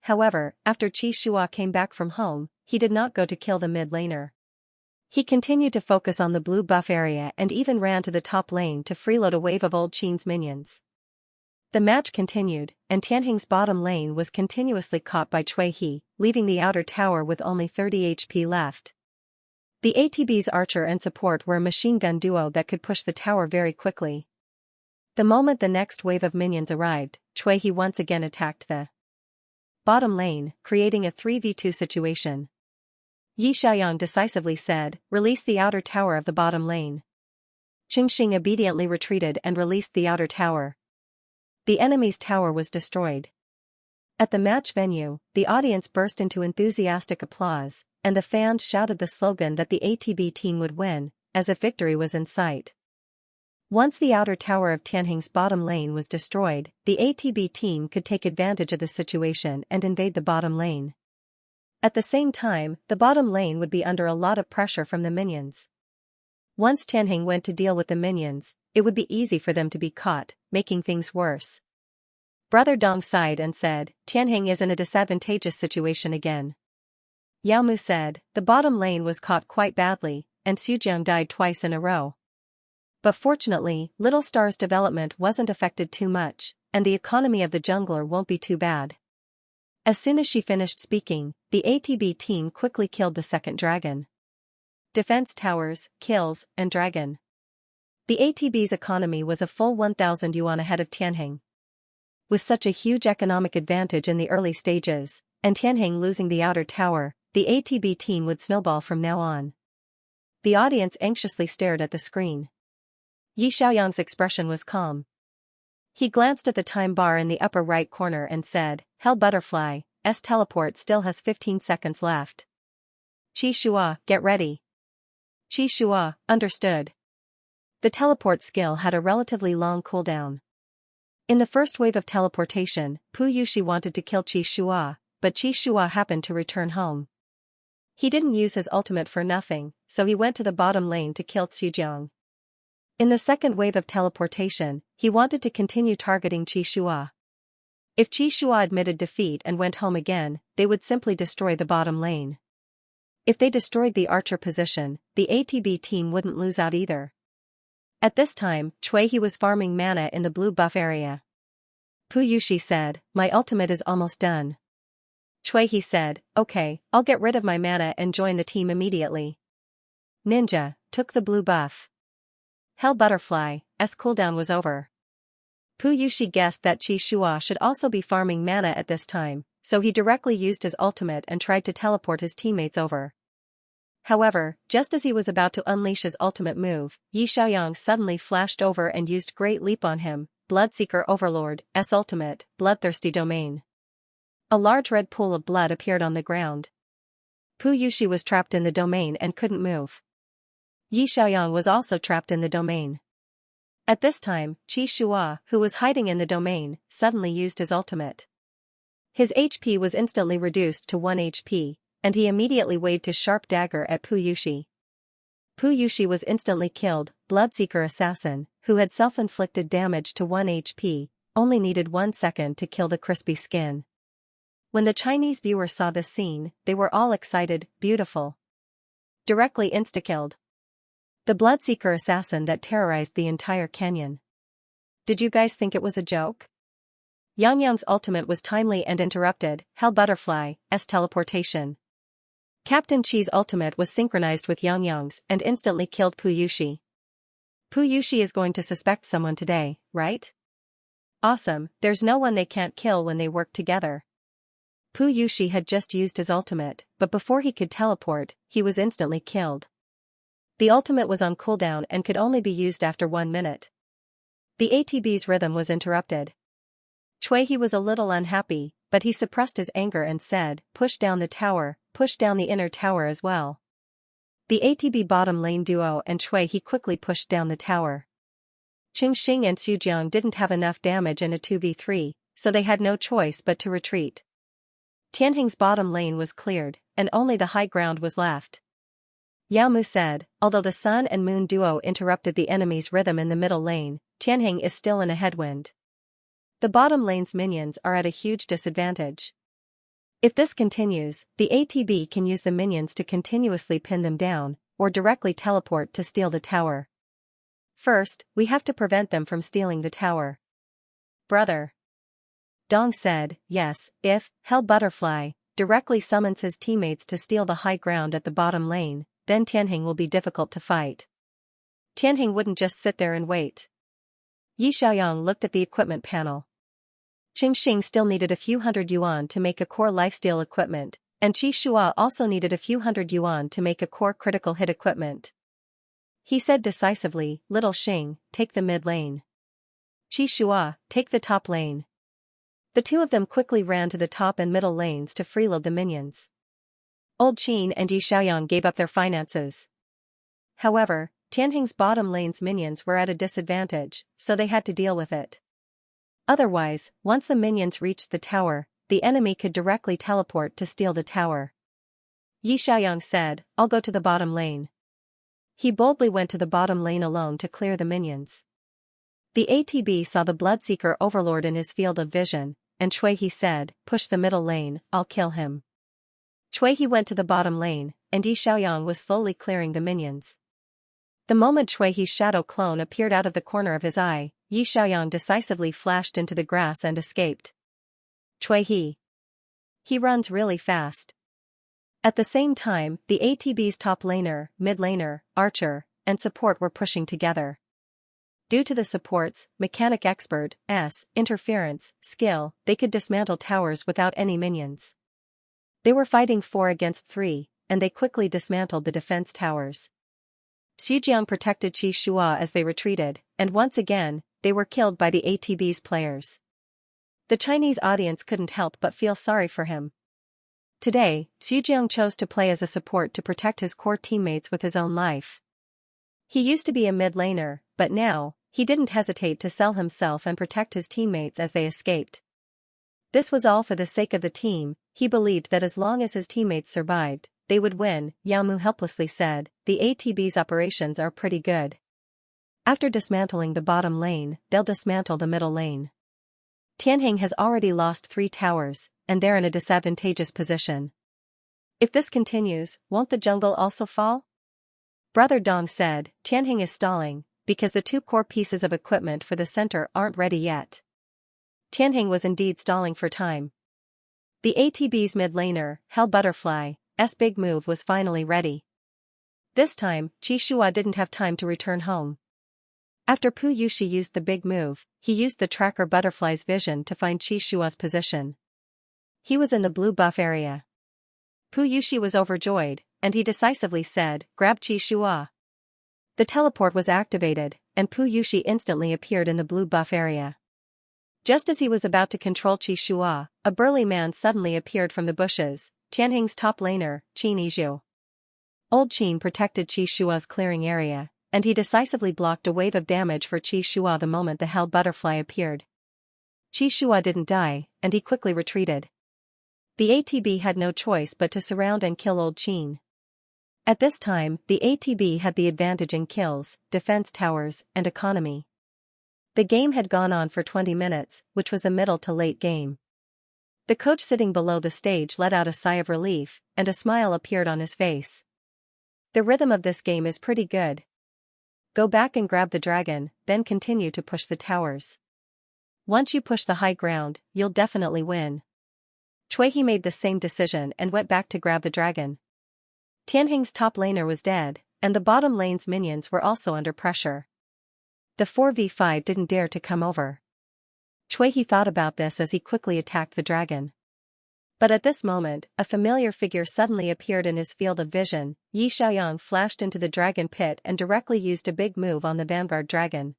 However, after Qi Shua came back from home, he did not go to kill the mid laner. He continued to focus on the blue buff area and even ran to the top lane to freeload a wave of old Qin's minions. The match continued, and Tianheng's bottom lane was continuously caught by Cui He, leaving the outer tower with only 30 HP left. The ATB's archer and support were a machine gun duo that could push the tower very quickly. The moment the next wave of minions arrived, Cui He once again attacked the bottom lane, creating a 3v2 situation. Yi Xiaoyang decisively said, "Release the outer tower of the bottom lane." Xianxia obediently retreated and released the outer tower. The enemy's tower was destroyed. At the match venue, the audience burst into enthusiastic applause, and the fans shouted the slogan that the ATB team would win, as if victory was in sight. Once the outer tower of Tianheng's bottom lane was destroyed, the ATB team could take advantage of the situation and invade the bottom lane. At the same time, the bottom lane would be under a lot of pressure from the minions. Once Tianheng went to deal with the minions, it would be easy for them to be caught, making things worse. Brother Dong sighed and said, "Tianheng is in a disadvantageous situation again." Yao Mu said, "The bottom lane was caught quite badly, and Xujiang died twice in a row. But fortunately, Little Star's development wasn't affected too much, and the economy of the jungler won't be too bad." As soon as she finished speaking, the ATB team quickly killed the second dragon. Defense towers, kills, and dragon. The ATB's economy was a full 1,000 yuan ahead of Tianheng. With such a huge economic advantage in the early stages, and Tianheng losing the outer tower, the ATB team would snowball from now on. The audience anxiously stared at the screen. Yi Xiaoyang's expression was calm. He glanced at the time bar in the upper right corner and said, "Hell Butterfly's teleport still has 15 seconds left. Qi Shua, get ready." Qi Shua, understood. The teleport skill had a relatively long cooldown. In the first wave of teleportation, Pu Yushi wanted to kill Qi Shua, but Qi Shua happened to return home. He didn't use his ultimate for nothing, so he went to the bottom lane to kill Xujiang. In the second wave of teleportation, he wanted to continue targeting Qi Shua. If Qi Shua admitted defeat and went home again, they would simply destroy the bottom lane. If they destroyed the archer position, the ATB team wouldn't lose out either. At this time, Cui was farming mana in the blue buff area. Pu Yushi said, "My ultimate is almost done." Cui said, "Okay, I'll get rid of my mana and join the team immediately." Ninja took the blue buff. Hell Butterfly's cooldown was over. Pu Yushi guessed that Qi Shua should also be farming mana at this time, so he directly used his ultimate and tried to teleport his teammates over. However, just as he was about to unleash his ultimate move, Yi Xiaoyang suddenly flashed over and used Great Leap on him, Bloodseeker Overlord's ultimate, Bloodthirsty Domain. A large red pool of blood appeared on the ground. Pu Yushi was trapped in the domain and couldn't move. Yi Xiaoyang was also trapped in the domain. At this time, Qi Shua, who was hiding in the domain, suddenly used his ultimate. His HP was instantly reduced to 1 HP, and he immediately waved his sharp dagger at Pu Yushi. Pu Yushi was instantly killed. Bloodseeker Assassin, who had self-inflicted damage to 1 HP, only needed 1 second to kill the crispy skin. When the Chinese viewers saw this scene, they were all excited, beautiful. Directly insta-killed. The Bloodseeker Assassin that terrorized the entire canyon. Did you guys think it was a joke? Yang ultimate was timely and interrupted, Hell Butterfly's teleportation. Captain Qi's ultimate was synchronized with Yang's and instantly killed Pu Yushi. Pu Yushi is going to suspect someone today, right? Awesome, there's no one they can't kill when they work together. Pu Yushi had just used his ultimate, but before he could teleport, he was instantly killed. The ultimate was on cooldown and could only be used after 1 minute. The ATB's rhythm was interrupted. Cui was a little unhappy, but he suppressed his anger and said, "Push down the tower, push down the inner tower as well." The ATB bottom lane duo and Cui quickly pushed down the tower. Qingxing and Xujiang didn't have enough damage in a 2v3, so they had no choice but to retreat. Tianheng's bottom lane was cleared, and only the high ground was left. Yao Mu said, although the sun and moon duo interrupted the enemy's rhythm in the middle lane, Tianheng is still in a headwind. The bottom lane's minions are at a huge disadvantage. If this continues, the ATB can use the minions to continuously pin them down, or directly teleport to steal the tower. First, we have to prevent them from stealing the tower. Brother. Dong said, yes, if Hell Butterfly directly summons his teammates to steal the high ground at the bottom lane, then Tianheng will be difficult to fight. Tianheng wouldn't just sit there and wait. Yi Xiaoyang looked at the equipment panel. Qingxing still needed a few hundred yuan to make a core lifesteal equipment, and Qi Shua also needed a few hundred yuan to make a core critical hit equipment. He said decisively, "Little Xing, take the mid lane. Qi Shua, take the top lane." The two of them quickly ran to the top and middle lanes to freeload the minions. Old Qin and Yi Xiaoyang gave up their finances. However, Tianheng's bottom lane's minions were at a disadvantage, so they had to deal with it. Otherwise, once the minions reached the tower, the enemy could directly teleport to steal the tower. Yi Xiaoyang said, "I'll go to the bottom lane." He boldly went to the bottom lane alone to clear the minions. The ATB saw the Bloodseeker Overlord in his field of vision, and Cui said, "Push the middle lane, I'll kill him." Cui went to the bottom lane, and Yi Xiaoyang was slowly clearing the minions. The moment Cui's shadow clone appeared out of the corner of his eye, Yi Xiaoyang decisively flashed into the grass and escaped. Cui. He runs really fast. At the same time, the ATB's top laner, mid laner, archer, and support were pushing together. Due to the support's mechanic expert's interference skill, they could dismantle towers without any minions. They were fighting 4 against 3, and they quickly dismantled the defense towers. Xujiang protected Qi Shua as they retreated, and once again, they were killed by the ATB's players. The Chinese audience couldn't help but feel sorry for him. Today, Xujiang chose to play as a support to protect his core teammates with his own life. He used to be a mid laner, but now, he didn't hesitate to sell himself and protect his teammates as they escaped. This was all for the sake of the team. He believed that as long as his teammates survived, they would win. Yao Mu helplessly said, "The ATB's operations are pretty good. After dismantling the bottom lane, they'll dismantle the middle lane. Tianheng has already lost 3 towers, and they're in a disadvantageous position." If this continues, won't the jungle also fall? Brother Dong said. Tianheng is stalling, because the two core pieces of equipment for the center aren't ready yet. Tianheng was indeed stalling for time. The ATB's mid-laner, Hell Butterfly's big move was finally ready. This time, Qi Shua didn't have time to return home. After Pu Yushi used the big move, he used the tracker butterfly's vision to find Qi Shua's position. He was in the blue buff area. Pu Yushi was overjoyed, and he decisively said, "Grab Qi Shua." The teleport was activated, and Pu Yushi instantly appeared in the blue buff area. Just as he was about to control Qi Shua, a burly man suddenly appeared from the bushes, Tianheng's top laner, Qin Yizhu. Old Qin protected Qi Shua's clearing area, and he decisively blocked a wave of damage for Qi Shua the moment the Hell Butterfly appeared. Qi Shua didn't die, and he quickly retreated. The ATB had no choice but to surround and kill Old Qin. At this time, the ATB had the advantage in kills, defense towers, and economy. The game had gone on for 20 minutes, which was the middle to late game. The coach sitting below the stage let out a sigh of relief, and a smile appeared on his face. The rhythm of this game is pretty good. Go back and grab the dragon, then continue to push the towers. Once you push the high ground, you'll definitely win. Cui made the same decision and went back to grab the dragon. Tianheng's top laner was dead, and the bottom lane's minions were also under pressure. The 4v5 didn't dare to come over. Cui thought about this as he quickly attacked the dragon. But at this moment, a familiar figure suddenly appeared in his field of vision. Yi Xiaoyang flashed into the dragon pit and directly used a big move on the vanguard dragon.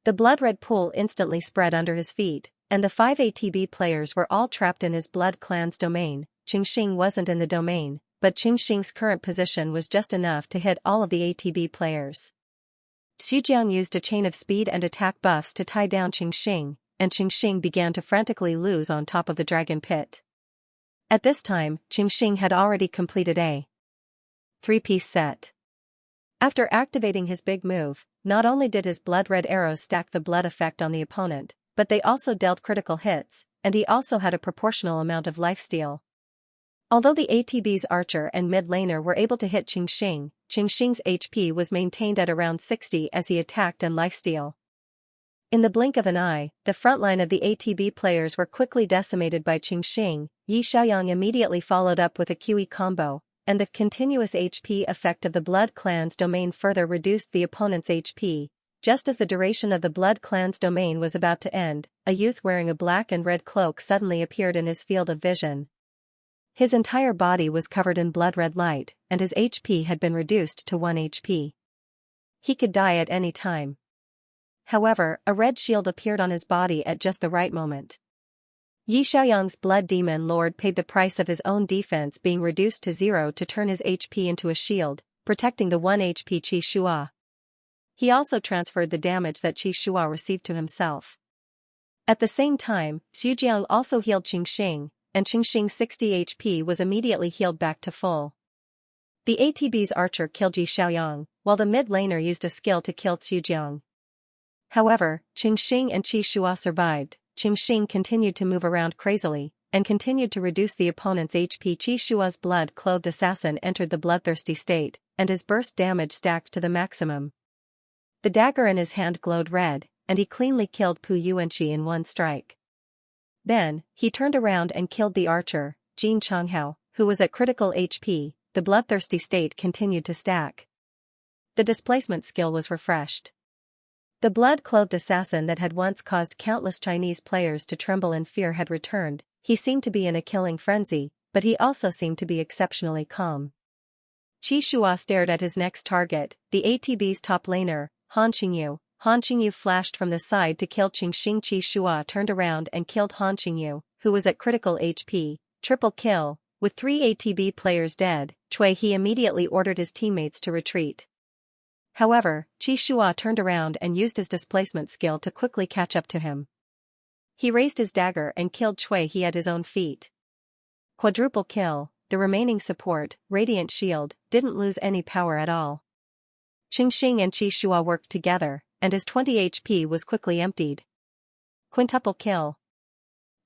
The blood-red pool instantly spread under his feet, and the 5 ATB players were all trapped in his blood clan's domain. Qingxing wasn't in the domain, but Qingxing's current position was just enough to hit all of the ATB players. Xujiang used a chain of speed and attack buffs to tie down Qingxing, and Qingxing began to frantically lose on top of the dragon pit. At this time, Qingxing had already completed a 3-piece set. After activating his big move, not only did his blood-red arrows stack the blood effect on the opponent, but they also dealt critical hits, and he also had a proportional amount of lifesteal. Although the ATB's archer and mid-laner were able to hit Qingxing, Qingxing's HP was maintained at around 60 as he attacked and lifesteal. In the blink of an eye, the front line of the ATB players were quickly decimated by Qingxing. Yi Xiaoyang immediately followed up with a QE combo, and the continuous HP effect of the Blood Clan's domain further reduced the opponent's HP. Just as the duration of the Blood Clan's domain was about to end, a youth wearing a black and red cloak suddenly appeared in his field of vision. His entire body was covered in blood-red light, and his HP had been reduced to 1 HP. He could die at any time. However, a red shield appeared on his body at just the right moment. Yi Xiaoyang's Blood Demon Lord paid the price of his own defense being reduced to 0 to turn his HP into a shield, protecting the 1 HP Qi Shua. He also transferred the damage that Qi Shua received to himself. At the same time, Xujiang also healed Qingxing, and Qingxing's 60 HP was immediately healed back to full. The ATB's archer killed Yi Xiaoyang, while the mid-laner used a skill to kill Xujiang. However, Qingxing and Qi Shua survived. Qingxing continued to move around crazily, and continued to reduce the opponent's HP. Qi Shua's blood-clothed assassin entered the bloodthirsty state, and his burst damage stacked to the maximum. The dagger in his hand glowed red, and he cleanly killed Pu Yuanqi in one strike. Then, he turned around and killed the archer, Jin Changhao, who was at critical HP. The bloodthirsty state continued to stack. The displacement skill was refreshed. The blood-clothed assassin that had once caused countless Chinese players to tremble in fear had returned. He seemed to be in a killing frenzy, but he also seemed to be exceptionally calm. Qi Shua stared at his next target, the ATB's top laner, Han Qingyu. Han Qingyu flashed from the side to kill Qingxing. Qi Shua turned around and killed Han Qingyu, who was at critical HP. Triple kill. With 3 ATB players dead, he immediately ordered his teammates to retreat. However, Qi Shua turned around and used his displacement skill to quickly catch up to him. He raised his dagger and killed He at his own feet. Quadruple kill. The remaining support, Radiant Shield, didn't lose any power at all. Qingxing and Qi Shua worked together, and his 20 HP was quickly emptied. Quintuple kill.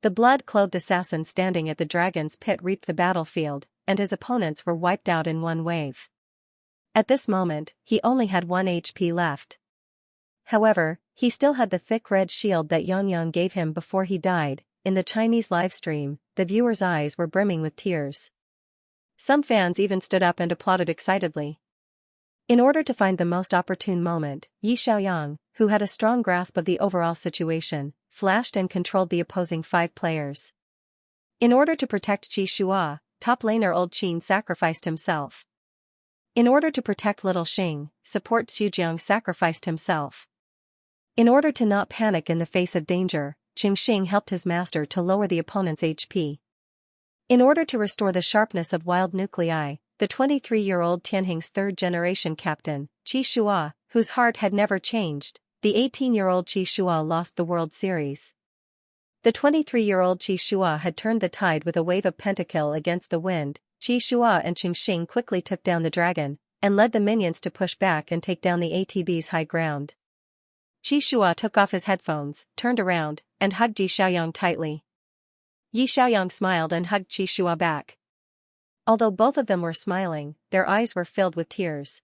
The blood-clothed assassin standing at the dragon's pit reaped the battlefield, and his opponents were wiped out in one wave. At this moment, he only had 1 HP left. However, he still had the thick red shield that Xianxia gave him before he died. In the Chinese livestream, the viewers' eyes were brimming with tears. Some fans even stood up and applauded excitedly. In order to find the most opportune moment, Xianxia, who had a strong grasp of the overall situation, flashed and controlled the opposing 5 players. In order to protect Qi, top laner Old Qin sacrificed himself. In order to protect Little Xing, support Xujiang sacrificed himself. In order to not panic in the face of danger, Xing helped his master to lower the opponent's HP. In order to restore the sharpness of wild nuclei, the 23-year-old Tianheng's third-generation captain, Qi, whose heart had never changed, the 18-year-old Qi lost the World Series. The 23-year-old Qi had turned the tide with a wave of pentakill against the wind. Qi and Xing quickly took down the dragon, and led the minions to push back and take down the ATB's high ground. Qi took off his headphones, turned around, and hugged Xianxia tightly. Xianxia smiled and hugged Qi back. Although both of them were smiling, their eyes were filled with tears.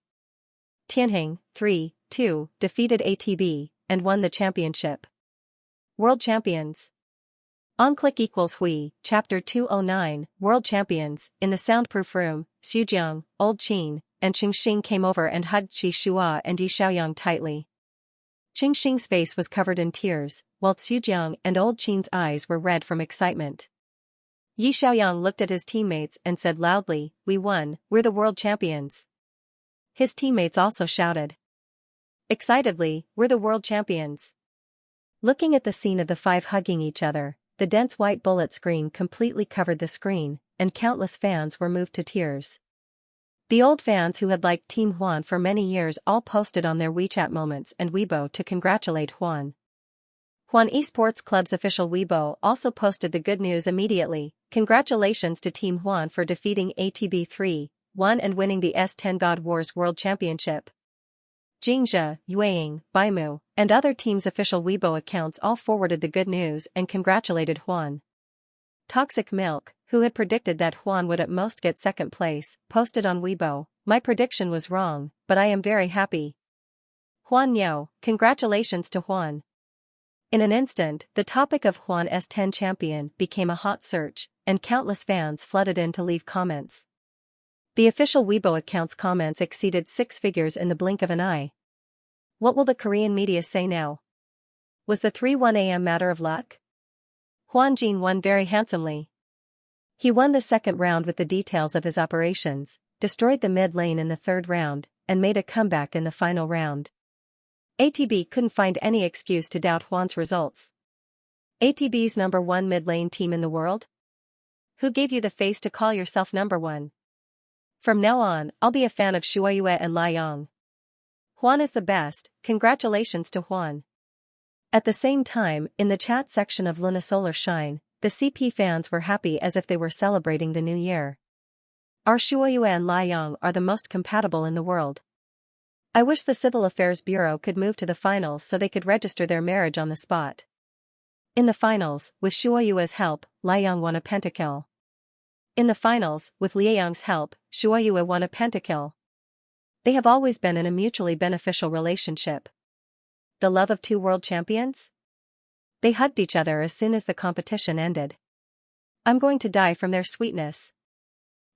Tianheng, 3-2, defeated ATB, and won the championship. World Champions. OnClick equals Hui, Chapter 209, World Champions. In the soundproof room, Xujiang, Old Qin, and Xing came over and hugged Qi and Xianxia tightly. Xing's face was covered in tears, while Xujiang and Old Qin's eyes were red from excitement. Xianxia looked at his teammates and said loudly, "We won, we're the world champions." His teammates also shouted excitedly, "We're the world champions." Looking at the scene of the 5 hugging each other, the dense white bullet screen completely covered the screen, and countless fans were moved to tears. The old fans who had liked Team Huan for many years all posted on their WeChat moments and Weibo to congratulate Huan. Huan Esports Club's official Weibo also posted the good news immediately. Congratulations to Team Huan for defeating ATB 3-1 and winning the S10 God Wars World Championship. Xianxia, Yueying, Baimu, and other teams' official Weibo accounts all forwarded the good news and congratulated Huan. Toxic Milk, who had predicted that Huan would at most get second place, posted on Weibo, "My prediction was wrong, but I am very happy. Huan Yo, congratulations to Huan." In an instant, the topic of Huan S10 champion became a hot search, and countless fans flooded in to leave comments. The official Weibo account's comments exceeded 6 figures in the blink of an eye. What will the Korean media say now? Was the 3-1 AM matter of luck? Huan Jin won very handsomely. He won the second round with the details of his operations, destroyed the mid lane in the third round, and made a comeback in the final round. ATB couldn't find any excuse to doubt Huan's results. ATB's number 1 mid lane team in the world? Who gave you the face to call yourself number 1? From now on, I'll be a fan of Shuoyue and Liang. Huan is the best, congratulations to Huan. At the same time, in the chat section of Lunasolar Shine, the CP fans were happy as if they were celebrating the new year. Our Shuoyue and Liang are the most compatible in the world. I wish the Civil Affairs Bureau could move to the finals so they could register their marriage on the spot. In the finals, with Shuoyue's help, Liang won a pentakill. In the finals, with Liang's help, Shuoyue won a pentakill. They have always been in a mutually beneficial relationship. The love of 2 world champions? They hugged each other as soon as the competition ended. I'm going to die from their sweetness.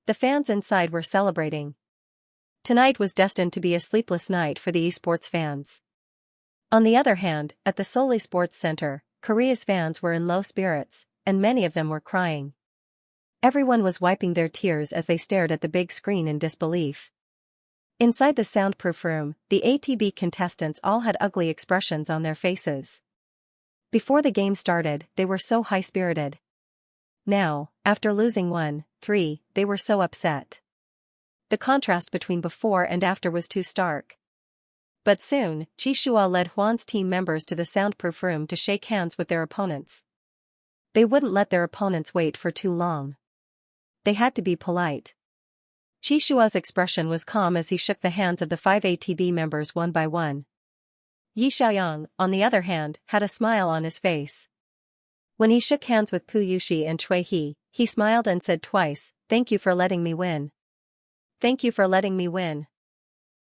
The fans inside were celebrating. Tonight was destined to be a sleepless night for the esports fans. On the other hand, at the Seoul Sports Center, Korea's fans were in low spirits, and many of them were crying. Everyone was wiping their tears as they stared at the big screen in disbelief. Inside the soundproof room, the ATB contestants all had ugly expressions on their faces. Before the game started, they were so high-spirited. Now, after losing 1-3, they were so upset. The contrast between before and after was too stark. But soon, Qi led Huan's team members to the soundproof room to shake hands with their opponents. They wouldn't let their opponents wait for too long. They had to be polite. Qi expression was calm as he shook the hands of the 5 ATB members one by one. Xiaoyang, on the other hand, had a smile on his face. When he shook hands with Pu Yushi and Cui He He smiled and said twice, "Thank you for letting me win. Thank you for letting me win."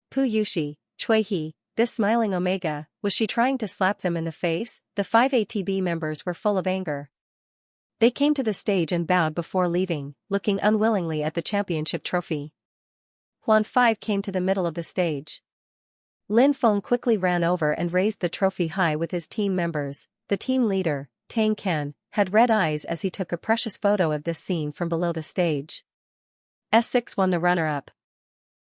Pu Yushi, Cui He, this smiling Omega, was she trying to slap them in the face? The 5 ATB members were full of anger. They came to the stage and bowed before leaving, looking unwillingly at the championship trophy. Huan 5 came to the middle of the stage. Lin Feng quickly ran over and raised the trophy high with his team members. The team leader, Tang Ken, had red eyes as he took a precious photo of this scene from below the stage. S6 won the runner-up.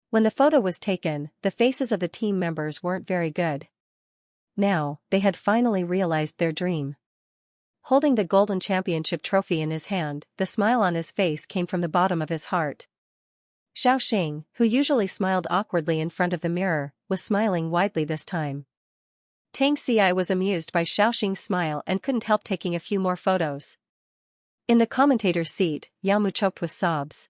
When the photo was taken, the faces of the team members weren't very good. Now, they had finally realized their dream. Holding the golden championship trophy in his hand, the smile on his face came from the bottom of his heart. Xiaoxing, who usually smiled awkwardly in front of the mirror, was smiling widely this time. Tang Xi was amused by Xiaoxing's smile and couldn't help taking a few more photos. In the commentator's seat, Yao Mu choked with sobs.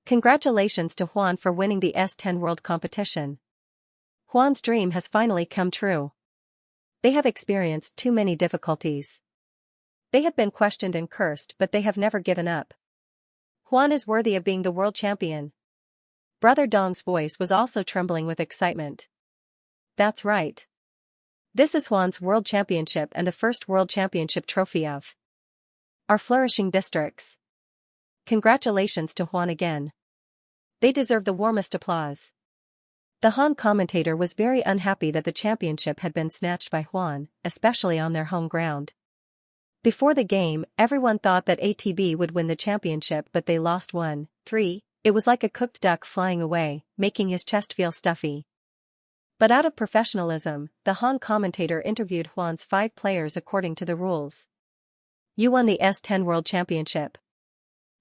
Congratulations to Huan for winning the S10 World Competition. Huan's dream has finally come true. They have experienced too many difficulties. They have been questioned and cursed, but they have never given up. Huan is worthy of being the world champion. Brother Dong's voice was also trembling with excitement. That's right. This is Huan's world championship and the first world championship trophy of our flourishing districts. Congratulations to Huan again. They deserve the warmest applause. The Han commentator was very unhappy that the championship had been snatched by Huan, especially on their home ground. Before the game, everyone thought that ATB would win the championship, but they lost 1-3. It was like a cooked duck flying away, making his chest feel stuffy. But out of professionalism, the Han commentator interviewed Huan's 5 players according to the rules. You won the S10 World Championship.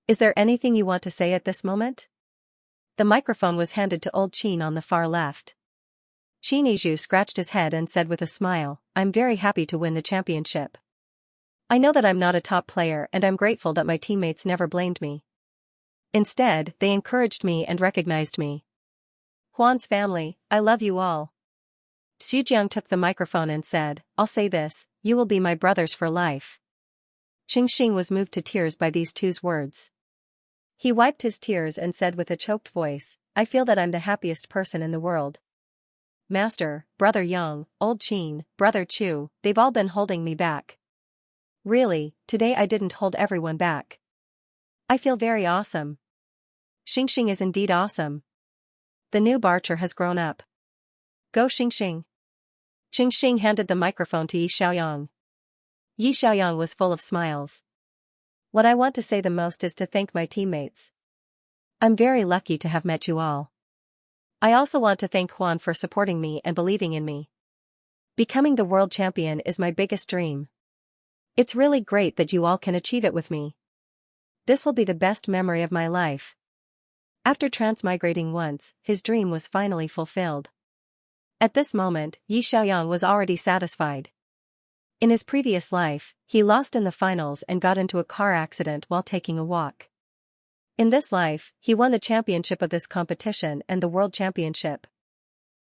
Is there anything you want to say at this moment? The microphone was handed to old Qin on the far left. Qin Yizhu scratched his head and said with a smile, "I'm very happy to win the championship. I know that I'm not a top player and I'm grateful that my teammates never blamed me. Instead, they encouraged me and recognized me. Huan's family, I love you all." Xu took the microphone and said, "I'll say this, you will be my brothers for life." Xing was moved to tears by these two words. He wiped his tears and said with a choked voice, "I feel that I'm the happiest person in the world. Master, Brother Yang, Old Qin, Brother Chu, they've all been holding me back. Really, today I didn't hold everyone back. I feel very awesome. Xing is indeed awesome. The new Barcher has grown up. Go Xing." Xing handed the microphone to Yi Xiaoyang. Yi Xiaoyang was full of smiles. What I want to say the most is to thank my teammates. I'm very lucky to have met you all. I also want to thank Huan for supporting me and believing in me. Becoming the world champion is my biggest dream. It's really great that you all can achieve it with me. This will be the best memory of my life." After transmigrating once, his dream was finally fulfilled. At this moment, Yi Xiaoyang was already satisfied. In his previous life, he lost in the finals and got into a car accident while taking a walk. In this life, he won the championship of this competition and the world championship.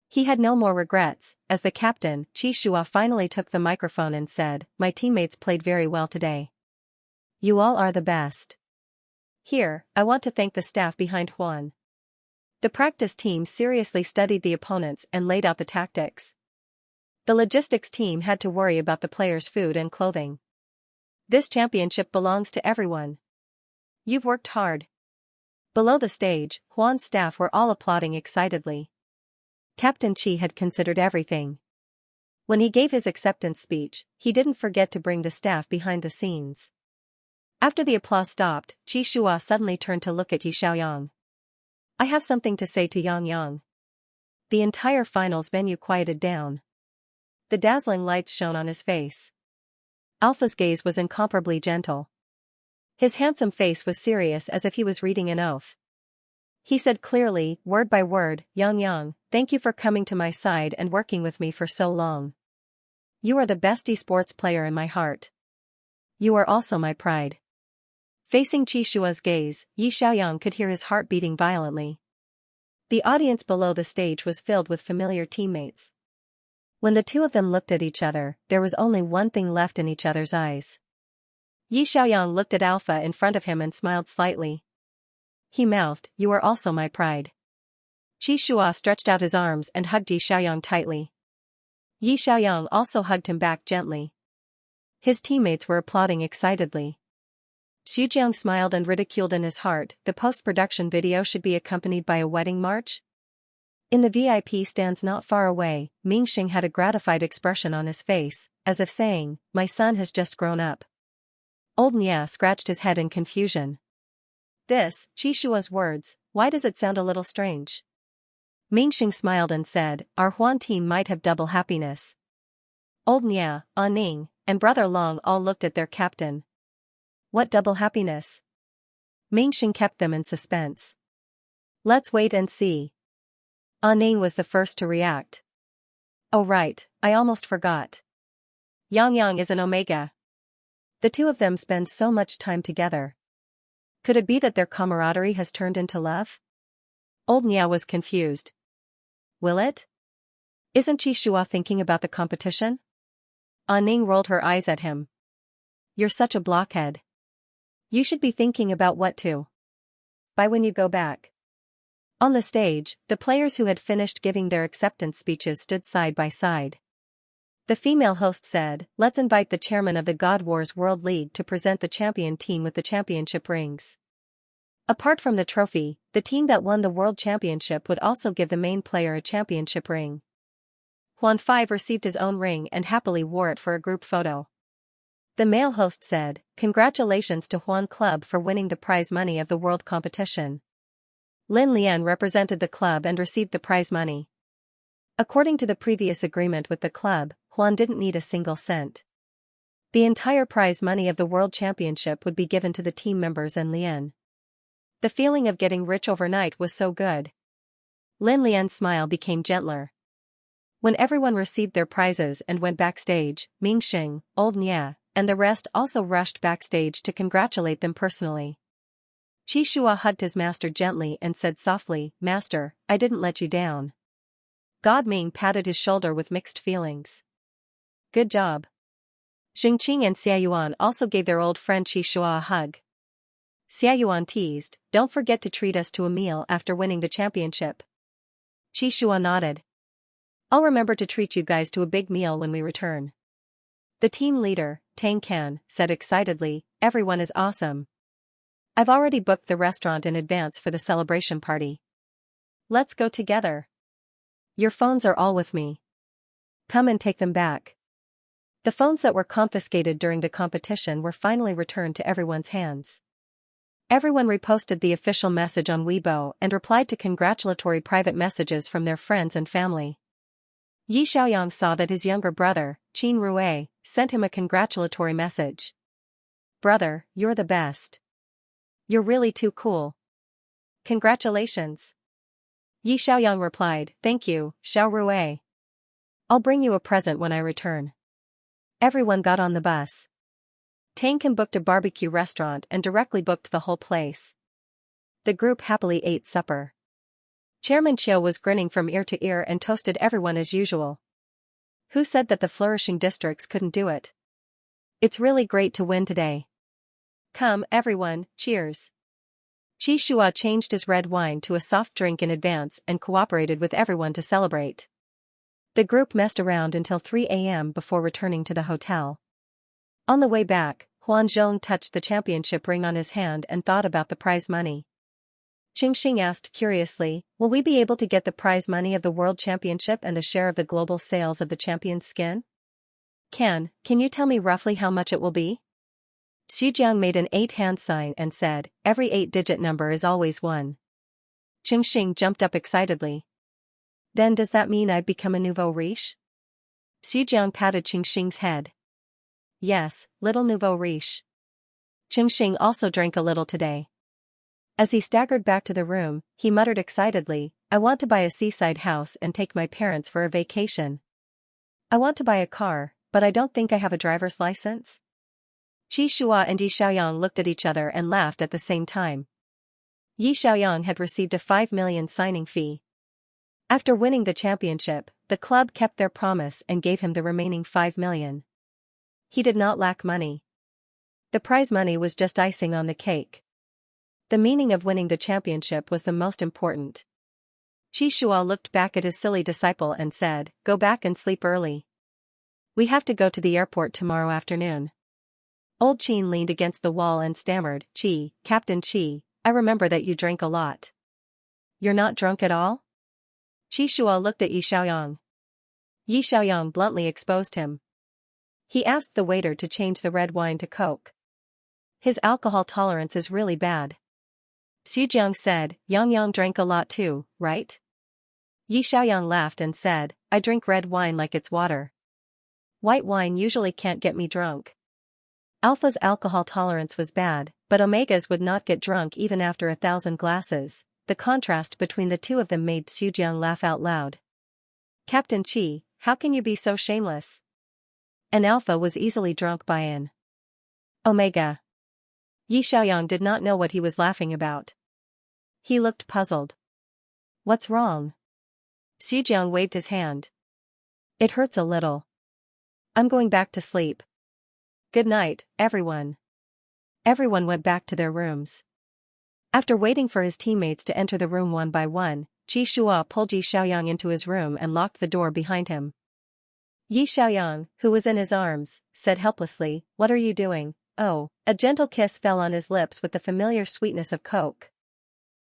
He had no more regrets, as the captain, Qi Shua, finally took the microphone and said, "My teammates played very well today. You all are the best. Here, I want to thank the staff behind Huan. The practice team seriously studied the opponents and laid out the tactics. The logistics team had to worry about the players' food and clothing. This championship belongs to everyone. You've worked hard." Below the stage, Huan's staff were all applauding excitedly. Captain Qi had considered everything. When he gave his acceptance speech, he didn't forget to bring the staff behind the scenes. After the applause stopped, Qi Shua suddenly turned to look at Yi Xiaoyang. "I have something to say to Yang Yang." The entire finals venue quieted down. The dazzling lights shone on his face. Alpha's gaze was incomparably gentle. His handsome face was serious as if he was reading an oath. He said clearly, word by word, "Yang Yang, thank you for coming to my side and working with me for so long. You are the best esports player in my heart. You are also my pride." Facing Qi Shua's gaze, Yi Xiaoyang could hear his heart beating violently. The audience below the stage was filled with familiar teammates. When the two of them looked at each other, there was only one thing left in each other's eyes. Yi Xiaoyang looked at Alpha in front of him and smiled slightly. He mouthed, "You are also my pride." Qi Shua stretched out his arms and hugged Yi Xiaoyang tightly. Yi Xiaoyang also hugged him back gently. His teammates were applauding excitedly. Xu Jiang smiled and ridiculed in his heart, the post-production video should be accompanied by a wedding march? In the VIP stands not far away, Mingxing had a gratified expression on his face, as if saying, "My son has just grown up." Old Nia scratched his head in confusion. This, Qi Shua's words, why does it sound a little strange? Mingxing smiled and said, "Our Huan team might have double happiness." Old Nia, Ning, and Brother Long all looked at their captain. What double happiness? Mingxing kept them in suspense. Let's wait and see. Ning was the first to react. Oh right, I almost forgot. Yang is an Omega. The two of them spend so much time together. Could it be that their camaraderie has turned into love? Old Nia was confused. Will it? Isn't Qi Shua thinking about the competition? Ning rolled her eyes at him. You're such a blockhead. You should be thinking about what to buy when you go back. On the stage, the players who had finished giving their acceptance speeches stood side by side. The female host said, "Let's invite the chairman of the God Wars World League to present the champion team with the championship rings." Apart from the trophy, the team that won the world championship would also give the main player a championship ring. Huan 5 received his own ring and happily wore it for a group photo. The male host said, "Congratulations to Huan Club for winning the prize money of the world competition." Lin Lian represented the club and received the prize money. According to the previous agreement with the club, Huan didn't need a single cent. The entire prize money of the world championship would be given to the team members and Lian. The feeling of getting rich overnight was so good. Lin Lian's smile became gentler. When everyone received their prizes and went backstage, Mingxing, Old Nia, and the rest also rushed backstage to congratulate them personally. Qi Shua hugged his master gently and said softly, "Master, I didn't let you down." God Ming patted his shoulder with mixed feelings. Good job. Xingqing and Xiaoyuan also gave their old friend Qi Shua a hug. Xiaoyuan teased, "Don't forget to treat us to a meal after winning the championship." Qi Shua nodded. "I'll remember to treat you guys to a big meal when we return." The team leader, Tang Can, said excitedly, "Everyone is awesome. I've already booked the restaurant in advance for the celebration party. Let's go together. Your phones are all with me. Come and take them back." The phones that were confiscated during the competition were finally returned to everyone's hands. Everyone reposted the official message on Weibo and replied to congratulatory private messages from their friends and family. Yi Xiaoyang saw that his younger brother, Qin Rue, sent him a congratulatory message. "Brother, you're the best. You're really too cool. Congratulations." Yi Xiaoyang replied, "Thank you, Xiao Rue. I'll bring you a present when I return." Everyone got on the bus. Tang Can booked a barbecue restaurant and directly booked the whole place. The group happily ate supper. Chairman Chiu was grinning from ear to ear and toasted everyone as usual. Who said that the flourishing districts couldn't do it? It's really great to win today. Come, everyone, cheers. Qi Shua changed his red wine to a soft drink in advance and cooperated with everyone to celebrate. The group messed around until 3 a.m. before returning to the hotel. On the way back, Huan Zhong touched the championship ring on his hand and thought about the prize money. Qingxing asked curiously, "Will we be able to get the prize money of the world championship and the share of the global sales of the champion's skin?" Can you tell me roughly how much it will be?" Xu Jiang made an 8-hand sign and said, "Every 8-digit number is always 1. Qingxing jumped up excitedly. "Then does that mean I've become a nouveau riche?" Xu Jiang patted Qingxing's head. "Yes, little nouveau riche." Qingxing also drank a little today. As he staggered back to the room, he muttered excitedly, "I want to buy a seaside house and take my parents for a vacation. I want to buy a car, but I don't think I have a driver's license." Qi Shua and Yi Xiaoyang looked at each other and laughed at the same time. Yi Xiaoyang had received a 5 million signing fee. After winning the championship, the club kept their promise and gave him the remaining 5 million. He did not lack money. The prize money was just icing on the cake. The meaning of winning the championship was the most important. Xianxia looked back at his silly disciple and said, "Go back and sleep early. We have to go to the airport tomorrow afternoon." Old Qin leaned against the wall and stammered, Captain Qi, I remember that you drank a lot. You're not drunk at all?" Xianxia looked at Yi Xiaoyang. Yi Xiaoyang bluntly exposed him. He asked the waiter to change the red wine to Coke. His alcohol tolerance is really bad. Xu said, Yang drank a lot too, right? Yi Xiaoyang laughed and said, I drink red wine like it's water. White wine usually can't get me drunk. Alpha's alcohol tolerance was bad, but Omega's would not get drunk even after 1,000 glasses. The contrast between the two of them made Xu laugh out loud. Captain Qi, how can you be so shameless? An Alpha was easily drunk by an Omega. Yi Xiaoyang did not know what he was laughing about. He looked puzzled. What's wrong? Xu waved his hand. It hurts a little. I'm going back to sleep. Good night, everyone. Everyone went back to their rooms. After waiting for his teammates to enter the room one by one, Xianxia pulled Yi Xiaoyang into his room and locked the door behind him. Yi Xiaoyang, who was in his arms, said helplessly, What are you doing? Oh, a gentle kiss fell on his lips with the familiar sweetness of Coke.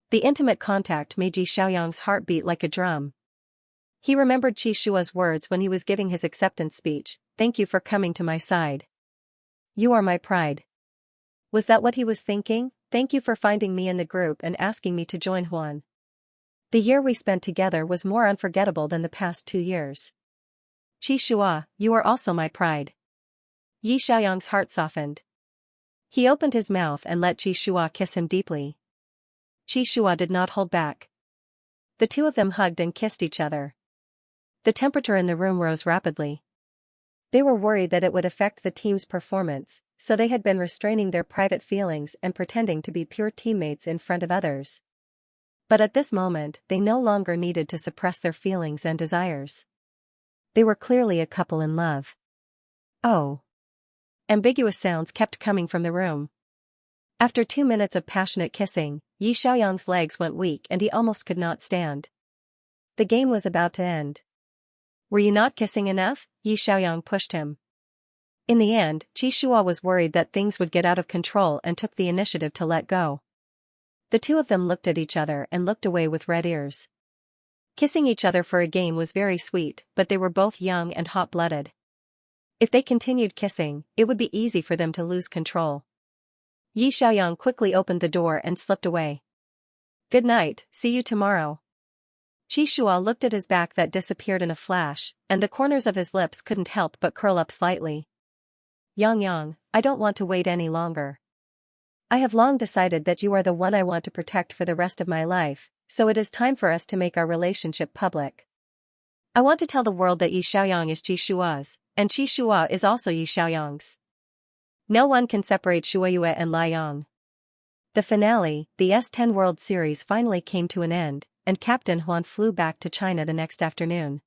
The intimate contact made Yi Xiaoyang's heart beat like a drum. He remembered Xianxia's words when he was giving his acceptance speech, Thank you for coming to my side. You are my pride. Was that what he was thinking? Thank you for finding me in the group and asking me to join Huan. The year we spent together was more unforgettable than the past 2 years. Xianxia, you are also my pride. Yi Xiaoyang's heart softened. He opened his mouth and let Xianxia kiss him deeply. Xianxia did not hold back. The two of them hugged and kissed each other. The temperature in the room rose rapidly. They were worried that it would affect the team's performance, so they had been restraining their private feelings and pretending to be pure teammates in front of others. But at this moment, they no longer needed to suppress their feelings and desires. They were clearly a couple in love. Oh. Ambiguous sounds kept coming from the room. After 2 minutes of passionate kissing, Yi Xiaoyang's legs went weak and he almost could not stand. The game was about to end. Were you not kissing enough? Yi Xiaoyang pushed him. In the end, Xianxia was worried that things would get out of control and took the initiative to let go. The two of them looked at each other and looked away with red ears. Kissing each other for a game was very sweet, but they were both young and hot-blooded. If they continued kissing, it would be easy for them to lose control. Yi Xiaoyang quickly opened the door and slipped away. Good night, see you tomorrow. Xianxia looked at his back that disappeared in a flash, and the corners of his lips couldn't help but curl up slightly. Yang, I don't want to wait any longer. I have long decided that you are the one I want to protect for the rest of my life, so it is time for us to make our relationship public. I want to tell the world that Yi Xiaoyang is Xianxia's, and Xianxia is also Yi Xiaoyang's. No one can separate Shuayue and Liang. The finale, the S10 World Series finally came to an end, and Captain Huan flew back to China the next afternoon.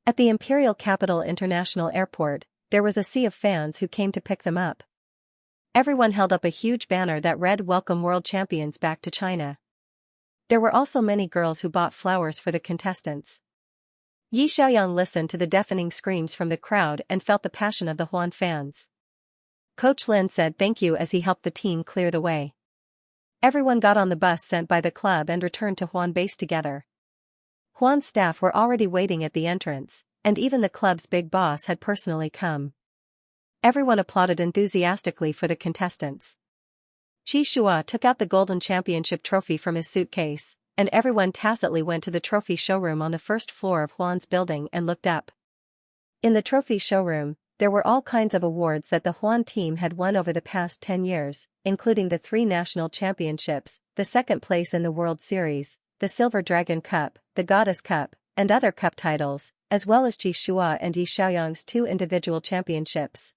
At the Imperial Capital International Airport, there was a sea of fans who came to pick them up. Everyone held up a huge banner that read Welcome World Champions back to China. There were also many girls who bought flowers for the contestants. Yi Xiaoyang listened to the deafening screams from the crowd and felt the passion of the Huan fans. Coach Lin said thank you as he helped the team clear the way. Everyone got on the bus sent by the club and returned to Huan base together. Huan's staff were already waiting at the entrance, and even the club's big boss had personally come. Everyone applauded enthusiastically for the contestants. Xianxia took out the golden championship trophy from his suitcase, and everyone tacitly went to the trophy showroom on the first floor of Huan's building and looked up. In the trophy showroom, there were all kinds of awards that the Huan team had won over the past 10 years, including the 3 national championships, the second place in the World Series, the Silver Dragon Cup, the Goddess Cup, and other cup titles, as well as Xianxia and Yi Xiaoyang's 2 individual championships.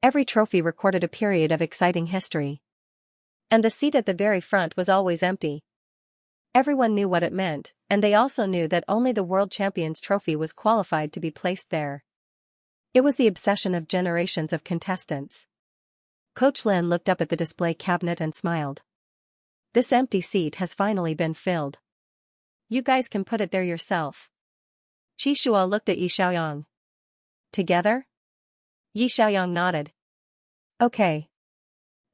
Every trophy recorded a period of exciting history. And the seat at the very front was always empty. Everyone knew what it meant, and they also knew that only the World Champions trophy was qualified to be placed there. It was the obsession of generations of contestants. Coach Lin looked up at the display cabinet and smiled. This empty seat has finally been filled. You guys can put it there yourself. Qishua looked at Yi Xiaoyang. Together? Yi Xiaoyang nodded. Okay.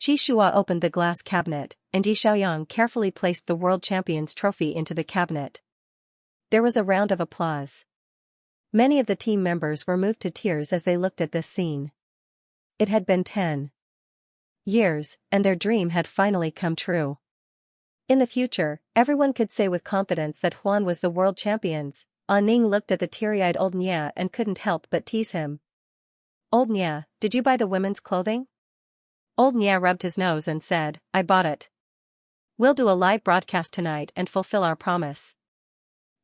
Qishua opened the glass cabinet, and Yi Xiaoyang carefully placed the world champion's trophy into the cabinet. There was a round of applause. Many of the team members were moved to tears as they looked at this scene. It had been 10 years, and their dream had finally come true. In the future, everyone could say with confidence that Huan was the world champions. Ning looked at the teary-eyed old Nia and couldn't help but tease him. Old Nia, did you buy the women's clothing? Old Nia rubbed his nose and said, I bought it. We'll do a live broadcast tonight and fulfill our promise.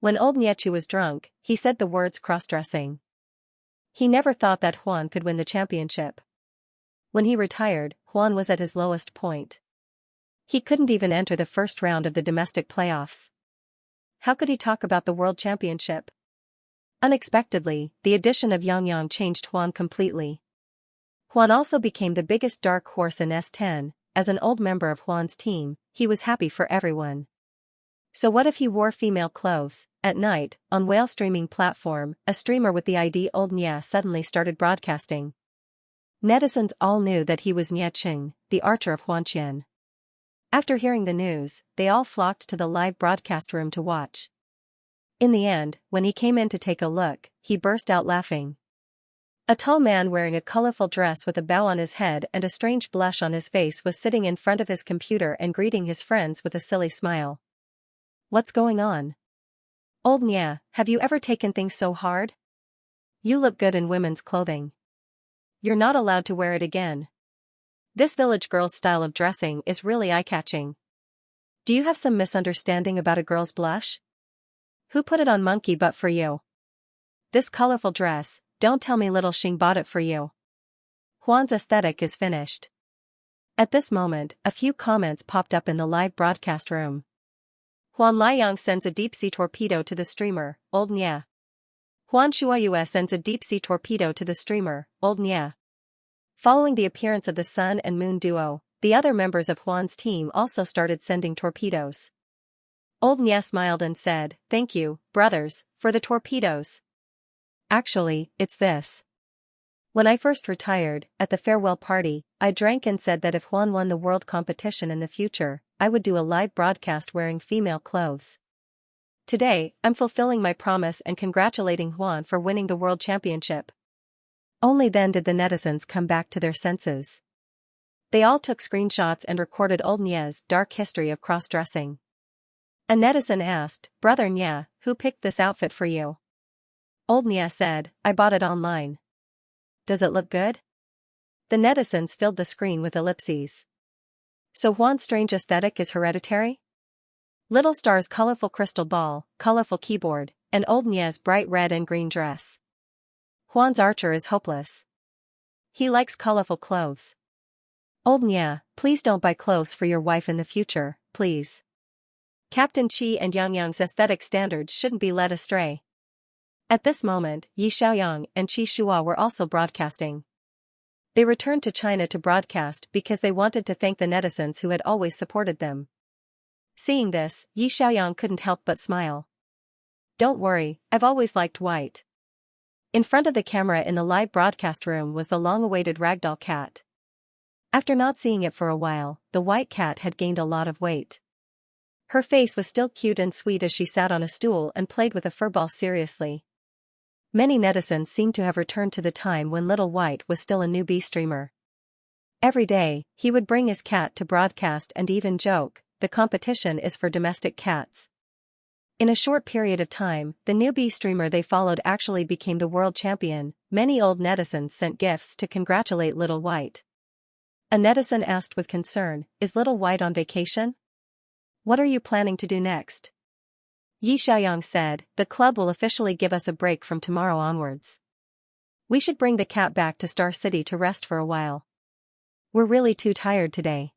When old Niechu was drunk, he said the words cross-dressing. He never thought that Huan could win the championship. When he retired, Huan was at his lowest point. He couldn't even enter the first round of the domestic playoffs. How could he talk about the world championship? Unexpectedly, the addition of Yang changed Huan completely. Huan also became the biggest dark horse in S10. As an old member of Huan's team, he was happy for everyone. So what if he wore female clothes? At night, on Whale streaming platform, a streamer with the ID Old Nia suddenly started broadcasting. Netizens all knew that he was Nia Qing, the archer of Huanqian. After hearing the news, they all flocked to the live broadcast room to watch. In the end, when he came in to take a look, he burst out laughing. A tall man wearing a colorful dress with a bow on his head and a strange blush on his face was sitting in front of his computer and greeting his friends with a silly smile. What's going on? Old Nia, have you ever taken things so hard? You look good in women's clothing. You're not allowed to wear it again. This village girl's style of dressing is really eye-catching. Do you have some misunderstanding about a girl's blush? Who put it on monkey butt for you? This colorful dress, don't tell me little Xing bought it for you. Huan's aesthetic is finished. At this moment, a few comments popped up in the live broadcast room. Huan Liang sends a deep-sea torpedo to the streamer, Old Nia. Huan Shuayue sends a deep-sea torpedo to the streamer, Old Nia. Following the appearance of the Sun and Moon duo, the other members of Huan's team also started sending torpedoes. Old Nia smiled and said, Thank you, brothers, for the torpedoes. Actually, it's this. When I first retired, at the farewell party, I drank and said that if Huan won the world competition in the future, I would do a live broadcast wearing female clothes. Today, I'm fulfilling my promise and congratulating Huan for winning the world championship. Only then did the netizens come back to their senses. They all took screenshots and recorded Old Nia's dark history of cross-dressing. A netizen asked, Brother Nia, who picked this outfit for you? Old Nia said, I bought it online. Does it look good? The netizens filled the screen with ellipses. So Huan's strange aesthetic is hereditary? Little Star's colorful crystal ball, colorful keyboard, and Old Nia's bright red and green dress. Huan's archer is hopeless. He likes colorful clothes. Old Nia, please don't buy clothes for your wife in the future, please. Captain Qi and Yang aesthetic standards shouldn't be led astray. At this moment, Yi Xiaoyang and Qi Shua were also broadcasting. They returned to China to broadcast because they wanted to thank the netizens who had always supported them. Seeing this, Yi Xiaoyang couldn't help but smile. Don't worry, I've always liked white. In front of the camera in the live broadcast room was the long-awaited ragdoll cat. After not seeing it for a while, the white cat had gained a lot of weight. Her face was still cute and sweet as she sat on a stool and played with a furball seriously. Many netizens seemed to have returned to the time when Little White was still a newbie streamer. Every day, he would bring his cat to broadcast and even joke, the competition is for domestic cats. In a short period of time, the newbie streamer they followed actually became the world champion. Many old netizens sent gifts to congratulate Little White. A netizen asked with concern, Is Little White on vacation? What are you planning to do next? Yi Xiaoyang said, The club will officially give us a break from tomorrow onwards. We should bring the cat back to Star City to rest for a while. We're really too tired today.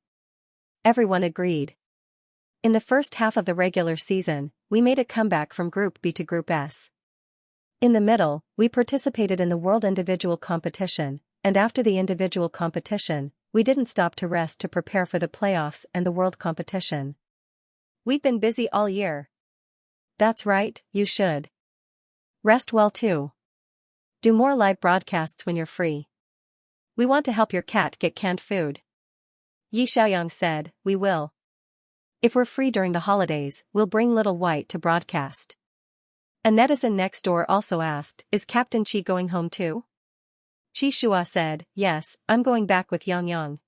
Everyone agreed. In the first half of the regular season, we made a comeback from Group B to Group S. In the middle, we participated in the World Individual Competition, and after the individual competition, We didn't stop to rest to prepare for the playoffs and the world competition. We've been busy all year. That's right, you should. Rest well too. Do more live broadcasts when you're free. We want to help your cat get canned food. Xiaoyang said, we will. If we're free during the holidays, we'll bring Little White to broadcast. A netizen next door also asked, is Captain Qi going home too? Qi Shua said, yes, I'm going back with Yang Yang.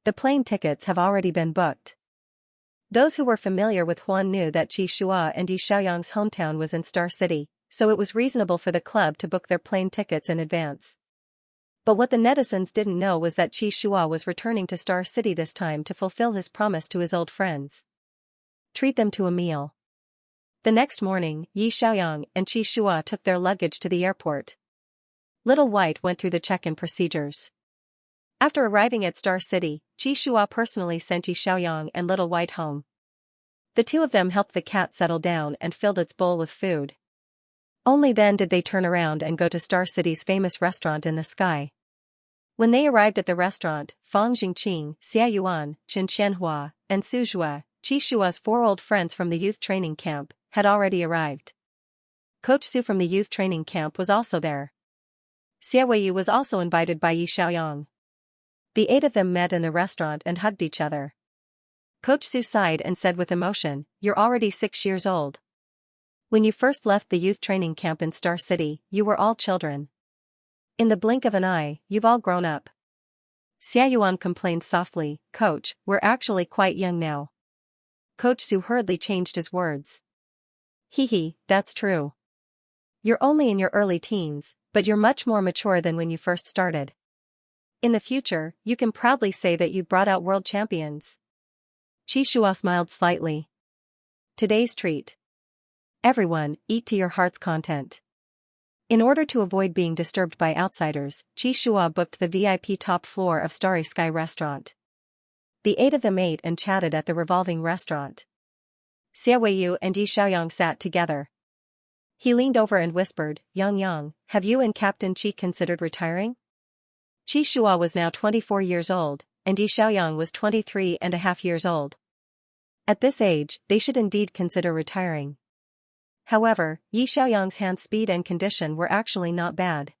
The plane tickets have already been booked. Those who were familiar with Huan knew that Qi Shua and Yi Xiaoyang's hometown was in Star City, so it was reasonable for the club to book their plane tickets in advance. But what the netizens didn't know was that Qi Shua was returning to Star City this time to fulfill his promise to his old friends. Treat them to a meal. The next morning, Yi Xiaoyang and Qi Shua took their luggage to the airport. Little White went through the check-in procedures. After arriving at Star City, Qi Shua personally sent Yi Xiaoyang and Little White home. The two of them helped the cat settle down and filled its bowl with food. Only then did they turn around and go to Star City's famous restaurant in the sky. When they arrived at the restaurant, Fang Jingqing, Xia Yuan, Chen Qianhua, and Su Zhua, Qi Shua's 4 old friends from the youth training camp, had already arrived. Coach Su from the youth training camp was also there. Xia Weiyu was also invited by Yi Xiaoyang. The 8 of them met in the restaurant and hugged each other. Coach Su sighed and said with emotion, you're already 6 years old. When you first left the youth training camp in Star City, you were all children. In the blink of an eye, you've all grown up. Xia Yuan complained softly, Coach, we're actually quite young now. Coach Su hurriedly changed his words. Hee, that's true. You're only in your early teens, but you're much more mature than when you first started. In the future, you can proudly say that you brought out world champions. Qi Shua smiled slightly. Today's treat. Everyone, eat to your heart's content. In order to avoid being disturbed by outsiders, Qi Shua booked the VIP top floor of Starry Sky restaurant. The 8 of them ate and chatted at the revolving restaurant. Xia Weiyu and Yi Xiaoyang sat together. He leaned over and whispered, Yang Yang, have you and Captain Qi considered retiring? Qi Shua was now 24 years old, and Yi Xiaoyang was 23.5 years old. At this age, they should indeed consider retiring. However, Yi Xiaoyang's hand speed and condition were actually not bad.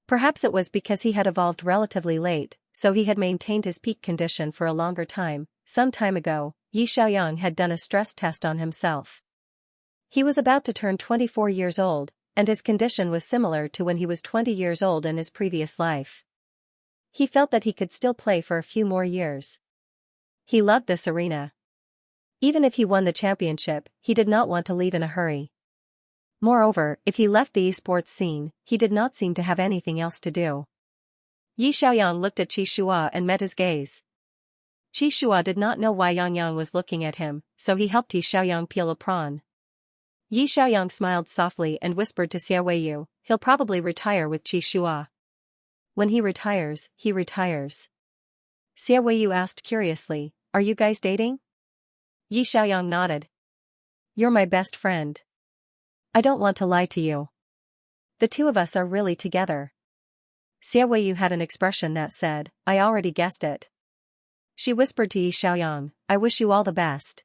Perhaps it was because he had evolved relatively late, so he had maintained his peak condition for a longer time. Some time ago, Yi Xiaoyang had done a stress test on himself. He was about to turn 24 years old, and his condition was similar to when he was 20 years old in his previous life. He felt that he could still play for a few more years. He loved this arena. Even if he won the championship, he did not want to leave in a hurry. Moreover, if he left the esports scene, he did not seem to have anything else to do. Yi Xiaoyang looked at Qi Shua and met his gaze. Qi Shua did not know why Yang Yang was looking at him, so he helped Yi Xiaoyang peel a prawn. Yi Xiaoyang smiled softly and whispered to Xia Weiyu, he'll probably retire with Qi Shua. When he retires, he retires. Xia Weiyu asked curiously, are you guys dating? Yi Xiaoyang nodded. You're my best friend. I don't want to lie to you. The two of us are really together. Xia Weiyu had an expression that said, I already guessed it. She whispered to Yi Xiaoyang, I wish you all the best.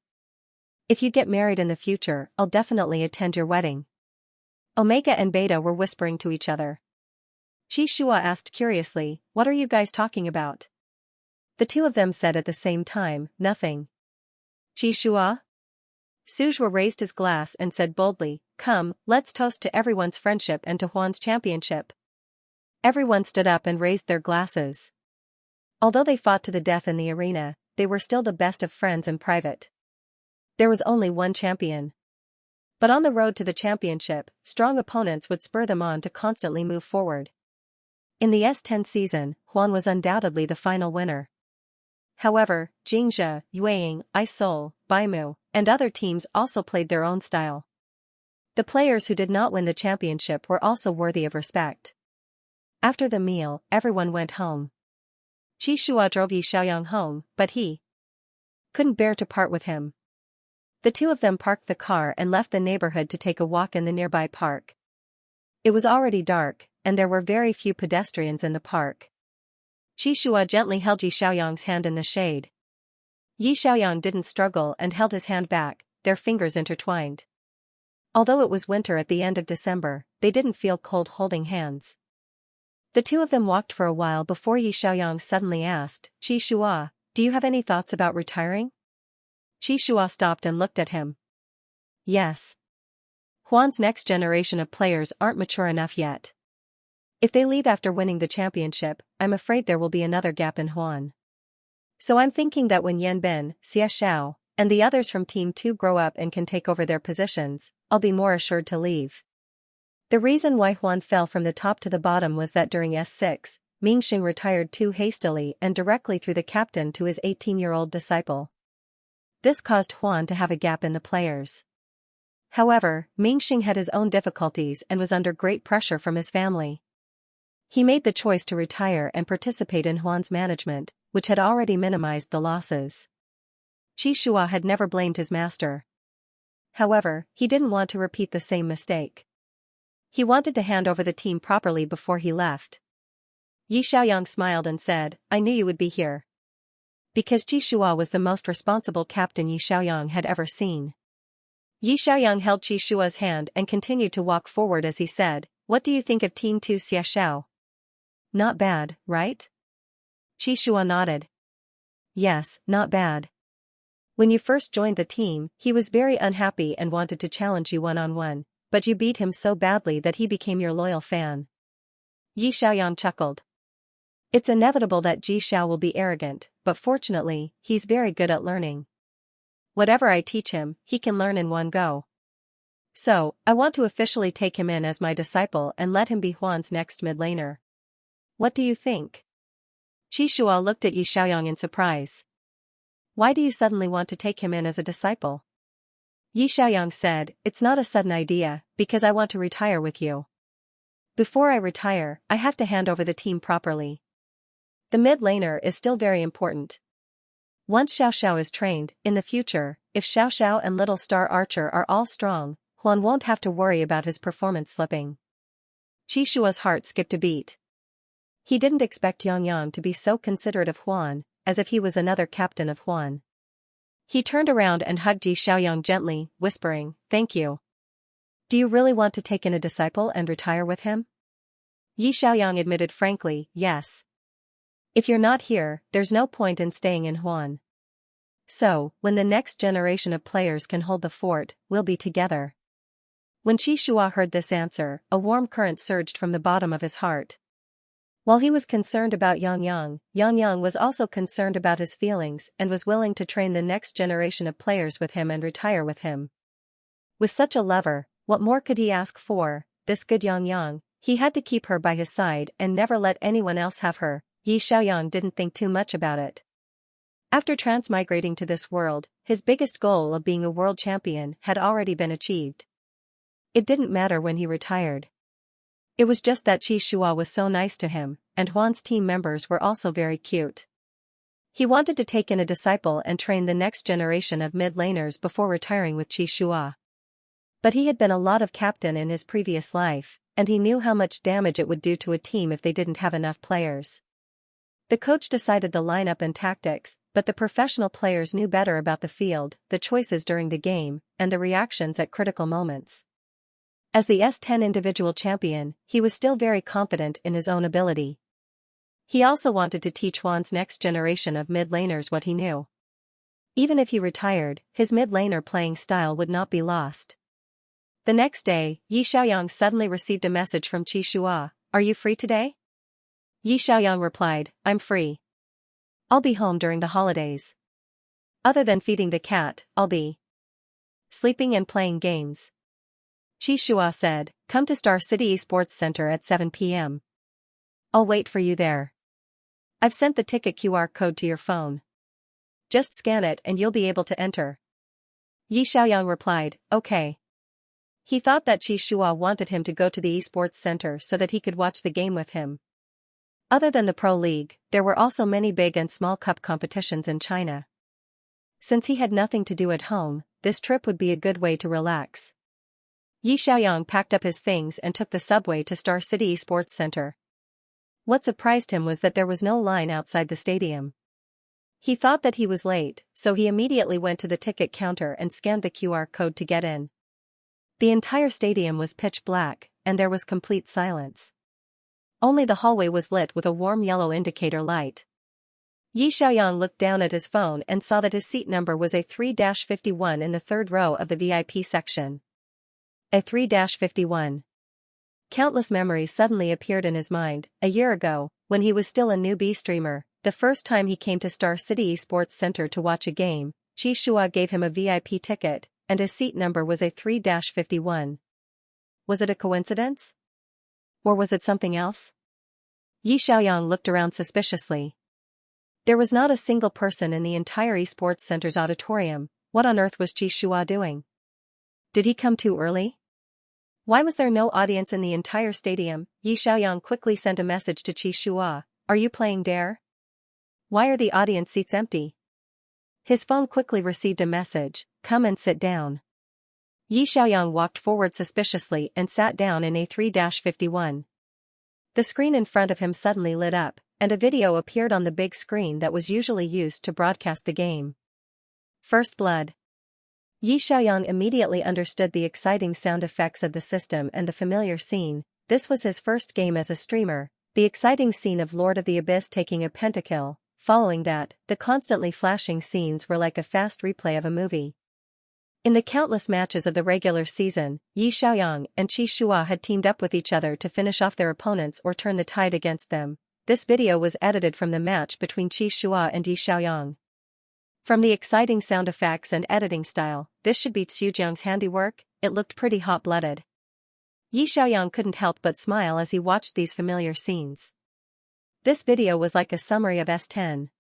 If you get married in the future, I'll definitely attend your wedding. Omega and Beta were whispering to each other. Qi Shua asked curiously, what are you guys talking about? The two of them said at the same time, nothing. Qi Shua? Su Zhua raised his glass and said boldly, come, let's toast to everyone's friendship and to Huan's championship. Everyone stood up and raised their glasses. Although they fought to the death in the arena, they were still the best of friends in private. There was only one champion. But on the road to the championship, strong opponents would spur them on to constantly move forward. In the S10 season, Huan was undoubtedly the final winner. However, Xianxia, Yueying, iSeoul, Baimu, and other teams also played their own style. The players who did not win the championship were also worthy of respect. After the meal, everyone went home. Qi Shua drove Yi Xiaoyang home, but he couldn't bear to part with him. The two of them parked the car and left the neighborhood to take a walk in the nearby park. It was already dark, and there were very few pedestrians in the park. Qi Shua gently held Yi Xiaoyang's hand in the shade. Yi Xiaoyang didn't struggle and held his hand back, their fingers intertwined. Although it was winter at the end of December, they didn't feel cold holding hands. The two of them walked for a while before Yi Xiaoyang suddenly asked, Qi Shua, do you have any thoughts about retiring? Qi Shua stopped and looked at him. Yes. Huan's next generation of players aren't mature enough yet. If they leave after winning the championship, I'm afraid there will be another gap in Huan. So I'm thinking that when Yan Bin, Xia Xiao, and the others from Team 2 grow up and can take over their positions, I'll be more assured to leave. The reason why Huan fell from the top to the bottom was that during S6, Mingxing retired too hastily and directly threw the captain to his 18-year-old disciple. This caused Huan to have a gap in the players. However, Mingxing had his own difficulties and was under great pressure from his family. He made the choice to retire and participate in Huan's management, which had already minimized the losses. Qi Shua had never blamed his master. However, he didn't want to repeat the same mistake. He wanted to hand over the team properly before he left. Yi Xiaoyang smiled and said, I knew you would be here. Because Qi Shua was the most responsible captain Yi Xiaoyang had ever seen. Yi Xiaoyang held Qi Shua's hand and continued to walk forward as he said, What do you think of Team 2 Xia Xiao? Not bad, right? Qi Shua nodded. Yes, not bad. When you first joined the team, he was very unhappy and wanted to challenge you one-on-one, but you beat him so badly that he became your loyal fan. Yi Xiaoyang chuckled. It's inevitable that Ji Xiao will be arrogant, but fortunately, he's very good at learning. Whatever I teach him, he can learn in one go. So, I want to officially take him in as my disciple and let him be Huan's next mid-laner. What do you think? Qi Shua looked at Yi Xiaoyang in surprise. Why do you suddenly want to take him in as a disciple? Yi Xiaoyang said, It's not a sudden idea, because I want to retire with you. Before I retire, I have to hand over the team properly. The mid-laner is still very important. Once Xiao Xiao is trained, in the future, if Xiao Xiao and Little Star Archer are all strong, Huan won't have to worry about his performance slipping. Qi Shua's heart skipped a beat. He didn't expect Yang Yang to be so considerate of Huan, as if he was another captain of Huan. He turned around and hugged Yi Xiaoyang gently, whispering, Thank you. Do you really want to take in a disciple and retire with him? Yi Xiaoyang admitted frankly, yes. If you're not here, there's no point in staying in Huan. So, when the next generation of players can hold the fort, we'll be together. When Qi Shua heard this answer, a warm current surged from the bottom of his heart. While he was concerned about Yang Yang was also concerned about his feelings and was willing to train the next generation of players with him and retire with him. With such a lover, what more could he ask for? This good Yang, he had to keep her by his side and never let anyone else have her. Yi Xiaoyang didn't think too much about it. After transmigrating to this world, his biggest goal of being a world champion had already been achieved. It didn't matter when he retired. It was just that Qi Shua was so nice to him, and Huan's team members were also very cute. He wanted to take in a disciple and train the next generation of mid-laners before retiring with Qi Shua. But he had been a lot of captain in his previous life, and he knew how much damage it would do to a team if they didn't have enough players. The coach decided the lineup and tactics, but the professional players knew better about the field, the choices during the game, and the reactions at critical moments. As the S10 individual champion, he was still very confident in his own ability. He also wanted to teach Huan's next generation of mid-laners what he knew. Even if he retired, his mid-laner playing style would not be lost. The next day, Yi Xiaoyang suddenly received a message from Qi Shua, Are you free today? Yi Xiaoyang replied, I'm free. I'll be home during the holidays. Other than feeding the cat, I'll be sleeping and playing games. Qi Shua said, Come to Star City Esports Center at 7 p.m. I'll wait for you there. I've sent the ticket QR code to your phone. Just scan it and you'll be able to enter. Yi Xiaoyang replied, Okay. He thought that Qi Shua wanted him to go to the esports center so that he could watch the game with him. Other than the Pro League, there were also many big and small cup competitions in China. Since he had nothing to do at home, this trip would be a good way to relax. Yi Xiaoyang packed up his things and took the subway to Star City Esports Center. What surprised him was that there was no line outside the stadium. He thought that he was late, so he immediately went to the ticket counter and scanned the QR code to get in. The entire stadium was pitch black, and there was complete silence. Only the hallway was lit with a warm yellow indicator light. Xiaoyang looked down at his phone and saw that his seat number was A3-51 in the third row of the VIP section. A3-51. Countless memories suddenly appeared in his mind. A year ago, when he was still a newbie streamer, the first time he came to Star City Esports Center to watch a game, Xianxia gave him a VIP ticket, and his seat number was A3-51. Was it a coincidence? Or was it something else? Xiaoyang looked around suspiciously. There was not a single person in the entire Esports Center's auditorium. What on earth was Xianxia doing? Did he come too early? Why was there no audience in the entire stadium? Xiaoyang quickly sent a message to Xianxia. Are you playing Dare? Why are the audience seats empty? His phone quickly received a message. Come and sit down. Xiaoyang walked forward suspiciously and sat down in A3-51. The screen in front of him suddenly lit up, and a video appeared on the big screen that was usually used to broadcast the game. First Blood. Xiaoyang immediately understood the exciting sound effects of the system and the familiar scene. This was his first game as a streamer, the exciting scene of Lord of the Abyss taking a pentakill. Following that, the constantly flashing scenes were like a fast replay of a movie. In the countless matches of the regular season, Xiaoyang and Xianxia had teamed up with each other to finish off their opponents or turn the tide against them. This video was edited from the match between Xianxia and Xiaoyang. From the exciting sound effects and editing style, this should be Xiaoyang's handiwork. It looked pretty hot-blooded. Xiaoyang couldn't help but smile as he watched these familiar scenes. This video was like a summary of S10.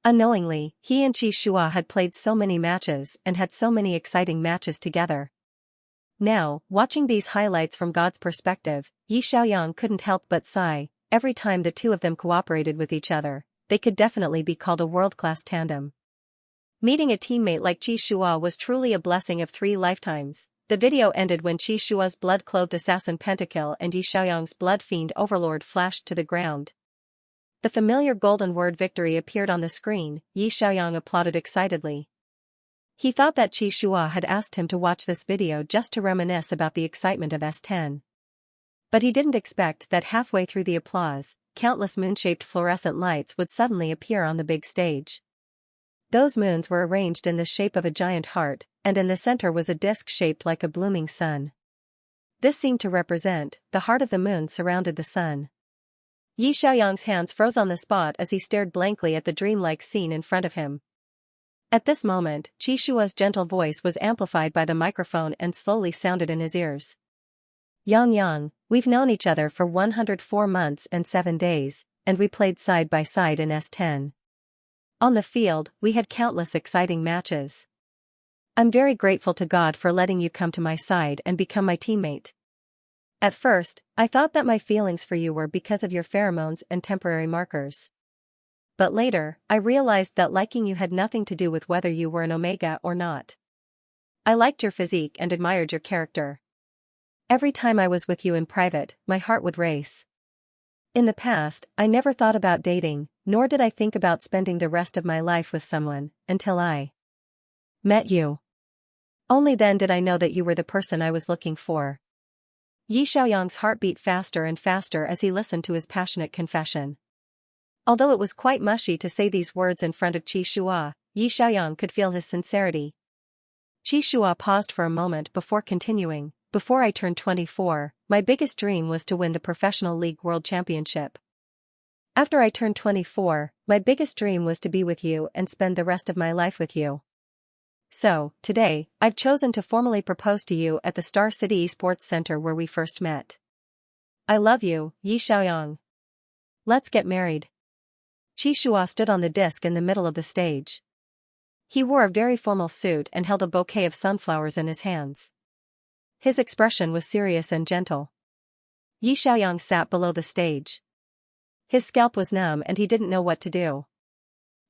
Unknowingly, he and Xianxia had played so many matches and had so many exciting matches together. Now, watching these highlights from God's perspective, Xiaoyang couldn't help but sigh. Every time the two of them cooperated with each other, they could definitely be called a world-class tandem. Meeting a teammate like Xianxia was truly a blessing of 3 lifetimes. The video ended when Xianxia's blood-clothed assassin pentakill and Xiaoyang's blood fiend overlord flashed to the ground. The familiar golden word victory appeared on the screen. Xiaoyang applauded excitedly. He thought that Xianxia had asked him to watch this video just to reminisce about the excitement of S10. But he didn't expect that halfway through the applause, countless moon-shaped fluorescent lights would suddenly appear on the big stage. Those moons were arranged in the shape of a giant heart, and in the center was a disc shaped like a blooming sun. This seemed to represent the heart of the moon surrounded the sun. Xiaoyang's hands froze on the spot as he stared blankly at the dreamlike scene in front of him. At this moment, Xianxia's gentle voice was amplified by the microphone and slowly sounded in his ears. Yang, we've known each other for 104 months and 7 days, and we played side by side in S10. On the field, we had countless exciting matches. I'm very grateful to God for letting you come to my side and become my teammate. At first, I thought that my feelings for you were because of your pheromones and temporary markers. But later, I realized that liking you had nothing to do with whether you were an Omega or not. I liked your physique and admired your character. Every time I was with you in private, my heart would race. In the past, I never thought about dating, nor did I think about spending the rest of my life with someone, until I met you. Only then did I know that you were the person I was looking for. Xiaoyang's heart beat faster and faster as he listened to his passionate confession. Although it was quite mushy to say these words in front of Xianxia, Xiaoyang could feel his sincerity. Xianxia paused for a moment before continuing. Before I turned 24, my biggest dream was to win the Professional League World Championship. After I turned 24, my biggest dream was to be with you and spend the rest of my life with you. So, today, I've chosen to formally propose to you at the Star City Esports Center where we first met. I love you, Xiaoyang. Let's get married. Xianxia stood on the disc in the middle of the stage. He wore a very formal suit and held a bouquet of sunflowers in his hands. His expression was serious and gentle. Xiaoyang sat below the stage. His scalp was numb and he didn't know what to do.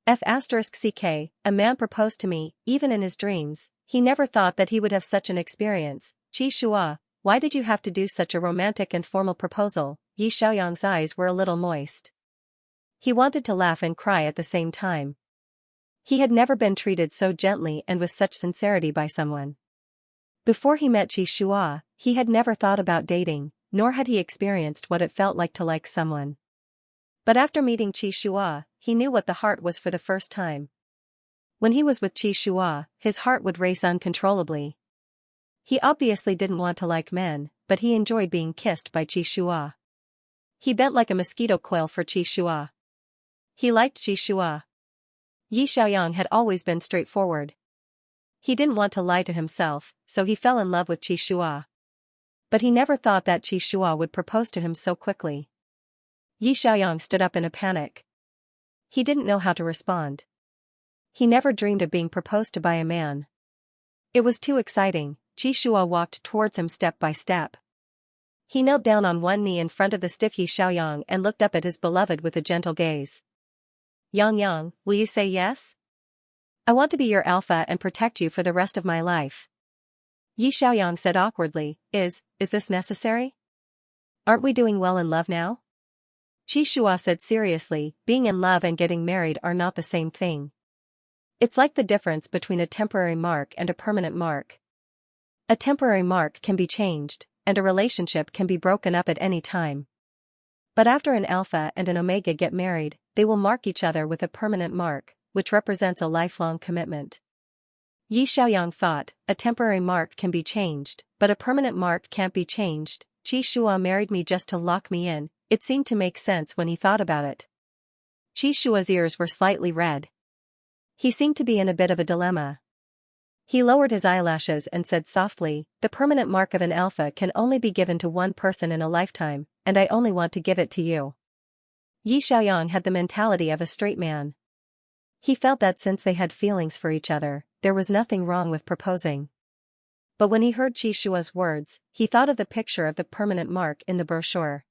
F***ck, a man proposed to me, even in his dreams. He never thought that he would have such an experience. Xianxia, why did you have to do such a romantic and formal proposal? Yi Xiaoyang's eyes were a little moist. He wanted to laugh and cry at the same time. He had never been treated so gently and with such sincerity by someone. Before he met Qi Shua, he had never thought about dating, nor had he experienced what it felt like to like someone. But after meeting Qi Shua, he knew what the heart was for the first time. When he was with Qi Shua, his heart would race uncontrollably. He obviously didn't want to like men, but he enjoyed being kissed by Qi Shua. He bent like a mosquito coil for Qi Shua. He liked Qi Shua. Yi Xiaoyang had always been straightforward. He didn't want to lie to himself, so he fell in love with Qi Shua. But he never thought that Qi Shua would propose to him so quickly. Yi Xiaoyang stood up in a panic. He didn't know how to respond. He never dreamed of being proposed to by a man. It was too exciting. Qi Shua walked towards him step by step. He knelt down on one knee in front of the stiff Yi Xiaoyang and looked up at his beloved with a gentle gaze. Yang, will you say yes? I want to be your alpha and protect you for the rest of my life. Yi Xiaoyang said awkwardly, Is this necessary? Aren't we doing well in love now? Qi Shua said seriously, being in love and getting married are not the same thing. It's like the difference between a temporary mark and a permanent mark. A temporary mark can be changed, and a relationship can be broken up at any time. But after an alpha and an omega get married, they will mark each other with a permanent mark, which represents a lifelong commitment. Yi Xiaoyang thought, a temporary mark can be changed, but a permanent mark can't be changed. Qi Shua married me just to lock me in. It seemed to make sense when he thought about it. Qi Shua's ears were slightly red. He seemed to be in a bit of a dilemma. He lowered his eyelashes and said softly, The permanent mark of an alpha can only be given to one person in a lifetime, and I only want to give it to you. Yi Xiaoyang had the mentality of a straight man. He felt that since they had feelings for each other, there was nothing wrong with proposing. But when he heard Qi Shua's words, he thought of the picture of the permanent mark in the brochure.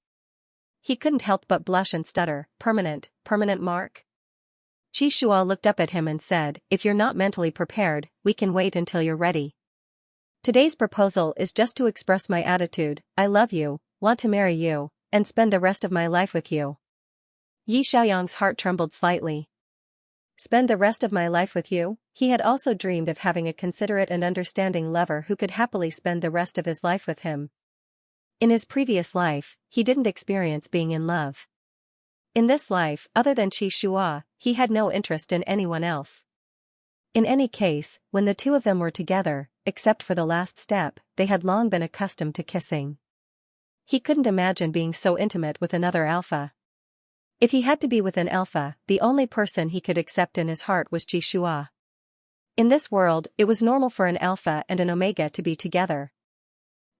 He couldn't help but blush and stutter, permanent mark? Qi Shua looked up at him and said, If you're not mentally prepared, we can wait until you're ready. Today's proposal is just to express my attitude, I love you, want to marry you, and spend the rest of my life with you. Yi Xiaoyang's heart trembled slightly. Spend the rest of my life with you? He had also dreamed of having a considerate and understanding lover who could happily spend the rest of his life with him. In his previous life, he didn't experience being in love. In this life, other than Qi Shua, he had no interest in anyone else. In any case, when the two of them were together, except for the last step, they had long been accustomed to kissing. He couldn't imagine being so intimate with another alpha. If he had to be with an alpha, the only person he could accept in his heart was Qi Shua. In this world, it was normal for an alpha and an omega to be together.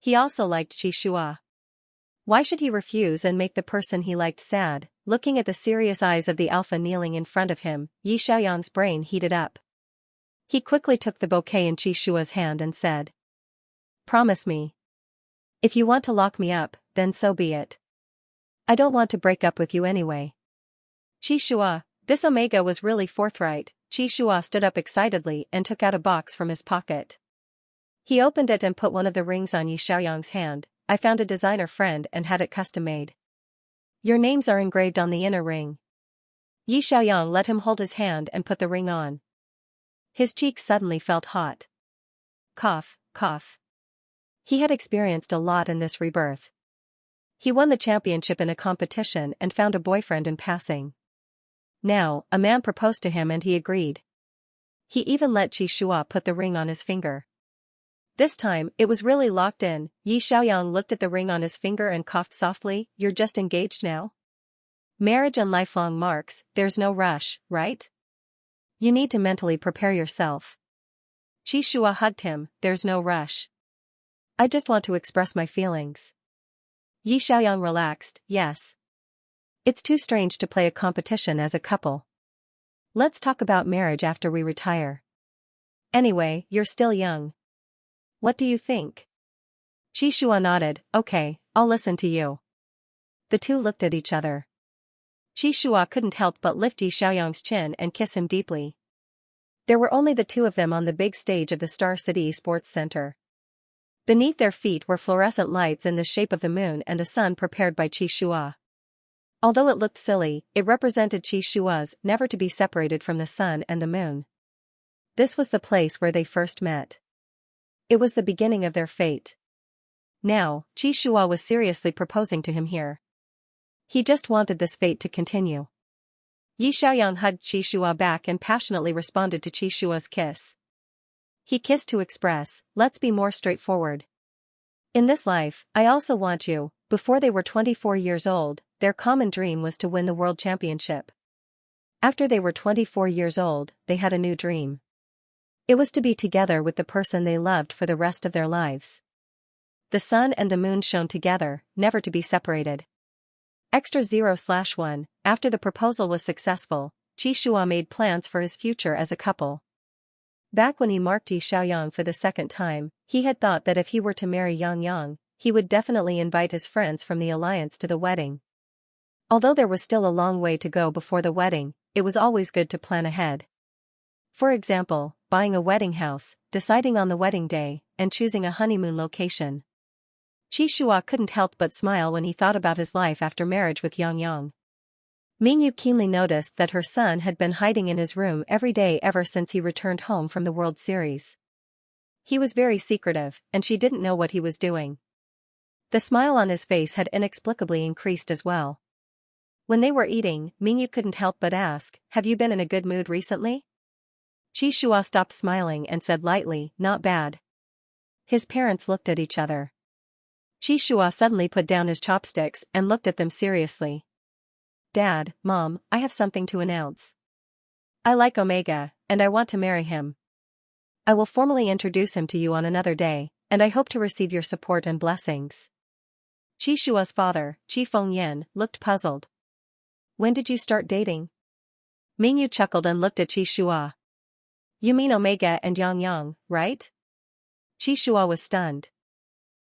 He also liked Qi Shua. Why should he refuse and make the person he liked sad? Looking at the serious eyes of the alpha kneeling in front of him, Yi Xiaoyang's brain heated up. He quickly took the bouquet in Qi Shua's hand and said, Promise me. If you want to lock me up, then so be it. I don't want to break up with you anyway. Qi Shua, this omega was really forthright. Qi Shua stood up excitedly and took out a box from his pocket. He opened it and put one of the rings on Yi Xiaoyang's hand. I found a designer friend and had it custom made. Your names are engraved on the inner ring. Yi Xiaoyang let him hold his hand and put the ring on. His cheeks suddenly felt hot. Cough, cough. He had experienced a lot in this rebirth. He won the championship in a competition and found a boyfriend in passing. Now, a man proposed to him and he agreed. He even let Qi Shua put the ring on his finger. This time, it was really locked in. Yi Xiaoyang looked at the ring on his finger and coughed softly. You're just engaged now? Marriage and lifelong marks, there's no rush, right? You need to mentally prepare yourself. Qi Shua hugged him, there's no rush. I just want to express my feelings. Yi Xiaoyang relaxed, yes. It's too strange to play a competition as a couple. Let's talk about marriage after we retire. Anyway, you're still young. What do you think? Qi Shua nodded, okay, I'll listen to you. The two looked at each other. Qi Shua couldn't help but lift Yi Xiaoyang's chin and kiss him deeply. There were only the two of them on the big stage of the Star City Sports Center. Beneath their feet were fluorescent lights in the shape of the moon and the sun prepared by Xianxia. Although it looked silly, it represented Xianxia's never to be separated from the sun and the moon. This was the place where they first met. It was the beginning of their fate. Now, Xianxia was seriously proposing to him here. He just wanted this fate to continue. Yi Xiaoyang hugged Xianxia back and passionately responded to Xianxia's kiss. He kissed to express, let's be more straightforward. In this life, I also want you. Before they were 24 years old, their common dream was to win the world championship. After they were 24 years old, they had a new dream. It was to be together with the person they loved for the rest of their lives. The sun and the moon shone together, never to be separated. Extra 0/1, after the proposal was successful, Xianxia made plans for his future as a couple. Back when he marked Yi Xiaoyang for the second time, he had thought that if he were to marry Yang, he would definitely invite his friends from the alliance to the wedding. Although there was still a long way to go before the wedding, it was always good to plan ahead. For example, buying a wedding house, deciding on the wedding day, and choosing a honeymoon location. Xianxia couldn't help but smile when he thought about his life after marriage with Yang. Mingyu keenly noticed that her son had been hiding in his room every day ever since he returned home from the World Series. He was very secretive, and she didn't know what he was doing. The smile on his face had inexplicably increased as well. When they were eating, Mingyu couldn't help but ask, have you been in a good mood recently? Xianxia stopped smiling and said lightly, not bad. His parents looked at each other. Xianxia suddenly put down his chopsticks and looked at them seriously. Dad, Mom, I have something to announce. I like Omega, and I want to marry him. I will formally introduce him to you on another day, and I hope to receive your support and blessings. Xianxia's father, Qi Fengyan, looked puzzled. When did you start dating? Mingyu chuckled and looked at Xianxia. You mean Omega and Yang, right? Xianxia was stunned.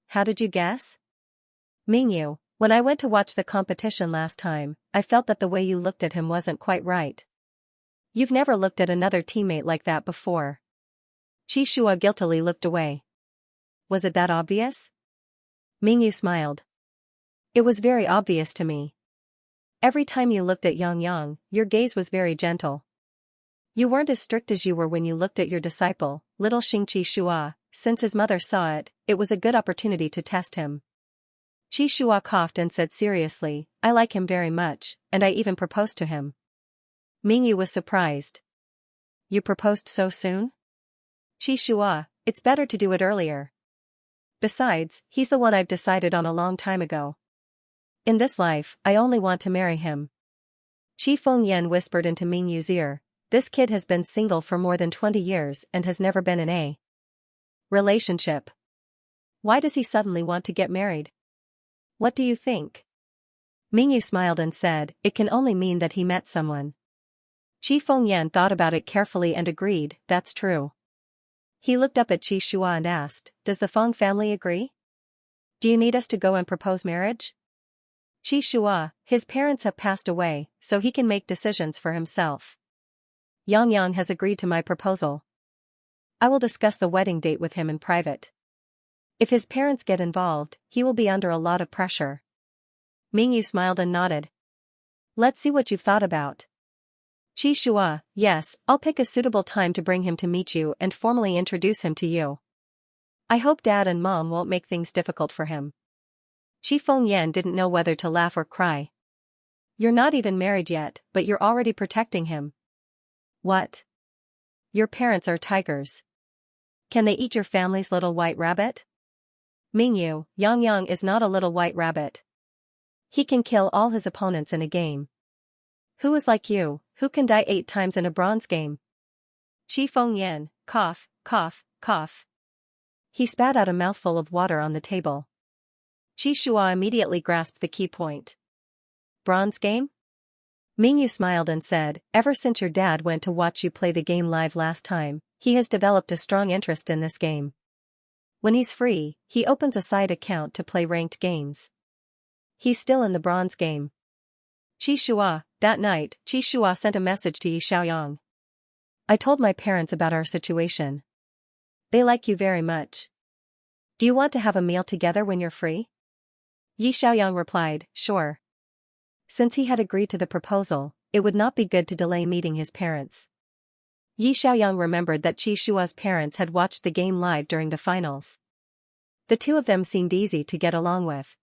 How did you guess? Mingyu, when I went to watch the competition last time, I felt that the way you looked at him wasn't quite right. You've never looked at another teammate like that before. Xianxia guiltily looked away. Was it that obvious? Mingyu smiled. It was very obvious to me. Every time you looked at Yang, your gaze was very gentle. You weren't as strict as you were when you looked at your disciple, little Xianxia. Since his mother saw it, it was a good opportunity to test him. Xianxia coughed and said seriously, I like him very much, and I even proposed to him. Mingyu was surprised. You proposed so soon? Xianxia, it's better to do it earlier. Besides, he's the one I've decided on a long time ago. In this life, I only want to marry him. Qi Fengyan whispered into Mingyu's ear, this kid has been single for more than 20 years and has never been in a relationship. Why does he suddenly want to get married? What do you think? Mingyu smiled and said, it can only mean that he met someone. Qi Fengyan thought about it carefully and agreed, that's true. He looked up at Xianxia and asked, does the Feng family agree? Do you need us to go and propose marriage? Xianxia, his parents have passed away, so he can make decisions for himself. Yang has agreed to my proposal. I will discuss the wedding date with him in private. If his parents get involved, he will be under a lot of pressure. Mingyu smiled and nodded. Let's see what you've thought about. Xianxia, yes, I'll pick a suitable time to bring him to meet you and formally introduce him to you. I hope Dad and Mom won't make things difficult for him. Qi Fengyan didn't know whether to laugh or cry. You're not even married yet, but you're already protecting him. What? Your parents are tigers. Can they eat your family's little white rabbit? Mingyu, Yang is not a little white rabbit. He can kill all his opponents in a game. Who is like you, who can die 8 times in a bronze game? Qi Fengyan, cough, cough, cough. He spat out a mouthful of water on the table. Xianxia immediately grasped the key point. Bronze game? Mingyu smiled and said, ever since your dad went to watch you play the game live last time, he has developed a strong interest in this game. When he's free, he opens a side account to play ranked games. He's still in the bronze game. Xianxia, that night, Xianxia sent a message to Yi Xiaoyang. I told my parents about our situation. They like you very much. Do you want to have a meal together when you're free? Yi Xiaoyang replied, sure. Since he had agreed to the proposal, it would not be good to delay meeting his parents. Yi Xiaoyang remembered that Qi Shua's parents had watched the game live during the finals. The two of them seemed easy to get along with.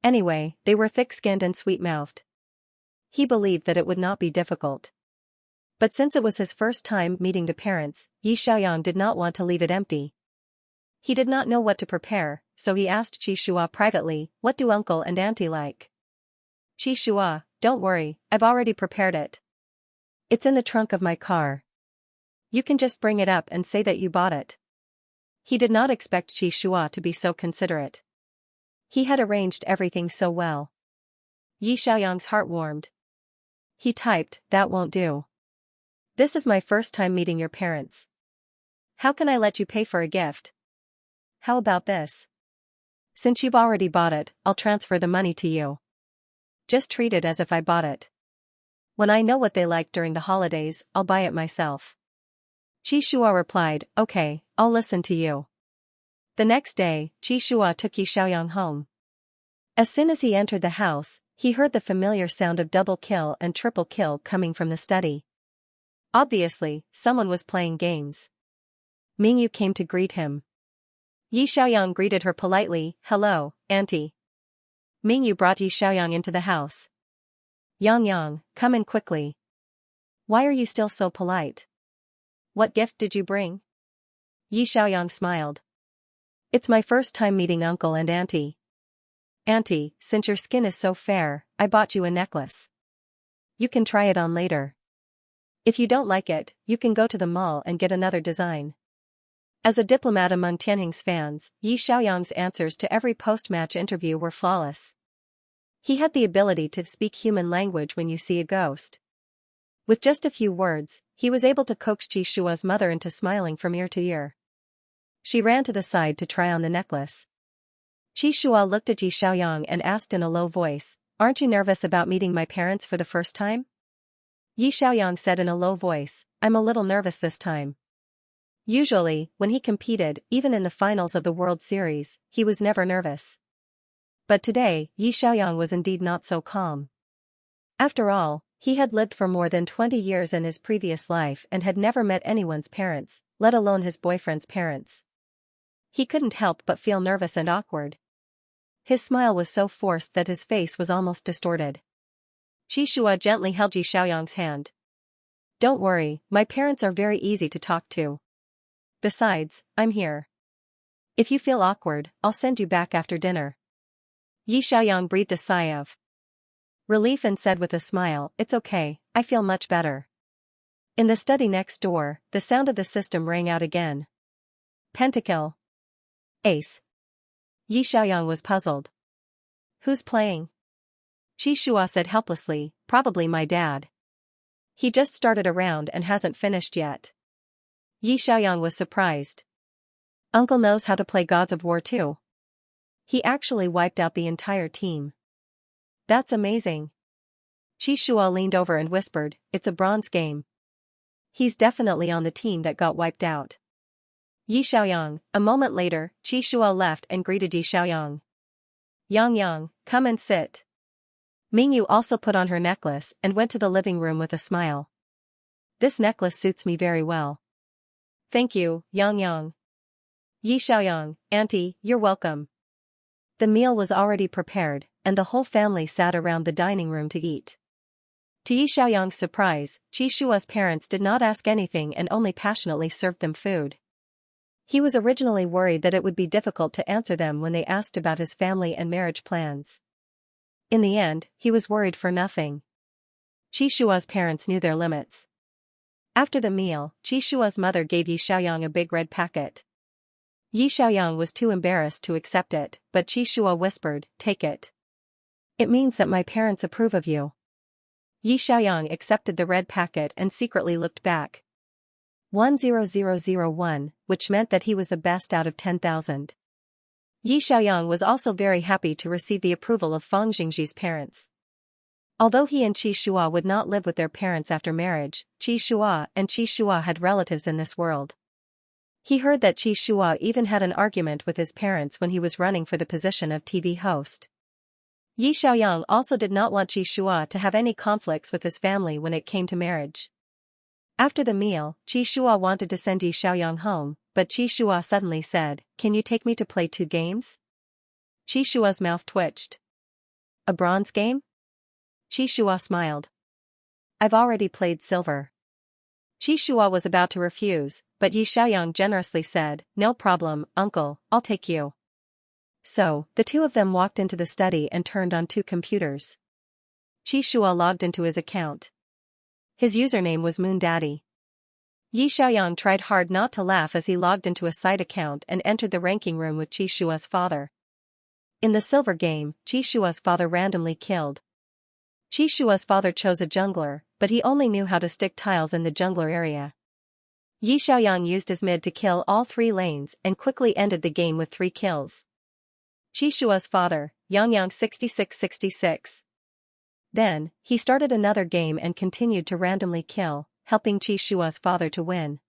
Anyway, they were thick-skinned and sweet-mouthed. He believed that it would not be difficult. But since it was his first time meeting the parents, Yi Xiaoyang did not want to leave it empty. He did not know what to prepare, so he asked Qi Shua privately, what do uncle and auntie like? Qi Shua, don't worry, I've already prepared it. It's in the trunk of my car. You can just bring it up and say that you bought it. He did not expect Qi Shua to be so considerate. He had arranged everything so well. Yi Xiaoyang's heart warmed. He typed, that won't do. This is my first time meeting your parents. How can I let you pay for a gift? How about this? Since you've already bought it, I'll transfer the money to you. Just treat it as if I bought it. When I know what they like during the holidays, I'll buy it myself. Qi Shua replied, okay, I'll listen to you. The next day, Qi Shua took Yi Xiaoyang home. As soon as he entered the house, he heard the familiar sound of double kill and triple kill coming from the study. Obviously, someone was playing games. Mingyu came to greet him. Yi Xiaoyang greeted her politely, hello, auntie. Mingyu brought Yi Xiaoyang into the house. Yang, come in quickly. Why are you still so polite? What gift did you bring? Yi Xiaoyang smiled. It's my first time meeting uncle and auntie. Auntie, since your skin is so fair, I bought you a necklace. You can try it on later. If you don't like it, you can go to the mall and get another design. As a diplomat among Tianhing's fans, Yi Xiaoyang's answers to every post-match interview were flawless. He had the ability to speak human language when you see a ghost. With just a few words, he was able to coax Qi Shua's mother into smiling from ear to ear. She ran to the side to try on the necklace. Qi Shua looked at Yi Xiaoyang and asked in a low voice, aren't you nervous about meeting my parents for the first time? Yi Xiaoyang said in a low voice, I'm a little nervous this time. Usually, when he competed, even in the finals of the World Series, he was never nervous. But today, Yi Xiaoyang was indeed not so calm. After all, he had lived for more than 20 years in his previous life and had never met anyone's parents, let alone his boyfriend's parents. He couldn't help but feel nervous and awkward. His smile was so forced that his face was almost distorted. Qi Shua gently held Yi Xiaoyang's hand. Don't worry, my parents are very easy to talk to. Besides, I'm here. If you feel awkward, I'll send you back after dinner. Yi Xiaoyang breathed a sigh of relief and said with a smile, it's okay, I feel much better. In the study next door, the sound of the system rang out again. Pentakill. Ace. Yi Xiaoyang was puzzled. Who's playing? Qi Shua said helplessly, probably my dad. He just started a round and hasn't finished yet. Yi Xiaoyang was surprised. Uncle knows how to play Gods of War too. He actually wiped out the entire team. That's amazing. Qi Shua leaned over and whispered, it's a bronze game. He's definitely on the team that got wiped out. Yi Xiaoyang. A moment later, Qi Shua left and greeted Yi Xiaoyang. Yang, come and sit. Mingyu also put on her necklace and went to the living room with a smile. This necklace suits me very well. Thank you, Yang. Yi Xiaoyang, auntie, you're welcome. The meal was already prepared, and the whole family sat around the dining room to eat. To Yi Xiaoyang's surprise, Qi Shua's parents did not ask anything and only passionately served them food. He was originally worried that it would be difficult to answer them when they asked about his family and marriage plans. In the end, he was worried for nothing. Qi Shua's parents knew their limits. After the meal, Qi Shua's mother gave Yi Xiaoyang a big red packet. Yi Xiaoyang was too embarrassed to accept it, but Qi Shua whispered, take it. It means that my parents approve of you. Yi Xiaoyang accepted the red packet and secretly looked back. 10001, which meant that he was the best out of 10,000. Yi Xiaoyang was also very happy to receive the approval of Fang Jingji's parents. Although he and Qi Shua would not live with their parents after marriage, Qi Shua and Qi Shua had relatives in this world. He heard that Qi Shua even had an argument with his parents when he was running for the position of TV host. Yi Xiaoyang also did not want Qi Shua to have any conflicts with his family when it came to marriage. After the meal, Qi Shua wanted to send Yi Xiaoyang home, but Qi Shua suddenly said, "Can you take me to play 2 games?" Qi Shua's mouth twitched. "A bronze game?" Qi Shua smiled. "I've already played silver." Qi Shua was about to refuse, but Yi Xiaoyang generously said, "No problem, uncle, I'll take you." So, the two of them walked into the study and turned on 2 computers. Qi Shua logged into his account. His username was Moon Daddy. Yi Xiaoyang tried hard not to laugh as he logged into a side account and entered the ranking room with Qi Shua's father. In the silver game, Qi Shua's father randomly killed. Qi Shua's father chose a jungler, but he only knew how to stick tiles in the jungler area. Yi Xiaoyang used his mid to kill all 3 lanes and quickly ended the game with 3 kills. Qi Shua's father, Yang 6666. Then, he started another game and continued to randomly kill, helping Qi Shua's father to win.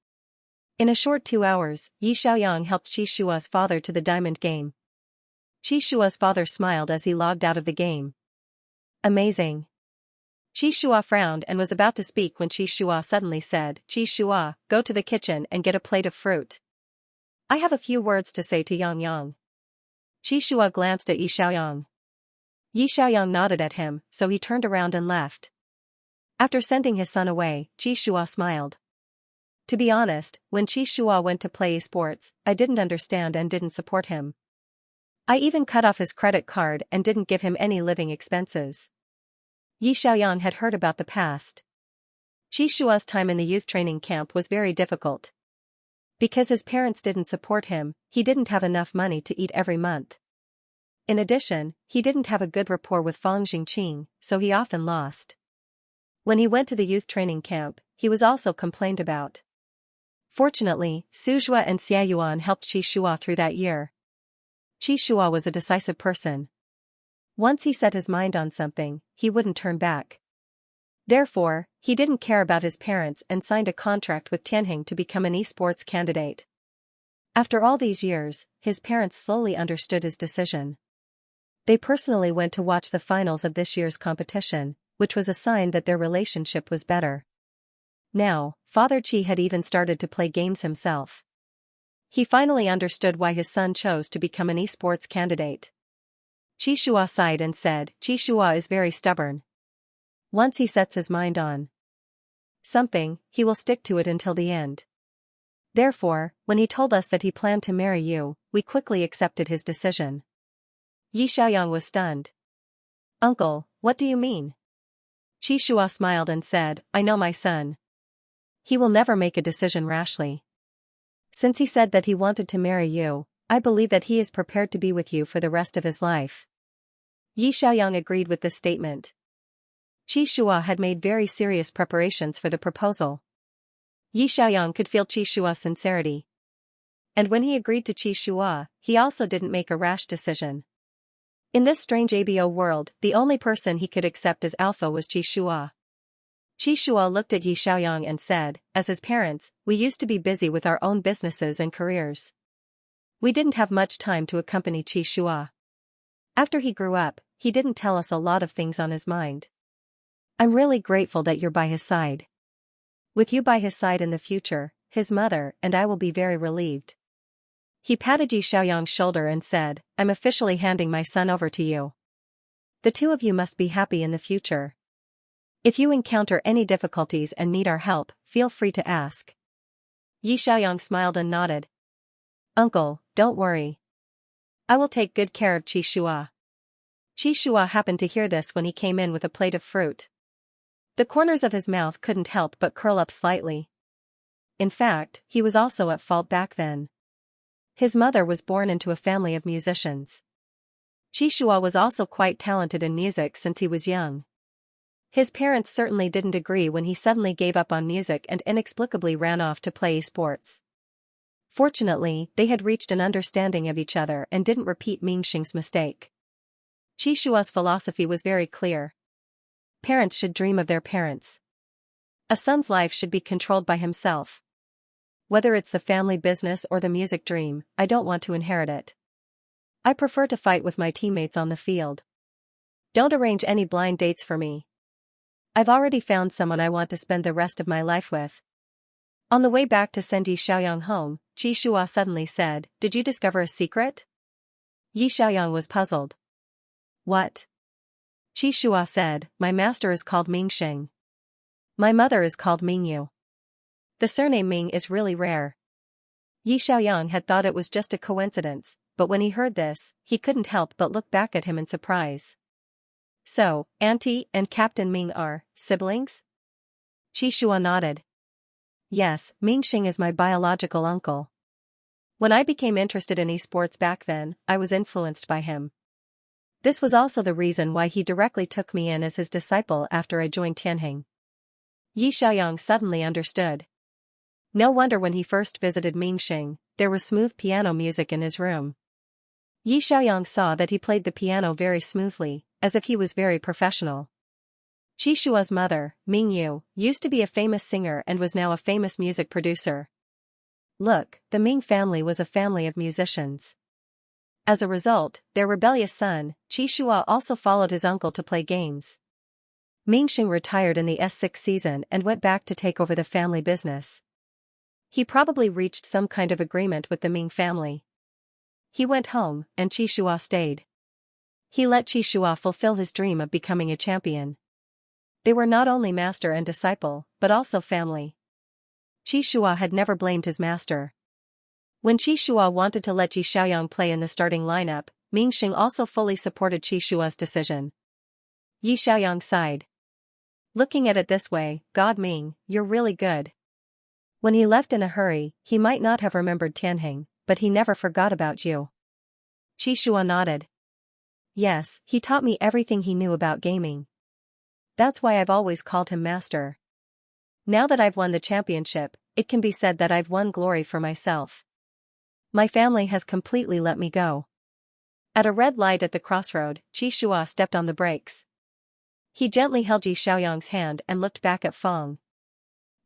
In a short 2 hours, Yi Xiaoyang helped Qi Shua's father to the diamond game. Qi Shua's father smiled as he logged out of the game. "Amazing." Qi Shua frowned and was about to speak when Qi Shua suddenly said, "Qi Shua, go to the kitchen and get a plate of fruit. I have a few words to say to Yang Yang." Qi Shua glanced at Yi Xiaoyang. Yi Xiaoyang nodded at him, so he turned around and left. After sending his son away, Qi Shua smiled. "To be honest, when Qi Shua went to play esports, I didn't understand and didn't support him. I even cut off his credit card and didn't give him any living expenses." Yi Xiaoyang had heard about the past. Qi Shua's time in the youth training camp was very difficult. Because his parents didn't support him, he didn't have enough money to eat every month. In addition, he didn't have a good rapport with Fang Jingqing, so he often lost. When he went to the youth training camp, he was also complained about. Fortunately, Suzhua and Xiaoyuan helped Qi Shua through that year. Qi Shua was a decisive person. Once he set his mind on something, he wouldn't turn back. Therefore, he didn't care about his parents and signed a contract with Tianheng to become an esports candidate. After all these years, his parents slowly understood his decision. They personally went to watch the finals of this year's competition, which was a sign that their relationship was better. Now, Father Qi had even started to play games himself. He finally understood why his son chose to become an esports candidate. Qi Shua sighed and said, "Qi Shua is very stubborn. Once he sets his mind on something, he will stick to it until the end. Therefore, when he told us that he planned to marry you, we quickly accepted his decision." Yi Xiaoyang was stunned. "Uncle, what do you mean?" Qi Shua smiled and said, "I know my son. He will never make a decision rashly. Since he said that he wanted to marry you, I believe that he is prepared to be with you for the rest of his life." Yi Xiaoyang agreed with this statement. Qi Shua had made very serious preparations for the proposal. Yi Xiaoyang could feel Qi Shua's sincerity. And when he agreed to Qi Shua, he also didn't make a rash decision. In this strange ABO world, the only person he could accept as alpha was Qi Shua. Qi Shua looked at Yi Xiaoyang and said, "As his parents, we used to be busy with our own businesses and careers. We didn't have much time to accompany Qi Shua. After he grew up, he didn't tell us a lot of things on his mind. I'm really grateful that you're by his side. With you by his side in the future, his mother and I will be very relieved." He patted Yi Xiaoyang's shoulder and said, "I'm officially handing my son over to you. The two of you must be happy in the future. If you encounter any difficulties and need our help, feel free to ask." Yi Xiaoyang smiled and nodded. "Uncle, don't worry. I will take good care of Qi Shua." Qi Shua happened to hear this when he came in with a plate of fruit. The corners of his mouth couldn't help but curl up slightly. In fact, he was also at fault back then. His mother was born into a family of musicians. Qi Shua was also quite talented in music since he was young. His parents certainly didn't agree when he suddenly gave up on music and inexplicably ran off to play sports. Fortunately, they had reached an understanding of each other and didn't repeat Mingxing's mistake. Qi Shua's philosophy was very clear. Parents should dream of their parents. A son's life should be controlled by himself. Whether it's the family business or the music dream, I don't want to inherit it. I prefer to fight with my teammates on the field. Don't arrange any blind dates for me. I've already found someone I want to spend the rest of my life with. On the way back to send Yi Xiaoyang home, Qi Shua suddenly said, "Did you discover a secret?" Yi Xiaoyang was puzzled. "What?" Qi Shua said, "My master is called Ming Xing. My mother is called Ming Yu. The surname Ming is really rare." Yi Xiaoyang had thought it was just a coincidence, but when he heard this, he couldn't help but look back at him in surprise. "So, Auntie and Captain Ming are siblings?" Qi Shua nodded. "Yes, Ming Xing is my biological uncle. When I became interested in esports back then, I was influenced by him. This was also the reason why he directly took me in as his disciple after I joined Tianheng." Yi Xiaoyang suddenly understood. No wonder when he first visited Ming Xing, there was smooth piano music in his room. Yi Xiaoyang saw that he played the piano very smoothly, as if he was very professional. Qi Shua's mother, Ming Yu, used to be a famous singer and was now a famous music producer. Look, the Ming family was a family of musicians. As a result, their rebellious son, Qi Shua, also followed his uncle to play games. Ming Xing retired in the S6 season and went back to take over the family business. He probably reached some kind of agreement with the Ming family. He went home, and Qi Shua stayed. He let Qi Shua fulfill his dream of becoming a champion. They were not only master and disciple, but also family. Qi Shua had never blamed his master. When Qi Shua wanted to let Yi Xiaoyang play in the starting lineup, Ming Xing also fully supported Qi Shua's decision. Yi Xiaoyang sighed. "Looking at it this way, God Ming, you're really good." When he left in a hurry, he might not have remembered Tianheng, but he never forgot about you. Qi Shua nodded. "Yes, he taught me everything he knew about gaming. That's why I've always called him master. Now that I've won the championship, it can be said that I've won glory for myself. My family has completely let me go." At a red light at the crossroad, Qi Shua stepped on the brakes. He gently held Yi Xiaoyang's hand and looked back at Feng.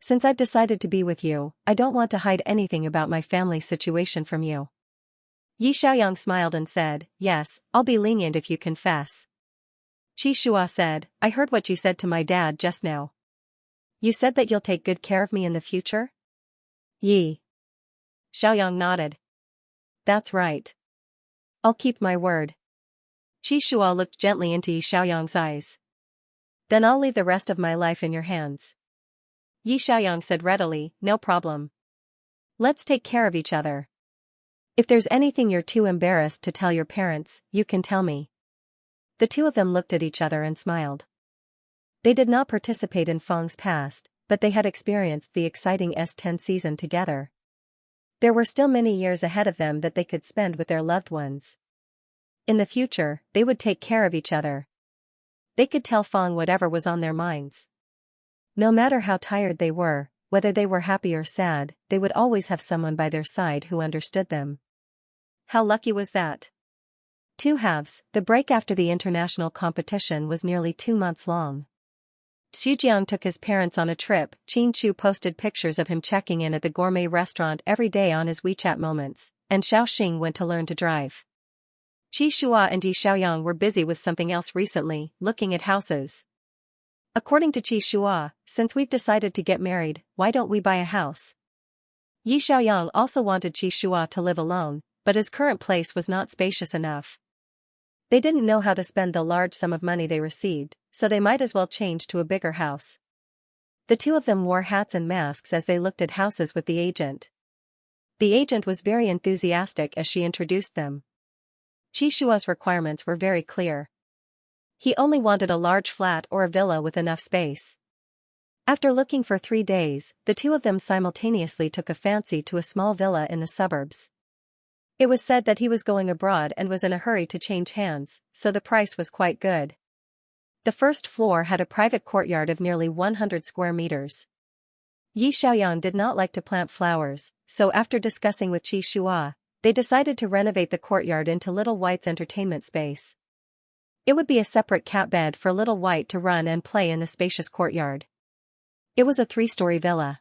"Since I've decided to be with you, I don't want to hide anything about my family situation from you." Yi Xiaoyang smiled and said, "Yes, I'll be lenient if you confess." Qi Shua said, "I heard what you said to my dad just now. You said that you'll take good care of me in the future?" Yi Xiaoyang nodded. "That's right. I'll keep my word." Qi Shua looked gently into Yi Xiaoyang's eyes. "Then I'll leave the rest of my life in your hands." Yi Xiaoyang said readily, "No problem. Let's take care of each other. If there's anything you're too embarrassed to tell your parents, you can tell me." The two of them looked at each other and smiled. They did not participate in Feng's past, but they had experienced the exciting S10 season together. There were still many years ahead of them that they could spend with their loved ones. In the future, they would take care of each other. They could tell Feng whatever was on their minds. No matter how tired they were, whether they were happy or sad, they would always have someone by their side who understood them. How lucky was that? Two halves. The break after the international competition was nearly 2 months long. Xujiang took his parents on a trip. Qin Chu posted pictures of him checking in at the gourmet restaurant every day on his WeChat moments, and Xiao Xing went to learn to drive. Qi Shua and Yi Xiaoyang were busy with something else recently, looking at houses. According to Qi Shua, since we've decided to get married, why don't we buy a house? Yi Xiaoyang also wanted Qi Shua to live alone, but his current place was not spacious enough. They didn't know how to spend the large sum of money they received, so they might as well change to a bigger house. The two of them wore hats and masks as they looked at houses with the agent. The agent was very enthusiastic as she introduced them. Qi Shua's requirements were very clear. He only wanted a large flat or a villa with enough space. After looking for 3 days, the two of them simultaneously took a fancy to a small villa in the suburbs. It was said that he was going abroad and was in a hurry to change hands, so the price was quite good. The first floor had a private courtyard of nearly 100 square meters. Yi Xiaoyang did not like to plant flowers, so after discussing with Qi Shua, they decided to renovate the courtyard into Little White's entertainment space. It would be a separate cat bed for Little White to run and play in the spacious courtyard. It was a 3-story villa.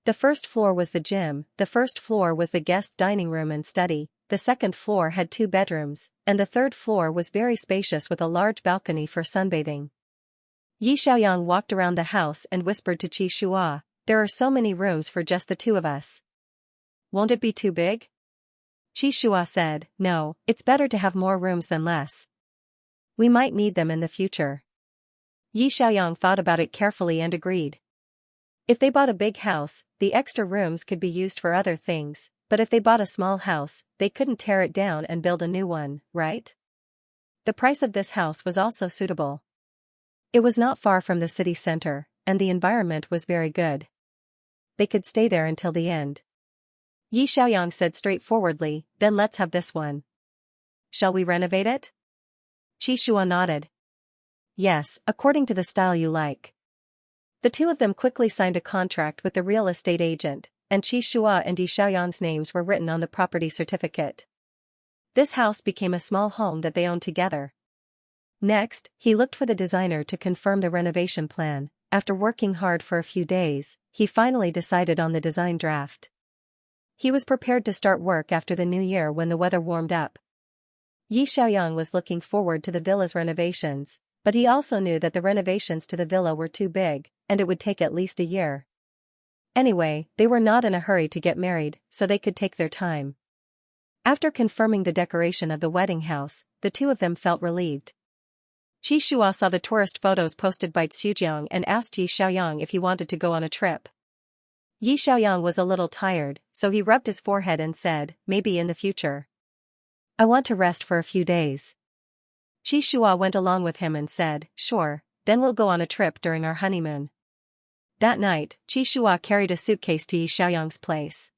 The first floor was the gym, the first floor was the guest dining room and study, the second floor had 2 bedrooms, and the third floor was very spacious with a large balcony for sunbathing. Yi Xiaoyang walked around the house and whispered to Qi Shua, "There are so many rooms for just the 2 of us. Won't it be too big?" Qi Shua said, "No, it's better to have more rooms than less. We might need them in the future." Yi Xiaoyang thought about it carefully and agreed. If they bought a big house, the extra rooms could be used for other things, but if they bought a small house, they couldn't tear it down and build a new one, right? The price of this house was also suitable. It was not far from the city center, and the environment was very good. They could stay there until the end. Yi Xiaoyang said straightforwardly, "Then let's have this one. Shall we renovate it?" Qi Shua nodded. "Yes, according to the style you like." The 2 of them quickly signed a contract with the real estate agent, and Qi Shua and Yi Xiaoyang's names were written on the property certificate. This house became a small home that they owned together. Next, he looked for the designer to confirm the renovation plan. After working hard for a few days, he finally decided on the design draft. He was prepared to start work after the new year when the weather warmed up. Yi Xiaoyang was looking forward to the villa's renovations, but he also knew that the renovations to the villa were too big, and it would take at least a year. Anyway, they were not in a hurry to get married, so they could take their time. After confirming the decoration of the wedding house, the 2 of them felt relieved. Qi Shua saw the tourist photos posted by Xujiang and asked Yi Xiaoyang if he wanted to go on a trip. Yi Xiaoyang was a little tired, so he rubbed his forehead and said, "Maybe in the future. I want to rest for a few days." Qi Shua went along with him and said, "Sure, then we'll go on a trip during our honeymoon." That night, Qi Shua carried a suitcase to Yi Xiaoyang's place.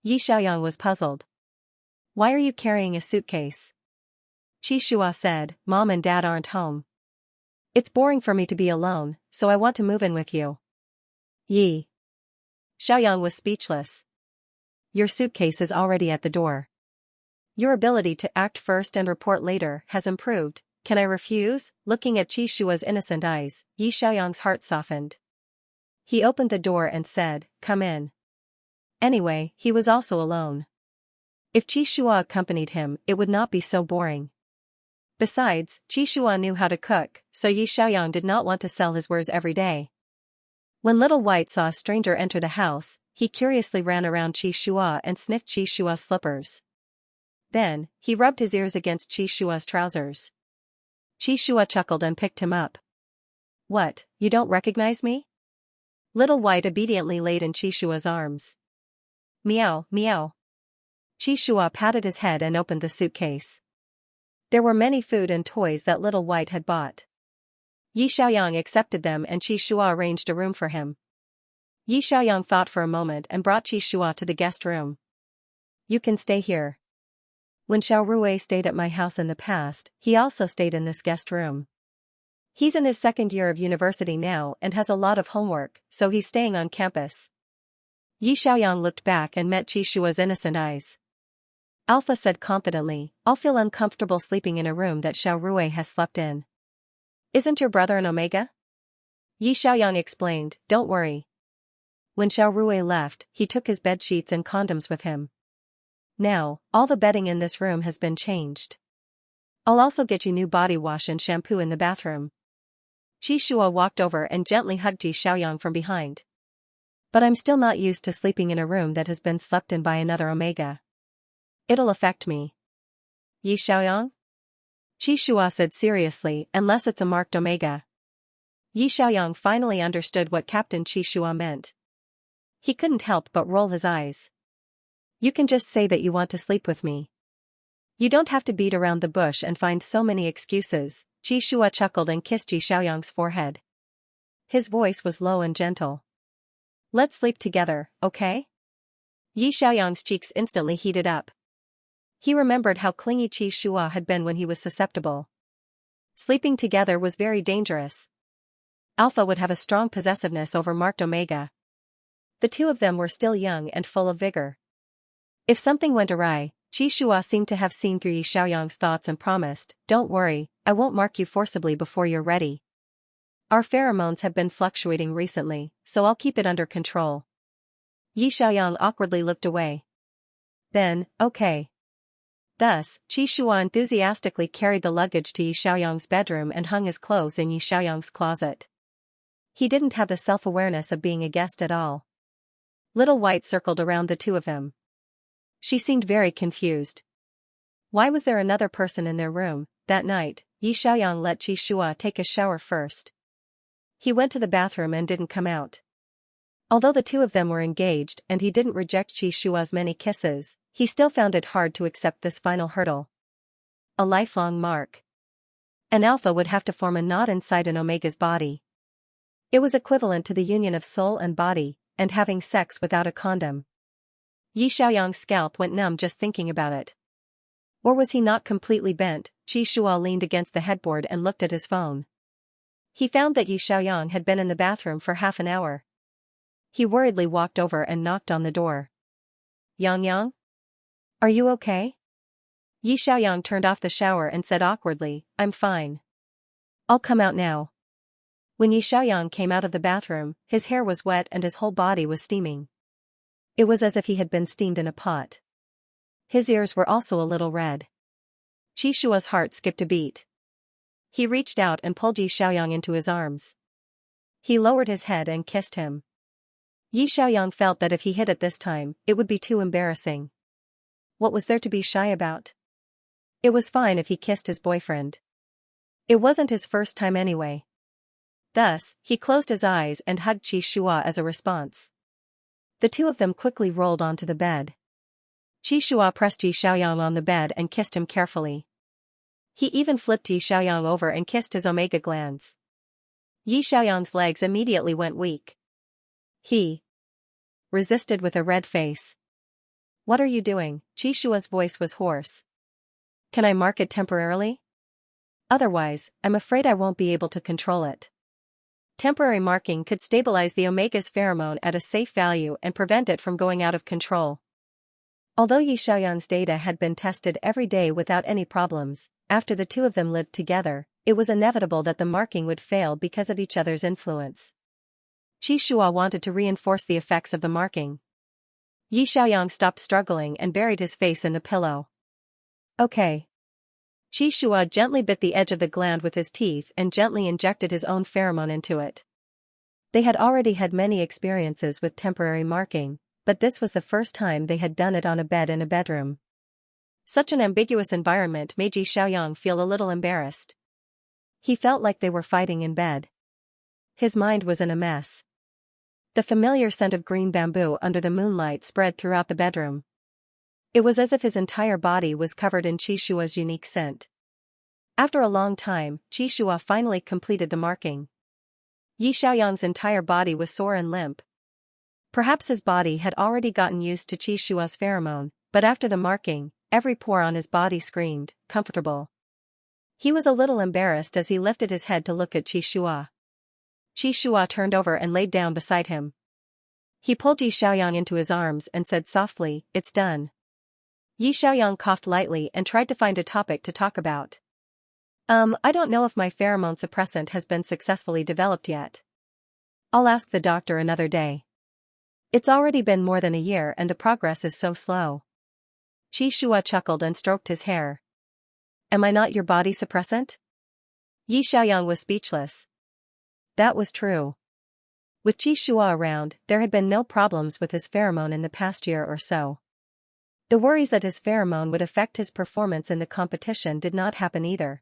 Yi Xiaoyang was puzzled. "Why are you carrying a suitcase?" Qi Shua said, "Mom and Dad aren't home. It's boring for me to be alone, so I want to move in with you." Yi Xiaoyang was speechless. "Your suitcase is already at the door. Your ability to act first and report later has improved. Can I refuse?" Looking at Qi Shua's innocent eyes, Yi Xiaoyang's heart softened. He opened the door and said, "Come in." Anyway, he was also alone. If Qi Shua accompanied him, it would not be so boring. Besides, Qi Shua knew how to cook, so Yi Xiaoyang did not want to sell his wares every day. When Little White saw a stranger enter the house, he curiously ran around Qi Shua and sniffed Qi Shua's slippers. Then, he rubbed his ears against Qi Shua's trousers. Qi Shua chuckled and picked him up. "What, you don't recognize me?" Little White obediently laid in Qi Shua's arms. "Meow, meow." Qi Shua patted his head and opened the suitcase. There were many food and toys that Little White had bought. Yi Xiaoyang accepted them and Qi Shua arranged a room for him. Yi Xiaoyang thought for a moment and brought Qi Shua to the guest room. "You can stay here. When Xiao Rui stayed at my house in the past, he also stayed in this guest room. He's in his 2nd year of university now and has a lot of homework, so he's staying on campus." Yi Xiaoyang looked back and met Qi Shua's innocent eyes. Alpha said confidently, "I'll feel uncomfortable sleeping in a room that Xiao Rui has slept in." "Isn't your brother an Omega?" Yi Xiaoyang explained, "Don't worry. When Xiao Rui left, he took his bed sheets and condoms with him. Now, all the bedding in this room has been changed. I'll also get you new body wash and shampoo in the bathroom." Qi Shua walked over and gently hugged Yi Xiaoyang from behind. "But I'm still not used to sleeping in a room that has been slept in by another Omega. It'll affect me." "Yi Xiaoyang?" Qi Shua said seriously, "Unless it's a marked Omega." Yi Xiaoyang finally understood what Captain Qi Shua meant. He couldn't help but roll his eyes. "You can just say that you want to sleep with me. You don't have to beat around the bush and find so many excuses." Qi Shua chuckled and kissed Yi Xiaoyang's forehead. His voice was low and gentle. "Let's sleep together, okay?" Yi Xiaoyang's cheeks instantly heated up. He remembered how clingy Qi Shua had been when he was susceptible. Sleeping together was very dangerous. Alpha would have a strong possessiveness over marked Omega. The 2 of them were still young and full of vigor. If something went awry, Qi Shua seemed to have seen through Yi Xiaoyang's thoughts and promised, "Don't worry, I won't mark you forcibly before you're ready. Our pheromones have been fluctuating recently, so I'll keep it under control." Yi Xiaoyang awkwardly looked away. Then, okay. Thus, Qi Shua enthusiastically carried the luggage to Yi Xiaoyang's bedroom and hung his clothes in Yi Xiaoyang's closet. He didn't have the self-awareness of being a guest at all. Little White circled around the two of them. She seemed very confused. Why was there another person in their room? That night, Yi Xiaoyang let Qi Shua take a shower first. He went to the bathroom and didn't come out. Although the two of them were engaged and he didn't reject Qi Shua's many kisses, he still found it hard to accept this final hurdle. A lifelong mark. An alpha would have to form a knot inside an omega's body. It was equivalent to the union of soul and body, and having sex without a condom. Yi Xiaoyang's scalp went numb just thinking about it. Or was he not completely bent? Qi Shua leaned against the headboard and looked at his phone. He found that Yi Xiaoyang had been in the bathroom for half an hour. He worriedly walked over and knocked on the door. Yang? Are you okay? Yi Xiaoyang turned off the shower and said awkwardly, I'm fine. I'll come out now. When Yi Xiaoyang came out of the bathroom, his hair was wet and his whole body was steaming. It was as if he had been steamed in a pot. His ears were also a little red. Qi Shua's heart skipped a beat. He reached out and pulled Yi Xiaoyang into his arms. He lowered his head and kissed him. Yi Xiaoyang felt that if he hid it this time, it would be too embarrassing. What was there to be shy about? It was fine if he kissed his boyfriend. It wasn't his first time anyway. Thus, he closed his eyes and hugged Qi Shua as a response. The two of them quickly rolled onto the bed. Qi Shua pressed Yi Xiaoyang on the bed and kissed him carefully. He even flipped Yi Xiaoyang over and kissed his omega glands. Yi Xiaoyang's legs immediately went weak. He resisted with a red face. What are you doing? Qi Shua's voice was hoarse. Can I mark it temporarily? Otherwise, I'm afraid I won't be able to control it. Temporary marking could stabilize the omega's pheromone at a safe value and prevent it from going out of control. Although Yi Xiaoyang's data had been tested every day without any problems, after the two of them lived together, it was inevitable that the marking would fail because of each other's influence. Qi Shua wanted to reinforce the effects of the marking. Yi Xiaoyang stopped struggling and buried his face in the pillow. Okay. Qi Shua gently bit the edge of the gland with his teeth and gently injected his own pheromone into it. They had already had many experiences with temporary marking, but this was the first time they had done it on a bed in a bedroom. Such an ambiguous environment made Yi Xiaoyang feel a little embarrassed. He felt like they were fighting in bed. His mind was in a mess. The familiar scent of green bamboo under the moonlight spread throughout the bedroom. It was as if his entire body was covered in Qi Shua's unique scent. After a long time, Qi Shua finally completed the marking. Yi Xiaoyang's entire body was sore and limp. Perhaps his body had already gotten used to Qi Shua's pheromone, but after the marking, every pore on his body screamed, comfortable. He was a little embarrassed as he lifted his head to look at Qi Shua. Qi Shua turned over and laid down beside him. He pulled Yi Xiaoyang into his arms and said softly, It's done. Yi Xiaoyang coughed lightly and tried to find a topic to talk about. I don't know if my pheromone suppressant has been successfully developed yet. I'll ask the doctor another day. It's already been more than a year and the progress is so slow. Qi Shua chuckled and stroked his hair. Am I not your body suppressant? Yi Xiaoyang was speechless. That was true. With Qi Shua around, there had been no problems with his pheromone in the past year or so. The worries that his pheromone would affect his performance in the competition did not happen either.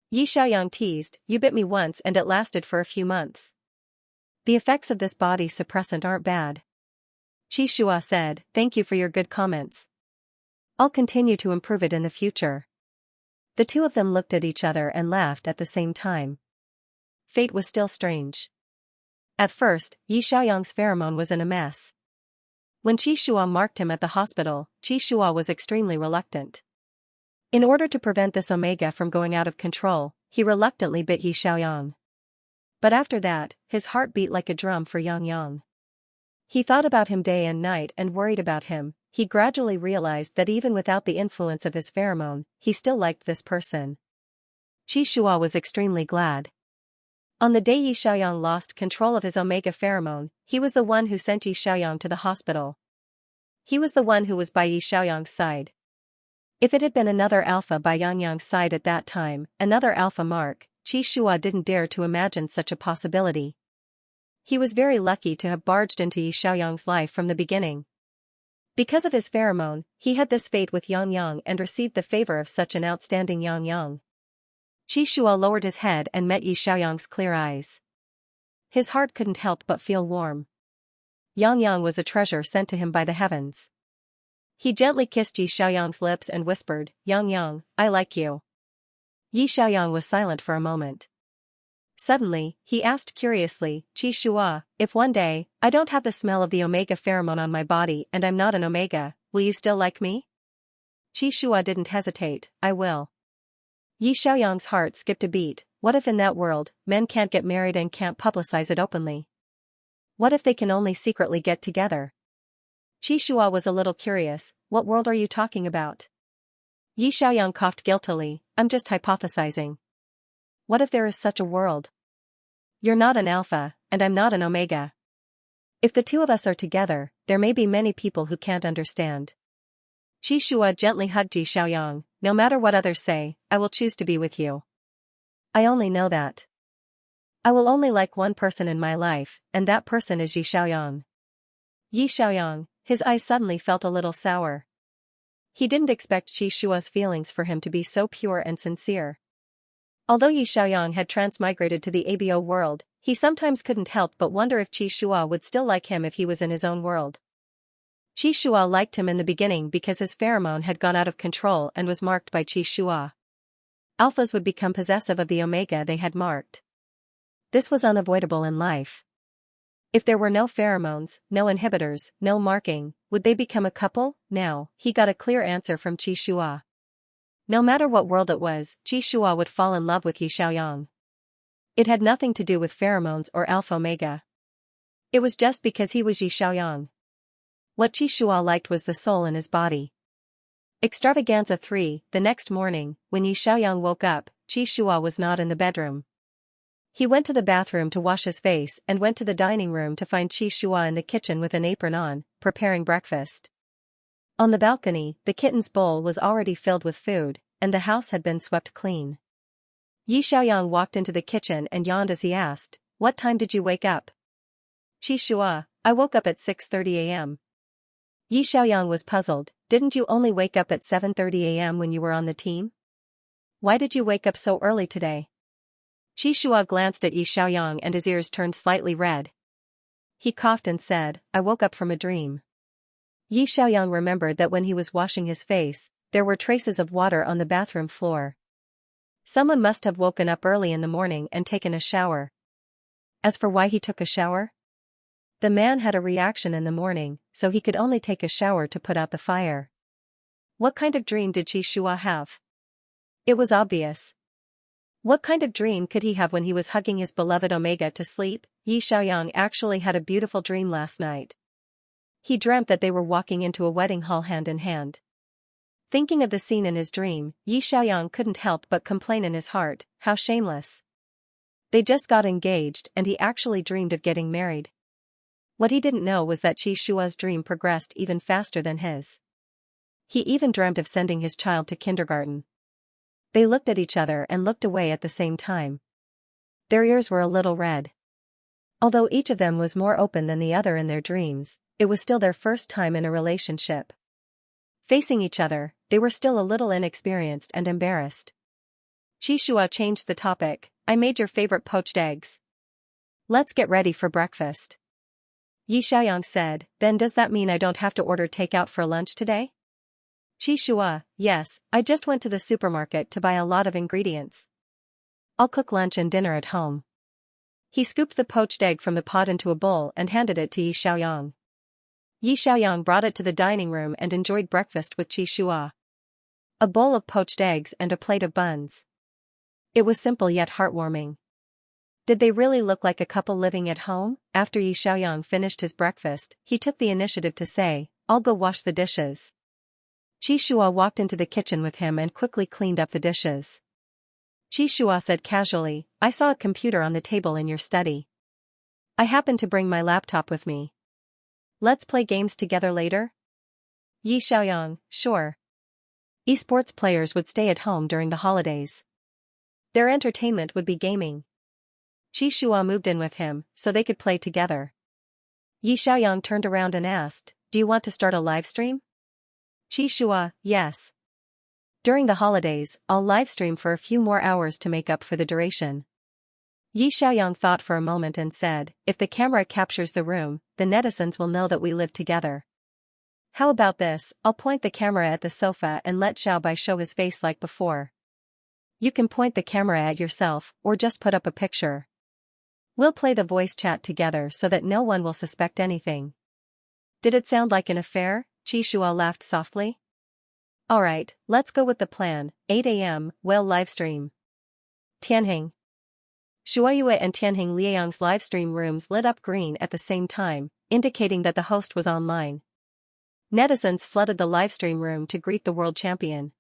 Yi Xiaoyang teased, You bit me once and it lasted for a few months. The effects of this body suppressant aren't bad. Qi Shua said, Thank you for your good comments. I'll continue to improve it in the future. The two of them looked at each other and laughed at the same time. Fate was still strange. At first, Yi Xiaoyang's pheromone was in a mess. When Qi Shua marked him at the hospital, Qi Shua was extremely reluctant. In order to prevent this omega from going out of control, he reluctantly bit Yi Xiaoyang. But after that, his heart beat like a drum for Yang. He thought about him day and night and worried about him. He gradually realized that even without the influence of his pheromone, he still liked this person. Qi Shua was extremely glad. On the day Yi Xiaoyang lost control of his omega pheromone, he was the one who sent Yi Xiaoyang to the hospital. He was the one who was by Yi Xiaoyang's side. If it had been another alpha by Yang Yang's side at that time, another alpha mark, Qi Shua didn't dare to imagine such a possibility. He was very lucky to have barged into Yi Xiaoyang's life from the beginning. Because of his pheromone, he had this fate with Yang Yang and received the favor of such an outstanding Yang Yang. Qi Shua lowered his head and met Yi Xiaoyang's clear eyes. His heart couldn't help but feel warm. Yang Yang was a treasure sent to him by the heavens. He gently kissed Yi Xiaoyang's lips and whispered, "Yang Yang, I like you." Yi Xiaoyang was silent for a moment. Suddenly, he asked curiously, "Qi Shua, if one day, I don't have the smell of the omega pheromone on my body and I'm not an omega, will you still like me?" Qi Shua didn't hesitate, "I will." Yi Xiaoyang's heart skipped a beat. What if in that world, men can't get married and can't publicize it openly? What if they can only secretly get together? Qi Shua was a little curious. What world are you talking about? Yi Xiaoyang coughed guiltily, "I'm just hypothesizing. What if there is such a world? You're not an alpha, and I'm not an omega. If the two of us are together, there may be many people who can't understand." Qi Shua gently hugged Yi Xiaoyang. "No matter what others say, I will choose to be with you. I only know that. I will only like one person in my life, and that person is Yi Xiaoyang." Yi Xiaoyang, his eyes suddenly felt a little sour. He didn't expect Qi Shua's feelings for him to be so pure and sincere. Although Yi Xiaoyang had transmigrated to the ABO world, he sometimes couldn't help but wonder if Qi Shua would still like him if he was in his own world. Qi Shua liked him in the beginning because his pheromone had gone out of control and was marked by Qi Shua. Alphas would become possessive of the omega they had marked. This was unavoidable in life. If there were no pheromones, no inhibitors, no marking, would they become a couple? Now, he got a clear answer from Qi Shua. No matter what world it was, Qi Shua would fall in love with Yi Xiaoyang. It had nothing to do with pheromones or alpha-omega. It was just because he was Yi Xiaoyang. What Qi Shua liked was the soul in his body. Extravaganza 3. The next morning, when Yi Xiaoyang woke up, Qi Shua was not in the bedroom. He went to the bathroom to wash his face and went to the dining room to find Qi Shua in the kitchen with an apron on, preparing breakfast. On the balcony, the kitten's bowl was already filled with food, and the house had been swept clean. Yi Xiaoyang walked into the kitchen and yawned as he asked, "What time did you wake up?" "Qi Shua, I woke up at 6:30 a.m. Yi Xiaoyang was puzzled. "Didn't you only wake up at 7:30 a.m. when you were on the team? Why did you wake up so early today?" Qi Shua glanced at Yi Xiaoyang and his ears turned slightly red. He coughed and said, "I woke up from a dream." Yi Xiaoyang remembered that when he was washing his face, there were traces of water on the bathroom floor. Someone must have woken up early in the morning and taken a shower. As for why he took a shower? The man had a reaction in the morning, so he could only take a shower to put out the fire. What kind of dream did Qi Shua have? It was obvious. What kind of dream could he have when he was hugging his beloved Omega to sleep? Yi Xiaoyang actually had a beautiful dream last night. He dreamt that they were walking into a wedding hall hand in hand. Thinking of the scene in his dream, Yi Xiaoyang couldn't help but complain in his heart, how shameless. They just got engaged and he actually dreamed of getting married. What he didn't know was that Qi Shua's dream progressed even faster than his. He even dreamt of sending his child to kindergarten. They looked at each other and looked away at the same time. Their ears were a little red. Although each of them was more open than the other in their dreams, it was still their first time in a relationship. Facing each other, they were still a little inexperienced and embarrassed. Qi Shua changed the topic. "I made your favorite poached eggs. Let's get ready for breakfast." Yi Xiaoyang said, "Then does that mean I don't have to order takeout for lunch today?" Qi Shua, "Yes, I just went to the supermarket to buy a lot of ingredients. I'll cook lunch and dinner at home." He scooped the poached egg from the pot into a bowl and handed it to Yi Xiaoyang. Yi Xiaoyang brought it to the dining room and enjoyed breakfast with Qi Shua. A bowl of poached eggs and a plate of buns. It was simple yet heartwarming. Did they really look like a couple living at home? After Yi Xiaoyang finished his breakfast, he took the initiative to say, "I'll go wash the dishes." Qi Shua walked into the kitchen with him and quickly cleaned up the dishes. Qi Shua said casually, I saw a computer on the table in your study. I happened to bring my laptop with me. Let's play games together later? Yi Xiaoyang, sure. Esports players would stay at home during the holidays. Their entertainment would be gaming. Qi Shua moved in with him, so they could play together. Yi Xiaoyang turned around and asked, do you want to start a live stream? Qi Shua, yes. During the holidays, I'll live stream for a few more hours to make up for the duration. Yi Xiaoyang thought for a moment and said, if the camera captures the room, the netizens will know that we live together. How about this, I'll point the camera at the sofa and let Xiaobai show his face like before. You can point the camera at yourself, or just put up a picture. We'll play the voice chat together so that no one will suspect anything. Did it sound like an affair? Qi Shua laughed softly. Alright, let's go with the plan, 8 a.m., we'll livestream. Tianheng. Shuaiyue and Tianheng Liaoyang's livestream rooms lit up green at the same time, indicating that the host was online. Netizens flooded the livestream room to greet the world champion.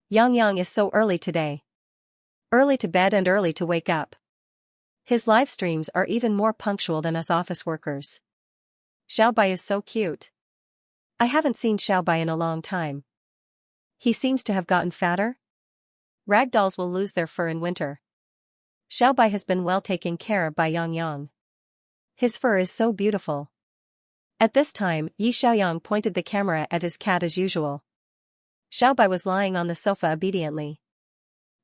Yang is so early today. Early to bed and early to wake up. His live streams are even more punctual than us office workers. Xiaobai is so cute. I haven't seen Xiaobai in a long time. He seems to have gotten fatter. Ragdolls will lose their fur in winter. Xiaobai has been well taken care of by Yang. His fur is so beautiful. At this time, Yi Xiaoyang pointed the camera at his cat as usual. Xiaobai was lying on the sofa obediently.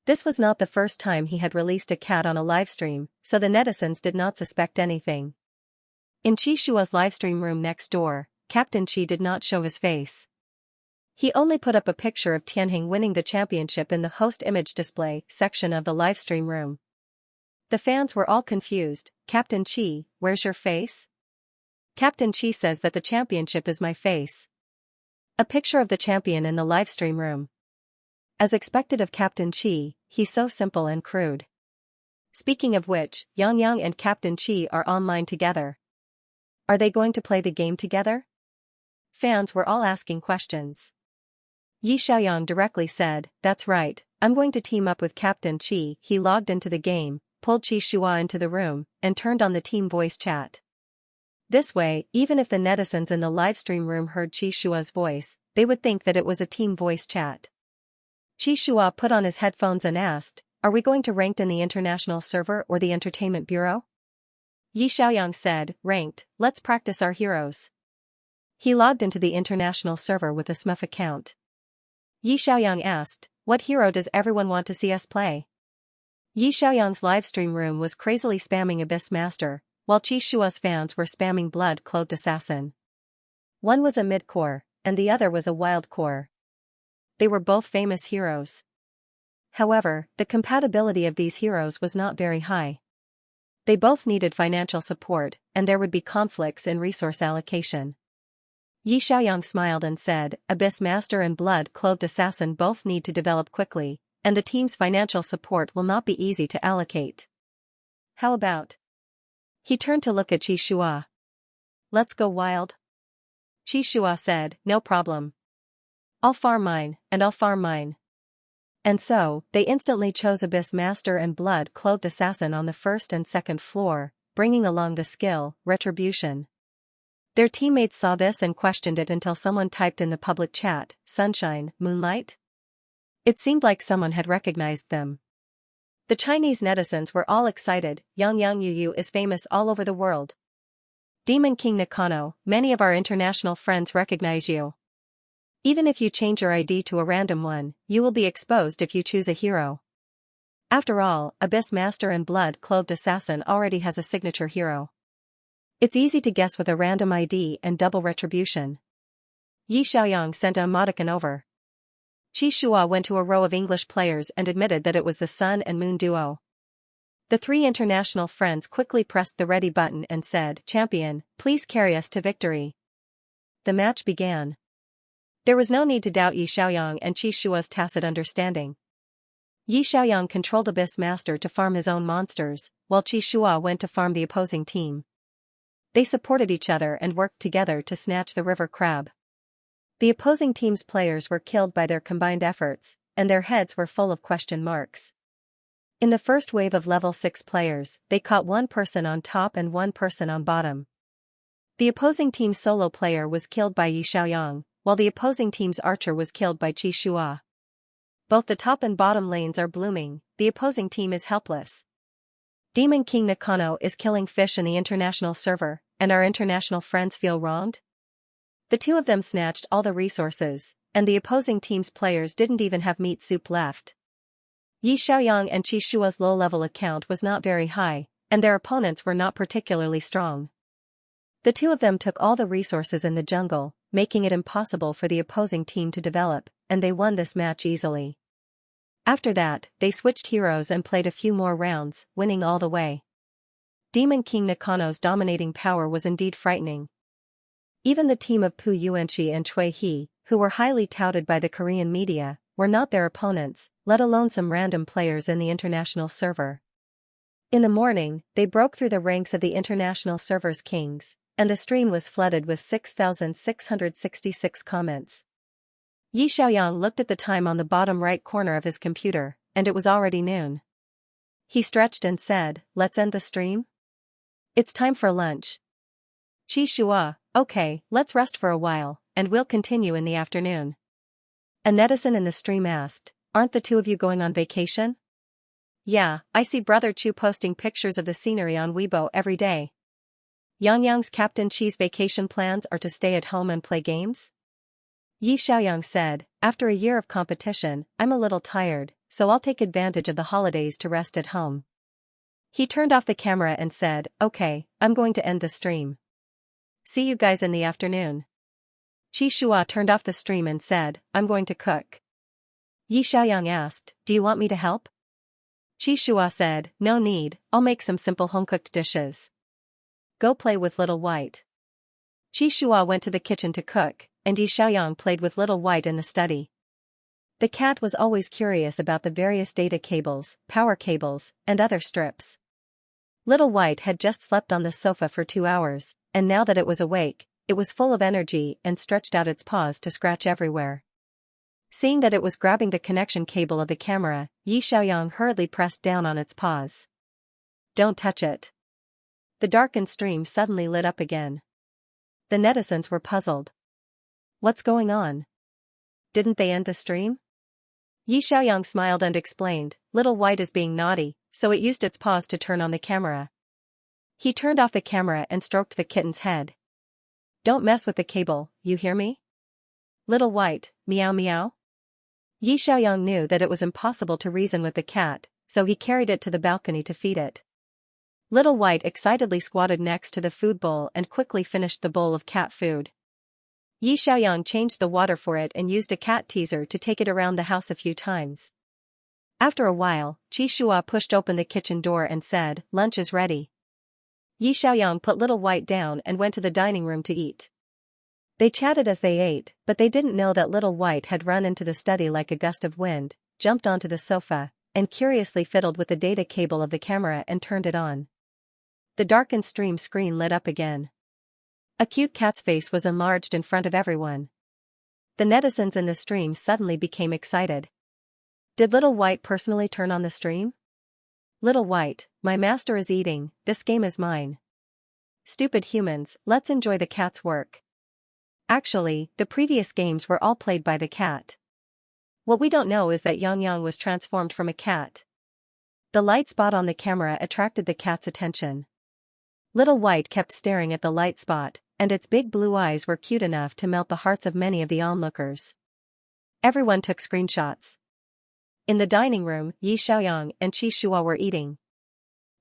This was not the first time he had released a cat on a livestream, so the netizens did not suspect anything. In Qi Shua's livestream room next door, Captain Qi did not show his face. He only put up a picture of Tianheng winning the championship in the host image display section of the livestream room. The fans were all confused. Captain Qi, where's your face? Captain Qi says that the championship is my face. A picture of the champion in the livestream room. As expected of Captain Qi, he's so simple and crude. Speaking of which, Yang and Captain Qi are online together. Are they going to play the game together? Fans were all asking questions. Yi Xiaoyang directly said, that's right, I'm going to team up with Captain Qi. He logged into the game, pulled Qi Shua into the room, and turned on the team voice chat. This way, even if the netizens in the livestream room heard Qi Shua's voice, they would think that it was a team voice chat. Qi Shua put on his headphones and asked, are we going to ranked in the international server or the entertainment bureau? Yi Xiaoyang said, ranked, let's practice our heroes. He logged into the international server with a SMF account. Yi Xiaoyang asked, what hero does everyone want to see us play? Yi Xiaoyang's livestream room was crazily spamming Abyss Master, while Qi Shua's fans were spamming Blood-Clothed Assassin. One was a mid-core, and the other was a wild core. They were both famous heroes. However, the compatibility of these heroes was not very high. They both needed financial support, and there would be conflicts in resource allocation. Yi Xiaoyang smiled and said, Abyss Master and Blood-Clothed Assassin both need to develop quickly, and the team's financial support will not be easy to allocate. How about? He turned to look at Qi Shua. Let's go wild? Qi Shua said, no problem. I'll farm mine, and I'll farm mine. And so, they instantly chose Abyss Master and Blood-Clothed Assassin on the first and second floor, bringing along the skill, Retribution. Their teammates saw this and questioned it until someone typed in the public chat, Sunshine, Moonlight? It seemed like someone had recognized them. The Chinese netizens were all excited. Yang Yu is famous all over the world. Demon King Nakano, many of our international friends recognize you. Even if you change your ID to a random one, you will be exposed if you choose a hero. After all, Abyss Master and Blood-Clothed Assassin already has a signature hero. It's easy to guess with a random ID and double retribution. Yi Xiaoyang sent a emoticon over. Qi Shua went to a row of English players and admitted that it was the Sun and Moon duo. The three international friends quickly pressed the ready button and said, Champion, please carry us to victory. The match began. There was no need to doubt Yi Xiaoyang and Qi Shua's tacit understanding. Yi Xiaoyang controlled Abyss Master to farm his own monsters, while Qi Shua went to farm the opposing team. They supported each other and worked together to snatch the river crab. The opposing team's players were killed by their combined efforts, and their heads were full of question marks. In the first wave of level 6 players, they caught one person on top and one person on bottom. The opposing team's solo player was killed by Yi Xiaoyang, while the opposing team's archer was killed by Qi Shua. Both the top and bottom lanes are blooming, the opposing team is helpless. Demon King Nakano is killing fish in the international server, and our international friends feel wronged? The two of them snatched all the resources, and the opposing team's players didn't even have meat soup left. Yi Xiaoyang and Qi Shua's low-level account was not very high, and their opponents were not particularly strong. The two of them took all the resources in the jungle, making it impossible for the opposing team to develop, and they won this match easily. After that, they switched heroes and played a few more rounds, winning all the way. Demon King Nakano's dominating power was indeed frightening. Even the team of Pu Yuanqi and Cui He, who were highly touted by the Korean media, were not their opponents, let alone some random players in the international server. In the morning, they broke through the ranks of the international server's kings, and the stream was flooded with 6,666 comments. Yi Xiaoyang looked at the time on the bottom right corner of his computer, and it was already noon. He stretched and said, "Let's end the stream? It's time for lunch." Qi Shua, "Okay, let's rest for a while, and we'll continue in the afternoon." A netizen in the stream asked, "Aren't the two of you going on vacation?" "Yeah, I see Brother Chu posting pictures of the scenery on Weibo every day." Yang Captain Chi's vacation plans are to stay at home and play games? Yi Xiaoyang said, "After a year of competition, I'm a little tired, so I'll take advantage of the holidays to rest at home." He turned off the camera and said, "Okay, I'm going to end the stream. See you guys in the afternoon." Qi Shua turned off the stream and said, "I'm going to cook." Yi Xiaoyang asked, "Do you want me to help?" Qi Shua said, "No need, I'll make some simple home-cooked dishes. Go play with Little White." Qi Shua went to the kitchen to cook, and Yi Xiaoyang played with Little White in the study. The cat was always curious about the various data cables, power cables, and other strips. Little White had just slept on the sofa for 2 hours, and now that it was awake, it was full of energy and stretched out its paws to scratch everywhere. Seeing that it was grabbing the connection cable of the camera, Yi Xiaoyang hurriedly pressed down on its paws. "Don't touch it." The darkened stream suddenly lit up again. The netizens were puzzled. What's going on? Didn't they end the stream? Yi Xiaoyang smiled and explained, "Little White is being naughty, so it used its paws to turn on the camera." He turned off the camera and stroked the kitten's head. "Don't mess with the cable, you hear me? Little White, meow meow." Yi Xiaoyang knew that it was impossible to reason with the cat, so he carried it to the balcony to feed it. Little White excitedly squatted next to the food bowl and quickly finished the bowl of cat food. Yi Xiaoyang changed the water for it and used a cat teaser to take it around the house a few times. After a while, Qi Shua pushed open the kitchen door and said, "Lunch is ready." Yi Xiaoyang put Little White down and went to the dining room to eat. They chatted as they ate, but they didn't know that Little White had run into the study like a gust of wind, jumped onto the sofa, and curiously fiddled with the data cable of the camera and turned it on. The darkened stream screen lit up again. A cute cat's face was enlarged in front of everyone. The netizens in the stream suddenly became excited. Did Little White personally turn on the stream? "Little White, my master is eating, this game is mine." "Stupid humans, let's enjoy the cat's work." Actually, the previous games were all played by the cat. What we don't know is that Yang was transformed from a cat. The light spot on the camera attracted the cat's attention. Little White kept staring at the light spot, and its big blue eyes were cute enough to melt the hearts of many of the onlookers. Everyone took screenshots. In the dining room, Yi Xiaoyang and Qi Shua were eating.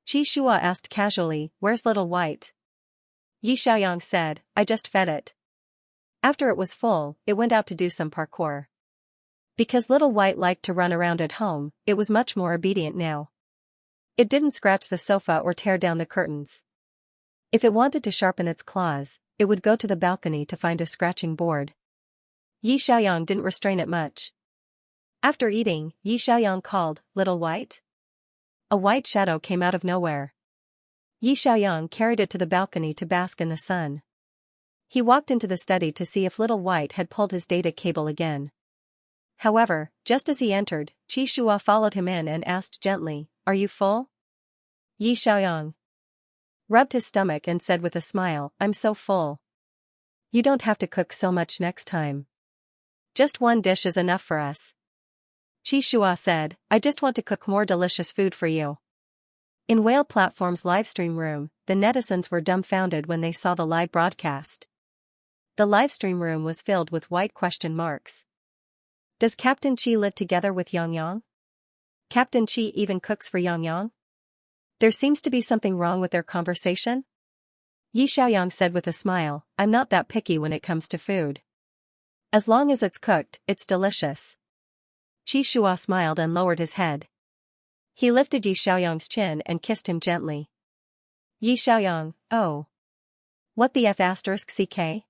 Qi Shua asked casually, "Where's Little White?" Yi Xiaoyang said, "I just fed it." After it was full, it went out to do some parkour. Because Little White liked to run around at home, it was much more obedient now. It didn't scratch the sofa or tear down the curtains. If it wanted to sharpen its claws, it would go to the balcony to find a scratching board. Yi Xiaoyang didn't restrain it much. After eating, Yi Xiaoyang called, "Little White?" A white shadow came out of nowhere. Yi Xiaoyang carried it to the balcony to bask in the sun. He walked into the study to see if Little White had pulled his data cable again. However, just as he entered, Qi Shua followed him in and asked gently, are you full? Yi Xiaoyang rubbed his stomach and said with a smile, I'm so full. You don't have to cook so much next time. Just one dish is enough for us. Qi Shua said, I just want to cook more delicious food for you. In Whale Platform's livestream room, the netizens were dumbfounded when they saw the live broadcast. The livestream room was filled with white question marks. Does Captain Qi live together with Yang? Captain Qi even cooks for Yang? There seems to be something wrong with their conversation? Yi Xiaoyang said with a smile, I'm not that picky when it comes to food. As long as it's cooked, it's delicious. Qi Shua smiled and lowered his head. He lifted Yi Xiaoyang's chin and kissed him gently. Yi Xiaoyang, oh. What the F asterisk CK?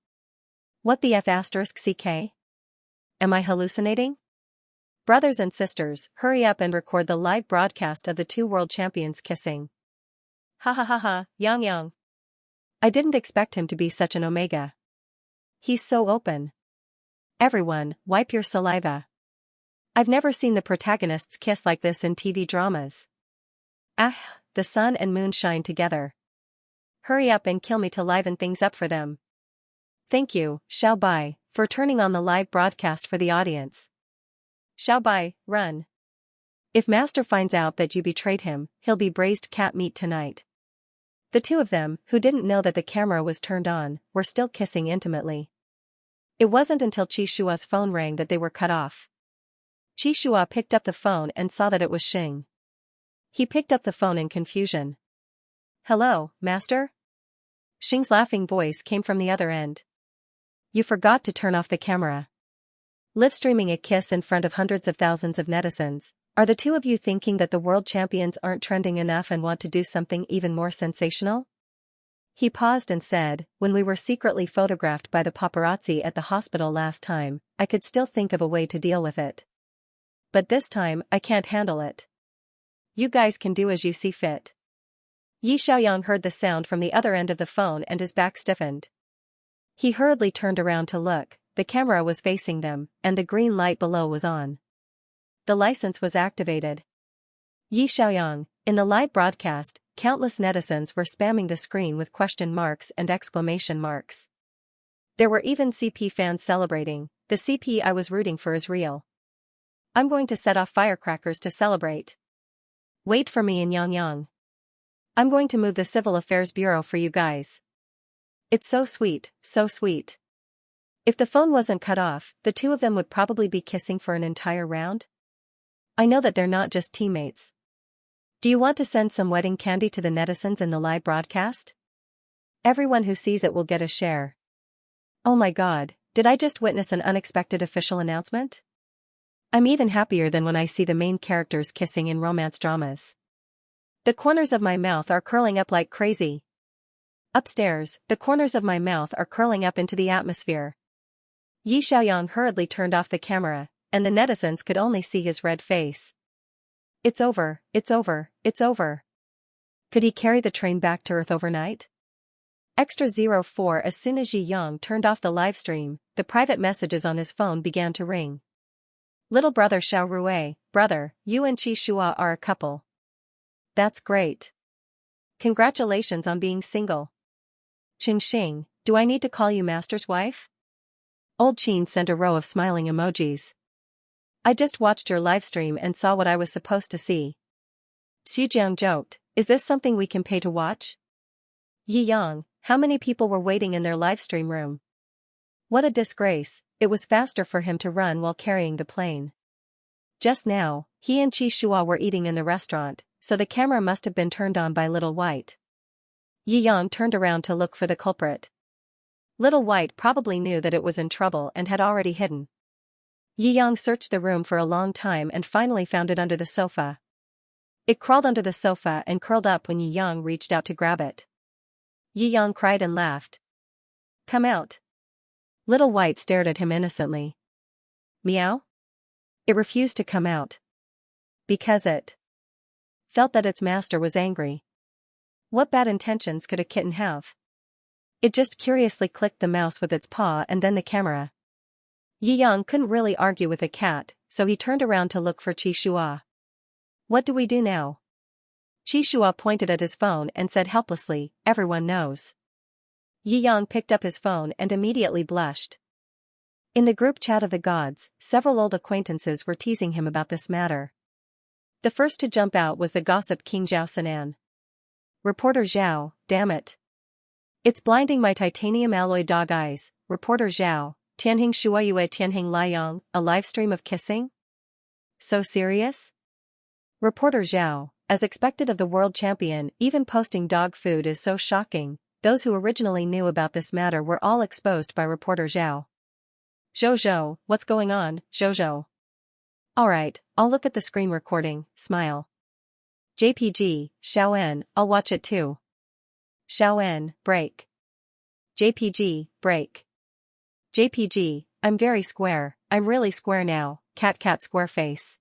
What the F asterisk CK? Am I hallucinating? Brothers and sisters, hurry up and record the live broadcast of the two world champions kissing. Ha ha ha ha, Yang. I didn't expect him to be such an omega. He's so open. Everyone, wipe your saliva. I've never seen the protagonists kiss like this in TV dramas. Ah, the sun and moon shine together. Hurry up and kill me to liven things up for them. Thank you, Xiao Bai, for turning on the live broadcast for the audience. Xiao Bai, run. If Master finds out that you betrayed him, he'll be braised cat meat tonight. The two of them, who didn't know that the camera was turned on, were still kissing intimately. It wasn't until Qi Shua's phone rang that they were cut off. Qi Shua picked up the phone and saw that it was Xing. He picked up the phone in confusion. Hello, Master? Xing's laughing voice came from the other end. You forgot to turn off the camera. Live streaming a kiss in front of hundreds of thousands of netizens. Are the two of you thinking that the world champions aren't trending enough and want to do something even more sensational? He paused and said, when we were secretly photographed by the paparazzi at the hospital last time, I could still think of a way to deal with it. But this time, I can't handle it. You guys can do as you see fit. Yi Xiaoyang heard the sound from the other end of the phone and his back stiffened. He hurriedly turned around to look, the camera was facing them, and the green light below was on. The license was activated. Yi Xiaoyang, in the live broadcast, countless netizens were spamming the screen with question marks and exclamation marks. There were even CP fans celebrating, the CP I was rooting for is real. I'm going to set off firecrackers to celebrate. Wait for me in Yang. I'm going to move the Civil Affairs Bureau for you guys. It's so sweet, so sweet. If the phone wasn't cut off, the two of them would probably be kissing for an entire round. I know that they're not just teammates. Do you want to send some wedding candy to the netizens in the live broadcast? Everyone who sees it will get a share. Oh my god, did I just witness an unexpected official announcement? I'm even happier than when I see the main characters kissing in romance dramas. The corners of my mouth are curling up like crazy. Upstairs, the corners of my mouth are curling up into the atmosphere. Yi Xiaoyang hurriedly turned off the camera, and the netizens could only see his red face. It's over, it's over, it's over. Could he carry the train back to Earth overnight? Extra 04 As soon as Yi Yang turned off the livestream, the private messages on his phone began to ring. Little brother Xiao Rui, brother, you and Qi Shua are a couple. That's great. Congratulations on being single. Qin Xing, do I need to call you Master's wife? Old Qin sent a row of smiling emojis. I just watched your livestream and saw what I was supposed to see. Xu Jiang joked, is this something we can pay to watch? Yi Yang, how many people were waiting in their livestream room? What a disgrace, it was faster for him to run while carrying the plane. Just now, he and Qi Shua were eating in the restaurant, so the camera must have been turned on by Little White. Yi Yang turned around to look for the culprit. Little White probably knew that it was in trouble and had already hidden. Yi Yang searched the room for a long time and finally found it under the sofa. It crawled under the sofa and curled up when Yi Yang reached out to grab it. Yi Yang cried and laughed. Come out. Little White stared at him innocently. Meow? It refused to come out. Because it felt that its master was angry. What bad intentions could a kitten have? It just curiously clicked the mouse with its paw and then the camera. Yi Yang couldn't really argue with a cat, so he turned around to look for Qi Shua. What do we do now? Qi Shua pointed at his phone and said helplessly, everyone knows. Yi Yang picked up his phone and immediately blushed. In the group chat of the gods, several old acquaintances were teasing him about this matter. The first to jump out was the gossip king Zhao Sinan. Reporter Zhao, damn it. It's blinding my titanium alloy dog eyes. Reporter Zhao, Tianhing Shuayue Tianhing Liang, a live stream of kissing? So serious? Reporter Zhao, as expected of the world champion, even posting dog food is so shocking. Those who originally knew about this matter were all exposed by reporter Zhao. Zhou, what's going on, Zhou? Alright, I'll look at the screen recording, smile. JPG, Xiaoen, I'll watch it too. Xiaoen, break. JPG, break. JPG, I'm very square, I'm really square now, cat square face.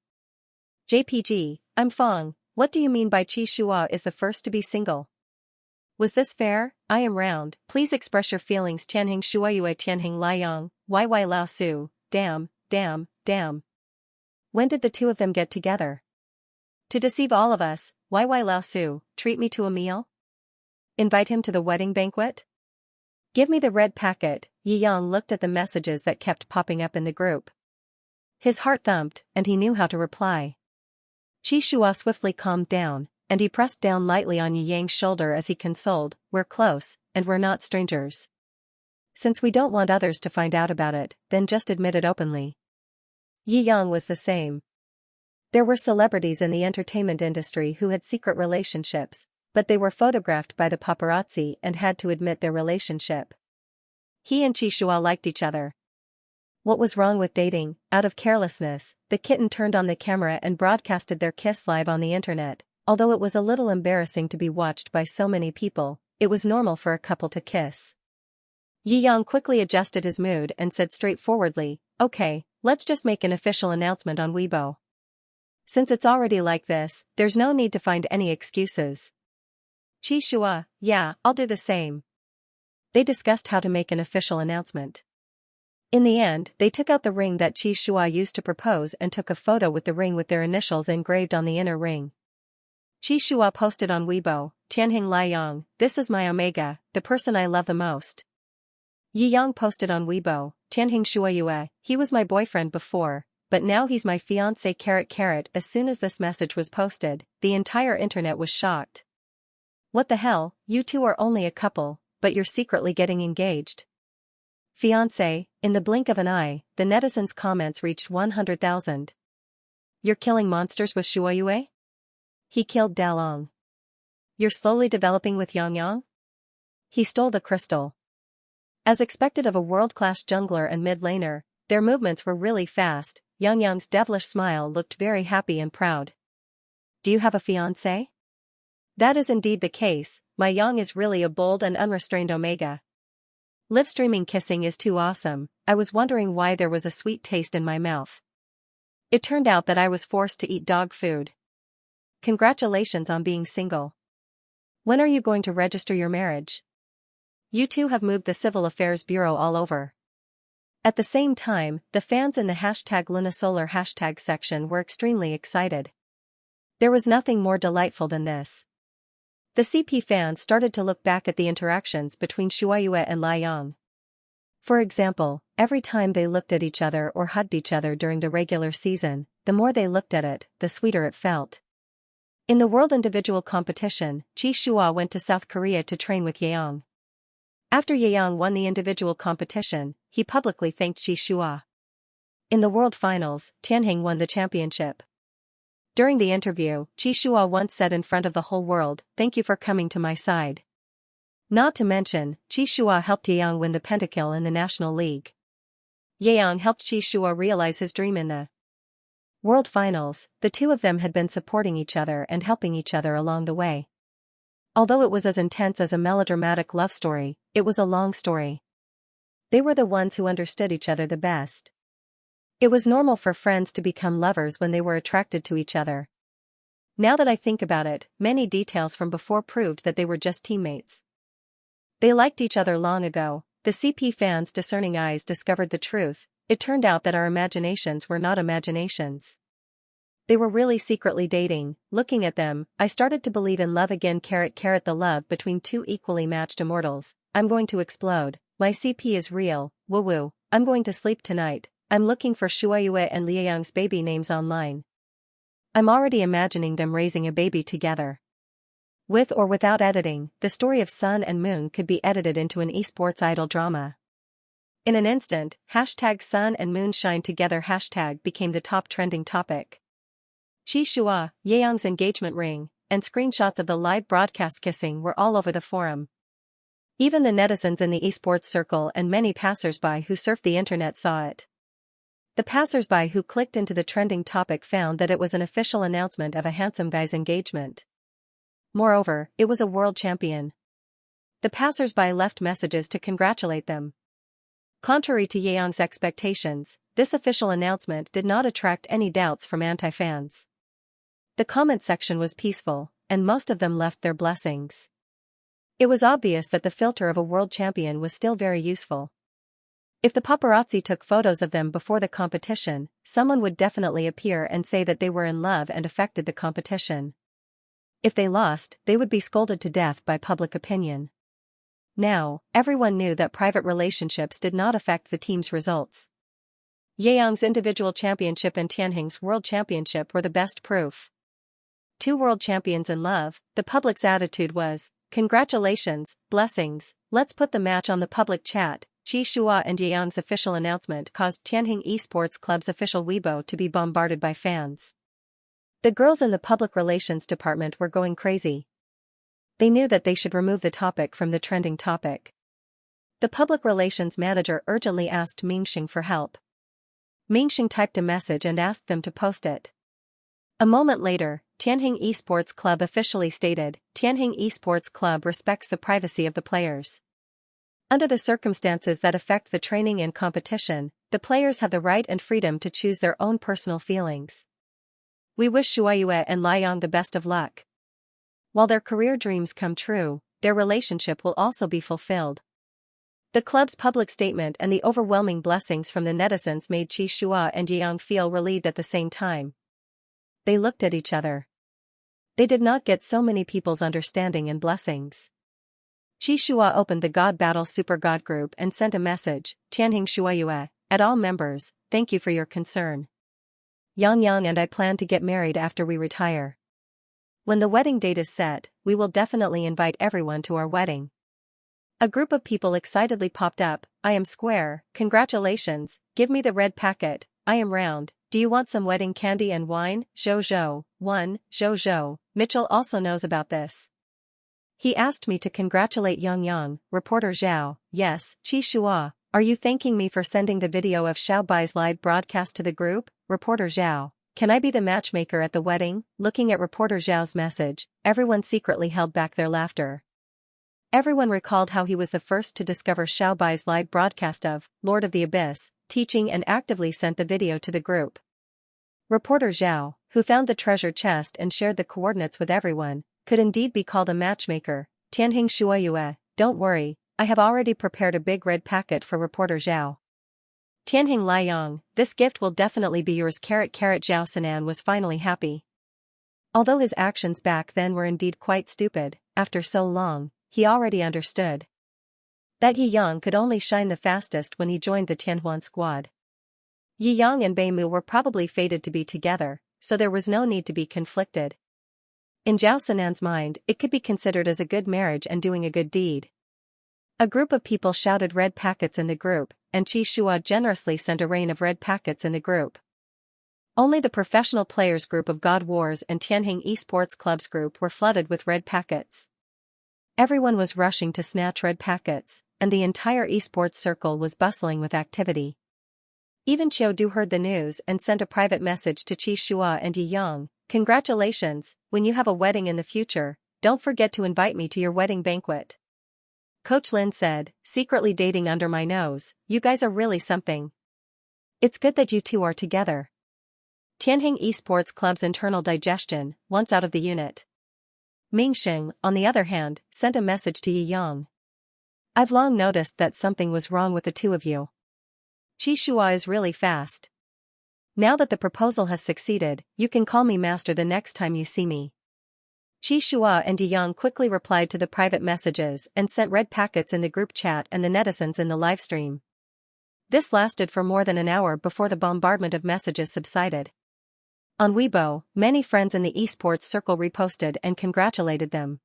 JPG, I'm Fong, what do you mean by Qi Shua is the first to be single? Was this fair? I am round, please express your feelings. Tianhing Shuayue Tianhing Liang, YY Lao Su, damn. When did the two of them get together? To deceive all of us, YY Lao Su, treat me to a meal? Invite him to the wedding banquet? Give me the red packet. Yi Yang looked at the messages that kept popping up in the group. His heart thumped, and he knew how to reply. Qi Shua swiftly calmed down, and he pressed down lightly on Yi Yang's shoulder as he consoled, we're close, and we're not strangers. Since we don't want others to find out about it, then just admit it openly. Yi Yang was the same. There were celebrities in the entertainment industry who had secret relationships, but they were photographed by the paparazzi and had to admit their relationship. He and Qi Shua liked each other. What was wrong with dating? Out of carelessness, the kitten turned on the camera and broadcasted their kiss live on the internet. Although it was a little embarrassing to be watched by so many people, it was normal for a couple to kiss. Yi Yang quickly adjusted his mood and said straightforwardly, okay, let's just make an official announcement on Weibo. Since it's already like this, there's no need to find any excuses. Qi Shua, yeah, I'll do the same. They discussed how to make an official announcement. In the end, they took out the ring that Qi Shua used to propose and took a photo with the ring with their initials engraved on the inner ring. Qi Shua posted on Weibo, Tianhing Liang, this is my Omega, the person I love the most. Yi Yang posted on Weibo, Tianhing Shuayue, he was my boyfriend before, but now he's my fiancé. As soon as this message was posted, the entire internet was shocked. What the hell, you two are only a couple, but you're secretly getting engaged. Fiancé, in the blink of an eye, the netizens' comments reached 100,000. You're killing monsters with Shuayue? He killed Dalong. You're slowly developing with Yang? He stole the crystal. As expected of a world-class jungler and mid-laner, their movements were really fast. Yang's devilish smile looked very happy and proud. Do you have a fiancé? That is indeed the case, my Yang is really a bold and unrestrained Omega. Live streaming kissing is too awesome, I was wondering why there was a sweet taste in my mouth. It turned out that I was forced to eat dog food. Congratulations on being single. When are you going to register your marriage? You two have moved the Civil Affairs Bureau all over. At the same time, the fans in the #Lunasolar hashtag section were extremely excited. There was nothing more delightful than this. The CP fans started to look back at the interactions between Shuayue and Liang. For example, every time they looked at each other or hugged each other during the regular season, the more they looked at it, the sweeter it felt. In the World Individual Competition, Qi Shua went to South Korea to train with Yang. After Yang won the individual competition, he publicly thanked Qi Shua. In the World Finals, Tianhing won the championship. During the interview, Qi Shua once said in front of the whole world, thank you for coming to my side. Not to mention, Qi Shua helped Yang win the pentakill in the National League. Yang helped Qi Shua realize his dream in the World Finals. The two of them had been supporting each other and helping each other along the way. Although it was as intense as a melodramatic love story, it was a long story. They were the ones who understood each other the best. It was normal for friends to become lovers when they were attracted to each other. Now that I think about it, many details from before proved that they were just teammates. They liked each other long ago. The CP fans' discerning eyes discovered the truth. It turned out that our imaginations were not imaginations. They were really secretly dating. Looking at them, I started to believe in love again. The love between two equally matched immortals. I'm going to explode. My CP is real. Woo woo. I'm going to sleep tonight. I'm looking for Shuayue and Liayang's baby names online. I'm already imagining them raising a baby together. With or without editing, the story of Sun and Moon could be edited into an esports idol drama. In an instant, hashtag Sun and Moon shine together hashtag became the top trending topic. Qi Shua, Yeong's engagement ring, and screenshots of the live broadcast kissing were all over the forum. Even the netizens in the esports circle and many passers-by who surfed the internet saw it. The passers-by who clicked into the trending topic found that it was an official announcement of a handsome guy's engagement. Moreover, it was a world champion. The passers-by left messages to congratulate them. Contrary to Yeong's expectations, this official announcement did not attract any doubts from anti-fans. The comment section was peaceful, and most of them left their blessings. It was obvious that the filter of a world champion was still very useful. If the paparazzi took photos of them before the competition, someone would definitely appear and say that they were in love and affected the competition. If they lost, they would be scolded to death by public opinion. Now, everyone knew that private relationships did not affect the team's results. Yeong's individual championship and Tianheng's world championship were the best proof. Two world champions in love, the public's attitude was, congratulations, blessings, let's put the match on the public chat. Qi Shua and Yeong's official announcement caused Tianheng Esports Club's official Weibo to be bombarded by fans. The girls in the public relations department were going crazy. They knew that they should remove the topic from the trending topic. The public relations manager urgently asked Mingxing for help. Mingxing typed a message and asked them to post it. A moment later, Tianheng Esports Club officially stated, Tianheng Esports Club respects the privacy of the players. Under the circumstances that affect the training and competition, the players have the right and freedom to choose their own personal feelings. We wish Shuayue and Liang the best of luck. While their career dreams come true, their relationship will also be fulfilled. The club's public statement and the overwhelming blessings from the netizens made Qi Shua and Yeong feel relieved at the same time. They looked at each other. They did not get so many people's understanding and blessings. Qi Shua opened the God Battle Super God group and sent a message, Tianheng Shuayue, at all members, thank you for your concern. Yang and I plan to get married after we retire. When the wedding date is set, we will definitely invite everyone to our wedding. A group of people excitedly popped up, I am square, congratulations, give me the red packet, I am round, do you want some wedding candy and wine? Zhou, 1, Zhou, Mitchell also knows about this. He asked me to congratulate Yang, reporter Zhao, yes, Qi Shua, are you thanking me for sending the video of Xiao Bai's live broadcast to the group? Reporter Zhao, can I be the matchmaker at the wedding? Looking at reporter Zhao's message, everyone secretly held back their laughter. Everyone recalled how he was the first to discover Xiao Bai's live broadcast of Lord of the Abyss, teaching and actively sent the video to the group. Reporter Zhao, who found the treasure chest and shared the coordinates with everyone, could indeed be called a matchmaker. Tianheng Shuayue, don't worry, I have already prepared a big red packet for reporter Zhao. Tianheng Liang, this gift will definitely be yours. Zhao Sinan was finally happy. Although his actions back then were indeed quite stupid, after so long, he already understood that Yi Yang could only shine the fastest when he joined the Tianhuan squad. Yi Yang and Bei Mu were probably fated to be together, so there was no need to be conflicted. In Zhao Sinan's mind, it could be considered as a good marriage and doing a good deed. A group of people shouted red packets in the group, and Qi Shua generously sent a rain of red packets in the group. Only the professional players group of God Wars and Tianheng Esports Club's group were flooded with red packets. Everyone was rushing to snatch red packets, and the entire esports circle was bustling with activity. Even Qiu Du heard the news and sent a private message to Qi Shua and Yi Yang, congratulations, when you have a wedding in the future, don't forget to invite me to your wedding banquet. Coach Lin said, secretly dating under my nose, you guys are really something. It's good that you two are together. Tianheng Esports Club's internal digestion, once out of the unit. Mingxing, on the other hand, sent a message to Yi Yang. I've long noticed that something was wrong with the two of you. Qi Shua is really fast. Now that the proposal has succeeded, you can call me master the next time you see me. Qi Shua and Yi Yang quickly replied to the private messages and sent red packets in the group chat and the netizens in the livestream. This lasted for more than an hour before the bombardment of messages subsided. On Weibo, many friends in the esports circle reposted and congratulated them.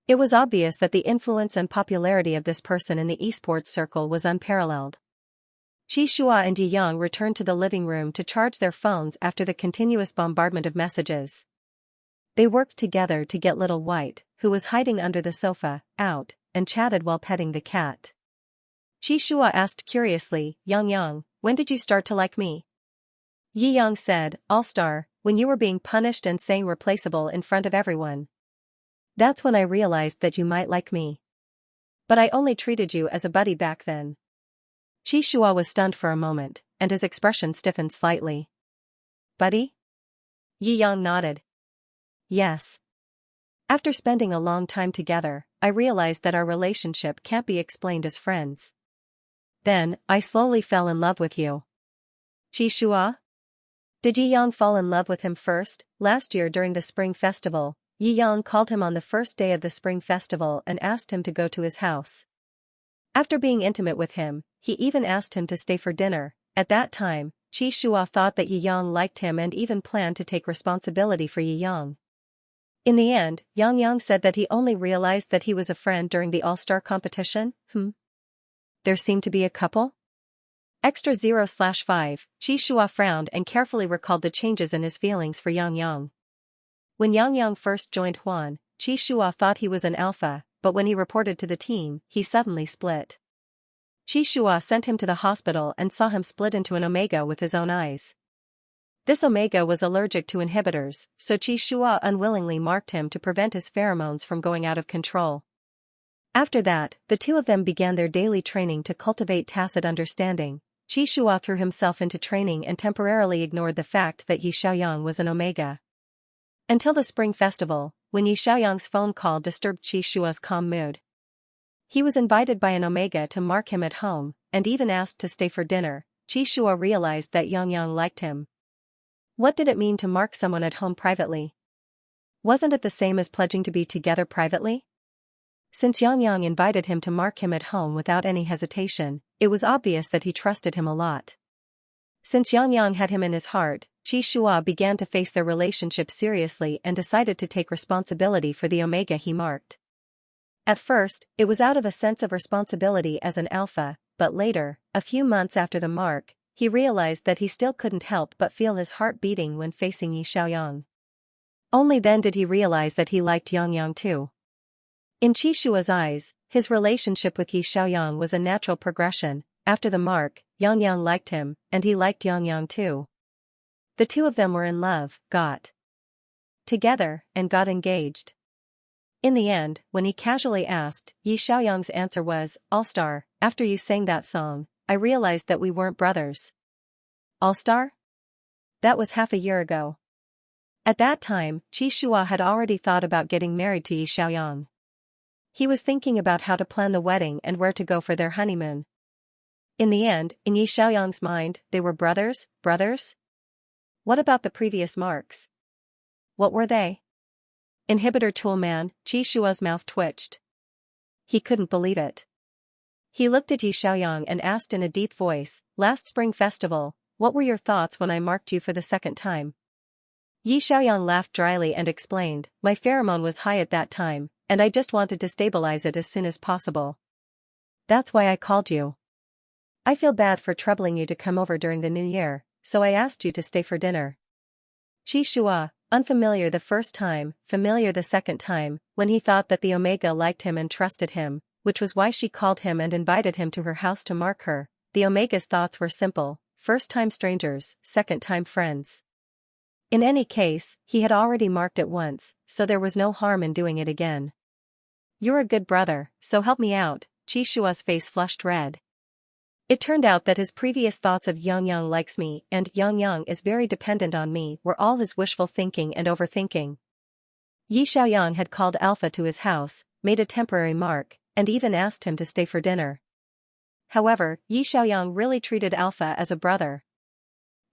It was obvious that the influence and popularity of this person in the esports circle was unparalleled. Qi Shua and Yi Yang returned to the living room to charge their phones after the continuous bombardment of messages. They worked together to get Little White, who was hiding under the sofa, out, and chatted while petting the cat. Qi Shua asked curiously, Yang, when did you start to like me? Yi Yang said, All-Star, when you were being punished and saying replaceable in front of everyone. That's when I realized that you might like me. But I only treated you as a buddy back then. Qi Shua was stunned for a moment, and his expression stiffened slightly. Buddy? Yi Yang nodded. Yes. After spending a long time together, I realized that our relationship can't be explained as friends. Then, I slowly fell in love with you. Qi Shua? Did Yi Yang fall in love with him first? Last year during the Spring Festival, Yi Yang called him on the first day of the Spring Festival and asked him to go to his house. After being intimate with him, he even asked him to stay for dinner. At that time, Qi Shua thought that Yi Yang liked him and even planned to take responsibility for Yi Yang. In the end, Yang said that he only realized that he was a friend during the All-Star competition. There seemed to be a couple? Extra 0/5, Qi Shua frowned and carefully recalled the changes in his feelings for Yang. When Yang first joined Huan, Qi Shua thought he was an alpha, but when he reported to the team, he suddenly split. Qi Shua sent him to the hospital and saw him split into an omega with his own eyes. This omega was allergic to inhibitors, so Qi Shua unwillingly marked him to prevent his pheromones from going out of control. After that, the two of them began their daily training to cultivate tacit understanding. Qi Shua threw himself into training and temporarily ignored the fact that Yi Xiaoyang was an omega. Until the Spring Festival, when Yi Xiaoyang's phone call disturbed Qi Shua's calm mood. He was invited by an omega to mark him at home, and even asked to stay for dinner. Qi Shua realized that Yang liked him. What did it mean to mark someone at home privately? Wasn't it the same as pledging to be together privately? Since Yang invited him to mark him at home without any hesitation, it was obvious that he trusted him a lot. Since Yang had him in his heart, Qi Shua began to face their relationship seriously and decided to take responsibility for the omega he marked. At first, it was out of a sense of responsibility as an alpha, but later, a few months after the mark, he realized that he still couldn't help but feel his heart beating when facing Yi Xiaoyang. Only then did he realize that he liked Yang too. In Qi Shua's eyes, his relationship with Yi Xiaoyang was a natural progression. After the mark, Yang liked him, and he liked Yang too. The two of them were in love, got together, and got engaged. In the end, when he casually asked, Yi Xiaoyang's answer was, All-Star, after you sang that song, I realized that we weren't brothers. All-Star? That was half a year ago. At that time, Qi Shua had already thought about getting married to Yi Xiaoyang. He was thinking about how to plan the wedding and where to go for their honeymoon. In the end, in Yi Xiaoyang's mind, they were brothers? What about the previous marks? What were they? Inhibitor Toolman, Qi Shua's mouth twitched. He couldn't believe it. He looked at Yi Xiaoyang and asked in a deep voice, Last Spring Festival, what were your thoughts when I marked you for the second time? Yi Xiaoyang laughed dryly and explained, My pheromone was high at that time, and I just wanted to stabilize it as soon as possible. That's why I called you. I feel bad for troubling you to come over during the new year, so I asked you to stay for dinner. Qi Shua, unfamiliar the first time, familiar the second time, when he thought that the omega liked him and trusted him, which was why she called him and invited him to her house to mark her, the omega's thoughts were simple, first-time strangers, second-time friends. In any case, he had already marked it once, so there was no harm in doing it again. You're a good brother, so help me out. Qi Shua's face flushed red. It turned out that his previous thoughts of Yang likes me and Yang is very dependent on me were all his wishful thinking and overthinking. Yi Xiaoyang had called Alpha to his house, made a temporary mark, and even asked him to stay for dinner. However, Yi Xiaoyang really treated Alpha as a brother.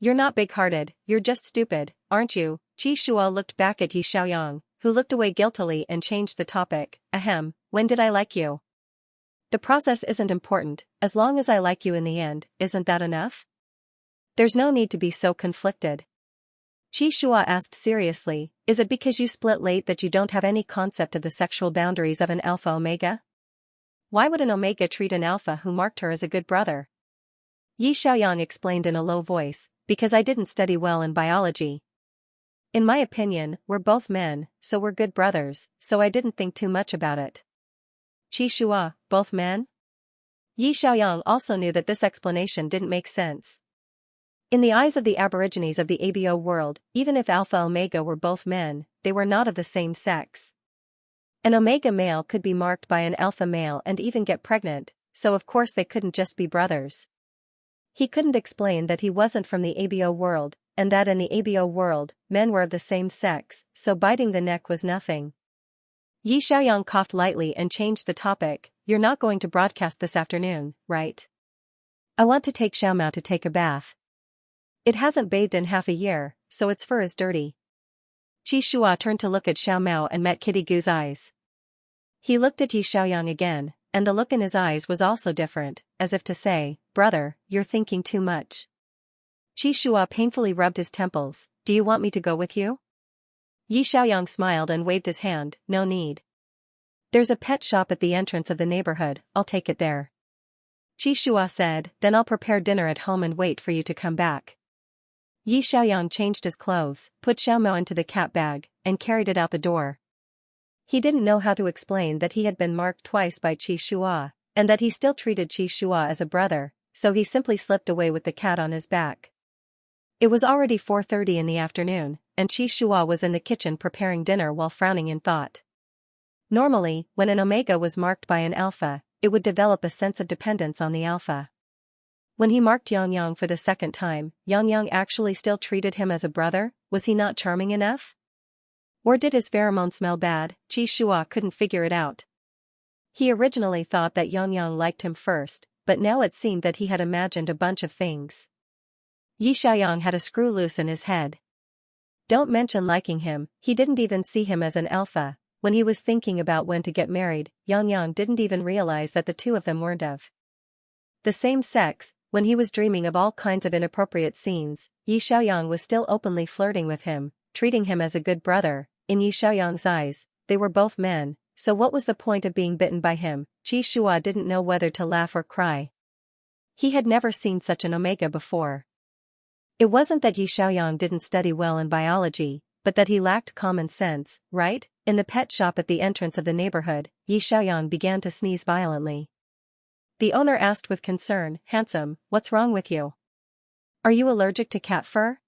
You're not big-hearted, you're just stupid, aren't you? Qi Shua looked back at Yi Xiaoyang, who looked away guiltily and changed the topic. Ahem, when did I like you? The process isn't important, as long as I like you in the end, isn't that enough? There's no need to be so conflicted. Qi Shua asked seriously, is it because you split late that you don't have any concept of the sexual boundaries of an alpha omega? Why would an omega treat an alpha who marked her as a good brother? Yi Xiaoyang explained in a low voice, because I didn't study well in biology. In my opinion, we're both men, so we're good brothers, so I didn't think too much about it. Qi Shua, both men? Yi Xiaoyang also knew that this explanation didn't make sense. In the eyes of the aborigines of the ABO world, even if Alpha Omega were both men, they were not of the same sex. An Omega male could be marked by an Alpha male and even get pregnant, so of course they couldn't just be brothers. He couldn't explain that he wasn't from the ABO world, and that in the ABO world, men were of the same sex, so biting the neck was nothing. Yi Xiaoyang coughed lightly and changed the topic. You're not going to broadcast this afternoon, right? I want to take Xiaomao to take a bath. It hasn't bathed in half a year, so its fur is dirty. Qi Shua turned to look at Xiaomao and met Kitty Goo's eyes. He looked at Yi Xiaoyang again, and the look in his eyes was also different, as if to say, brother, you're thinking too much. Qi Shua painfully rubbed his temples. Do you want me to go with you? Yi Xiaoyang smiled and waved his hand. No need. There's a pet shop at the entrance of the neighborhood, I'll take it there. Qi Shua said, then I'll prepare dinner at home and wait for you to come back. Yi Xiaoyang changed his clothes, put Xiaomao into the cat bag, and carried it out the door. He didn't know how to explain that he had been marked twice by Qi Shua, and that he still treated Qi Shua as a brother, so he simply slipped away with the cat on his back. It was already 4:30 in the afternoon, and Qi Shua was in the kitchen preparing dinner while frowning in thought. Normally, when an omega was marked by an alpha, it would develop a sense of dependence on the alpha. When he marked Yang for the second time, Yang actually still treated him as a brother. Was he not charming enough? Or did his pheromone smell bad? Qi Shua couldn't figure it out. He originally thought that Yang liked him first, but now it seemed that he had imagined a bunch of things. Yi Xiaoyang had a screw loose in his head. Don't mention liking him, he didn't even see him as an alpha. When he was thinking about when to get married, Yang didn't even realize that the two of them weren't of the same sex. When he was dreaming of all kinds of inappropriate scenes, Yi Xiaoyang was still openly flirting with him, treating him as a good brother. In Yi Xiaoyang's eyes, they were both men, so what was the point of being bitten by him? Qi Shua didn't know whether to laugh or cry. He had never seen such an omega before. It wasn't that Yi Xiaoyang didn't study well in biology, but that he lacked common sense, right? In the pet shop at the entrance of the neighborhood, Yi Xiaoyang began to sneeze violently. The owner asked with concern, handsome, what's wrong with you? Are you allergic to cat fur?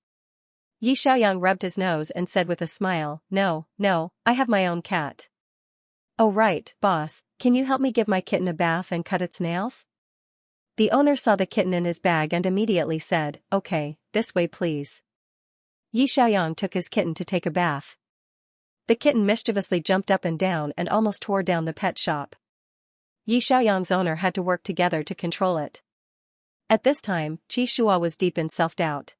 Yi Xiaoyang rubbed his nose and said with a smile, no, I have my own cat. Oh right, boss, can you help me give my kitten a bath and cut its nails? The owner saw the kitten in his bag and immediately said, okay, this way please. Yi Xiaoyang took his kitten to take a bath. The kitten mischievously jumped up and down and almost tore down the pet shop. Yi Xiaoyang's owner had to work together to control it. At this time, Qi Shua was deep in self-doubt.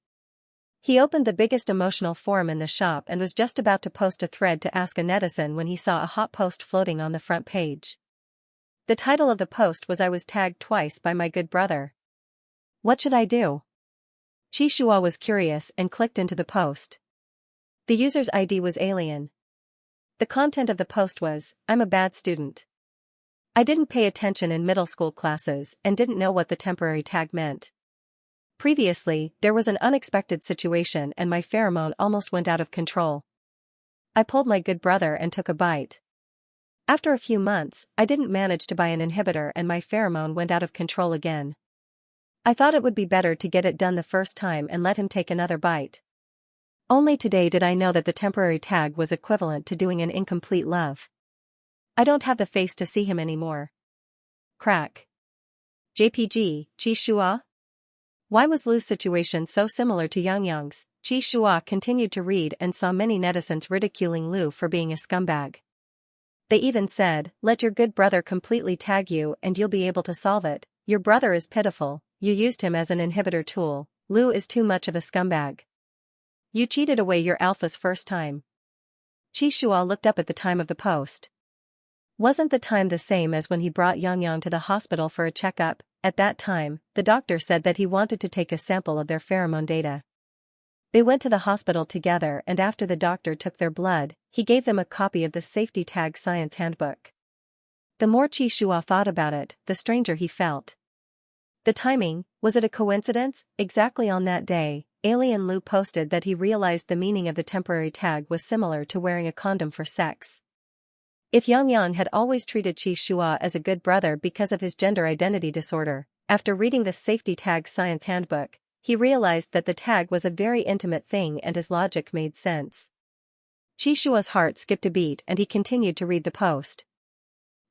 He opened the biggest emotional forum in the shop and was just about to post a thread to ask a netizen when he saw a hot post floating on the front page. The title of the post was I was tagged twice by my good brother. What should I do? Qi Shua was curious and clicked into the post. The user's ID was alien. The content of the post was, I'm a bad student. I didn't pay attention in middle school classes and didn't know what the temporary tag meant. Previously, there was an unexpected situation and my pheromone almost went out of control. I pulled my good brother and took a bite. After a few months, I didn't manage to buy an inhibitor and my pheromone went out of control again. I thought it would be better to get it done the first time and let him take another bite. Only today did I know that the temporary tag was equivalent to doing an incomplete love. I don't have the face to see him anymore. Crack. JPG, Qi Shua? Why was Lu's situation so similar to Yang's? Qi Shua continued to read and saw many netizens ridiculing Lu for being a scumbag. They even said, let your good brother completely tag you and you'll be able to solve it. Your brother is pitiful, you used him as an inhibitor tool, Lu is too much of a scumbag. You cheated away your alpha's first time. Qishua looked up at the time of the post. Wasn't the time the same as when he brought Xianxia to the hospital for a checkup? At that time, the doctor said that he wanted to take a sample of their pheromone data. They went to the hospital together, and after the doctor took their blood, he gave them a copy of the safety tag science handbook. The more Qishua thought about it, the stranger he felt. The timing, was it a coincidence? Exactly on that day, Alien Lu posted that he realized the meaning of the temporary tag was similar to wearing a condom for sex. If Xianxia had always treated Qishua as a good brother because of his gender identity disorder, after reading the safety tag science handbook, he realized that the tag was a very intimate thing and his logic made sense. Qishua's heart skipped a beat and he continued to read the post.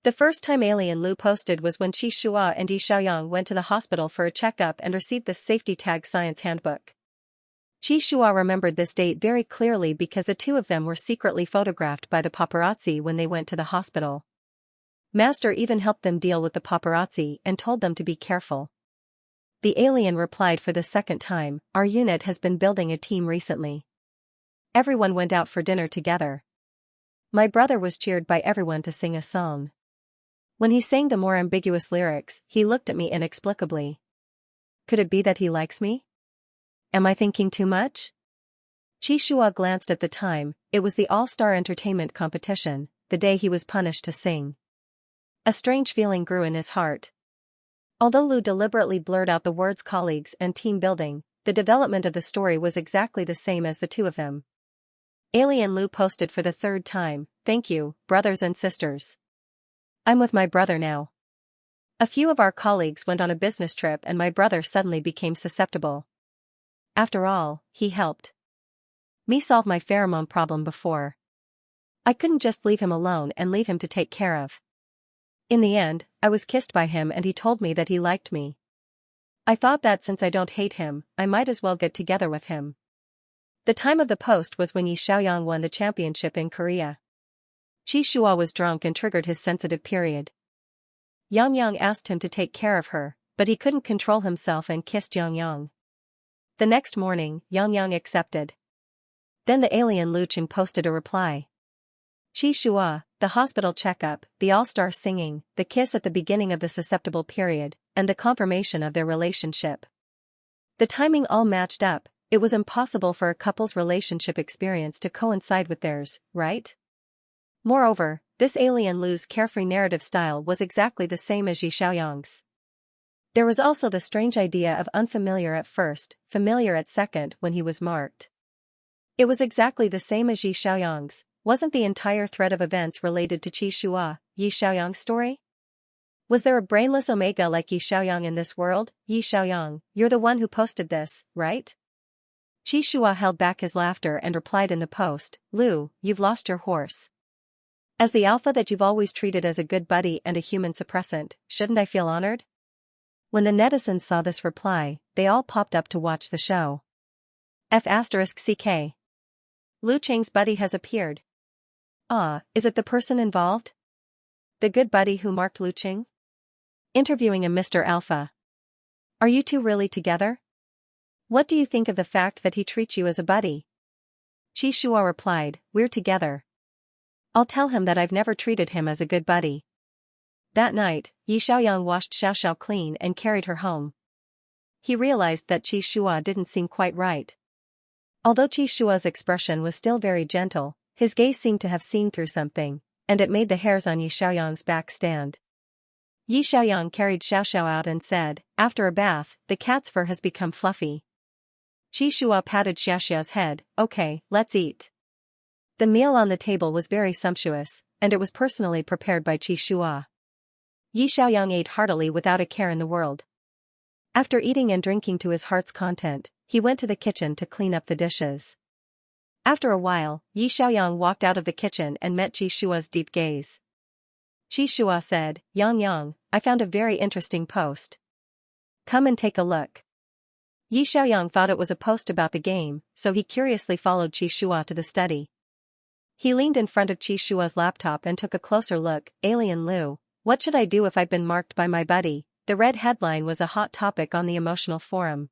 The first time Alien Lu posted was when Qishua and Yi Xiaoyang went to the hospital for a checkup and received the safety tag science handbook. Qishua remembered this date very clearly because the two of them were secretly photographed by the paparazzi when they went to the hospital. Master even helped them deal with the paparazzi and told them to be careful. The alien replied for the second time, "Our unit has been building a team recently. Everyone went out for dinner together. My brother was cheered by everyone to sing a song. When he sang the more ambiguous lyrics, he looked at me inexplicably. Could it be that he likes me? Am I thinking too much?" Qishua glanced at the time. It was the All-Star Entertainment competition, the day he was punished to sing. A strange feeling grew in his heart. Although Lu deliberately blurred out the words colleagues and team building, the development of the story was exactly the same as the two of them. Alien Lu posted for the third time, "Thank you, brothers and sisters. I'm with my brother now. A few of our colleagues went on a business trip and my brother suddenly became susceptible. After all, he helped me solve my pheromone problem before. I couldn't just leave him alone and leave him to take care of. In the end, I was kissed by him and he told me that he liked me. I thought that since I don't hate him, I might as well get together with him." The time of the post was when Yi Xiaoyang won the championship in Korea. Qishua was drunk and triggered his sensitive period. Xianxia asked him to take care of her, but he couldn't control himself and kissed Xianxia. The next morning, Xianxia accepted. Then the alien Luchin posted a reply. Qishua, the hospital checkup, the all-star singing, the kiss at the beginning of the susceptible period, and the confirmation of their relationship. The timing all matched up. It was impossible for a couple's relationship experience to coincide with theirs, right? Moreover, this alien Lu's carefree narrative style was exactly the same as Yi Xiaoyang's. There was also the strange idea of unfamiliar at first, familiar at second when he was marked. It was exactly the same as Yi Xiaoyang's. Wasn't the entire thread of events related to Qishua, Yi Xiaoyang's story? Was there a brainless omega like Yi Xiaoyang in this world? Yi Xiaoyang, you're the one who posted this, right? Qishua held back his laughter and replied in the post, "Lu, you've lost your horse. As the alpha that you've always treated as a good buddy and a human suppressant, shouldn't I feel honored?" When the netizens saw this reply, they all popped up to watch the show. F***CK. Lu Cheng's buddy has appeared. Ah, is it the person involved? The good buddy who marked Lu Cheng? Interviewing a Mr. Alpha. Are you two really together? What do you think of the fact that he treats you as a buddy? Qishua replied, "We're together. I'll tell him that I've never treated him as a good buddy." That night, Yi Xiaoyang washed Xiaoxiao clean and carried her home. He realized that Qishua didn't seem quite right. Although Qishua's expression was still very gentle, his gaze seemed to have seen through something, and it made the hairs on Yi Xiaoyang's back stand. Yi Xiaoyang carried Xiaoxiao out and said, "After a bath, the cat's fur has become fluffy." Qishua patted Xiaoxiao's head, "Okay, let's eat." The meal on the table was very sumptuous, and it was personally prepared by Qishua. Yi Xiaoyang ate heartily without a care in the world. After eating and drinking to his heart's content, he went to the kitchen to clean up the dishes. After a while, Yi Xiaoyang walked out of the kitchen and met Qishua's deep gaze. Qishua said, "Yang, I found a very interesting post. Come and take a look." Yi Xiaoyang thought it was a post about the game, so he curiously followed Qishua to the study. He leaned in front of Qishua's laptop and took a closer look. "Alien Lu, what should I do if I've been marked by my buddy?" The red headline was a hot topic on the emotional forum.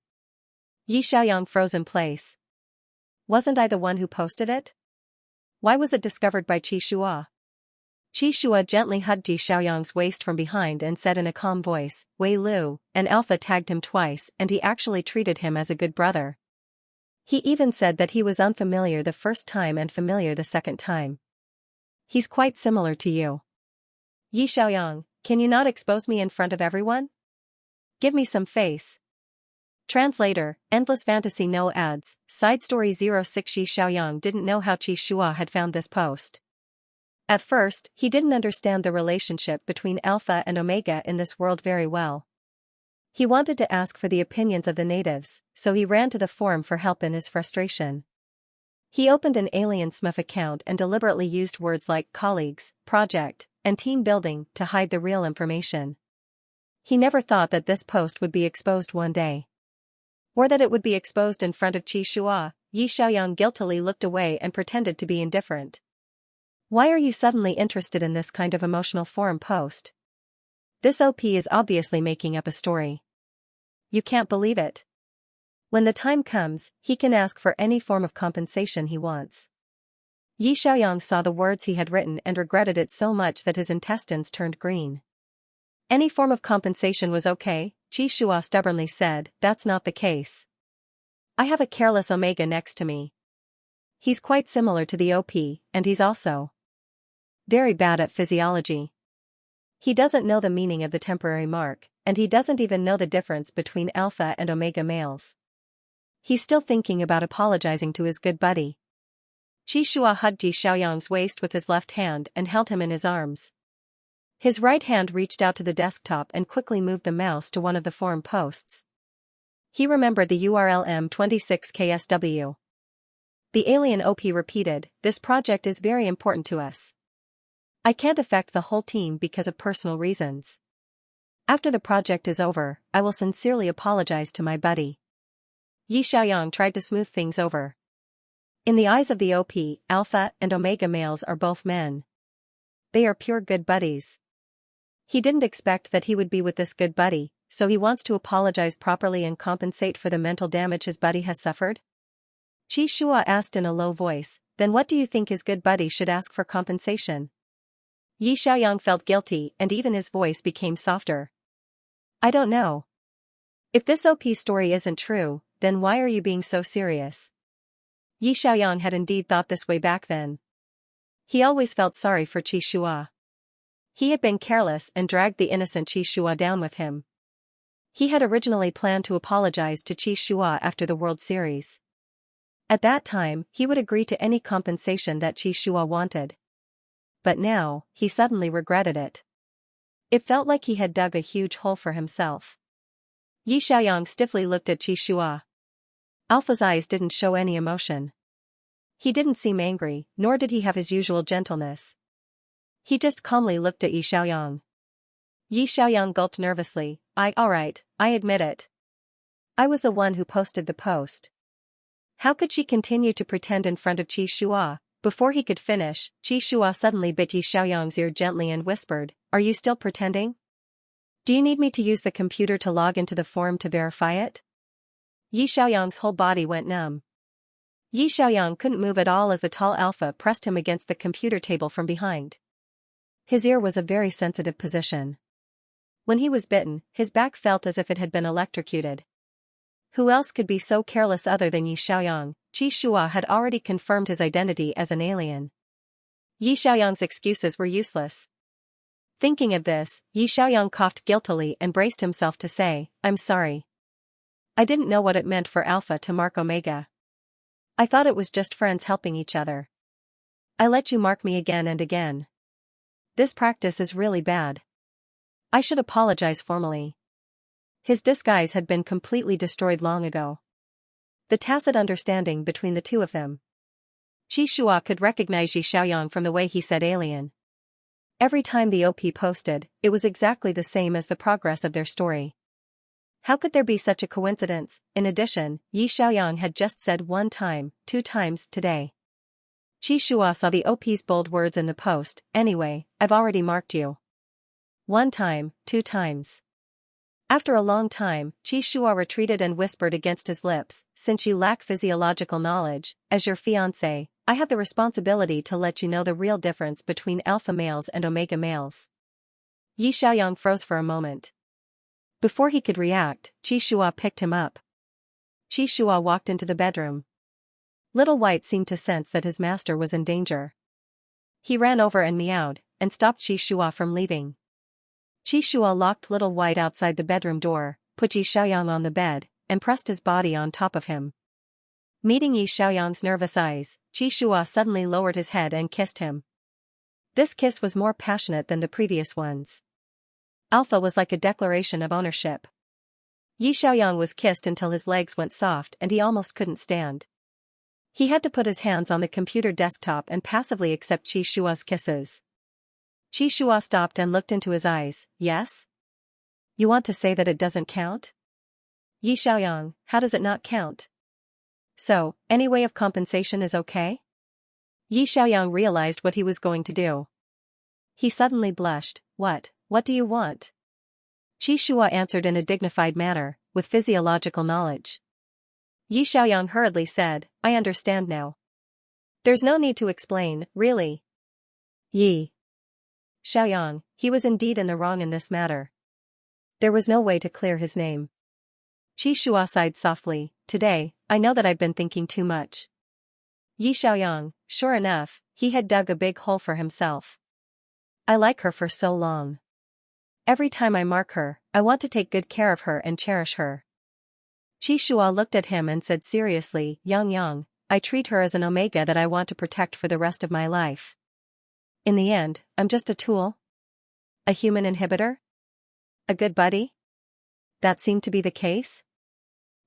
Yi Xiaoyang froze in place. Wasn't I the one who posted it? Why was it discovered by Qi Shua? Qi Shua gently hugged Yi Xiaoyang's waist from behind and said in a calm voice, Wei Lu, and Alpha tagged him twice and he actually treated him as a good brother. He even said that he was unfamiliar the first time and familiar the second time. He's quite similar to you. Yi Xiaoyang, can you not expose me in front of everyone? Give me some face. Translator, Endless Fantasy No Ads, Side Story 06 Yi Xiaoyang didn't know how Qi Shua had found this post. At first, he didn't understand the relationship between Alpha and Omega in this world very well. He wanted to ask for the opinions of the natives, so he ran to the forum for help in his frustration. He opened an alien SMF account and deliberately used words like colleagues, project, and team building to hide the real information. He never thought that this post would be exposed one day. Or that it would be exposed in front of Qi Shua. Yi Xiaoyang guiltily looked away and pretended to be indifferent. Why are you suddenly interested in this kind of emotional forum post? This OP is obviously making up a story. You can't believe it. When the time comes, he can ask for any form of compensation he wants. Yi Xiaoyang saw the words he had written and regretted it so much that his intestines turned green. Any form of compensation was okay, Qi Shua stubbornly said, that's not the case. I have a careless Omega next to me. He's quite similar to the OP, and he's also very bad at physiology. He doesn't know the meaning of the temporary mark, and he doesn't even know the difference between Alpha and Omega males. He's still thinking about apologizing to his good buddy. Qi Shua hugged Yi Xiaoyang's waist with his left hand and held him in his arms. His right hand reached out to the desktop and quickly moved the mouse to one of the forum posts. He remembered the URL M26KSW. The alien OP repeated, this project is very important to us. I can't affect the whole team because of personal reasons. After the project is over, I will sincerely apologize to my buddy. Yi Xiaoyang tried to smooth things over. In the eyes of the OP, Alpha and Omega males are both men. They are pure good buddies. He didn't expect that he would be with this good buddy, so he wants to apologize properly and compensate for the mental damage his buddy has suffered? Qi Shua asked in a low voice, then what do you think his good buddy should ask for compensation? Yi Xiaoyang felt guilty and even his voice became softer. I don't know. If this OP story isn't true, then why are you being so serious? Yi Xiaoyang had indeed thought this way back then. He always felt sorry for Qi Shua. He had been careless and dragged the innocent Qi Shua down with him. He had originally planned to apologize to Qi Shua after the World Series. At that time, he would agree to any compensation that Qi Shua wanted. But now, he suddenly regretted it. It felt like he had dug a huge hole for himself. Yi Xiaoyang stiffly looked at Qi Shua. Alpha's eyes didn't show any emotion. He didn't seem angry, nor did he have his usual gentleness. He just calmly looked at Yi Xiaoyang. Yi Xiaoyang gulped nervously, alright, I admit it. I was the one who posted the post. How could she continue to pretend in front of Qi Shua? Before he could finish, Qi Shua suddenly bit Yi Xiaoyang's ear gently and whispered, are you still pretending? Do you need me to use the computer to log into the forum to verify it? Yi Xiaoyang's whole body went numb. Yi Xiaoyang couldn't move at all as the tall Alpha pressed him against the computer table from behind. His ear was a very sensitive position. When he was bitten, his back felt as if it had been electrocuted. Who else could be so careless other than Yi Xiaoyang? Qi Shua had already confirmed his identity as an alien. Yi Xiaoyang's excuses were useless. Thinking of this, Yi Xiaoyang coughed guiltily and braced himself to say, I'm sorry. I didn't know what it meant for Alpha to mark Omega. I thought it was just friends helping each other. I let you mark me again and again. This practice is really bad. I should apologize formally. His disguise had been completely destroyed long ago. The tacit understanding between the two of them. Qi Shua could recognize Yi Xiaoyang from the way he said alien. Every time the OP posted, it was exactly the same as the progress of their story. How could there be such a coincidence? In addition, Yi Xiaoyang had just said 1 time, 2 times today. Qi Shua saw the OP's bold words in the post, anyway, I've already marked you. 1 time, 2 times. After a long time, Xianxia retreated and whispered against his lips, "Since you lack physiological knowledge, as your fiancé, I have the responsibility to let you know the real difference between alpha males and omega males." Yi Xiaoyang froze for a moment. Before he could react, Xianxia picked him up. Xianxia walked into the bedroom. Little White seemed to sense that his master was in danger. He ran over and meowed, and stopped Xianxia from leaving. Xianxia locked Little White outside the bedroom door, put Yi Xiaoyang on the bed, and pressed his body on top of him. Meeting Yi Xiaoyang's nervous eyes, Xianxia suddenly lowered his head and kissed him. This kiss was more passionate than the previous ones. Alpha was like a declaration of ownership. Yi Xiaoyang was kissed until his legs went soft and he almost couldn't stand. He had to put his hands on the computer desktop and passively accept Xianxia's kisses. Xianxia stopped and looked into his eyes. "Yes? You want to say that it doesn't count?" "Yi Xiaoyang, how does it not count? So, any way of compensation is okay?" Yi Xiaoyang realized what he was going to do. He suddenly blushed. What do you want?" Xianxia answered in a dignified manner, with physiological knowledge. Yi Xiaoyang hurriedly said, "I understand now. There's no need to explain, really." Yi Xiaoyang, he was indeed in the wrong in this matter. There was no way to clear his name. Xianxia sighed softly. "Today, I know that I've been thinking too much." Yi Xiaoyang, sure enough, he had dug a big hole for himself. "I like her for so long. Every time I mark her, I want to take good care of her and cherish her." Xianxia looked at him and said seriously, Yang, I treat her as an omega that I want to protect for the rest of my life. In the end, I'm just a tool? A human inhibitor? A good buddy?" That seemed to be the case.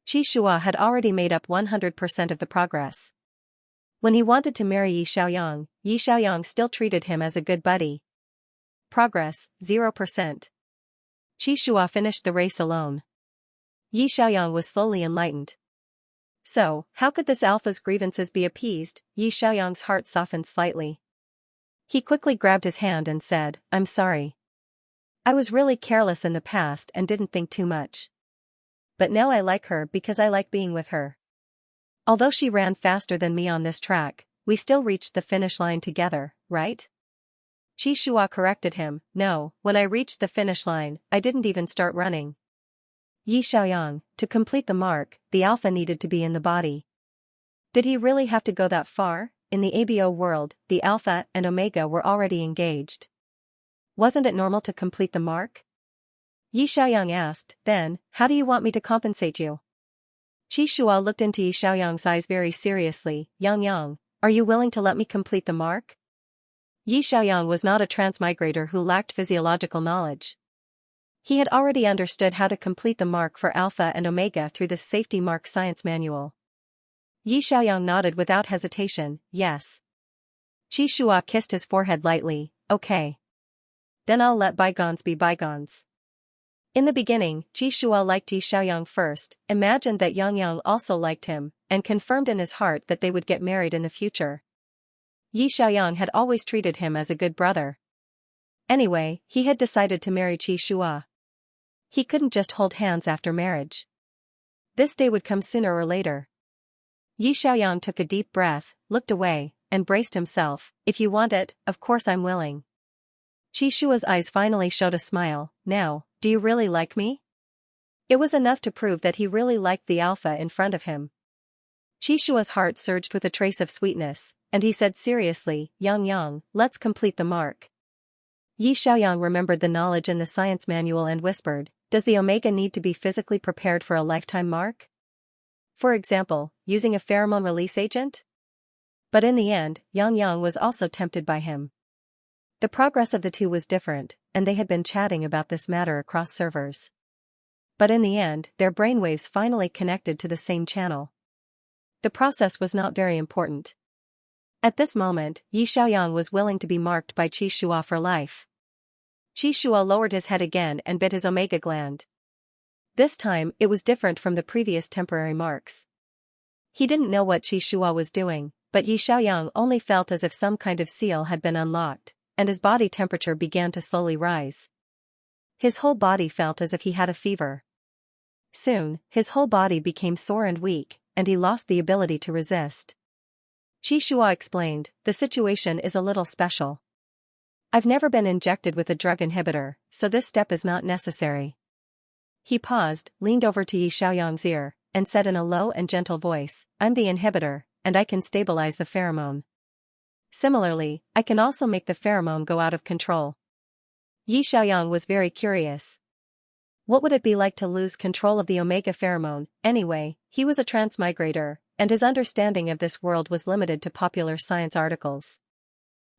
Xianxia had already made up 100% of the progress. When he wanted to marry Yi Xiaoyang still treated him as a good buddy. Progress, 0%. Xianxia finished the race alone. Yi Xiaoyang was slowly enlightened. So, how could this alpha's grievances be appeased? Yi Xiaoyang's heart softened slightly. He quickly grabbed his hand and said, "I'm sorry. I was really careless in the past and didn't think too much. But now I like her because I like being with her. Although she ran faster than me on this track, we still reached the finish line together, right?" Xianxia corrected him, "No, when I reached the finish line, I didn't even start running." Yi Xiaoyang, to complete the mark, the alpha needed to be in the body. Did he really have to go that far? In the ABO world, the alpha and omega were already engaged. Wasn't it normal to complete the mark? Yi Xiaoyang asked, "Then, how do you want me to compensate you?" Xianxia looked into Yi Xiaoyang's eyes very seriously. Yang, are you willing to let me complete the mark?" Yi Xiaoyang was not a transmigrator who lacked physiological knowledge. He had already understood how to complete the mark for alpha and omega through the Safety Mark Science Manual. Yi Xiaoyang nodded without hesitation, "Yes." Xianxia kissed his forehead lightly, "Okay. Then I'll let bygones be bygones." In the beginning, Xianxia liked Yi Xiaoyang first, imagined that Yang also liked him, and confirmed in his heart that they would get married in the future. Yi Xiaoyang had always treated him as a good brother. Anyway, he had decided to marry Xianxia. He couldn't just hold hands after marriage. This day would come sooner or later. Yi Xiaoyang took a deep breath, looked away, and braced himself. "If you want it, of course I'm willing." Xianxia's eyes finally showed a smile. "Now, do you really like me?" It was enough to prove that he really liked the alpha in front of him. Xianxia's heart surged with a trace of sweetness, and he said seriously, Yang, let's complete the mark." Yi Xiaoyang remembered the knowledge in the science manual and whispered, "Does the omega need to be physically prepared for a lifetime mark? For example, using a pheromone release agent?" But in the end, Yang was also tempted by him. The progress of the two was different, and they had been chatting about this matter across servers. But in the end, their brainwaves finally connected to the same channel. The process was not very important. At this moment, Yi Xiaoyang was willing to be marked by Xianxia for life. Xianxia lowered his head again and bit his omega gland. This time, it was different from the previous temporary marks. He didn't know what Xianxia was doing, but Yi Xiaoyang only felt as if some kind of seal had been unlocked, and his body temperature began to slowly rise. His whole body felt as if he had a fever. Soon, his whole body became sore and weak, and he lost the ability to resist. Qixua explained, the situation is a little special. I've never been injected with a drug inhibitor, so this step is not necessary. He paused, leaned over to Yi Xiaoyang's ear, and said in a low and gentle voice, I'm the inhibitor, and I can stabilize the pheromone. Similarly, I can also make the pheromone go out of control. Yi Xiaoyang was very curious. What would it be like to lose control of the omega pheromone? Anyway, he was a transmigrator, and his understanding of this world was limited to popular science articles.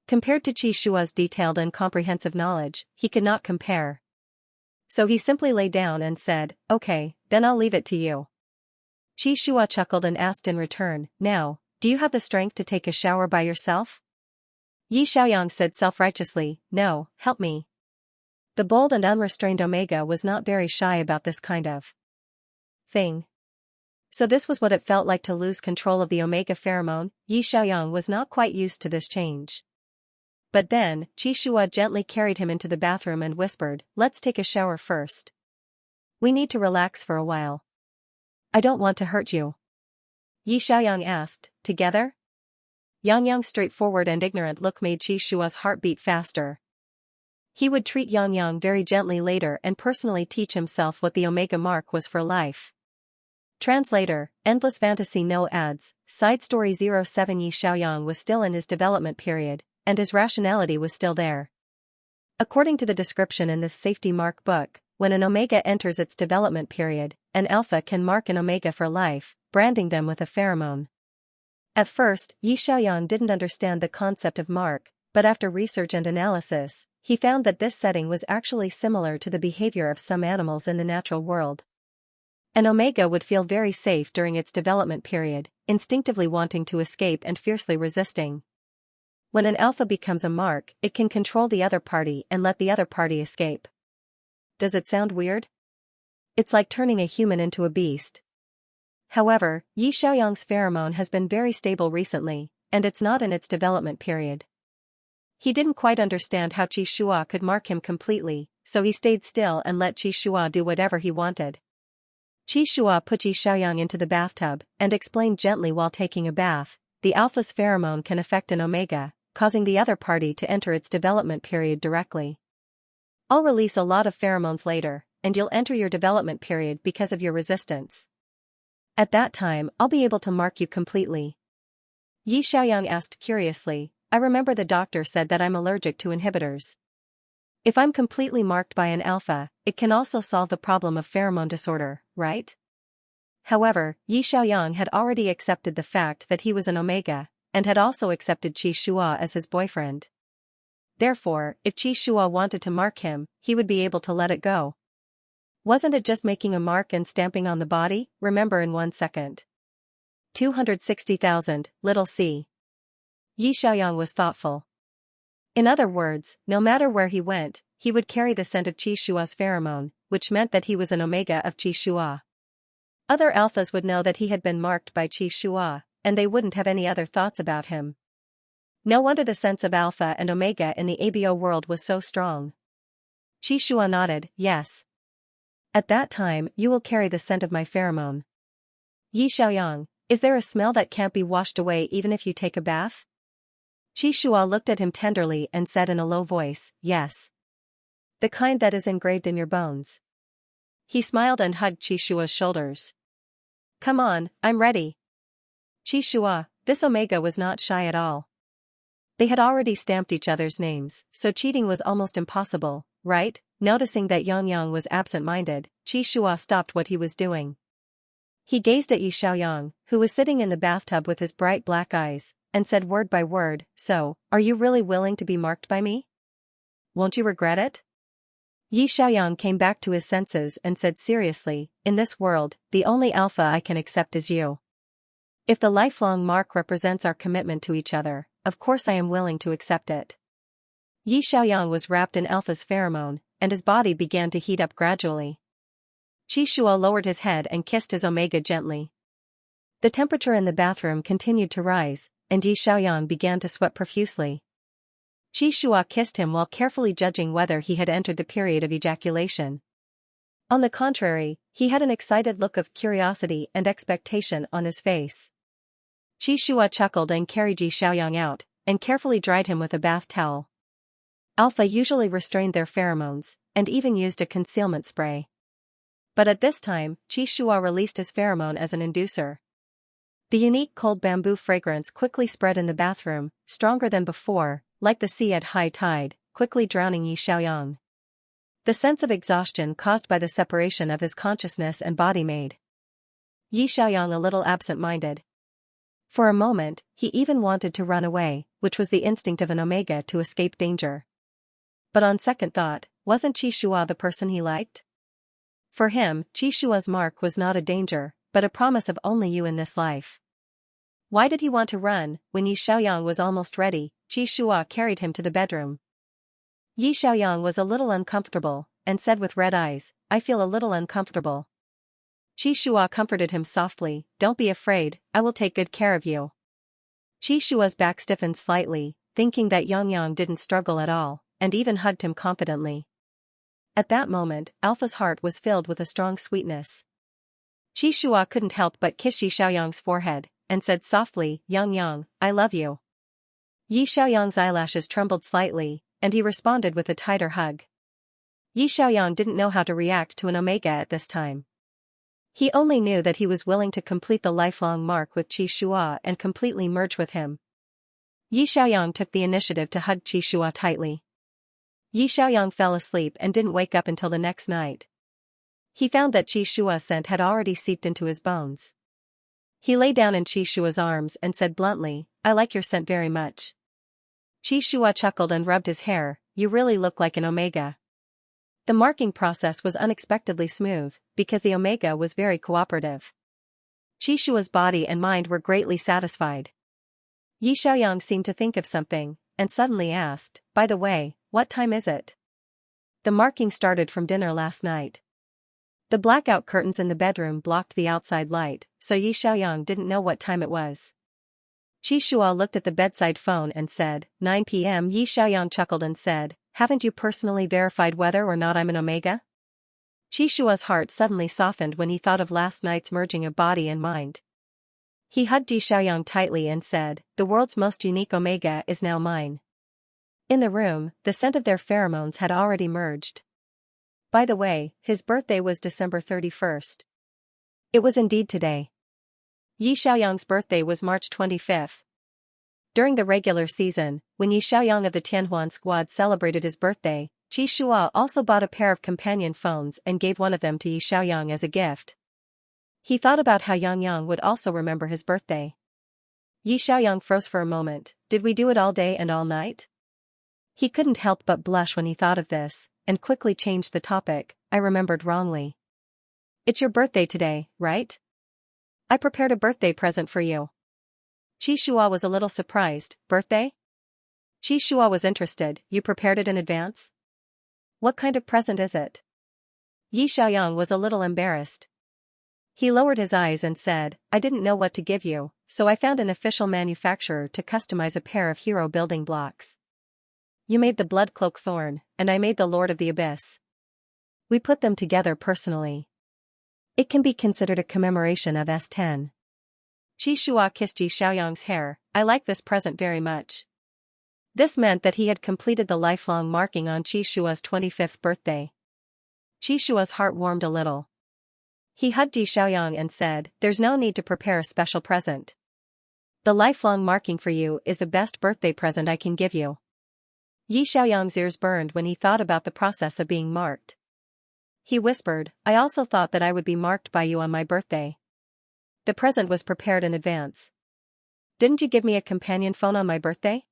Compared to Qixua's detailed and comprehensive knowledge, he could not compare. So he simply lay down and said, okay, then I'll leave it to you. Qixua chuckled and asked in return, now, do you have the strength to take a shower by yourself? Yi Xiaoyang said self-righteously, no, help me. The bold and unrestrained Omega was not very shy about this kind of thing. So this was what it felt like to lose control of the Omega pheromone. Yi Xiaoyang was not quite used to this change. But then, Qixua gently carried him into the bathroom and whispered, let's take a shower first. We need to relax for a while. I don't want to hurt you. Yi Xiaoyang asked, together? Yangyang's straightforward and ignorant look made Qixua's heart beat faster. He would treat Yangyang very gently later and personally teach himself what the Omega mark was for life. Translator, Endless Fantasy No ads, Side Story 07. Yi Xiaoyang was still in his development period, and his rationality was still there. According to the description in this safety mark book, when an Omega enters its development period, an Alpha can mark an Omega for life, branding them with a pheromone. At first, Yi Xiaoyang didn't understand the concept of mark, but after research and analysis, he found that this setting was actually similar to the behavior of some animals in the natural world. An Omega would feel very safe during its development period, instinctively wanting to escape and fiercely resisting. When an Alpha becomes a mark, it can control the other party and let the other party escape. Does it sound weird? It's like turning a human into a beast. However, Yi Xiaoyang's pheromone has been very stable recently, and it's not in its development period. He didn't quite understand how Qixua could mark him completely, so he stayed still and let Qixua do whatever he wanted. Qixua put Yi Xiaoyang into the bathtub and explained gently while taking a bath, the Alpha's pheromone can affect an Omega, causing the other party to enter its development period directly. I'll release a lot of pheromones later, and you'll enter your development period because of your resistance. At that time, I'll be able to mark you completely. Yi Xiaoyang asked curiously, I remember the doctor said that I'm allergic to inhibitors. If I'm completely marked by an Alpha, it can also solve the problem of pheromone disorder, right? However, Yi Xiaoyang had already accepted the fact that he was an Omega, and had also accepted Qixua as his boyfriend. Therefore, if Qixua wanted to mark him, he would be able to let it go. Wasn't it just making a mark and stamping on the body? Remember in 1 second. 260,000, little c. Yi Xiaoyang was thoughtful. In other words, no matter where he went, he would carry the scent of Qixua's pheromone, which meant that he was an Omega of Qixua. Other Alphas would know that he had been marked by Qixua, and they wouldn't have any other thoughts about him. No wonder the sense of Alpha and Omega in the ABO world was so strong. Qixua nodded, yes. At that time, you will carry the scent of my pheromone. Yi Xiaoyang, is there a smell that can't be washed away even if you take a bath? Qixua looked at him tenderly and said in a low voice, yes. The kind that is engraved in your bones. He smiled and hugged Qixua's shoulders. Come on, I'm ready. Qixua, this Omega was not shy at all. They had already stamped each other's names, so cheating was almost impossible, right? Noticing that Yangyang was absent-minded, Qixua stopped what he was doing. He gazed at Yi Xiaoyang, who was sitting in the bathtub with his bright black eyes, and said word by word, so, are you really willing to be marked by me? Won't you regret it? Yi Xiaoyang came back to his senses and said seriously, in this world, the only Alpha I can accept is you. If the lifelong mark represents our commitment to each other, of course I am willing to accept it. Yi Xiaoyang was wrapped in Alpha's pheromone, and his body began to heat up gradually. Qixua lowered his head and kissed his Omega gently. The temperature in the bathroom continued to rise, and Yi Xiaoyang began to sweat profusely. Qi Shua kissed him while carefully judging whether he had entered the period of ejaculation. On the contrary, he had an excited look of curiosity and expectation on his face. Qi Shua chuckled and carried Ji Xiaoyang out, and carefully dried him with a bath towel. Alpha usually restrained their pheromones, and even used a concealment spray. But at this time, Qi Shua released his pheromone as an inducer. The unique cold bamboo fragrance quickly spread in the bathroom, stronger than before, like the sea at high tide, quickly drowning Yi Xiaoyang. The sense of exhaustion caused by the separation of his consciousness and body made Yi Xiaoyang a little absent-minded. For a moment, he even wanted to run away, which was the instinct of an omega to escape danger. But on second thought, wasn't Qi Shua the person he liked? For him, Qi Shua's mark was not a danger, but a promise of only you in this life. Why did he want to run? When Yi Xiaoyang was almost ready, Qi Shua carried him to the bedroom. Yi Xiaoyang was a little uncomfortable, and said with red eyes, "I feel a little uncomfortable." Qi Shua comforted him softly, "Don't be afraid, I will take good care of you." Qi Shua's back stiffened slightly, thinking that Yang didn't struggle at all, and even hugged him confidently. At that moment, Alpha's heart was filled with a strong sweetness. Qi Shua couldn't help but kiss Yi Xiaoyang's forehead, and said softly, "Yang, I love you." Yi Xiaoyang's eyelashes trembled slightly, and he responded with a tighter hug. Yi Xiaoyang didn't know how to react to an omega at this time. He only knew that he was willing to complete the lifelong mark with Qi Shua and completely merge with him. Yi Xiaoyang took the initiative to hug Qi Shua tightly. Yi Xiaoyang fell asleep and didn't wake up until the next night. He found that Qi Shua's scent had already seeped into his bones. He lay down in Qi Shua's arms and said bluntly, "I like your scent very much." Qi Shua chuckled and rubbed his hair, "You really look like an omega." The marking process was unexpectedly smooth, because the omega was very cooperative. Qi Shua's body and mind were greatly satisfied. Yi Xiaoyang seemed to think of something, and suddenly asked, "By the way, what time is it?" The marking started from dinner last night. The blackout curtains in the bedroom blocked the outside light, so Yi Xiaoyang didn't know what time it was. Qi Shua looked at the bedside phone and said, 9 p.m. Yi Xiaoyang chuckled and said, "Haven't you personally verified whether or not I'm an omega?" Qi Shua's heart suddenly softened when he thought of last night's merging of body and mind. He hugged Yi Xiaoyang tightly and said, "The world's most unique omega is now mine." In the room, the scent of their pheromones had already merged. By the way, his birthday was December 31st. It was indeed today. Yi Xiaoyang's birthday was March 25th. During the regular season, when Yi Xiaoyang of the Tianhuan squad celebrated his birthday, Qi Shua also bought a pair of companion phones and gave one of them to Yi Xiaoyang as a gift. He thought about how Yang would also remember his birthday. Yi Xiaoyang froze for a moment. Did we do it all day and all night? He couldn't help but blush when he thought of this, and quickly changed the topic. I remembered wrongly. It's your birthday today, right? I prepared a birthday present for you. Qi Shua was a little surprised. Birthday? Qi Shua was interested. You prepared it in advance? What kind of present is it? Yi Xiaoyang was a little embarrassed. He lowered his eyes and said, I didn't know what to give you, so I found an official manufacturer to customize a pair of hero building blocks. You made the Blood Cloak Thorn, and I made the Lord of the Abyss. We put them together personally. It can be considered a commemoration of S10. Qi Shua kissed Yi Xiaoyang's hair. I like this present very much. This meant that he had completed the lifelong marking on Qi Shua's 25th birthday. Qi Shua's heart warmed a little. He hugged Yi Xiaoyang and said, there's no need to prepare a special present. The lifelong marking for you is the best birthday present I can give you. Yi Xiaoyang's ears burned when he thought about the process of being marked. He whispered, I also thought that I would be marked by you on my birthday. The present was prepared in advance. Didn't you give me a companion phone on my birthday?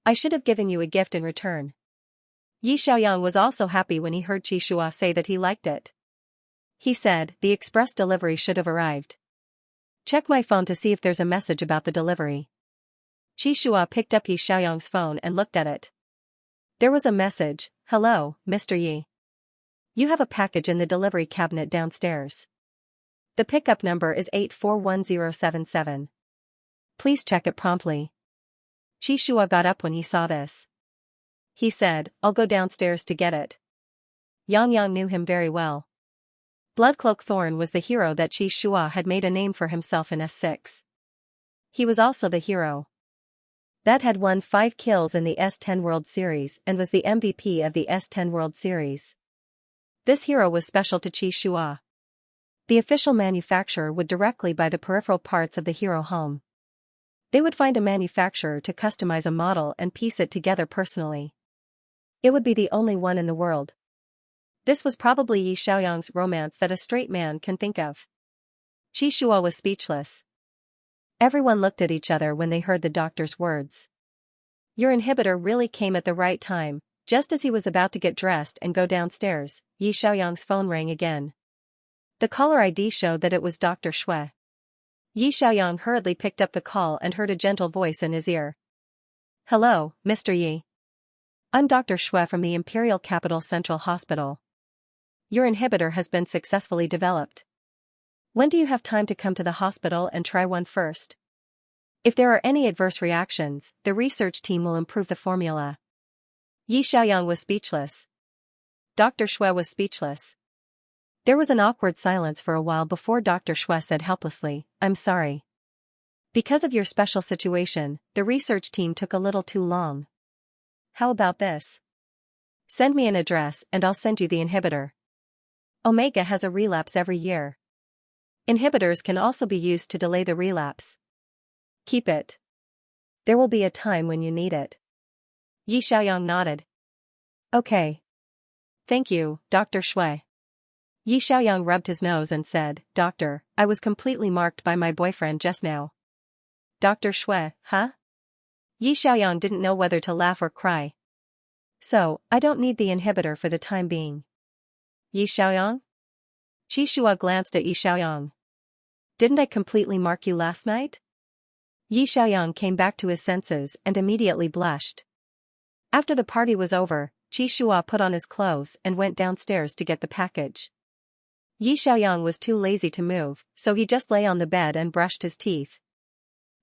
I should have given you a gift in return. Yi Xiaoyang was also happy when he heard Qi Shua say that he liked it. He said, the express delivery should have arrived. Check my phone to see if there's a message about the delivery. Qi Shua picked up Yi Xiaoyang's phone and looked at it. There was a message, Hello, Mr. Yi. You have a package in the delivery cabinet downstairs. The pickup number is 841077. Please check it promptly. Qi Shua got up when he saw this. He said, I'll go downstairs to get it. Yang knew him very well. Bloodcloak Thorn was the hero that Xianxia had made a name for himself in S6. He was also the hero that had won 5 kills in the S10 World Series and was the MVP of the S10 World Series. This hero was special to Xianxia. The official manufacturer would directly buy the peripheral parts of the hero home. They would find a manufacturer to customize a model and piece it together personally. It would be the only one in the world. This was probably Yi Xiaoyang's romance that a straight man can think of. Xianxia was speechless. Everyone looked at each other when they heard the doctor's words. Your inhibitor really came at the right time. Just as he was about to get dressed and go downstairs, Yi Xiaoyang's phone rang again. The caller ID showed that it was Dr. Shui. Yi Xiaoyang hurriedly picked up the call and heard a gentle voice in his ear. Hello, Mr. Yi. I'm Dr. Shui from the Imperial Capital Central Hospital. Your inhibitor has been successfully developed. When do you have time to come to the hospital and try one first? If there are any adverse reactions, the research team will improve the formula. Yi Xiaoyang was speechless. Dr. Shui was speechless. There was an awkward silence for a while before Dr. Shui said helplessly, I'm sorry. Because of your special situation, the research team took a little too long. How about this? Send me an address and I'll send you the inhibitor. Omega has a relapse every year. Inhibitors can also be used to delay the relapse. Keep it. There will be a time when you need it. Yi Xiaoyang nodded. Okay. Thank you, Dr. Shui. Yi Xiaoyang rubbed his nose and said, Doctor, I was completely marked by my boyfriend just now. Dr. Shui, huh? Yi Xiaoyang didn't know whether to laugh or cry. So, I don't need the inhibitor for the time being. Yi Xiaoyang? Xianxia glanced at Yi Xiaoyang. Didn't I completely mark you last night? Yi Xiaoyang came back to his senses and immediately blushed. After the party was over, Xianxia put on his clothes and went downstairs to get the package. Yi Xiaoyang was too lazy to move, so he just lay on the bed and brushed his teeth.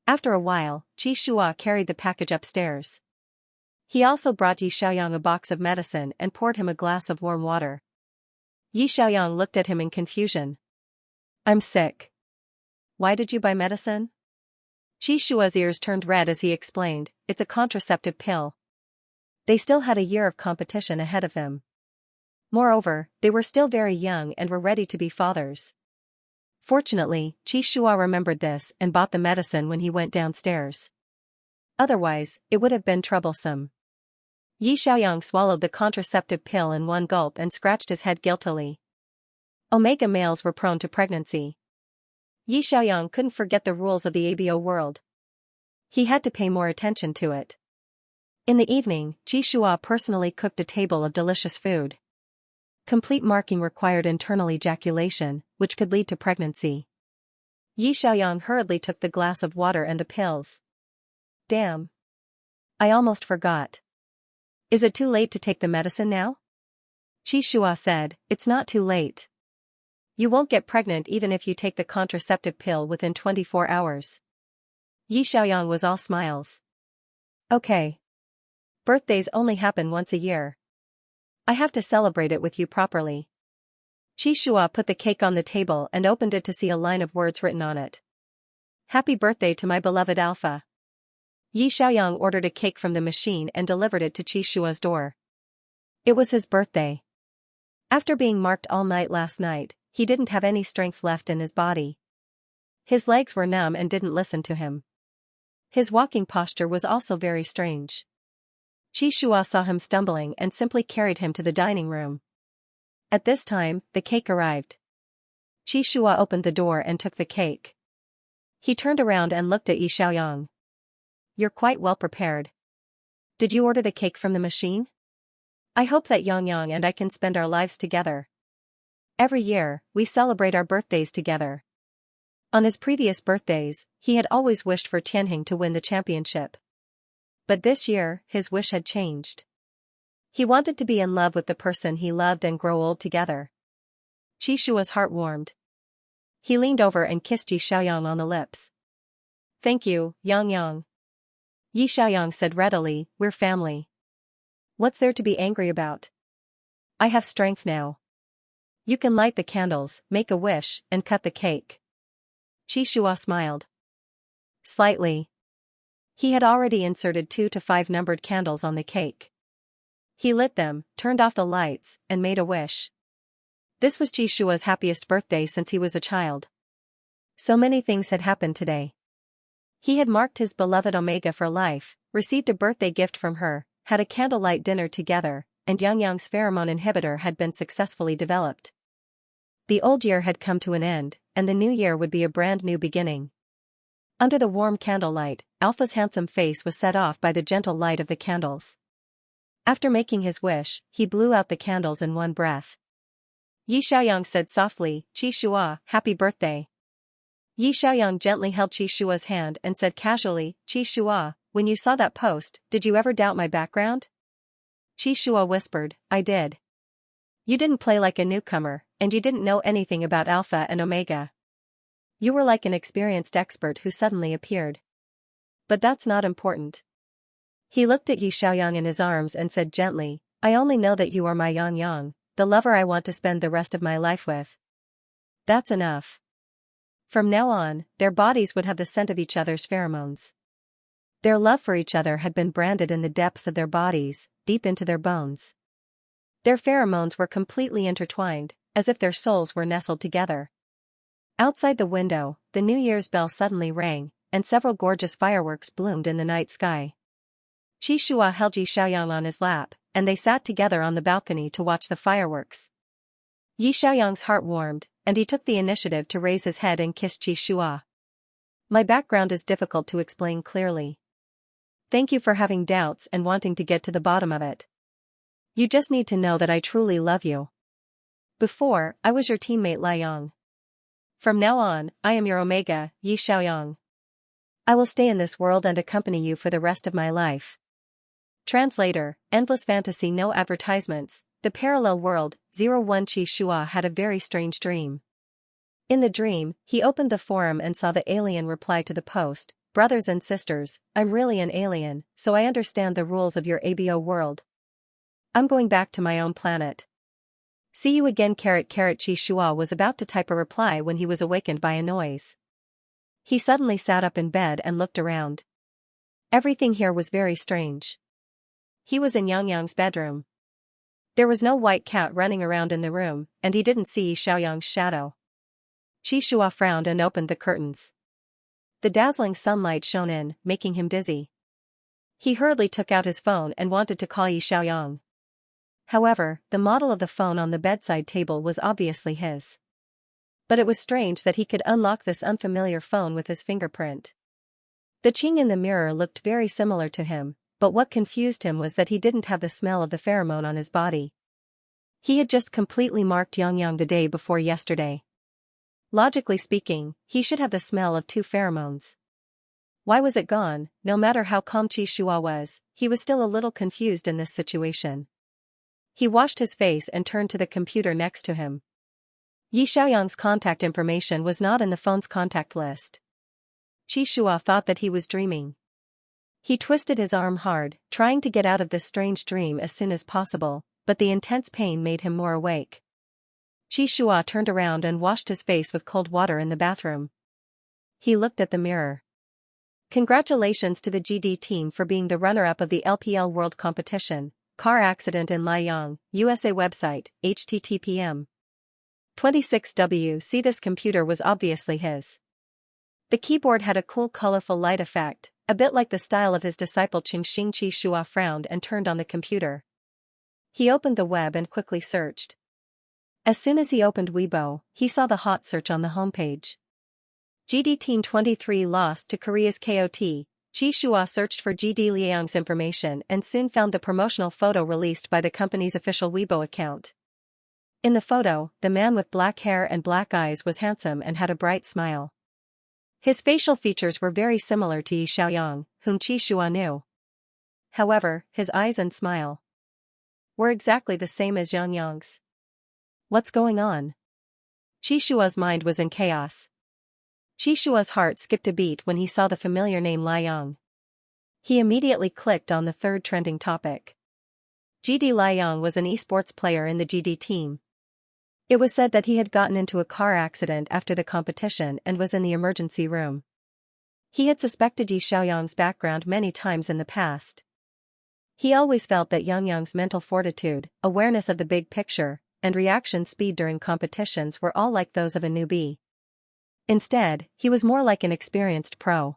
After a while, Xianxia carried the package upstairs. He also brought Yi Xiaoyang a box of medicine and poured him a glass of warm water. Yi Xiaoyang looked at him in confusion. I'm sick. Why did you buy medicine? Xianxia's ears turned red as he explained, it's a contraceptive pill. They still had a year of competition ahead of them. Moreover, they were still very young and were ready to be fathers. Fortunately, Xianxia remembered this and bought the medicine when he went downstairs. Otherwise, it would have been troublesome. Yi Xiaoyang swallowed the contraceptive pill in one gulp and scratched his head guiltily. Omega males were prone to pregnancy. Yi Xiaoyang couldn't forget the rules of the ABO world. He had to pay more attention to it. In the evening, Xianxia personally cooked a table of delicious food. Complete marking required internal ejaculation, which could lead to pregnancy. Yi Xiaoyang hurriedly took the glass of water and the pills. Damn. I almost forgot. Is it too late to take the medicine now? Xianxia said, it's not too late. You won't get pregnant even if you take the contraceptive pill within 24 hours. Yi Xiaoyang was all smiles. Okay. Birthdays only happen once a year. I have to celebrate it with you properly. Xianxia put the cake on the table and opened it to see a line of words written on it. Happy birthday to my beloved Alpha. Yi Xiaoyang ordered a cake from the machine and delivered it to Xianxia's door. It was his birthday. After being marked all night last night, he didn't have any strength left in his body. His legs were numb and didn't listen to him. His walking posture was also very strange. Xianxia saw him stumbling and simply carried him to the dining room. At this time, the cake arrived. Xianxia opened the door and took the cake. He turned around and looked at Yi Xiaoyang. You're quite well prepared. Did you order the cake from the machine? I hope that Yang and I can spend our lives together. Every year, we celebrate our birthdays together. On his previous birthdays, he had always wished for Tianheng to win the championship. But this year, his wish had changed. He wanted to be in love with the person he loved and grow old together. Xianxia's heart warmed. He leaned over and kissed Yi Xiaoyang on the lips. Thank you, Yang. Yi Xiaoyang said readily, we're family. What's there to be angry about? I have strength now. You can light the candles, make a wish, and cut the cake. Xianxia smiled. Slightly. He had already inserted 2 to 5 numbered candles on the cake. He lit them, turned off the lights, and made a wish. This was Xianxia's happiest birthday since he was a child. So many things had happened today. He had marked his beloved Omega for life, received a birthday gift from her, had a candlelight dinner together, and Xianxia's pheromone inhibitor had been successfully developed. The old year had come to an end, and the new year would be a brand new beginning. Under the warm candlelight, Alpha's handsome face was set off by the gentle light of the candles. After making his wish, he blew out the candles in one breath. Xiaoyang said softly, "Xianxia, happy birthday." Xiaoyang gently held Xianxia's hand and said casually, "Xianxia, when you saw that post, did you ever doubt my background?" Xianxia whispered, "I did. You didn't play like a newcomer, and you didn't know anything about Alpha and Omega. You were like an experienced expert who suddenly appeared. But that's not important." He looked at Xiaoyang in his arms and said gently, "I only know that you are my Yang, the lover I want to spend the rest of my life with. That's enough." From now on, their bodies would have the scent of each other's pheromones. Their love for each other had been branded in the depths of their bodies, deep into their bones. Their pheromones were completely intertwined, as if their souls were nestled together. Outside the window, the New Year's bell suddenly rang, and several gorgeous fireworks bloomed in the night sky. Xianxia held Xiaoyang on his lap, and they sat together on the balcony to watch the fireworks. Xiaoyang's heart warmed, and he took the initiative to raise his head and kiss Xianxia. "My background is difficult to explain clearly. Thank you for having doubts and wanting to get to the bottom of it. You just need to know that I truly love you. Before, I was your teammate Liang. From now on, I am your Omega, Xiaoyang. I will stay in this world and accompany you for the rest of my life." Translator, Endless Fantasy. No advertisements. The Parallel World, 01. Xianxia had a very strange dream. In the dream, he opened the forum and saw the alien reply to the post, "Brothers and sisters, I'm really an alien, so I understand the rules of your ABO world. I'm going back to my own planet. See you again. Xianxia was about to type a reply when he was awakened by a noise. He suddenly sat up in bed and looked around. Everything here was very strange. He was in Yang's bedroom. There was no white cat running around in the room, and he didn't see Xiaoyang's shadow. Xianxia frowned and opened the curtains. The dazzling sunlight shone in, making him dizzy. He hurriedly took out his phone and wanted to call Xiaoyang. However, the model of the phone on the bedside table was obviously his. But it was strange that he could unlock this unfamiliar phone with his fingerprint. The Qing in the mirror looked very similar to him, but what confused him was that he didn't have the smell of the pheromone on his body. He had just completely marked Yang the day before yesterday. Logically speaking, he should have the smell of 2 pheromones. Why was it gone? No matter how calm Xianxia was, he was still a little confused in this situation. He washed his face and turned to the computer next to him. Xiaoyang's contact information was not in the phone's contact list. Xianxia thought that he was dreaming. He twisted his arm hard, trying to get out of this strange dream as soon as possible, but the intense pain made him more awake. Xianxia turned around and washed his face with cold water in the bathroom. He looked at the mirror. Congratulations to the GD team for being the runner-up of the LPL World Competition. Car accident in Liang, USA. Website, http://. 26W. See, this computer was obviously his. The keyboard had a cool colorful light effect, a bit like the style of his disciple Qingxing. Xianxia frowned and turned on the computer. He opened the web and quickly searched. As soon as he opened Weibo, he saw the hot search on the homepage. GD Team 23 lost to Korea's KOT. Xianxia searched for GD Liang's information and soon found the promotional photo released by the company's official Weibo account. In the photo, the man with black hair and black eyes was handsome and had a bright smile. His facial features were very similar to Xiaoyang, whom Xianxia knew. However, his eyes and smile were exactly the same as Yang's. What's going on? Xianxia's mind was in chaos. Xianxia's heart skipped a beat when he saw the familiar name Liang. He immediately clicked on the third trending topic. GD Liang was an esports player in the GD team. It was said that he had gotten into a car accident after the competition and was in the emergency room. He had suspected Yi Xiaoyang's background many times in the past. He always felt that Yang mental fortitude, awareness of the big picture, and reaction speed during competitions were all like those of a newbie. Instead, he was more like an experienced pro.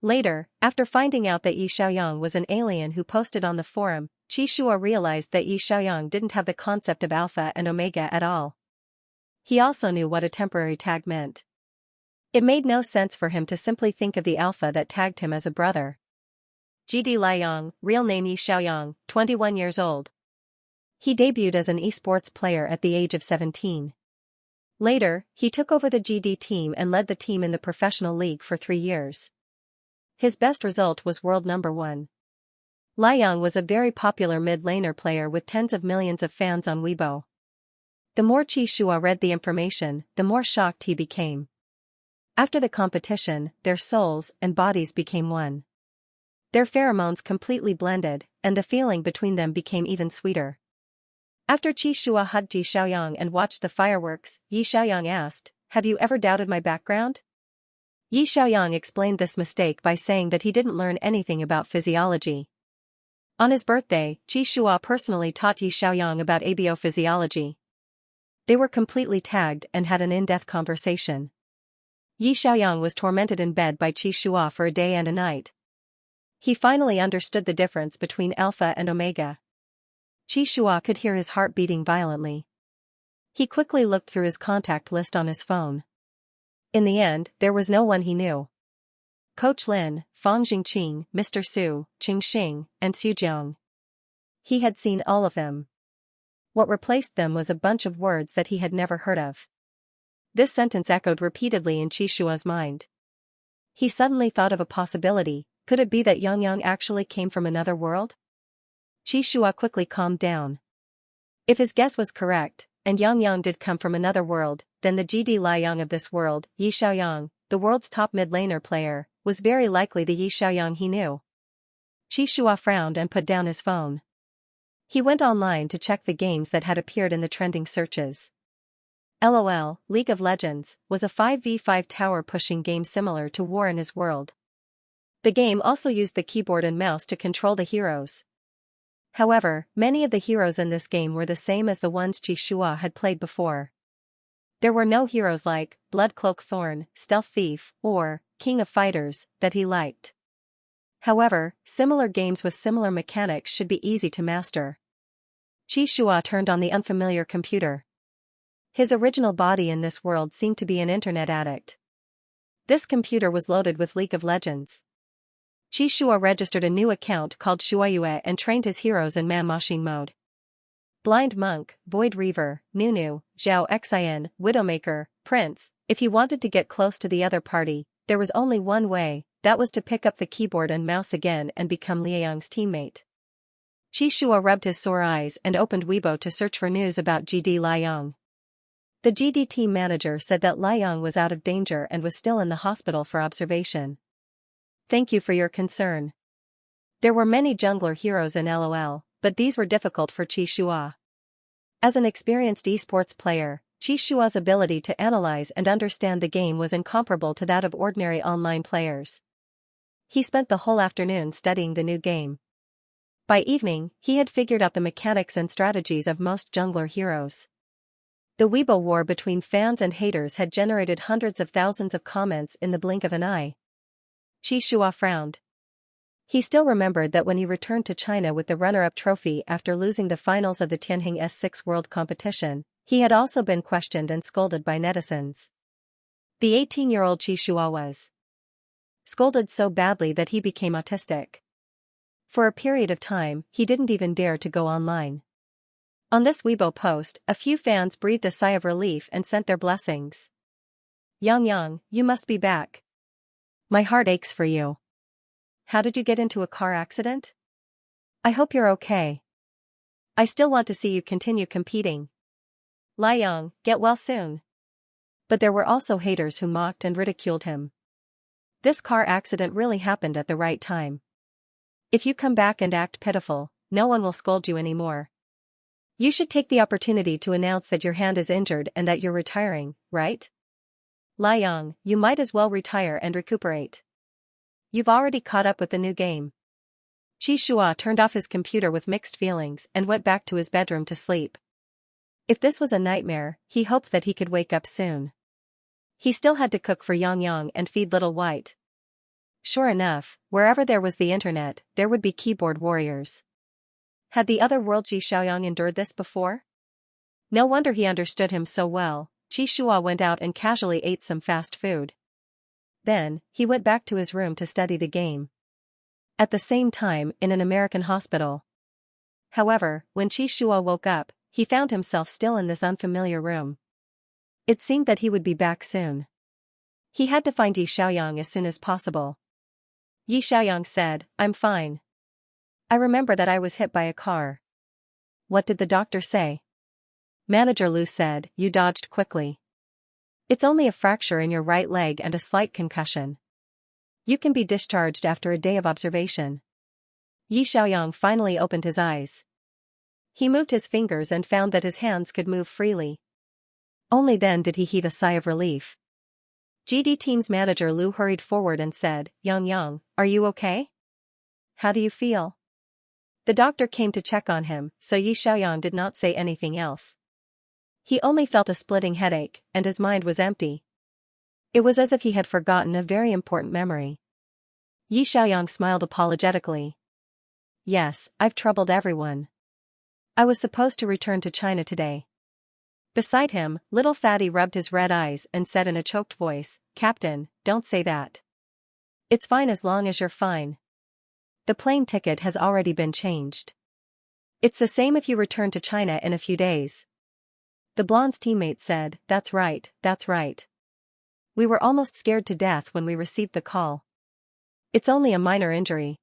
Later, after finding out that Yi Xiaoyang was an alien who posted on the forum, Qi Shua realized that Yi Xiaoyang didn't have the concept of alpha and omega at all. He also knew what a temporary tag meant. It made no sense for him to simply think of the alpha that tagged him as a brother. GD Liang, real name Yi Xiaoyang, 21 years old. He debuted as an esports player at the age of 17. Later, he took over the GD team and led the team in the professional league for 3 years. His best result was world number 1. Liang was a very popular mid-laner player with tens of millions of fans on Weibo. The more Qi Shua read the information, the more shocked he became. After the competition, their souls and bodies became one. Their pheromones completely blended, and the feeling between them became even sweeter. After Qi Shua hugged Yi Xiaoyang and watched the fireworks, Yi Xiaoyang asked, "Have you ever doubted my background?" Yi Xiaoyang explained this mistake by saying that he didn't learn anything about physiology. On his birthday, Qi Shua personally taught Yi Xiaoyang about abiophysiology. They were completely tagged and had an in-depth conversation. Yi Xiaoyang was tormented in bed by Qi Shua for a day and a night. He finally understood the difference between alpha and omega. Qi Shua could hear his heart beating violently. He quickly looked through his contact list on his phone. In the end, there was no one he knew. Coach Lin, Fang Jingqing, Mr. Su, Qing Xing, and Xu Jiang. He had seen all of them. What replaced them was a bunch of words that he had never heard of. This sentence echoed repeatedly in Qi Shua's mind. He suddenly thought of a possibility. Could it be that Yang actually came from another world? Qi Shua quickly calmed down. If his guess was correct, and Yang did come from another world, then the GD Liang of this world, Yi Xiaoyang, the world's top mid-laner player, was very likely the Yi Xiaoyang he knew. Qi Shua frowned and put down his phone. He went online to check the games that had appeared in the trending searches. LOL, League of Legends, was a 5v5 tower-pushing game similar to War in his world. The game also used the keyboard and mouse to control the heroes. However, many of the heroes in this game were the same as the ones Qi Shua had played before. There were no heroes like Bloodcloak Thorn, Stealth Thief, or King of Fighters that he liked. However, similar games with similar mechanics should be easy to master. Qi Shua turned on the unfamiliar computer. His original body in this world seemed to be an internet addict. This computer was loaded with League of Legends. Qi Shua registered a new account called Shuayue and trained his heroes in man-machine mode. Blind Monk, Void Reaver, Nunu, Zhao Xian, Widowmaker, Prince. If he wanted to get close to the other party, there was only one way, that was to pick up the keyboard and mouse again and become Liang's teammate. Qi Shua rubbed his sore eyes and opened Weibo to search for news about GD Liang. The GD team manager said that Liang was out of danger and was still in the hospital for observation. Thank you for your concern. There were many jungler heroes in LOL, but these were difficult for Qi Shua. As an experienced esports player, Qi Shua's ability to analyze and understand the game was incomparable to that of ordinary online players. He spent the whole afternoon studying the new game. By evening, he had figured out the mechanics and strategies of most jungler heroes. The Weibo war between fans and haters had generated hundreds of thousands of comments in the blink of an eye. Qi Shua frowned. He still remembered that when he returned to China with the runner-up trophy after losing the finals of the Tianjin S6 World Competition, he had also been questioned and scolded by netizens. The 18-year-old Qi Shua was scolded so badly that he became autistic. For a period of time, he didn't even dare to go online. On this Weibo post, a few fans breathed a sigh of relief and sent their blessings. Yang, you must be back. My heart aches for you. How did you get into a car accident? I hope you're okay. I still want to see you continue competing. Liang, get well soon. But there were also haters who mocked and ridiculed him. This car accident really happened at the right time. If you come back and act pitiful, no one will scold you anymore. You should take the opportunity to announce that your hand is injured and that you're retiring, right? Liang, you might as well retire and recuperate. You've already caught up with the new game. Qi Shua turned off his computer with mixed feelings and went back to his bedroom to sleep. If this was a nightmare, he hoped that he could wake up soon. He still had to cook for Yang and feed Little White. Sure enough, wherever there was the internet, there would be keyboard warriors. Had the other world Ji Xiaoyang endured this before? No wonder he understood him so well. Qi Shua went out and casually ate some fast food. Then, he went back to his room to study the game. At the same time, in an American hospital. However, when Qi Shua woke up, he found himself still in this unfamiliar room. It seemed that he would be back soon. He had to find Yi Xiaoyang as soon as possible. Yi Xiaoyang said, "I'm fine. I remember that I was hit by a car." "What did the doctor say?" Manager Lu said, "You dodged quickly. It's only a fracture in your right leg and a slight concussion. You can be discharged after a day of observation." Yi Xiaoyang finally opened his eyes. He moved his fingers and found that his hands could move freely. Only then did he heave a sigh of relief. GD Team's manager Lu hurried forward and said, Yang, are you okay? How do you feel?" The doctor came to check on him, so Yi Xiaoyang did not say anything else. He only felt a splitting headache, and his mind was empty. It was as if he had forgotten a very important memory. Yi Xiaoyang smiled apologetically. "Yes, I've troubled everyone. I was supposed to return to China today." Beside him, little Fatty rubbed his red eyes and said in a choked voice, "Captain, don't say that. It's fine as long as you're fine. The plane ticket has already been changed. It's the same if you return to China in a few days." The blonde's teammate said, That's right. We were almost scared to death when we received the call. It's only a minor injury."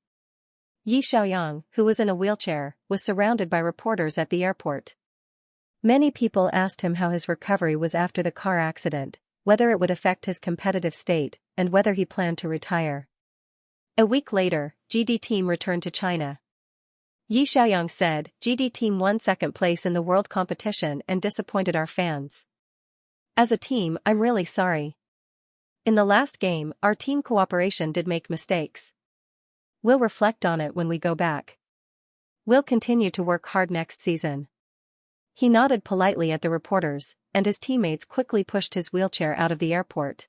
Yi Xiaoyang, who was in a wheelchair, was surrounded by reporters at the airport. Many people asked him how his recovery was after the car accident, whether it would affect his competitive state, and whether he planned to retire. A week later, GD Team returned to China. Yi Xiaoyang said, "GD Team won second place in the world competition and disappointed our fans. As a team, I'm really sorry. In the last game, our team cooperation did make mistakes. We'll reflect on it when we go back. We'll continue to work hard next season." He nodded politely at the reporters, and his teammates quickly pushed his wheelchair out of the airport.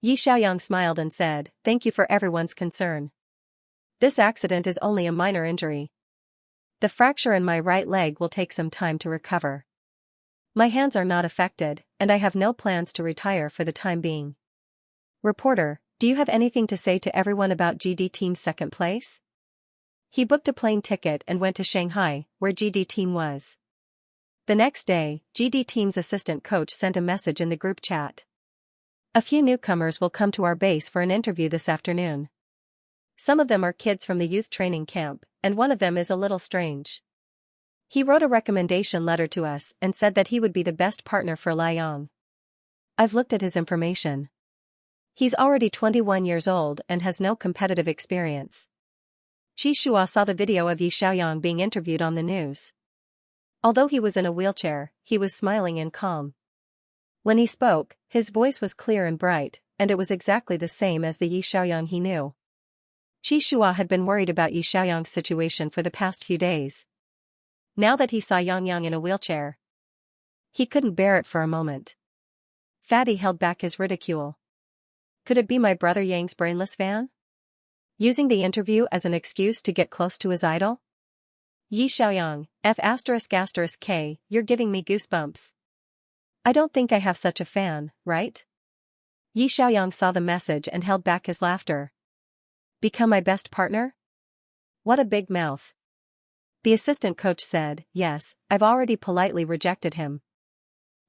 Yi Xiaoyang smiled and said, "Thank you for everyone's concern. This accident is only a minor injury. The fracture in my right leg will take some time to recover. My hands are not affected, and I have no plans to retire for the time being." Reporter, do you have anything to say to everyone about GD Team's second place? He booked a plane ticket and went to Shanghai, where GD Team was. The next day, GD Team's assistant coach sent a message in the group chat. "A few newcomers will come to our base for an interview this afternoon. Some of them are kids from the youth training camp, and one of them is a little strange. He wrote a recommendation letter to us and said that he would be the best partner for Liang. I've looked at his information. He's already 21 years old and has no competitive experience." Qi Shua saw the video of Yi Xiaoyang being interviewed on the news. Although he was in a wheelchair, he was smiling and calm. When he spoke, his voice was clear and bright, and it was exactly the same as the Yi Xiaoyang he knew. Qi Shua had been worried about Yi Xiaoyang's situation for the past few days. Now that he saw Yang in a wheelchair, he couldn't bear it for a moment. Fatty held back his ridicule. Could it be my brother Yang's brainless fan? Using the interview as an excuse to get close to his idol? Yi Xiaoyang, F***K, you're giving me goosebumps. I don't think I have such a fan, right? Yi Xiaoyang saw the message and held back his laughter. Become my best partner? What a big mouth. The assistant coach said, "Yes, I've already politely rejected him.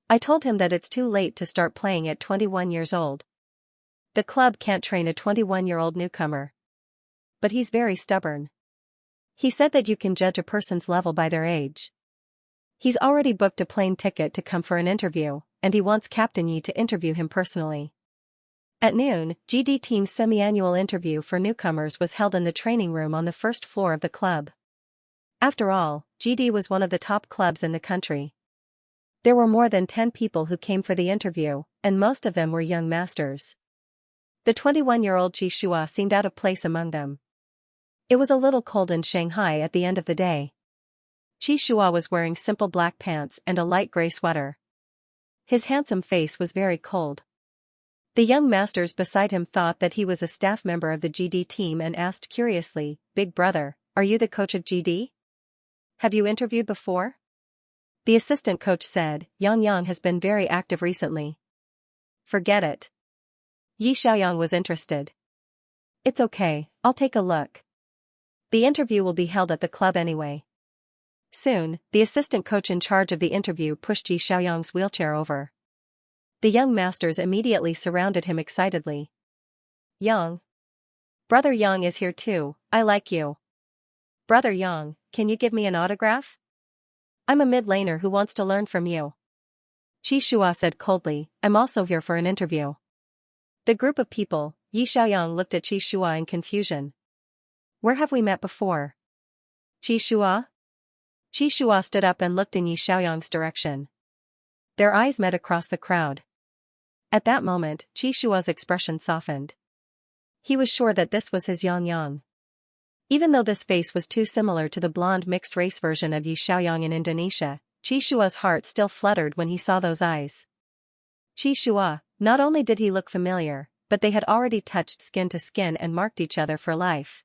I told him that it's too late to start playing at 21 years old. The club can't train a 21-year-old newcomer. But he's very stubborn. He said that you can judge a person's level by their age. He's already booked a plane ticket to come for an interview, and he wants Captain Yi to interview him personally." At noon, GD Team's semi-annual interview for newcomers was held in the training room on the first floor of the club. After all, GD was one of the top clubs in the country. There were more than 10 people who came for the interview, and most of them were young masters. The 21-year-old Xianxia seemed out of place among them. It was a little cold in Shanghai at the end of the day. Xianxia was wearing simple black pants and a light gray sweater. His handsome face was very cold. The young masters beside him thought that he was a staff member of the GD team and asked curiously, "Big brother, are you the coach of GD? Have you interviewed before?" The assistant coach said, "Yang has been very active recently." "Forget it." Yi Xiaoyang was interested. "It's okay, I'll take a look. The interview will be held at the club anyway." Soon, the assistant coach in charge of the interview pushed Yi Xiaoyang's wheelchair over. The young masters immediately surrounded him excitedly. "Yang. Brother Yang is here too, I like you. Brother Yang, can you give me an autograph? I'm a mid-laner who wants to learn from you." Xianxia said coldly, "I'm also here for an interview." The group of people, Yi Xiaoyang looked at Xianxia in confusion. "Where have we met before?" "Xianxia?" Xianxia stood up and looked in Yi Xiaoyang's direction. Their eyes met across the crowd. At that moment, Xianxia's expression softened. He was sure that this was his Yang. Even though this face was too similar to the blonde mixed-race version of Yi Xiaoyang in Indonesia, Xianxia's heart still fluttered when he saw those eyes. Xianxia, not only did he look familiar, but they had already touched skin to skin and marked each other for life.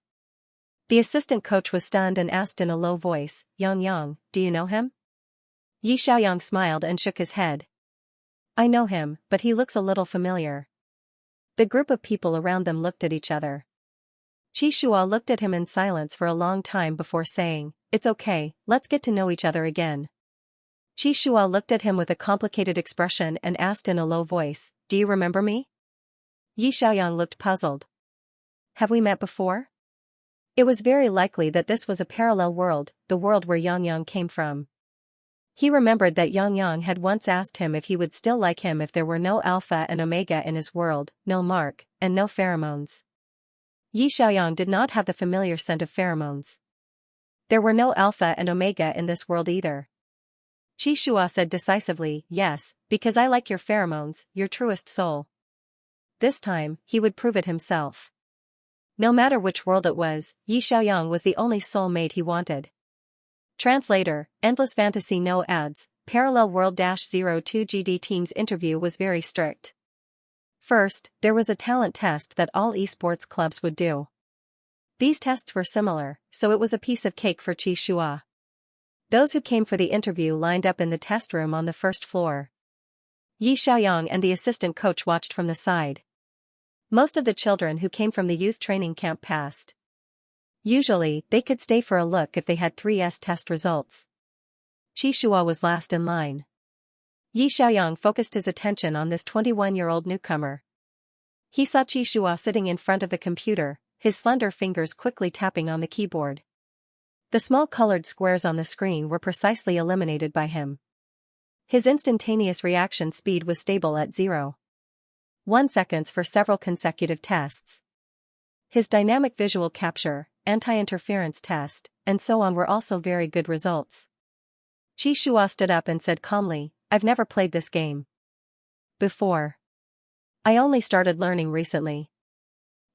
The assistant coach was stunned and asked in a low voice, "Yang, do you know him?" Yi Xiaoyang smiled and shook his head. "I know him, but he looks a little familiar." The group of people around them looked at each other. Xianxia looked at him in silence for a long time before saying, "It's okay, let's get to know each other again." Xianxia looked at him with a complicated expression and asked in a low voice, "Do you remember me?" Yi Xiaoyang looked puzzled. "Have we met before?" It was very likely that this was a parallel world, the world where Yang came from. He remembered that Yang had once asked him if he would still like him if there were no Alpha and Omega in his world, no mark, and no pheromones. Yi Xiaoyang did not have the familiar scent of pheromones. There were no Alpha and Omega in this world either. Xianxia said decisively, "Yes, because I like your pheromones, your truest soul." This time, he would prove it himself. No matter which world it was, Yi Xiaoyang was the only soulmate he wanted. Translator, Endless Fantasy No Ads, Parallel World-02 GD Team's interview was very strict. First, there was a talent test that all esports clubs would do. These tests were similar, so it was a piece of cake for Xianxia. Those who came for the interview lined up in the test room on the first floor. Yi Xiaoyang and the assistant coach watched from the side. Most of the children who came from the youth training camp passed. Usually, they could stay for a look if they had 3S test results. Xianxia was last in line. Yi Xiaoyang focused his attention on this 21-year-old newcomer. He saw Xianxia sitting in front of the computer, his slender fingers quickly tapping on the keyboard. The small colored squares on the screen were precisely eliminated by him. His instantaneous reaction speed was stable at 0.1 seconds for several consecutive tests. His dynamic visual capture, anti-interference test, and so on were also very good results. Xianxia stood up and said calmly, "I've never played this game before. I only started learning recently."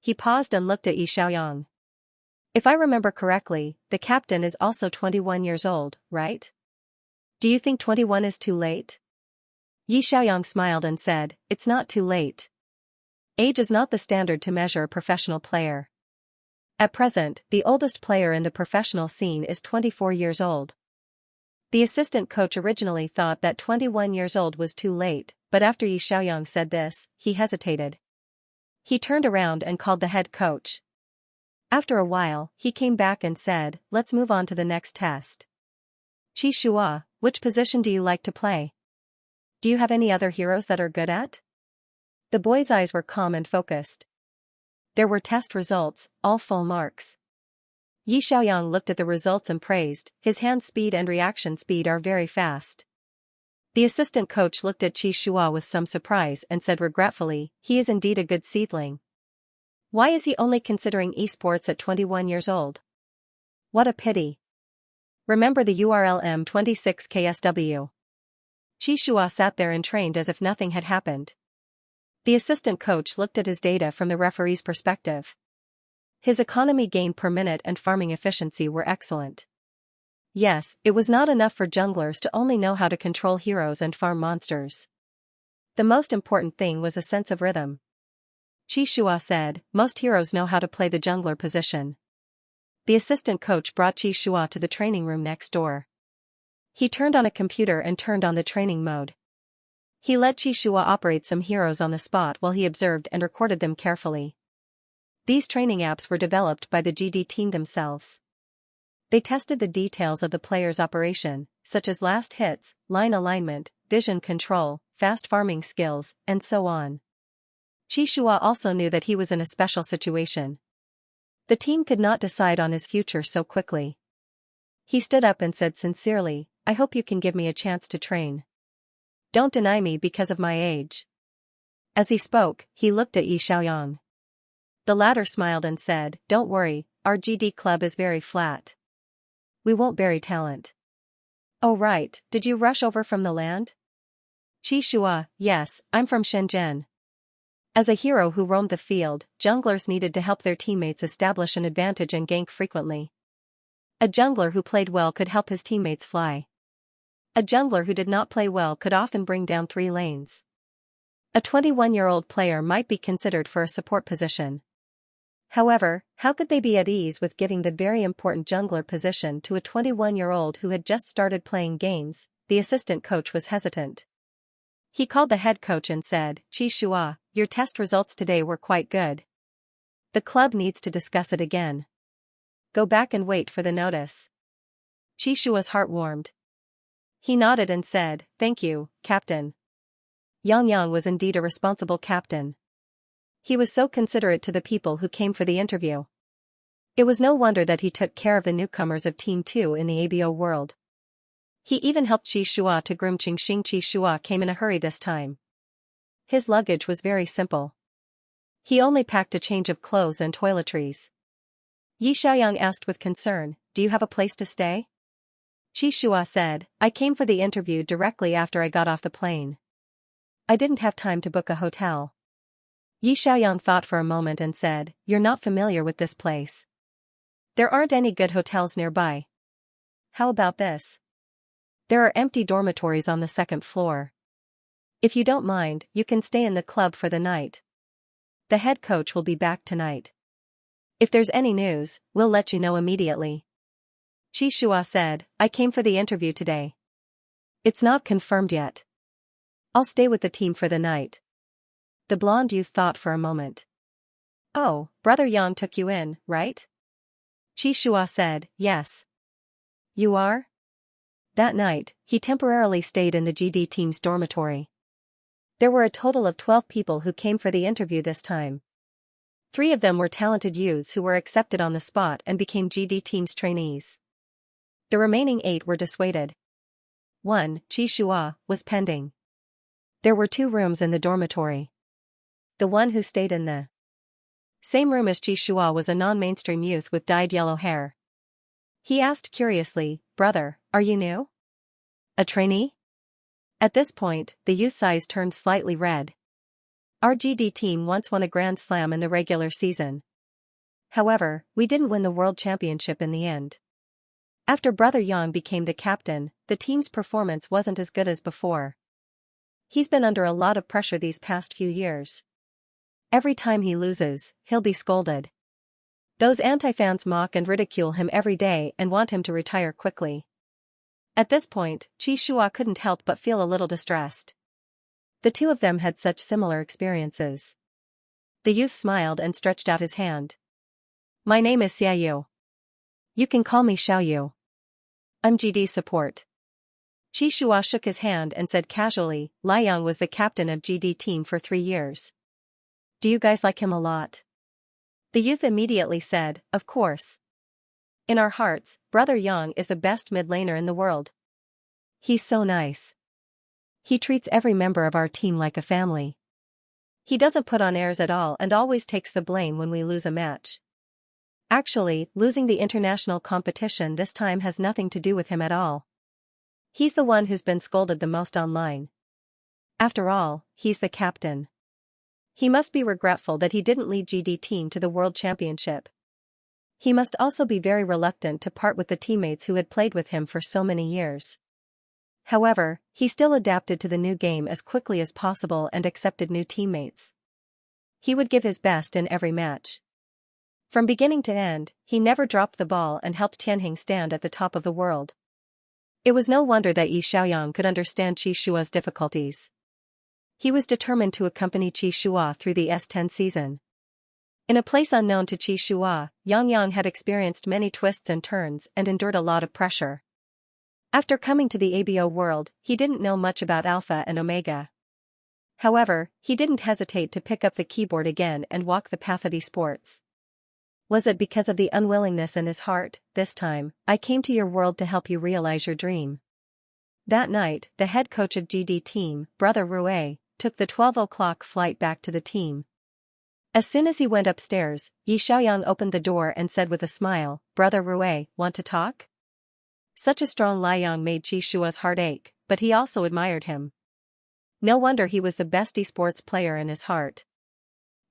He paused and looked at Yi Xiaoyang. "If I remember correctly, the captain is also 21 years old, right? Do you think 21 is too late?" Yi Xiaoyang smiled and said, "It's not too late. Age is not the standard to measure a professional player. At present, the oldest player in the professional scene is 24 years old." The assistant coach originally thought that 21 years old was too late, but after Yi Xiaoyang said this, he hesitated. He turned around and called the head coach. After a while, he came back and said, "Let's move on to the next test. Xianxia, which position do you like to play? Do you have any other heroes that are good at?" The boy's eyes were calm and focused. There were test results, all full marks. Yi Xiaoyang looked at the results and praised, "His hand speed and reaction speed are very fast." The assistant coach looked at Xianxia with some surprise and said regretfully, "He is indeed a good seedling. Why is he only considering esports at 21 years old? What a pity." Remember the URL M26KSW. Xianxia sat there and trained as if nothing had happened. The assistant coach looked at his data from the referee's perspective. His economy gain per minute and farming efficiency were excellent. Yes, it was not enough for junglers to only know how to control heroes and farm monsters. The most important thing was a sense of rhythm. Xianxia said, most heroes know how to play the jungler position. The assistant coach brought Xianxia to the training room next door. He turned on a computer and turned on the training mode. He let Xianxia operate some heroes on the spot while he observed and recorded them carefully. These training apps were developed by the GD team themselves. They tested the details of the player's operation, such as last hits, line alignment, vision control, fast farming skills, and so on. Xianxia also knew that he was in a special situation. The team could not decide on his future so quickly. He stood up and said sincerely, I hope you can give me a chance to train. Don't deny me because of my age. As he spoke, he looked at Yi Xiaoyang. The latter smiled and said, don't worry, our GD club is very flat. We won't bury talent. Oh right, did you rush over from the land? Xianxia, yes, I'm from Shenzhen. As a hero who roamed the field, junglers needed to help their teammates establish an advantage and gank frequently. A jungler who played well could help his teammates fly. A jungler who did not play well could often bring down 3 lanes. A 21-year-old player might be considered for a support position. However, how could they be at ease with giving the very important jungler position to a 21-year-old who had just started playing games? The assistant coach was hesitant. He called the head coach and said, Xianxia, your test results today were quite good. The club needs to discuss it again. Go back and wait for the notice. Xianxia's heart warmed. He nodded and said, thank you, Captain. Yang was indeed a responsible captain. He was so considerate to the people who came for the interview. It was no wonder that he took care of the newcomers of Team 2 in the ABO world. He even helped Xianxia to groom Qingxing. Xianxia came in a hurry this time. His luggage was very simple. He only packed a change of clothes and toiletries. Yi Xiaoyang asked with concern, do you have a place to stay? Xianxia said, I came for the interview directly after I got off the plane. I didn't have time to book a hotel. Yi Xiaoyang thought for a moment and said, you're not familiar with this place. There aren't any good hotels nearby. How about this? There are empty dormitories on the 2nd floor. If you don't mind, you can stay in the club for the night. The head coach will be back tonight. If there's any news, we'll let you know immediately. Xianxia said, I came for the interview today. It's not confirmed yet. I'll stay with the team for the night. The blonde youth thought for a moment. Oh, Brother Yang took you in, right? Xianxia said, yes. You are? That night, he temporarily stayed in the GD team's dormitory. There were a total of 12 people who came for the interview this time. 3 of them were talented youths who were accepted on the spot and became GD team's trainees. The remaining 8 were dissuaded. 1, Xianxia, was pending. There were 2 rooms in the dormitory. The one who stayed in the same room as Xianxia was a non-mainstream youth with dyed yellow hair. He asked curiously, brother, are you new? A trainee? At this point, the youth's eyes turned slightly red. Our GD team once won a Grand Slam in the regular season. However, we didn't win the World Championship in the end. After Brother Yang became the captain, the team's performance wasn't as good as before. He's been under a lot of pressure these past few years. Every time he loses, he'll be scolded. Those anti-fans mock and ridicule him every day and want him to retire quickly. At this point, Xianxia couldn't help but feel a little distressed. The 2 of them had such similar experiences. The youth smiled and stretched out his hand. My name is Xiaoyu. You can call me Xiaoyu. I'm GD support. Xianxia shook his hand and said casually, Liang was the captain of GD team for 3 years. Do you guys like him a lot? The youth immediately said, of course. In our hearts, Brother Yang is the best mid laner in the world. He's so nice. He treats every member of our team like a family. He doesn't put on airs at all and always takes the blame when we lose a match. Actually, losing the international competition this time has nothing to do with him at all. He's the one who's been scolded the most online. After all, he's the captain. He must be regretful that he didn't lead GD team to the World Championship. He must also be very reluctant to part with the teammates who had played with him for so many years. However, he still adapted to the new game as quickly as possible and accepted new teammates. He would give his best in every match. From beginning to end, he never dropped the ball and helped Tianheng stand at the top of the world. It was no wonder that Yi Xiaoyang could understand Qi Shua's difficulties. He was determined to accompany Qi Shua through the S10 season. In a place unknown to Qi Shua, Yang had experienced many twists and turns and endured a lot of pressure. After coming to the ABO world, he didn't know much about Alpha and Omega. However, he didn't hesitate to pick up the keyboard again and walk the path of esports. Was it because of the unwillingness in his heart? This time, I came to your world to help you realize your dream. That night, the head coach of GD team, Brother Rue, took the 12 o'clock flight back to the team. As soon as he went upstairs, Yi Xiaoyang opened the door and said with a smile, "Brother Rue, want to talk?" Such a strong Liang made Qi Shua's heart ache, but he also admired him. No wonder he was the best esports player in his heart.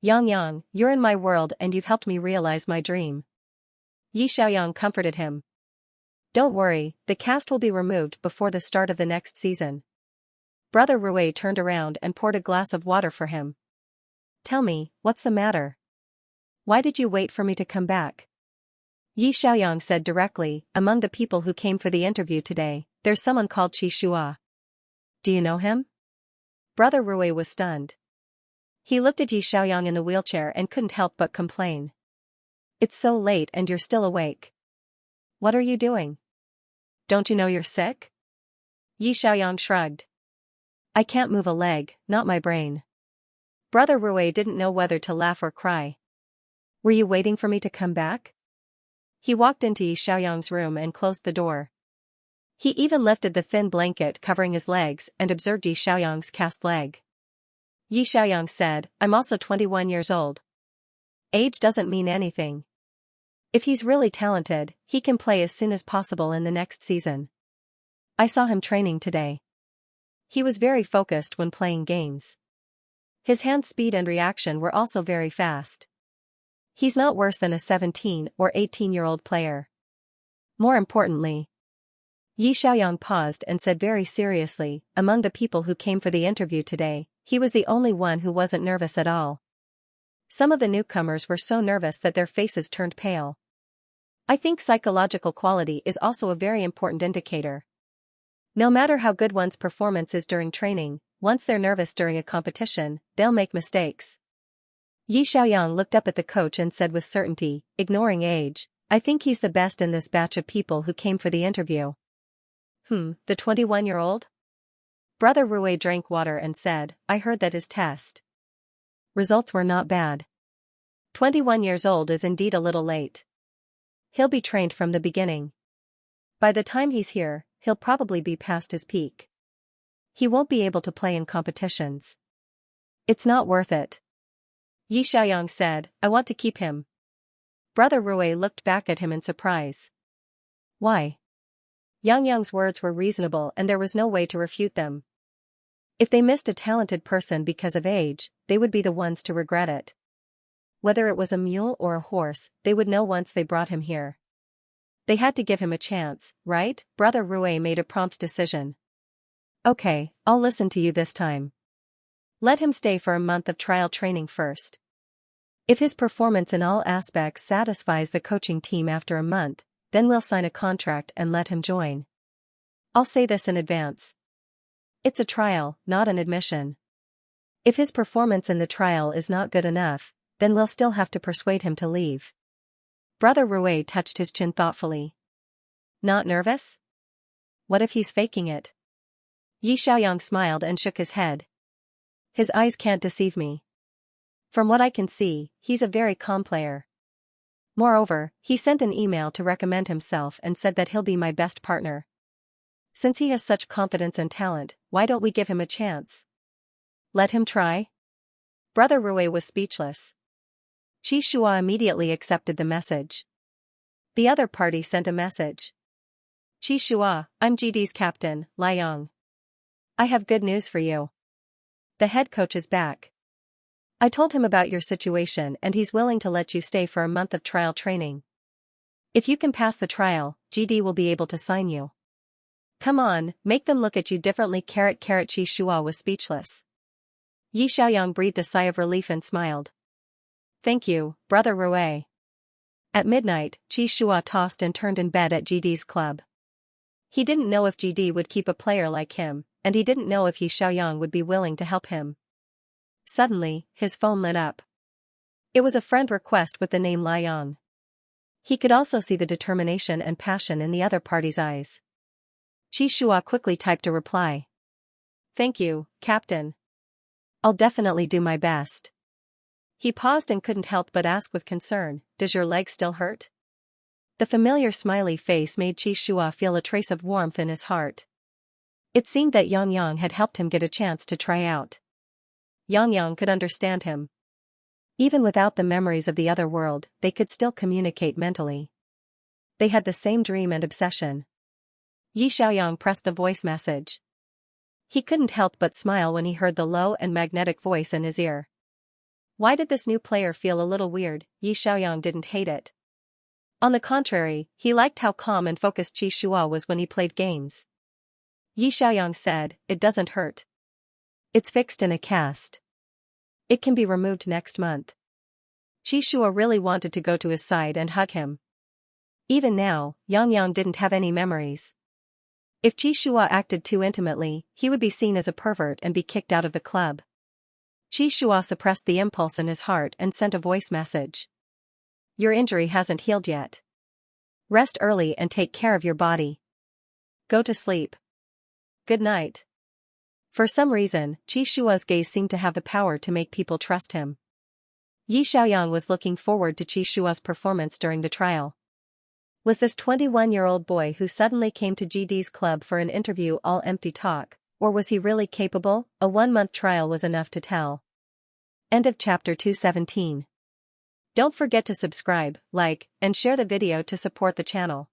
Yang, you're in my world and you've helped me realize my dream. Yi Xiaoyang comforted him. Don't worry, the cast will be removed before the start of the next season. Brother Rue turned around and poured a glass of water for him. Tell me, what's the matter? Why did you wait for me to come back? Yi Xiaoyang said directly, among the people who came for the interview today, there's someone called Qi Shua. Do you know him? Brother Rue was stunned. He looked at Yi Xiaoyang in the wheelchair and couldn't help but complain. It's so late and you're still awake. What are you doing? Don't you know you're sick? Yi Xiaoyang shrugged. I can't move a leg, not my brain. Brother Rue didn't know whether to laugh or cry. Were you waiting for me to come back? He walked into Yi Xiaoyang's room and closed the door. He even lifted the thin blanket covering his legs and observed Yi Xiaoyang's cast leg. Yi Xiaoyang said, I'm also 21 years old. Age doesn't mean anything. If he's really talented, he can play as soon as possible in the next season. I saw him training today. He was very focused when playing games. His hand speed and reaction were also very fast. He's not worse than a 17 or 18-year-old player. More importantly, Yi Xiaoyang paused and said very seriously, among the people who came for the interview today, he was the only one who wasn't nervous at all. Some of the newcomers were so nervous that their faces turned pale. I think psychological quality is also a very important indicator. No matter how good one's performance is during training, once they're nervous during a competition, they'll make mistakes. Yi Xiaoyang looked up at the coach and said with certainty, ignoring age, I think he's the best in this batch of people who came for the interview. The 21-year-old? Brother Rue drank water and said, I heard that his test results were not bad. 21 years old is indeed a little late. He'll be trained from the beginning. By the time he's here, he'll probably be past his peak. He won't be able to play in competitions. It's not worth it. Yi Xiaoyang said, I want to keep him. Brother Rue looked back at him in surprise. Why? Yang's words were reasonable and there was no way to refute them. If they missed a talented person because of age, they would be the ones to regret it. Whether it was a mule or a horse, they would know once they brought him here. They had to give him a chance, right? Brother Rue made a prompt decision. Okay, I'll listen to you this time. Let him stay for a month of trial training first. If his performance in all aspects satisfies the coaching team after a month, then we'll sign a contract and let him join. I'll say this in advance. It's a trial, not an admission. If his performance in the trial is not good enough, then we'll still have to persuade him to leave. Brother Rue touched his chin thoughtfully. Not nervous? What if he's faking it? Yi Xiaoyang smiled and shook his head. His eyes can't deceive me. From what I can see, he's a very calm player. Moreover, he sent an email to recommend himself and said that he'll be my best partner. Since he has such confidence and talent, why don't we give him a chance? Let him try? Brother Rue was speechless. Qi Shua immediately accepted the message. The other party sent a message. Qi Shua, I'm GD's captain, Liang. I have good news for you. The head coach is back. I told him about your situation and he's willing to let you stay for a month of trial training. If you can pass the trial, GD will be able to sign you. Come on, make them look at you differently. Qi Shua was speechless. Yi Xiaoyang breathed a sigh of relief and smiled. Thank you, Brother Rui. At midnight, Qi Shua tossed and turned in bed at GD's club. He didn't know if GD would keep a player like him, and he didn't know if Yi Xiaoyang would be willing to help him. Suddenly, his phone lit up. It was a friend request with the name Liang. He could also see the determination and passion in the other party's eyes. Qi Shua quickly typed a reply. Thank you, Captain. I'll definitely do my best. He paused and couldn't help but ask with concern, does your leg still hurt? The familiar smiley face made Qi Shua feel a trace of warmth in his heart. It seemed that Yang had helped him get a chance to try out. Yang could understand him. Even without the memories of the other world, they could still communicate mentally. They had the same dream and obsession. Yi Xiaoyang pressed the voice message. He couldn't help but smile when he heard the low and magnetic voice in his ear. Why did this new player feel a little weird? Yi Xiaoyang didn't hate it. On the contrary, he liked how calm and focused Qi Shua was when he played games. Yi Xiaoyang said, it doesn't hurt. It's fixed in a cast. It can be removed next month. Qi Shua really wanted to go to his side and hug him. Even now, Yang didn't have any memories. If Qi Shua acted too intimately, he would be seen as a pervert and be kicked out of the club. Qi Shua suppressed the impulse in his heart and sent a voice message. Your injury hasn't healed yet. Rest early and take care of your body. Go to sleep. Good night. For some reason, Qi Shua's gaze seemed to have the power to make people trust him. Yi Xiaoyang was looking forward to Qi Shua's performance during the trial. Was this 21-year-old boy who suddenly came to GD's club for an interview all empty talk, or was he really capable? A 1-month trial was enough to tell. End of chapter 217. Don't forget to subscribe, like, and share the video to support the channel.